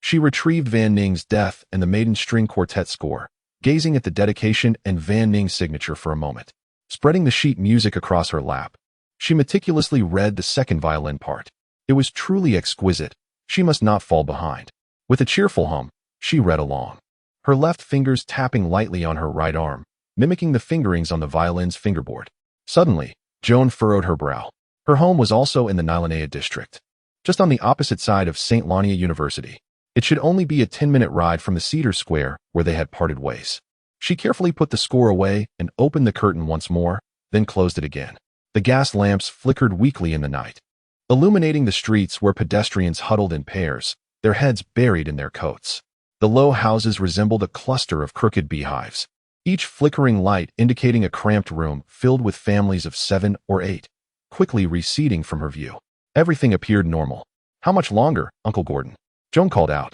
she retrieved Van Ning's Death and the Maiden String Quartet score, gazing at the dedication and Van Ning's signature for a moment. Spreading the sheet music across her lap, she meticulously read the second violin part. It was truly exquisite. She must not fall behind. With a cheerful hum, she read along, her left fingers tapping lightly on her right arm, mimicking the fingerings on the violin's fingerboard. Suddenly, Joan furrowed her brow. Her home was also in the Nilanea district, just on the opposite side of St. Lania University. It should only be a 10-minute ride from the Cedar Square where they had parted ways. She carefully put the score away and opened the curtain once more, then closed it again. The gas lamps flickered weakly in the night, illuminating the streets where pedestrians huddled in pairs, their heads buried in their coats. The low houses resembled a cluster of crooked beehives, each flickering light indicating a cramped room filled with families of 7 or 8, quickly receding from her view. Everything appeared normal. How much longer, Uncle Gordon? Joan called out,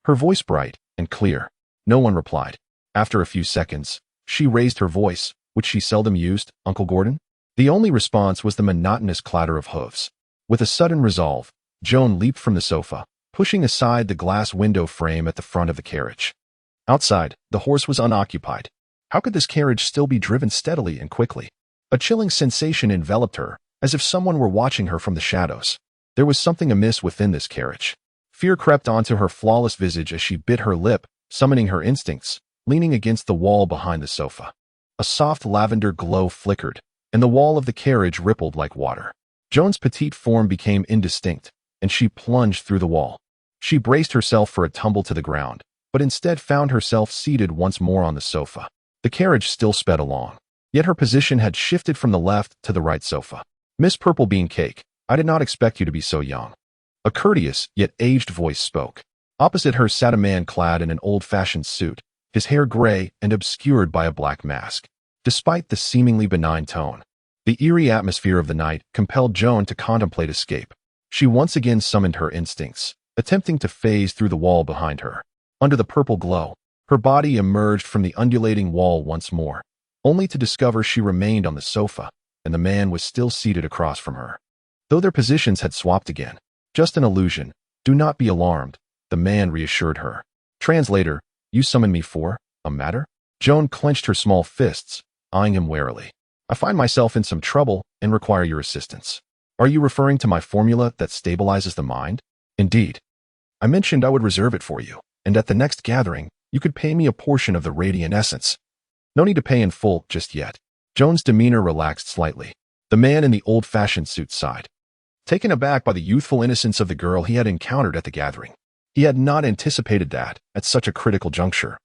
her voice bright and clear. No one replied. After a few seconds, she raised her voice, which she seldom used. Uncle Gordon? The only response was the monotonous clatter of hooves. With a sudden resolve, Joan leaped from the sofa, pushing aside the glass window frame at the front of the carriage. Outside, the horse was unoccupied. How could this carriage still be driven steadily and quickly? A chilling sensation enveloped her, as if someone were watching her from the shadows. There was something amiss within this carriage. Fear crept onto her flawless visage as she bit her lip, summoning her instincts, leaning against the wall behind the sofa. A soft lavender glow flickered, and the wall of the carriage rippled like water. Joan's petite form became indistinct, and she plunged through the wall. She braced herself for a tumble to the ground, but instead found herself seated once more on the sofa. The carriage still sped along, yet her position had shifted from the left to the right sofa. Miss Purple Bean Cake, I did not expect you to be so young. A courteous, yet aged voice spoke. Opposite her sat a man clad in an old-fashioned suit, his hair gray and obscured by a black mask. Despite the seemingly benign tone, the eerie atmosphere of the night compelled Joan to contemplate escape. She once again summoned her instincts, attempting to phase through the wall behind her. Under the purple glow, her body emerged from the undulating wall once more, only to discover she remained on the sofa, and the man was still seated across from her. Though their positions had swapped again, just an illusion, do not be alarmed, the man reassured her. Translator, you summoned me for a matter? Joan clenched her small fists, eyeing him warily. I find myself in some trouble and require your assistance. Are you referring to my formula that stabilizes the mind? Indeed. I mentioned I would reserve it for you, and at the next gathering, you could pay me a portion of the radiant essence. No need to pay in full just yet. Joan's demeanor relaxed slightly. The man in the old-fashioned suit sighed. Taken aback by the youthful innocence of the girl he had encountered at the gathering, he had not anticipated that, at such a critical juncture,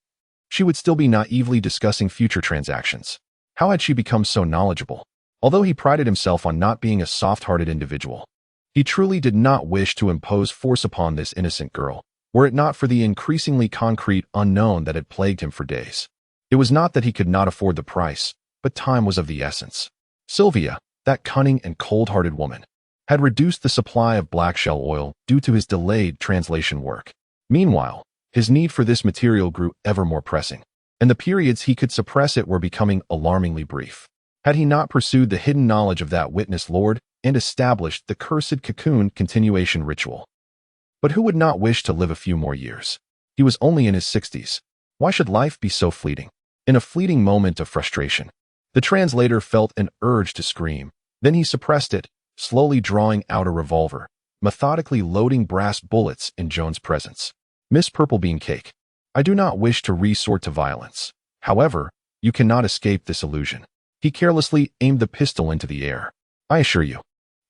she would still be naively discussing future transactions. How had she become so knowledgeable? Although he prided himself on not being a soft-hearted individual, he truly did not wish to impose force upon this innocent girl, were it not for the increasingly concrete unknown that had plagued him for days. It was not that he could not afford the price, but time was of the essence. Sylvia, that cunning and cold-hearted woman, had reduced the supply of black shell oil due to his delayed translation work. Meanwhile, his need for this material grew ever more pressing, and the periods he could suppress it were becoming alarmingly brief. Had he not pursued the hidden knowledge of that witness lord and established the cursed cocoon continuation ritual? But who would not wish to live a few more years? He was only in his 60s. Why should life be so fleeting? In a fleeting moment of frustration, the translator felt an urge to scream. Then he suppressed it, slowly drawing out a revolver, methodically loading brass bullets in Joan's presence. Miss Purple Bean Cake, I do not wish to resort to violence. However, you cannot escape this illusion. He carelessly aimed the pistol into the air. I assure you,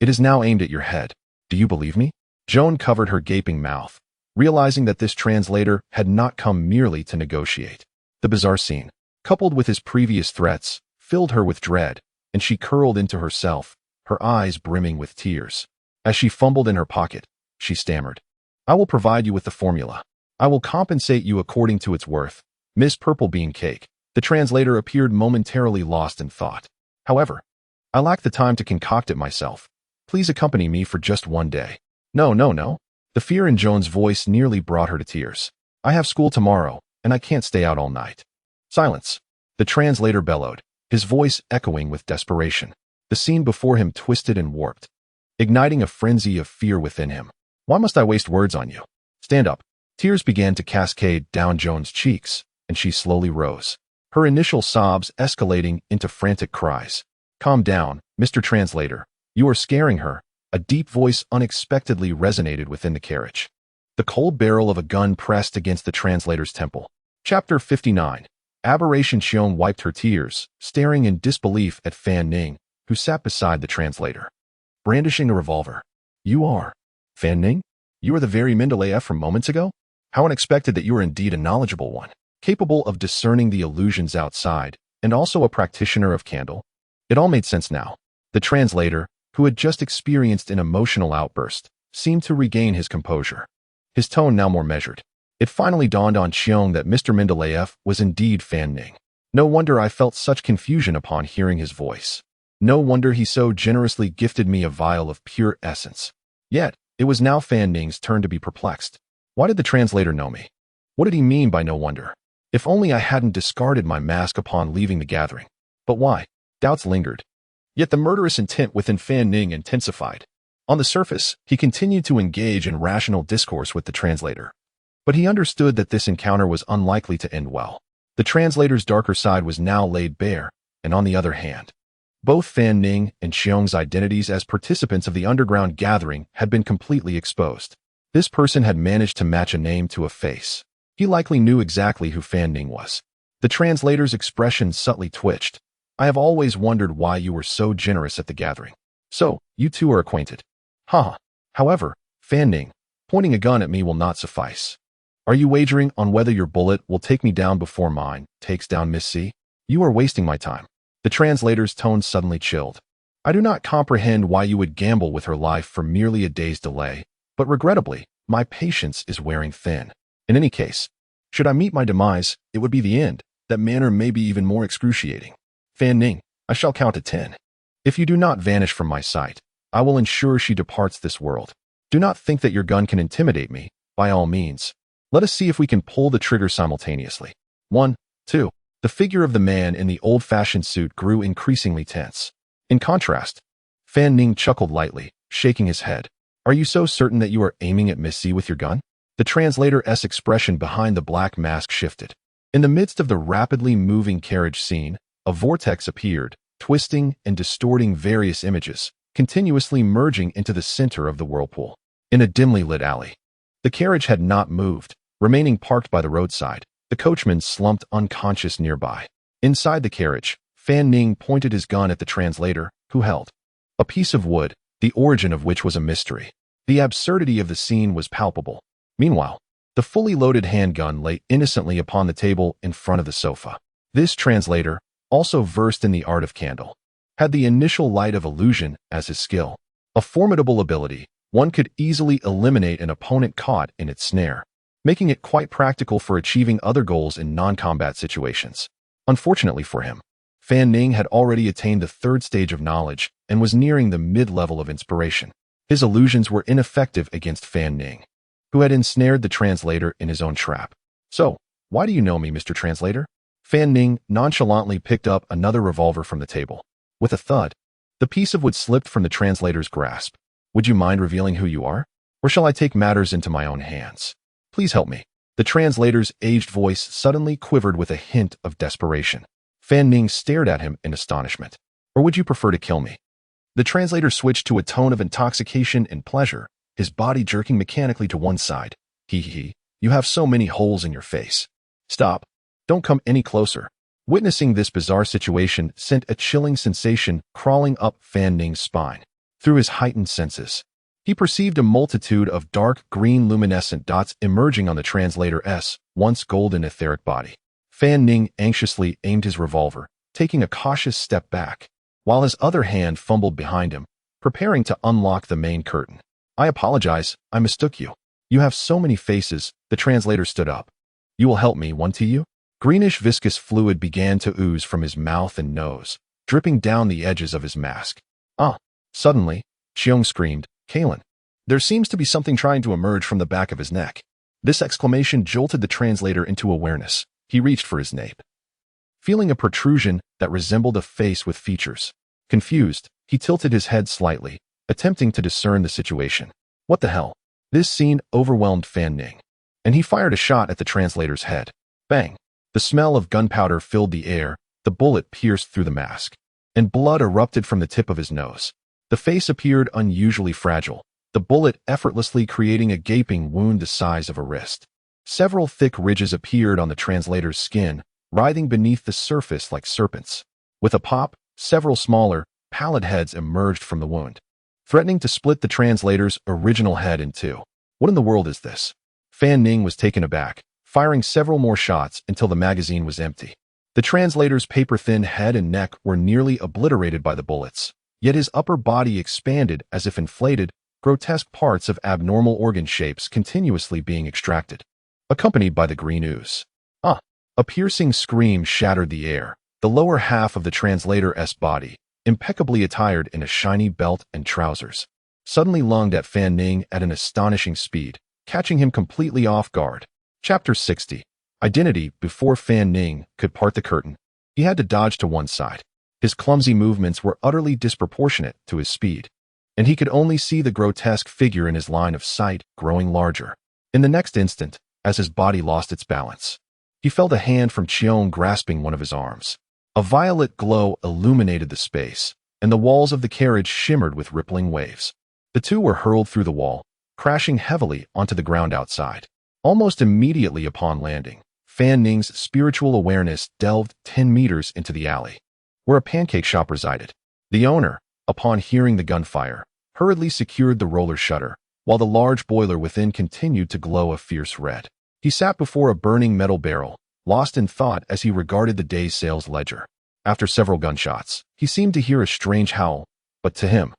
it is now aimed at your head. Do you believe me? Joan covered her gaping mouth, realizing that this translator had not come merely to negotiate. The bizarre scene, coupled with his previous threats, filled her with dread, and she curled into herself, her eyes brimming with tears. As she fumbled in her pocket, she stammered, I will provide you with the formula. I will compensate you according to its worth. Miss Purple Bean Cake. The translator appeared momentarily lost in thought. However, I lack the time to concoct it myself. Please accompany me for just one day. No, no, no. The fear in Joan's voice nearly brought her to tears. I have school tomorrow, and I can't stay out all night. Silence. The translator bellowed, his voice echoing with desperation. The scene before him twisted and warped, igniting a frenzy of fear within him. Why must I waste words on you? Stand up. Tears began to cascade down Joan's cheeks, and she slowly rose, her initial sobs escalating into frantic cries. Calm down, Mr. Translator. You are scaring her. A deep voice unexpectedly resonated within the carriage. The cold barrel of a gun pressed against the translator's temple. Chapter 59. Aberration. Xiong wiped her tears, staring in disbelief at Fan Ning, who sat beside the translator, brandishing a revolver. You are Fan Ning? You are the very Mendeleev from moments ago? How unexpected that you are indeed a knowledgeable one, capable of discerning the illusions outside, and also a practitioner of candle. It all made sense now. The translator, who had just experienced an emotional outburst, seemed to regain his composure, his tone now more measured. It finally dawned on Xiong that Mr. Mendeleev was indeed Fan Ning. No wonder I felt such confusion upon hearing his voice. No wonder he so generously gifted me a vial of pure essence. Yet, it was now Fan Ning's turn to be perplexed. Why did the translator know me? What did he mean by no wonder? If only I hadn't discarded my mask upon leaving the gathering. But why? Doubts lingered. Yet the murderous intent within Fan Ning intensified. On the surface, he continued to engage in rational discourse with the translator. But he understood that this encounter was unlikely to end well. The translator's darker side was now laid bare, and on the other hand, both Fan Ning and Xiong's identities as participants of the underground gathering had been completely exposed. This person had managed to match a name to a face. He likely knew exactly who Fan Ning was. The translator's expression subtly twitched. I have always wondered why you were so generous at the gathering. So, you two are acquainted. Haha. However, Fan Ning, pointing a gun at me will not suffice. Are you wagering on whether your bullet will take me down before mine takes down Miss C? You are wasting my time. The translator's tone suddenly chilled. I do not comprehend why you would gamble with her life for merely a day's delay, but regrettably, my patience is wearing thin. In any case, should I meet my demise, it would be the end. That manner may be even more excruciating. Fan Ning, I shall count to 10. If you do not vanish from my sight, I will ensure she departs this world. Do not think that your gun can intimidate me. By all means, let us see if we can pull the trigger simultaneously. 1, 2. The figure of the man in the old-fashioned suit grew increasingly tense. In contrast, Fan Ning chuckled lightly, shaking his head. Are you so certain that you are aiming at Miss C with your gun? The translator's expression behind the black mask shifted. In the midst of the rapidly moving carriage scene, a vortex appeared, twisting and distorting various images, continuously merging into the center of the whirlpool. In a dimly lit alley, the carriage had not moved, remaining parked by the roadside. The coachman slumped unconscious nearby. Inside the carriage, Fan Ning pointed his gun at the translator, who held a piece of wood, the origin of which was a mystery. The absurdity of the scene was palpable. Meanwhile, the fully loaded handgun lay innocently upon the table in front of the sofa. This translator, also versed in the art of candle, had the initial light of illusion as his skill. A formidable ability, one could easily eliminate an opponent caught in its snare, making it quite practical for achieving other goals in non-combat situations. Unfortunately for him, Fan Ning had already attained the third stage of knowledge and was nearing the mid-level of inspiration. His illusions were ineffective against Fan Ning, who had ensnared the translator in his own trap. So, why do you know me, Mr. Translator? Fan Ning nonchalantly picked up another revolver from the table. With a thud, the piece of wood slipped from the translator's grasp. Would you mind revealing who you are? Or shall I take matters into my own hands? Please help me. The translator's aged voice suddenly quivered with a hint of desperation. Fan Ning stared at him in astonishment. Or would you prefer to kill me? The translator switched to a tone of intoxication and pleasure, his body jerking mechanically to one side. Hee, you have so many holes in your face. Stop. Don't come any closer. Witnessing this bizarre situation sent a chilling sensation crawling up Fan Ning's spine. Through his heightened senses, he perceived a multitude of dark green luminescent dots emerging on the translator's once golden etheric body. Fan Ning anxiously aimed his revolver, taking a cautious step back, while his other hand fumbled behind him, preparing to unlock the main curtain. I apologize, I mistook you. You have so many faces. The translator stood up. You will help me, won't you? Greenish viscous fluid began to ooze from his mouth and nose, dripping down the edges of his mask. Ah! Suddenly, Cheong screamed, Kalen. There seems to be something trying to emerge from the back of his neck. This exclamation jolted the translator into awareness. He reached for his nape, feeling a protrusion that resembled a face with features. Confused, he tilted his head slightly, attempting to discern the situation. What the hell? This scene overwhelmed Fan Ning, and he fired a shot at the translator's head. Bang! The smell of gunpowder filled the air, the bullet pierced through the mask, and blood erupted from the tip of his nose. The face appeared unusually fragile, the bullet effortlessly creating a gaping wound the size of a wrist. Several thick ridges appeared on the translator's skin, writhing beneath the surface like serpents. With a pop, several smaller, pallid heads emerged from the wound, threatening to split the translator's original head in two. What in the world is this? Fan Ning was taken aback, firing several more shots until the magazine was empty. The translator's paper-thin head and neck were nearly obliterated by the bullets, yet his upper body expanded as if inflated, grotesque parts of abnormal organ shapes continuously being extracted, accompanied by the green ooze. Ah! A piercing scream shattered the air. The lower half of the translator's body, impeccably attired in a shiny belt and trousers, suddenly lunged at Fan Ning at an astonishing speed, catching him completely off guard. Chapter 60. Identity. Before Fan Ning could part the curtain, he had to dodge to one side. His clumsy movements were utterly disproportionate to his speed, and he could only see the grotesque figure in his line of sight growing larger. In the next instant, as his body lost its balance, he felt a hand from Cheong grasping one of his arms. A violet glow illuminated the space, and the walls of the carriage shimmered with rippling waves. The two were hurled through the wall, crashing heavily onto the ground outside. Almost immediately upon landing, Fan Ning's spiritual awareness delved 10 meters into the alley, where a pancake shop resided. The owner, upon hearing the gunfire, hurriedly secured the roller shutter, while the large boiler within continued to glow a fierce red. He sat before a burning metal barrel, lost in thought as he regarded the day's sales ledger. After several gunshots, he seemed to hear a strange howl, But to him,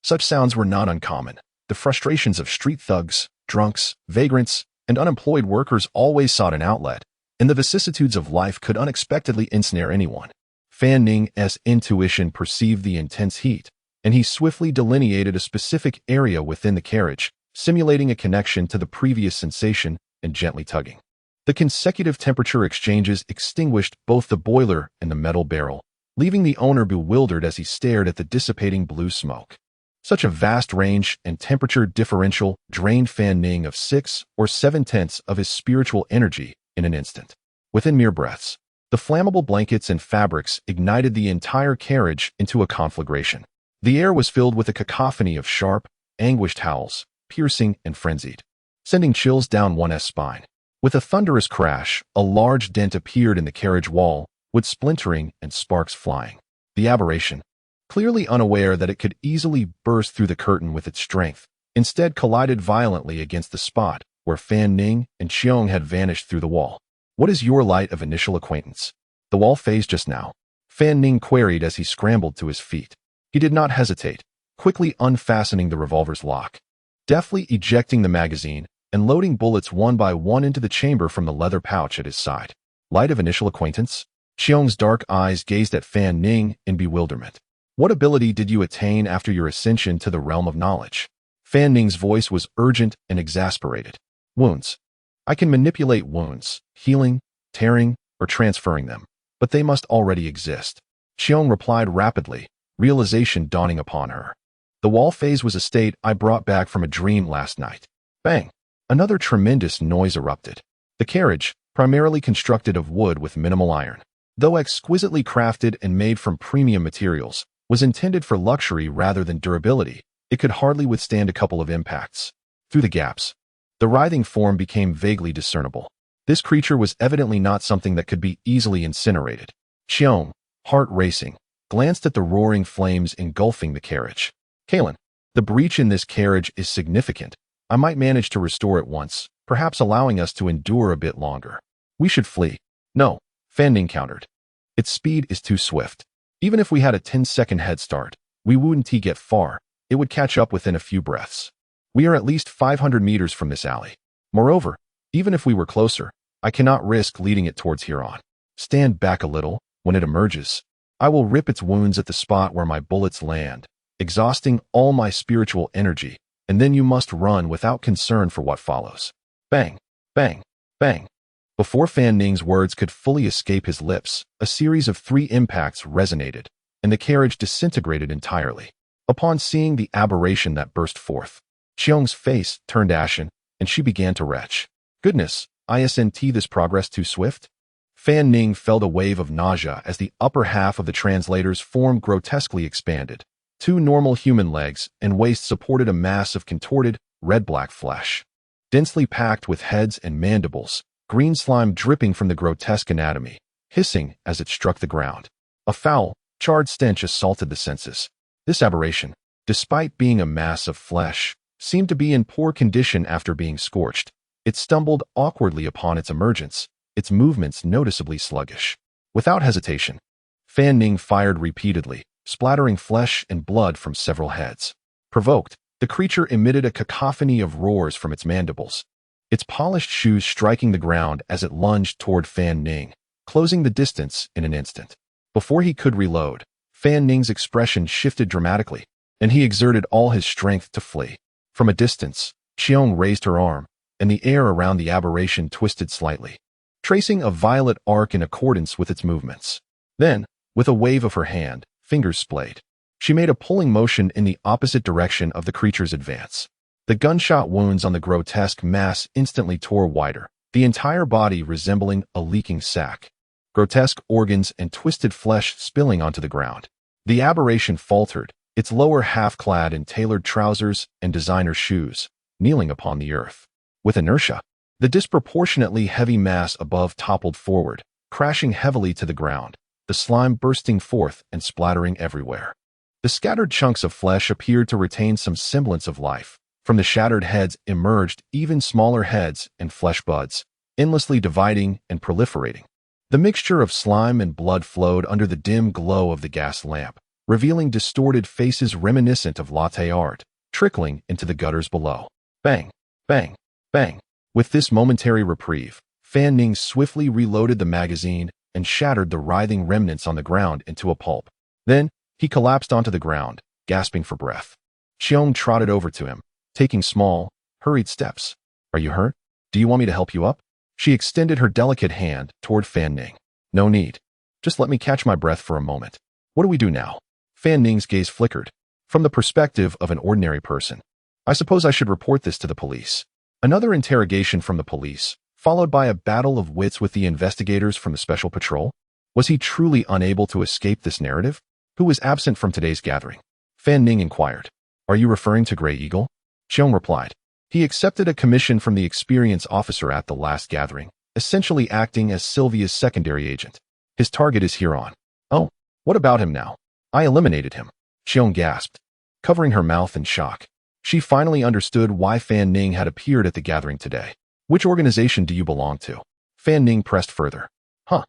such sounds were not uncommon. The frustrations of street thugs, drunks, vagrants, and unemployed workers always sought an outlet, and the vicissitudes of life could unexpectedly ensnare anyone. Fan Ning's intuition perceived the intense heat, and he swiftly delineated a specific area within the carriage, simulating a connection to the previous sensation and gently tugging. The consecutive temperature exchanges extinguished both the boiler and the metal barrel, leaving the owner bewildered as he stared at the dissipating blue smoke. Such a vast range and temperature differential drained Fan Ning of 6 or 7/10 of his spiritual energy in an instant. Within mere breaths, the flammable blankets and fabrics ignited the entire carriage into a conflagration. The air was filled with a cacophony of sharp, anguished howls, piercing and frenzied, sending chills down one's spine. With a thunderous crash, a large dent appeared in the carriage wall, wood splintering and sparks flying. The aberration, clearly unaware that it could easily burst through the curtain with its strength, instead collided violently against the spot where Fan Ning and Qiong had vanished through the wall. "What is your light of initial acquaintance?" "The wall phase just now," Fan Ning queried as he scrambled to his feet. He did not hesitate, quickly unfastening the revolver's lock, deftly ejecting the magazine, and loading bullets one by one into the chamber from the leather pouch at his side. "Light of initial acquaintance?" Qiong's dark eyes gazed at Fan Ning in bewilderment. "What ability did you attain after your ascension to the realm of knowledge?" Fan Ning's voice was urgent and exasperated. "Wounds. I can manipulate wounds, healing, tearing, or transferring them, but they must already exist." Qiong replied rapidly, realization dawning upon her. "The wall phase was a state I brought back from a dream last night." Bang! Another tremendous noise erupted. The carriage, primarily constructed of wood with minimal iron, though exquisitely crafted and made from premium materials, was intended for luxury rather than durability. It could hardly withstand a couple of impacts. Through the gaps, the writhing form became vaguely discernible. This creature was evidently not something that could be easily incinerated. Qiong, heart racing, glanced at the roaring flames engulfing the carriage. "Kalen, the breach in this carriage is significant. I might manage to restore it once, perhaps allowing us to endure a bit longer." "We should flee." "No," Fan Ning countered. "Its speed is too swift. Even if we had a 10-second head start, we wouldn't get far. It would catch up within a few breaths. We are at least 500 meters from this alley. Moreover, even if we were closer, I cannot risk leading it towards Huron. Stand back a little. When it emerges, I will rip its wounds at the spot where my bullets land, exhausting all my spiritual energy, and then you must run without concern for what follows." Bang, bang, bang. Before Fan Ning's words could fully escape his lips, a series of 3 impacts resonated, and the carriage disintegrated entirely. Upon seeing the aberration that burst forth, Qiong's face turned ashen, and she began to retch. "Goodness, isn't this progress too swift?" Fan Ning felt a wave of nausea as the upper half of the translator's form grotesquely expanded. 2 normal human legs and waist supported a mass of contorted, red-black flesh, densely packed with heads and mandibles, green slime dripping from the grotesque anatomy, hissing as it struck the ground. A foul, charred stench assaulted the senses. This aberration, despite being a mass of flesh, seemed to be in poor condition after being scorched. It stumbled awkwardly upon its emergence, its movements noticeably sluggish. Without hesitation, Fan Ning fired repeatedly, splattering flesh and blood from several heads. Provoked, the creature emitted a cacophony of roars from its mandibles, its polished shoes striking the ground as it lunged toward Fan Ning, closing the distance in an instant. Before he could reload, Fan Ning's expression shifted dramatically, and he exerted all his strength to flee. From a distance, Qiong raised her arm, and the air around the aberration twisted slightly, tracing a violet arc in accordance with its movements. Then, with a wave of her hand, fingers splayed, she made a pulling motion in the opposite direction of the creature's advance. The gunshot wounds on the grotesque mass instantly tore wider, the entire body resembling a leaking sack, grotesque organs and twisted flesh spilling onto the ground. The aberration faltered, its lower half clad in tailored trousers and designer shoes, kneeling upon the earth. With inertia, the disproportionately heavy mass above toppled forward, crashing heavily to the ground, the slime bursting forth and splattering everywhere. The scattered chunks of flesh appeared to retain some semblance of life. From the shattered heads emerged even smaller heads and flesh buds, endlessly dividing and proliferating. The mixture of slime and blood flowed under the dim glow of the gas lamp, revealing distorted faces reminiscent of latte art, trickling into the gutters below. Bang, bang, bang. With this momentary reprieve, Fan Ning swiftly reloaded the magazine and shattered the writhing remnants on the ground into a pulp. Then, he collapsed onto the ground, gasping for breath. Xiong trotted over to him, taking small, hurried steps. Are you hurt? Do you want me to help you up? She extended her delicate hand toward Fan Ning. No need. Just let me catch my breath for a moment. What do we do now? Fan Ning's gaze flickered. From the perspective of an ordinary person, I suppose I should report this to the police. Another interrogation from the police, followed by a battle of wits with the investigators from the Special Patrol? Was he truly unable to escape this narrative? Who was absent from today's gathering? Fan Ning inquired. Are you referring to Grey Eagle? Xiong replied. He accepted a commission from the experienced officer at the last gathering, essentially acting as Sylvia's secondary agent. His target is Huron. Oh, what about him now? I eliminated him. Xiong gasped, covering her mouth in shock. She finally understood why Fan Ning had appeared at the gathering today. Which organization do you belong to? Fan Ning pressed further. Huh.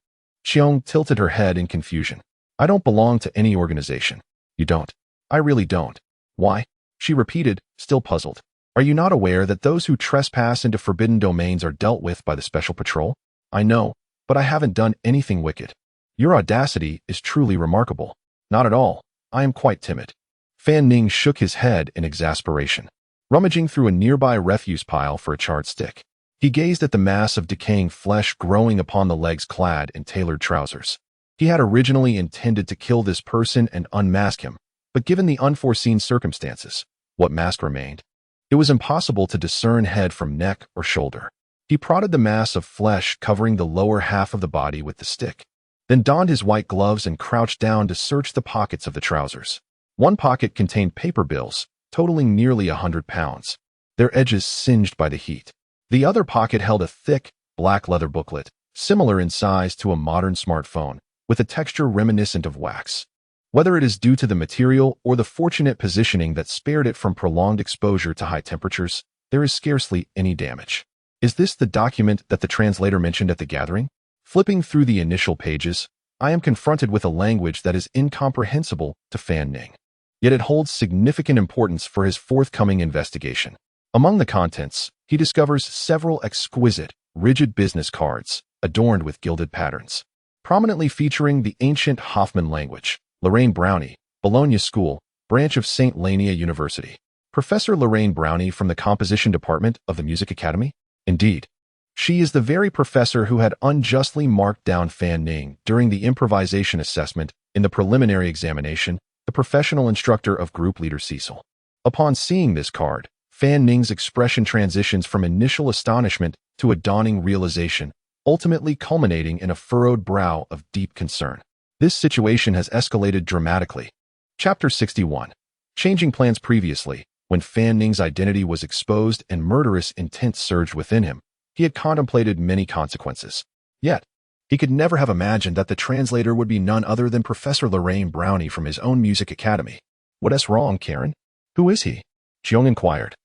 Xiong tilted her head in confusion. I don't belong to any organization. You don't? I really don't. Why? She repeated, still puzzled. Are you not aware that those who trespass into forbidden domains are dealt with by the Special Patrol? I know, but I haven't done anything wicked. Your audacity is truly remarkable. Not at all. I am quite timid. Fan Ning shook his head in exasperation, rummaging through a nearby refuse pile for a charred stick. He gazed at the mass of decaying flesh growing upon the legs clad in tailored trousers. He had originally intended to kill this person and unmask him, but given the unforeseen circumstances, what mask remained? It was impossible to discern head from neck or shoulder. He prodded the mass of flesh covering the lower half of the body with the stick, then donned his white gloves and crouched down to search the pockets of the trousers. One pocket contained paper bills, totaling nearly 100 pounds, their edges singed by the heat. The other pocket held a thick, black leather booklet, similar in size to a modern smartphone, with a texture reminiscent of wax. Whether it is due to the material or the fortunate positioning that spared it from prolonged exposure to high temperatures, there is scarcely any damage. Is this the document that the translator mentioned at the gathering? Flipping through the initial pages, I am confronted with a language that is incomprehensible to Fan Ning. Yet it holds significant importance for his forthcoming investigation. Among the contents, he discovers several exquisite, rigid business cards, adorned with gilded patterns, prominently featuring the ancient Hoffman language. Lorraine Brownie, Bologna School, branch of St. Lania University. Professor Lorraine Brownie from the Composition Department of the Music Academy? Indeed. She is the very professor who had unjustly marked down Fan Ning during the improvisation assessment in the preliminary examination, the professional instructor of group leader Cecil. Upon seeing this card, Fan Ning's expression transitions from initial astonishment to a dawning realization, ultimately culminating in a furrowed brow of deep concern. This situation has escalated dramatically. Chapter 61. Changing plans previously, when Fan Ning's identity was exposed and murderous intent surged within him, he had contemplated many consequences. Yet, he could never have imagined that the translator would be none other than Professor Lorraine Brownie from his own music academy. What's wrong, Karen? Who is he? Xiong inquired,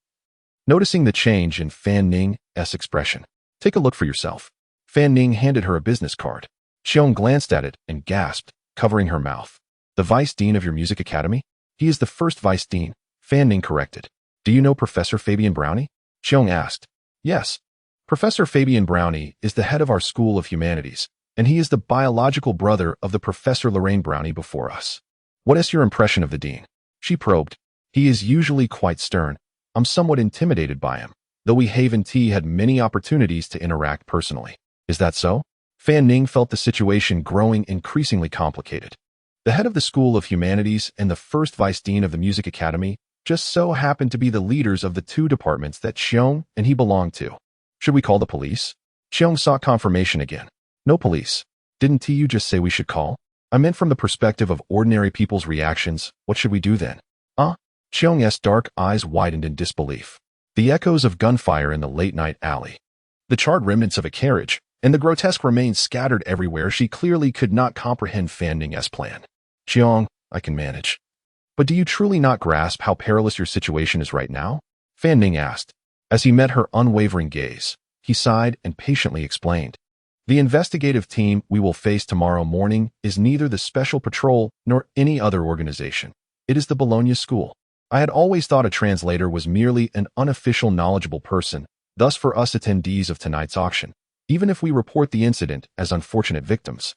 noticing the change in Fan Ning's expression. Take a look for yourself. Fan Ning handed her a business card. Xiong glanced at it and gasped, covering her mouth. The vice dean of your music academy? He is the first vice dean, Fan Ning corrected. Do you know Professor Fabian Brownie? Xiong asked. Yes. Professor Fabian Brownie is the head of our School of Humanities, and he is the biological brother of the Professor Lorraine Brownie before us. What is your impression of the dean? She probed. He is usually quite stern. I'm somewhat intimidated by him, though we Haven T had many opportunities to interact personally. Is that so? Fan Ning felt the situation growing increasingly complicated. The head of the School of Humanities and the first vice dean of the Music Academy just so happened to be the leaders of the two departments that Xiong and he belonged to. Should we call the police? Xiong sought confirmation again. No police. Didn't you just say we should call? I meant from the perspective of ordinary people's reactions. What should we do then? Xiong's dark eyes widened in disbelief. The echoes of gunfire in the late-night alley, the charred remnants of a carriage, and the grotesque remains scattered everywhere. She clearly could not comprehend Fan Ning's plan. Xiong, I can manage. But do you truly not grasp how perilous your situation is right now? Fan Ning asked. As he met her unwavering gaze, he sighed and patiently explained. The investigative team we will face tomorrow morning is neither the Special Patrol nor any other organization. It is the Bologna School. I had always thought a translator was merely an unofficial knowledgeable person, thus for us attendees of tonight's auction, even if we report the incident as unfortunate victims,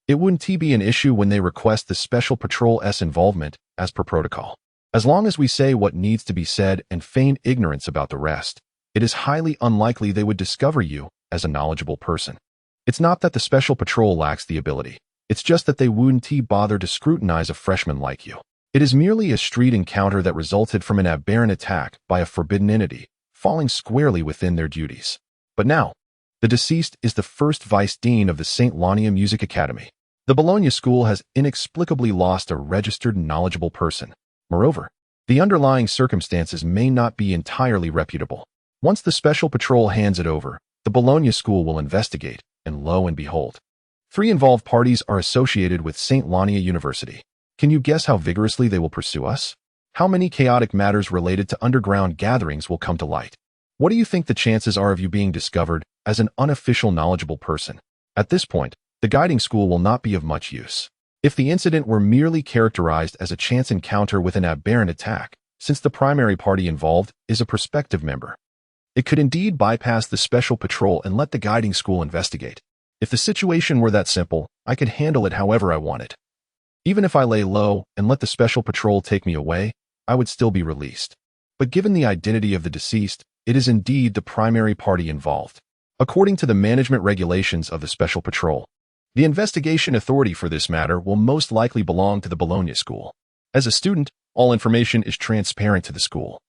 it wouldn't be an issue when they request the Special Patrol's involvement as per protocol. As long as we say what needs to be said and feign ignorance about the rest, it is highly unlikely they would discover you as a knowledgeable person. It's not that the Special Patrol lacks the ability. It's just that they wouldn't bother to scrutinize a freshman like you. It is merely a street encounter that resulted from an aberrant attack by a forbidden entity, falling squarely within their duties. But now, the deceased is the first vice dean of the St. Lania Music Academy. The Bologna School has inexplicably lost a registered knowledgeable person. Moreover, the underlying circumstances may not be entirely reputable. Once the Special Patrol hands it over, the Bologna School will investigate, and lo and behold, 3 involved parties are associated with St. Lania University. Can you guess how vigorously they will pursue us? How many chaotic matters related to underground gatherings will come to light? What do you think the chances are of you being discovered as an unofficial knowledgeable person? At this point, the guiding school will not be of much use. If the incident were merely characterized as a chance encounter with an aberrant attack, since the primary party involved is a prospective member, it could indeed bypass the Special Patrol and let the guiding school investigate. If the situation were that simple, I could handle it however I wanted. Even if I lay low and let the Special Patrol take me away, I would still be released. But given the identity of the deceased, it is indeed the primary party involved. According to the management regulations of the Special Patrol, the investigation authority for this matter will most likely belong to the Bologna School. As a student, all information is transparent to the school,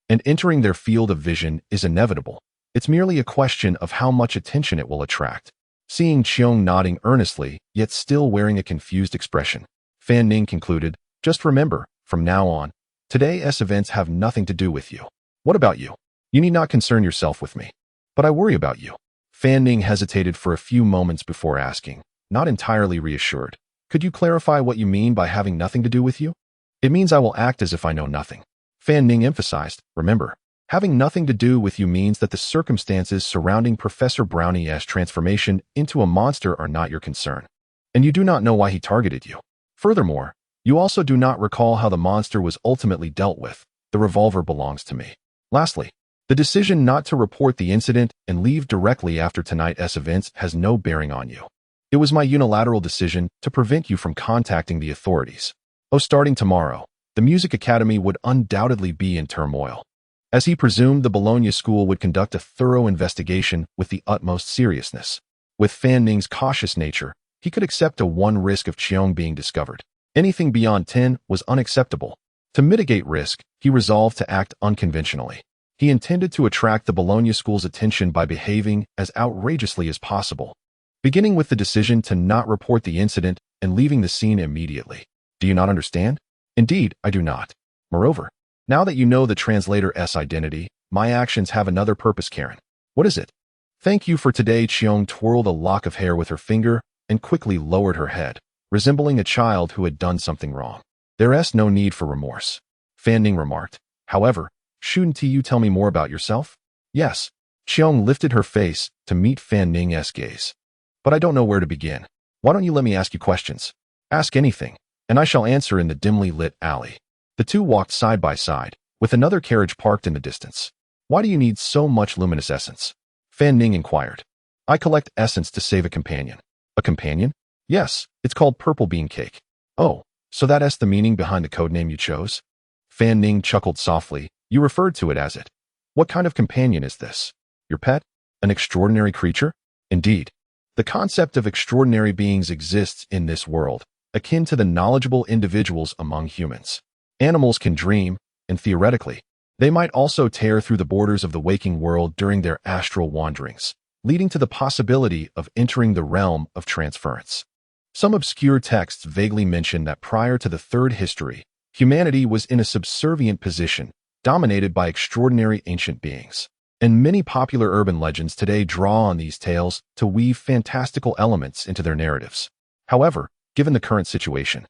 and entering their field of vision is inevitable. It's merely a question of how much attention it will attract. Seeing Cheong nodding earnestly, yet still wearing a confused expression, Fan Ning concluded, "Just remember, from now on, today's events have nothing to do with you. What about you? You need not concern yourself with me. But I worry about you." Fan Ning hesitated for a few moments before asking, not entirely reassured, "Could you clarify what you mean by having nothing to do with you?" "It means I will act as if I know nothing." Fan Ning emphasized, "Remember, having nothing to do with you means that the circumstances surrounding Professor Brownie's transformation into a monster are not your concern, and you do not know why he targeted you. Furthermore, you also do not recall how the monster was ultimately dealt with. The revolver belongs to me. Lastly, the decision not to report the incident and leave directly after tonight's events has no bearing on you. It was my unilateral decision to prevent you from contacting the authorities. Starting tomorrow, the Music Academy would undoubtedly be in turmoil." As he presumed, the Bologna School would conduct a thorough investigation with the utmost seriousness. With Fan Ning's cautious nature, he could accept a 1 risk of Cheong being discovered. Anything beyond 10 was unacceptable. To mitigate risk, he resolved to act unconventionally. He intended to attract the Bologna School's attention by behaving as outrageously as possible, beginning with the decision to not report the incident and leaving the scene immediately. Do you not understand? Indeed, I do not. Moreover, now that you know the translator's identity, my actions have another purpose, Karen. What is it? Thank you for today. Cheong twirled a lock of hair with her finger and quickly lowered her head, resembling a child who had done something wrong. There's no need for remorse, Fan Ning remarked. However, shouldn't you tell me more about yourself? Yes. Cheong lifted her face to meet Fan Ning's gaze. But I don't know where to begin. Why don't you let me ask you questions? Ask anything, and I shall answer in the dimly lit alley. The two walked side by side, with another carriage parked in the distance. Why do you need so much luminous essence? Fan Ning inquired. I collect essence to save a companion. A companion? Yes, it's called purple bean cake. Oh, so that's the meaning behind the codename you chose? Fan Ning chuckled softly. You referred to it as it. What kind of companion is this? Your pet? An extraordinary creature? Indeed. The concept of extraordinary beings exists in this world, akin to the knowledgeable individuals among humans. Animals can dream, and theoretically, they might also tear through the borders of the waking world during their astral wanderings, leading to the possibility of entering the realm of transference. Some obscure texts vaguely mention that prior to the third history, humanity was in a subservient position, dominated by extraordinary ancient beings. And many popular urban legends today draw on these tales to weave fantastical elements into their narratives. However, given the current situation,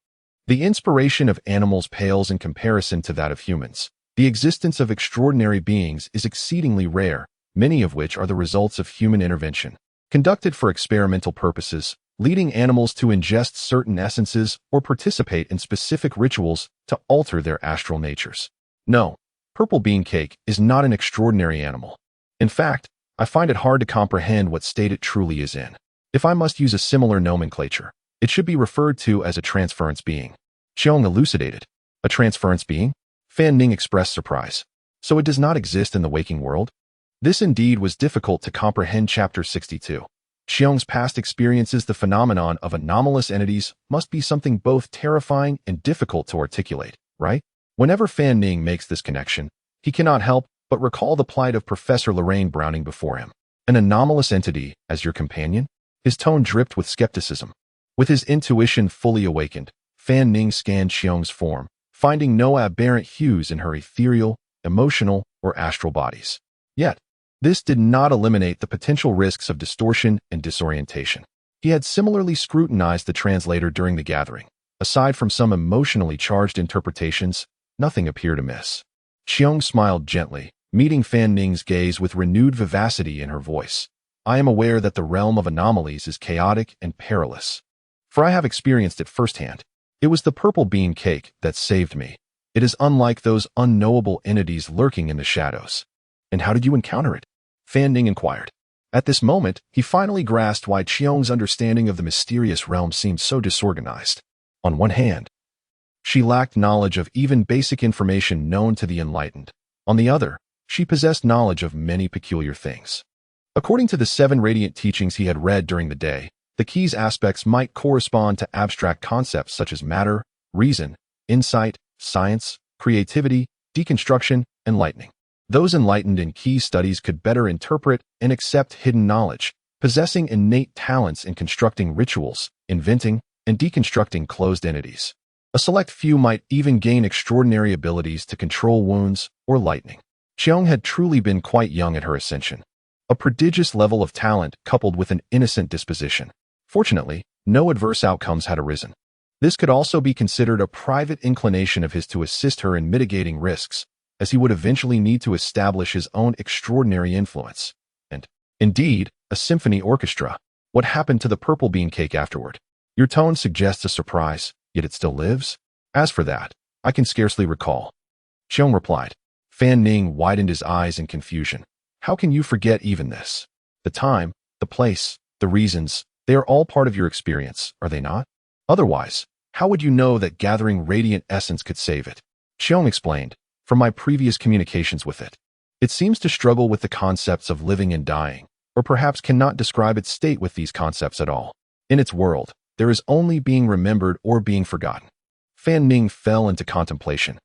the inspiration of animals pales in comparison to that of humans. The existence of extraordinary beings is exceedingly rare, many of which are the results of human intervention. conducted for experimental purposes, leading animals to ingest certain essences or participate in specific rituals to alter their astral natures. No, purple bean cake is not an extraordinary animal. In fact, I find it hard to comprehend what state it truly is in. If I must use a similar nomenclature, it should be referred to as a transference being. Xiong elucidated. A transference being? Fan Ning expressed surprise. So it does not exist in the waking world? This indeed was difficult to comprehend. Chapter 62. Xiong's past experiences. The phenomenon of anomalous entities must be something both terrifying and difficult to articulate, right? Whenever Fan Ning makes this connection, he cannot help but recall the plight of Professor Lorraine Browning before him. An anomalous entity as your companion? His tone dripped with skepticism. With his intuition fully awakened, Fan Ning scanned Xiong's form, finding no aberrant hues in her ethereal, emotional, or astral bodies. Yet, this did not eliminate the potential risks of distortion and disorientation. He had similarly scrutinized the translator during the gathering. Aside from some emotionally charged interpretations, nothing appeared amiss. Xiong smiled gently, meeting Fan Ning's gaze with renewed vivacity in her voice. I am aware that the realm of anomalies is chaotic and perilous, for I have experienced it firsthand. It was the purple bean cake that saved me. It is unlike those unknowable entities lurking in the shadows. And how did you encounter it? Fan Ning inquired. At this moment, he finally grasped why Xiong's understanding of the mysterious realm seemed so disorganized. On one hand, she lacked knowledge of even basic information known to the enlightened. On the other, she possessed knowledge of many peculiar things. According to the 7 radiant teachings he had read during the day, the key's aspects might correspond to abstract concepts such as matter, reason, insight, science, creativity, deconstruction, and enlightening. Those enlightened in key studies could better interpret and accept hidden knowledge, possessing innate talents in constructing rituals, inventing, and deconstructing closed entities. A select few might even gain extraordinary abilities to control wounds or lightning. Xiong had truly been quite young at her ascension. A prodigious level of talent coupled with an innocent disposition. Fortunately, no adverse outcomes had arisen. This could also be considered a private inclination of his to assist her in mitigating risks, as he would eventually need to establish his own extraordinary influence. And, indeed, a symphony orchestra. What happened to the purple bean cake afterward? Your tone suggests a surprise, yet it still lives? As for that, I can scarcely recall. Xiong replied. Fan Ning widened his eyes in confusion. How can you forget even this? The time, the place, the reasons, they are all part of your experience, are they not? Otherwise, how would you know that gathering radiant essence could save it? Xiong explained, from my previous communications with it. It seems to struggle with the concepts of living and dying, or perhaps cannot describe its state with these concepts at all. In its world, there is only being remembered or being forgotten. Fan Ning fell into contemplation,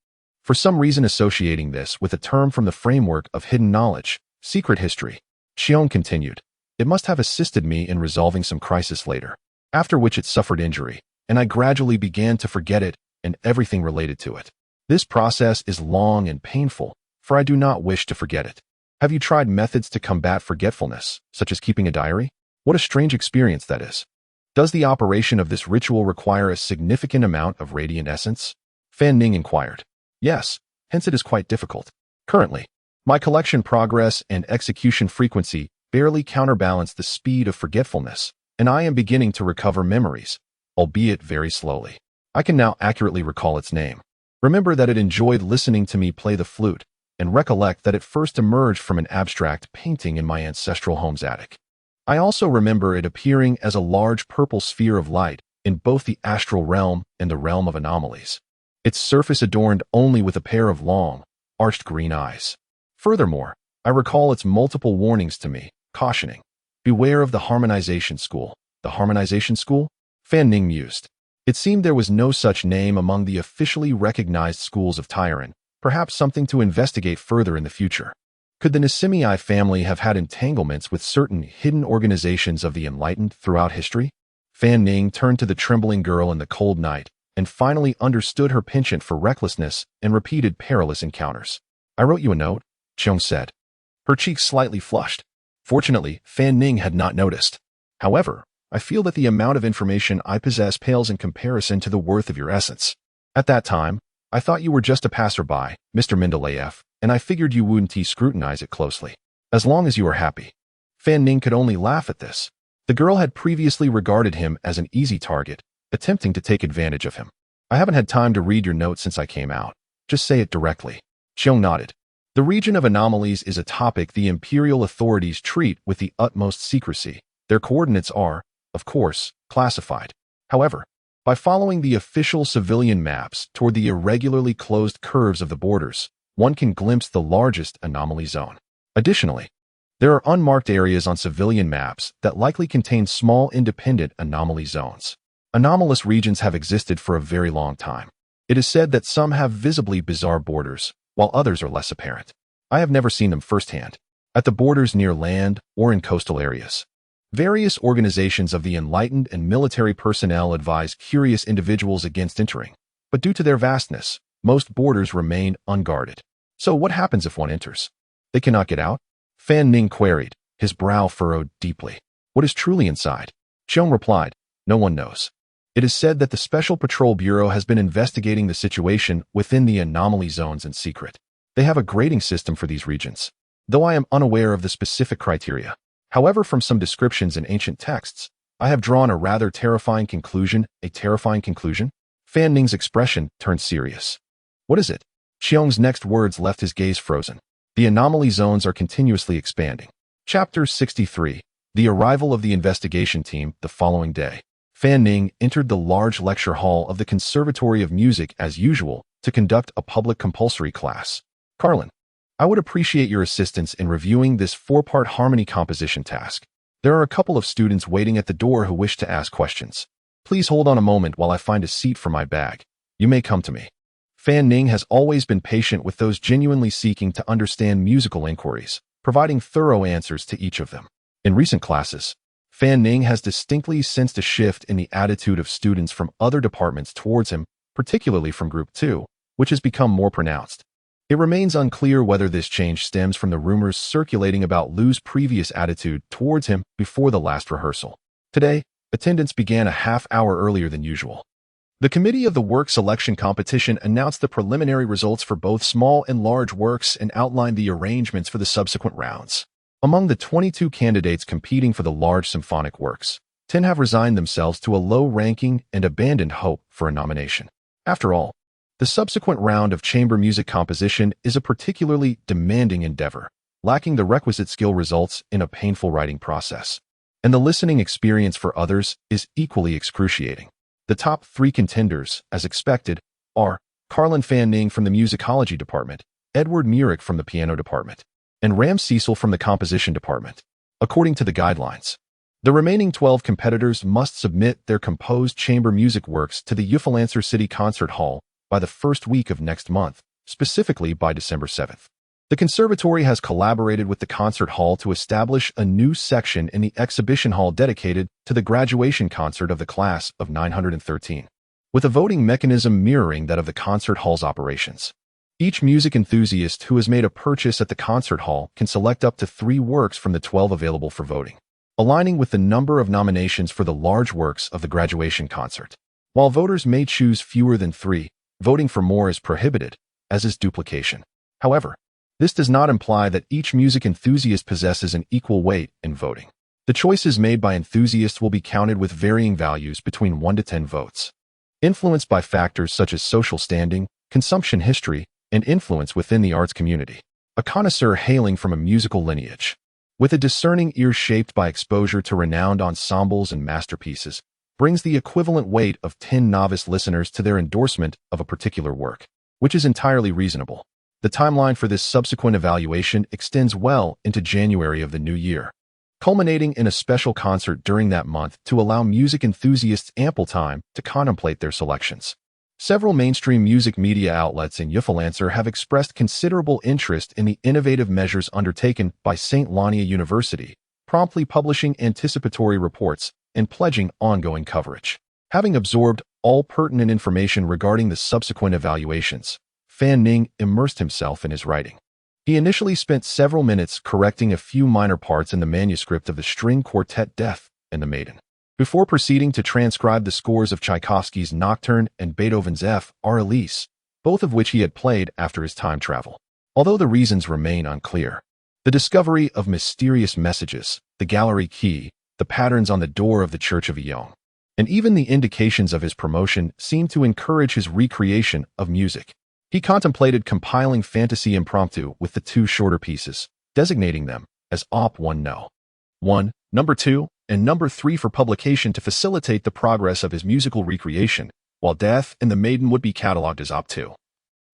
for some reason associating this with a term from the framework of hidden knowledge, secret history. Xiong continued, it must have assisted me in resolving some crisis later, after which it suffered injury, and I gradually began to forget it and everything related to it. This process is long and painful, for I do not wish to forget it. Have you tried methods to combat forgetfulness, such as keeping a diary? What a strange experience that is. Does the operation of this ritual require a significant amount of radiant essence? Fan Ning inquired. Yes, hence it is quite difficult. Currently, my collection progress and execution frequency barely counterbalance the speed of forgetfulness, and I am beginning to recover memories, albeit very slowly. I can now accurately recall its name. Remember that it enjoyed listening to me play the flute, and recollect that it first emerged from an abstract painting in my ancestral home's attic. I also remember it appearing as a large purple sphere of light in both the astral realm and the realm of anomalies, its surface adorned only with a pair of long, arched green eyes. Furthermore, I recall its multiple warnings to me, cautioning, beware of the harmonization school. The harmonization school? Fan Ning mused. It seemed there was no such name among the officially recognized schools of Tyran, perhaps something to investigate further in the future. Could the Nissimei family have had entanglements with certain hidden organizations of the enlightened throughout history? Fan Ning turned to the trembling girl in the cold night and finally understood her penchant for recklessness and repeated perilous encounters. I wrote you a note, Xiong said. Her cheeks slightly flushed. Fortunately, Fan Ning had not noticed. However, I feel that the amount of information I possess pales in comparison to the worth of your essence. At that time, I thought you were just a passerby, Mr. Mendeleev, and I figured you wouldn't scrutinize it closely. As long as you are happy. Fan Ning could only laugh at this, The girl had previously regarded him as an easy target, attempting to take advantage of him. I haven't had time to read your note since I came out. Just say it directly. Xiong nodded. The region of anomalies is a topic the imperial authorities treat with the utmost secrecy. Their coordinates are, of course, classified. However, by following the official civilian maps toward the irregularly closed curves of the borders, one can glimpse the largest anomaly zone. Additionally, there are unmarked areas on civilian maps that likely contain small independent anomaly zones. Anomalous regions have existed for a very long time. It is said that some have visibly bizarre borders, while others are less apparent. I have never seen them firsthand, at the borders near land or in coastal areas. Various organizations of the enlightened and military personnel advise curious individuals against entering, but due to their vastness, most borders remain unguarded. So what happens if one enters? They cannot get out? Fan Ning queried, his brow furrowed deeply. What is truly inside? Xiong replied, no one knows. It is said that the Special Patrol Bureau has been investigating the situation within the anomaly zones in secret. They have a grading system for these regions, though I am unaware of the specific criteria. However, from some descriptions in ancient texts, I have drawn a rather terrifying conclusion. A terrifying conclusion? Fan Ning's expression turned serious. What is it? Xiong's next words left his gaze frozen. The anomaly zones are continuously expanding. Chapter 63. The arrival of the investigation team the following day. Fan Ning entered the large lecture hall of the Conservatory of Music as usual to conduct a public compulsory class. Carlin, I would appreciate your assistance in reviewing this 4-part harmony composition task. There are a couple of students waiting at the door who wish to ask questions. Please hold on a moment while I find a seat for my bag. You may come to me. Fan Ning has always been patient with those genuinely seeking to understand musical inquiries, providing thorough answers to each of them. In recent classes, Fan Ning has distinctly sensed a shift in the attitude of students from other departments towards him, particularly from Group 2, which has become more pronounced. It remains unclear whether this change stems from the rumors circulating about Lu's previous attitude towards him before the last rehearsal. Today, attendance began a half-hour earlier than usual. The committee of the work selection competition announced the preliminary results for both small and large works and outlined the arrangements for the subsequent rounds. Among the 22 candidates competing for the large symphonic works, 10 have resigned themselves to a low ranking and abandoned hope for a nomination. After all, the subsequent round of chamber music composition is a particularly demanding endeavor, lacking the requisite skill results in a painful writing process. And the listening experience for others is equally excruciating. The top 3 contenders, as expected, are Carlin Fan Ning from the musicology department, Edward Murick from the piano department, and Ram Cecil from the composition department. According to the guidelines, the remaining 12 competitors must submit their composed chamber music works to the Yufalancer City Concert Hall by the first week of next month, specifically by December 7th. The conservatory has collaborated with the concert hall to establish a new section in the exhibition hall dedicated to the graduation concert of the class of 913, with a voting mechanism mirroring that of the concert hall's operations. Each music enthusiast who has made a purchase at the concert hall can select up to 3 works from the 12 available for voting, aligning with the number of nominations for the large works of the graduation concert. While voters may choose fewer than 3, voting for more is prohibited, as is duplication. However, this does not imply that each music enthusiast possesses an equal weight in voting. The choices made by enthusiasts will be counted with varying values between 1 to 10 votes, influenced by factors such as social standing, consumption history, and influence within the arts community. A connoisseur hailing from a musical lineage, with a discerning ear shaped by exposure to renowned ensembles and masterpieces, brings the equivalent weight of 10 novice listeners to their endorsement of a particular work, which is entirely reasonable. The timeline for this subsequent evaluation extends well into January of the new year, culminating in a special concert during that month to allow music enthusiasts ample time to contemplate their selections. Several mainstream music media outlets in Yufalancer have expressed considerable interest in the innovative measures undertaken by St. Lania University, promptly publishing anticipatory reports and pledging ongoing coverage. Having absorbed all pertinent information regarding the subsequent evaluations, Fan Ning immersed himself in his writing. He initially spent several minutes correcting a few minor parts in the manuscript of the string quartet Death and the Maiden, before proceeding to transcribe the scores of Tchaikovsky's Nocturne and Beethoven's F.R. Elise, both of which he had played after his time travel. Although the reasons remain unclear, the discovery of mysterious messages, the gallery key, the patterns on the door of the Church of Yong, and even the indications of his promotion seemed to encourage his recreation of music. He contemplated compiling fantasy impromptu with the two shorter pieces, designating them as Op 1 No. 1, Number 2, and Number 3 for publication to facilitate the progress of his musical recreation, while Death and the Maiden would be catalogued as Op 2,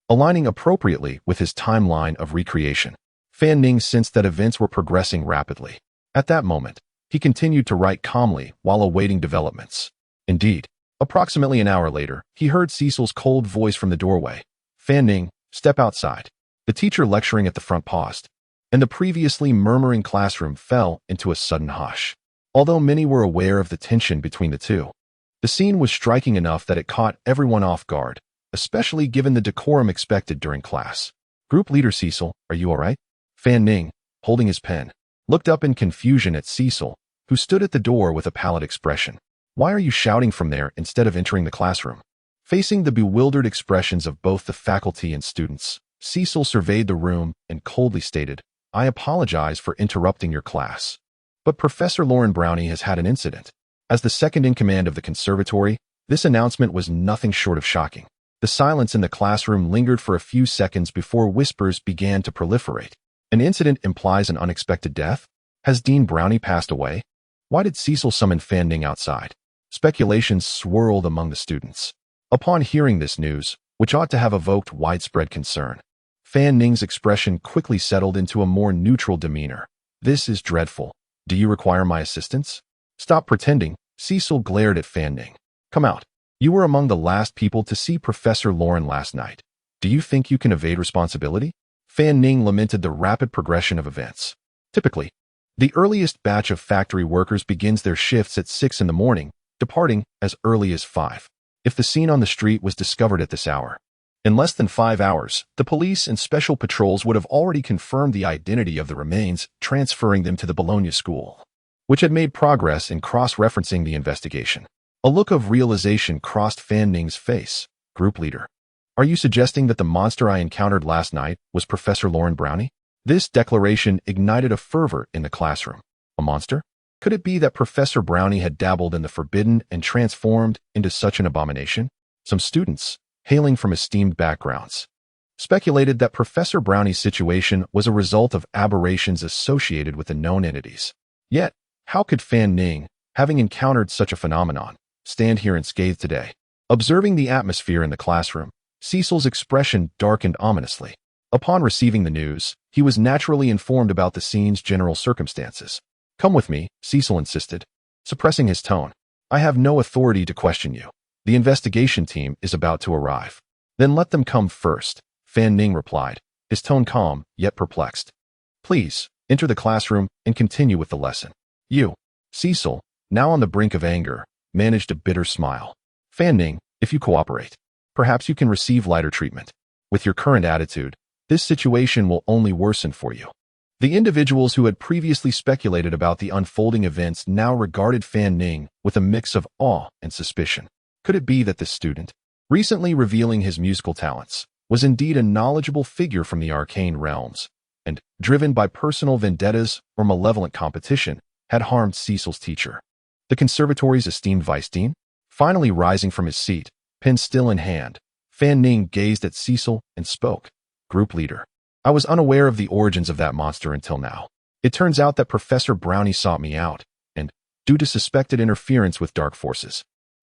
aligning appropriately with his timeline of recreation. Fan Ning sensed that events were progressing rapidly. At that moment, he continued to write calmly while awaiting developments. Indeed, approximately an hour later, he heard Cecil's cold voice from the doorway. Fan Ning, step outside. The teacher lecturing at the front paused, and the previously murmuring classroom fell into a sudden hush. Although many were aware of the tension between the two, the scene was striking enough that it caught everyone off guard, especially given the decorum expected during class. Group leader Cecil, are you all right? Fan Ning, holding his pen, looked up in confusion at Cecil, who stood at the door with a pallid expression. Why are you shouting from there instead of entering the classroom? Facing the bewildered expressions of both the faculty and students, Cecil surveyed the room and coldly stated, I apologize for interrupting your class, but Professor Lauren Brownie has had an incident. As the second in command of the conservatory, this announcement was nothing short of shocking. The silence in the classroom lingered for a few seconds before whispers began to proliferate. An incident implies an unexpected death? Has Dean Brownie passed away? Why did Cecil summon Fan Ning outside? Speculations swirled among the students. Upon hearing this news, which ought to have evoked widespread concern, Fan Ning's expression quickly settled into a more neutral demeanor. This is dreadful. Do you require my assistance? Stop pretending. Cecil glared at Fan Ning. Come out. You were among the last people to see Professor Lauren last night. Do you think you can evade responsibility? Fan Ning lamented the rapid progression of events. Typically, the earliest batch of factory workers begins their shifts at 6 in the morning, departing as early as 5. If the scene on the street was discovered at this hour, in less than 5 hours, the police and special patrols would have already confirmed the identity of the remains, transferring them to the Bologna school, which had made progress in cross-referencing the investigation. A look of realization crossed Fan Ning's face. Group leader, are you suggesting that the monster I encountered last night was Professor Lauren Brownie? This declaration ignited a fervor in the classroom. A monster? Could it be that Professor Brownie had dabbled in the forbidden and transformed into such an abomination? Some students, hailing from esteemed backgrounds, speculated that Professor Brownie's situation was a result of aberrations associated with the known entities. Yet, how could Fan Ning, having encountered such a phenomenon, stand here unscathed today? Observing the atmosphere in the classroom, Cecil's expression darkened ominously. Upon receiving the news, he was naturally informed about the scene's general circumstances. Come with me, Cecil insisted, suppressing his tone. I have no authority to question you. The investigation team is about to arrive. Then let them come first, Fan Ning replied, his tone calm, yet perplexed. Please, enter the classroom and continue with the lesson. You, Cecil, now on the brink of anger, managed a bitter smile. Fan Ning, if you cooperate, perhaps you can receive lighter treatment. With your current attitude, this situation will only worsen for you. The individuals who had previously speculated about the unfolding events now regarded Fan Ning with a mix of awe and suspicion. Could it be that this student, recently revealing his musical talents, was indeed a knowledgeable figure from the arcane realms, and, driven by personal vendettas or malevolent competition, had harmed Cecil's teacher? The conservatory's esteemed vice dean? Finally rising from his seat, pen still in hand, Fan Ning gazed at Cecil and spoke. Group leader, I was unaware of the origins of that monster until now. It turns out that Professor Brownie sought me out, and, due to suspected interference with dark forces,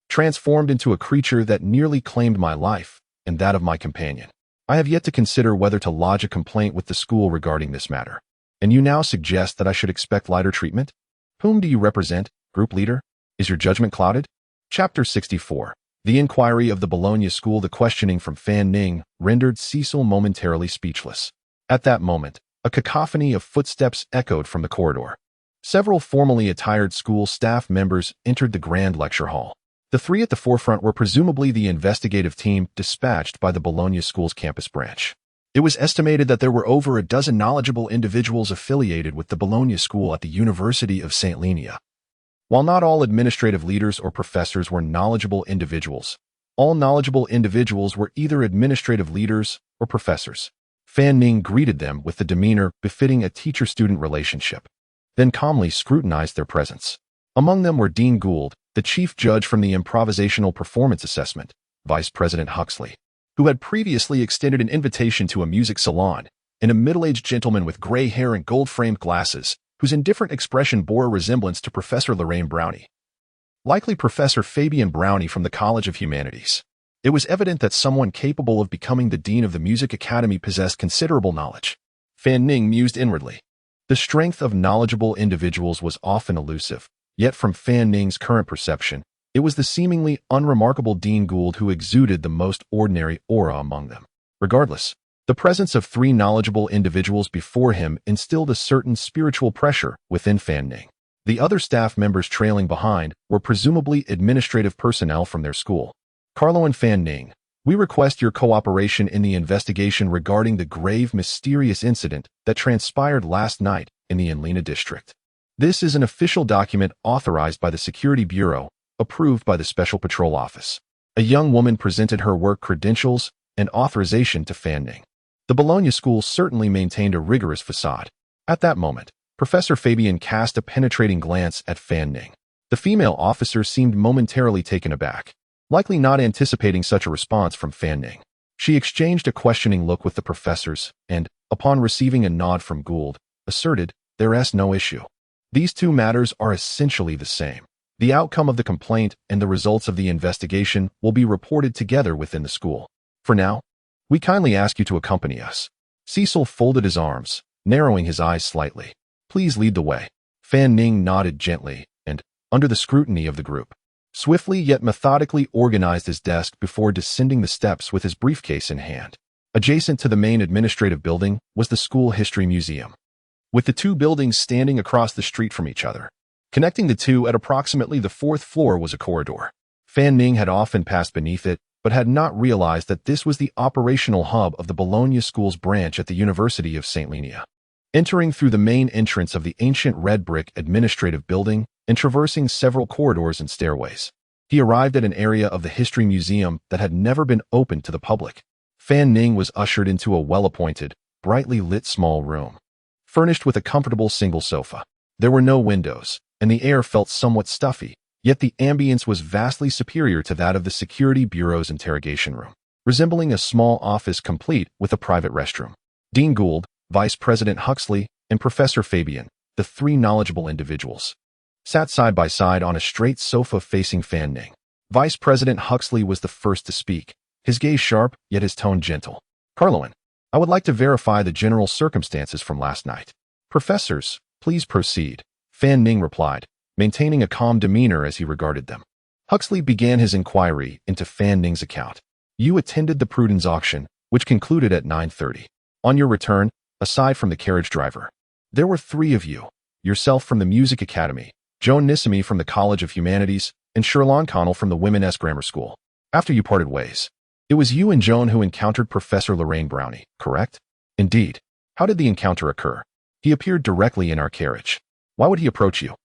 transformed into a creature that nearly claimed my life and that of my companion. I have yet to consider whether to lodge a complaint with the school regarding this matter. And you now suggest that I should expect lighter treatment? Whom do you represent, group leader? Is your judgment clouded? Chapter 64. The inquiry of the Bologna school. The questioning from Fan Ning rendered Cecil momentarily speechless. At that moment, a cacophony of footsteps echoed from the corridor. Several formally attired school staff members entered the grand lecture hall. The three at the forefront were presumably the investigative team dispatched by the Bologna school's campus branch. It was estimated that there were over a dozen knowledgeable individuals affiliated with the Bologna school at the University of St. Lenia. While not all administrative leaders or professors were knowledgeable individuals, all knowledgeable individuals were either administrative leaders or professors. Fan Ning greeted them with the demeanor befitting a teacher-student relationship, then calmly scrutinized their presence. Among them were Dean Gould, the chief judge from the improvisational performance assessment, Vice President Huxley, who had previously extended an invitation to a music salon, and a middle-aged gentleman with gray hair and gold-framed glasses, whose indifferent expression bore a resemblance to Professor Lorraine Brownie. Likely Professor Fabian Brownie from the College of Humanities. It was evident that someone capable of becoming the dean of the Music Academy possessed considerable knowledge. Fan Ning mused inwardly. The strength of knowledgeable individuals was often elusive, yet from Fan Ning's current perception, it was the seemingly unremarkable Dean Gould who exuded the most ordinary aura among them. Regardless, the presence of three knowledgeable individuals before him instilled a certain spiritual pressure within Fan Ning. The other staff members trailing behind were presumably administrative personnel from their school. Carlo and Fan Ning, we request your cooperation in the investigation regarding the grave, mysterious incident that transpired last night in the Enlightened district. This is an official document authorized by the Security Bureau, approved by the Special Patrol Office. A young woman presented her work credentials and authorization to Fan Ning. The Bologna School certainly maintained a rigorous façade. At that moment, Professor Fabian cast a penetrating glance at Fan Ning. The female officer seemed momentarily taken aback, likely not anticipating such a response from Fan Ning. She exchanged a questioning look with the professors and, upon receiving a nod from Gould, asserted, "There's no issue. These two matters are essentially the same. The outcome of the complaint and the results of the investigation will be reported together within the school. For now, we kindly ask you to accompany us." Cecil folded his arms, narrowing his eyes slightly. "Please lead the way." Fan Ning nodded gently and, under the scrutiny of the group, swiftly yet methodically organized his desk before descending the steps with his briefcase in hand. Adjacent to the main administrative building was the school history museum, with the two buildings standing across the street from each other. Connecting the two at approximately the fourth floor was a corridor. Fan Ning had often passed beneath it, but had not realized that this was the operational hub of the Bologna School's branch at the University of St. Lenia. Entering through the main entrance of the ancient red brick administrative building and traversing several corridors and stairways, he arrived at an area of the history museum that had never been opened to the public. Fan Ning was ushered into a well-appointed, brightly lit small room, furnished with a comfortable single sofa. There were no windows, and the air felt somewhat stuffy, yet the ambience was vastly superior to that of the Security Bureau's interrogation room, resembling a small office complete with a private restroom. Dean Gould, Vice President Huxley, and Professor Fabian, the three knowledgeable individuals, sat side by side on a straight sofa facing Fan Ning. Vice President Huxley was the first to speak, his gaze sharp, yet his tone gentle. "Carloan, I would like to verify the general circumstances from last night." "Professors, please proceed," Fan Ning replied, maintaining a calm demeanor as he regarded them. Huxley began his inquiry into Fan Ning's account. "You attended the Prudence auction, which concluded at 9:30. On your return, aside from the carriage driver, there were three of you: yourself from the Music Academy, Joan Nissimi from the College of Humanities, and Sherlon Connell from the Women's Grammar School. After you parted ways, it was you and Joan who encountered Professor Lorraine Brownie, correct?" "Indeed." "How did the encounter occur?" "He appeared directly in our carriage." "Why would he approach you?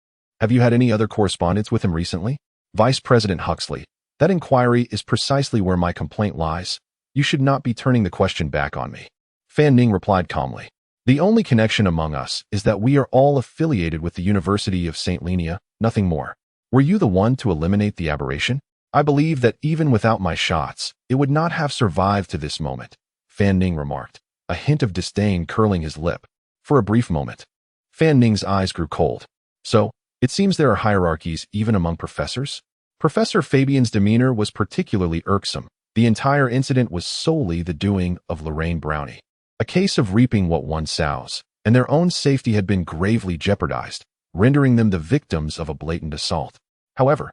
Have you had any other correspondence with him recently?" Vice President Huxley, "That inquiry is precisely where my complaint lies. You should not be turning the question back on me." Fan Ning replied calmly, "The only connection among us is that we are all affiliated with the University of St. Lenia, nothing more. Were you the one to eliminate the aberration?" "I believe that even without my shots, it would not have survived to this moment," Fan Ning remarked, a hint of disdain curling his lip. For a brief moment, Fan Ning's eyes grew cold. "So, it seems there are hierarchies even among professors?" Professor Fabian's demeanor was particularly irksome. The entire incident was solely the doing of Lorraine Brownie. A case of reaping what one sows, and their own safety had been gravely jeopardized, rendering them the victims of a blatant assault. However,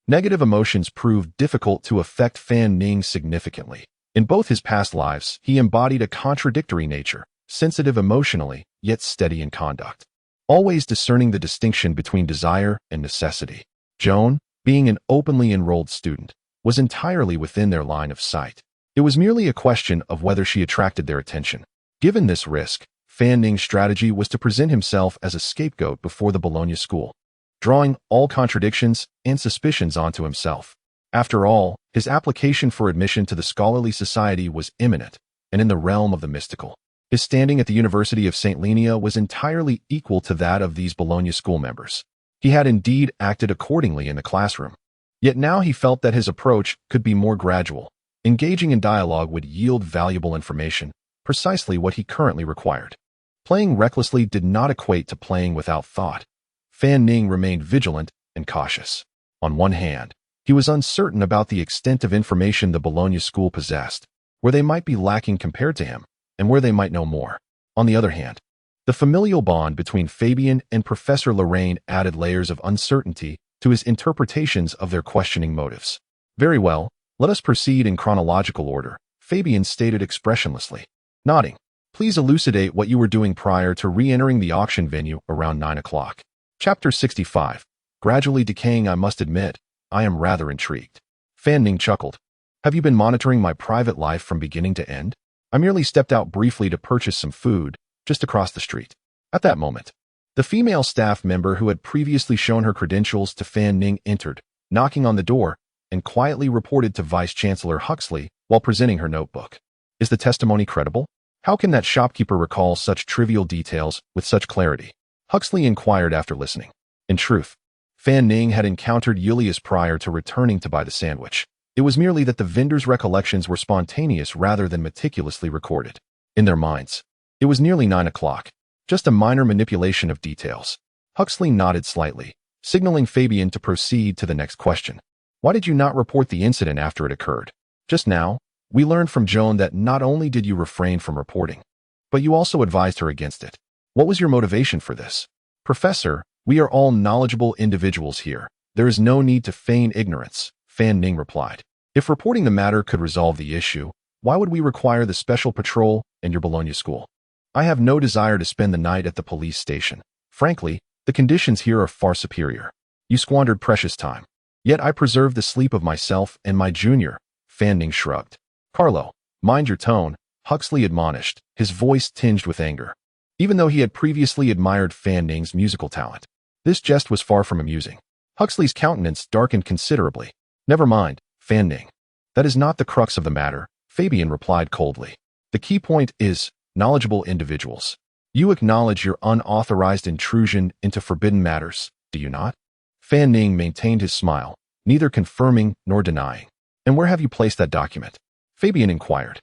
negative emotions proved difficult to affect Fan Ning significantly. In both his past lives, he embodied a contradictory nature, sensitive emotionally, yet steady in conduct, always discerning the distinction between desire and necessity. Joan, being an openly enrolled student, was entirely within their line of sight. It was merely a question of whether she attracted their attention. Given this risk, Fan Ning's strategy was to present himself as a scapegoat before the Bologna School, drawing all contradictions and suspicions onto himself. After all, his application for admission to the scholarly society was imminent and in the realm of the mystical. His standing at the University of St. Lenia was entirely equal to that of these Bologna School members. He had indeed acted accordingly in the classroom. Yet now he felt that his approach could be more gradual. Engaging in dialogue would yield valuable information, precisely what he currently required. Playing recklessly did not equate to playing without thought. Fan Ning remained vigilant and cautious. On one hand, he was uncertain about the extent of information the Bologna school possessed, where they might be lacking compared to him, and where they might know more. On the other hand, the familial bond between Fabian and Professor Lorraine added layers of uncertainty to his interpretations of their questioning motives. Very well, let us proceed in chronological order, Fabian stated expressionlessly. Nodding, please elucidate what you were doing prior to re-entering the auction venue around 9 o'clock. Chapter 65. Gradually decaying. I must admit, I am rather intrigued. Fan Ning chuckled. Have you been monitoring my private life from beginning to end? I merely stepped out briefly to purchase some food, just across the street. At that moment, the female staff member who had previously shown her credentials to Fan Ning entered, knocking on the door, and quietly reported to Vice-Chancellor Huxley while presenting her notebook. Is the testimony credible? How can that shopkeeper recall such trivial details with such clarity? Huxley inquired after listening. In truth, Fan Ning had encountered Julius prior to returning to buy the sandwich. It was merely that the vendor's recollections were spontaneous rather than meticulously recorded. In their minds, it was nearly 9 o'clock. Just a minor manipulation of details. Huxley nodded slightly, signaling Fabian to proceed to the next question. Why did you not report the incident after it occurred? Just now, we learned from Joan that not only did you refrain from reporting, but you also advised her against it. What was your motivation for this? Professor, we are all knowledgeable individuals here. There is no need to feign ignorance, Fan Ning replied. If reporting the matter could resolve the issue, why would we require the special patrol and your Bologna school? I have no desire to spend the night at the police station. Frankly, the conditions here are far superior. You squandered precious time. Yet I preserved the sleep of myself and my junior, Fan Ning shrugged. Carlo, mind your tone, Huxley admonished, his voice tinged with anger. Even though he had previously admired Fan Ning's musical talent, this jest was far from amusing. Huxley's countenance darkened considerably. Never mind, Fan Ning. That is not the crux of the matter, Fabian replied coldly. The key point is knowledgeable individuals. You acknowledge your unauthorized intrusion into forbidden matters, do you not? Fan Ning maintained his smile, neither confirming nor denying. And where have you placed that document? Fabian inquired.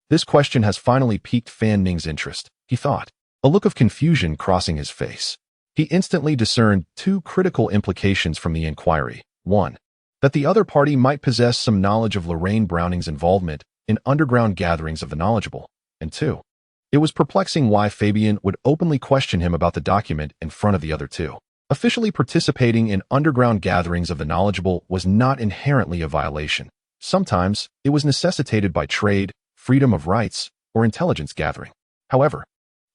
This question has finally piqued Fan Ning's interest, he thought, a look of confusion crossing his face. He instantly discerned two critical implications from the inquiry. One, that the other party might possess some knowledge of Lorraine Browning's involvement in underground gatherings of the knowledgeable. And two, it was perplexing why Fabian would openly question him about the document in front of the other two. Officially participating in underground gatherings of the knowledgeable was not inherently a violation. Sometimes, it was necessitated by trade, freedom of rights, or intelligence gathering. However,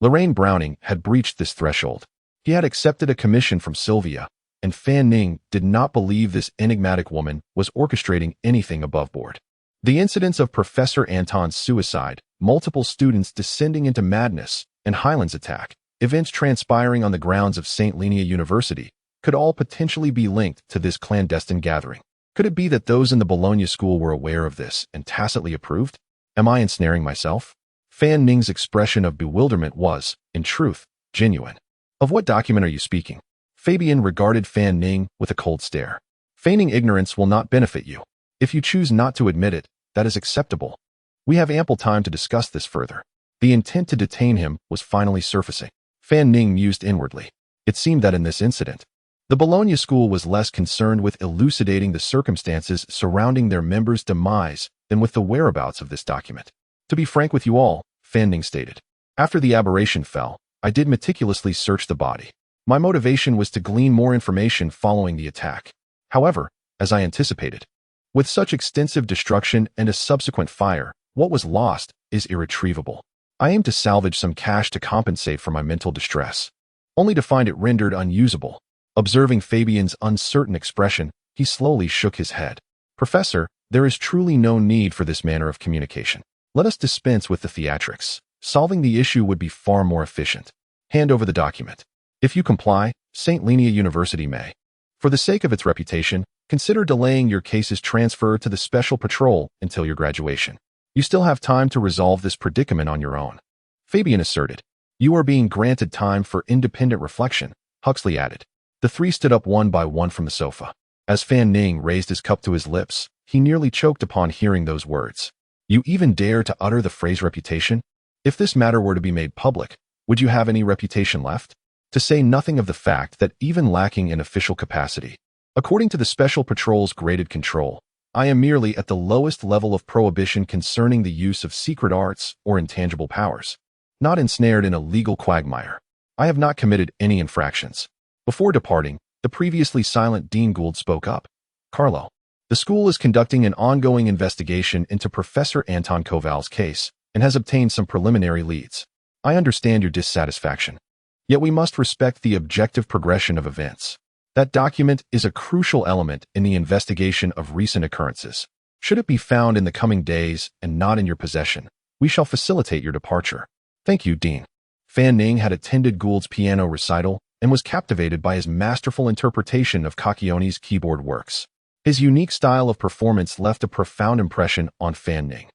Lorraine Browning had breached this threshold. He had accepted a commission from Sylvia, and Fan Ning did not believe this enigmatic woman was orchestrating anything above board. The incidents of Professor Anton's suicide, multiple students descending into madness, and Highland's attack, events transpiring on the grounds of St. Lenia University, could all potentially be linked to this clandestine gathering. Could it be that those in the Bologna school were aware of this and tacitly approved? Am I ensnaring myself? Fan Ning's expression of bewilderment was, in truth, genuine. Of what document are you speaking? Fabian regarded Fan Ning with a cold stare. Feigning ignorance will not benefit you. If you choose not to admit it, that is acceptable. We have ample time to discuss this further. The intent to detain him was finally surfacing. Fan Ning mused inwardly. It seemed that in this incident, the Bologna school was less concerned with elucidating the circumstances surrounding their members' demise than with the whereabouts of this document. To be frank with you all, Fan Ning stated, after the aberration fell, I did meticulously search the body. My motivation was to glean more information following the attack. However, as I anticipated, with such extensive destruction and a subsequent fire, what was lost is irretrievable. I aim to salvage some cash to compensate for my mental distress, only to find it rendered unusable. Observing Fabian's uncertain expression, he slowly shook his head. Professor, there is truly no need for this manner of communication. Let us dispense with the theatrics. Solving the issue would be far more efficient. Hand over the document. If you comply, St. Lenia University may. For the sake of its reputation, consider delaying your case's transfer to the special patrol until your graduation. You still have time to resolve this predicament on your own. Fabian asserted. You are being granted time for independent reflection, Huxley added. The three stood up one by one from the sofa. As Fan Ning raised his cup to his lips, he nearly choked upon hearing those words. You even dare to utter the phrase reputation? If this matter were to be made public, would you have any reputation left? To say nothing of the fact that even lacking in official capacity, according to the Special Patrol's graded control, I am merely at the lowest level of prohibition concerning the use of secret arts or intangible powers, not ensnared in a legal quagmire. I have not committed any infractions. Before departing, the previously silent Dean Gould spoke up. Carlo, the school is conducting an ongoing investigation into Professor Anton Koval's case and has obtained some preliminary leads. I understand your dissatisfaction. Yet we must respect the objective progression of events. That document is a crucial element in the investigation of recent occurrences. Should it be found in the coming days and not in your possession, we shall facilitate your departure. Thank you, Dean. Fan Ning had attended Gould's piano recital and was captivated by his masterful interpretation of Kakioni's keyboard works. His unique style of performance left a profound impression on Fan Ning,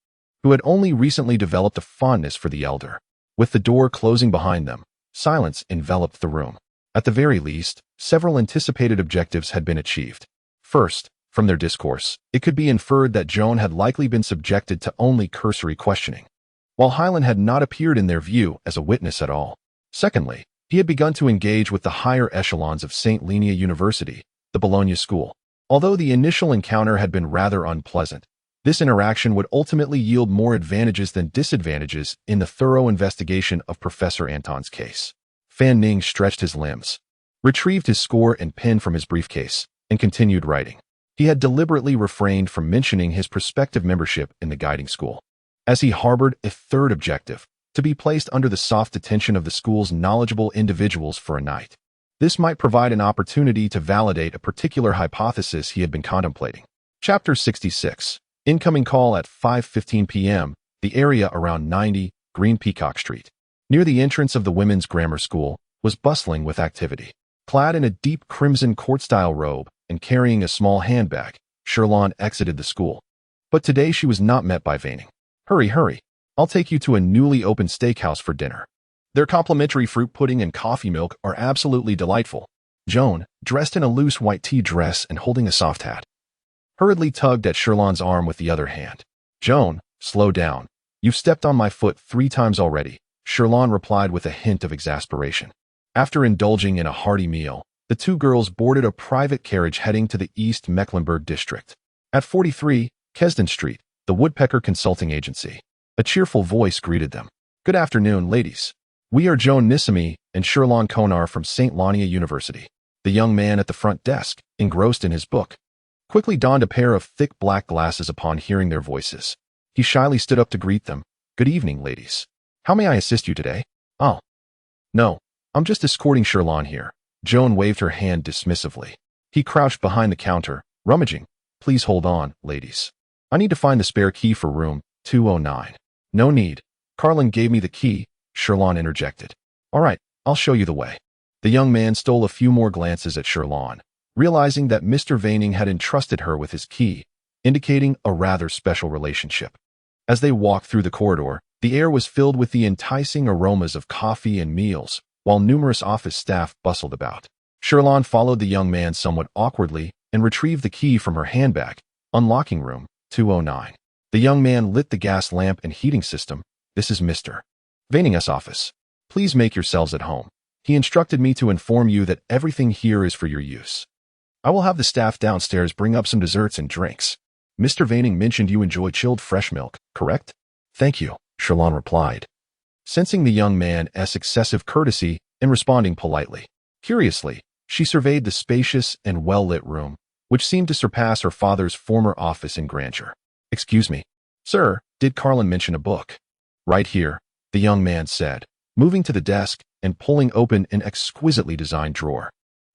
who had only recently developed a fondness for the elder. With the door closing behind them, silence enveloped the room. At the very least, several anticipated objectives had been achieved. First, from their discourse, it could be inferred that Joan had likely been subjected to only cursory questioning, while Hyland had not appeared in their view as a witness at all. Secondly, he had begun to engage with the higher echelons of St. Lenia University, the Bologna school. Although the initial encounter had been rather unpleasant, this interaction would ultimately yield more advantages than disadvantages in the thorough investigation of Professor Anton's case. Fan Ning stretched his limbs, retrieved his score and pen from his briefcase, and continued writing. He had deliberately refrained from mentioning his prospective membership in the guiding school, as he harbored a third objective, to be placed under the soft detention of the school's knowledgeable individuals for a night. This might provide an opportunity to validate a particular hypothesis he had been contemplating. Chapter 66. Incoming call at 5:15 p.m., the area around 90 Green Peacock Street, near the entrance of the women's grammar school, was bustling with activity. Clad in a deep crimson court-style robe and carrying a small handbag, Sherlon exited the school. But today she was not met by Veining. Hurry, hurry. I'll take you to a newly opened steakhouse for dinner. Their complimentary fruit pudding and coffee milk are absolutely delightful. Joan, dressed in a loose white tea dress and holding a soft hat, hurriedly tugged at Sherlon's arm with the other hand. Joan, slow down. You've stepped on my foot 3 times already, Sherlon replied with a hint of exasperation. After indulging in a hearty meal, the two girls boarded a private carriage heading to the East Mecklenburg district. At 43 Kesden Street, the Woodpecker Consulting Agency, a cheerful voice greeted them. Good afternoon, ladies. We are Joan Nissimi and Sherlon Konar from St. Lania University. The young man at the front desk, engrossed in his book, quickly donned a pair of thick black glasses upon hearing their voices. He shyly stood up to greet them. Good evening, ladies. How may I assist you today? Oh. No, I'm just escorting Sherlon here. Joan waved her hand dismissively. He crouched behind the counter, rummaging. Please hold on, ladies. I need to find the spare key for room 209. No need. Carlin gave me the key, Sherlon interjected. All right, I'll show you the way. The young man stole a few more glances at Sherlon, realizing that Mr. Veining had entrusted her with his key, indicating a rather special relationship. As they walked through the corridor, the air was filled with the enticing aromas of coffee and meals, while numerous office staff bustled about. Sherlon followed the young man somewhat awkwardly and retrieved the key from her handbag, unlocking room 209. The young man lit the gas lamp and heating system. This is Mr. Veining's office. Please make yourselves at home. He instructed me to inform you that everything here is for your use. I will have the staff downstairs bring up some desserts and drinks. Mr. Veining mentioned you enjoy chilled fresh milk, correct? Thank you, Sherlon replied, sensing the young man's excessive courtesy and responding politely. Curiously, she surveyed the spacious and well-lit room, which seemed to surpass her father's former office in grandeur. Excuse me. Sir, did Carlin mention a book? Right here, the young man said, moving to the desk and pulling open an exquisitely designed drawer.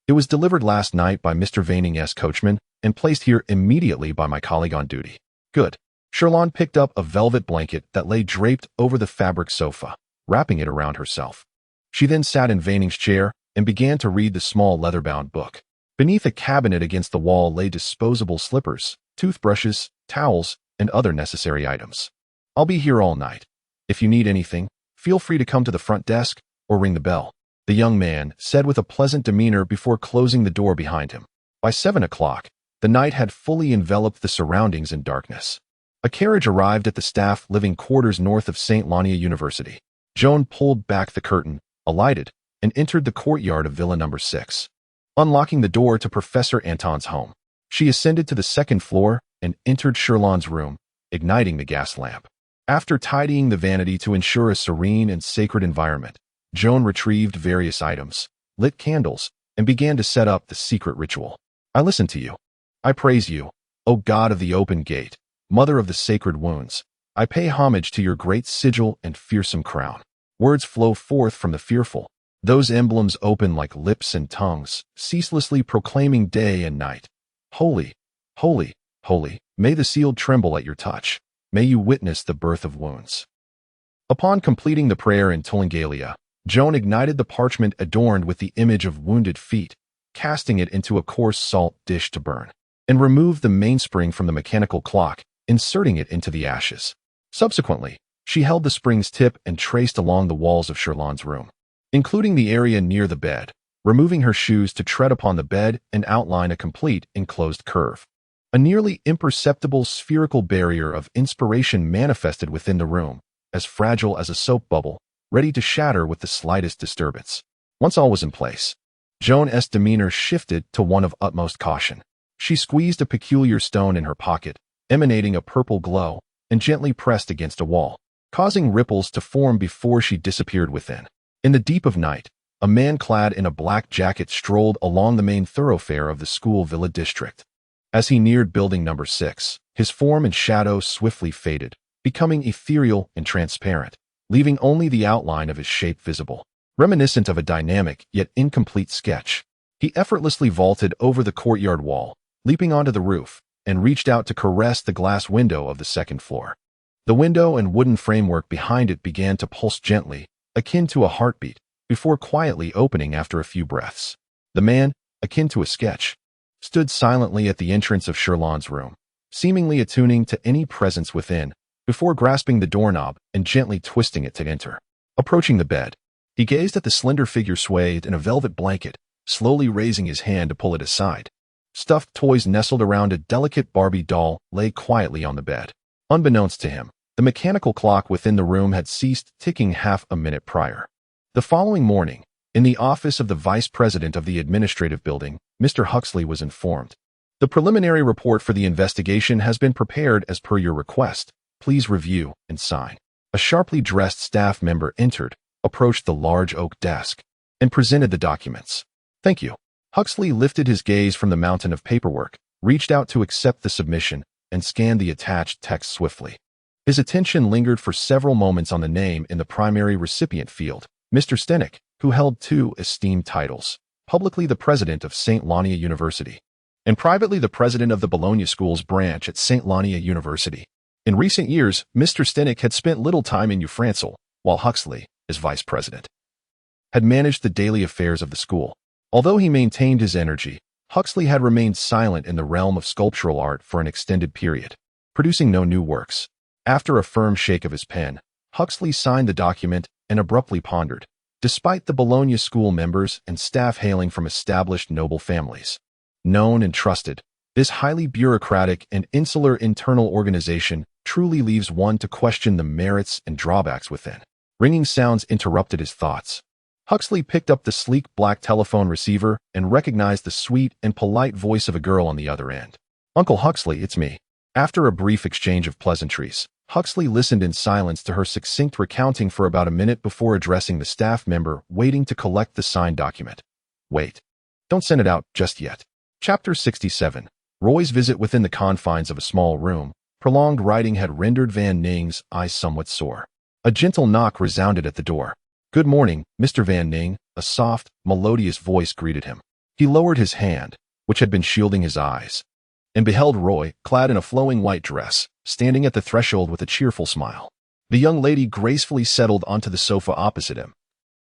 It was delivered last night by Mr. Veining's coachman and placed here immediately by my colleague on duty. Good. Sherlon picked up a velvet blanket that lay draped over the fabric sofa, wrapping it around herself. She then sat in Veining's chair and began to read the small leather-bound book. Beneath a cabinet against the wall lay disposable slippers, toothbrushes, towels, and other necessary items. I'll be here all night. If you need anything, feel free to come to the front desk or ring the bell. the young man said with a pleasant demeanor before closing the door behind him. By 7 o'clock, the night had fully enveloped the surroundings in darkness. A carriage arrived at the staff living quarters north of St. Lania University. Joan pulled back the curtain, alighted, and entered the courtyard of Villa Number 6. Unlocking the door to Professor Anton's home, she ascended to the second floor and entered Sherlon's room, igniting the gas lamp. After tidying the vanity to ensure a serene and sacred environment, Joan retrieved various items, lit candles, and began to set up the secret ritual. I listen to you. I praise you, O God of the open gate, Mother of the sacred wounds. I pay homage to your great sigil and fearsome crown. Words flow forth from the fearful. Those emblems open like lips and tongues, ceaselessly proclaiming day and night. Holy, holy, holy, may the sealed tremble at your touch. May you witness the birth of wounds. Upon completing the prayer in Tulingalia, Joan ignited the parchment adorned with the image of wounded feet, casting it into a coarse salt dish to burn, and removed the mainspring from the mechanical clock, inserting it into the ashes. Subsequently, she held the spring's tip and traced along the walls of Sherlon's room, including the area near the bed, removing her shoes to tread upon the bed and outline a complete enclosed curve. A nearly imperceptible spherical barrier of inspiration manifested within the room, as fragile as a soap bubble, ready to shatter with the slightest disturbance. Once all was in place, Joan's demeanor shifted to one of utmost caution. She squeezed a peculiar stone in her pocket, emanating a purple glow, and gently pressed against a wall, causing ripples to form before she disappeared within. In the deep of night, a man clad in a black jacket strolled along the main thoroughfare of the school villa district. As he neared building number 6, his form and shadow swiftly faded, becoming ethereal and transparent, leaving only the outline of his shape visible, reminiscent of a dynamic yet incomplete sketch. He effortlessly vaulted over the courtyard wall, leaping onto the roof, and reached out to caress the glass window of the second floor. The window and wooden framework behind it began to pulse gently, akin to a heartbeat, before quietly opening after a few breaths. The man, akin to a sketch, stood silently at the entrance of Sherlon's room, seemingly attuning to any presence within, before grasping the doorknob and gently twisting it to enter. Approaching the bed, he gazed at the slender figure swathed in a velvet blanket, slowly raising his hand to pull it aside. Stuffed toys nestled around a delicate Barbie doll lay quietly on the bed. Unbeknownst to him, the mechanical clock within the room had ceased ticking half a minute prior. The following morning, in the office of the vice president of the administrative building, Mr. Huxley was informed. The preliminary report for the investigation has been prepared as per your request. Please review and sign. A sharply dressed staff member entered, approached the large oak desk, and presented the documents. Thank you. Huxley lifted his gaze from the mountain of paperwork, reached out to accept the submission, and scanned the attached text swiftly. His attention lingered for several moments on the name in the primary recipient field, Mr. Stenik, who held 2 esteemed titles, publicly the president of St. Lania University, and privately the president of the Bologna School's branch at St. Lania University. In recent years, Mr. Stenik had spent little time in Ufrancel, while Huxley, as vice president, had managed the daily affairs of the school. Although he maintained his energy, Huxley had remained silent in the realm of sculptural art for an extended period, producing no new works. After a firm shake of his pen, Huxley signed the document and abruptly pondered. Despite the Bologna School members and staff hailing from established noble families, known and trusted, this highly bureaucratic and insular internal organization truly leaves one to question the merits and drawbacks within. Ringing sounds interrupted his thoughts. Huxley picked up the sleek black telephone receiver and recognized the sweet and polite voice of a girl on the other end. Uncle Huxley, it's me. After a brief exchange of pleasantries, Huxley listened in silence to her succinct recounting for about a minute before addressing the staff member waiting to collect the signed document. Wait. Don't send it out just yet. Chapter 67. Roy's visit within the confines of a small room. Prolonged writing had rendered Van Ning's eyes somewhat sore. A gentle knock resounded at the door. Good morning, Mr. Van Ning, a soft, melodious voice greeted him. He lowered his hand, which had been shielding his eyes, and beheld Roy, clad in a flowing white dress, standing at the threshold with a cheerful smile. The young lady gracefully settled onto the sofa opposite him,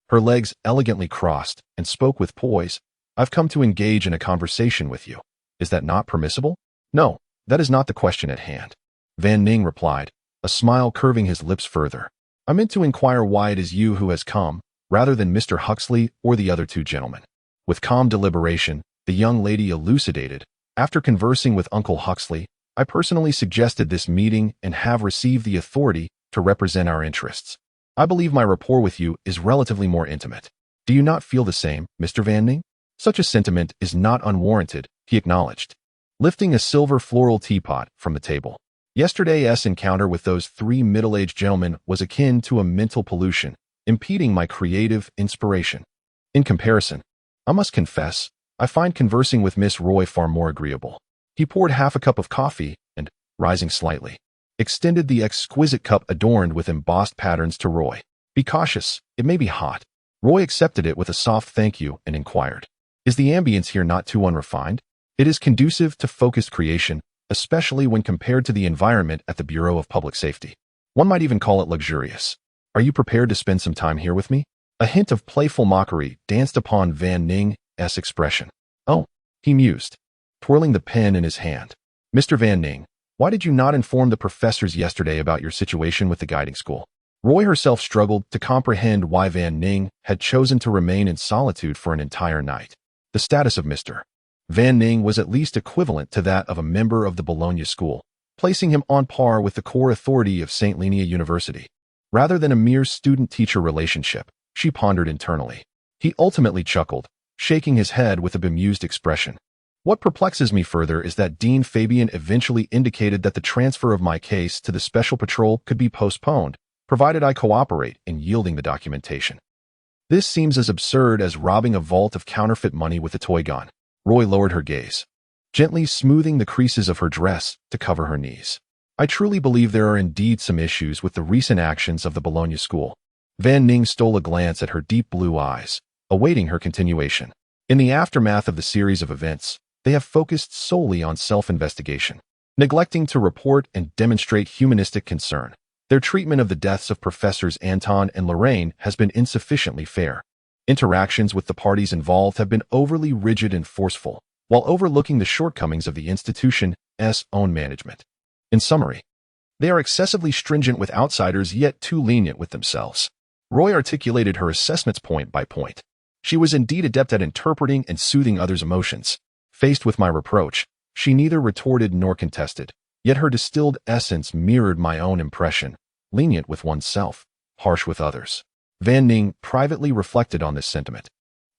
her legs elegantly crossed, and spoke with poise. I've come to engage in a conversation with you. Is that not permissible? No, that is not the question at hand, Van Ning replied, a smile curving his lips further. I meant to inquire why it is you who has come, rather than Mr. Huxley or the other two gentlemen. With calm deliberation, the young lady elucidated, "After conversing with Uncle Huxley, I personally suggested this meeting and have received the authority to represent our interests. I believe my rapport with you is relatively more intimate. Do you not feel the same, Mr. Van Ning? Such a sentiment is not unwarranted," he acknowledged, lifting a silver floral teapot from the table. "Yesterday's encounter with those three middle-aged gentlemen was akin to a mental pollution, impeding my creative inspiration. In comparison, I must confess, I find conversing with Miss Roy far more agreeable." He poured half a cup of coffee and, rising slightly, extended the exquisite cup adorned with embossed patterns to Roy. "Be cautious, it may be hot." Roy accepted it with a soft thank you and inquired, "Is the ambience here not too unrefined?" "It is conducive to focused creation, especially when compared to the environment at the Bureau of Public Safety. One might even call it luxurious. Are you prepared to spend some time here with me?" A hint of playful mockery danced upon Van Ning's expression. "Oh," he mused, twirling the pen in his hand. "Mr. Van Ning, why did you not inform the professors yesterday about your situation with the guiding school?" Roy herself struggled to comprehend why Van Ning had chosen to remain in solitude for an entire night. The status of Mr. Van Ning was at least equivalent to that of a member of the Bologna School, placing him on par with the core authority of St. Linnea University. Rather than a mere student-teacher relationship, she pondered internally. He ultimately chuckled, shaking his head with a bemused expression. "What perplexes me further is that Dean Fabian eventually indicated that the transfer of my case to the Special Patrol could be postponed, provided I cooperate in yielding the documentation. This seems as absurd as robbing a vault of counterfeit money with a toy gun." Roy lowered her gaze, gently smoothing the creases of her dress to cover her knees. "I truly believe there are indeed some issues with the recent actions of the Bologna School." Van Ning stole a glance at her deep blue eyes, awaiting her continuation. "In the aftermath of the series of events, they have focused solely on self-investigation, neglecting to report and demonstrate humanistic concern. Their treatment of the deaths of Professors Anton and Lorraine has been insufficiently fair. Interactions with the parties involved have been overly rigid and forceful, while overlooking the shortcomings of the institution's own management. In summary, they are excessively stringent with outsiders yet too lenient with themselves." Roy articulated her assessments point by point. She was indeed adept at interpreting and soothing others' emotions. Faced with my reproach, she neither retorted nor contested, yet her distilled essence mirrored my own impression, lenient with oneself, harsh with others. Van Ning privately reflected on this sentiment,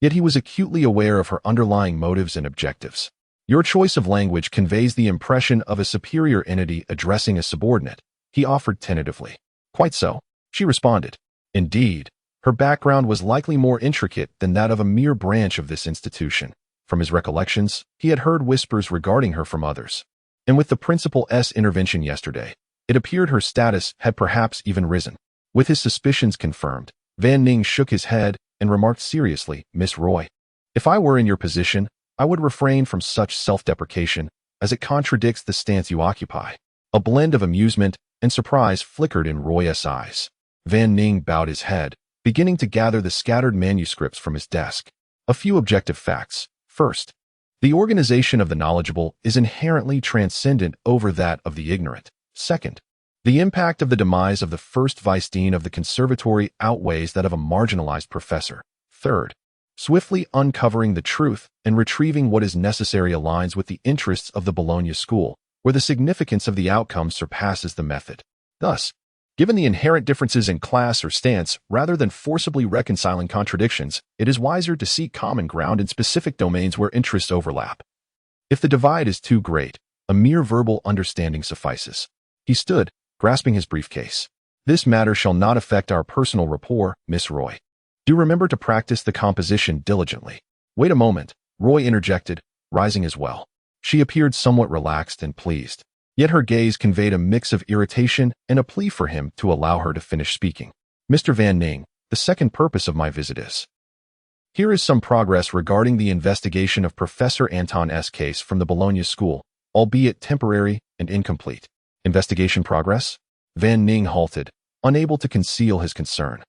yet he was acutely aware of her underlying motives and objectives. "Your choice of language conveys the impression of a superior entity addressing a subordinate," he offered tentatively. "Quite so," she responded. Indeed, her background was likely more intricate than that of a mere branch of this institution. From his recollections, he had heard whispers regarding her from others. And with the principal's intervention yesterday, it appeared her status had perhaps even risen. With his suspicions confirmed, Van Ning shook his head and remarked seriously, "Miss Roy, if I were in your position, I would refrain from such self-deprecation, as it contradicts the stance you occupy." A blend of amusement and surprise flickered in Roy's eyes. Van Ning bowed his head, beginning to gather the scattered manuscripts from his desk. A few objective facts. First, the organization of the knowledgeable is inherently transcendent over that of the ignorant. Second, the impact of the demise of the first vice-dean of the conservatory outweighs that of a marginalized professor. Third, swiftly uncovering the truth and retrieving what is necessary aligns with the interests of the Bologna School, where the significance of the outcome surpasses the method. Thus, given the inherent differences in class or stance, rather than forcibly reconciling contradictions, it is wiser to seek common ground in specific domains where interests overlap. If the divide is too great, a mere verbal understanding suffices. He stood, grasping his briefcase. "This matter shall not affect our personal rapport, Miss Roy. Do remember to practice the composition diligently." "Wait a moment," Roy interjected, rising as well. She appeared somewhat relaxed and pleased, yet her gaze conveyed a mix of irritation and a plea for him to allow her to finish speaking. "Mr. Van Ning, the second purpose of my visit is. Here is some progress regarding the investigation of Professor Anton's case from the Bologna School, albeit temporary and incomplete." "Investigation progress?" Van Ning halted, unable to conceal his concern.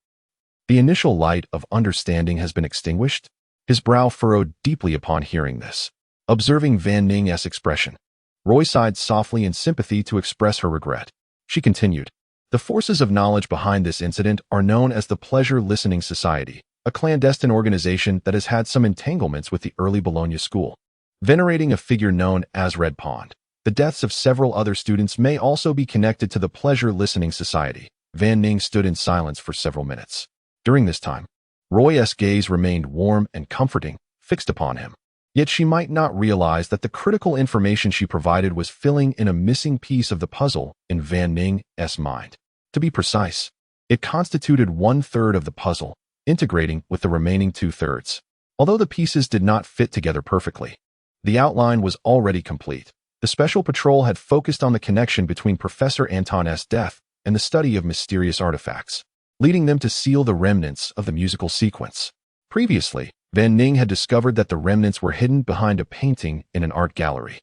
"The initial light of understanding has been extinguished?" His brow furrowed deeply upon hearing this. Observing Van Ning's expression, Roy sighed softly in sympathy to express her regret. She continued, "The forces of knowledge behind this incident are known as the Pleasure Listening Society, a clandestine organization that has had some entanglements with the early Bologna school. Venerating a figure known as Red Pond, the deaths of several other students may also be connected to the Pleasure Listening Society. Van Ning stood in silence for several minutes. During this time, Roy's gaze remained warm and comforting, fixed upon him. Yet she might not realize that the critical information she provided was filling in a missing piece of the puzzle in Van Ning's mind. To be precise, it constituted 1/3 of the puzzle, integrating with the remaining 2/3. Although the pieces did not fit together perfectly, the outline was already complete. The Special Patrol had focused on the connection between Professor Anton's death and the study of mysterious artifacts, leading them to seal the remnants of the musical sequence. Previously, Van Ning had discovered that the remnants were hidden behind a painting in an art gallery,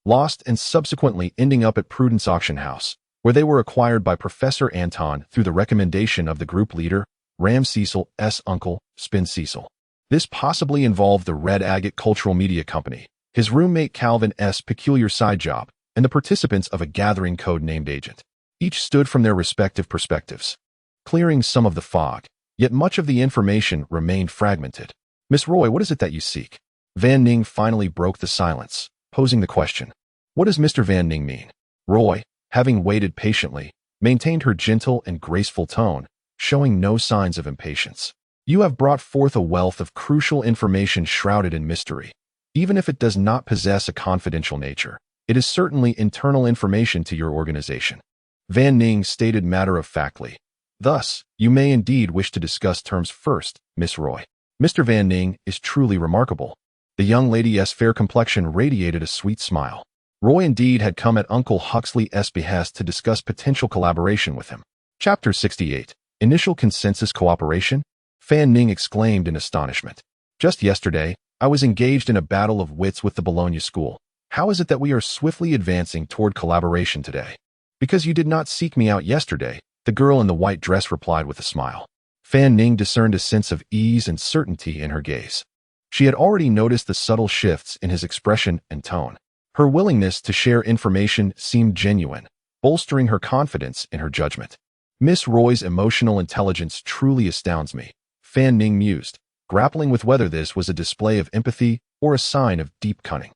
lost and subsequently ending up at Prudence Auction House, where they were acquired by Professor Anton through the recommendation of the group leader, Ram Cecil's uncle, Spin Cecil. This possibly involved the Red Agate Cultural Media Company, his roommate Calvin's peculiar side job, and the participants of a gathering code-named Agent. Each stood from their respective perspectives, clearing some of the fog, yet much of the information remained fragmented. Miss Roy, what is it that you seek? Van Ning finally broke the silence, posing the question. What does Mr. Van Ning mean? Roy, having waited patiently, maintained her gentle and graceful tone, showing no signs of impatience. You have brought forth a wealth of crucial information shrouded in mystery. Even if it does not possess a confidential nature, it is certainly internal information to your organization. Van Ning stated matter-of-factly. Thus, you may indeed wish to discuss terms first, Miss Roy. Mr. Van Ning is truly remarkable. The young lady's fair complexion radiated a sweet smile. Roy indeed had come at Uncle Huxley's behest to discuss potential collaboration with him. Chapter 68. Initial Consensus Cooperation? Van Ning exclaimed in astonishment. Just yesterday, I was engaged in a battle of wits with the Bologna school. How is it that we are swiftly advancing toward collaboration today? Because you did not seek me out yesterday, the girl in the white dress replied with a smile. Van Ning discerned a sense of ease and certainty in her gaze. She had already noticed the subtle shifts in his expression and tone. Her willingness to share information seemed genuine, bolstering her confidence in her judgment. Miss Roy's emotional intelligence truly astounds me, Van Ning mused, grappling with whether this was a display of empathy or a sign of deep cunning.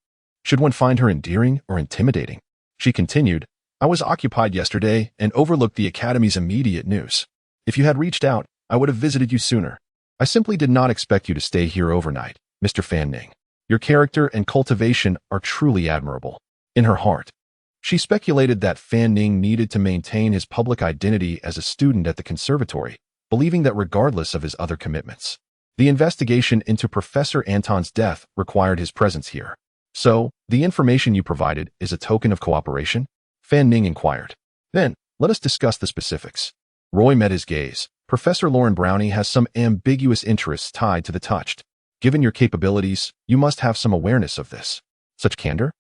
Should one find her endearing or intimidating? She continued, I was occupied yesterday and overlooked the Academy's immediate news. If you had reached out, I would have visited you sooner. I simply did not expect you to stay here overnight, Mr. Van Ning. Your character and cultivation are truly admirable. In her heart, she speculated that Van Ning needed to maintain his public identity as a student at the conservatory, believing that regardless of his other commitments, the investigation into Professor Anton's death required his presence here. So, the information you provided is a token of cooperation? Van Ning inquired. Then, let us discuss the specifics. Roy met his gaze. Professor Lauren Brownie has some ambiguous interests tied to the touched. Given your capabilities, you must have some awareness of this. Such candor?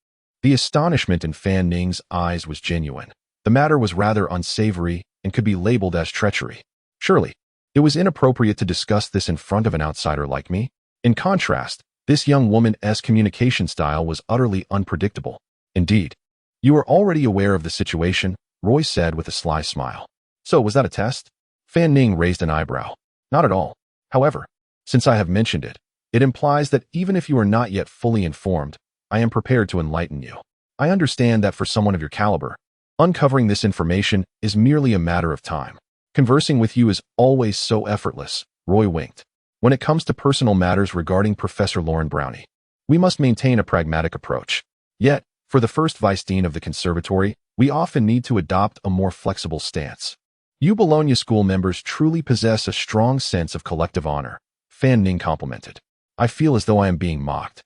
The astonishment in Van Ning's eyes was genuine. The matter was rather unsavory and could be labeled as treachery. Surely, it was inappropriate to discuss this in front of an outsider like me. In contrast, this young woman's communication style was utterly unpredictable. Indeed, you are already aware of the situation, Roy said with a sly smile. So, was that a test? Van Ning raised an eyebrow. Not at all. However, since I have mentioned it, it implies that even if you are not yet fully informed, I am prepared to enlighten you. I understand that for someone of your caliber, uncovering this information is merely a matter of time. Conversing with you is always so effortless, Roy winked. When it comes to personal matters regarding Professor Lauren Brownie, we must maintain a pragmatic approach. Yet, for the first vice dean of the conservatory, we often need to adopt a more flexible stance. You Bologna school members truly possess a strong sense of collective honor, Van Ning complimented. I feel as though I am being mocked.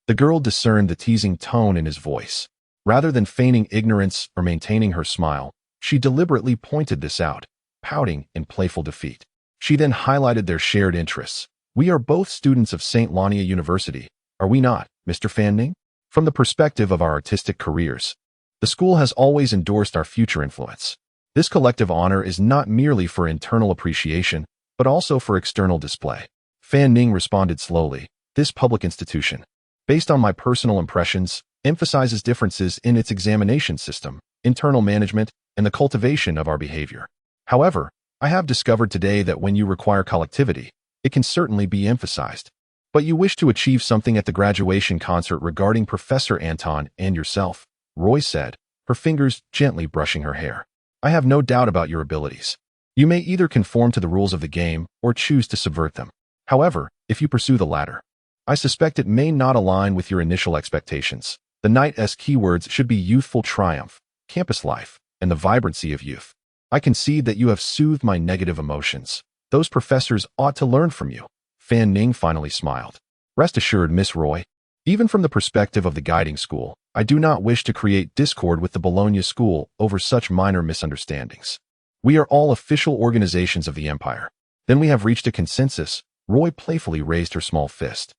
The girl discerned the teasing tone in his voice. Rather than feigning ignorance or maintaining her smile, she deliberately pointed this out, pouting in playful defeat. She then highlighted their shared interests. We are both students of St. Lania University, are we not, Mr. Van Ning? From the perspective of our artistic careers, the school has always endorsed our future influence. This collective honor is not merely for internal appreciation, but also for external display. Van Ning responded slowly. This public institution, based on my personal impressions, emphasizes differences in its examination system, internal management, and the cultivation of our behavior. However, I have discovered today that when you require collectivity, it can certainly be emphasized. But you wish to achieve something at the graduation concert regarding Professor Anton and yourself, Roy said, her fingers gently brushing her hair. I have no doubt about your abilities. You may either conform to the rules of the game or choose to subvert them. However, if you pursue the latter, I suspect it may not align with your initial expectations. The night's keywords should be youthful triumph, campus life, and the vibrancy of youth. I concede that you have soothed my negative emotions. Those professors ought to learn from you. Fan Ning finally smiled. Rest assured, Miss Roy, even from the perspective of the guiding school, I do not wish to create discord with the Bologna School over such minor misunderstandings. We are all official organizations of the Empire. Then we have reached a consensus. Roy playfully raised her small fist.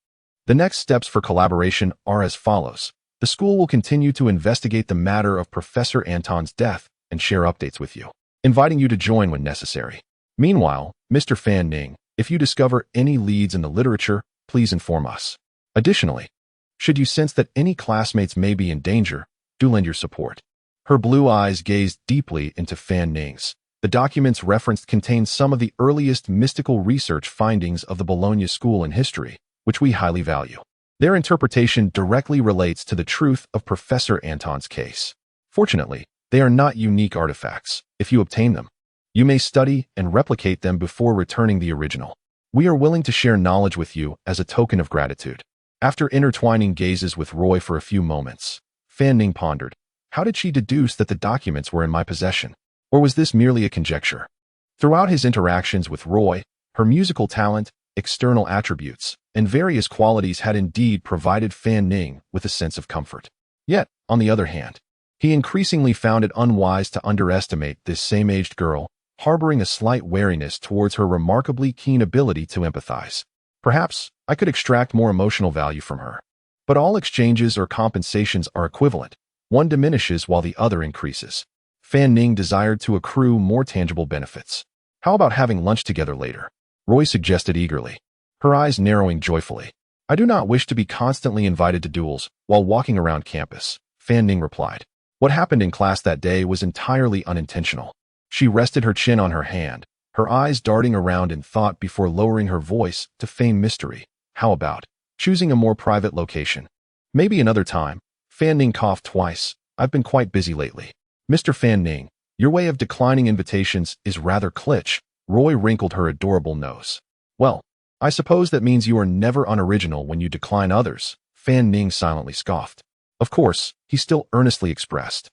The next steps for collaboration are as follows. The school will continue to investigate the matter of Professor Anton's death and share updates with you, inviting you to join when necessary. Meanwhile, Mr. Fan Ning, if you discover any leads in the literature, please inform us. Additionally, should you sense that any classmates may be in danger, do lend your support. Her blue eyes gazed deeply into Fan Ning's. The documents referenced contain some of the earliest mystical research findings of the Bologna School in history, which we highly value. Their interpretation directly relates to the truth of Professor Anton's case. Fortunately, they are not unique artifacts. If you obtain them, you may study and replicate them before returning the original. We are willing to share knowledge with you as a token of gratitude. After intertwining gazes with Roy for a few moments, Fan Ning pondered, how did she deduce that the documents were in my possession? Or was this merely a conjecture? Throughout his interactions with Roy, her musical talent, external attributes, and various qualities had indeed provided Fan Ning with a sense of comfort. Yet, on the other hand, he increasingly found it unwise to underestimate this same-aged girl, harboring a slight wariness towards her remarkably keen ability to empathize. Perhaps I could extract more emotional value from her. But all exchanges or compensations are equivalent. One diminishes while the other increases. Fan Ning desired to accrue more tangible benefits. How about having lunch together later? Roy suggested eagerly, her eyes narrowing joyfully. I do not wish to be constantly invited to duels while walking around campus, Fan Ning replied. What happened in class that day was entirely unintentional. She rested her chin on her hand, her eyes darting around in thought before lowering her voice to feign mystery. How about choosing a more private location? Maybe another time. Fan Ning coughed twice. I've been quite busy lately. Mr. Fan Ning, your way of declining invitations is rather kitsch. Roy wrinkled her adorable nose. Well, I suppose that means you are never unoriginal when you decline others, Fan Ning silently scoffed. Of course, he still earnestly expressed.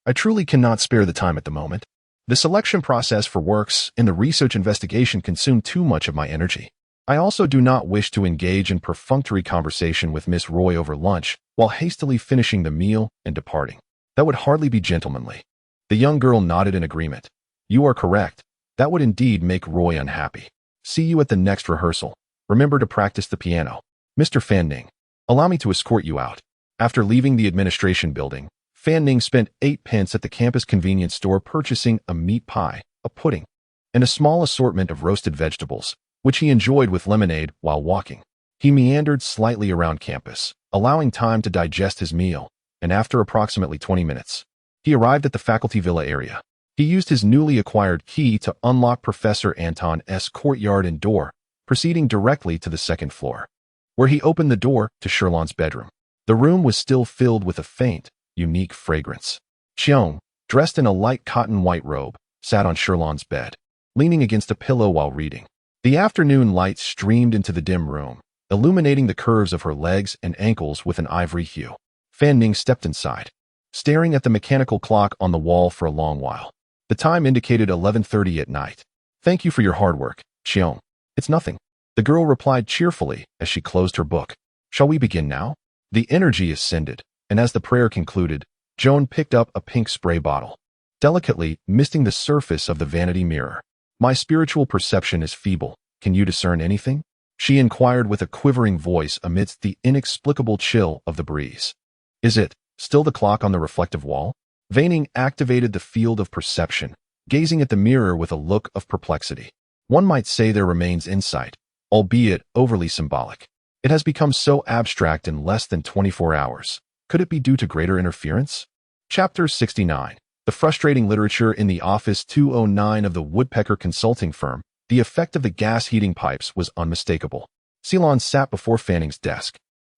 I truly cannot spare the time at the moment. The selection process for works and the research investigation consume too much of my energy. I also do not wish to engage in perfunctory conversation with Miss Roy over lunch while hastily finishing the meal and departing. That would hardly be gentlemanly. The young girl nodded in agreement. You are correct. That would indeed make Roy unhappy. See you at the next rehearsal. Remember to practice the piano. Mr. Fan Ning, allow me to escort you out. After leaving the administration building, Fan Ning spent 8 pence at the campus convenience store purchasing a meat pie, a pudding, and a small assortment of roasted vegetables, which he enjoyed with lemonade while walking. He meandered slightly around campus, allowing time to digest his meal, and after approximately 20 minutes, he arrived at the faculty villa area. He used his newly acquired key to unlock Professor Anton's courtyard and door, proceeding directly to the second floor, where he opened the door to Sherlon's bedroom. The room was still filled with a faint, unique fragrance. Cheong, dressed in a light cotton white robe, sat on Sherlon's bed, leaning against a pillow while reading. The afternoon light streamed into the dim room, illuminating the curves of her legs and ankles with an ivory hue. Fan Ning stepped inside, staring at the mechanical clock on the wall for a long while. The time indicated 11:30 at night. Thank you for your hard work, Cheong. It's nothing, the girl replied cheerfully as she closed her book. Shall we begin now? The energy ascended, and as the prayer concluded, Joan picked up a pink spray bottle, delicately misting the surface of the vanity mirror. My spiritual perception is feeble. Can you discern anything? She inquired with a quivering voice amidst the inexplicable chill of the breeze. Is it still the clock on the reflective wall? Veining activated the field of perception, gazing at the mirror with a look of perplexity. One might say there remains insight, albeit overly symbolic. It has become so abstract in less than 24 hours. Could it be due to greater interference? Chapter 69. The frustrating literature in the Office 209 of the Woodpecker Consulting Firm, The effect of the gas heating pipes was unmistakable. Ceylon sat before Fanning's desk,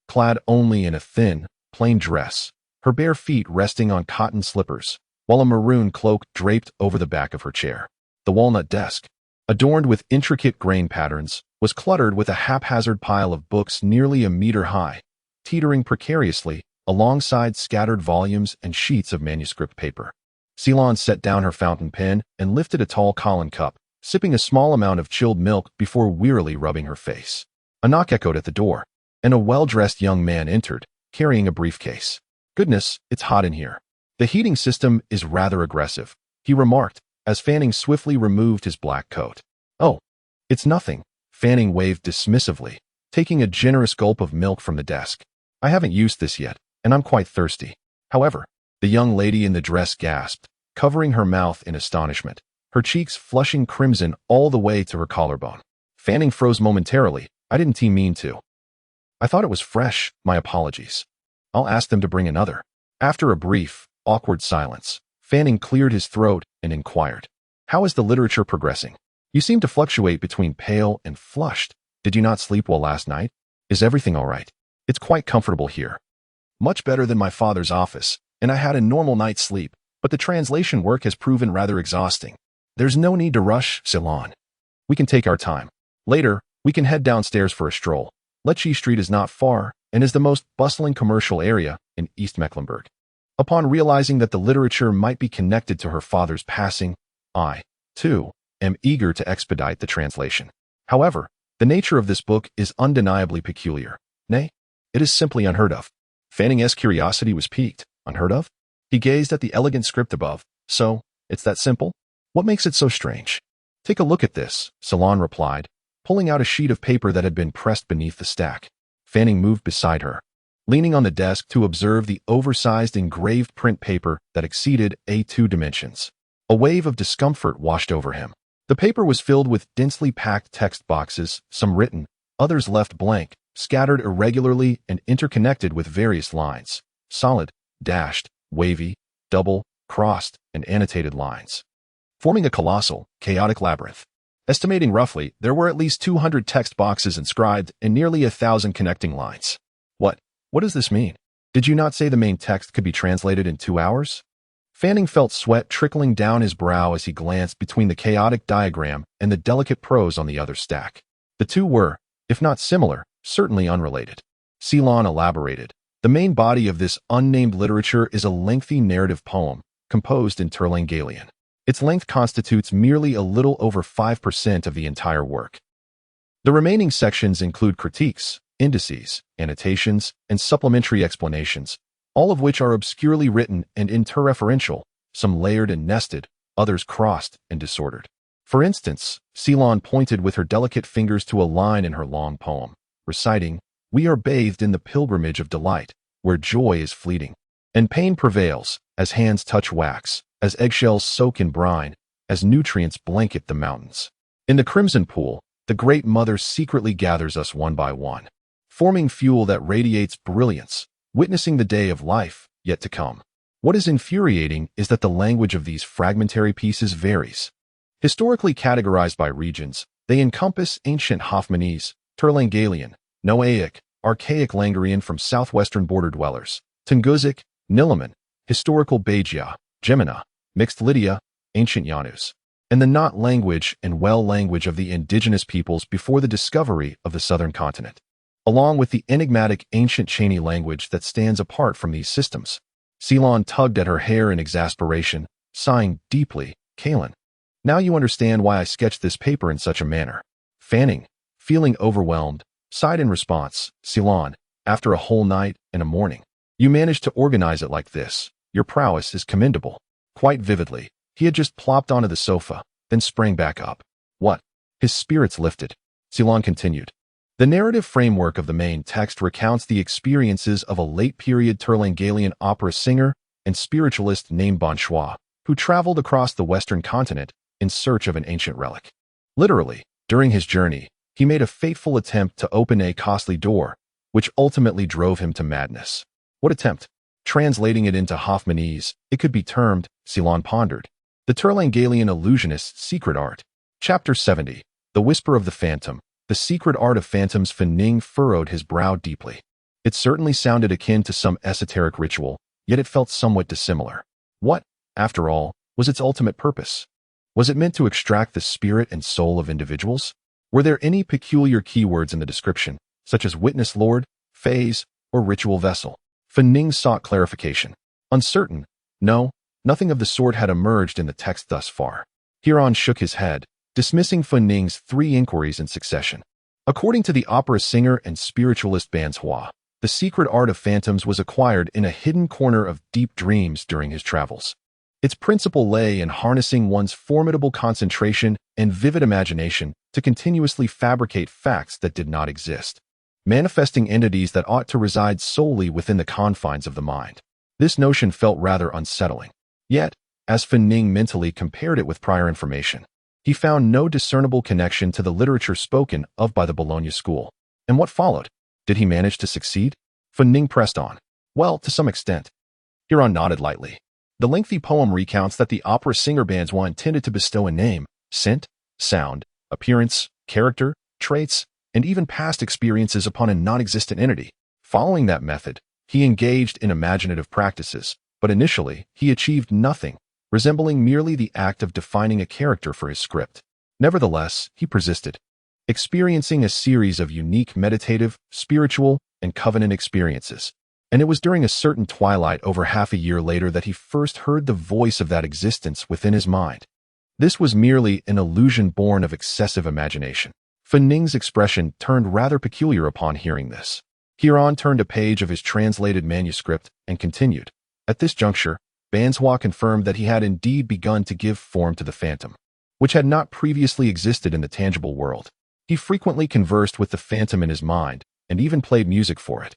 clad only in a thin, plain dress, her bare feet resting on cotton slippers, while a maroon cloak draped over the back of her chair. The walnut desk, adorned with intricate grain patterns, was cluttered with a haphazard pile of books nearly a meter high, teetering precariously alongside scattered volumes and sheets of manuscript paper. Ceylon set down her fountain pen and lifted a tall Colin cup, sipping a small amount of chilled milk before wearily rubbing her face. A knock echoed at the door, and a well-dressed young man entered, carrying a briefcase. "Goodness, it's hot in here. The heating system is rather aggressive," he remarked, as Fanning swiftly removed his black coat. "Oh, it's nothing," Fanning waved dismissively, taking a generous gulp of milk from the desk. "I haven't used this yet, and I'm quite thirsty." However, the young lady in the dress gasped, covering her mouth in astonishment, her cheeks flushing crimson all the way to her collarbone. Fanning froze momentarily. "I didn't mean to. I thought it was fresh. My apologies. I'll ask them to bring another." After a brief, awkward silence, Fanning cleared his throat and inquired, "How is the literature progressing? You seem to fluctuate between pale and flushed. Did you not sleep well last night? Is everything all right?" "It's quite comfortable here. Much better than my father's office, and I had a normal night's sleep, but the translation work has proven rather exhausting. There's no need to rush, Ceylon. We can take our time. Later, we can head downstairs for a stroll. Lecce Street is not far and is the most bustling commercial area in East Mecklenburg." Upon realizing that the literature might be connected to her father's passing, I, too, am eager to expedite the translation. However, the nature of this book is undeniably peculiar. Nay, it is simply unheard of. Fanning's curiosity was piqued. Unheard of? He gazed at the elegant script above. "So, it's that simple? What makes it so strange?" "Take a look at this," Ceylon replied, pulling out a sheet of paper that had been pressed beneath the stack. Fanning moved beside her, leaning on the desk to observe the oversized engraved print paper that exceeded A2 dimensions. A wave of discomfort washed over him. The paper was filled with densely packed text boxes, some written, others left blank, scattered irregularly and interconnected with various lines, solid, dashed, wavy, double, crossed, and annotated lines, forming a colossal, chaotic labyrinth. Estimating roughly, there were at least 200 text boxes inscribed and nearly 1,000 connecting lines. What does this mean? Did you not say the main text could be translated in 2 hours? Fanning felt sweat trickling down his brow as he glanced between the chaotic diagram and the delicate prose on the other stack. The two were, if not similar, certainly unrelated. Ceylon elaborated. The main body of this unnamed literature is a lengthy narrative poem, composed in Terlingalian. Its length constitutes merely a little over 5% of the entire work. The remaining sections include critiques, indices, annotations, and supplementary explanations, all of which are obscurely written and interreferential, some layered and nested, others crossed and disordered. For instance, Ceylon pointed with her delicate fingers to a line in her long poem, reciting, "We are bathed in the pilgrimage of delight, where joy is fleeting, and pain prevails, as hands touch wax, as eggshells soak in brine, as nutrients blanket the mountains. In the crimson pool, the Great Mother secretly gathers us one by one, forming fuel that radiates brilliance, witnessing the day of life yet to come." What is infuriating is that the language of these fragmentary pieces varies. Historically categorized by regions, they encompass ancient Hoffmanese, Terlingalian, Noahic, archaic Langarian from southwestern border dwellers, Tunguzic, Nilaman, historical Bajia, Gemina, mixed Lydia, ancient Yanus, and the not language and well language of the indigenous peoples before the discovery of the southern continent, along with the enigmatic ancient Chani language that stands apart from these systems. Ceylon tugged at her hair in exasperation, sighing deeply. "Kalen, now you understand why I sketched this paper in such a manner." Fanning, feeling overwhelmed, sighed in response. "Ceylon, after a whole night and a morning, you managed to organize it like this. Your prowess is commendable." Quite vividly, he had just plopped onto the sofa, then sprang back up. "What?" His spirits lifted. Ceylon continued. The narrative framework of the main text recounts the experiences of a late-period Terlingalian opera singer and spiritualist named Bonchois, who traveled across the western continent in search of an ancient relic. Literally, during his journey, he made a fateful attempt to open a costly door, which ultimately drove him to madness. What attempt? Translating it into Hoffmanese, it could be termed, Ceylon pondered, the Terlingalian illusionist's secret art. Chapter 70. The whisper of the phantom, the secret art of phantoms. Fen Ning furrowed his brow deeply. It certainly sounded akin to some esoteric ritual, yet it felt somewhat dissimilar. What, after all, was its ultimate purpose? Was it meant to extract the spirit and soul of individuals? Were there any peculiar keywords in the description, such as witness lord, phase, or ritual vessel? Fen Ning sought clarification. Uncertain, no, nothing of the sort had emerged in the text thus far. Huron shook his head, dismissing Fen Ning's 3 inquiries in succession. According to the opera singer and spiritualist Banshua, the secret art of phantoms was acquired in a hidden corner of deep dreams during his travels. Its principle lay in harnessing one's formidable concentration and vivid imagination to continuously fabricate facts that did not exist, manifesting entities that ought to reside solely within the confines of the mind. This notion felt rather unsettling. Yet, as Fen Ning mentally compared it with prior information, he found no discernible connection to the literature spoken of by the Bologna school. And what followed? Did he manage to succeed? Fen Ning pressed on. Well, to some extent. Huron nodded lightly. The lengthy poem recounts that the opera singer Banshua intended to bestow a name, scent, sound, appearance, character, traits, and even past experiences upon a non-existent entity. Following that method, he engaged in imaginative practices, but initially he achieved nothing, resembling merely the act of defining a character for his script. Nevertheless, he persisted, experiencing a series of unique meditative, spiritual, and covenant experiences. And it was during a certain twilight over half a year later that he first heard the voice of that existence within his mind. This was merely an illusion born of excessive imagination. Fen Ning's expression turned rather peculiar upon hearing this. Huron turned a page of his translated manuscript and continued. At this juncture, Banshua confirmed that he had indeed begun to give form to the phantom, which had not previously existed in the tangible world. He frequently conversed with the phantom in his mind, and even played music for it.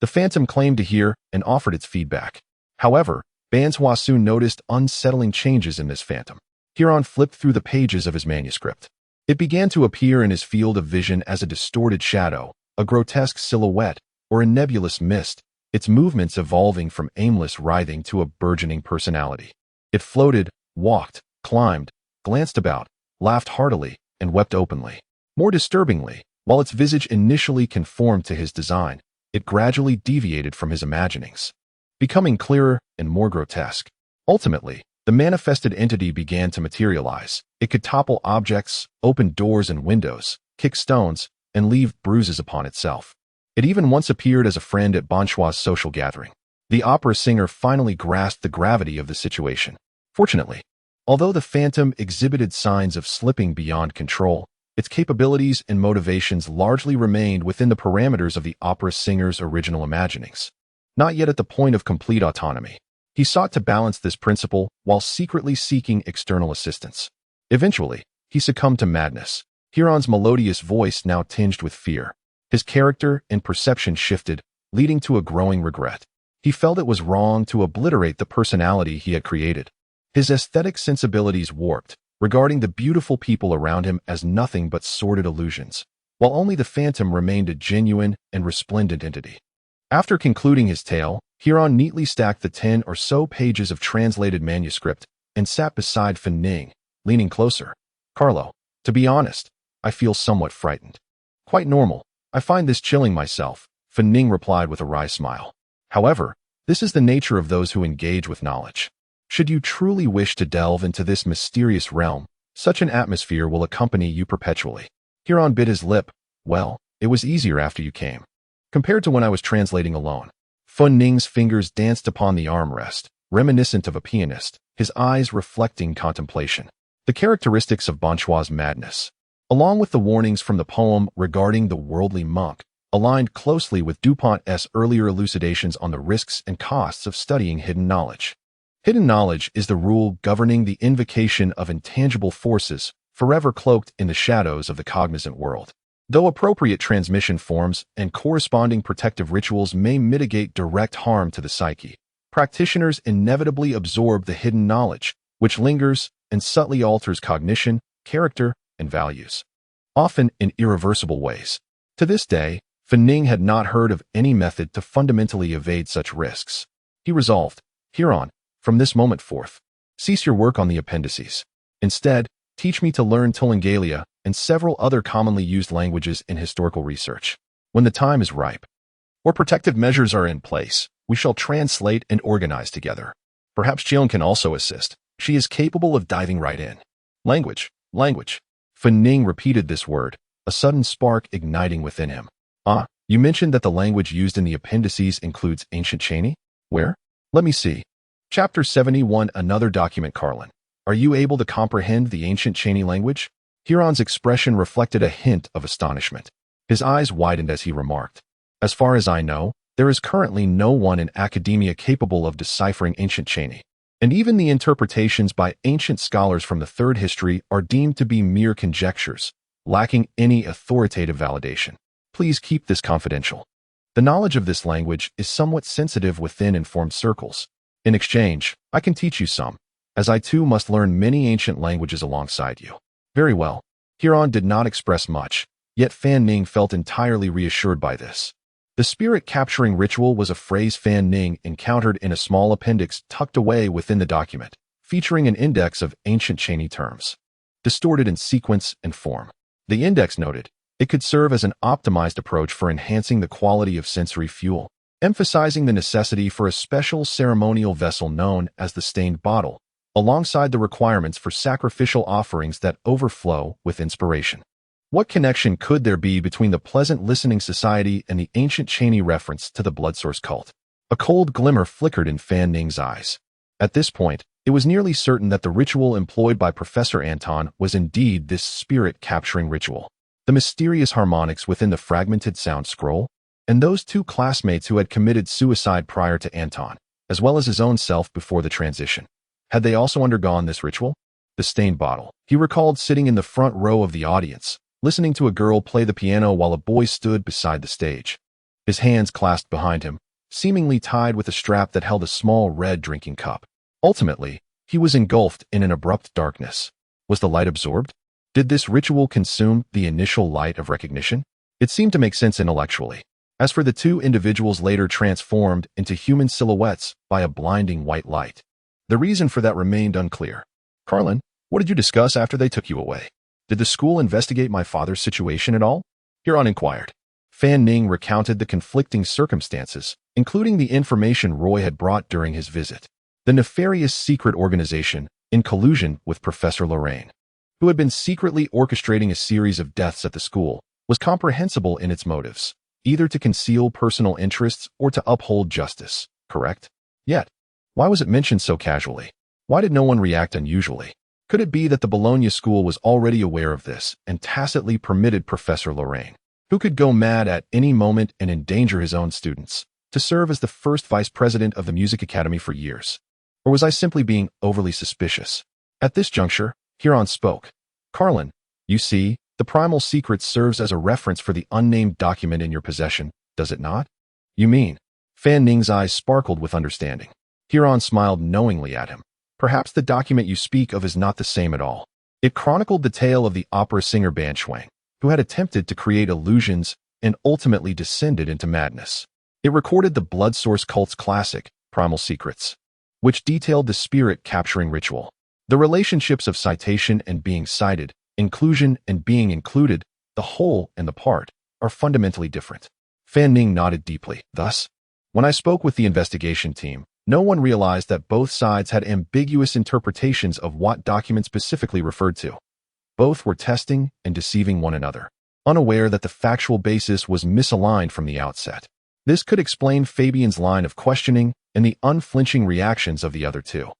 The phantom claimed to hear and offered its feedback. However, Banshua soon noticed unsettling changes in this phantom. Huron flipped through the pages of his manuscript. It began to appear in his field of vision as a distorted shadow, a grotesque silhouette, or a nebulous mist, its movements evolving from aimless writhing to a burgeoning personality. It floated, walked, climbed, glanced about, laughed heartily, and wept openly. More disturbingly, while its visage initially conformed to his design, it gradually deviated from his imaginings, becoming clearer and more grotesque. Ultimately, the manifested entity began to materialize. It could topple objects, open doors and windows, kick stones, and leave bruises upon itself. It even once appeared as a friend at Banshua's social gathering. The opera singer finally grasped the gravity of the situation. Fortunately, although the phantom exhibited signs of slipping beyond control, its capabilities and motivations largely remained within the parameters of the opera singer's original imaginings. Not yet at the point of complete autonomy. He sought to balance this principle while secretly seeking external assistance. Eventually, he succumbed to madness. Huron's melodious voice now tinged with fear. His character and perception shifted, leading to a growing regret. He felt it was wrong to obliterate the personality he had created. His aesthetic sensibilities warped, regarding the beautiful people around him as nothing but sordid illusions, while only the phantom remained a genuine and resplendent entity. After concluding his tale, Huron neatly stacked the 10 or so pages of translated manuscript and sat beside Fen Ning, leaning closer. Carlo, to be honest, I feel somewhat frightened. Quite normal. I find this chilling myself, Fen Ning replied with a wry smile. However, this is the nature of those who engage with knowledge. Should you truly wish to delve into this mysterious realm, such an atmosphere will accompany you perpetually. Huron bit his lip. Well, it was easier after you came, compared to when I was translating alone. Fen Ning's fingers danced upon the armrest, reminiscent of a pianist, his eyes reflecting contemplation. The characteristics of Banshua's madness, along with the warnings from the poem regarding the worldly monk, aligned closely with Dupont's earlier elucidations on the risks and costs of studying hidden knowledge. Hidden knowledge is the rule governing the invocation of intangible forces forever cloaked in the shadows of the cognizant world. Though appropriate transmission forms and corresponding protective rituals may mitigate direct harm to the psyche, practitioners inevitably absorb the hidden knowledge, which lingers and subtly alters cognition, character, and values, often in irreversible ways. To this day, Fen Ning had not heard of any method to fundamentally evade such risks. He resolved, Huron, from this moment forth, cease your work on the appendices. Instead, teach me to learn Tulingalia and several other commonly used languages in historical research. When the time is ripe, or protective measures are in place, we shall translate and organize together. Perhaps Jion can also assist. She is capable of diving right in. Language, language. Fan Ning repeated this word, a sudden spark igniting within him. Ah, you mentioned that the language used in the appendices includes ancient Chinese? Where? Let me see. Chapter 71, another document, Carlin. Are you able to comprehend the ancient Chinese language? Huron's expression reflected a hint of astonishment. His eyes widened as he remarked, as far as I know, there is currently no one in academia capable of deciphering ancient Chinese, and even the interpretations by ancient scholars from the Third History are deemed to be mere conjectures, lacking any authoritative validation. Please keep this confidential. The knowledge of this language is somewhat sensitive within informed circles. In exchange, I can teach you some, as I too must learn many ancient languages alongside you. Very well. Huron did not express much, yet Fan Ning felt entirely reassured by this. The spirit-capturing ritual was a phrase Fan Ning encountered in a small appendix tucked away within the document, featuring an index of ancient Chinese terms, distorted in sequence and form. The index noted, it could serve as an optimized approach for enhancing the quality of sensory fuel, emphasizing the necessity for a special ceremonial vessel known as the stained bottle, alongside the requirements for sacrificial offerings that overflow with inspiration. What connection could there be between the pleasant listening society and the ancient Chinese reference to the blood source cult? A cold glimmer flickered in Fan Ning's eyes. At this point, it was nearly certain that the ritual employed by Professor Anton was indeed this spirit-capturing ritual. The mysterious harmonics within the fragmented sound scroll, and those two classmates who had committed suicide prior to Anton, as well as his own self before the transition. Had they also undergone this ritual? The stained bottle. He recalled sitting in the front row of the audience, listening to a girl play the piano while a boy stood beside the stage, his hands clasped behind him, seemingly tied with a strap that held a small red drinking cup. Ultimately, he was engulfed in an abrupt darkness. Was the light absorbed? Did this ritual consume the initial light of recognition? It seemed to make sense intellectually. As for the two individuals later transformed into human silhouettes by a blinding white light, the reason for that remained unclear. Carlin, what did you discuss after they took you away? Did the school investigate my father's situation at all? Huron inquired. Fan Ning recounted the conflicting circumstances, including the information Roy had brought during his visit. The nefarious secret organization, in collusion with Professor Lorraine, who had been secretly orchestrating a series of deaths at the school, was comprehensible in its motives, either to conceal personal interests or to uphold justice, correct? Yet, why was it mentioned so casually? Why did no one react unusually? Could it be that the Bologna school was already aware of this and tacitly permitted Professor Lorraine, who could go mad at any moment and endanger his own students, to serve as the first vice president of the Music Academy for years? Or was I simply being overly suspicious? At this juncture, Huron spoke. Carlin, you see, the primal secret serves as a reference for the unnamed document in your possession, does it not? You mean? Fan Ning's eyes sparkled with understanding. Huron smiled knowingly at him. Perhaps the document you speak of is not the same at all. It chronicled the tale of the opera singer Ban Shuang, who had attempted to create illusions and ultimately descended into madness. It recorded the blood source cult's classic, Primal Secrets, which detailed the spirit-capturing ritual. The relationships of citation and being cited, inclusion and being included, the whole and the part, are fundamentally different. Fan Ning nodded deeply. Thus, when I spoke with the investigation team, no one realized that both sides had ambiguous interpretations of what document specifically referred to. Both were testing and deceiving one another, unaware that the factual basis was misaligned from the outset. This could explain Fabian's line of questioning and the unflinching reactions of the other two.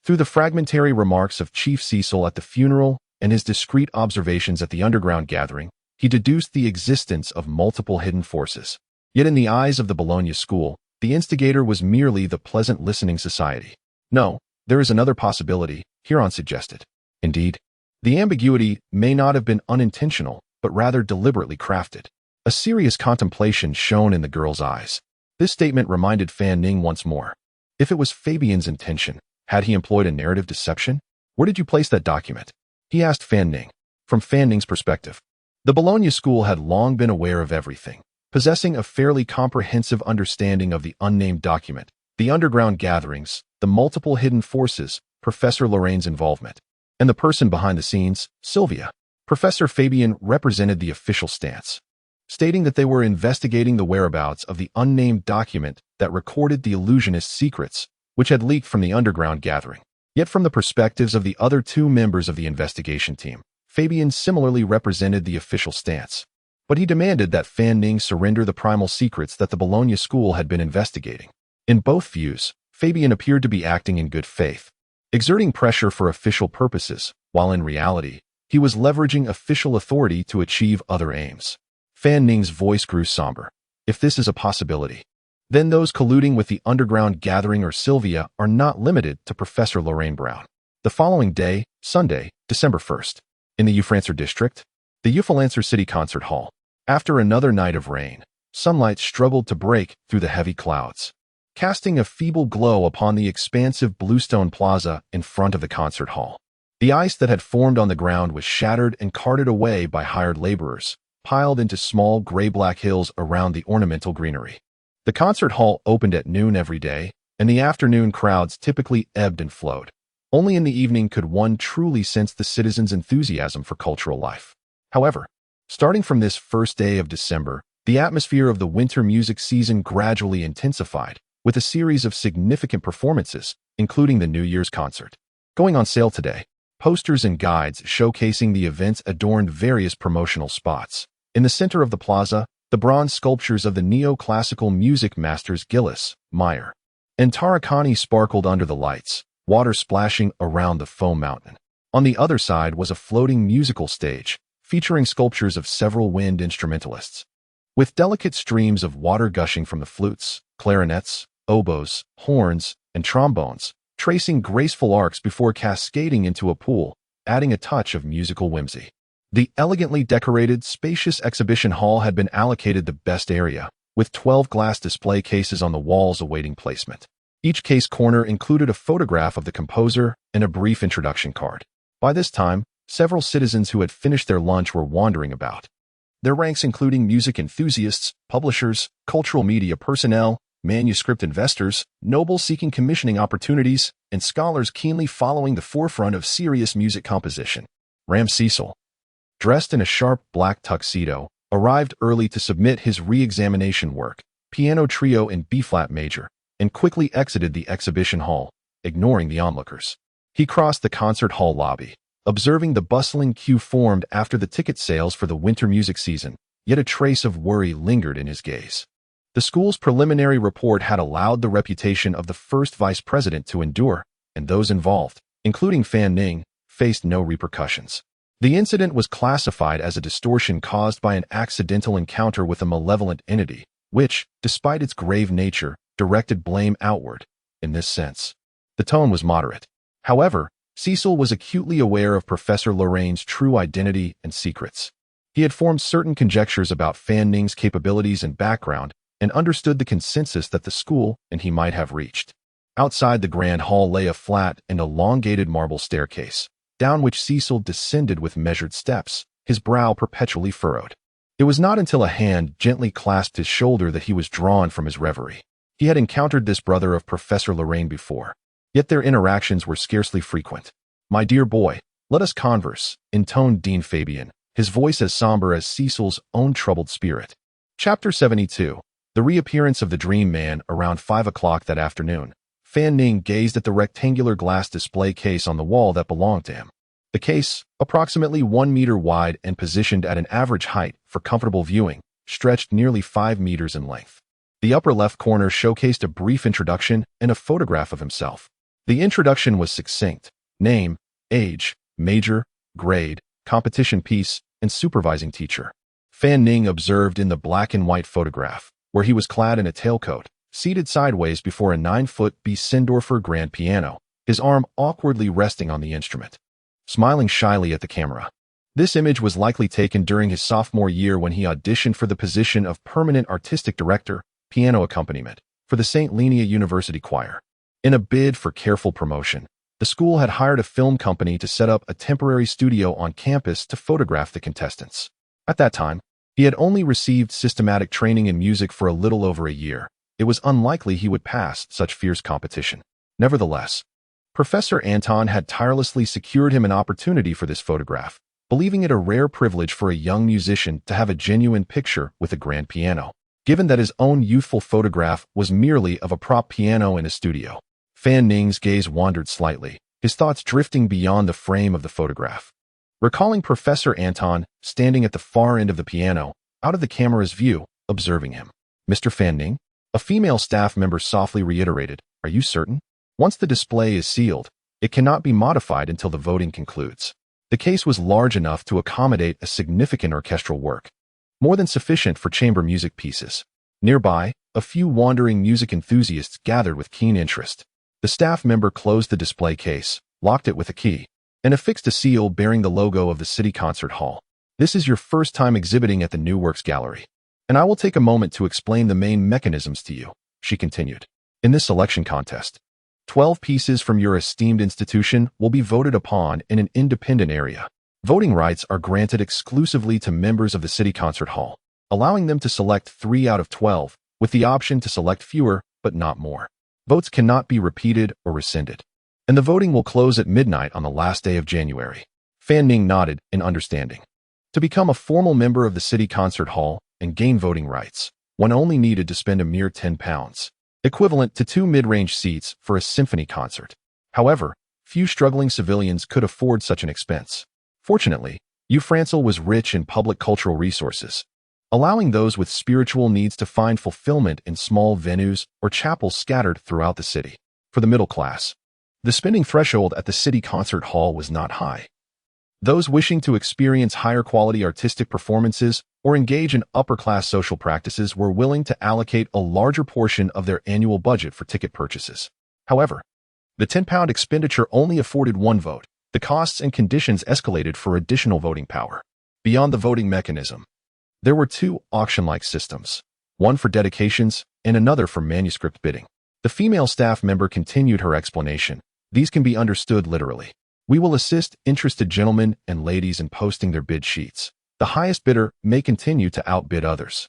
Through the fragmentary remarks of Chief Cecil at the funeral and his discreet observations at the underground gathering, he deduced the existence of multiple hidden forces. Yet in the eyes of the Bologna school, the instigator was merely the pleasant listening society. No, there is another possibility, Huron suggested. Indeed, the ambiguity may not have been unintentional, but rather deliberately crafted. A serious contemplation shone in the girl's eyes. This statement reminded Fan Ning once more. If it was Fabian's intention, had he employed a narrative deception? Where did you place that document? He asked Fan Ning. From Fan Ning's perspective, the Bologna school had long been aware of everything, possessing a fairly comprehensive understanding of the unnamed document, the underground gatherings, the multiple hidden forces, Professor Lorraine's involvement, and the person behind the scenes, Sylvia. Professor Fabian represented the official stance, stating that they were investigating the whereabouts of the unnamed document that recorded the illusionist's secrets, which had leaked from the underground gathering. Yet from the perspectives of the other two members of the investigation team, Fabian similarly represented the official stance. But he demanded that Fan Ning surrender the primal secrets that the Bologna school had been investigating. In both views, Fabian appeared to be acting in good faith, exerting pressure for official purposes, while in reality, he was leveraging official authority to achieve other aims. Fan Ning's voice grew somber. If this is a possibility, then those colluding with the underground gathering or Sylvia are not limited to Professor Lorraine Brown. The following day, Sunday, December 1st, in the Ufrancer district, the Ufrancer City Concert Hall. After another night of rain, sunlight struggled to break through the heavy clouds, casting a feeble glow upon the expansive bluestone plaza in front of the concert hall. The ice that had formed on the ground was shattered and carted away by hired laborers, piled into small gray-black hills around the ornamental greenery. The concert hall opened at noon every day, and the afternoon crowds typically ebbed and flowed. Only in the evening could one truly sense the citizens' enthusiasm for cultural life. However, starting from this first day of December, the atmosphere of the winter music season gradually intensified, with a series of significant performances, including the New Year's concert. Going on sale today, posters and guides showcasing the events adorned various promotional spots. In the center of the plaza, the bronze sculptures of the neoclassical music masters Gillis, Meyer, and Tarakani sparkled under the lights, water splashing around the foam mountain. On the other side was a floating musical stage, featuring sculptures of several wind instrumentalists, with delicate streams of water gushing from the flutes, clarinets, oboes, horns, and trombones, tracing graceful arcs before cascading into a pool, adding a touch of musical whimsy. The elegantly decorated, spacious exhibition hall had been allocated the best area, with 12 glass display cases on the walls awaiting placement. Each case corner included a photograph of the composer and a brief introduction card. By this time, several citizens who had finished their lunch were wandering about, their ranks including music enthusiasts, publishers, cultural media personnel, manuscript investors, nobles seeking commissioning opportunities, and scholars keenly following the forefront of serious music composition. Ram Cecil, dressed in a sharp black tuxedo, arrived early to submit his re-examination work, piano trio in B-flat major, and quickly exited the exhibition hall, ignoring the onlookers. He crossed the concert hall lobby, observing the bustling queue formed after the ticket sales for the winter music season, yet a trace of worry lingered in his gaze. The school's preliminary report had allowed the reputation of the first vice president to endure, and those involved, including Fan Ning, faced no repercussions. The incident was classified as a distortion caused by an accidental encounter with a malevolent entity, which, despite its grave nature, directed blame outward. In this sense, the tone was moderate. However, Cecil was acutely aware of Professor Lorraine's true identity and secrets. He had formed certain conjectures about Fan Ning's capabilities and background, and understood the consensus that the school and he might have reached. Outside the grand hall lay a flat and elongated marble staircase, down which Cecil descended with measured steps, his brow perpetually furrowed. It was not until a hand gently clasped his shoulder that he was drawn from his reverie. He had encountered this brother of Professor Lorraine before, yet their interactions were scarcely frequent. "My dear boy, let us converse," intoned Dean Fabian, his voice as somber as Cecil's own troubled spirit. Chapter 72. The reappearance of the Dream Man. Around 5 o'clock that afternoon, Fan Ning gazed at the rectangular glass display case on the wall that belonged to him. The case, approximately 1 meter wide and positioned at an average height for comfortable viewing, stretched nearly 5 meters in length. The upper left corner showcased a brief introduction and a photograph of himself. The introduction was succinct: name, age, major, grade, competition piece, and supervising teacher. Fan Ning observed in the black and white photograph, where he was clad in a tailcoat, seated sideways before a 9-foot B. Sindorfer grand piano, his arm awkwardly resting on the instrument, smiling shyly at the camera. This image was likely taken during his sophomore year when he auditioned for the position of permanent artistic director, piano accompaniment, for the St. Lenia University Choir. In a bid for careful promotion, the school had hired a film company to set up a temporary studio on campus to photograph the contestants. At that time, he had only received systematic training in music for a little over a year. It was unlikely he would pass such fierce competition. Nevertheless, Professor Anton had tirelessly secured him an opportunity for this photograph, believing it a rare privilege for a young musician to have a genuine picture with a grand piano, given that his own youthful photograph was merely of a prop piano in a studio. Fan Ning's gaze wandered slightly, his thoughts drifting beyond the frame of the photograph. Recalling Professor Anton standing at the far end of the piano, out of the camera's view, observing him. "Mr. Fan Ning?" A female staff member softly reiterated, "Are you certain? Once the display is sealed, it cannot be modified until the voting concludes." The case was large enough to accommodate a significant orchestral work, more than sufficient for chamber music pieces. Nearby, a few wandering music enthusiasts gathered with keen interest. The staff member closed the display case, locked it with a key, and affixed a seal bearing the logo of the City Concert Hall. "This is your first time exhibiting at the New Works Gallery, and I will take a moment to explain the main mechanisms to you," she continued. "In this selection contest, 12 pieces from your esteemed institution will be voted upon in an independent area. Voting rights are granted exclusively to members of the City Concert Hall, allowing them to select 3 out of 12, with the option to select fewer, but not more. Votes cannot be repeated or rescinded, and the voting will close at midnight on the last day of January." Fan Ning nodded in understanding. To become a formal member of the City Concert Hall and gain voting rights, one only needed to spend a mere £10, equivalent to 2 mid-range seats for a symphony concert. However, few struggling civilians could afford such an expense. Fortunately, Ufrancel was rich in public cultural resources, allowing those with spiritual needs to find fulfillment in small venues or chapels scattered throughout the city. For the middle class, the spending threshold at the City Concert Hall was not high. Those wishing to experience higher quality artistic performances or engage in upper-class social practices were willing to allocate a larger portion of their annual budget for ticket purchases. However, the £10 expenditure only afforded one vote. The costs and conditions escalated for additional voting power. Beyond the voting mechanism, there were 2 auction-like systems, one for dedications and another for manuscript bidding. The female staff member continued her explanation. "These can be understood literally. We will assist interested gentlemen and ladies in posting their bid sheets. The highest bidder may continue to outbid others.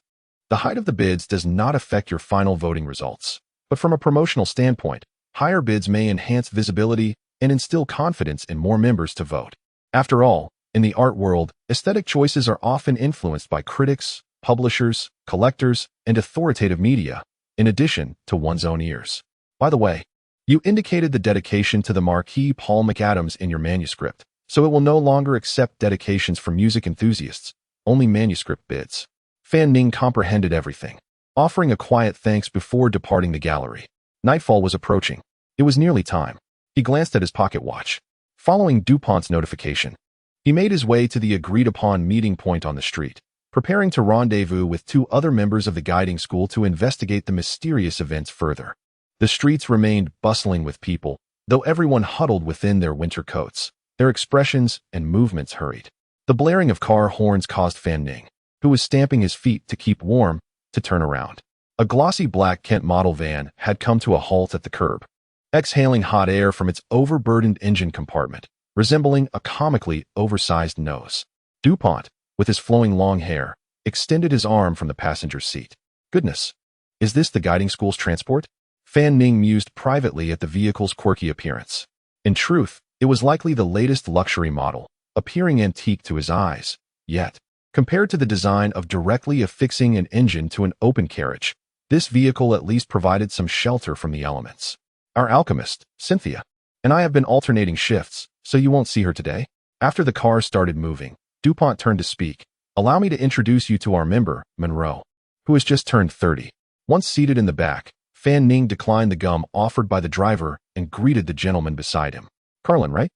The height of the bids does not affect your final voting results, but from a promotional standpoint, higher bids may enhance visibility and instill confidence in more members to vote. After all, in the art world, aesthetic choices are often influenced by critics, publishers, collectors, and authoritative media, in addition to one's own ears. By the way, you indicated the dedication to the Marquis Paul McAdams in your manuscript, so it will no longer accept dedications from music enthusiasts, only manuscript bids." Fan Ning comprehended everything, offering a quiet thanks before departing the gallery. Nightfall was approaching. It was nearly time. He glanced at his pocket watch. Following Dupont's notification, he made his way to the agreed-upon meeting point on the street, preparing to rendezvous with 2 other members of the guiding school to investigate the mysterious events further. The streets remained bustling with people, though everyone huddled within their winter coats. Their expressions and movements hurried. The blaring of car horns caused Fan Ning, who was stamping his feet to keep warm, to turn around. A glossy black Kent model van had come to a halt at the curb, exhaling hot air from its overburdened engine compartment, resembling a comically oversized nose. Dupont, with his flowing long hair, extended his arm from the passenger's seat. "Goodness, is this the guiding school's transport?" Fan Ning mused privately at the vehicle's quirky appearance. In truth, it was likely the latest luxury model, appearing antique to his eyes. Yet, compared to the design of directly affixing an engine to an open carriage, this vehicle at least provided some shelter from the elements. "Our alchemist, Cynthia, and I have been alternating shifts, so you won't see her today." After the car started moving, Dupont turned to speak. "Allow me to introduce you to our member, Monroe, who has just turned 30. Once seated in the back, Fan Ning declined the gum offered by the driver and greeted the gentleman beside him. "Carlin, right?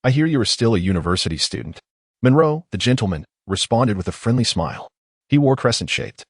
I hear you are still a university student." Monroe, the gentleman, responded with a friendly smile. He wore crescent-shaped,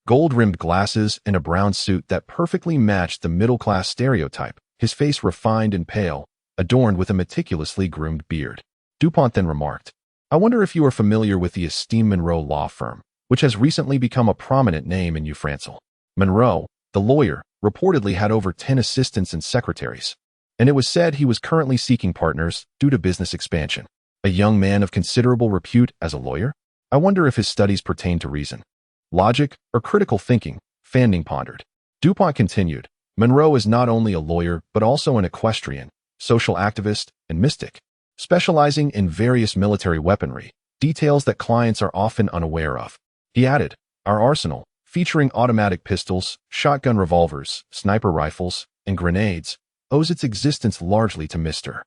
gold-rimmed glasses and a brown suit that perfectly matched the middle-class stereotype, his face refined and pale, adorned with a meticulously groomed beard. Dupont then remarked, "I wonder if you are familiar with the esteemed Monroe law firm, which has recently become a prominent name in Ufrancel." Monroe, the lawyer, reportedly had over 10 assistants and secretaries, and it was said he was currently seeking partners due to business expansion. A young man of considerable repute as a lawyer? I wonder if his studies pertain to reason, logic, or critical thinking, Fan Ning pondered. Dupont continued, "Monroe is not only a lawyer but also an equestrian, social activist, and mystic. specializing in various military weaponry, details that clients are often unaware of. He added, "Our arsenal, featuring automatic pistols, shotgun revolvers, sniper rifles, and grenades, owes its existence largely to Mr.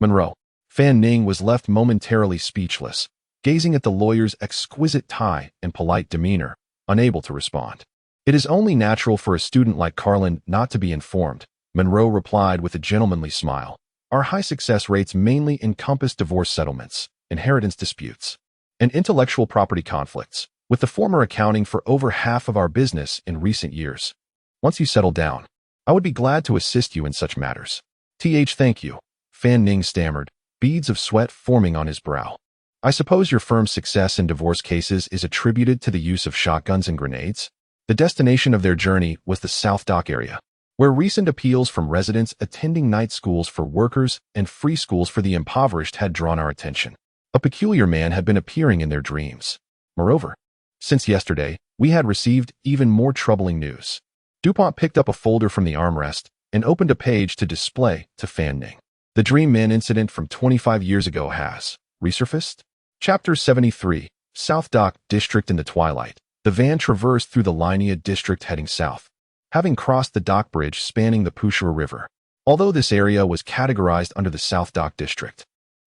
Monroe." Fan Ning was left momentarily speechless, gazing at the lawyer's exquisite tie and polite demeanor, unable to respond. "It is only natural for a student like Carlin not to be informed," Monroe replied with a gentlemanly smile. "Our high success rates mainly encompass divorce settlements, inheritance disputes, and intellectual property conflicts, with the former accounting for over half of our business in recent years. Once you settle down, I would be glad to assist you in such matters." Thank you," Fan Ning stammered, beads of sweat forming on his brow. "I suppose your firm's success in divorce cases is attributed to the use of shotguns and grenades?" The destination of their journey was the South Dock area, where recent appeals from residents attending night schools for workers and free schools for the impoverished had drawn our attention. A peculiar man had been appearing in their dreams. Moreover, since yesterday, we had received even more troubling news. DuPont picked up a folder from the armrest and opened a page to display to Fan Ning. "The Dream Man incident from 25 years ago has resurfaced." Chapter 73, South Dock District. In the twilight, the van traversed through the Linea district heading south, having crossed the dock bridge spanning the Pushura River. Although this area was categorized under the South Dock District,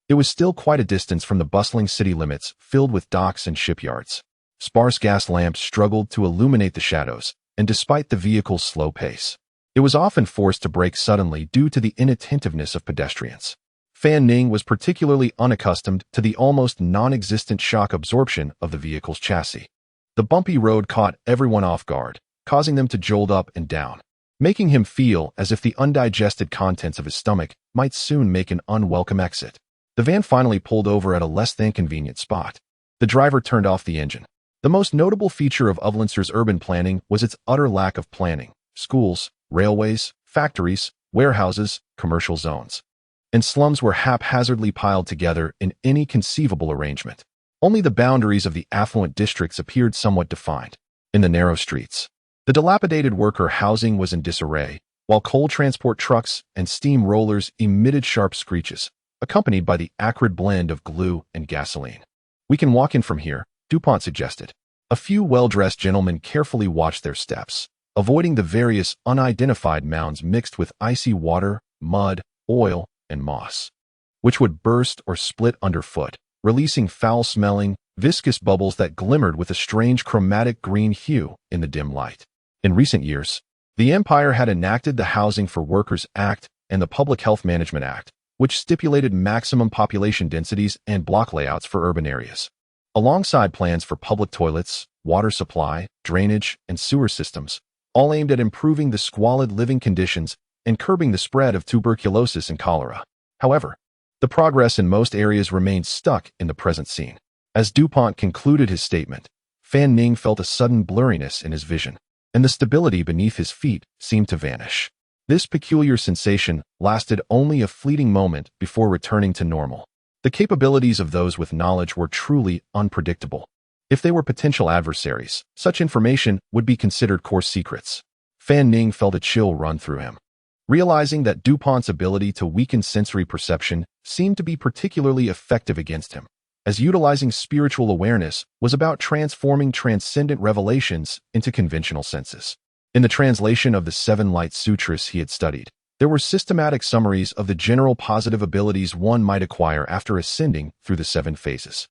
it was still quite a distance from the bustling city limits filled with docks and shipyards. Sparse gas lamps struggled to illuminate the shadows, and despite the vehicle's slow pace, it was often forced to brake suddenly due to the inattentiveness of pedestrians. Fan Ning was particularly unaccustomed to the almost non-existent shock absorption of the vehicle's chassis. The bumpy road caught everyone off guard, causing them to jolt up and down, making him feel as if the undigested contents of his stomach might soon make an unwelcome exit. The van finally pulled over at a less than convenient spot. The driver turned off the engine. The most notable feature of Uvlinster's urban planning was its utter lack of planning. Schools, railways, factories, warehouses, commercial zones, and slums were haphazardly piled together in any conceivable arrangement. Only the boundaries of the affluent districts appeared somewhat defined. In the narrow streets, the dilapidated worker housing was in disarray, while coal transport trucks and steam rollers emitted sharp screeches, accompanied by the acrid blend of glue and gasoline. "We can walk in from here," DuPont suggested. A few well-dressed gentlemen carefully watched their steps, avoiding the various unidentified mounds mixed with icy water, mud, oil, and moss, which would burst or split underfoot, releasing foul-smelling, viscous bubbles that glimmered with a strange chromatic green hue in the dim light. In recent years, the Empire had enacted the Housing for Workers Act and the Public Health Management Act, which stipulated maximum population densities and block layouts for urban areas, alongside plans for public toilets, water supply, drainage, and sewer systems, all aimed at improving the squalid living conditions and curbing the spread of tuberculosis and cholera. However, the progress in most areas remained stuck in the present scene. As DuPont concluded his statement, Fan Ning felt a sudden blurriness in his vision, and the stability beneath his feet seemed to vanish. This peculiar sensation lasted only a fleeting moment before returning to normal. The capabilities of those with knowledge were truly unpredictable. If they were potential adversaries, such information would be considered core secrets. Fan Ning felt a chill run through him, realizing that DuPont's ability to weaken sensory perception seemed to be particularly effective against him, as utilizing spiritual awareness was about transforming transcendent revelations into conventional senses. In the translation of the 7 Light Sutras he had studied, there were systematic summaries of the general positive abilities one might acquire after ascending through the 7 phases.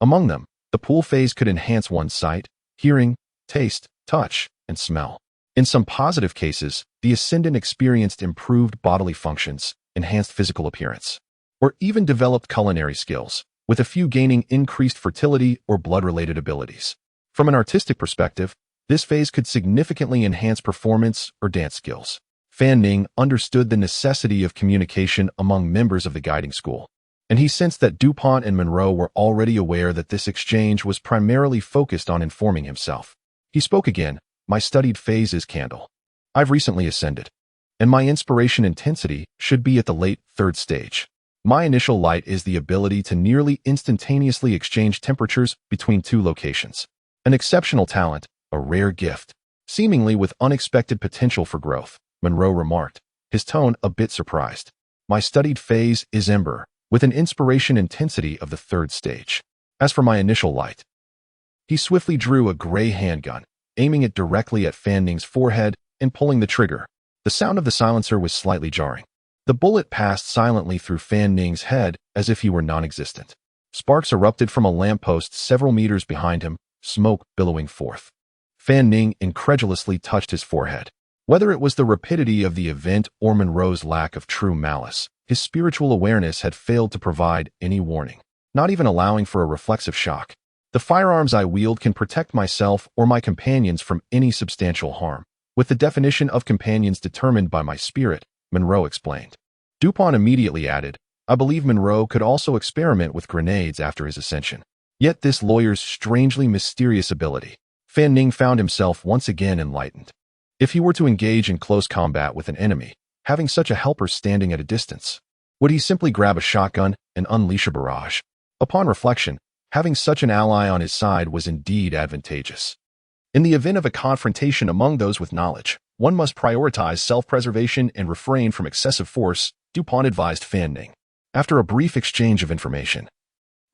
Among them, the pool phase could enhance one's sight, hearing, taste, touch, and smell. In some positive cases, the ascendant experienced improved bodily functions, enhanced physical appearance, or even developed culinary skills, with a few gaining increased fertility or blood-related abilities. From an artistic perspective, this phase could significantly enhance performance or dance skills. Fan Ning understood the necessity of communication among members of the guiding school, and he sensed that DuPont and Monroe were already aware that this exchange was primarily focused on informing himself. He spoke again. "My studied phase is candle. I've recently ascended, and my inspiration intensity should be at the late 3rd stage. My initial light is the ability to nearly instantaneously exchange temperatures between 2 locations. An exceptional talent, a rare gift, seemingly with unexpected potential for growth," Monroe remarked, his tone a bit surprised. "My studied phase is ember," with an inspiration intensity of the third stage. As for my initial light, he swiftly drew a gray handgun, aiming it directly at Fan Ning's forehead and pulling the trigger. The sound of the silencer was slightly jarring. The bullet passed silently through Fan Ning's head as if he were non-existent. Sparks erupted from a lamppost several meters behind him, smoke billowing forth. Fan Ning incredulously touched his forehead. Whether it was the rapidity of the event or Monroe's lack of true malice, his spiritual awareness had failed to provide any warning, not even allowing for a reflexive shock. The firearms I wield can protect myself or my companions from any substantial harm, with the definition of companions determined by my spirit, Monroe explained. DuPont immediately added, I believe Monroe could also experiment with grenades after his ascension. Yet this lawyer's strangely mysterious ability. Fan Ning found himself once again enlightened. If he were to engage in close combat with an enemy, having such a helper standing at a distance, would he simply grab a shotgun and unleash a barrage? Upon reflection, having such an ally on his side was indeed advantageous. In the event of a confrontation among those with knowledge, one must prioritize self-preservation and refrain from excessive force, DuPont advised Fan Ning. After a brief exchange of information,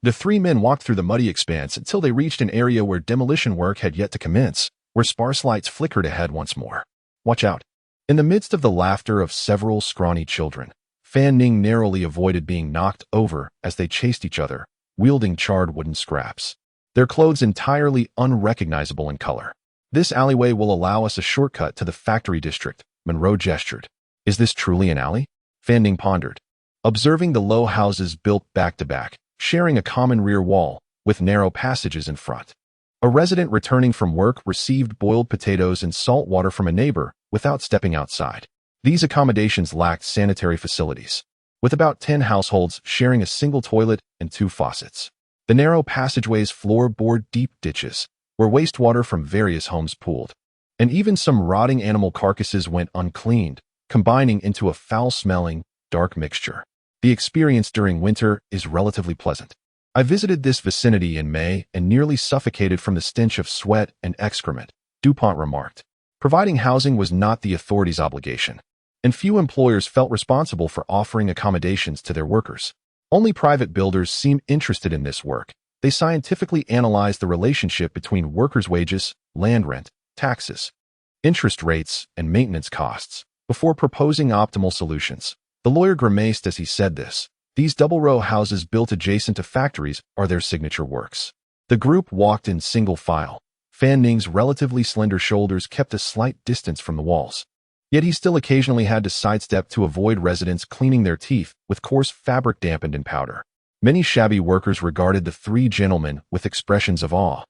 the three men walked through the muddy expanse until they reached an area where demolition work had yet to commence, where sparse lights flickered ahead once more. Watch out. In the midst of the laughter of several scrawny children, Fan Ning narrowly avoided being knocked over as they chased each other, wielding charred wooden scraps. Their clothes entirely unrecognizable in color. This alleyway will allow us a shortcut to the factory district, Monroe gestured. Is this truly an alley? Fan Ning pondered, observing the low houses built back to back, sharing a common rear wall, with narrow passages in front. A resident returning from work received boiled potatoes and salt water from a neighbor without stepping outside. These accommodations lacked sanitary facilities, with about 10 households sharing a single toilet and 2 faucets. The narrow passageways floor-bored deep ditches, where wastewater from various homes pooled. And even some rotting animal carcasses went uncleaned, combining into a foul-smelling, dark mixture. The experience during winter is relatively pleasant. I visited this vicinity in May and nearly suffocated from the stench of sweat and excrement, DuPont remarked. Providing housing was not the authorities' obligation, and few employers felt responsible for offering accommodations to their workers. Only private builders seemed interested in this work. They scientifically analyzed the relationship between workers' wages, land rent, taxes, interest rates, and maintenance costs before proposing optimal solutions. The lawyer grimaced as he said this. These double-row houses built adjacent to factories are their signature works. The group walked in single file. Fan Ning's relatively slender shoulders kept a slight distance from the walls. Yet he still occasionally had to sidestep to avoid residents cleaning their teeth with coarse fabric dampened in powder. Many shabby workers regarded the three gentlemen with expressions of awe,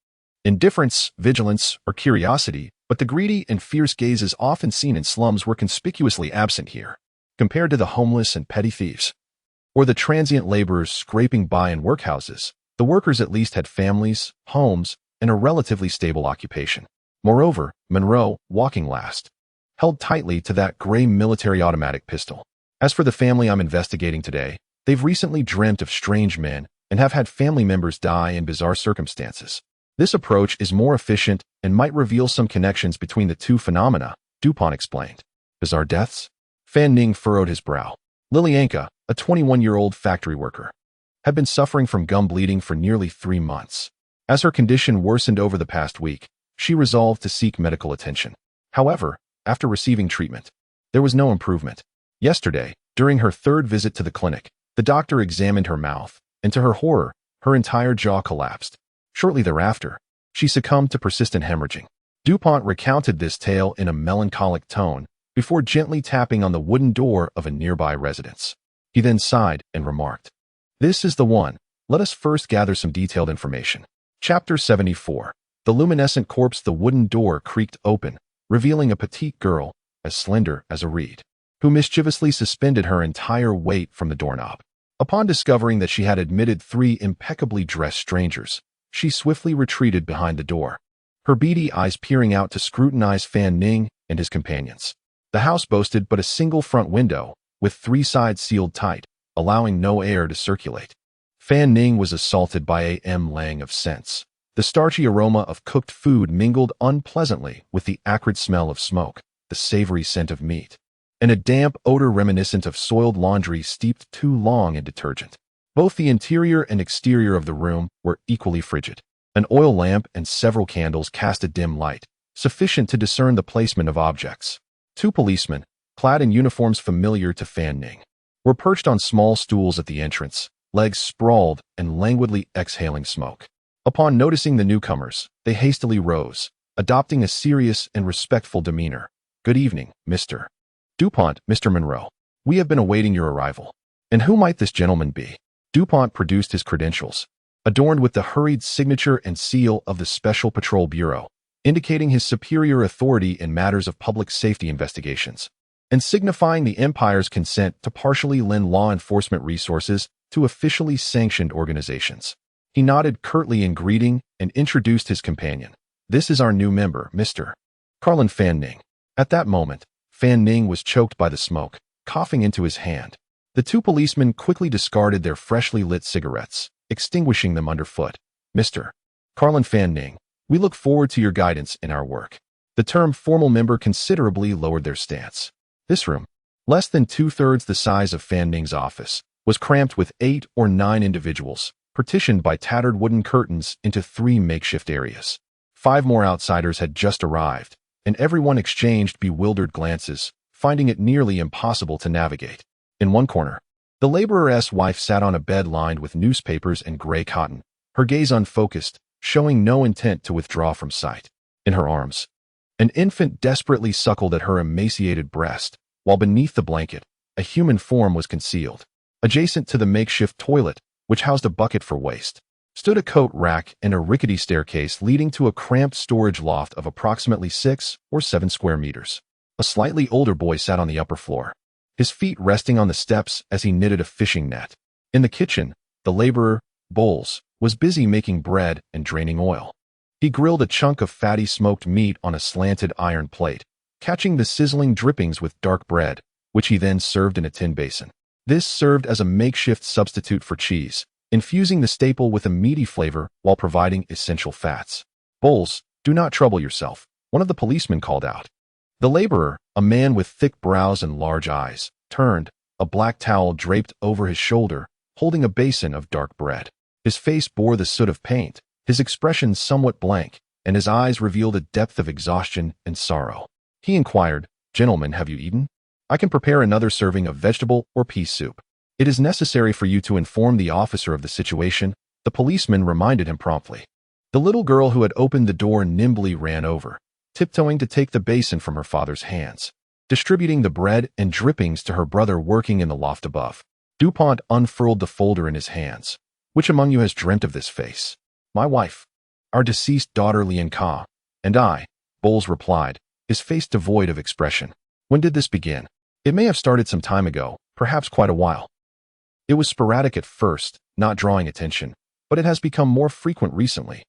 indifference, vigilance, or curiosity, but the greedy and fierce gazes often seen in slums were conspicuously absent here, compared to the homeless and petty thieves, or the transient laborers scraping by in workhouses. The workers at least had families, homes, and a relatively stable occupation. Moreover, Monroe, walking last, held tightly to that gray military automatic pistol. As for the family I'm investigating today, they've recently dreamt of strange men and have had family members die in bizarre circumstances. This approach is more efficient and might reveal some connections between the two phenomena, DuPont explained. Bizarre deaths? Fan Ning furrowed his brow. Lilyanka, a 21-year-old factory worker, had been suffering from gum bleeding for nearly 3 months. As her condition worsened over the past week, she resolved to seek medical attention. However, after receiving treatment, there was no improvement. Yesterday, during her 3rd visit to the clinic, the doctor examined her mouth, and to her horror, her entire jaw collapsed. Shortly thereafter, she succumbed to persistent hemorrhaging. DuPont recounted this tale in a melancholic tone before gently tapping on the wooden door of a nearby residence. He then sighed and remarked, "This is the one. Let us first gather some detailed information." Chapter 74. The luminescent corpse. The wooden door creaked open, revealing a petite girl, as slender as a reed, who mischievously suspended her entire weight from the doorknob. Upon discovering that she had admitted 3 impeccably dressed strangers, she swiftly retreated behind the door, her beady eyes peering out to scrutinize Fan Ning and his companions. The house boasted but a single front window, with 3 sides sealed tight, allowing no air to circulate. Fan Ning was assaulted by a lang of scents. The starchy aroma of cooked food mingled unpleasantly with the acrid smell of smoke, the savory scent of meat, and a damp odor reminiscent of soiled laundry steeped too long in detergent. Both the interior and exterior of the room were equally frigid. An oil lamp and several candles cast a dim light, sufficient to discern the placement of objects. Two policemen, clad in uniforms familiar to Fan Ning, were perched on small stools at the entrance, legs sprawled and languidly exhaling smoke. Upon noticing the newcomers, they hastily rose, adopting a serious and respectful demeanor. "Good evening, Mr. DuPont, Mr. Monroe. We have been awaiting your arrival. And who might this gentleman be?" DuPont produced his credentials, adorned with the hurried signature and seal of the Special Patrol Bureau, indicating his superior authority in matters of public safety investigations, and signifying the Empire's consent to partially lend law enforcement resources to officially sanctioned organizations. He nodded curtly in greeting and introduced his companion. "This is our new member, Mr. Carlin Fan Ning." At that moment, Fan Ning was choked by the smoke, coughing into his hand. The two policemen quickly discarded their freshly lit cigarettes, extinguishing them underfoot. "Mr. Carlin Fan Ning, we look forward to your guidance in our work." The term formal member considerably lowered their stance. This room, less than two-thirds the size of Fan Ning's office, was cramped with 8 or 9 individuals, partitioned by tattered wooden curtains into 3 makeshift areas. 5 more outsiders had just arrived, and everyone exchanged bewildered glances, finding it nearly impossible to navigate. In one corner, the laborer's wife sat on a bed lined with newspapers and gray cotton, her gaze unfocused, showing no intent to withdraw from sight. In her arms, an infant desperately suckled at her emaciated breast, while beneath the blanket, a human form was concealed. Adjacent to the makeshift toilet, which housed a bucket for waste, stood a coat rack and a rickety staircase leading to a cramped storage loft of approximately 6 or 7 square meters. A slightly older boy sat on the upper floor, his feet resting on the steps as he knitted a fishing net. In the kitchen, the laborer, Bowles, was busy making bread and draining oil. He grilled a chunk of fatty smoked meat on a slanted iron plate, catching the sizzling drippings with dark bread, which he then served in a tin basin. This served as a makeshift substitute for cheese, infusing the staple with a meaty flavor while providing essential fats. "Bowles, do not trouble yourself," one of the policemen called out. The laborer, a man with thick brows and large eyes, turned, a black towel draped over his shoulder, holding a basin of dark bread. His face bore the soot of paint, his expression somewhat blank, and his eyes revealed a depth of exhaustion and sorrow. He inquired, "Gentlemen, have you eaten? I can prepare another serving of vegetable or pea soup." "It is necessary for you to inform the officer of the situation," the policeman reminded him promptly. The little girl who had opened the door nimbly ran over, tiptoeing to take the basin from her father's hands, distributing the bread and drippings to her brother working in the loft above. DuPont unfurled the folder in his hands. "Which among you has dreamt of this face?" "My wife, our deceased daughter Lian Ka, and I," Bowles replied, his face devoid of expression. "When did this begin?" "It may have started some time ago, perhaps quite a while. It was sporadic at first, not drawing attention, but it has become more frequent recently.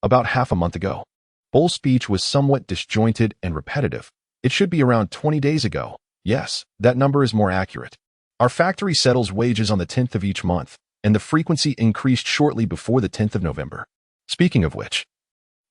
About half a month ago." Bowles' speech was somewhat disjointed and repetitive. "It should be around 20 days ago. Yes, that number is more accurate. Our factory settles wages on the 10th of each month, and the frequency increased shortly before the 10th of November. Speaking of which,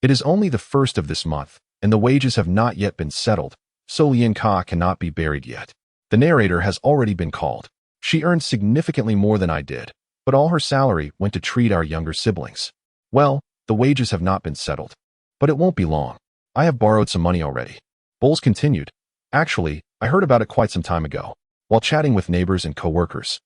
it is only the 1st of this month, and the wages have not yet been settled, so Lian Ka cannot be buried yet. The narrator has already been called. She earned significantly more than I did, but all her salary went to treat our younger siblings. Well, the wages have not been settled, but it won't be long. I have borrowed some money already." Bowles continued, "Actually, I heard about it quite some time ago, while chatting with neighbors and co-workers.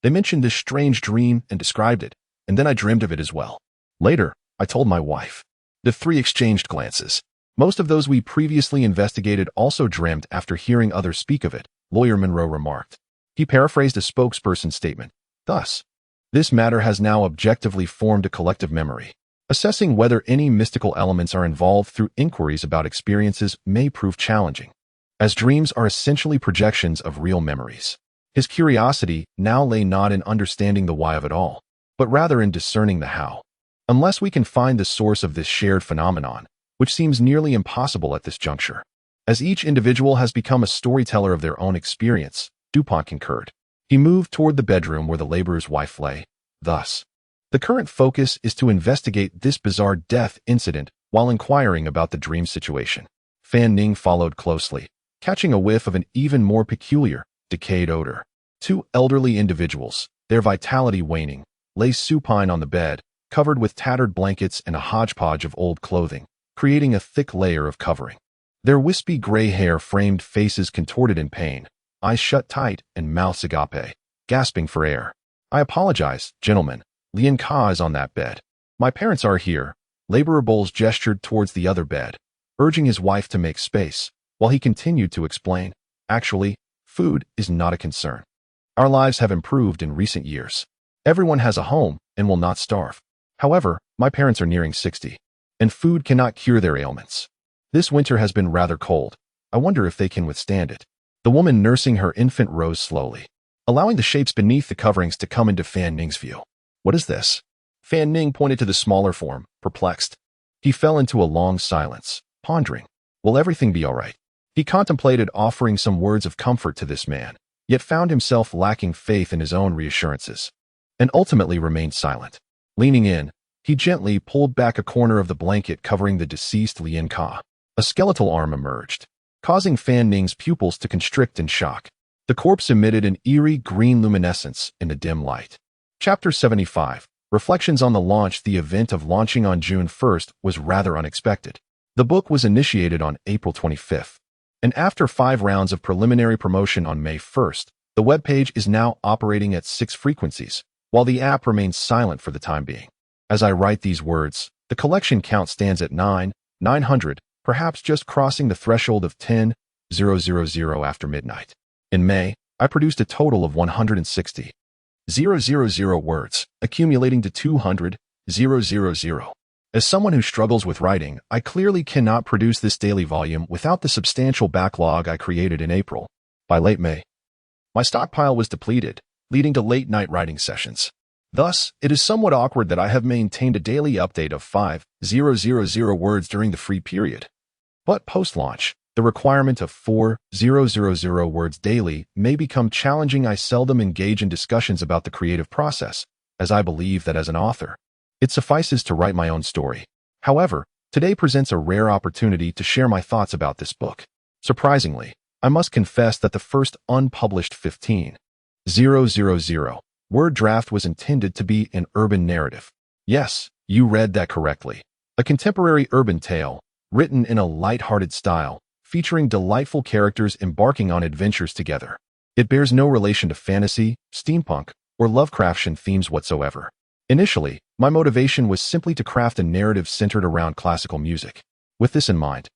They mentioned this strange dream and described it, and then I dreamed of it as well. Later, I told my wife. The 3 exchanged glances. Most of those we previously investigated also dreamt after hearing others speak of it," Lawyer Monroe remarked. He paraphrased a spokesperson's statement. "Thus, this matter has now objectively formed a collective memory. Assessing whether any mystical elements are involved through inquiries about experiences may prove challenging, as dreams are essentially projections of real memories." His curiosity now lay not in understanding the why of it all, but rather in discerning the how. Unless we can find the source of this shared phenomenon, which seems nearly impossible at this juncture. As each individual has become a storyteller of their own experience, DuPont concurred. He moved toward the bedroom where the laborer's wife lay. "Thus, the current focus is to investigate this bizarre death incident while inquiring about the dream situation." Fan Ning followed closely, catching a whiff of an even more peculiar, decayed odor. 2 elderly individuals, their vitality waning, lay supine on the bed, covered with tattered blankets and a hodgepodge of old clothing, creating a thick layer of covering. Their wispy gray hair framed faces contorted in pain, eyes shut tight and mouths agape, gasping for air. "I apologize, gentlemen. Lian Ka is on that bed. My parents are here." Laborer Bowles gestured towards the other bed, urging his wife to make space, while he continued to explain, "Actually, food is not a concern. Our lives have improved in recent years. Everyone has a home and will not starve. However, my parents are nearing 60, and food cannot cure their ailments. This winter has been rather cold. I wonder if they can withstand it." The woman nursing her infant rose slowly, allowing the shapes beneath the coverings to come into Fan Ning's view. "What is this?" Fan Ning pointed to the smaller form, perplexed. He fell into a long silence, pondering. Will everything be all right? He contemplated offering some words of comfort to this man, yet found himself lacking faith in his own reassurances, and ultimately remained silent. Leaning in, he gently pulled back a corner of the blanket covering the deceased Lian Ka. A skeletal arm emerged, causing Fan Ning's pupils to constrict in shock. The corpse emitted an eerie green luminescence in the dim light. Chapter 75. Reflections on the launch. The event of launching on June 1st was rather unexpected. The book was initiated on April 25th, and after 5 rounds of preliminary promotion on May 1st, the webpage is now operating at 6 frequencies, while the app remains silent for the time being. As I write these words, the collection count stands at 900, perhaps just crossing the threshold of 10,000 after midnight. In May, I produced a total of 160,000 words, accumulating to 200,000. As someone who struggles with writing, I clearly cannot produce this daily volume without the substantial backlog I created in April. By late May, my stockpile was depleted, leading to late-night writing sessions. Thus, it is somewhat awkward that I have maintained a daily update of 5,000 words during the free period. But post-launch, the requirement of 4,000 words daily may become challenging. I seldom engage in discussions about the creative process, as I believe that as an author, it suffices to write my own story. However, today presents a rare opportunity to share my thoughts about this book. Surprisingly, I must confess that the first unpublished 15,000 word draft was intended to be an urban narrative. Yes, you read that correctly. A contemporary urban tale, written in a light-hearted style, featuring delightful characters embarking on adventures together. It bears no relation to fantasy, steampunk, or Lovecraftian themes whatsoever. Initially, my motivation was simply to craft a narrative centered around classical music. With this in mind,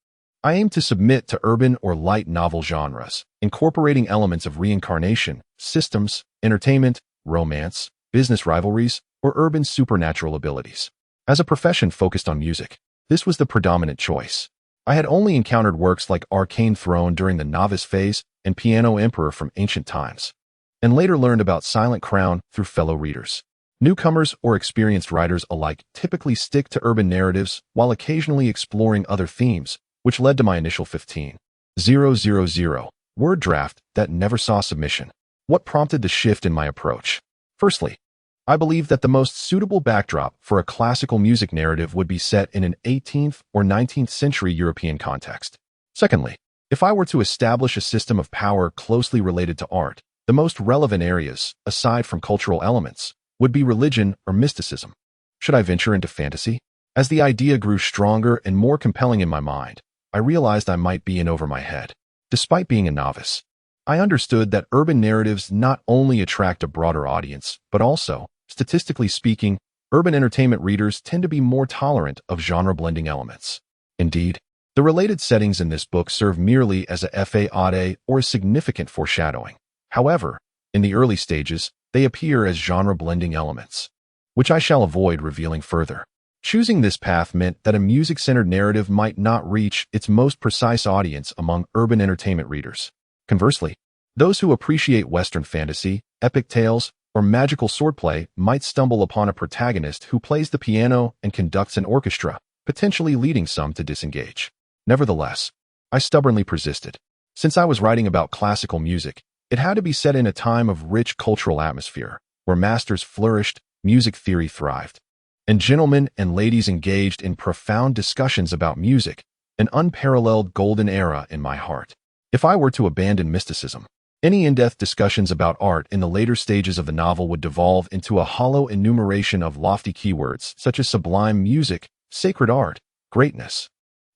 I aim to submit to urban or light novel genres, incorporating elements of reincarnation, systems, entertainment, romance, business rivalries, or urban supernatural abilities. As a profession focused on music, this was the predominant choice. I had only encountered works like Arcane Throne during the novice phase and Piano Emperor from ancient times, and later learned about Silent Crown through fellow readers. Newcomers or experienced writers alike typically stick to urban narratives while occasionally exploring other themes, which led to my initial 15,000 word draft that never saw submission. What prompted the shift in my approach? Firstly, I believe that the most suitable backdrop for a classical music narrative would be set in an 18th or 19th century European context. Secondly, if I were to establish a system of power closely related to art, the most relevant areas, aside from cultural elements, would be religion or mysticism. Should I venture into fantasy? As the idea grew stronger and more compelling in my mind, I realized I might be in over my head. Despite being a novice, I understood that urban narratives not only attract a broader audience, but also, statistically speaking, urban entertainment readers tend to be more tolerant of genre-blending elements. Indeed, the related settings in this book serve merely as a façade or a significant foreshadowing. However, in the early stages, they appear as genre-blending elements, which I shall avoid revealing further. Choosing this path meant that a music-centered narrative might not reach its most precise audience among urban entertainment readers. Conversely, those who appreciate Western fantasy, epic tales, or magical swordplay might stumble upon a protagonist who plays the piano and conducts an orchestra, potentially leading some to disengage. Nevertheless, I stubbornly persisted. Since I was writing about classical music, it had to be set in a time of rich cultural atmosphere, where masters flourished, music theory thrived, and gentlemen and ladies engaged in profound discussions about music, an unparalleled golden era in my heart. If I were to abandon mysticism, Any in-depth discussions about art in the later stages of the novel would devolve into a hollow enumeration of lofty keywords such as sublime music, sacred art, greatness,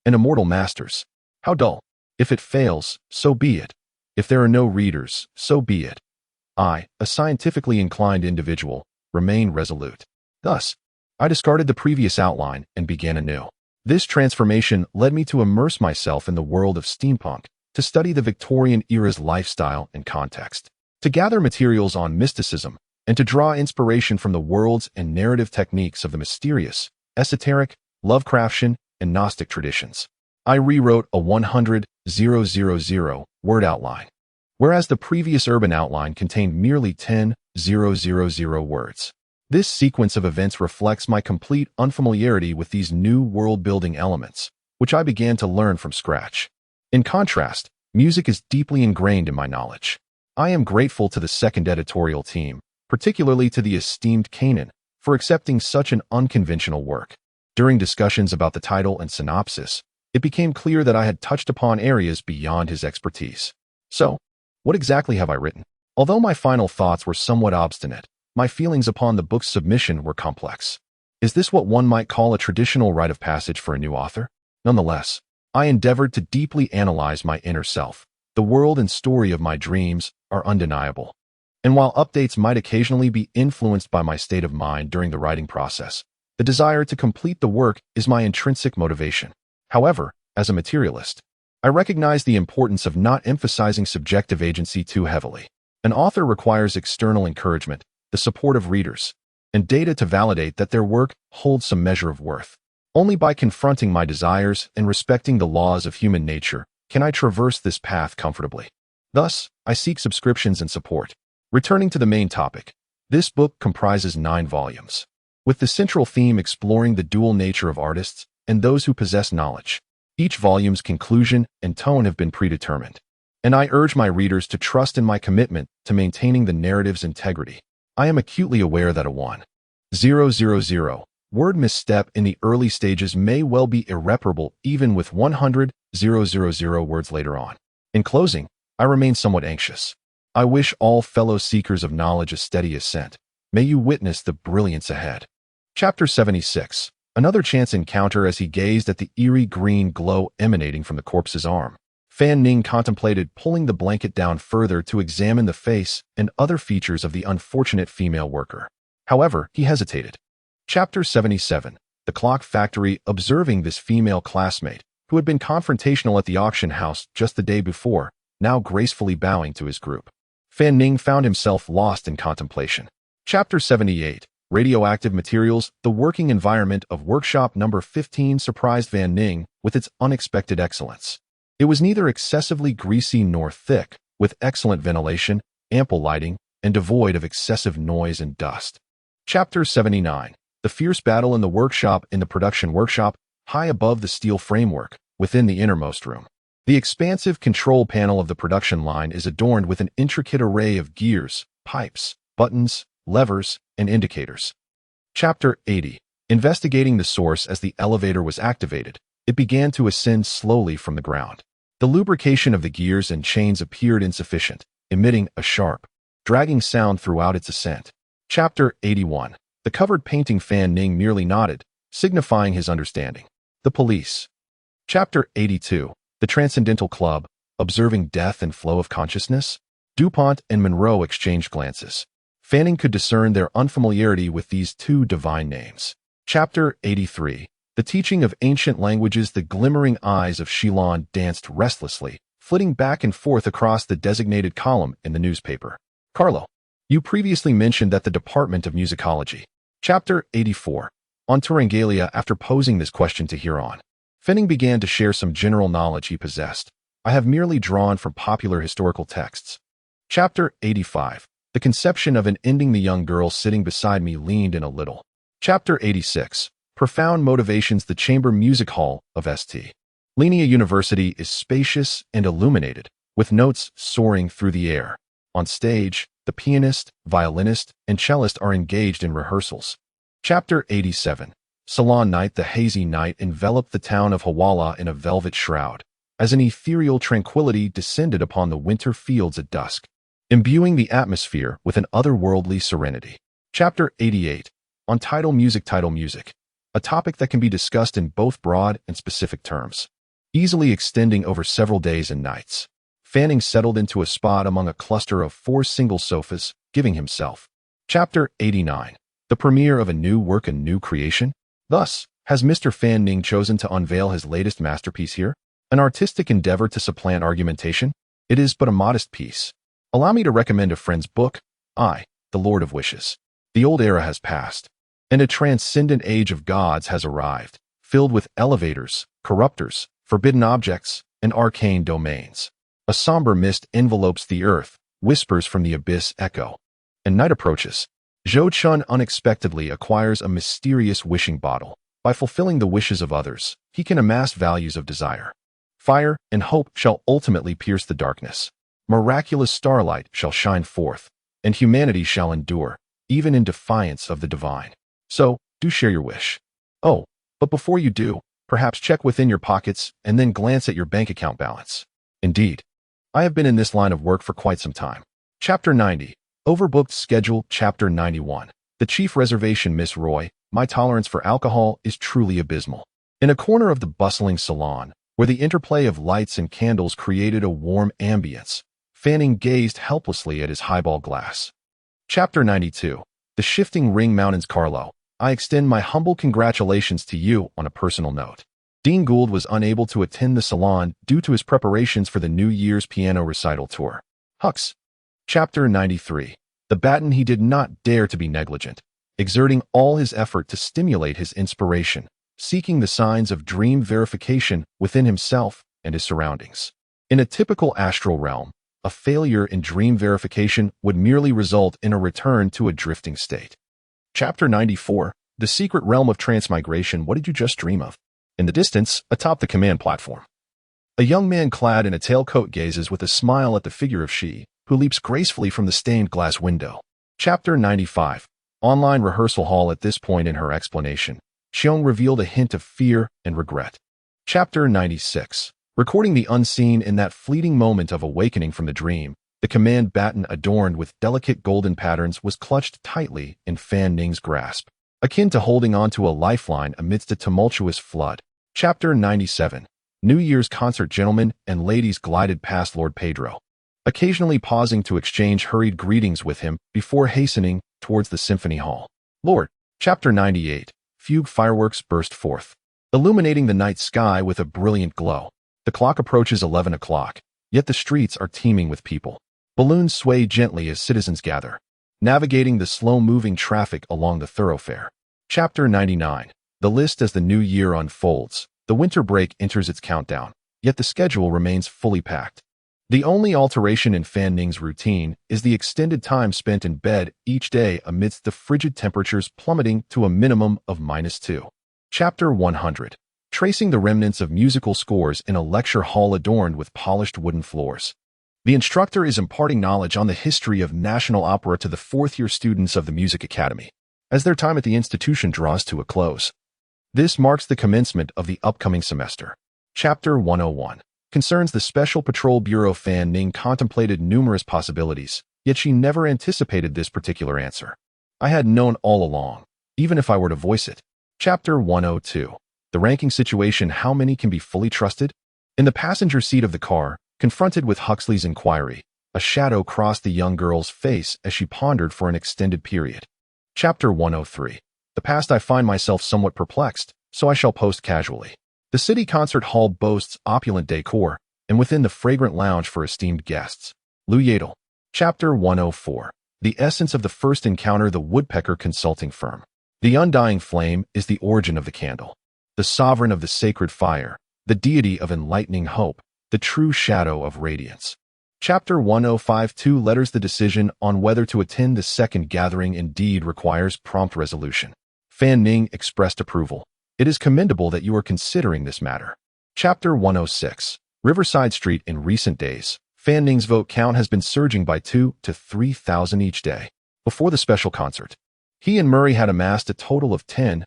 and immortal masters. How dull. If it fails, so be it. If there are no readers, so be it. I, a scientifically inclined individual, remain resolute. Thus, I discarded the previous outline and began anew. This transformation led me to immerse myself in the world of steampunk, to study the Victorian era's lifestyle and context, to gather materials on mysticism, and to draw inspiration from the worlds and narrative techniques of the mysterious, esoteric, Lovecraftian, and Gnostic traditions. I rewrote a 100,000 word outline, whereas the previous urban outline contained merely 10,000 words. This sequence of events reflects my complete unfamiliarity with these new world-building elements, which I began to learn from scratch. In contrast, music is deeply ingrained in my knowledge. I am grateful to the second editorial team, particularly to the esteemed Kanan, for accepting such an unconventional work. During discussions about the title and synopsis, it became clear that I had touched upon areas beyond his expertise. So, what exactly have I written? Although my final thoughts were somewhat obstinate, my feelings upon the book's submission were complex. Is this what one might call a traditional rite of passage for a new author? Nonetheless, I endeavored to deeply analyze my inner self. The world and story of my dreams are undeniable. And while updates might occasionally be influenced by my state of mind during the writing process, the desire to complete the work is my intrinsic motivation. However, as a materialist, I recognize the importance of not emphasizing subjective agency too heavily. An author requires external encouragement, the support of readers, and data to validate that their work holds some measure of worth. Only by confronting my desires and respecting the laws of human nature can I traverse this path comfortably. Thus, I seek subscriptions and support. Returning to the main topic, this book comprises 9 volumes, with the central theme exploring the dual nature of artists and those who possess knowledge. Each volume's conclusion and tone have been predetermined, and I urge my readers to trust in my commitment to maintaining the narrative's integrity. I am acutely aware that a 1,000 word misstep in the early stages may well be irreparable even with 100,000 words later on. In closing, I remain somewhat anxious. I wish all fellow seekers of knowledge a steady ascent. May you witness the brilliance ahead. Chapter 76. Another chance encounter. As he gazed at the eerie green glow emanating from the corpse's arm, Fan Ning contemplated pulling the blanket down further to examine the face and other features of the unfortunate female worker. However, he hesitated. Chapter 77. The Clock Factory. Observing this female classmate, who had been confrontational at the auction house just the day before, now gracefully bowing to his group, Fan Ning found himself lost in contemplation. Chapter 78. Radioactive materials. The working environment of workshop number 15 surprised Fan Ning with its unexpected excellence. It was neither excessively greasy nor thick, with excellent ventilation, ample lighting, and devoid of excessive noise and dust. Chapter 79. The fierce battle in the workshop. In the production workshop, high above the steel framework, within the innermost room, the expansive control panel of the production line is adorned with an intricate array of gears, pipes, buttons, levers, and indicators. Chapter 80. Investigating the source. As the elevator was activated, it began to ascend slowly from the ground. The lubrication of the gears and chains appeared insufficient, emitting a sharp, dragging sound throughout its ascent. Chapter 81. The covered painting. Fan Ning merely nodded, signifying his understanding. The police. Chapter 82. The Transcendental Club. Observing death and flow of consciousness. DuPont and Monroe exchanged glances. Fanning could discern their unfamiliarity with these two divine names. Chapter 83. The teaching of ancient languages. The glimmering eyes of Shilon danced restlessly, flitting back and forth across the designated column in the newspaper. Carlo, you previously mentioned that the Department of Musicology. Chapter 84. On Turangalia. After posing this question to Huron, Fanning began to share some general knowledge he possessed. I have merely drawn from popular historical texts. Chapter 85. The conception of an ending. The young girl sitting beside me leaned in a little. Chapter 86. Profound motivations. The chamber music hall of St. Linnea University is spacious and illuminated, with notes soaring through the air. On stage, the pianist, violinist, and cellist are engaged in rehearsals. Chapter 87. Salon night. The hazy night enveloped the town of Hawala in a velvet shroud. as an ethereal tranquility descended upon the winter fields at dusk, imbuing the atmosphere with an otherworldly serenity. Chapter 88. On tidal music, a topic that can be discussed in both broad and specific terms, easily extending over several days and nights. Fanning settled into a spot among a cluster of 4 single sofas, giving himself. Chapter 89. The premiere of a new work, a new creation? Thus, has Mr. Fanning chosen to unveil his latest masterpiece here? An artistic endeavor to supplant argumentation? It is but a modest piece. Allow me to recommend a friend's book, I, the Lord of Wishes. The old era has passed, and a transcendent age of gods has arrived, filled with elevators, corruptors, forbidden objects, and arcane domains. A somber mist envelopes the earth, whispers from the abyss echo, and night approaches. Zhou Chun unexpectedly acquires a mysterious wishing bottle. By fulfilling the wishes of others, he can amass values of desire. Fire and hope shall ultimately pierce the darkness. Miraculous starlight shall shine forth, and humanity shall endure, even in defiance of the divine. So, do share your wish. Oh, but before you do, perhaps check within your pockets and then glance at your bank account balance. Indeed, I have been in this line of work for quite some time. Chapter 90. Overbooked schedule. Chapter 91. The chief reservation, Miss Roy. My tolerance for alcohol is truly abysmal. In a corner of the bustling salon, where the interplay of lights and candles created a warm ambience, Fanning gazed helplessly at his highball glass. Chapter 92. The Shifting Ring Mountains. Carlo, I extend my humble congratulations to you on a personal note. Dean Gould was unable to attend the salon due to his preparations for the New Year's piano recital tour. Hux. Chapter 93. The baton. He did not dare to be negligent, exerting all his effort to stimulate his inspiration, seeking the signs of dream verification within himself and his surroundings. In a typical astral realm, a failure in dream verification would merely result in a return to a drifting state. Chapter 94. The Secret Realm of Transmigration. What did you just dream of? In the distance, atop the command platform, a young man clad in a tailcoat gazes with a smile at the figure of she, who leaps gracefully from the stained glass window. Chapter 95. Online rehearsal hall. At this point in her explanation, Xiong revealed a hint of fear and regret. Chapter 96. Recording the unseen. In that fleeting moment of awakening from the dream, the command baton adorned with delicate golden patterns was clutched tightly in Fan Ning's grasp, akin to holding onto a lifeline amidst a tumultuous flood. Chapter 97. New Year's concert. Gentlemen and ladies glided past Lord Pedro, occasionally pausing to exchange hurried greetings with him before hastening towards the symphony hall. Lord. Chapter 98. Fugue fireworks burst forth, illuminating the night sky with a brilliant glow. The clock approaches 11 o'clock, yet the streets are teeming with people. Balloons sway gently as citizens gather, navigating the slow-moving traffic along the thoroughfare. Chapter 99. The list. As the new year unfolds, the winter break enters its countdown, yet the schedule remains fully packed. The only alteration in Fan Ning's routine is the extended time spent in bed each day amidst the frigid temperatures plummeting to a minimum of -2. Chapter 100. Tracing the remnants of musical scores in a lecture hall adorned with polished wooden floors. The instructor is imparting knowledge on the history of national opera to the 4th-year students of the Music Academy, as their time at the institution draws to a close. This marks the commencement of the upcoming semester. Chapter 101. Concerns the Special Patrol Bureau. Fan Ning contemplated numerous possibilities, yet she never anticipated this particular answer. I had known all along, even if I were to voice it. Chapter 102. The ranking situation. How many can be fully trusted? In the passenger seat of the car, confronted with Huxley's inquiry, a shadow crossed the young girl's face as she pondered for an extended period. Chapter 103. The past. I find myself somewhat perplexed, so I shall post casually. The city concert hall boasts opulent decor, and within the fragrant lounge for esteemed guests. Lu Yadel. Chapter 104. The essence of the first encounter. The Woodpecker Consulting Firm. The undying flame is the origin of the candle, the sovereign of the sacred fire, the deity of enlightening hope, the true shadow of radiance. Chapter 105. 2 letters. The decision on whether to attend the second gathering indeed requires prompt resolution. Fan Ning expressed approval. It is commendable that you are considering this matter. Chapter 106. Riverside Street. In recent days, Fan Ning's vote count has been surging by 2,000 to 3,000 each day. Before the special concert, he and Murray had amassed a total of 10,000.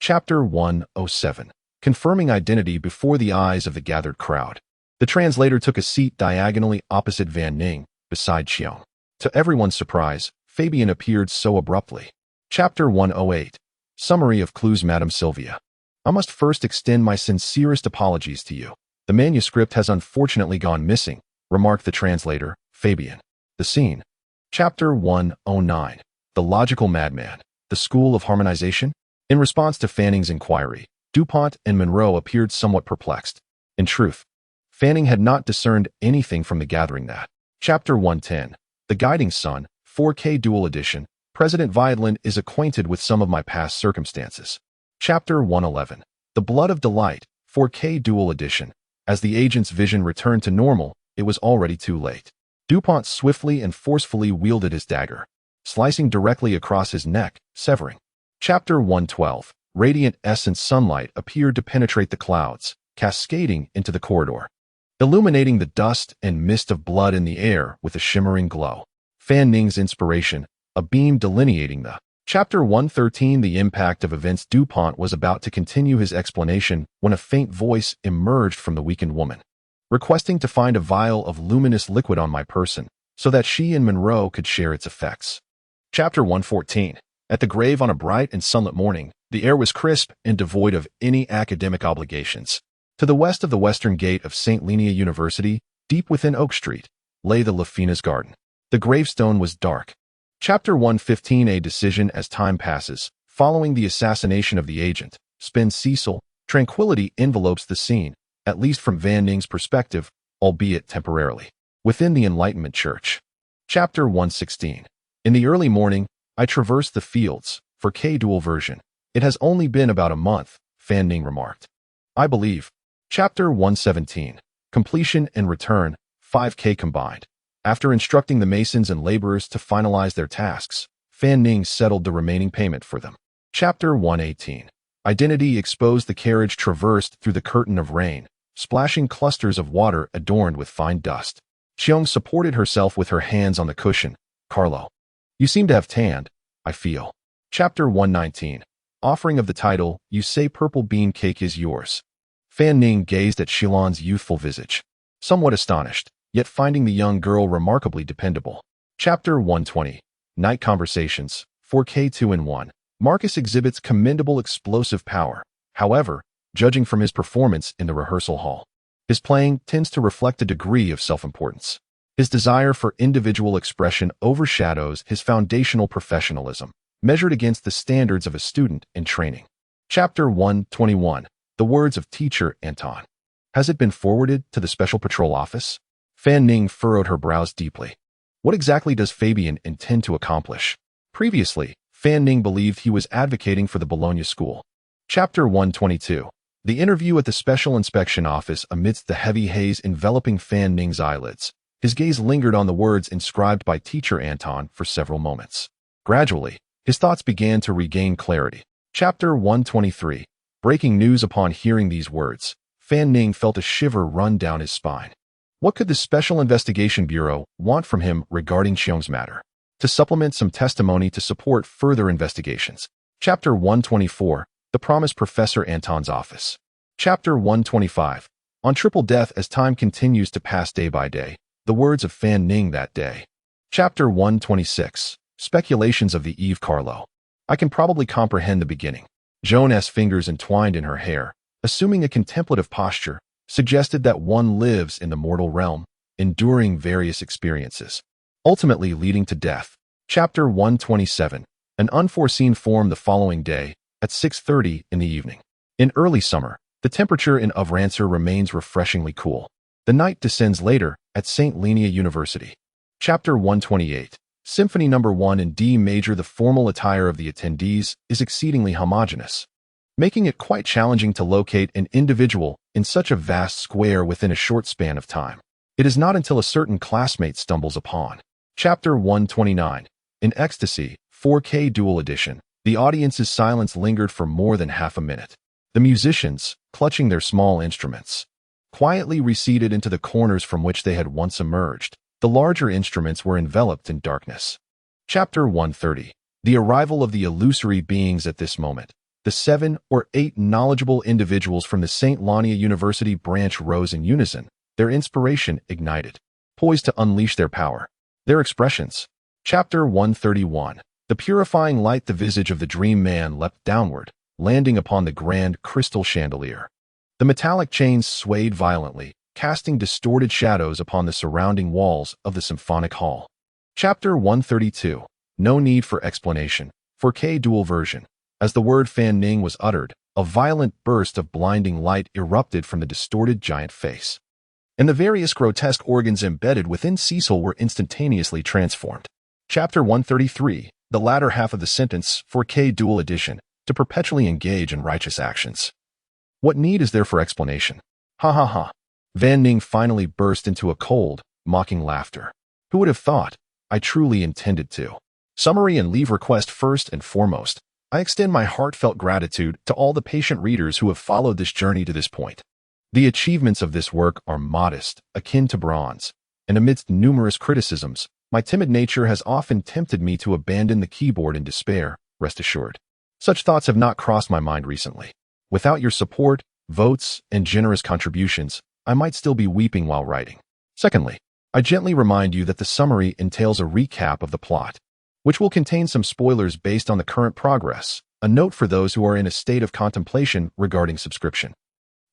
Chapter 107. confirming identity before the eyes of the gathered crowd. The translator took a seat diagonally opposite Fan Ning, beside Qiong. To everyone's surprise, Fabian appeared so abruptly. Chapter 108. Summary of Clues. Madame Sylvia. I must first extend my sincerest apologies to you. The manuscript has unfortunately gone missing, remarked the translator, Fabian. The scene. Chapter 109. The Logical Madman. The School of Harmonization? In response to Fanning's inquiry, Dupont and Monroe appeared somewhat perplexed. In truth, Fanning had not discerned anything from the gathering that. Chapter 110. The Guiding Sun, 4K Dual Edition. President Violin is acquainted with some of my past circumstances. Chapter 111. The Blood of Delight, 4K Dual Edition. As the agent's vision returned to normal, it was already too late. Dupont swiftly and forcefully wielded his dagger, slicing directly across his neck, severing. Chapter 112. Radiant essence sunlight appeared to penetrate the clouds, cascading into the corridor, illuminating the dust and mist of blood in the air with a shimmering glow. Fan Ning's inspiration, a beam delineating the. Chapter 113. The impact of events. Dupont was about to continue his explanation when a faint voice emerged from the weakened woman, requesting to find a vial of luminous liquid on my person, so that she and Monroe could share its effects. Chapter 114. At the grave on a bright and sunlit morning, the air was crisp and devoid of any academic obligations. To the west of the western gate of St. Linnea University, deep within Oak Street, lay the Lafina's garden. The gravestone was dark. Chapter 115. A decision. As time passes, following the assassination of the agent, Spin Cecil, tranquility envelopes the scene, at least from Fan Ning's perspective, albeit temporarily. Within the Enlightenment Church. Chapter 116. In the early morning, I traversed the fields, for K-Dual version. It has only been about a month, Fan Ning remarked. I believe. Chapter 117. Completion and return, 5K combined. After instructing the masons and laborers to finalize their tasks, Fan Ning settled the remaining payment for them. Chapter 118. Identity exposed. The carriage traversed through the curtain of rain, splashing clusters of water adorned with fine dust. Qiong supported herself with her hands on the cushion. Carlo. You seem to have tanned, I feel. Chapter 119. Offering of the title, You Say Purple Bean Cake Is Yours. Fan Ning gazed at Shilon's youthful visage, somewhat astonished, yet finding the young girl remarkably dependable. Chapter 120. Night Conversations, 4K 2-in-1. Marcus exhibits commendable explosive power. However, judging from his performance in the rehearsal hall, his playing tends to reflect a degree of self-importance. His desire for individual expression overshadows his foundational professionalism, measured against the standards of a student in training. Chapter 121. The words of Teacher Anton. Has it been forwarded to the Special Patrol Office? Fan Ning furrowed her brows deeply. What exactly does Fabian intend to accomplish? Previously, Fan Ning believed he was advocating for the Bologna School. Chapter 122. The interview at the Special Inspection Office. Amidst the heavy haze enveloping Fan Ning's eyelids, his gaze lingered on the words inscribed by Teacher Anton for several moments. Gradually, his thoughts began to regain clarity. Chapter 123. Breaking news. Upon hearing these words, Fan Ning felt a shiver run down his spine. What could the Special Investigation Bureau want from him regarding Qiong's matter? To supplement some testimony to support further investigations. Chapter 124. The Promised Professor Anton's Office. Chapter 125. On triple death. As time continues to pass day by day, the words of Fan Ning that day. Chapter 126. Speculations of the Eve. Carlo. I can probably comprehend the beginning. Joan's fingers entwined in her hair, assuming a contemplative posture, suggested that one lives in the mortal realm, enduring various experiences, ultimately leading to death. Chapter 127. An unforeseen form. The following day, at 6:30 in the evening. In early summer, the temperature in Uvrancer remains refreshingly cool. The night descends later at St. Linnea University. Chapter 128. Symphony No. 1 in D major. The formal attire of the attendees is exceedingly homogeneous, making it quite challenging to locate an individual in such a vast square within a short span of time. It is not until a certain classmate stumbles upon. Chapter 129. In Ecstasy, 4K Dual Edition, the audience's silence lingered for more than half a minute. The musicians, clutching their small instruments, quietly receded into the corners from which they had once emerged. The larger instruments were enveloped in darkness. Chapter 130. The arrival of the illusory beings. At this moment, the the 7 or 8 knowledgeable individuals from the St. Lania University branch rose in unison, their inspiration ignited, poised to unleash their power. Their expressions. Chapter 131. The purifying light. The visage of the dream man leapt downward, landing upon the grand crystal chandelier. The metallic chains swayed violently, casting distorted shadows upon the surrounding walls of the symphonic hall. Chapter 132. No need for explanation. 4K dual version. As the word Fan Ning was uttered, a violent burst of blinding light erupted from the distorted giant face, and the various grotesque organs embedded within Cecil were instantaneously transformed. Chapter 133. The latter half of the sentence, 4K dual edition, to perpetually engage in righteous actions. What need is there for explanation? Ha ha ha. Van Ning finally burst into a cold, mocking laughter. Who would have thought? I truly intended to. Summary and leave request. First and foremost, I extend my heartfelt gratitude to all the patient readers who have followed this journey to this point. The achievements of this work are modest, akin to bronze, and amidst numerous criticisms, my timid nature has often tempted me to abandon the keyboard in despair, rest assured. Such thoughts have not crossed my mind recently. Without your support, votes, and generous contributions, I might still be weeping while writing. Secondly, I gently remind you that the summary entails a recap of the plot, which will contain some spoilers based on the current progress, a note for those who are in a state of contemplation regarding subscription.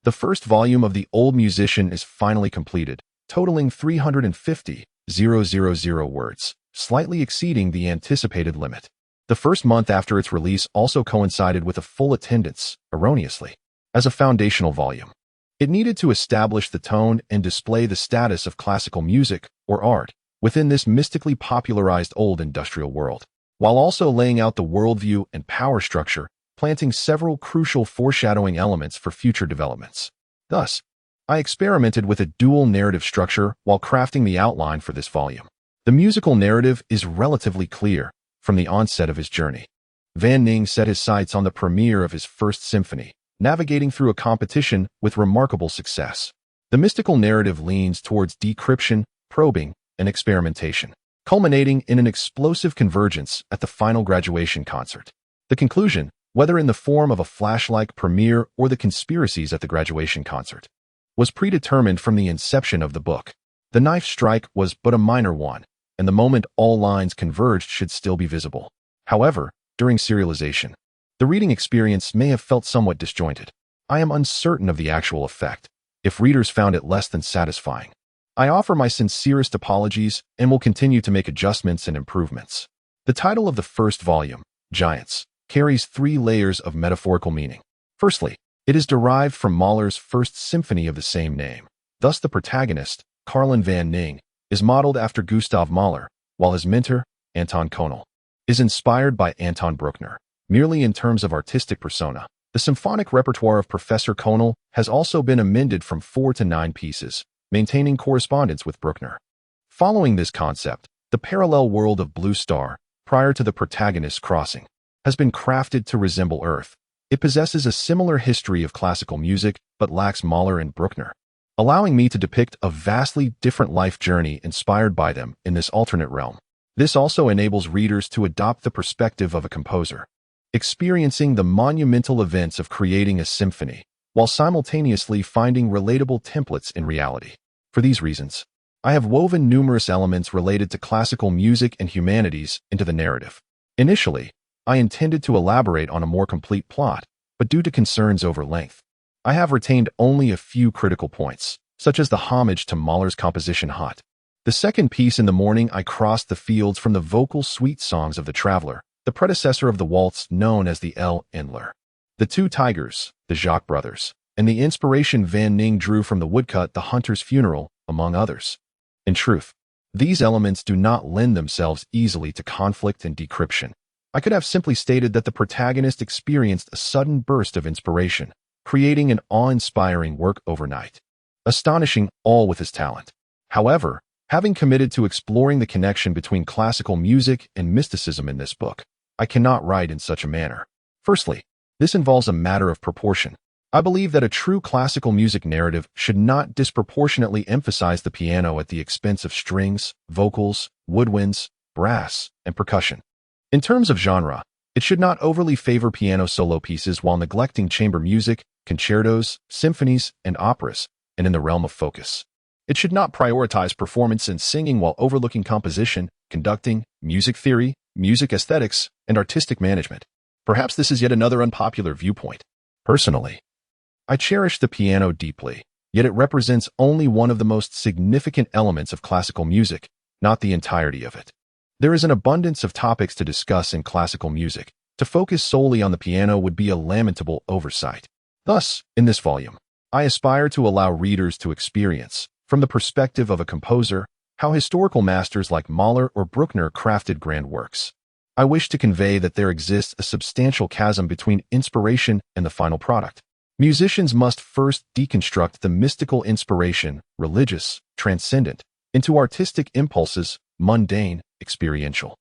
The first volume of The Old Musician is finally completed, totaling 350,000 words, slightly exceeding the anticipated limit. The first month after its release also coincided with a full attendance, erroneously, as a foundational volume. It needed to establish the tone and display the status of classical music, or art, within this mystically popularized old industrial world, while also laying out the worldview and power structure, planting several crucial foreshadowing elements for future developments. Thus, I experimented with a dual narrative structure while crafting the outline for this volume. The musical narrative is relatively clear from the onset of his journey. Van Ning set his sights on the premiere of his first symphony, navigating through a competition with remarkable success. The mystical narrative leans towards decryption, probing, and experimentation, culminating in an explosive convergence at the final graduation concert. The conclusion, whether in the form of a flash-like premiere or the conspiracies at the graduation concert, was predetermined from the inception of the book. The knife strike was but a minor one, and the moment all lines converged should still be visible. However, during serialization, the reading experience may have felt somewhat disjointed. I am uncertain of the actual effect, if readers found it less than satisfying. I offer my sincerest apologies and will continue to make adjustments and improvements. The title of the first volume, Giants, carries 3 layers of metaphorical meaning. Firstly, it is derived from Mahler's first symphony of the same name. Thus the protagonist, Carlin van Ning, is modeled after Gustav Mahler, while his mentor, Anton Konel, is inspired by Anton Bruckner. Merely in terms of artistic persona, the symphonic repertoire of Professor Konel has also been amended from 4 to 9 pieces, maintaining correspondence with Bruckner. Following this concept, the parallel world of Blue Star, prior to the protagonist's crossing, has been crafted to resemble Earth. It possesses a similar history of classical music, but lacks Mahler and Bruckner, allowing me to depict a vastly different life journey inspired by them in this alternate realm. This also enables readers to adopt the perspective of a composer, experiencing the monumental events of creating a symphony, while simultaneously finding relatable templates in reality. For these reasons, I have woven numerous elements related to classical music and humanities into the narrative. Initially, I intended to elaborate on a more complete plot, but due to concerns over length, I have retained only a few critical points, such as the homage to Mahler's composition Hot. The second piece in the morning I crossed the fields from the vocal suite songs of The Traveler, the predecessor of the waltz known as the L. Endler, The Two Tigers, the Jacques Brothers, and the inspiration Van Ning drew from the woodcut The Hunter's Funeral, among others. In truth, these elements do not lend themselves easily to conflict and decryption. I could have simply stated that the protagonist experienced a sudden burst of inspiration, creating an awe-inspiring work overnight, astonishing all with his talent. However, having committed to exploring the connection between classical music and mysticism in this book, I cannot write in such a manner. Firstly, this involves a matter of proportion. I believe that a true classical music narrative should not disproportionately emphasize the piano at the expense of strings, vocals, woodwinds, brass, and percussion. In terms of genre, It should not overly favor piano solo pieces while neglecting chamber music, concertos, symphonies, and operas, and in the realm of focus. It should not prioritize performance and singing while overlooking composition, conducting, music theory, music aesthetics, and artistic management. Perhaps this is yet another unpopular viewpoint. Personally, I cherish the piano deeply, yet it represents only one of the most significant elements of classical music, not the entirety of it. There is an abundance of topics to discuss in classical music. To focus solely on the piano would be a lamentable oversight. Thus, in this volume, I aspire to allow readers to experience, from the perspective of a composer, how historical masters like Mahler or Bruckner crafted grand works. I wish to convey that there exists a substantial chasm between inspiration and the final product. Musicians must first deconstruct the mystical inspiration, religious, transcendent, into artistic impulses, mundane, experiential.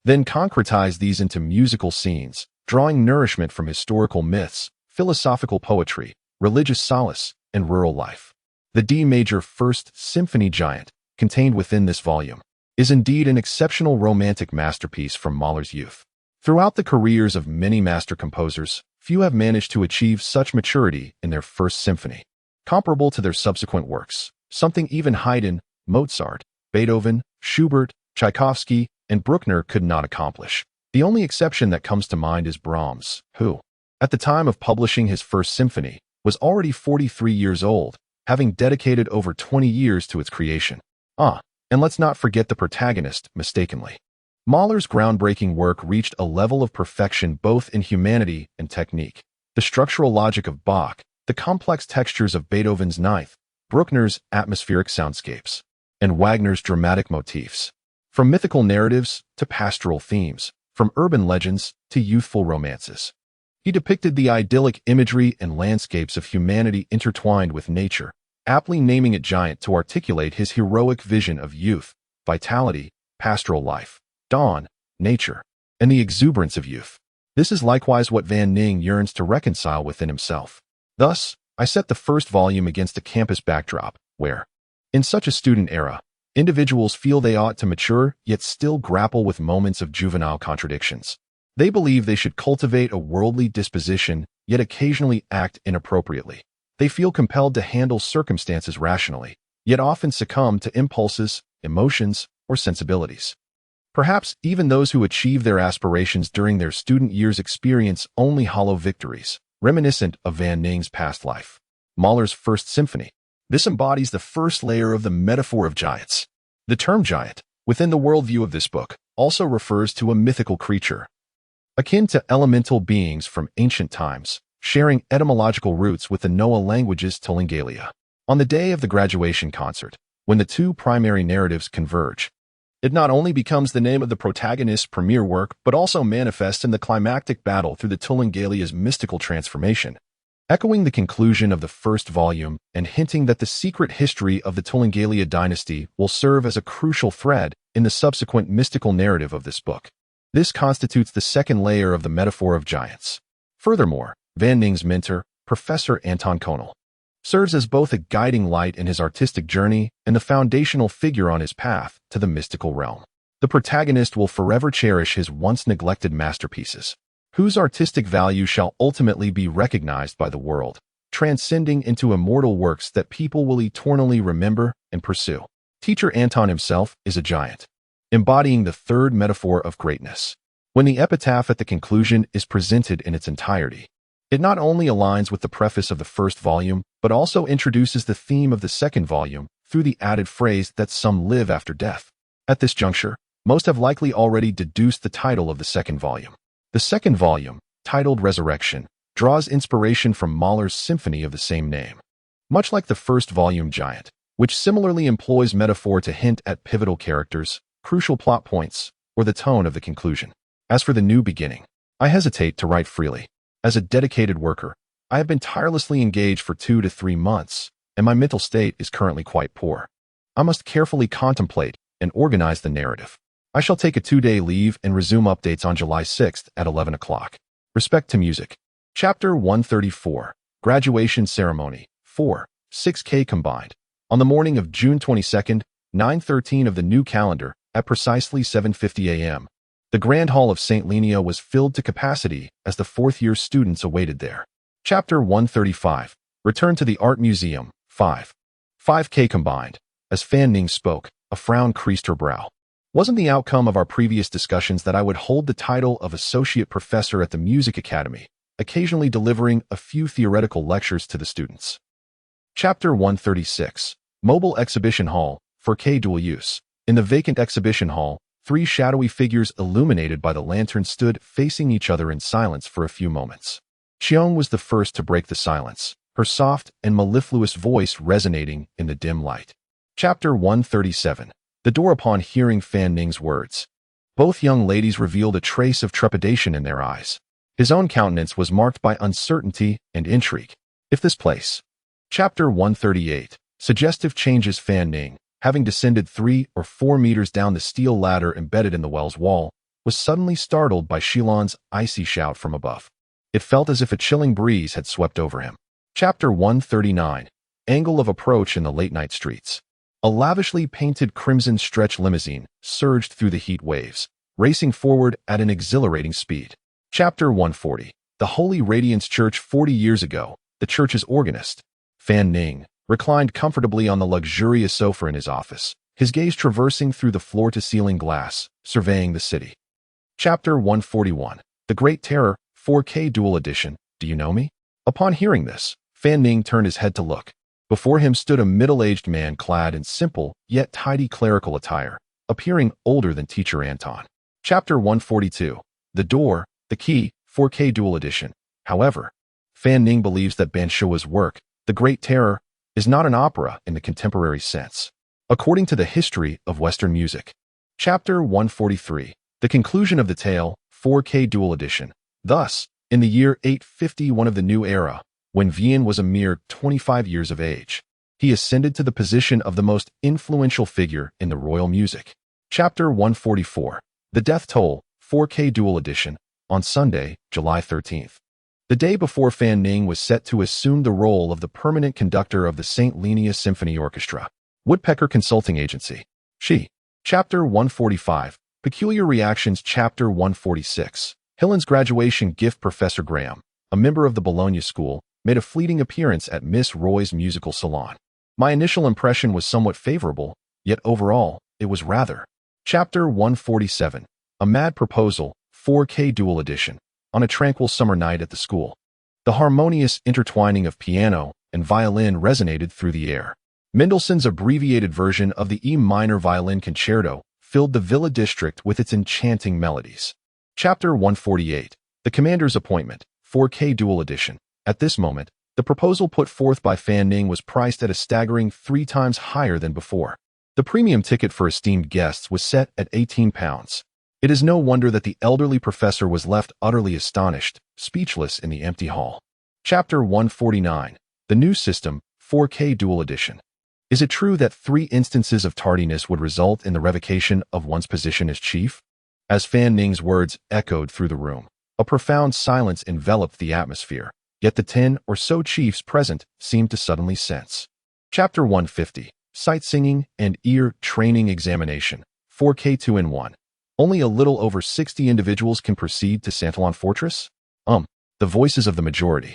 Then concretize these into musical scenes, drawing nourishment from historical myths, philosophical poetry, religious solace, and rural life. The D major First Symphony Giant, contained within this volume, is indeed an exceptional romantic masterpiece from Mahler's youth. Throughout the careers of many master composers, few have managed to achieve such maturity in their first symphony, comparable to their subsequent works, something even Haydn, Mozart, Beethoven, Schubert, Tchaikovsky, and Bruckner could not accomplish. The only exception that comes to mind is Brahms, who, at the time of publishing his first symphony, was already 43 years old, having dedicated over 20 years to its creation. And let's not forget the protagonist, mistakenly. Mahler's groundbreaking work reached a level of perfection both in humanity and technique. The structural logic of Bach, the complex textures of Beethoven's Ninth, Bruckner's atmospheric soundscapes, and Wagner's dramatic motifs. From mythical narratives to pastoral themes, from urban legends to youthful romances. He depicted the idyllic imagery and landscapes of humanity intertwined with nature, aptly naming it Giant to articulate his heroic vision of youth, vitality, pastoral life, dawn, nature, and the exuberance of youth. This is likewise what Van Ning yearns to reconcile within himself. Thus, I set the first volume against a campus backdrop, where, in such a student era, individuals feel they ought to mature yet still grapple with moments of juvenile contradictions. They believe they should cultivate a worldly disposition, yet occasionally act inappropriately. They feel compelled to handle circumstances rationally, yet often succumb to impulses, emotions, or sensibilities. Perhaps even those who achieve their aspirations during their student years experience only hollow victories, reminiscent of Van Ning's past life. Mahler's First Symphony. This embodies the first layer of the metaphor of giants. The term giant, within the worldview of this book, also refers to a mythical creature, akin to elemental beings from ancient times, sharing etymological roots with the Noah languages Tulingalia. On the day of the graduation concert, when the two primary narratives converge, it not only becomes the name of the protagonist's premier work, but also manifests in the climactic battle through the Tulingalia's mystical transformation, echoing the conclusion of the first volume and hinting that the secret history of the Tulingalia dynasty will serve as a crucial thread in the subsequent mystical narrative of this book. This constitutes the second layer of the metaphor of giants. Furthermore, Van Ning's mentor, Professor Anton Konel, serves as both a guiding light in his artistic journey and the foundational figure on his path to the mystical realm. The protagonist will forever cherish his once-neglected masterpieces, whose artistic value shall ultimately be recognized by the world, transcending into immortal works that people will eternally remember and pursue. Teacher Anton himself is a giant, embodying the third metaphor of greatness. When the epitaph at the conclusion is presented in its entirety, it not only aligns with the preface of the first volume, but also introduces the theme of the second volume through the added phrase that some live after death. At this juncture, most have likely already deduced the title of the second volume. The second volume, titled Resurrection, draws inspiration from Mahler's symphony of the same name. Much like the first volume Giant, which similarly employs metaphor to hint at pivotal characters, crucial plot points, or the tone of the conclusion. As for the new beginning, I hesitate to write freely. As a dedicated worker, I have been tirelessly engaged for 2 to 3 months, and my mental state is currently quite poor. I must carefully contemplate and organize the narrative. I shall take a 2-day leave and resume updates on July 6th at 11 o'clock. Respect to music. Chapter 134, Graduation Ceremony, 4, 6K combined. On the morning of June 22nd, 9:13 of the new calendar, at precisely 7:50 a.m., The grand hall of St. Lenia was filled to capacity as the fourth-year students awaited there. Chapter 135. Return to the Art Museum. 5K combined. As Fan Ning spoke, a frown creased her brow. Wasn't the outcome of our previous discussions that I would hold the title of Associate Professor at the Music Academy, occasionally delivering a few theoretical lectures to the students? Chapter 136. Mobile Exhibition Hall, 4K dual use. In the vacant exhibition hall, three shadowy figures illuminated by the lantern stood facing each other in silence for a few moments. Cheong was the first to break the silence, her soft and mellifluous voice resonating in the dim light. Chapter 137. The door upon hearing Fan Ning's words. Both young ladies revealed a trace of trepidation in their eyes. His own countenance was marked by uncertainty and intrigue. If this place. Chapter 138. Suggestive changes. Fan Ning, having descended 3 or 4 meters down the steel ladder embedded in the well's wall, was suddenly startled by Shilon's icy shout from above. It felt as if a chilling breeze had swept over him. Chapter 139. Angle of approach in the late-night streets. A lavishly painted crimson stretch limousine surged through the heat waves, racing forward at an exhilarating speed. Chapter 140. The Holy Radiance Church. 40 years ago, the church's organist, Fan Ning, reclined comfortably on the luxurious sofa in his office, his gaze traversing through the floor-to-ceiling glass, surveying the city. Chapter 141. The Great Terror, 4K Dual Edition. Do you know me? Upon hearing this, Fan Ning turned his head to look. Before him stood a middle-aged man clad in simple, yet tidy clerical attire, appearing older than Teacher Anton. Chapter 142. The Door, the Key, 4K Dual Edition. However, Fan Ning believes that Banshoa's work, The Great Terror, is not an opera in the contemporary sense, according to the history of Western music. Chapter 143. The Conclusion of the Tale, 4K Dual Edition. Thus, in the year 851 of the New Era, when Vian was a mere 25 years of age, he ascended to the position of the most influential figure in the royal music. Chapter 144. The Death Toll, 4K Dual Edition, on Sunday, July 13th. The day before Fan Ning was set to assume the role of the permanent conductor of the St. Lenia Symphony Orchestra. Woodpecker Consulting Agency. She. Chapter 145. Peculiar Reactions. Chapter 146. Hillen's graduation gift. Professor Graham, a member of the Bologna School, made a fleeting appearance at Miss Roy's musical salon. My initial impression was somewhat favorable, yet overall, it was rather. Chapter 147. A Mad Proposal, 4K Dual Edition. On a tranquil summer night at the school, the harmonious intertwining of piano and violin resonated through the air. Mendelssohn's abbreviated version of the E minor violin concerto filled the Villa district with its enchanting melodies. Chapter 148. The Commander's Appointment, 4K Dual Edition. At this moment, the proposal put forth by Fan Ning was priced at a staggering 3 times higher than before. The premium ticket for esteemed guests was set at £18. It is no wonder that the elderly professor was left utterly astonished, speechless in the empty hall. Chapter 149. The New System, 4K Dual Edition. Is it true that 3 instances of tardiness would result in the revocation of one's position as chief? As Fan Ning's words echoed through the room, a profound silence enveloped the atmosphere. Yet the 10 or so chiefs present seemed to suddenly sense. Chapter 150. Sight Singing and Ear Training Examination, 4K 2-in-1. Only a little over 60 individuals can proceed to Santalon Fortress? The voices of the majority,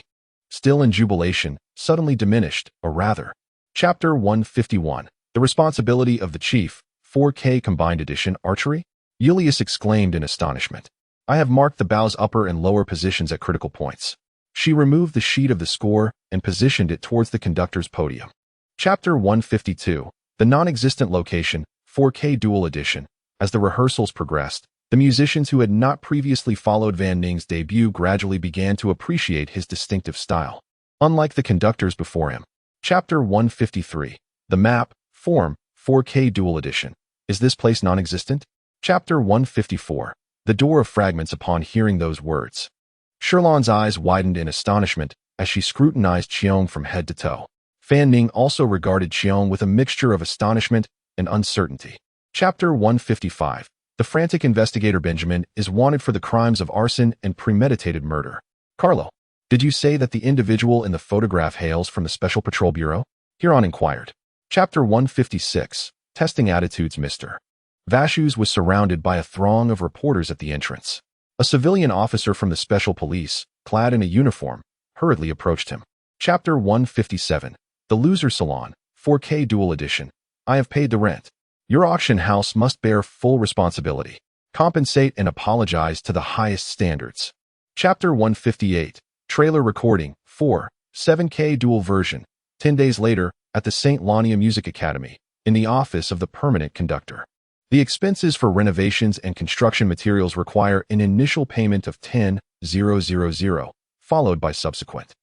still in jubilation, suddenly diminished, or rather. Chapter 151. The Responsibility of the Chief, 4K Combined Edition. Archery? Julius exclaimed in astonishment. I have marked the bow's upper and lower positions at critical points. She removed the sheet of the score and positioned it towards the conductor's podium. Chapter 152. The Non-Existent Location, 4K Dual Edition. As the rehearsals progressed, the musicians who had not previously followed Fan Ning's debut gradually began to appreciate his distinctive style, unlike the conductors before him. Chapter 153. The Map, Form, 4K Dual Edition. Is this place non-existent? Chapter 154. The Door of Fragments. Upon hearing those words, Sherlon's eyes widened in astonishment as she scrutinized Cheong from head to toe. Fan Ning also regarded Cheong with a mixture of astonishment and uncertainty. Chapter 155. The frantic investigator Benjamin is wanted for the crimes of arson and premeditated murder. Carlo, did you say that the individual in the photograph hails from the Special Patrol Bureau? Huron inquired. Chapter 156. Testing Attitudes. Mr. Vashus was surrounded by a throng of reporters at the entrance. A civilian officer from the special police, clad in a uniform, hurriedly approached him. Chapter 157. The Loser Salon, 4K Dual Edition. I have paid the rent. Your auction house must bear full responsibility. Compensate and apologize to the highest standards. Chapter 158. Trailer Recording, 4, 7K Dual Version. 10 days later, at the St. Lania Music Academy, in the office of the permanent conductor. The expenses for renovations and construction materials require an initial payment of 10,000, followed by subsequent.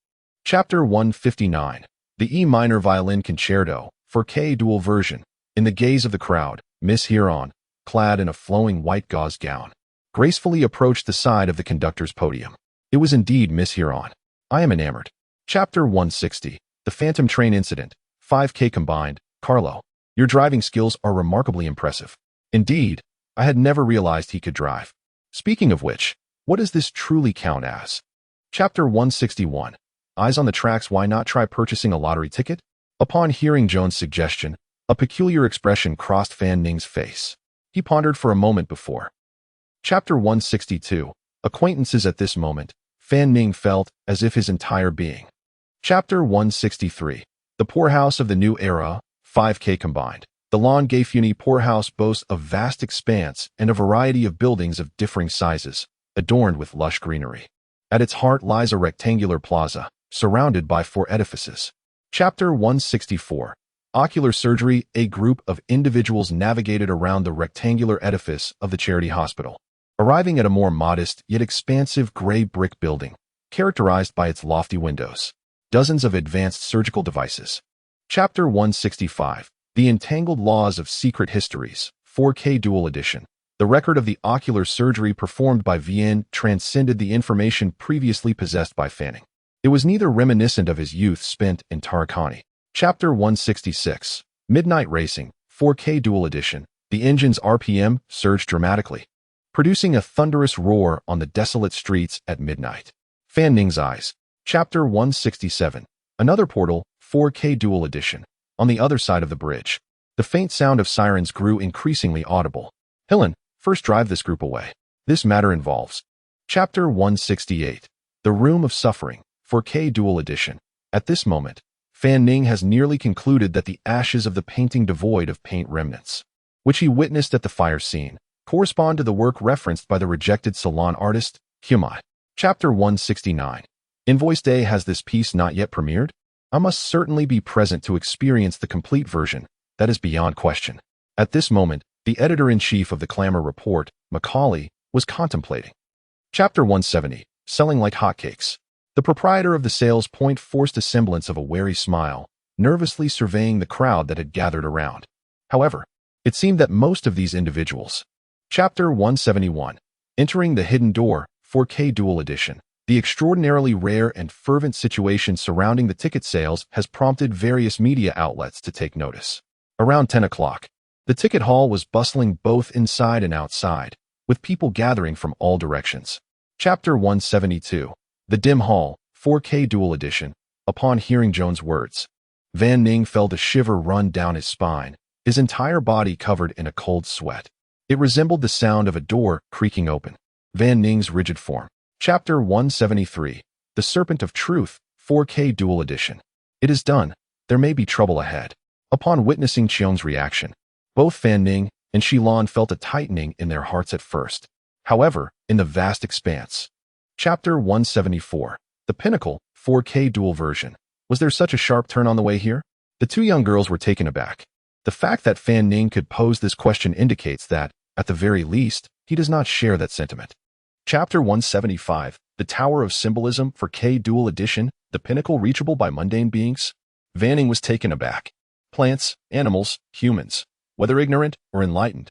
Chapter 159. The E minor violin concerto, 4K Dual Version. In the gaze of the crowd, Miss Huron, clad in a flowing white gauze gown, gracefully approached the side of the conductor's podium. It was indeed Miss Huron. I am enamored. Chapter 160. The Phantom Train Incident, 5K Combined. Carlo, your driving skills are remarkably impressive. Indeed, I had never realized he could drive. Speaking of which, what does this truly count as? Chapter 161. Eyes on the tracks. Why not try purchasing a lottery ticket? Upon hearing Joan's suggestion, a peculiar expression crossed Fan Ning's face. He pondered for a moment before. Chapter 162. Acquaintances. At this moment, Fan Ning felt as if his entire being. Chapter 163. The Poorhouse of the New Era, 5K Combined. The Lawn Gayfuni Poorhouse boasts a vast expanse and a variety of buildings of differing sizes, adorned with lush greenery. At its heart lies a rectangular plaza, surrounded by 4 edifices. Chapter 164. Ocular Surgery. A group of individuals navigated around the rectangular edifice of the Charity Hospital, arriving at a more modest yet expansive gray brick building, characterized by its lofty windows. Dozens of advanced surgical devices. Chapter 165. The Entangled Laws of Secret Histories, 4K Dual Edition. The record of the ocular surgery performed by Vien transcended the information previously possessed by Fanning. It was neither reminiscent of his youth spent in Tarakani. Chapter 166. Midnight Racing, 4K Dual Edition. The engine's RPM surged dramatically, producing a thunderous roar on the desolate streets at midnight. Fan Ning's eyes. Chapter 167. Another portal, 4K Dual Edition. On the other side of the bridge, the faint sound of sirens grew increasingly audible. Hillen, first drive this group away. This matter involves. Chapter 168. The Room of Suffering, 4K Dual Edition. At this moment, Fan Ning has nearly concluded that the ashes of the painting devoid of paint remnants, which he witnessed at the fire scene, correspond to the work referenced by the rejected salon artist, Humai. Chapter 169. Invoice Day. Has this piece not yet premiered? I must certainly be present to experience the complete version. That is beyond question. At this moment, the editor-in-chief of the Clamor Report, Macaulay, was contemplating. Chapter 170. Selling like hotcakes. The proprietor of the sales point forced a semblance of a wary smile, nervously surveying the crowd that had gathered around. However, it seemed that most of these individuals. Chapter 171. Entering the Hidden Door, 4K Dual Edition. The extraordinarily rare and fervent situation surrounding the ticket sales has prompted various media outlets to take notice. Around 10 o'clock, the ticket hall was bustling both inside and outside, with people gathering from all directions. Chapter 172. The Dim Hall, 4K Dual Edition. Upon hearing Joan's words, Fan Ning felt a shiver run down his spine, his entire body covered in a cold sweat. It resembled the sound of a door creaking open. Fan Ning's rigid form. Chapter 173. The Serpent of Truth, 4K Dual Edition. It is done. There may be trouble ahead. Upon witnessing Cheon's reaction, both Fan Ning and Shilan felt a tightening in their hearts at first. However, in the vast expanse. Chapter 174. The Pinnacle, 4K Dual Version. Was there such a sharp turn on the way here? The 2 young girls were taken aback. The fact that Fan Ning could pose this question indicates that, at the very least, he does not share that sentiment. Chapter 175. The Tower of Symbolism, 4K Dual Edition. The Pinnacle Reachable by Mundane Beings. Fan Ning was taken aback. Plants, animals, humans, whether ignorant or enlightened.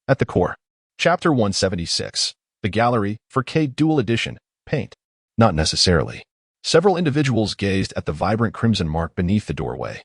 At the core. Chapter 176. The Gallery, 4K Dual Edition. Paint. Not necessarily. Several individuals gazed at the vibrant crimson mark beneath the doorway,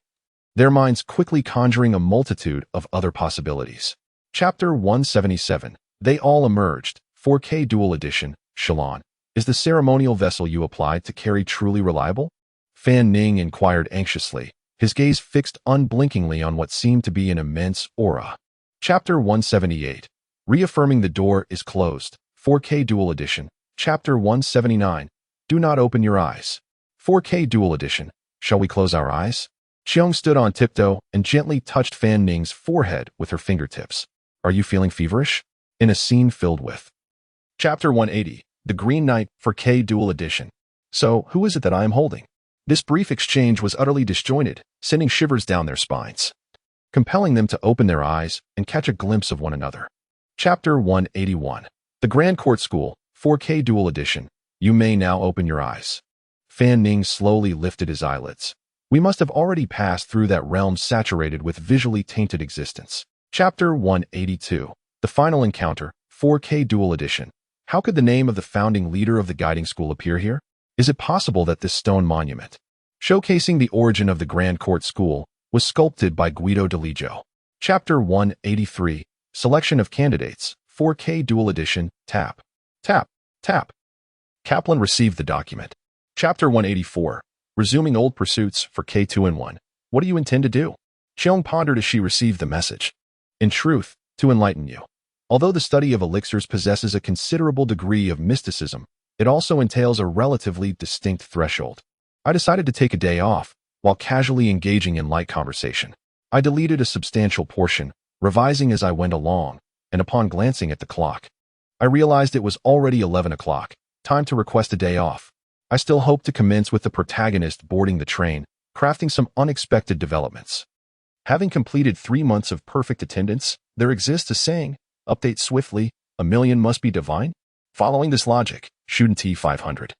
their minds quickly conjuring a multitude of other possibilities. Chapter 177. They all emerged. 4K Dual Edition. Shilan, is the ceremonial vessel you applied to carry truly reliable? Fan Ning inquired anxiously, his gaze fixed unblinkingly on what seemed to be an immense aura. Chapter 178. Reaffirming the door is closed. 4K Dual Edition. Chapter 179. Do not open your eyes. 4K Dual Edition. Shall we close our eyes? Xiong stood on tiptoe and gently touched Fan Ning's forehead with her fingertips. Are you feeling feverish? In a scene filled with. Chapter 180. The Green Knight 4K Dual Edition. So, who is it that I am holding? This brief exchange was utterly disjointed, sending shivers down their spines, compelling them to open their eyes and catch a glimpse of one another. Chapter 181. The Grand Court School 4K Dual Edition. You may now open your eyes. Fan Ning slowly lifted his eyelids. We must have already passed through that realm saturated with visually tainted existence. Chapter 182. The Final Encounter 4K Dual Edition. How could the name of the founding leader of the guiding school appear here? Is it possible that this stone monument, showcasing the origin of the Grand Court School, was sculpted by Guido Deligio? Chapter 183. Selection of Candidates 4K Dual Edition. Tap. Tap. Tap. Kaplan received the document. Chapter 184. Resuming Old Pursuits for K2-in-1. What do you intend to do? Xiong pondered as she received the message. In truth, to enlighten you. Although the study of elixirs possesses a considerable degree of mysticism, it also entails a relatively distinct threshold. I decided to take a day off, while casually engaging in light conversation. I deleted a substantial portion, revising as I went along, and upon glancing at the clock, I realized it was already 11 o'clock, time to request a day off. I still hoped to commence with the protagonist boarding the train, crafting some unexpected developments. Having completed 3 months of perfect attendance, there exists a saying, update swiftly, a million must be divine. Following this logic, Shuden T500.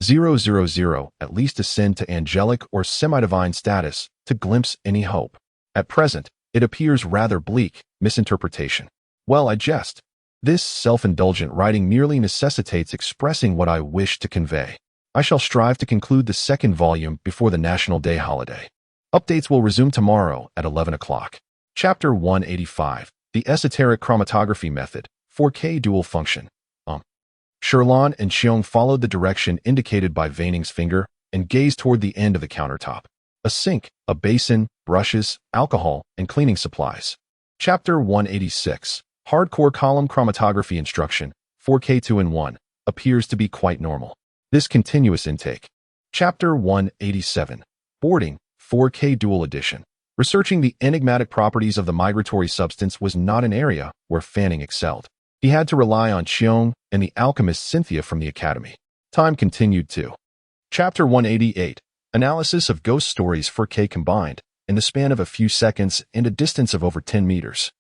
000 at least ascend to angelic or semi-divine status to glimpse any hope. At present, it appears rather bleak, misinterpretation. Well, I jest. This self-indulgent writing merely necessitates expressing what I wish to convey. I shall strive to conclude the second volume before the National Day holiday. Updates will resume tomorrow at 11 o'clock. Chapter 185. The Esoteric Chromatography Method 4K Dual Function. Sherlon and Xiong followed the direction indicated by Veining's finger and gazed toward the end of the countertop. A sink, a basin, brushes, alcohol, and cleaning supplies. Chapter 186. Hardcore Column Chromatography Instruction 4K2-in-1 appears to be quite normal. This continuous intake. Chapter 187. Boarding 4K Dual Edition. Researching the enigmatic properties of the migratory substance was not an area where Fanning excelled. He had to rely on Xiong and the alchemist Cynthia from the academy. Time continued to. Chapter 188. Analysis of ghost stories 4K combined, in the span of a few seconds and a distance of over 10 meters.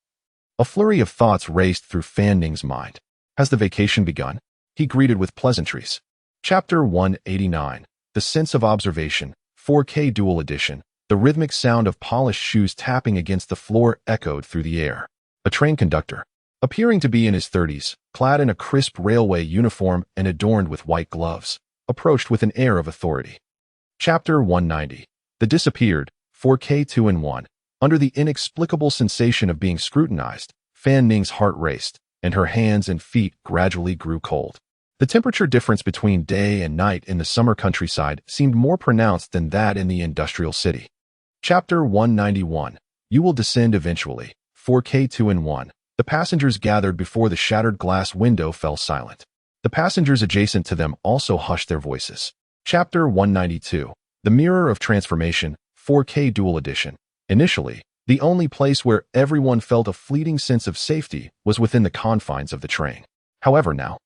A flurry of thoughts raced through Fan Ning's mind. Has the vacation begun? He greeted with pleasantries. Chapter 189. The Sense of Observation 4K Dual Edition. The rhythmic sound of polished shoes tapping against the floor echoed through the air. A train conductor, appearing to be in his 30s, clad in a crisp railway uniform and adorned with white gloves, approached with an air of authority. Chapter 190. The Disappeared 4K2-in-1. Under the inexplicable sensation of being scrutinized, Fan Ning's heart raced, and her hands and feet gradually grew cold. The temperature difference between day and night in the summer countryside seemed more pronounced than that in the industrial city. Chapter 191. You will descend eventually 4K2-in-1. The passengers gathered before the shattered glass window fell silent. The passengers adjacent to them also hushed their voices. Chapter 192. The Mirror of Transformation 4K Dual Edition. Initially, the only place where everyone felt a fleeting sense of safety was within the confines of the train. However, now,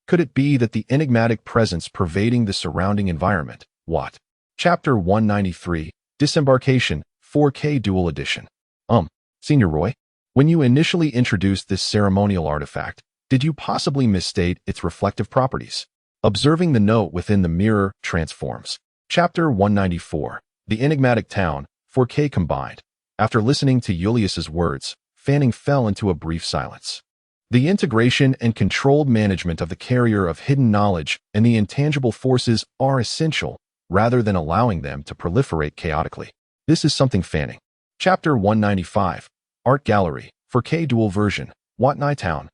could it be that the enigmatic presence pervading the surrounding environment? What? Chapter 193. Disembarkation 4K Dual Edition. Senior Roy? When you initially introduced this ceremonial artifact, did you possibly misstate its reflective properties? Observing the note within the mirror transforms. Chapter 194. The Enigmatic Town 4K combined. After listening to Julius's words, Fanning fell into a brief silence. The integration and controlled management of the carrier of hidden knowledge and the intangible forces are essential, rather than allowing them to proliferate chaotically. This is something Fanning. Chapter 195. Art Gallery 4K Dual Version, Watnai Town.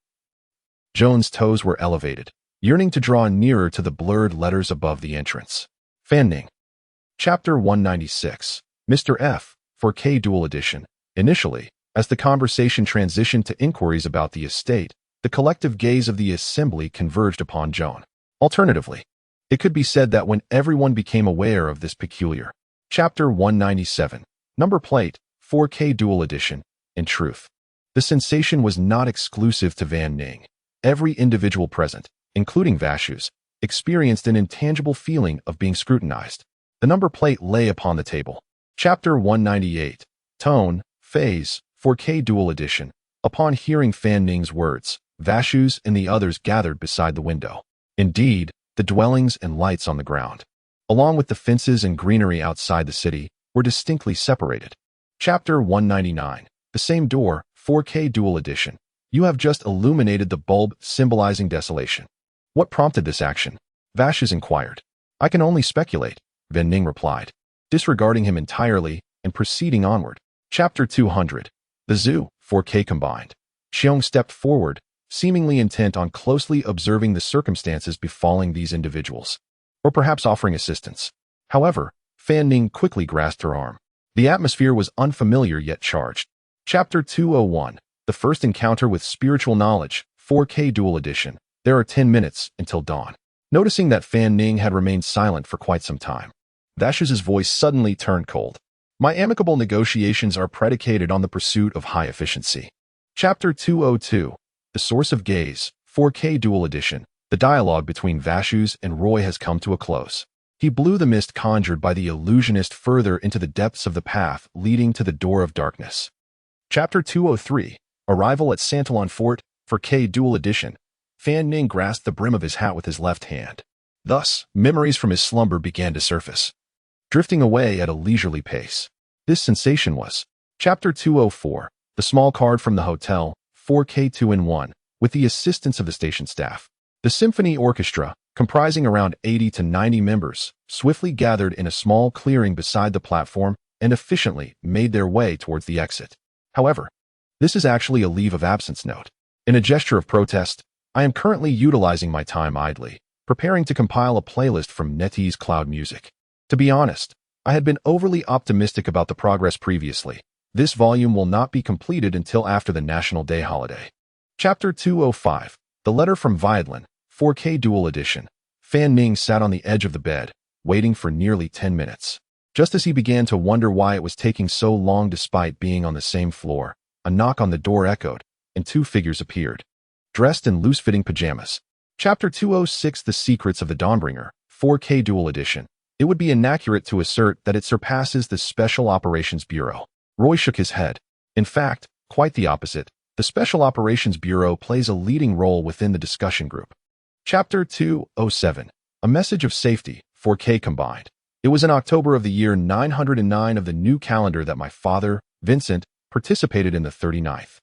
Joan's toes were elevated, yearning to draw nearer to the blurred letters above the entrance. Fanning. Chapter 196. Mr. F. 4K Dual Edition. Initially, As the conversation transitioned to inquiries about the estate, the collective gaze of the assembly converged upon Joan. Alternatively, it could be said that when everyone became aware of this peculiar Chapter 197, number plate, 4K Dual Edition, in truth, the sensation was not exclusive to Van Ning. Every individual present, including Vashus, experienced an intangible feeling of being scrutinized. The number plate lay upon the table. Chapter 198, Tone, Phase, 4K Dual Edition. Upon hearing Fan Ning's words, Vashus and the others gathered beside the window. Indeed, the dwellings and lights on the ground, along with the fences and greenery outside the city, were distinctly separated. Chapter 199, the same door, 4K Dual Edition. You have just illuminated the bulb symbolizing desolation. What prompted this action? Vashus inquired. I can only speculate, Van Ning replied, disregarding him entirely and proceeding onward. Chapter 200, the zoo, 4K combined. Xiong stepped forward, seemingly intent on closely observing the circumstances befalling these individuals, or perhaps offering assistance. However, Fan Ning quickly grasped her arm. The atmosphere was unfamiliar yet charged. Chapter 201, the first encounter with spiritual knowledge, 4K Dual Edition. There are 10 minutes until dawn. Noticing that Fan Ning had remained silent for quite some time, Vashus's voice suddenly turned cold. My amicable negotiations are predicated on the pursuit of high efficiency. Chapter 202, the source of gaze, 4K Dual Edition. The dialogue between Vashus and Roy has come to a close. He blew the mist conjured by the illusionist further into the depths of the path leading to the door of darkness. Chapter 203, Arrival at Santalon Fort, 4K Dual Edition. Fan Ning grasped the brim of his hat with his left hand. Thus, memories from his slumber began to surface, drifting away at a leisurely pace. This sensation was Chapter 204, the small card from the hotel, 4K 2-in-1, with the assistance of the station staff. The symphony orchestra, comprising around 80 to 90 members, swiftly gathered in a small clearing beside the platform and efficiently made their way towards the exit. However, this is actually a leave of absence note. In a gesture of protest, I am currently utilizing my time idly, preparing to compile a playlist from NetEase Cloud Music. To be honest, I had been overly optimistic about the progress previously. This volume will not be completed until after the National Day holiday. Chapter 205, The Letter from Viadlin, 4K Dual Edition. Fan Ning sat on the edge of the bed, waiting for nearly 10 minutes. Just as he began to wonder why it was taking so long despite being on the same floor, a knock on the door echoed, and two figures appeared, dressed in loose-fitting pajamas. Chapter 206, The Secrets of the Dawnbringer, 4K Dual Edition. It would be inaccurate to assert that it surpasses the Special Operations Bureau. Roy shook his head. In fact, quite the opposite. The Special Operations Bureau plays a leading role within the discussion group. Chapter 207, A Message of Safety, 4K combined. It was in October of the year 909 of the new calendar that my father, Vincent, participated in the 39th.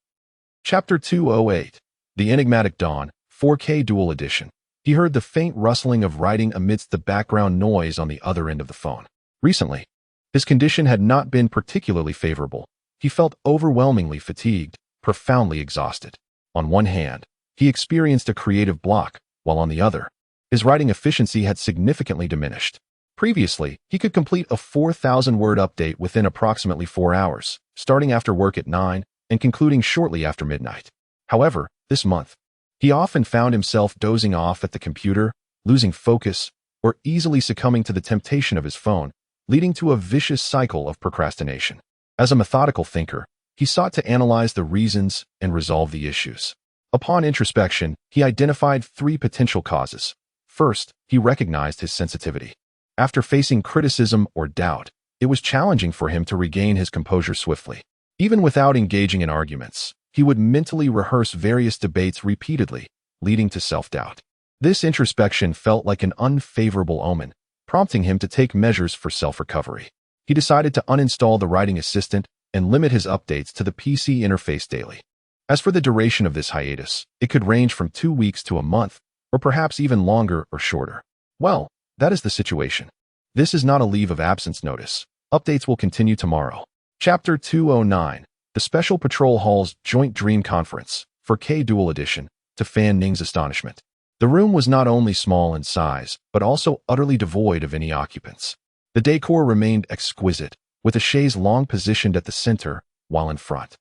Chapter 208, The Enigmatic Dawn, 4K Dual Edition. He heard the faint rustling of writing amidst the background noise on the other end of the phone. Recently, his condition had not been particularly favorable. He felt overwhelmingly fatigued, profoundly exhausted. On one hand, he experienced a creative block, while on the other, his writing efficiency had significantly diminished. Previously, he could complete a 4,000-word update within approximately 4 hours, starting after work at 9 and concluding shortly after midnight. However, this month, he often found himself dozing off at the computer, losing focus, or easily succumbing to the temptation of his phone, leading to a vicious cycle of procrastination. As a methodical thinker, he sought to analyze the reasons and resolve the issues. Upon introspection, he identified 3 potential causes. First, he recognized his sensitivity. After facing criticism or doubt, it was challenging for him to regain his composure swiftly. Even without engaging in arguments, he would mentally rehearse various debates repeatedly, leading to self-doubt. This introspection felt like an unfavorable omen, prompting him to take measures for self-recovery. He decided to uninstall the writing assistant and limit his updates to the PC interface daily. As for the duration of this hiatus, it could range from 2 weeks to a month, or perhaps even longer or shorter. Well, that is the situation. This is not a leave of absence notice. Updates will continue tomorrow. Chapter 209, The Special Patrol Hall's Joint Dream Conference, 4K Dual Edition. To Fan Ning's astonishment, the room was not only small in size, but also utterly devoid of any occupants. The decor remained exquisite, with a chaise longue positioned at the center, while in front,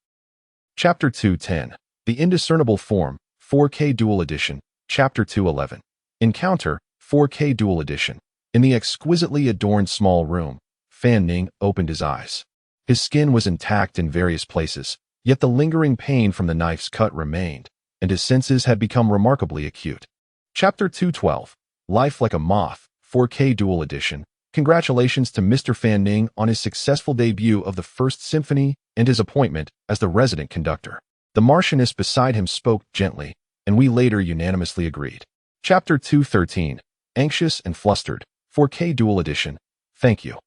Chapter 210. The Indiscernible Form, 4K Dual Edition. Chapter 211. Encounter, 4K Dual Edition. In the exquisitely adorned small room, Fan Ning opened his eyes. His skin was intact in various places, yet the lingering pain from the knife's cut remained, and his senses had become remarkably acute. Chapter 212. Life Like a Moth, 4K Dual Edition. Congratulations to Mr. Fan Ning on his successful debut of the First Symphony and his appointment as the resident conductor. The Marchioness beside him spoke gently, and we later unanimously agreed. Chapter 213. Anxious and Flustered, 4K Dual Edition. Thank you.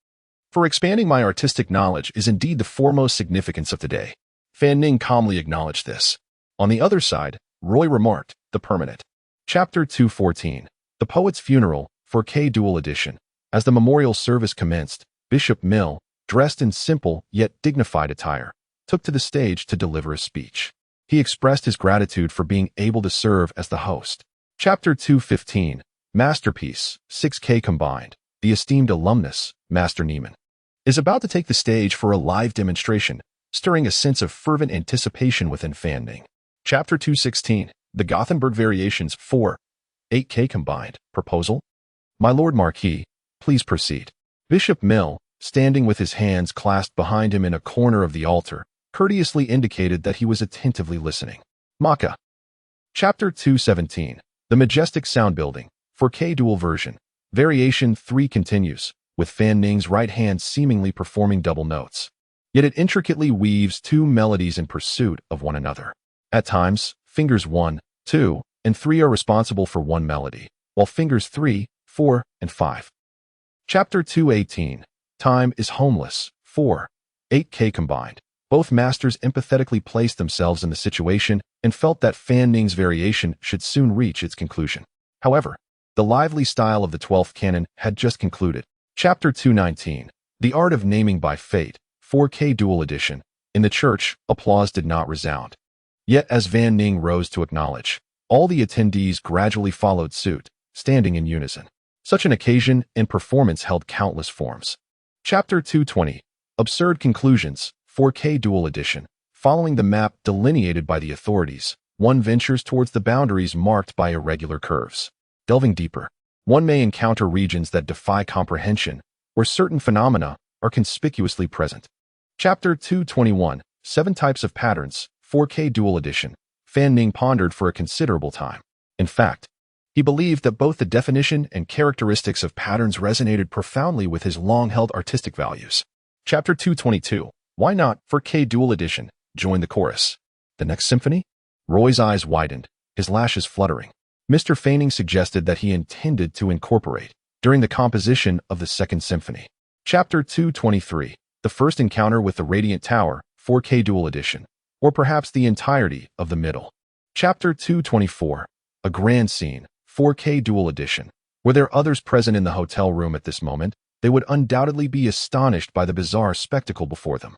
For expanding my artistic knowledge is indeed the foremost significance of today. Fan Ning calmly acknowledged this. On the other side, Roy remarked, the permanent. Chapter 214. The Poet's Funeral, 4K Dual Edition. As the memorial service commenced, Bishop Mill, dressed in simple yet dignified attire, took to the stage to deliver a speech. He expressed his gratitude for being able to serve as the host. Chapter 215. Masterpiece, 6K Combined. The esteemed alumnus, Master Neiman, is about to take the stage for a live demonstration, stirring a sense of fervent anticipation within Fan Ning. Chapter 216. The Gothenburg Variations 4. 8K Combined. Proposal? My Lord Marquis, please proceed. Bishop Mill, standing with his hands clasped behind him in a corner of the altar, courteously indicated that he was attentively listening. Maka. Chapter 217. The Majestic Sound Building, 4K Dual Version. Variation 3 continues, with Fan Ning's right hand seemingly performing double notes. Yet it intricately weaves two melodies in pursuit of one another. At times, fingers 1, 2, and 3 are responsible for one melody, while fingers 3, 4, and 5. Chapter 218. Time is Homeless, 4. 8K Combined. Both masters empathetically placed themselves in the situation and felt that Fan Ning's variation should soon reach its conclusion. However, the lively style of the 12th canon had just concluded. Chapter 219. The Art of Naming by Fate, 4K Dual Edition. In the church, applause did not resound. Yet as Fan Ning rose to acknowledge, all the attendees gradually followed suit, standing in unison. Such an occasion and performance held countless forms. Chapter 220. Absurd Conclusions, 4K Dual Edition. Following the map delineated by the authorities, one ventures towards the boundaries marked by irregular curves. Delving deeper, one may encounter regions that defy comprehension, where certain phenomena are conspicuously present. Chapter 221. 7 Types of Patterns, 4K Dual Edition. Fan Ning pondered for a considerable time. In fact, he believed that both the definition and characteristics of patterns resonated profoundly with his long-held artistic values. Chapter 222. Why not, 4K Dual Edition, join the chorus? The next symphony? Roy's eyes widened, his lashes fluttering. Mr. Fan Ning suggested that he intended to incorporate during the composition of the Second Symphony. Chapter 223. The First Encounter with the Radiant Tower, 4K Dual Edition, or perhaps the entirety of the middle. Chapter 224. A Grand Scene, 4K Dual Edition. Were there others present in the hotel room at this moment, they would undoubtedly be astonished by the bizarre spectacle before them.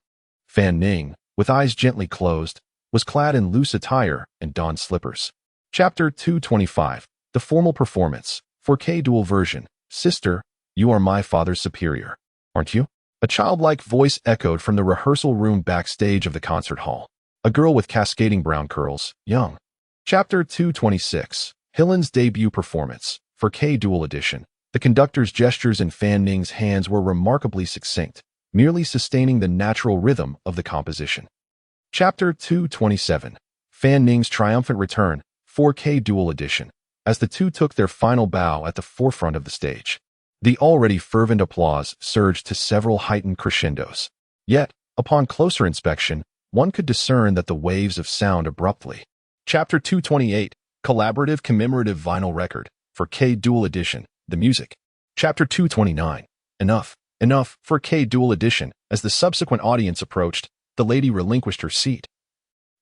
Fan Ning, with eyes gently closed, was clad in loose attire and donned slippers. Chapter 225. The Formal Performance, 4K Dual Version. Sister, you are my father's superior, aren't you? A childlike voice echoed from the rehearsal room backstage of the concert hall. A girl with cascading brown curls, young. Chapter 226. Hillen's Debut Performance, 4K Dual Edition. The conductor's gestures in Fan Ning's hands were remarkably succinct, merely sustaining the natural rhythm of the composition. Chapter 227. Fan Ning's Triumphant Return, 4K Dual Edition. As the two took their final bow at the forefront of the stage, the already fervent applause surged to several heightened crescendos. Yet, upon closer inspection, one could discern that the waves of sound abruptly. Chapter 228. Collaborative Commemorative Vinyl Record, 4K Dual Edition. The Music. Chapter 229. Enough, 4K Dual Edition. As the subsequent audience approached, the lady relinquished her seat,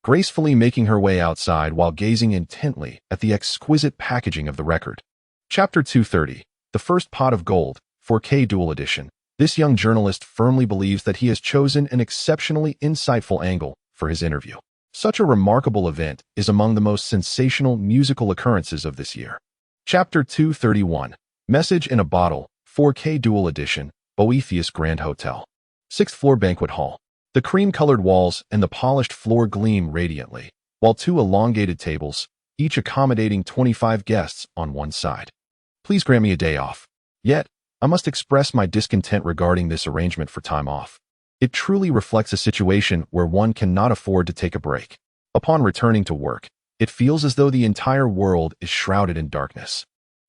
gracefully making her way outside while gazing intently at the exquisite packaging of the record. Chapter 230. The First Pot of Gold, 4K Dual Edition. This young journalist firmly believes that he has chosen an exceptionally insightful angle for his interview. Such a remarkable event is among the most sensational musical occurrences of this year. Chapter 231. Message in a Bottle, 4K Dual Edition, Boethius Grand Hotel. 6th floor banquet hall. The cream-colored walls and the polished floor gleam radiantly, while two elongated tables, each accommodating 25 guests on one side. Please grant me a day off. Yet, I must express my discontent regarding this arrangement for time off. It truly reflects a situation where one cannot afford to take a break. Upon returning to work, it feels as though the entire world is shrouded in darkness.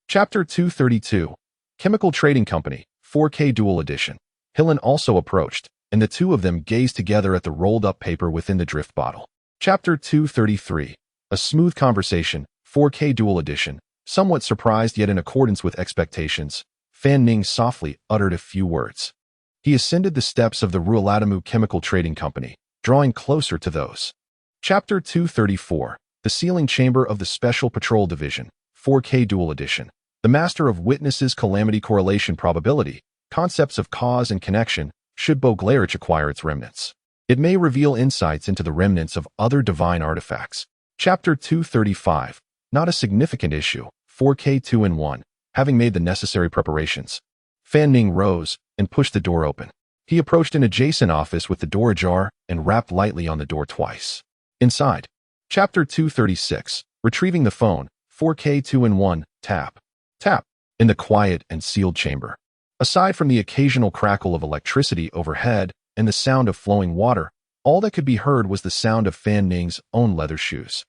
Chapter 232, Chemical Trading Company, 4K Dual Edition. Hillen also approached, and the two of them gazed together at the rolled-up paper within the drift bottle. Chapter 233, A Smooth Conversation, 4K Dual Edition. Somewhat surprised yet in accordance with expectations, Fan Ning softly uttered a few words. He ascended the steps of the Ruolatamu Chemical Trading Company, drawing closer to those. Chapter 234, The Sealing Chamber of the Special Patrol Division, 4K Dual Edition. The Master of Witnesses Calamity Correlation Probability, Concepts of Cause and Connection, should Boglarich acquire its remnants. It may reveal insights into the remnants of other divine artifacts. Chapter 235, Not a Significant Issue, 4K 2-in-1. Having made the necessary preparations, Fan Ning rose and pushed the door open. He approached an adjacent office with the door ajar and rapped lightly on the door twice. Inside. Chapter 236, Retrieving the Phone, 4K 2-in-1, tap. Tap. In the quiet and sealed chamber. Aside from the occasional crackle of electricity overhead and the sound of flowing water, all that could be heard was the sound of Fan Ning's own leather shoes.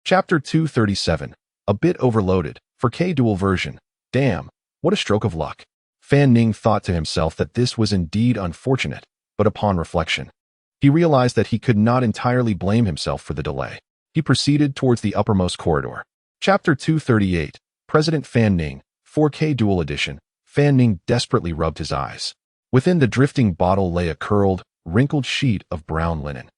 Chapter 237, A Bit Overloaded, 4K Dual Version. Damn, what a stroke of luck. Fan Ning thought to himself that this was indeed unfortunate, but upon reflection, he realized that he could not entirely blame himself for the delay. He proceeded towards the uppermost corridor. Chapter 238, President Fan Ning, 4K Dual Edition. Fan Ning desperately rubbed his eyes. Within the drifting bottle lay a curled, wrinkled sheet of brown linen,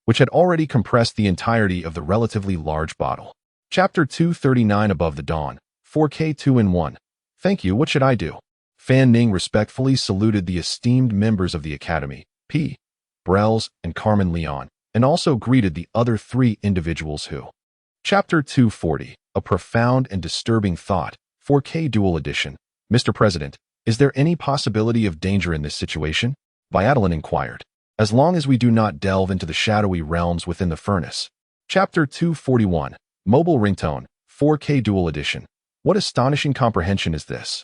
which had already compressed the entirety of the relatively large bottle. Chapter 239, Above the Dawn, 4K 2-in-1. Thank you, what should I do? Fan Ning respectfully saluted the esteemed members of the Academy, P. Brels and Carmen Leon, and also greeted the other three individuals who. Chapter 240, A Profound and Disturbing Thought, 4K Dual Edition. Mr. President, is there any possibility of danger in this situation? Viadalin inquired. As long as we do not delve into the shadowy realms within the furnace. Chapter 241, Mobile Ringtone, 4K Dual Edition. What astonishing comprehension is this?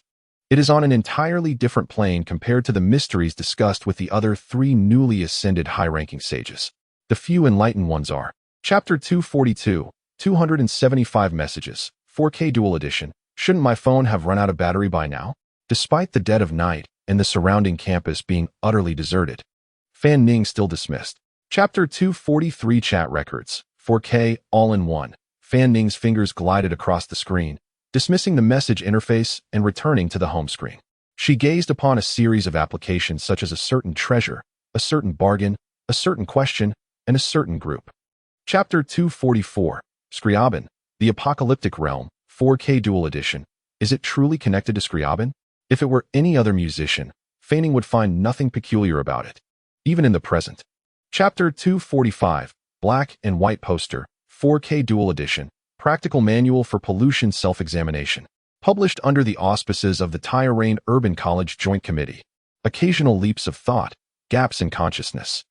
It is on an entirely different plane compared to the mysteries discussed with the other three newly ascended high-ranking sages. The few Enlightened Ones are. Chapter 242, 275 Messages, 4K Dual Edition. Shouldn't my phone have run out of battery by now? Despite the dead of night and the surrounding campus being utterly deserted, Fan Ning still dismissed. Chapter 243, Chat Records, 4K, All-in-One. Fan Ning's fingers glided across the screen, dismissing the message interface and returning to the home screen. She gazed upon a series of applications such as a certain treasure, a certain bargain, a certain question, and a certain group. Chapter 244, Scriabin, The Apocalyptic Realm, 4K Dual Edition. Is it truly connected to Scriabin? If it were any other musician, Fanning would find nothing peculiar about it, even in the present. Chapter 245, Black and White Poster, 4K Dual Edition. Practical Manual for Pollution Self-Examination. Published under the auspices of the Tyrain Urban College Joint Committee. Occasional Leaps of Thought, Gaps in Consciousness.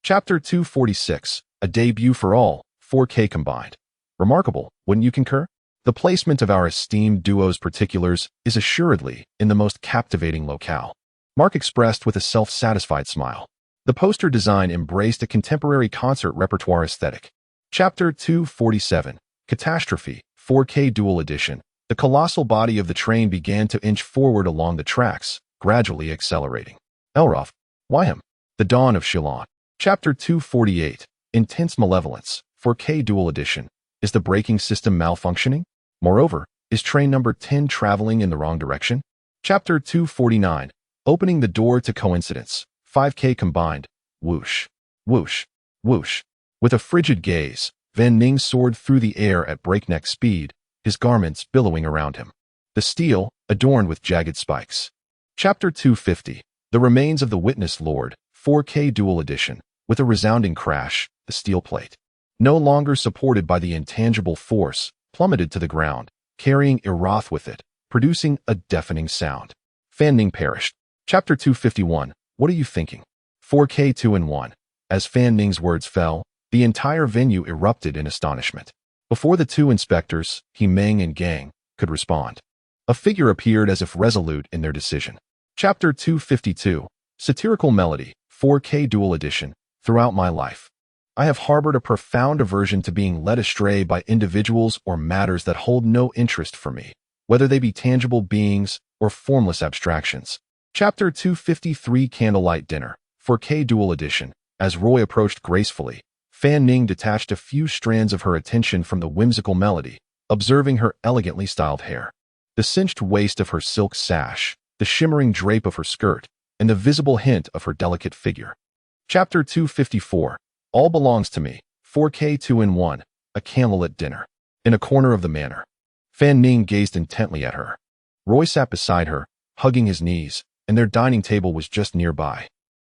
Chapter 246, A Debut for All, 4K Combined. Remarkable, wouldn't you concur? The placement of our esteemed duo's particulars is assuredly in the most captivating locale. Mark expressed with a self-satisfied smile. The poster design embraced a contemporary concert repertoire aesthetic. Chapter 247, Catastrophe, 4K Dual Edition. The colossal body of the train began to inch forward along the tracks, gradually accelerating. Elroth, Wyham, The Dawn of Shillon. Chapter 248, Intense Malevolence, 4K Dual Edition. Is the braking system malfunctioning? Moreover, is train number 10 traveling in the wrong direction? Chapter 249, Opening the Door to Coincidence, 5K Combined. Whoosh, whoosh, whoosh. With a frigid gaze, Van Ning soared through the air at breakneck speed, his garments billowing around him. The steel, adorned with jagged spikes. Chapter 250, The Remains of the Witness Lord, 4K Dual Edition. With a resounding crash, the steel plate, no longer supported by the intangible force, plummeted to the ground, carrying Iroth with it, producing a deafening sound. Fan Ning perished. Chapter 251, What are you thinking? 4K 2-in-1. As Fan Ning's words fell, the entire venue erupted in astonishment. Before the two inspectors, He Meng and Gang, could respond, a figure appeared as if resolute in their decision. Chapter 252, Satirical Melody, 4K Dual Edition. Throughout my life, I have harbored a profound aversion to being led astray by individuals or matters that hold no interest for me, whether they be tangible beings or formless abstractions. Chapter 253, Candlelight Dinner, 4K Dual Edition. As Roy approached gracefully, Fan Ning detached a few strands of her attention from the whimsical melody, observing her elegantly styled hair, the cinched waist of her silk sash, the shimmering drape of her skirt, and the visible hint of her delicate figure. Chapter 254, All Belongs to Me, 4K 2-in-1, A Candlelit Dinner. In a corner of the manor, Fan Ning gazed intently at her. Roy sat beside her, hugging his knees, and their dining table was just nearby.